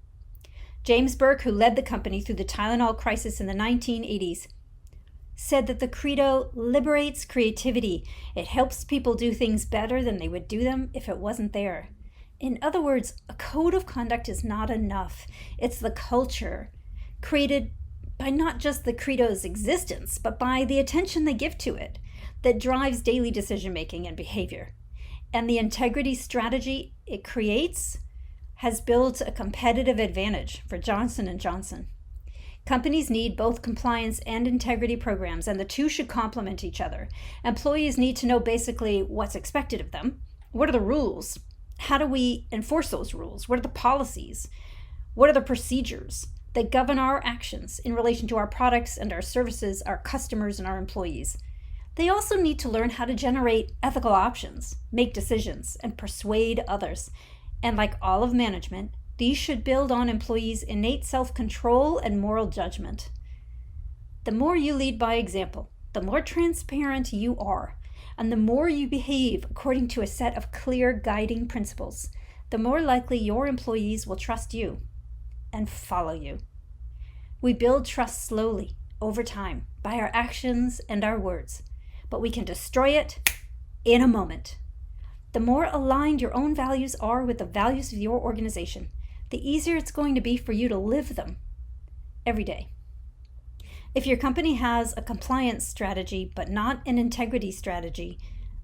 James Burke, who led the company through the Tylenol crisis in the 1980s, said that the credo liberates creativity. It helps people do things better than they would do them if it wasn't there. In other words, a code of conduct is not enough. It's the culture created by not just the credo's existence, but by the attention they give to it that drives daily decision-making and behavior. And the integrity strategy it creates has built a competitive advantage for Johnson & Johnson. Companies need both compliance and integrity programs, and the two should complement each other. Employees need to know basically what's expected of them. What are the rules? How do we enforce those rules? What are the policies? What are the procedures that govern our actions in relation to our products and our services, our customers and our employees? They also need to learn how to generate ethical options, make decisions, and persuade others. And like all of management, these should build on employees' innate self-control and moral judgment. The more you lead by example, the more transparent you are, and the more you behave according to a set of clear guiding principles, the more likely your employees will trust you and follow you. We build trust slowly, over time, by our actions and our words, but we can destroy it in a moment. The more aligned your own values are with the values of your organization, the easier it's going to be for you to live them every day. If your company has a compliance strategy but not an integrity strategy,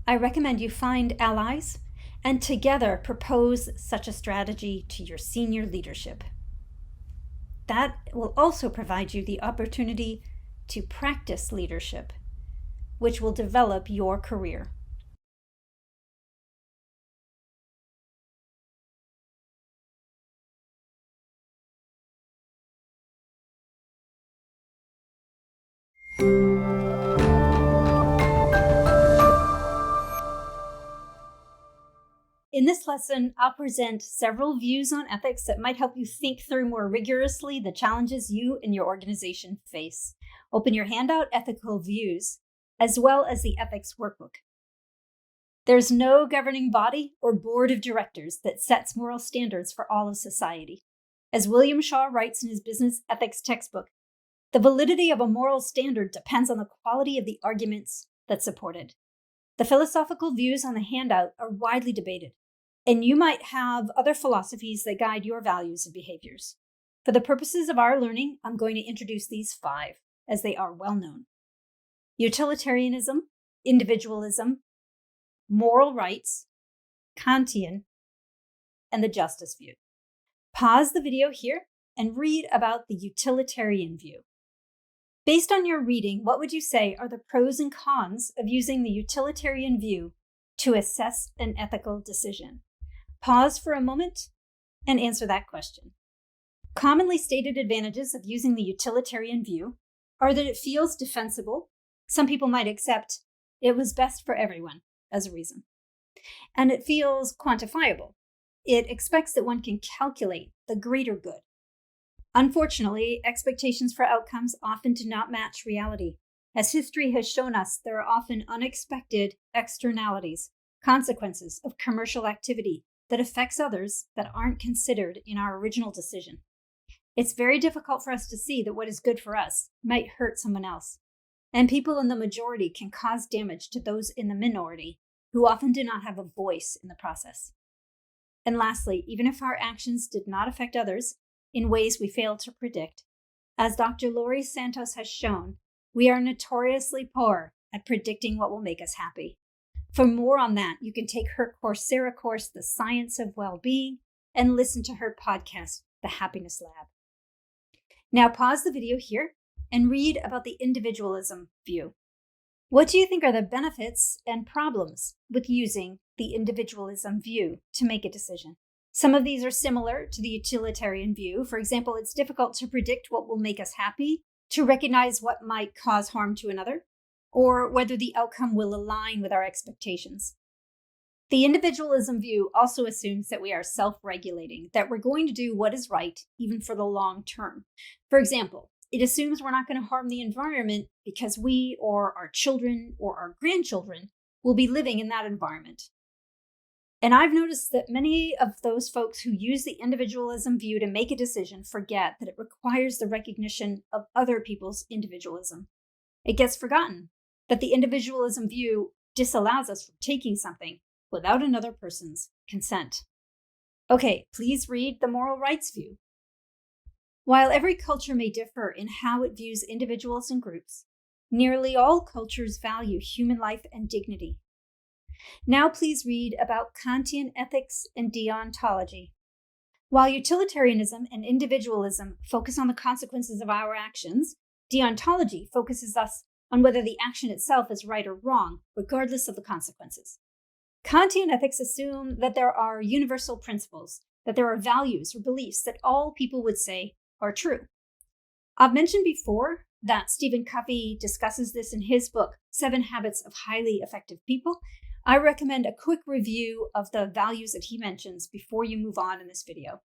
I recommend you find allies and together propose such a strategy to your senior leadership. That will also provide you the opportunity to practice leadership, which will develop your career. In this lesson, I'll present several views on ethics that might help you think through more rigorously the challenges you and your organization face. Open your handout, Ethical Views, as well as the Ethics Workbook. There's no governing body or board of directors that sets moral standards for all of society. As William Shaw writes in his business ethics textbook, the validity of a moral standard depends on the quality of the arguments that support it. The philosophical views on the handout are widely debated, and you might have other philosophies that guide your values and behaviors. For the purposes of our learning, I'm going to introduce these 5, as they are well known: utilitarianism, individualism, moral rights, Kantian, and the justice view. Pause the video here and read about the utilitarian view. Based on your reading, what would you say are the pros and cons of using the utilitarian view to assess an ethical decision? Pause for a moment and answer that question. Commonly stated advantages of using the utilitarian view are that it feels defensible. Some people might accept it was best for everyone as a reason. And it feels quantifiable. It expects that one can calculate the greater good. Unfortunately, expectations for outcomes often do not match reality. As history has shown us, there are often unexpected externalities, consequences of commercial activity that affects others that aren't considered in our original decision. It's very difficult for us to see that what is good for us might hurt someone else, and people in the majority can cause damage to those in the minority who often do not have a voice in the process. And lastly, even if our actions did not affect others in ways we fail to predict, as Dr. Laurie Santos has shown, we are notoriously poor at predicting what will make us happy. For more on that, you can take her Coursera course, The Science of Well-Being, and listen to her podcast, The Happiness Lab. Now pause the video here and read about the individualism view. What do you think are the benefits and problems with using the individualism view to make a decision? Some of these are similar to the utilitarian view. For example, it's difficult to predict what will make us happy, to recognize what might cause harm to another, or whether the outcome will align with our expectations. The individualism view also assumes that we are self-regulating, that we're going to do what is right, even for the long term. For example, it assumes we're not going to harm the environment because we or our children or our grandchildren will be living in that environment. And I've noticed that many of those folks who use the individualism view to make a decision forget that it requires the recognition of other people's individualism. It gets forgotten that the individualism view disallows us from taking something without another person's consent. Okay, please read the moral rights view. While every culture may differ in how it views individuals and groups, nearly all cultures value human life and dignity. Now please read about Kantian ethics and deontology. While utilitarianism and individualism focus on the consequences of our actions, deontology focuses us on whether the action itself is right or wrong, regardless of the consequences. Kantian ethics assume that there are universal principles, that there are values or beliefs that all people would say are true. I've mentioned before that Stephen Covey discusses this in his book, 7 Habits of Highly Effective People. I recommend a quick review of the values that he mentions before you move on in this video.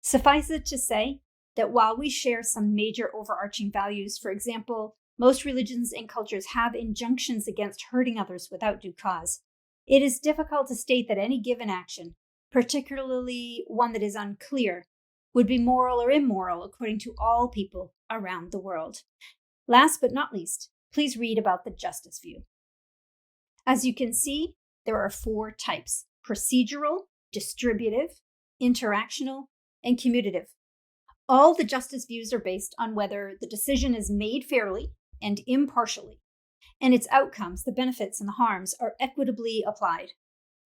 Suffice it to say that while we share some major overarching values, for example, most religions and cultures have injunctions against hurting others without due cause, it is difficult to state that any given action, particularly one that is unclear, would be moral or immoral according to all people around the world. Last but not least, please read about the justice view. As you can see, there are 4 types: procedural, distributive, interactional, and commutative. All the justice views are based on whether the decision is made fairly and impartially, and its outcomes, the benefits and the harms, are equitably applied.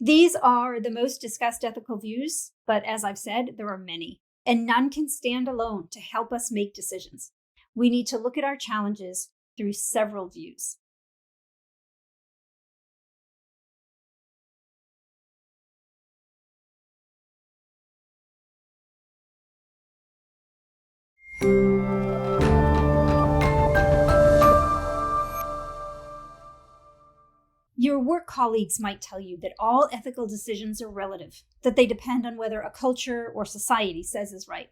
These are the most discussed ethical views, but as I've said, there are many, and none can stand alone to help us make decisions. We need to look at our challenges through several views. Your work colleagues might tell you that all ethical decisions are relative, that they depend on whether a culture or society says is right.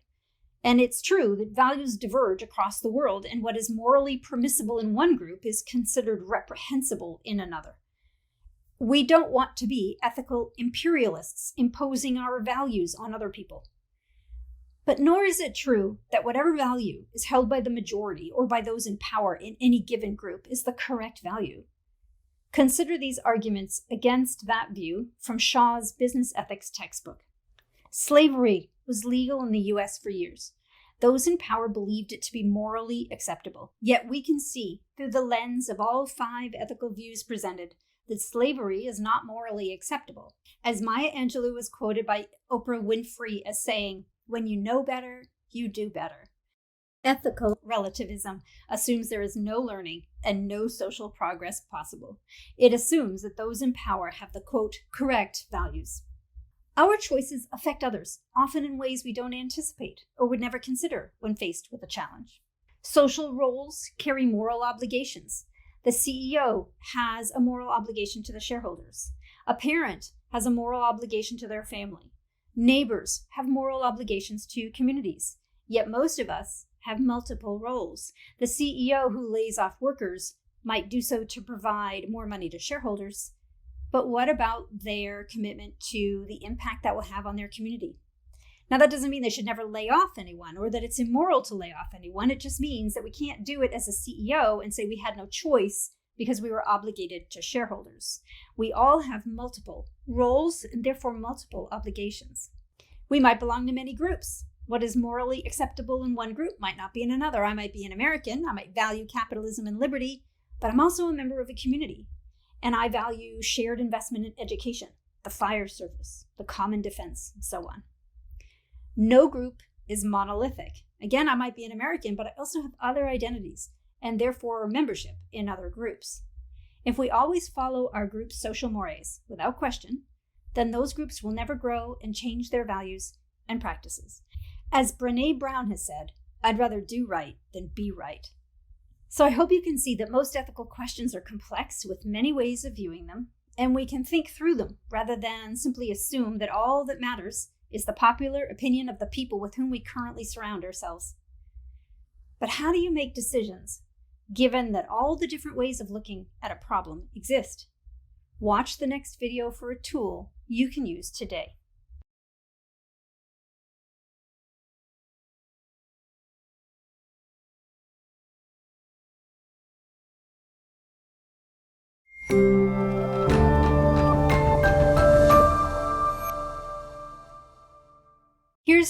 And it's true that values diverge across the world, and what is morally permissible in one group is considered reprehensible in another. We don't want to be ethical imperialists imposing our values on other people. But nor is it true that whatever value is held by the majority or by those in power in any given group is the correct value. Consider these arguments against that view from Shaw's business ethics textbook. Slavery was legal in the US for years. Those in power believed it to be morally acceptable. Yet we can see, through the lens of all 5 ethical views presented, that slavery is not morally acceptable. As Maya Angelou was quoted by Oprah Winfrey as saying, "When you know better, you do better." Ethical relativism assumes there is no learning and no social progress possible. It assumes that those in power have the, quote, correct values. Our choices affect others, often in ways we don't anticipate or would never consider when faced with a challenge. Social roles carry moral obligations. The CEO has a moral obligation to the shareholders. A parent has a moral obligation to their family. Neighbors have moral obligations to communities. Yet most of us have multiple roles. The CEO who lays off workers might do so to provide more money to shareholders. But what about their commitment to the impact that will have on their community? Now, that doesn't mean they should never lay off anyone or that it's immoral to lay off anyone. It just means that we can't do it as a CEO and say we had no choice because we were obligated to shareholders. We all have multiple roles and therefore multiple obligations. We might belong to many groups. What is morally acceptable in one group might not be in another. I might be an American. I might value capitalism and liberty, but I'm also a member of a community. And I value shared investment in education, the fire service, the common defense, and so on. No group is monolithic. Again, I might be an American, but I also have other identities and therefore membership in other groups. If we always follow our group's social mores without question, then those groups will never grow and change their values and practices. As Brené Brown has said, I'd rather do right than be right. So I hope you can see that most ethical questions are complex with many ways of viewing them, and we can think through them rather than simply assume that all that matters is the popular opinion of the people with whom we currently surround ourselves. But how do you make decisions given that all the different ways of looking at a problem exist? Watch the next video for a tool you can use today. Here's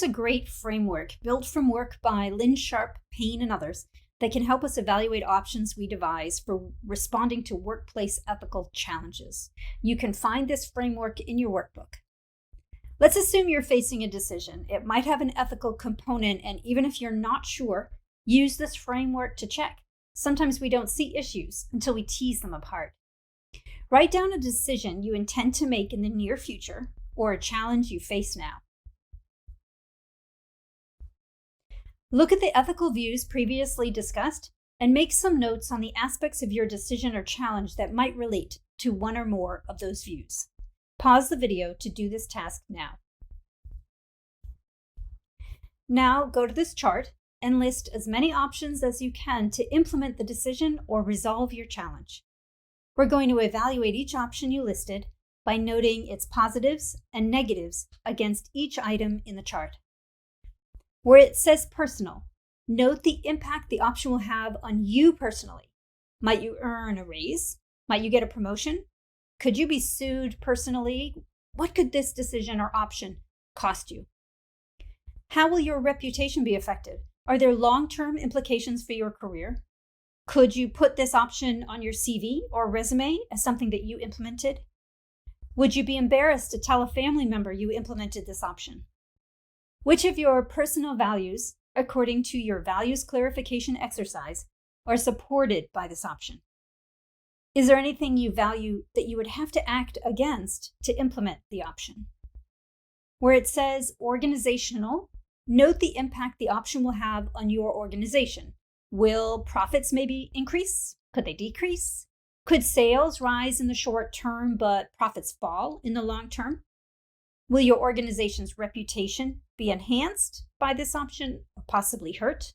a great framework built from work by Lynn Sharp, Payne, and others that can help us evaluate options we devise for responding to workplace ethical challenges. You can find this framework in your workbook. Let's assume you're facing a decision. It might have an ethical component, and even if you're not sure, use this framework to check. Sometimes we don't see issues until we tease them apart. Write down a decision you intend to make in the near future or a challenge you face now. Look at the ethical views previously discussed and make some notes on the aspects of your decision or challenge that might relate to one or more of those views. Pause the video to do this task now. Now go to this chart and list as many options as you can to implement the decision or resolve your challenge. We're going to evaluate each option you listed by noting its positives and negatives against each item in the chart. Where it says personal, note the impact the option will have on you personally. Might you earn a raise? Might you get a promotion? Could you be sued personally? What could this decision or option cost you? How will your reputation be affected? Are there long-term implications for your career? Could you put this option on your CV or resume as something that you implemented? Would you be embarrassed to tell a family member you implemented this option? Which of your personal values, according to your values clarification exercise, are supported by this option? Is there anything you value that you would have to act against to implement the option? Where it says organizational, note the impact the option will have on your organization. Will profits maybe increase? Could they decrease? Could sales rise in the short term, but profits fall in the long term? Will your organization's reputation be enhanced by this option or possibly hurt?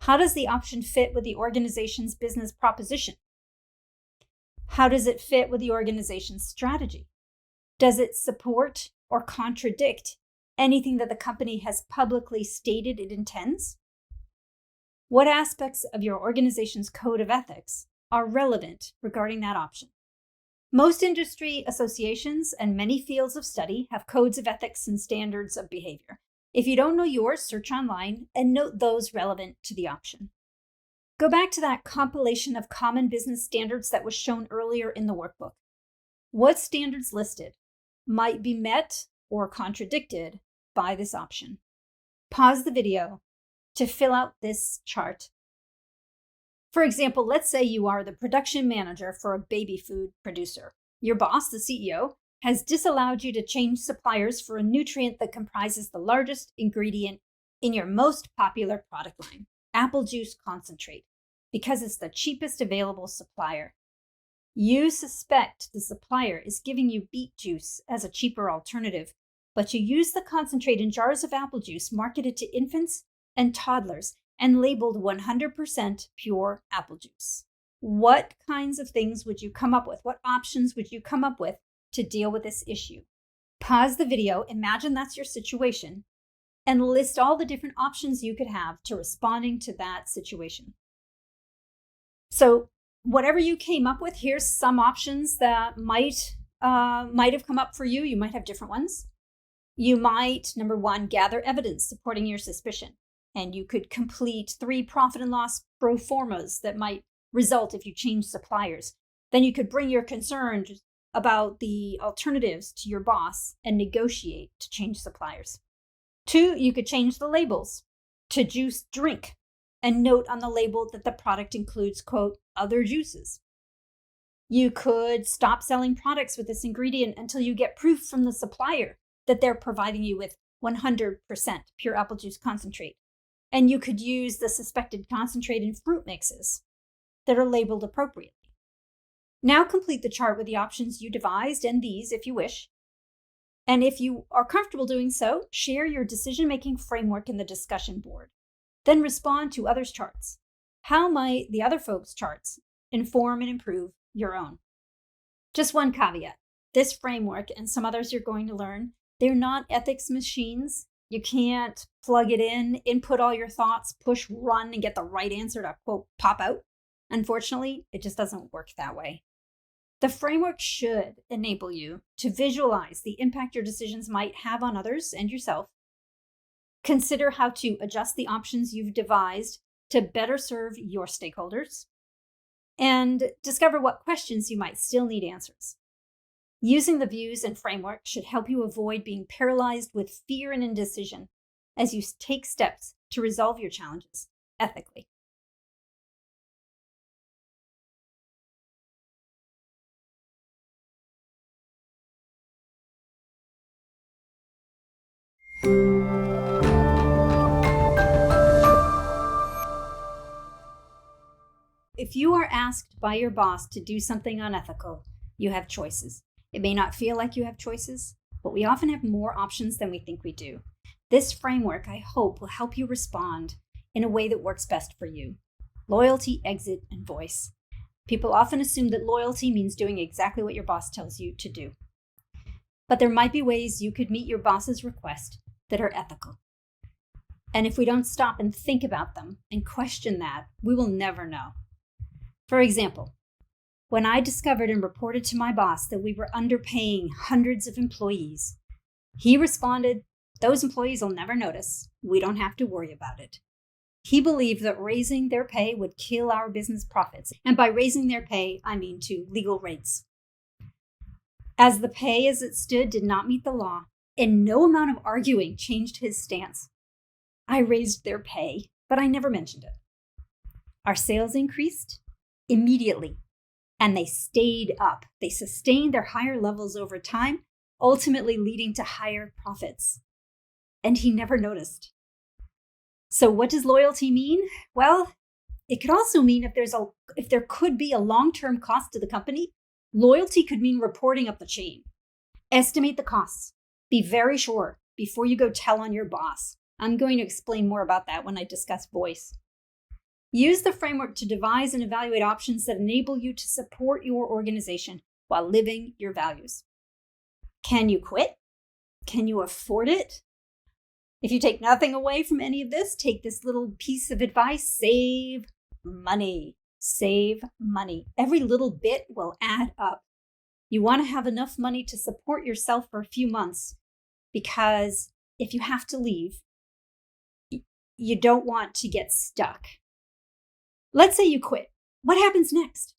How does the option fit with the organization's business proposition? How does it fit with the organization's strategy? Does it support or contradict anything that the company has publicly stated it intends? What aspects of your organization's code of ethics are relevant regarding that option? Most industry associations and many fields of study have codes of ethics and standards of behavior. If you don't know yours, search online and note those relevant to the option. Go back to that compilation of common business standards that was shown earlier in the workbook. What standards listed might be met or contradicted by this option? Pause the video to fill out this chart. For example, let's say you are the production manager for a baby food producer. Your boss, the CEO, has disallowed you to change suppliers for a nutrient that comprises the largest ingredient in your most popular product line, apple juice concentrate, because it's the cheapest available supplier. You suspect the supplier is giving you beet juice as a cheaper alternative, but you use the concentrate in jars of apple juice marketed to infants and toddlers and labeled 100% pure apple juice. What kinds of things would you come up with? What options would you come up with to deal with this issue? Pause the video, imagine that's your situation, and list all the different options you could have to responding to that situation. So whatever you came up with, here's some options that might have come up for you. You might have different ones. You might, number one, gather evidence supporting your suspicion. And you could complete 3 profit and loss pro formas that might result if you change suppliers. Then you could bring your concerns about the alternatives to your boss and negotiate to change suppliers. 2, you could change the labels to juice drink and note on the label that the product includes, quote, other juices. You could stop selling products with this ingredient until you get proof from the supplier that they're providing you with 100% pure apple juice concentrate. And you could use the suspected concentrate in fruit mixes that are labeled appropriately. Now complete the chart with the options you devised and these if you wish. And if you are comfortable doing so, share your decision-making framework in the discussion board. Then respond to others' charts. How might the other folks' charts inform and improve your own? Just one caveat. This framework and some others you're going to learn, they're not ethics machines. You can't plug it in, input all your thoughts, push run, and get the right answer to, quote, pop out. Unfortunately, it just doesn't work that way. The framework should enable you to visualize the impact your decisions might have on others and yourself. Consider how to adjust the options you've devised to better serve your stakeholders, and discover what questions you might still need answers. Using the views and framework should help you avoid being paralyzed with fear and indecision as you take steps to resolve your challenges ethically. If you are asked by your boss to do something unethical, you have choices. It may not feel like you have choices, but we often have more options than we think we do. This framework, I hope, will help you respond in a way that works best for you. Loyalty, exit, and voice. People often assume that loyalty means doing exactly what your boss tells you to do. But there might be ways you could meet your boss's request that are ethical. And if we don't stop and think about them and question that, we will never know. For example, when I discovered and reported to my boss that we were underpaying hundreds of employees, he responded, "Those employees will never notice. We don't have to worry about it." He believed that raising their pay would kill our business profits. And by raising their pay, I mean to legal rates. As the pay as it stood did not meet the law, and no amount of arguing changed his stance, I raised their pay, but I never mentioned it. Our sales increased immediately, and they stayed up. They sustained their higher levels over time, ultimately leading to higher profits. And he never noticed. So what does loyalty mean? Well, it could also mean if there could be a long-term cost to the company, loyalty could mean reporting up the chain. Estimate the costs. Be very sure before you go tell on your boss. I'm going to explain more about that when I discuss voice. Use the framework to devise and evaluate options that enable you to support your organization while living your values. Can you quit? Can you afford it? If you take nothing away from any of this, take this little piece of advice: save money. Save money. Every little bit will add up. You want to have enough money to support yourself for a few months, because if you have to leave, you don't want to get stuck. Let's say you quit. What happens next?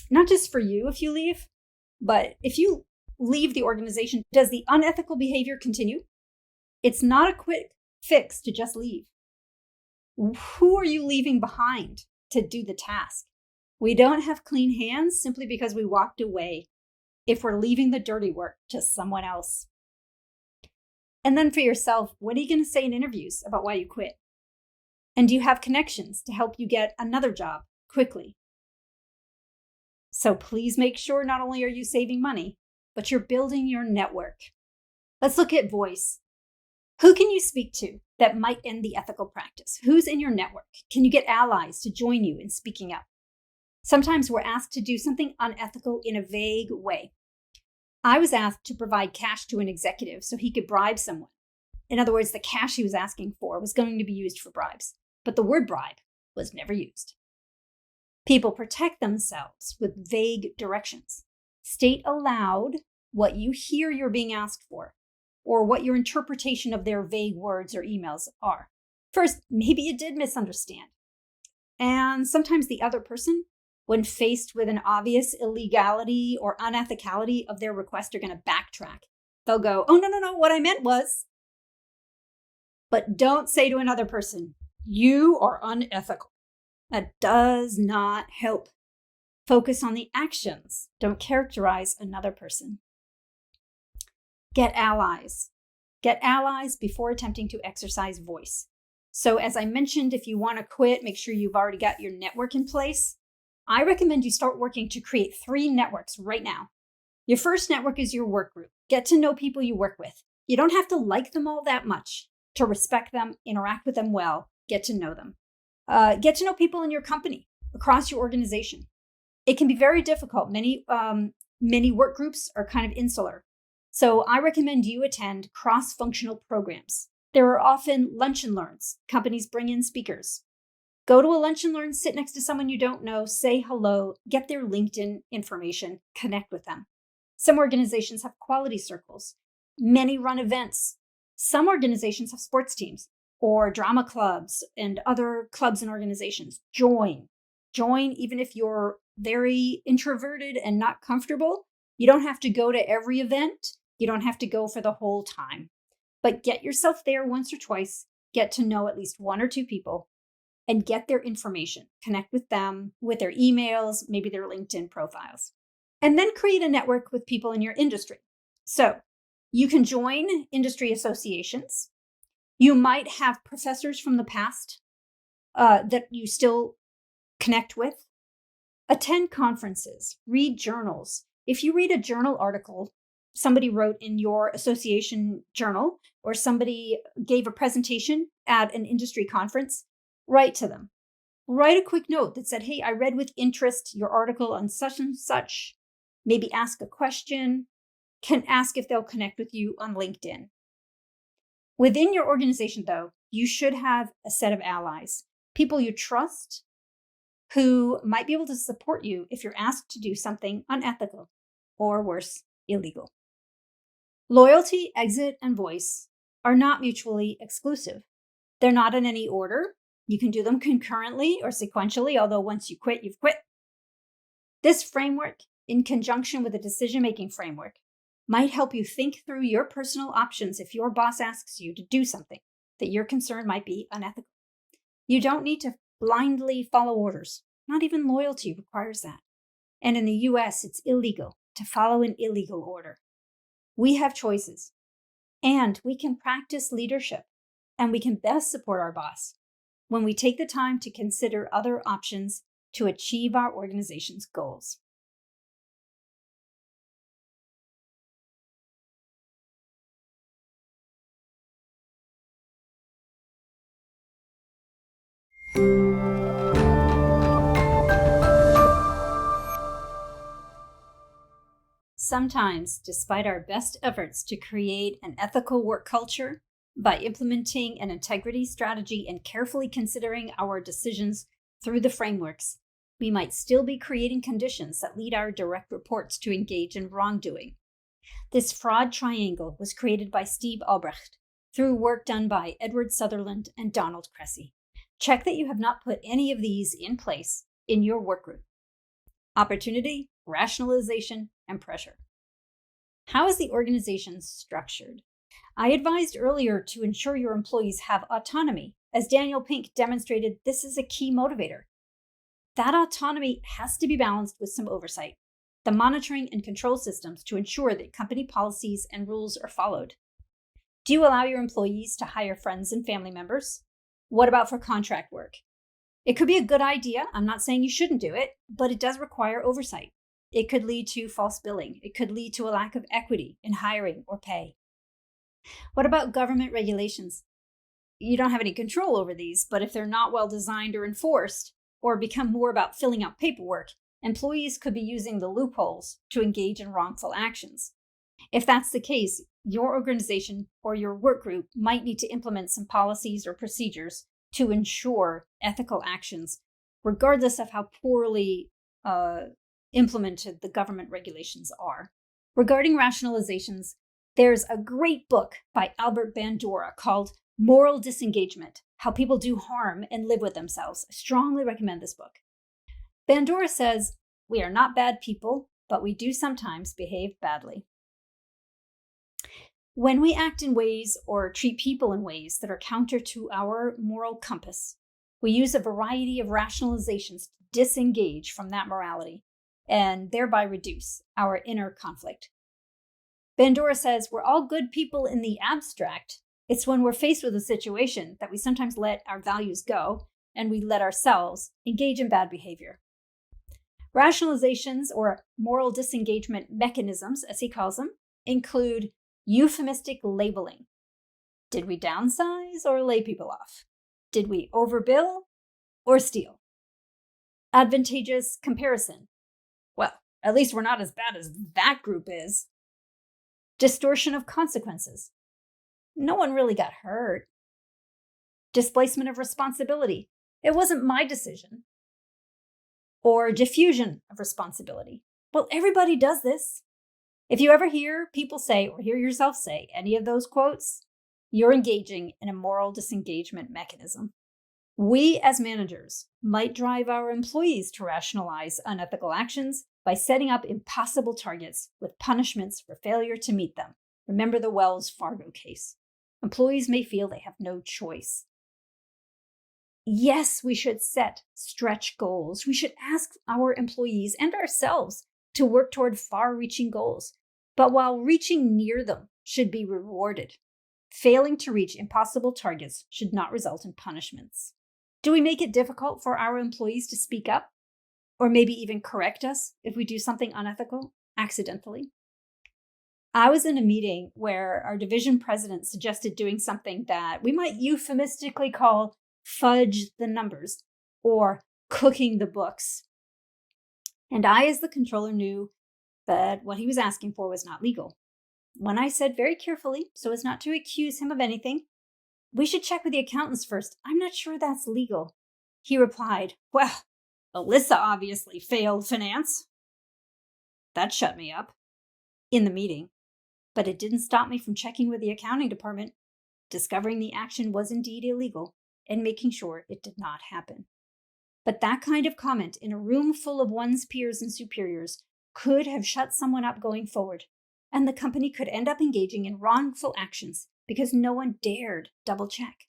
Not just for you if you leave, but if you leave the organization, does the unethical behavior continue? It's not a quick fix to just leave. Who are you leaving behind to do the task? We don't have clean hands simply because we walked away if we're leaving the dirty work to someone else. And then for yourself, what are you going to say in interviews about why you quit? And do you have connections to help you get another job quickly? So please make sure not only are you saving money, but you're building your network. Let's look at voice. Who can you speak to that might end the ethical practice? Who's in your network? Can you get allies to join you in speaking up? Sometimes we're asked to do something unethical in a vague way. I was asked to provide cash to an executive so he could bribe someone. In other words, the cash he was asking for was going to be used for bribes, but the word bribe was never used. People protect themselves with vague directions. State aloud what you hear you're being asked for, or what your interpretation of their vague words or emails are. First, maybe you did misunderstand. And sometimes the other person, when faced with an obvious illegality or unethicality of their request, are going to backtrack. They'll go, "Oh, no, what I meant was." But don't say to another person, "You are unethical." That does not help. Focus on the actions. Don't characterize another person. Get allies. Get allies before attempting to exercise voice. So as I mentioned, if you want to quit, make sure you've already got your network in place. I recommend you start working to create 3 networks right now. Your first network is your work group. Get to know people you work with. You don't have to like them all that much to respect them, interact with them well, get to know them. Get to know people in your company, across your organization. It can be very difficult. Many work groups are kind of insular. So I recommend you attend cross-functional programs. There are often lunch and learns. Companies bring in speakers. Go to a lunch and learn, sit next to someone you don't know, say hello, get their LinkedIn information, connect with them. Some organizations have quality circles. Many run events. Some organizations have sports teams or drama clubs and other clubs and organizations. Join, even if you're very introverted and not comfortable. You don't have to go to every event. You don't have to go for the whole time, but get yourself there once or twice, get to know at least one or two people and get their information, connect with them, with their emails, maybe their LinkedIn profiles, and then create a network with people in your industry. So you can join industry associations. You might have professors from the past that you still connect with. Attend conferences, read journals. If you read a journal article somebody wrote in your association journal, or somebody gave a presentation at an industry conference, write to them. Write a quick note that said, hey, I read with interest your article on such and such. Maybe ask a question. Can ask if they'll connect with you on LinkedIn. Within your organization, though, you should have a set of allies, people you trust who might be able to support you if you're asked to do something unethical or worse, illegal. Loyalty, exit, and voice are not mutually exclusive. They're not in any order. You can do them concurrently or sequentially, although once you quit, you've quit. This framework, in conjunction with a decision-making framework, might help you think through your personal options if your boss asks you to do something that you're concerned might be unethical. You don't need to blindly follow orders. Not even loyalty requires that. And in the US, it's illegal to follow an illegal order. We have choices, and we can practice leadership, and we can best support our boss when we take the time to consider other options to achieve our organization's goals. Sometimes, despite our best efforts to create an ethical work culture, by implementing an integrity strategy and carefully considering our decisions through the frameworks, we might still be creating conditions that lead our direct reports to engage in wrongdoing. This fraud triangle was created by Steve Albrecht through work done by Edward Sutherland and Donald Cressy. Check that you have not put any of these in place in your work group. Opportunity, rationalization, and pressure. How is the organization structured? I advised earlier to ensure your employees have autonomy. As Daniel Pink demonstrated, this is a key motivator. That autonomy has to be balanced with some oversight, the monitoring and control systems to ensure that company policies and rules are followed. Do you allow your employees to hire friends and family members? What about for contract work? It could be a good idea. I'm not saying you shouldn't do it, but it does require oversight. It could lead to false billing. It could lead to a lack of equity in hiring or pay. What about government regulations? You don't have any control over these, but if they're not well designed or enforced, or become more about filling out paperwork, employees could be using the loopholes to engage in wrongful actions. If that's the case, your organization or your work group might need to implement some policies or procedures to ensure ethical actions, regardless of how poorly implemented the government regulations are. Regarding rationalizations, there's a great book by Albert Bandura called Moral Disengagement: How People Do Harm and Live with Themselves. I strongly recommend this book. Bandura says, we are not bad people, but we do sometimes behave badly. When we act in ways or treat people in ways that are counter to our moral compass, we use a variety of rationalizations to disengage from that morality and thereby reduce our inner conflict. Bandura says we're all good people in the abstract. It's when we're faced with a situation that we sometimes let our values go and we let ourselves engage in bad behavior. Rationalizations, or moral disengagement mechanisms, as he calls them, include euphemistic labeling. Did we downsize or lay people off? Did we overbill or steal? Advantageous comparison. Well, at least we're not as bad as that group is. Distortion of consequences. No one really got hurt. Displacement of responsibility. It wasn't my decision. Or diffusion of responsibility. Well, everybody does this. If you ever hear people say or hear yourself say any of those quotes, you're engaging in a moral disengagement mechanism. We as managers might drive our employees to rationalize unethical actions by setting up impossible targets with punishments for failure to meet them. Remember the Wells Fargo case. Employees may feel they have no choice. Yes, we should set stretch goals. We should ask our employees and ourselves to work toward far-reaching goals. But while reaching near them should be rewarded, failing to reach impossible targets should not result in punishments. Do we make it difficult for our employees to speak up? Or maybe even correct us if we do something unethical accidentally? I was in a meeting where our division president suggested doing something that we might euphemistically call fudge the numbers or cooking the books. And I, as the controller, knew that what he was asking for was not legal. When I said very carefully, so as not to accuse him of anything, "We should check with the accountants first. I'm not sure that's legal," he replied, "Well, Alyssa obviously failed finance." That shut me up in the meeting, but it didn't stop me from checking with the accounting department, discovering the action was indeed illegal, and making sure it did not happen. But that kind of comment in a room full of one's peers and superiors could have shut someone up going forward, and the company could end up engaging in wrongful actions because no one dared double check.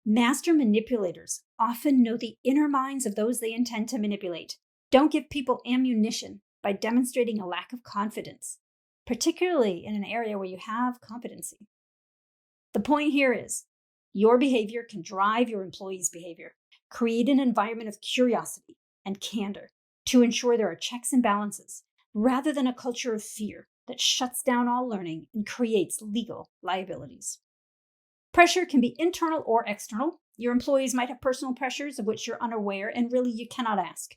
Master manipulators often know the inner minds of those they intend to manipulate. Don't give people ammunition by demonstrating a lack of confidence, particularly in an area where you have competency. The point here is, your behavior can drive your employees' behavior. Create an environment of curiosity and candor to ensure there are checks and balances, rather than a culture of fear that shuts down all learning and creates legal liabilities. Pressure can be internal or external. Your employees might have personal pressures of which you're unaware, and really you cannot ask.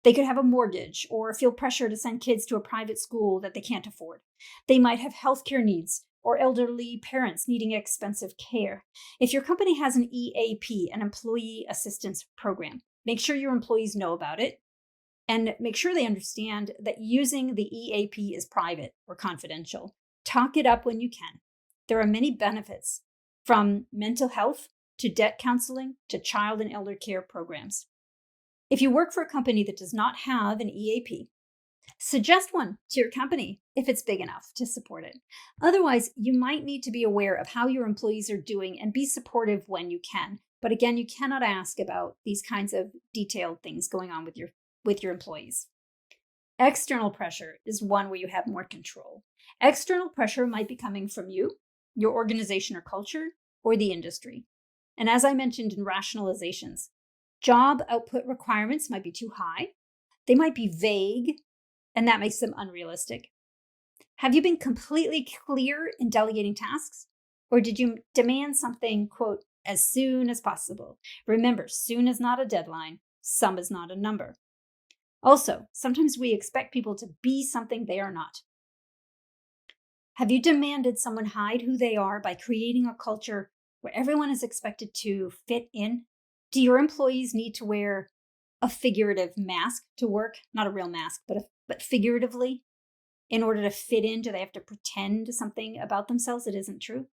They could have a mortgage or feel pressure to send kids to a private school that they can't afford. They might have healthcare needs or elderly parents needing expensive care. If your company has an EAP, an employee assistance program, make sure your employees know about it and make sure they understand that using the EAP is private or confidential. Talk it up when you can. There are many benefits, from mental health to debt counseling to child and elder care programs. If you work for a company that does not have an EAP, suggest one to your company if it's big enough to support it. Otherwise, you might need to be aware of how your employees are doing and be supportive when you can. But again, you cannot ask about these kinds of detailed things going on with your employees. External pressure is one where you have more control. External pressure might be coming from you, your organization or culture, or the industry. And as I mentioned in rationalizations, job output requirements might be too high. They might be vague, and that makes them unrealistic. Have you been completely clear in delegating tasks? Or did you demand something, quote, as soon as possible? Remember, soon is not a deadline. Some is not a number. Also, sometimes we expect people to be something they are not. Have you demanded someone hide who they are by creating a culture where everyone is expected to fit in? Do your employees need to wear a figurative mask to work? Not a real mask, but figuratively, in order to fit in? Do they have to pretend something about themselves that isn't true?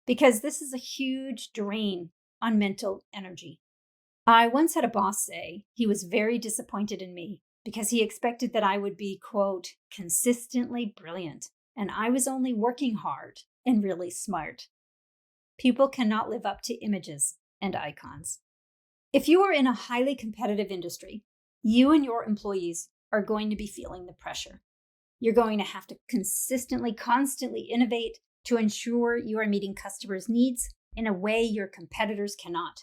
Because this is a huge drain on mental energy. I once had a boss say he was very disappointed in me because he expected that I would be, quote, consistently brilliant, and I was only working hard and really smart. People cannot live up to images and icons. If you are in a highly competitive industry, you and your employees are going to be feeling the pressure. You're going to have to constantly innovate to ensure you are meeting customers' needs in a way your competitors cannot.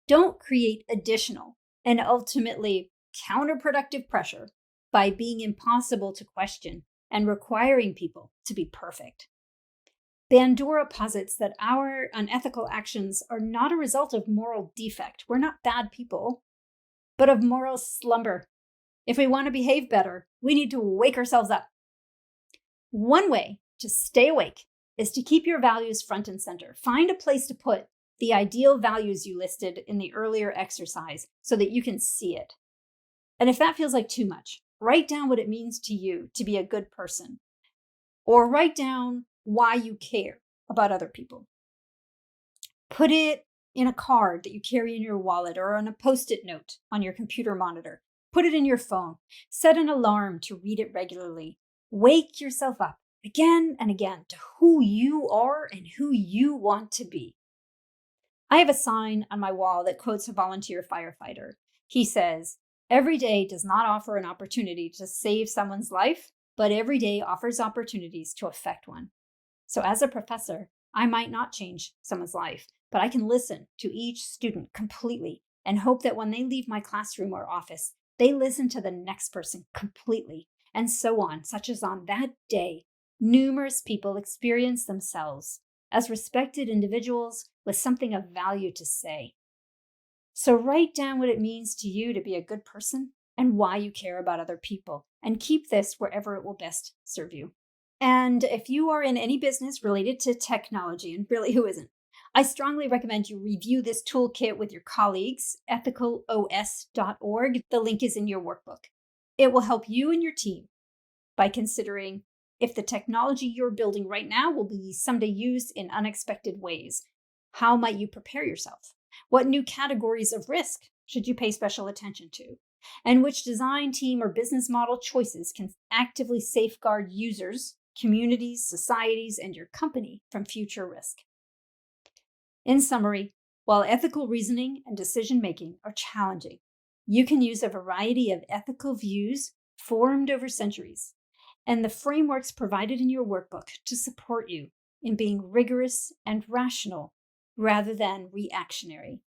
Don't create additional and ultimately counterproductive pressure by being impossible to question and requiring people to be perfect. Bandura posits that our unethical actions are not a result of moral defect. We're not bad people, but of moral slumber. If we want to behave better, we need to wake ourselves up. One way to stay awake is to keep your values front and center. Find a place to put the ideal values you listed in the earlier exercise so that you can see it. And if that feels like too much, write down what it means to you to be a good person, or write down why you care about other people. Put it in a card that you carry in your wallet or on a Post-it note on your computer monitor. Put it in your phone. Set an alarm to read it regularly. Wake yourself up again and again to who you are and who you want to be. I have a sign on my wall that quotes a volunteer firefighter. He says, "Every day does not offer an opportunity to save someone's life, but every day offers opportunities to affect one." So as a professor, I might not change someone's life, but I can listen to each student completely and hope that when they leave my classroom or office, they listen to the next person completely, and so on, such as on that day, numerous people experience themselves as respected individuals with something of value to say. So write down what it means to you to be a good person and why you care about other people, and keep this wherever it will best serve you. And if you are in any business related to technology, and really who isn't, I strongly recommend you review this toolkit with your colleagues, ethicalOS.org. The link is in your workbook. It will help you and your team by considering if the technology you're building right now will be someday used in unexpected ways. How might you prepare yourself? What new categories of risk should you pay special attention to? And which design, team, or business model choices can actively safeguard users, communities, societies, and your company from future risk? In summary, while ethical reasoning and decision-making are challenging, you can use a variety of ethical views formed over centuries and the frameworks provided in your workbook to support you in being rigorous and rational rather than reactionary.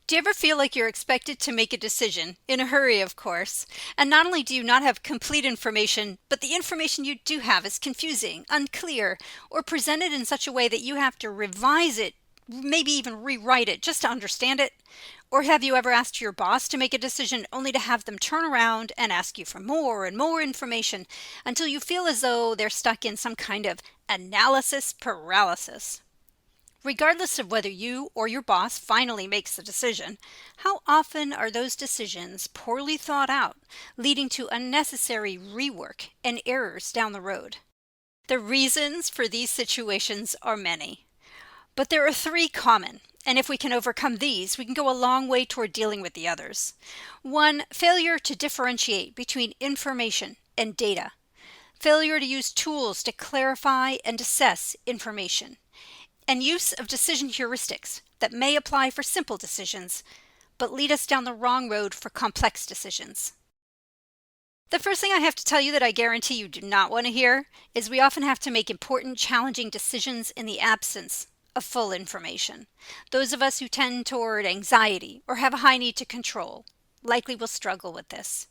Do you ever feel like you're expected to make a decision, in a hurry of course, and not only do you not have complete information, but the information you do have is confusing, unclear, or presented in such a way that you have to revise it, maybe even rewrite it just to understand it? Or have you ever asked your boss to make a decision only to have them turn around and ask you for more and more information until you feel as though they're stuck in some kind of analysis paralysis? Regardless of whether you or your boss finally makes the decision, how often are those decisions poorly thought out, leading to unnecessary rework and errors down the road? The reasons for these situations are many, but there are three common, and if we can overcome these, we can go a long way toward dealing with the others. One, failure to differentiate between information and data. Failure to use tools to clarify and assess information, and use of decision heuristics that may apply for simple decisions, but lead us down the wrong road for complex decisions. The first thing I have to tell you that I guarantee you do not want to hear is we often have to make important, challenging decisions in the absence of full information. Those of us who tend toward anxiety or have a high need to control likely will struggle with this.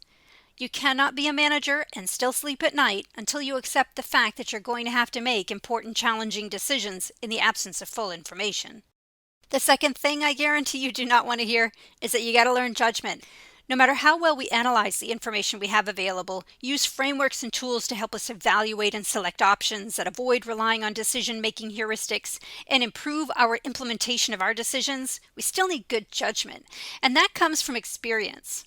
You cannot be a manager and still sleep at night until you accept the fact that you're going to have to make important, challenging decisions in the absence of full information. The second thing I guarantee you do not want to hear is that you got to learn judgment. No matter how well we analyze the information we have available, use frameworks and tools to help us evaluate and select options that avoid relying on decision-making heuristics and improve our implementation of our decisions, we still need good judgment, and that comes from experience.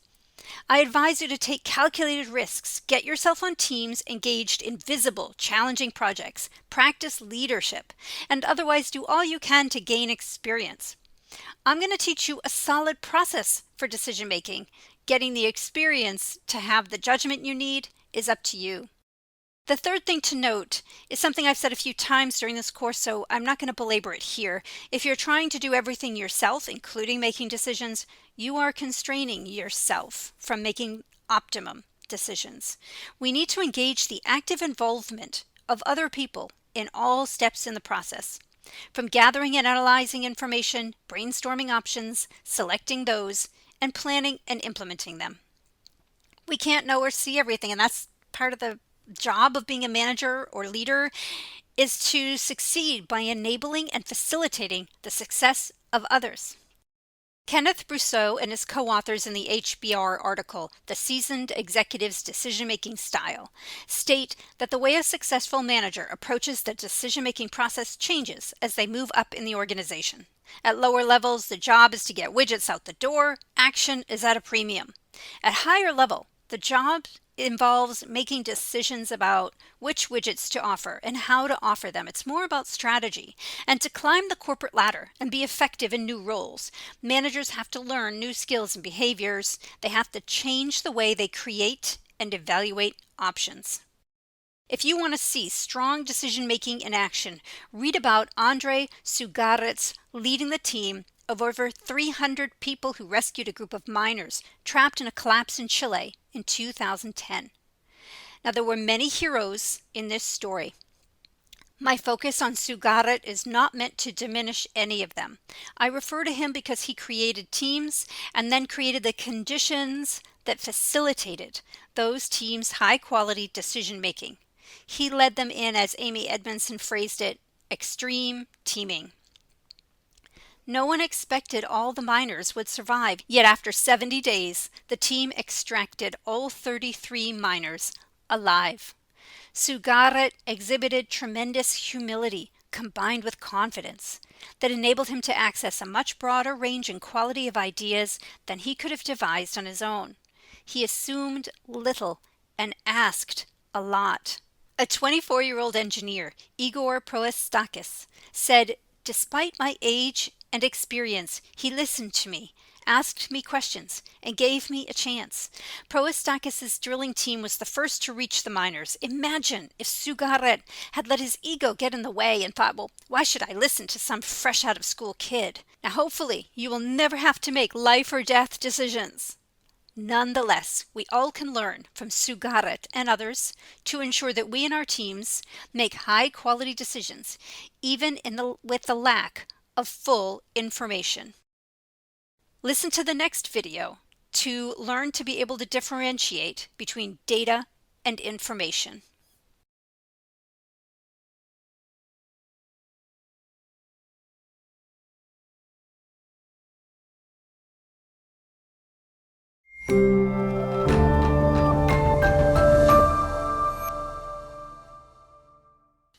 I advise you to take calculated risks, get yourself on teams engaged in visible, challenging projects, practice leadership, and otherwise do all you can to gain experience. I'm going to teach you a solid process for decision making. Getting the experience to have the judgment you need is up to you. The third thing to note is something I've said a few times during this course, so I'm not going to belabor it here. If you're trying to do everything yourself, including making decisions, you are constraining yourself from making optimum decisions. We need to engage the active involvement of other people in all steps in the process, from gathering and analyzing information, brainstorming options, selecting those, and planning and implementing them. We can't know or see everything, and that's part of the job of being a manager or leader is to succeed by enabling and facilitating the success of others. Kenneth Brousseau and his co-authors in the HBR article, The Seasoned Executive's Decision-Making Style, state that the way a successful manager approaches the decision-making process changes as they move up in the organization. At lower levels, the job is to get widgets out the door. Action is at a premium. At higher level, the job involves making decisions about which widgets to offer and how to offer them. It's more about strategy. And to climb the corporate ladder and be effective in new roles, managers have to learn new skills and behaviors. They have to change the way they create and evaluate options. If you want to see strong decision-making in action, read about Andrei Sugaret's leading the team of over 300 people who rescued a group of miners trapped in a collapse in Chile in 2010. Now, there were many heroes in this story. My focus on Sugaret is not meant to diminish any of them. I refer to him because he created teams and then created the conditions that facilitated those teams' high-quality decision-making. He led them in, as Amy Edmondson phrased it, extreme teaming. No one expected all the miners would survive, yet after 70 days, the team extracted all 33 miners alive. Sugaret exhibited tremendous humility combined with confidence that enabled him to access a much broader range and quality of ideas than he could have devised on his own. He assumed little and asked a lot. A 24-year-old engineer, Igor Proestakis, said, "Despite my age and experience, he listened to me, asked me questions, and gave me a chance." Proestakis' drilling team was the first to reach the miners. Imagine if Sugaret had let his ego get in the way and thought, well, why should I listen to some fresh out of school kid? Now, hopefully, you will never have to make life or death decisions. Nonetheless, we all can learn from Sugaret and others to ensure that we and our teams make high-quality decisions, even with the lack of full information. Listen to the next video to learn to be able to differentiate between data and information.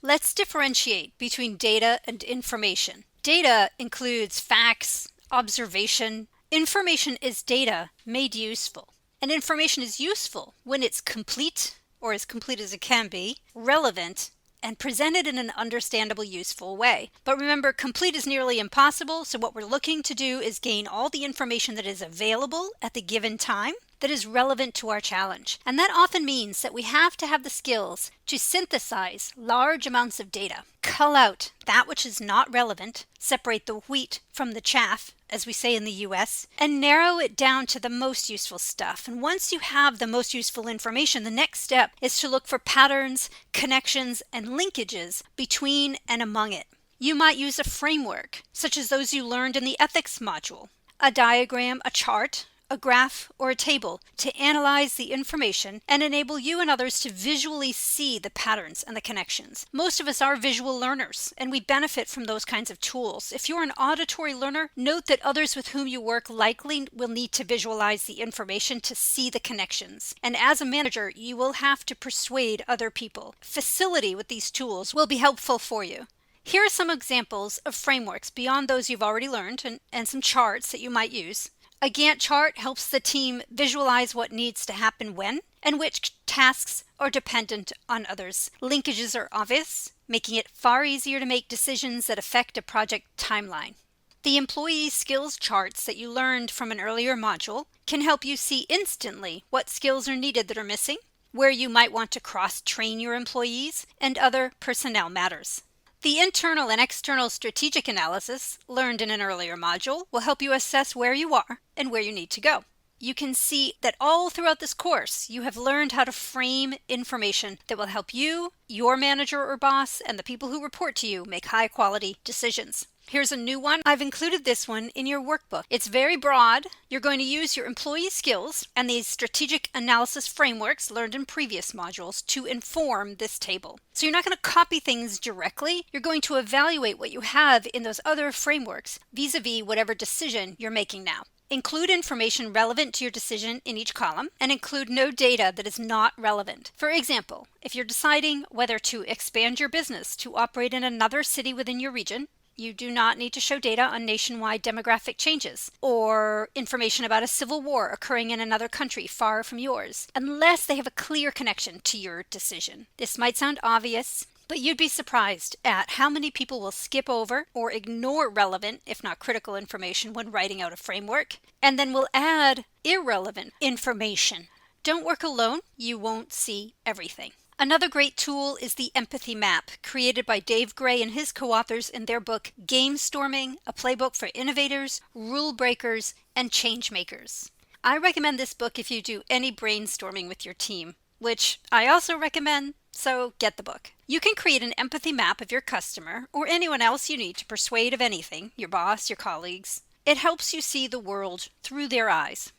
Let's differentiate between data and information. Data includes facts, observation. Information is data made useful. And information is useful when it's complete, or as complete as it can be, relevant, and presented in an understandable, useful way. But remember, complete is nearly impossible, so what we're looking to do is gain all the information that is available at the given time that is relevant to our challenge. And that often means that we have to have the skills to synthesize large amounts of data, cull out that which is not relevant, separate the wheat from the chaff, as we say in the US, and narrow it down to the most useful stuff. And once you have the most useful information, the next step is to look for patterns, connections, and linkages between and among it. You might use a framework, such as those you learned in the ethics module, a diagram, a chart, a graph, or a table to analyze the information and enable you and others to visually see the patterns and the connections. Most of us are visual learners, and we benefit from those kinds of tools. If you're an auditory learner, note that others with whom you work likely will need to visualize the information to see the connections. And as a manager, you will have to persuade other people. Facility with these tools will be helpful for you. Here are some examples of frameworks beyond those you've already learned and some charts that you might use. A Gantt chart helps the team visualize what needs to happen when and which tasks are dependent on others. Linkages are obvious, making it far easier to make decisions that affect a project timeline. The employee skills charts that you learned from an earlier module can help you see instantly what skills are needed that are missing, where you might want to cross-train your employees, and other personnel matters. The internal and external strategic analysis learned in an earlier module will help you assess where you are and where you need to go. you can see that all throughout this course, you have learned how to frame information that will help you, your manager or boss, and the people who report to you make high-quality decisions. Here's a new one. I've included this one in your workbook. It's very broad. You're going to use your employee skills and these strategic analysis frameworks learned in previous modules to inform this table. So you're not going to copy things directly. You're going to evaluate what you have in those other frameworks vis-a-vis whatever decision you're making now. Include information relevant to your decision in each column and include no data that is not relevant. For example, if you're deciding whether to expand your business to operate in another city within your region, you do not need to show data on nationwide demographic changes or information about a civil war occurring in another country far from yours, unless they have a clear connection to your decision. This might sound obvious, but you'd be surprised at how many people will skip over or ignore relevant, if not critical information when writing out a framework, and then will add irrelevant information. Don't work alone. You won't see everything. Another great tool is the empathy map, created by Dave Gray and his co-authors in their book, Game Storming, a playbook for innovators, rule breakers, and change makers. I recommend this book if you do any brainstorming with your team, which I also recommend, so get the book. You can create an empathy map of your customer or anyone else you need to persuade of anything, your boss, your colleagues. It helps you see the world through their eyes.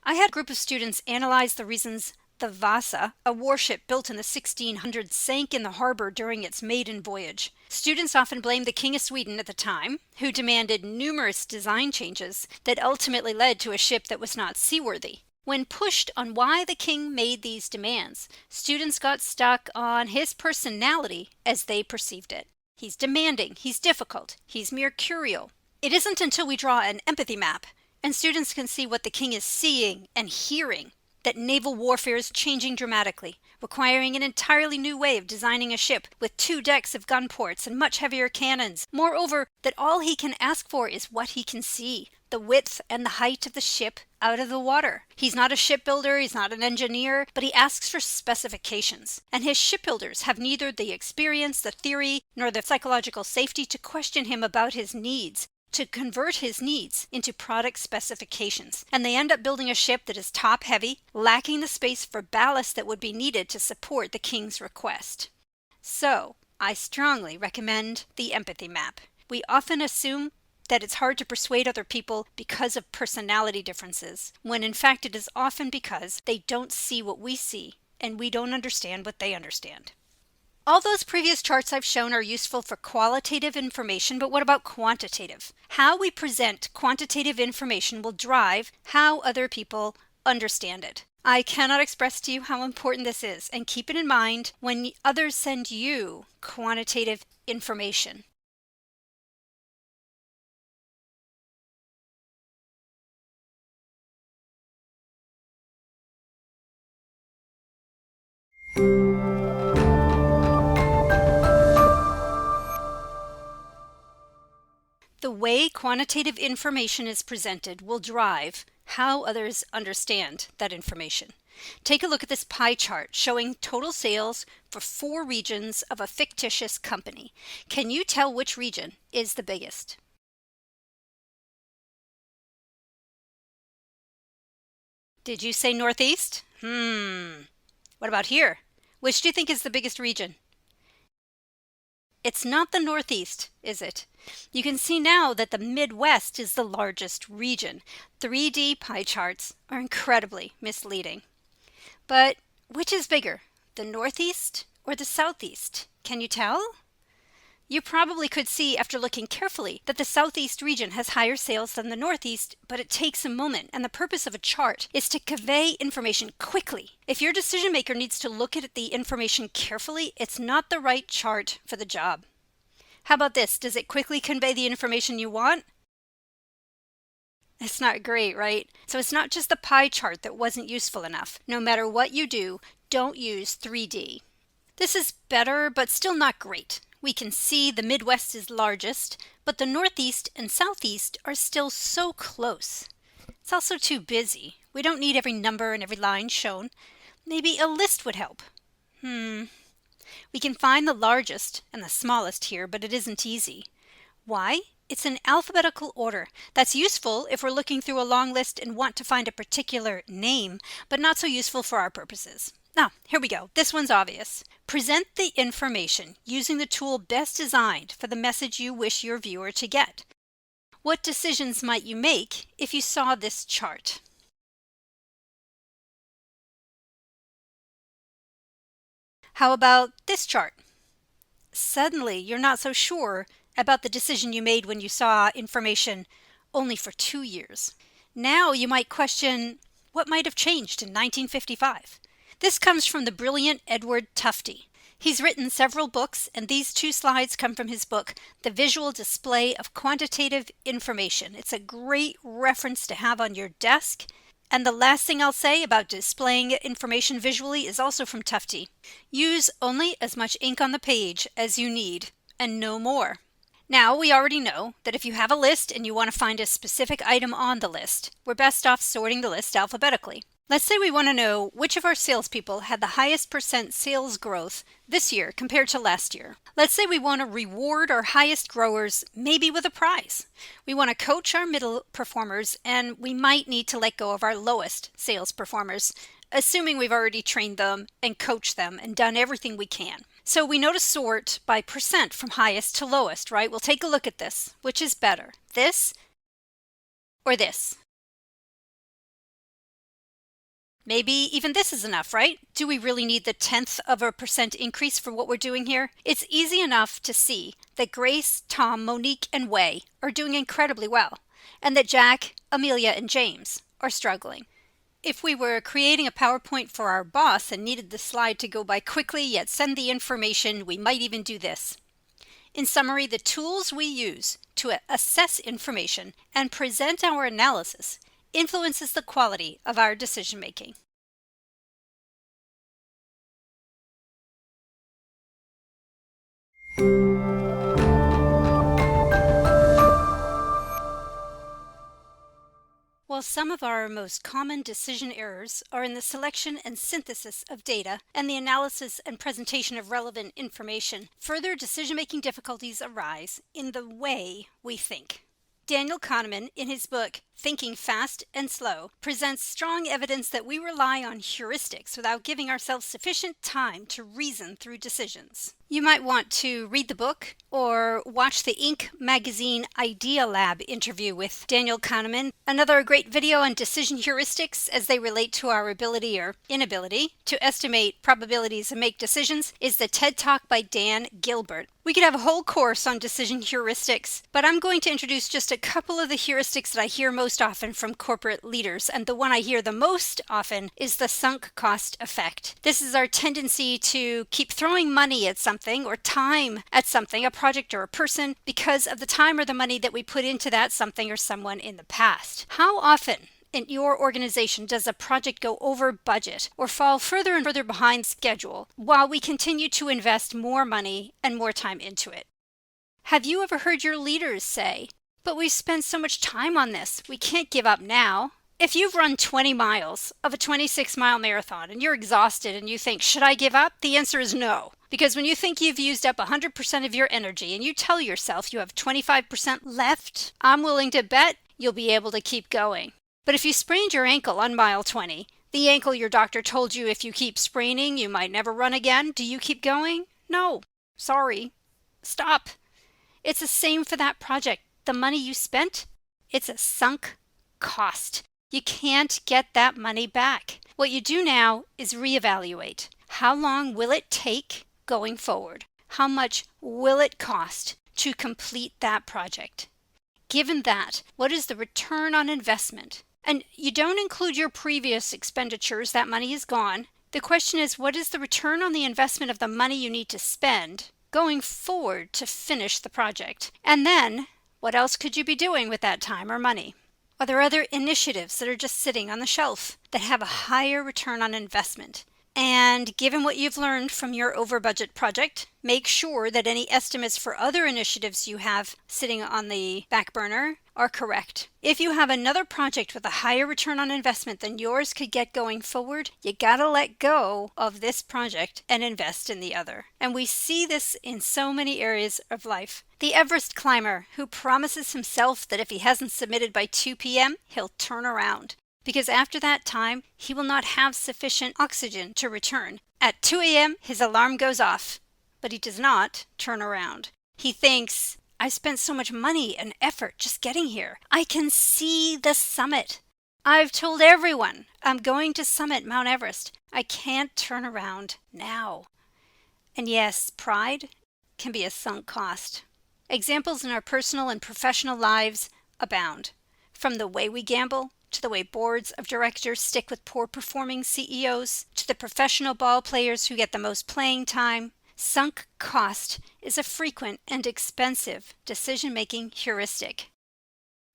I had a group of students analyze the reasons the Vasa, a warship built in the 1600s, sank in the harbor during its maiden voyage. Students often blamed the King of Sweden at the time, who demanded numerous design changes that ultimately led to a ship that was not seaworthy. When pushed on why the king made these demands, students got stuck on his personality as they perceived it. He's demanding, he's difficult, he's mercurial. It isn't until we draw an empathy map and students can see what the king is seeing and hearing that naval warfare is changing dramatically, requiring an entirely new way of designing a ship with 2 decks of gun ports and much heavier cannons. Moreover, that all he can ask for is what he can see, the width and the height of the ship out of the water. He's not a shipbuilder, he's not an engineer, but he asks for specifications. And his shipbuilders have neither the experience, the theory, nor the psychological safety to question him about his needs, to convert his needs into product specifications. And they end up building a ship that is top heavy, lacking the space for ballast that would be needed to support the king's request. So, I strongly recommend the empathy map. We often assume that it's hard to persuade other people because of personality differences, when in fact it is often because they don't see what we see and we don't understand what they understand. All those previous charts I've shown are useful for qualitative information, but what about quantitative? How we present quantitative information will drive how other people understand it. I cannot express to you how important this is, and keep it in mind when others send you quantitative information. The way quantitative information is presented will drive how others understand that information. Take a look at this pie chart showing total sales for 4 regions of a fictitious company. Can you tell which region is the biggest? Did you say Northeast? What about here? Which do you think is the biggest region? It's not the Northeast, is it? You can see now that the Midwest is the largest region. 3D pie charts are incredibly misleading. But which is bigger, the Northeast or the Southeast? Can you tell? You probably could see after looking carefully that the Southeast region has higher sales than the Northeast, but it takes a moment, and the purpose of a chart is to convey information quickly. If your decision maker needs to look at the information carefully, it's not the right chart for the job. How about this? Does it quickly convey the information you want? It's not great, right? So it's not just the pie chart that wasn't useful enough. No matter what you do, don't use 3D. This is better, but still not great. We can see the Midwest is largest, but the Northeast and Southeast are still so close. It's also too busy. We don't need every number and every line shown. Maybe a list would help. We can find the largest and the smallest here, but it isn't easy. Why? It's in alphabetical order. That's useful if we're looking through a long list and want to find a particular name, but not so useful for our purposes. Now, here we go. This one's obvious. Present the information using the tool best designed for the message you wish your viewer to get. What decisions might you make if you saw this chart? How about this chart? Suddenly, you're not so sure about the decision you made when you saw information only for 2 years. Now you might question what might have changed in 1955. This comes from the brilliant Edward Tufte. He's written several books, and these 2 slides come from his book, The Visual Display of Quantitative Information. It's a great reference to have on your desk. And the last thing I'll say about displaying information visually is also from Tufte. Use only as much ink on the page as you need, and no more. Now, we already know that if you have a list and you want to find a specific item on the list, we're best off sorting the list alphabetically. Let's say we want to know which of our salespeople had the highest % sales growth this year compared to last year. Let's say we want to reward our highest growers, maybe with a prize. We want to coach our middle performers, and we might need to let go of our lowest sales performers, assuming we've already trained them and coached them and done everything we can. So we know to sort by % from highest to lowest, right? We'll take a look at this. Which is better, this or this? Maybe even this is enough, right? Do we really need the 1/10 of a % increase for what we're doing here? It's easy enough to see that Grace, Tom, Monique, and Wei are doing incredibly well, and that Jack, Amelia, and James are struggling. If we were creating a PowerPoint for our boss and needed the slide to go by quickly yet send the information, we might even do this. In summary, the tools we use to assess information and present our analysis influences the quality of our decision making. While some of our most common decision errors are in the selection and synthesis of data and the analysis and presentation of relevant information, further decision-making difficulties arise in the way we think. Daniel Kahneman, in his book, Thinking Fast and Slow, presents strong evidence that we rely on heuristics without giving ourselves sufficient time to reason through decisions. You might want to read the book or watch the Inc. magazine Idea Lab interview with Daniel Kahneman. Another great video on decision heuristics as they relate to our ability or inability to estimate probabilities and make decisions is the TED Talk by Dan Gilbert. We could have a whole course on decision heuristics, but I'm going to introduce just a couple of the heuristics that I hear most often from corporate leaders, and the one I hear the most often is the sunk cost effect. This is our tendency to keep throwing money at something or time at something, a project or a person, because of the time or the money that we put into that something or someone in the past. How often in your organization does a project go over budget or fall further and further behind schedule while we continue to invest more money and more time into it? Have you ever heard your leaders say, "But we've spent so much time on this, we can't give up now"? If you've run 20 miles of a 26-mile marathon and you're exhausted and you think, "Should I give up?" the answer is no. Because when you think you've used up 100% of your energy and you tell yourself you have 25% left, I'm willing to bet you'll be able to keep going. But if you sprained your ankle on mile 20, the ankle your doctor told you if you keep spraining you might never run again, do you keep going? No. Sorry. Stop. It's the same for that project. The money you spent, it's a sunk cost. You can't get that money back. What you do now is reevaluate. How long will it take going forward? How much will it cost to complete that project? Given that, what is the return on investment? And you don't include your previous expenditures, that money is gone. The question is, what is the return on the investment of the money you need to spend going forward to finish the project? And then, what else could you be doing with that time or money? Are there other initiatives that are just sitting on the shelf that have a higher return on investment? And given what you've learned from your over-budget project, make sure that any estimates for other initiatives you have sitting on the back burner are correct. If you have another project with a higher return on investment than yours could get going forward, you gotta let go of this project and invest in the other. And we see this in so many areas of life. The Everest climber who promises himself that if he hasn't submitted by 2 p.m., he'll turn around. Because after that time, he will not have sufficient oxygen to return. At 2 a.m., his alarm goes off, but he does not turn around. He thinks, I spent so much money and effort just getting here. I can see the summit. I've told everyone I'm going to summit Mount Everest. I can't turn around now. And yes, pride can be a sunk cost. Examples in our personal and professional lives abound. From the way we gamble, to the way boards of directors stick with poor-performing CEOs, to the professional ball players who get the most playing time, sunk cost is a frequent and expensive decision-making heuristic.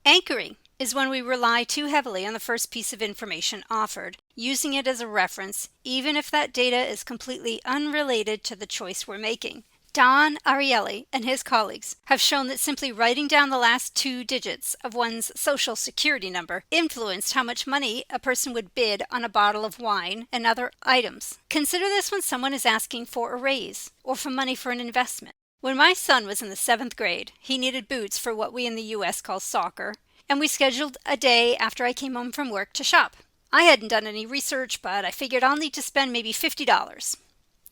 Anchoring is when we rely too heavily on the first piece of information offered, using it as a reference, even if that data is completely unrelated to the choice we're making. Don Ariely and his colleagues have shown that simply writing down the last 2 digits of one's social security number influenced how much money a person would bid on a bottle of wine and other items. Consider this when someone is asking for a raise or for money for an investment. When my son was in the 7th grade, he needed boots for what we in the U.S. call soccer, and we scheduled a day after I came home from work to shop. I hadn't done any research, but I figured I'll need to spend maybe $50.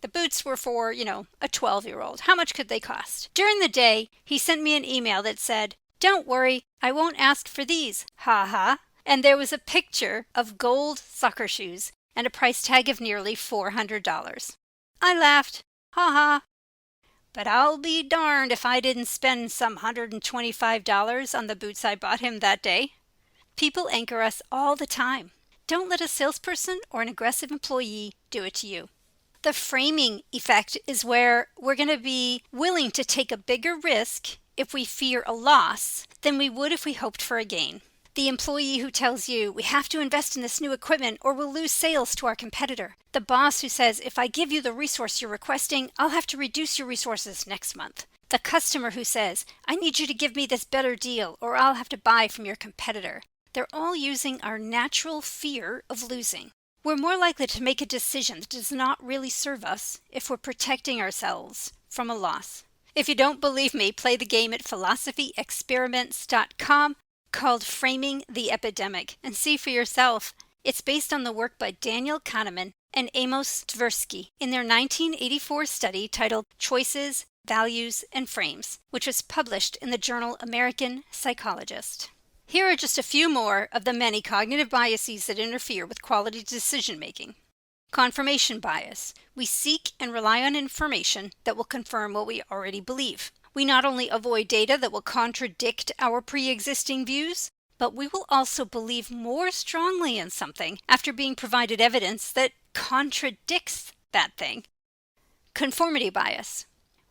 The boots were for, a 12-year-old. How much could they cost? During the day, he sent me an email that said, "Don't worry, I won't ask for these, ha ha." And there was a picture of gold soccer shoes and a price tag of nearly $400. I laughed, ha ha. But I'll be darned if I didn't spend some $125 on the boots I bought him that day. People anchor us all the time. Don't let a salesperson or an aggressive employee do it to you. The framing effect is where we're going to be willing to take a bigger risk if we fear a loss than we would if we hoped for a gain. The employee who tells you, we have to invest in this new equipment or we'll lose sales to our competitor. The boss who says, if I give you the resource you're requesting, I'll have to reduce your resources next month. The customer who says, I need you to give me this better deal or I'll have to buy from your competitor. They're all using our natural fear of losing. We're more likely to make a decision that does not really serve us if we're protecting ourselves from a loss. If you don't believe me, play the game at philosophyexperiments.com called Framing the Epidemic and see for yourself. It's based on the work by Daniel Kahneman and Amos Tversky in their 1984 study titled Choices, Values, and Frames, which was published in the journal American Psychologist. Here are just a few more of the many cognitive biases that interfere with quality decision-making. Confirmation bias. We seek and rely on information that will confirm what we already believe. We not only avoid data that will contradict our pre-existing views, but we will also believe more strongly in something after being provided evidence that contradicts that thing. Conformity bias.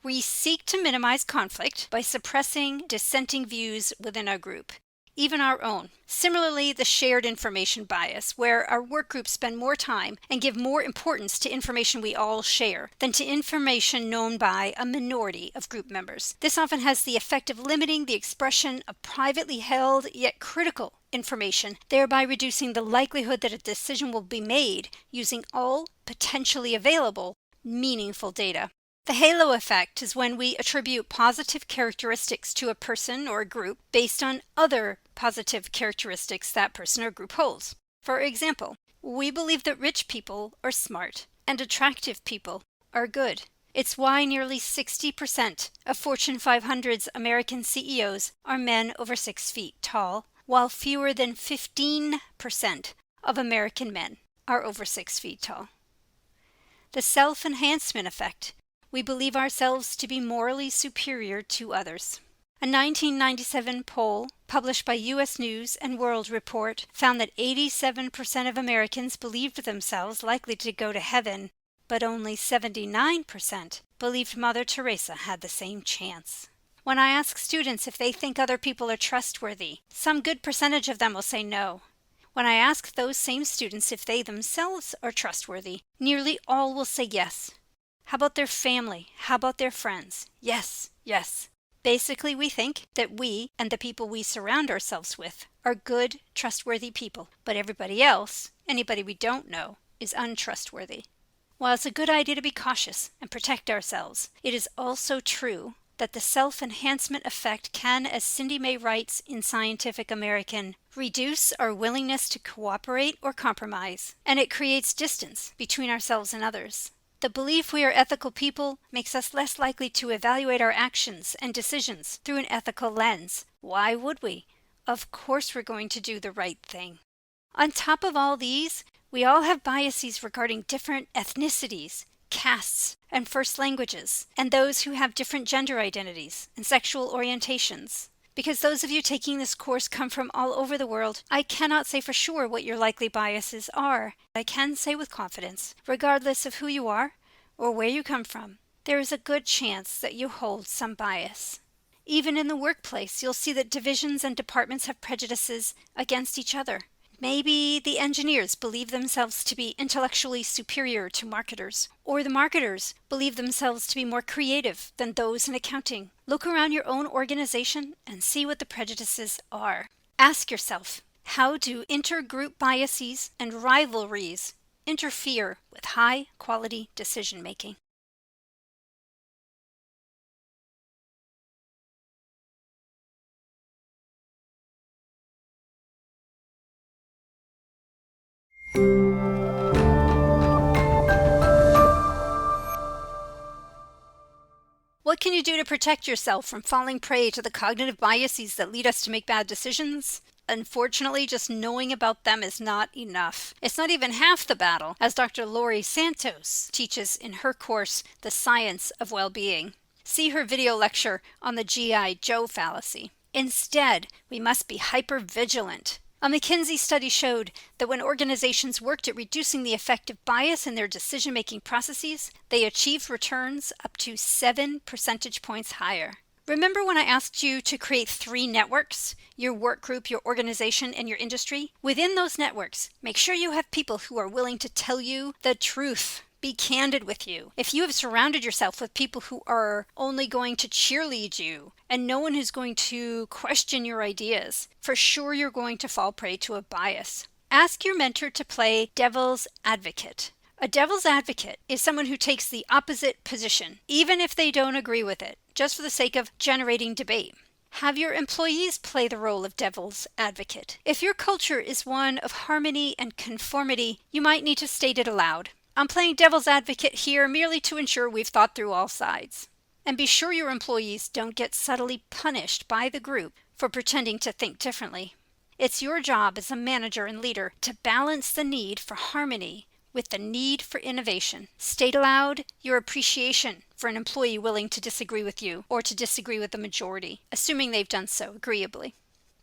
We seek to minimize conflict by suppressing dissenting views within our group, even our own. Similarly, the shared information bias, where our work groups spend more time and give more importance to information we all share than to information known by a minority of group members. This often has the effect of limiting the expression of privately held yet critical information, thereby reducing the likelihood that a decision will be made using all potentially available, meaningful data. The halo effect is when we attribute positive characteristics to a person or a group based on other positive characteristics that person or group holds. For example, we believe that rich people are smart and attractive people are good. It's why nearly 60% of Fortune 500's American CEOs are men over 6 feet tall, while fewer than 15% of American men are over 6 feet tall. The self-enhancement effect. We believe ourselves to be morally superior to others. A 1997 poll published by U.S. News and World Report found that 87% of Americans believed themselves likely to go to heaven, but only 79% believed Mother Teresa had the same chance. When I ask students if they think other people are trustworthy, some good percentage of them will say no. When I ask those same students if they themselves are trustworthy, nearly all will say yes. How about their family? How about their friends? Yes, yes. Basically, we think that we and the people we surround ourselves with are good, trustworthy people, but everybody else, anybody we don't know, is untrustworthy. While it's a good idea to be cautious and protect ourselves, it is also true that the self-enhancement effect can, as Cindy May writes in Scientific American, reduce our willingness to cooperate or compromise, and it creates distance between ourselves and others. The belief we are ethical people makes us less likely to evaluate our actions and decisions through an ethical lens. Why would we? Of course we're going to do the right thing. On top of all these, we all have biases regarding different ethnicities, castes, and first languages, and those who have different gender identities and sexual orientations. Because those of you taking this course come from all over the world, I cannot say for sure what your likely biases are. I can say with confidence, regardless of who you are or where you come from, there is a good chance that you hold some bias. Even in the workplace, you'll see that divisions and departments have prejudices against each other. Maybe the engineers believe themselves to be intellectually superior to marketers, or the marketers believe themselves to be more creative than those in accounting. Look around your own organization and see what the prejudices are. Ask yourself, how do intergroup biases and rivalries interfere with high-quality decision-making? What can you do to protect yourself from falling prey to the cognitive biases that lead us to make bad decisions? Unfortunately, just knowing about them is not enough. It's not even half the battle, as Dr. Laurie Santos teaches in her course, The Science of Well-Being. See her video lecture on the G.I. Joe fallacy. Instead, we must be hyper-vigilant. A McKinsey study showed that when organizations worked at reducing the effect of bias in their decision-making processes, they achieved returns up to 7 percentage points higher. Remember when I asked you to create 3 networks? Your work group, your organization, and your industry? Within those networks, make sure you have people who are willing to tell you the truth. Be candid with you. If you have surrounded yourself with people who are only going to cheerlead you and no one who's going to question your ideas, for sure you're going to fall prey to a bias. Ask your mentor to play devil's advocate. A devil's advocate is someone who takes the opposite position, even if they don't agree with it, just for the sake of generating debate. Have your employees play the role of devil's advocate. If your culture is one of harmony and conformity, you might need to state it aloud. I'm playing devil's advocate here merely to ensure we've thought through all sides. And be sure your employees don't get subtly punished by the group for pretending to think differently. It's your job as a manager and leader to balance the need for harmony with the need for innovation. State aloud your appreciation for an employee willing to disagree with you or to disagree with the majority, assuming they've done so agreeably.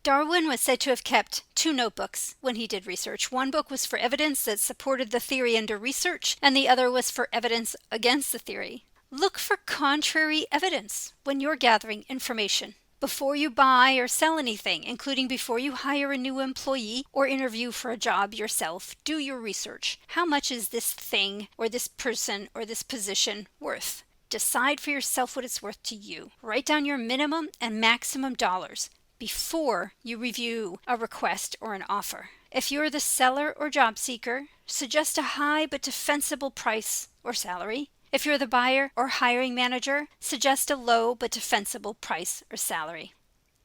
Darwin was said to have kept 2 notebooks when he did research. One book was for evidence that supported the theory under research, and the other was for evidence against the theory. Look for contrary evidence when you're gathering information. Before you buy or sell anything, including before you hire a new employee or interview for a job yourself, do your research. How much is this thing or this person or this position worth? Decide for yourself what it's worth to you. Write down your minimum and maximum dollars before you review a request or an offer. If you're the seller or job seeker, suggest a high but defensible price or salary. If you're the buyer or hiring manager, suggest a low but defensible price or salary.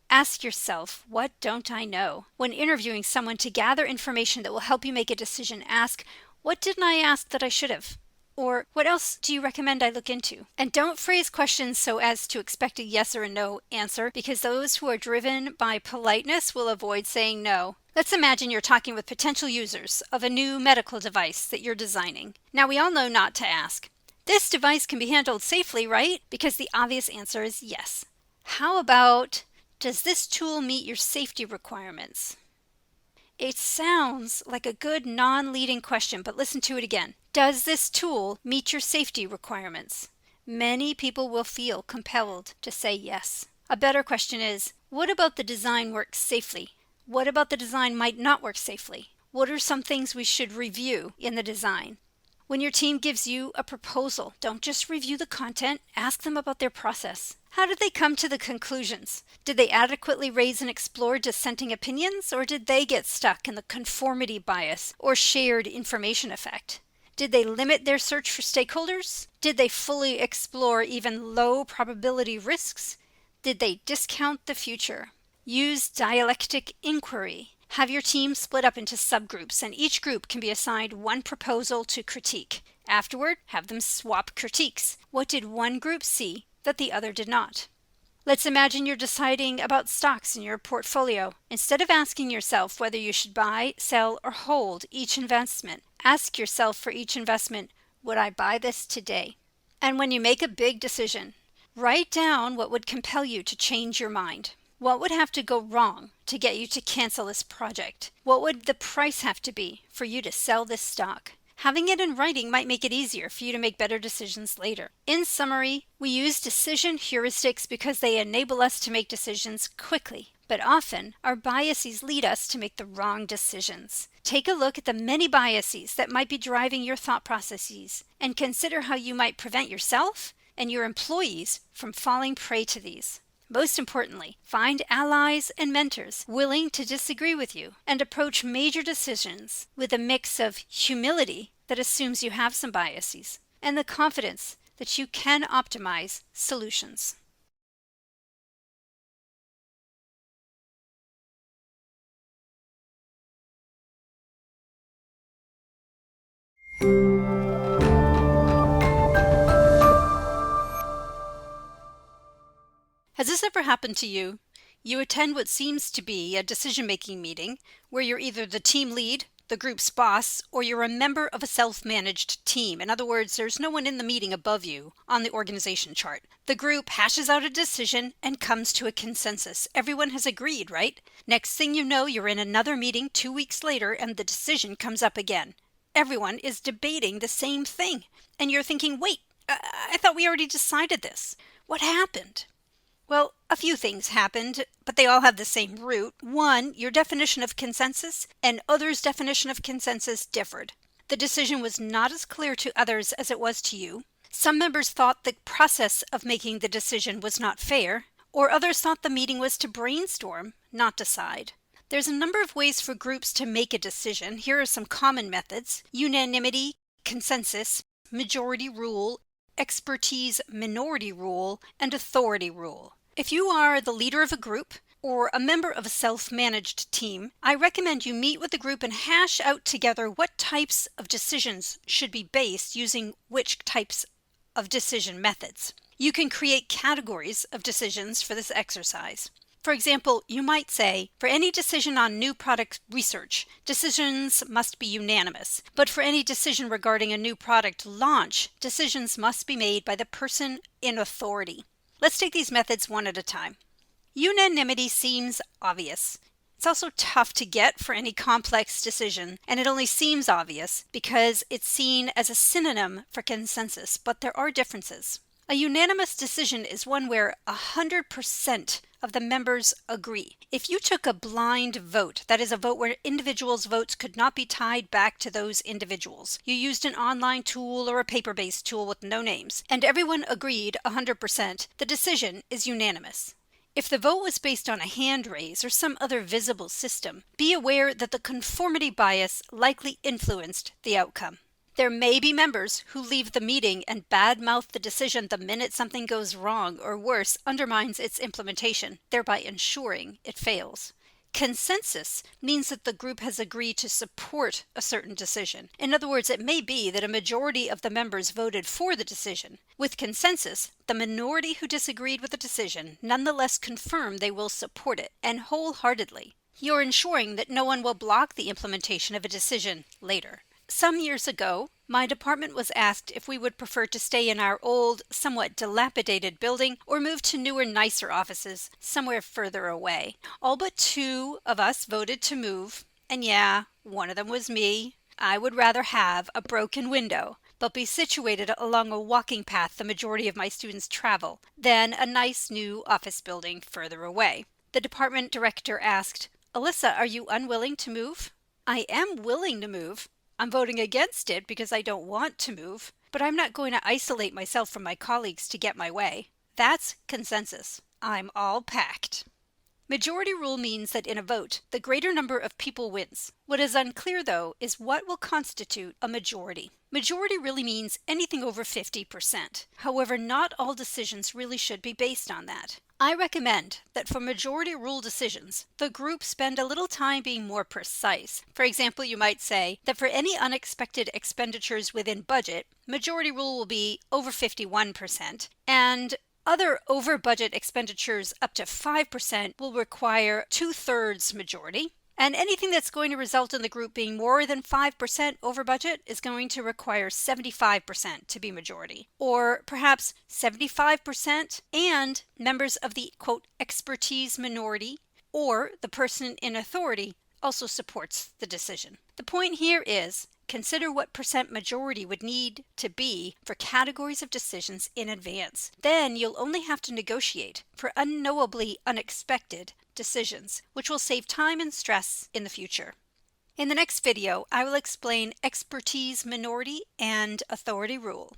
Ask yourself, what don't I know? When interviewing someone to gather information that will help you make a decision, ask, what didn't I ask that I should have? Or what else do you recommend I look into? And don't phrase questions so as to expect a yes or a no answer, because those who are driven by politeness will avoid saying no. Let's imagine you're talking with potential users of a new medical device that you're designing. Now, we all know not to ask, this device can be handled safely, right? Because the obvious answer is yes. How about, does this tool meet your safety requirements? It sounds like a good non-leading question, but listen to it again. Does this tool meet your safety requirements? Many people will feel compelled to say yes. A better question is, what about the design works safely? What about the design might not work safely? What are some things we should review in the design? When your team gives you a proposal, don't just review the content, ask them about their process. How did they come to the conclusions? Did they adequately raise and explore dissenting opinions, or did they get stuck in the conformity bias or shared information effect? Did they limit their search for stakeholders? Did they fully explore even low probability risks? Did they discount the future? Use dialectic inquiry. Have your team split up into subgroups, and each group can be assigned one proposal to critique. Afterward, have them swap critiques. What did one group see that the other did not? Let's imagine you're deciding about stocks in your portfolio. Instead of asking yourself whether you should buy, sell, or hold each investment, ask yourself for each investment, would I buy this today? And when you make a big decision, write down what would compel you to change your mind. What would have to go wrong to get you to cancel this project? What would the price have to be for you to sell this stock? Having it in writing might make it easier for you to make better decisions later. In summary, we use decision heuristics because they enable us to make decisions quickly. But often, our biases lead us to make the wrong decisions. Take a look at the many biases that might be driving your thought processes and consider how you might prevent yourself and your employees from falling prey to these. Most importantly, find allies and mentors willing to disagree with you and approach major decisions with a mix of humility that assumes you have some biases and the confidence that you can optimize solutions. Has this ever happened to you? You attend what seems to be a decision-making meeting where you're either the team lead, the group's boss, or you're a member of a self-managed team. In other words, there's no one in the meeting above you on the organization chart. The group hashes out a decision and comes to a consensus. Everyone has agreed, right? Next thing you know, you're in another meeting 2 weeks later and the decision comes up again. Everyone is debating the same thing. And you're thinking, wait, I thought we already decided this. What happened? Well, a few things happened, but they all have the same root. One, your definition of consensus and others' definition of consensus differed. The decision was not as clear to others as it was to you. Some members thought the process of making the decision was not fair, or others thought the meeting was to brainstorm, not decide. There's a number of ways for groups to make a decision. Here are some common methods: unanimity, consensus, majority rule, expertise minority rule, and authority rule. If you are the leader of a group or a member of a self-managed team, I recommend you meet with the group and hash out together what types of decisions should be based using which types of decision methods. You can create categories of decisions for this exercise. For example, you might say, for any decision on new product research, decisions must be unanimous. But for any decision regarding a new product launch, decisions must be made by the person in authority. Let's take these methods one at a time. Unanimity seems obvious. It's also tough to get for any complex decision, and it only seems obvious because it's seen as a synonym for consensus, but there are differences. A unanimous decision is one where 100% of the members agree. If you took a blind vote, that is a vote where individuals' votes could not be tied back to those individuals, you used an online tool or a paper-based tool with no names, and everyone agreed 100%, the decision is unanimous. If the vote was based on a hand raise or some other visible system, be aware that the conformity bias likely influenced the outcome. There may be members who leave the meeting and badmouth the decision the minute something goes wrong, or worse, undermines its implementation, thereby ensuring it fails. Consensus means that the group has agreed to support a certain decision. In other words, it may be that a majority of the members voted for the decision. With consensus, the minority who disagreed with the decision nonetheless confirm they will support it, and wholeheartedly. You're ensuring that no one will block the implementation of a decision later. Some years ago, my department was asked if we would prefer to stay in our old, somewhat dilapidated building or move to newer, nicer offices somewhere further away. All but 2 of us voted to move, and yeah, one of them was me. I would rather have a broken window, but be situated along a walking path the majority of my students travel, than a nice new office building further away. The department director asked, "Alyssa, are you unwilling to move?" "I am willing to move. I'm voting against it because I don't want to move, but I'm not going to isolate myself from my colleagues to get my way." That's consensus. I'm all packed. Majority rule means that in a vote, the greater number of people wins. What is unclear, though, is what will constitute a majority. Majority really means anything over 50%. However, not all decisions really should be based on that. I recommend that for majority rule decisions, the group spend a little time being more precise. For example, you might say that for any unexpected expenditures within budget, majority rule will be over 51%, and other over-budget expenditures up to 5% will require 2/3 majority, and anything that's going to result in the group being more than 5% over budget is going to require 75% to be majority, or perhaps 75% and members of the, quote, expertise minority or the person in authority also supports the decision. The point here is consider what percent majority would need to be for categories of decisions in advance. Then you'll only have to negotiate for unknowably unexpected decisions, which will save time and stress in the future. In the next video, I will explain expertise minority and authority rule.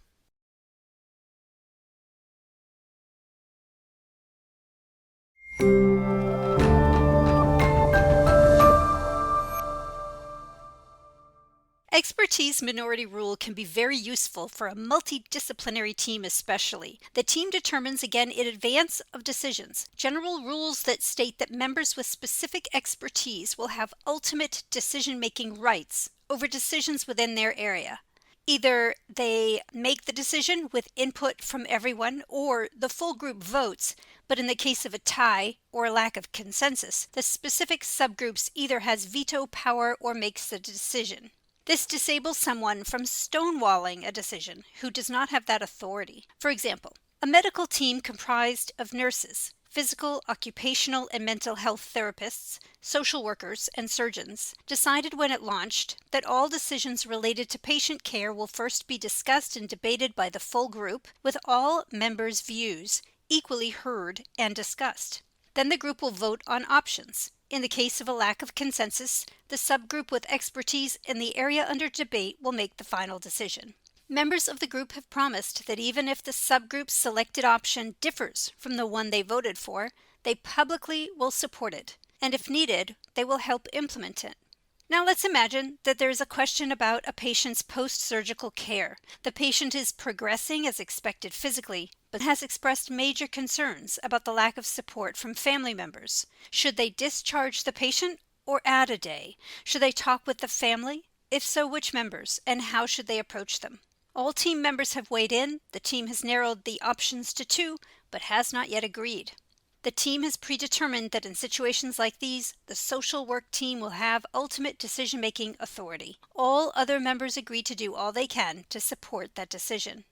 Expertise minority rule can be very useful for a multidisciplinary team especially. The team determines again in advance of decisions general rules that state that members with specific expertise will have ultimate decision-making rights over decisions within their area. Either they make the decision with input from everyone or the full group votes, but in the case of a tie or a lack of consensus, the specific subgroups either has veto power or makes the decision. This disables someone from stonewalling a decision who does not have that authority. For example, a medical team comprised of nurses, physical, occupational, and mental health therapists, social workers, and surgeons decided when it launched that all decisions related to patient care will first be discussed and debated by the full group, with all members' views equally heard and discussed. Then the group will vote on options. In the case of a lack of consensus, the subgroup with expertise in the area under debate will make the final decision. Members of the group have promised that even if the subgroup's selected option differs from the one they voted for, they publicly will support it, and if needed, they will help implement it. Now let's imagine that there is a question about a patient's post-surgical care. The patient is progressing as expected physically, but has expressed major concerns about the lack of support from family members. Should they discharge the patient or add a day? Should they talk with the family? If so, which members, and how should they approach them? All team members have weighed in. The team has narrowed the options to 2, but has not yet agreed. The team has predetermined that in situations like these, the social work team will have ultimate decision-making authority. All other members agree to do all they can to support that decision.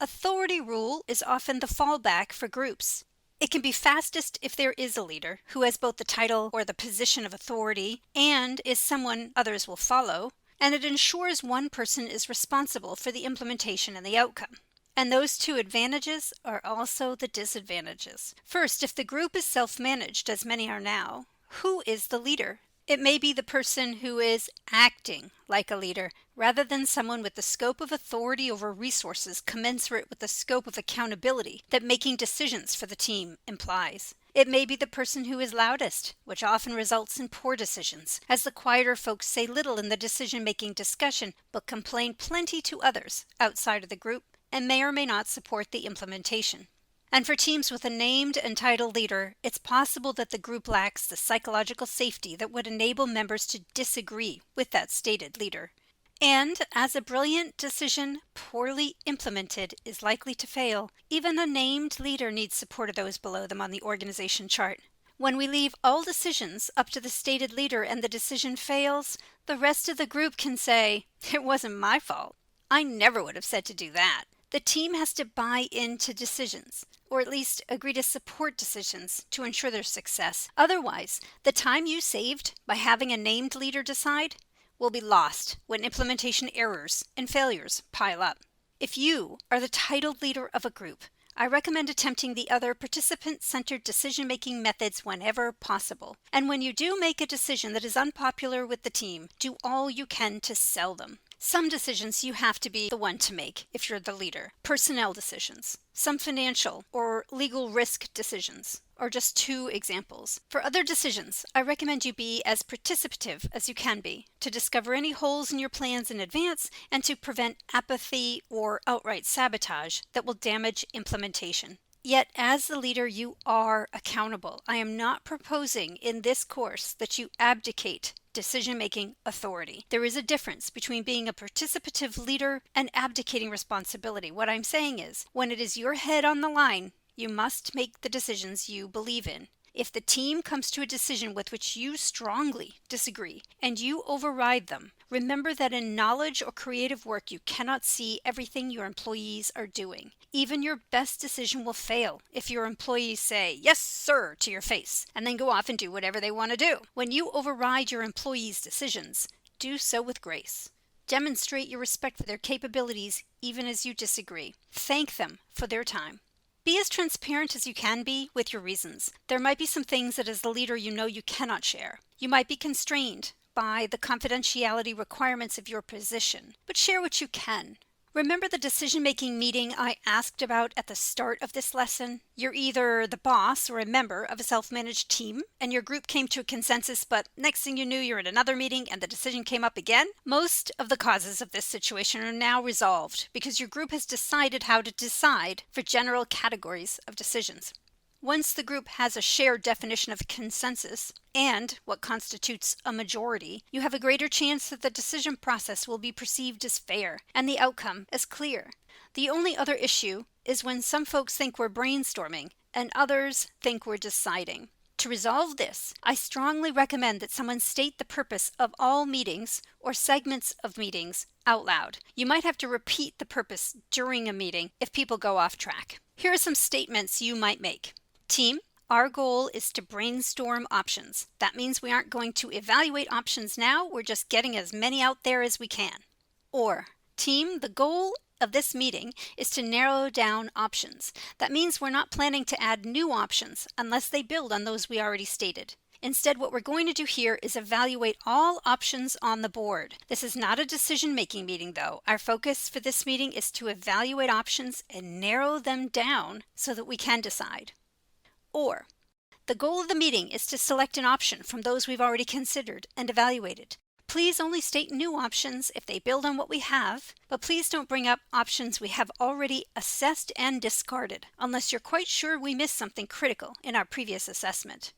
Authority rule is often the fallback for groups. It can be fastest if there is a leader who has both the title or the position of authority and is someone others will follow, and it ensures one person is responsible for the implementation and the outcome. And those two advantages are also the disadvantages. First, if the group is self-managed, as many are now, who is the leader? It may be the person who is acting like a leader, rather than someone with the scope of authority over resources commensurate with the scope of accountability that making decisions for the team implies. It may be the person who is loudest, which often results in poor decisions, as the quieter folks say little in the decision-making discussion, but complain plenty to others outside of the group, and may or may not support the implementation. And for teams with a named and titled leader, it's possible that the group lacks the psychological safety that would enable members to disagree with that stated leader. And as a brilliant decision poorly implemented is likely to fail, even a named leader needs support of those below them on the organization chart. When we leave all decisions up to the stated leader and the decision fails, the rest of the group can say, "It wasn't my fault. I never would have said to do that." The team has to buy into decisions, or at least agree to support decisions to ensure their success. Otherwise, the time you saved by having a named leader decide will be lost when implementation errors and failures pile up. If you are the titled leader of a group, I recommend attempting the other participant-centered decision-making methods whenever possible. And when you do make a decision that is unpopular with the team, do all you can to sell them. Some decisions you have to be the one to make if you're the leader. Personnel decisions. Some financial or legal risk decisions are just 2 examples. For other decisions, I recommend you be as participative as you can be to discover any holes in your plans in advance and to prevent apathy or outright sabotage that will damage implementation. Yet, as the leader, you are accountable. I am not proposing in this course that you abdicate decision-making authority. There is a difference between being a participative leader and abdicating responsibility. What I'm saying is, when it is your head on the line, you must make the decisions you believe in. If the team comes to a decision with which you strongly disagree and you override them, remember that in knowledge or creative work you cannot see everything your employees are doing. Even your best decision will fail if your employees say, "Yes, sir," to your face, and then go off and do whatever they want to do. When you override your employees' decisions, do so with grace. Demonstrate your respect for their capabilities even as you disagree. Thank them for their time. Be as transparent as you can be with your reasons. There might be some things that as the leader you know you cannot share. You might be constrained by the confidentiality requirements of your position, but share what you can. Remember the decision-making meeting I asked about at the start of this lesson? You're either the boss or a member of a self-managed team, and your group came to a consensus, but next thing you knew, you're in another meeting and the decision came up again. Most of the causes of this situation are now resolved because your group has decided how to decide for general categories of decisions. Once the group has a shared definition of consensus and what constitutes a majority, you have a greater chance that the decision process will be perceived as fair and the outcome as clear. The only other issue is when some folks think we're brainstorming and others think we're deciding. To resolve this, I strongly recommend that someone state the purpose of all meetings or segments of meetings out loud. You might have to repeat the purpose during a meeting if people go off track. Here are some statements you might make. Team, our goal is to brainstorm options. That means we aren't going to evaluate options now, we're just getting as many out there as we can. Or, team, the goal of this meeting is to narrow down options. That means we're not planning to add new options unless they build on those we already stated. Instead, what we're going to do here is evaluate all options on the board. This is not a decision-making meeting, though. Our focus for this meeting is to evaluate options and narrow them down so that we can decide. Or, the goal of the meeting is to select an option from those we've already considered and evaluated. Please only state new options if they build on what we have, but please don't bring up options we have already assessed and discarded, unless you're quite sure we missed something critical in our previous assessment.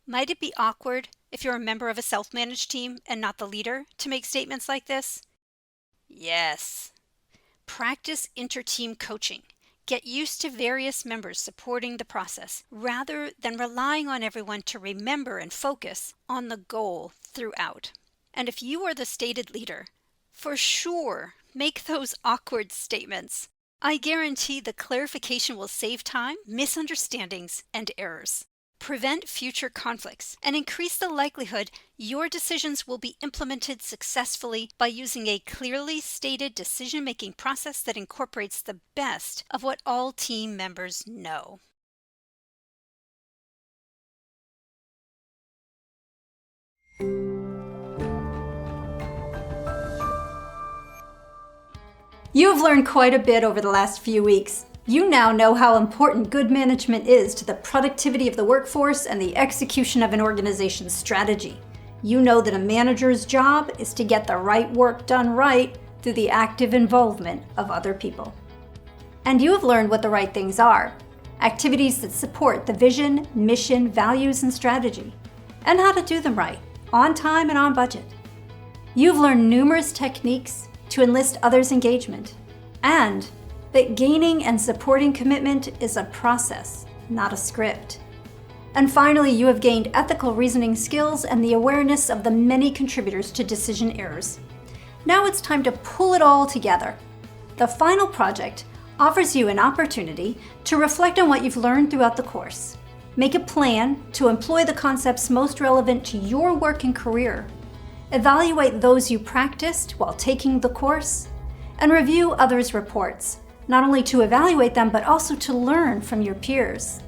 Might it be awkward if you're a member of a self-managed team and not the leader to make statements like this? Yes. Practice inter-team coaching. Get used to various members supporting the process rather than relying on everyone to remember and focus on the goal throughout. And if you are the stated leader, for sure, make those awkward statements. I guarantee the clarification will save time, misunderstandings, and errors. Prevent future conflicts and increase the likelihood your decisions will be implemented successfully by using a clearly stated decision-making process that incorporates the best of what all team members know. You have learned quite a bit over the last few weeks. You now know how important good management is to the productivity of the workforce and the execution of an organization's strategy. You know that a manager's job is to get the right work done right through the active involvement of other people. And you have learned what the right things are, activities that support the vision, mission, values, and strategy, and how to do them right, on time and on budget. You've learned numerous techniques to enlist others' engagement, and that gaining and supporting commitment is a process, not a script. And finally, you have gained ethical reasoning skills and the awareness of the many contributors to decision errors. Now it's time to pull it all together. The final project offers you an opportunity to reflect on what you've learned throughout the course. Make a plan to employ the concepts most relevant to your work and career. Evaluate those you practiced while taking the course, and review others' reports, not only to evaluate them, but also to learn from your peers.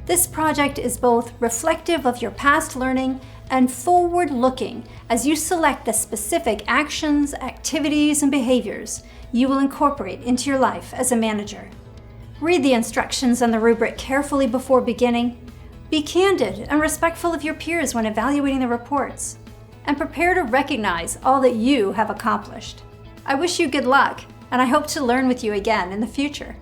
This project is both reflective of your past learning and forward-looking as you select the specific actions, activities, and behaviors you will incorporate into your life as a manager. Read the instructions on the rubric carefully before beginning. Be candid and respectful of your peers when evaluating the reports, and prepare to recognize all that you have accomplished. I wish you good luck, and I hope to learn with you again in the future.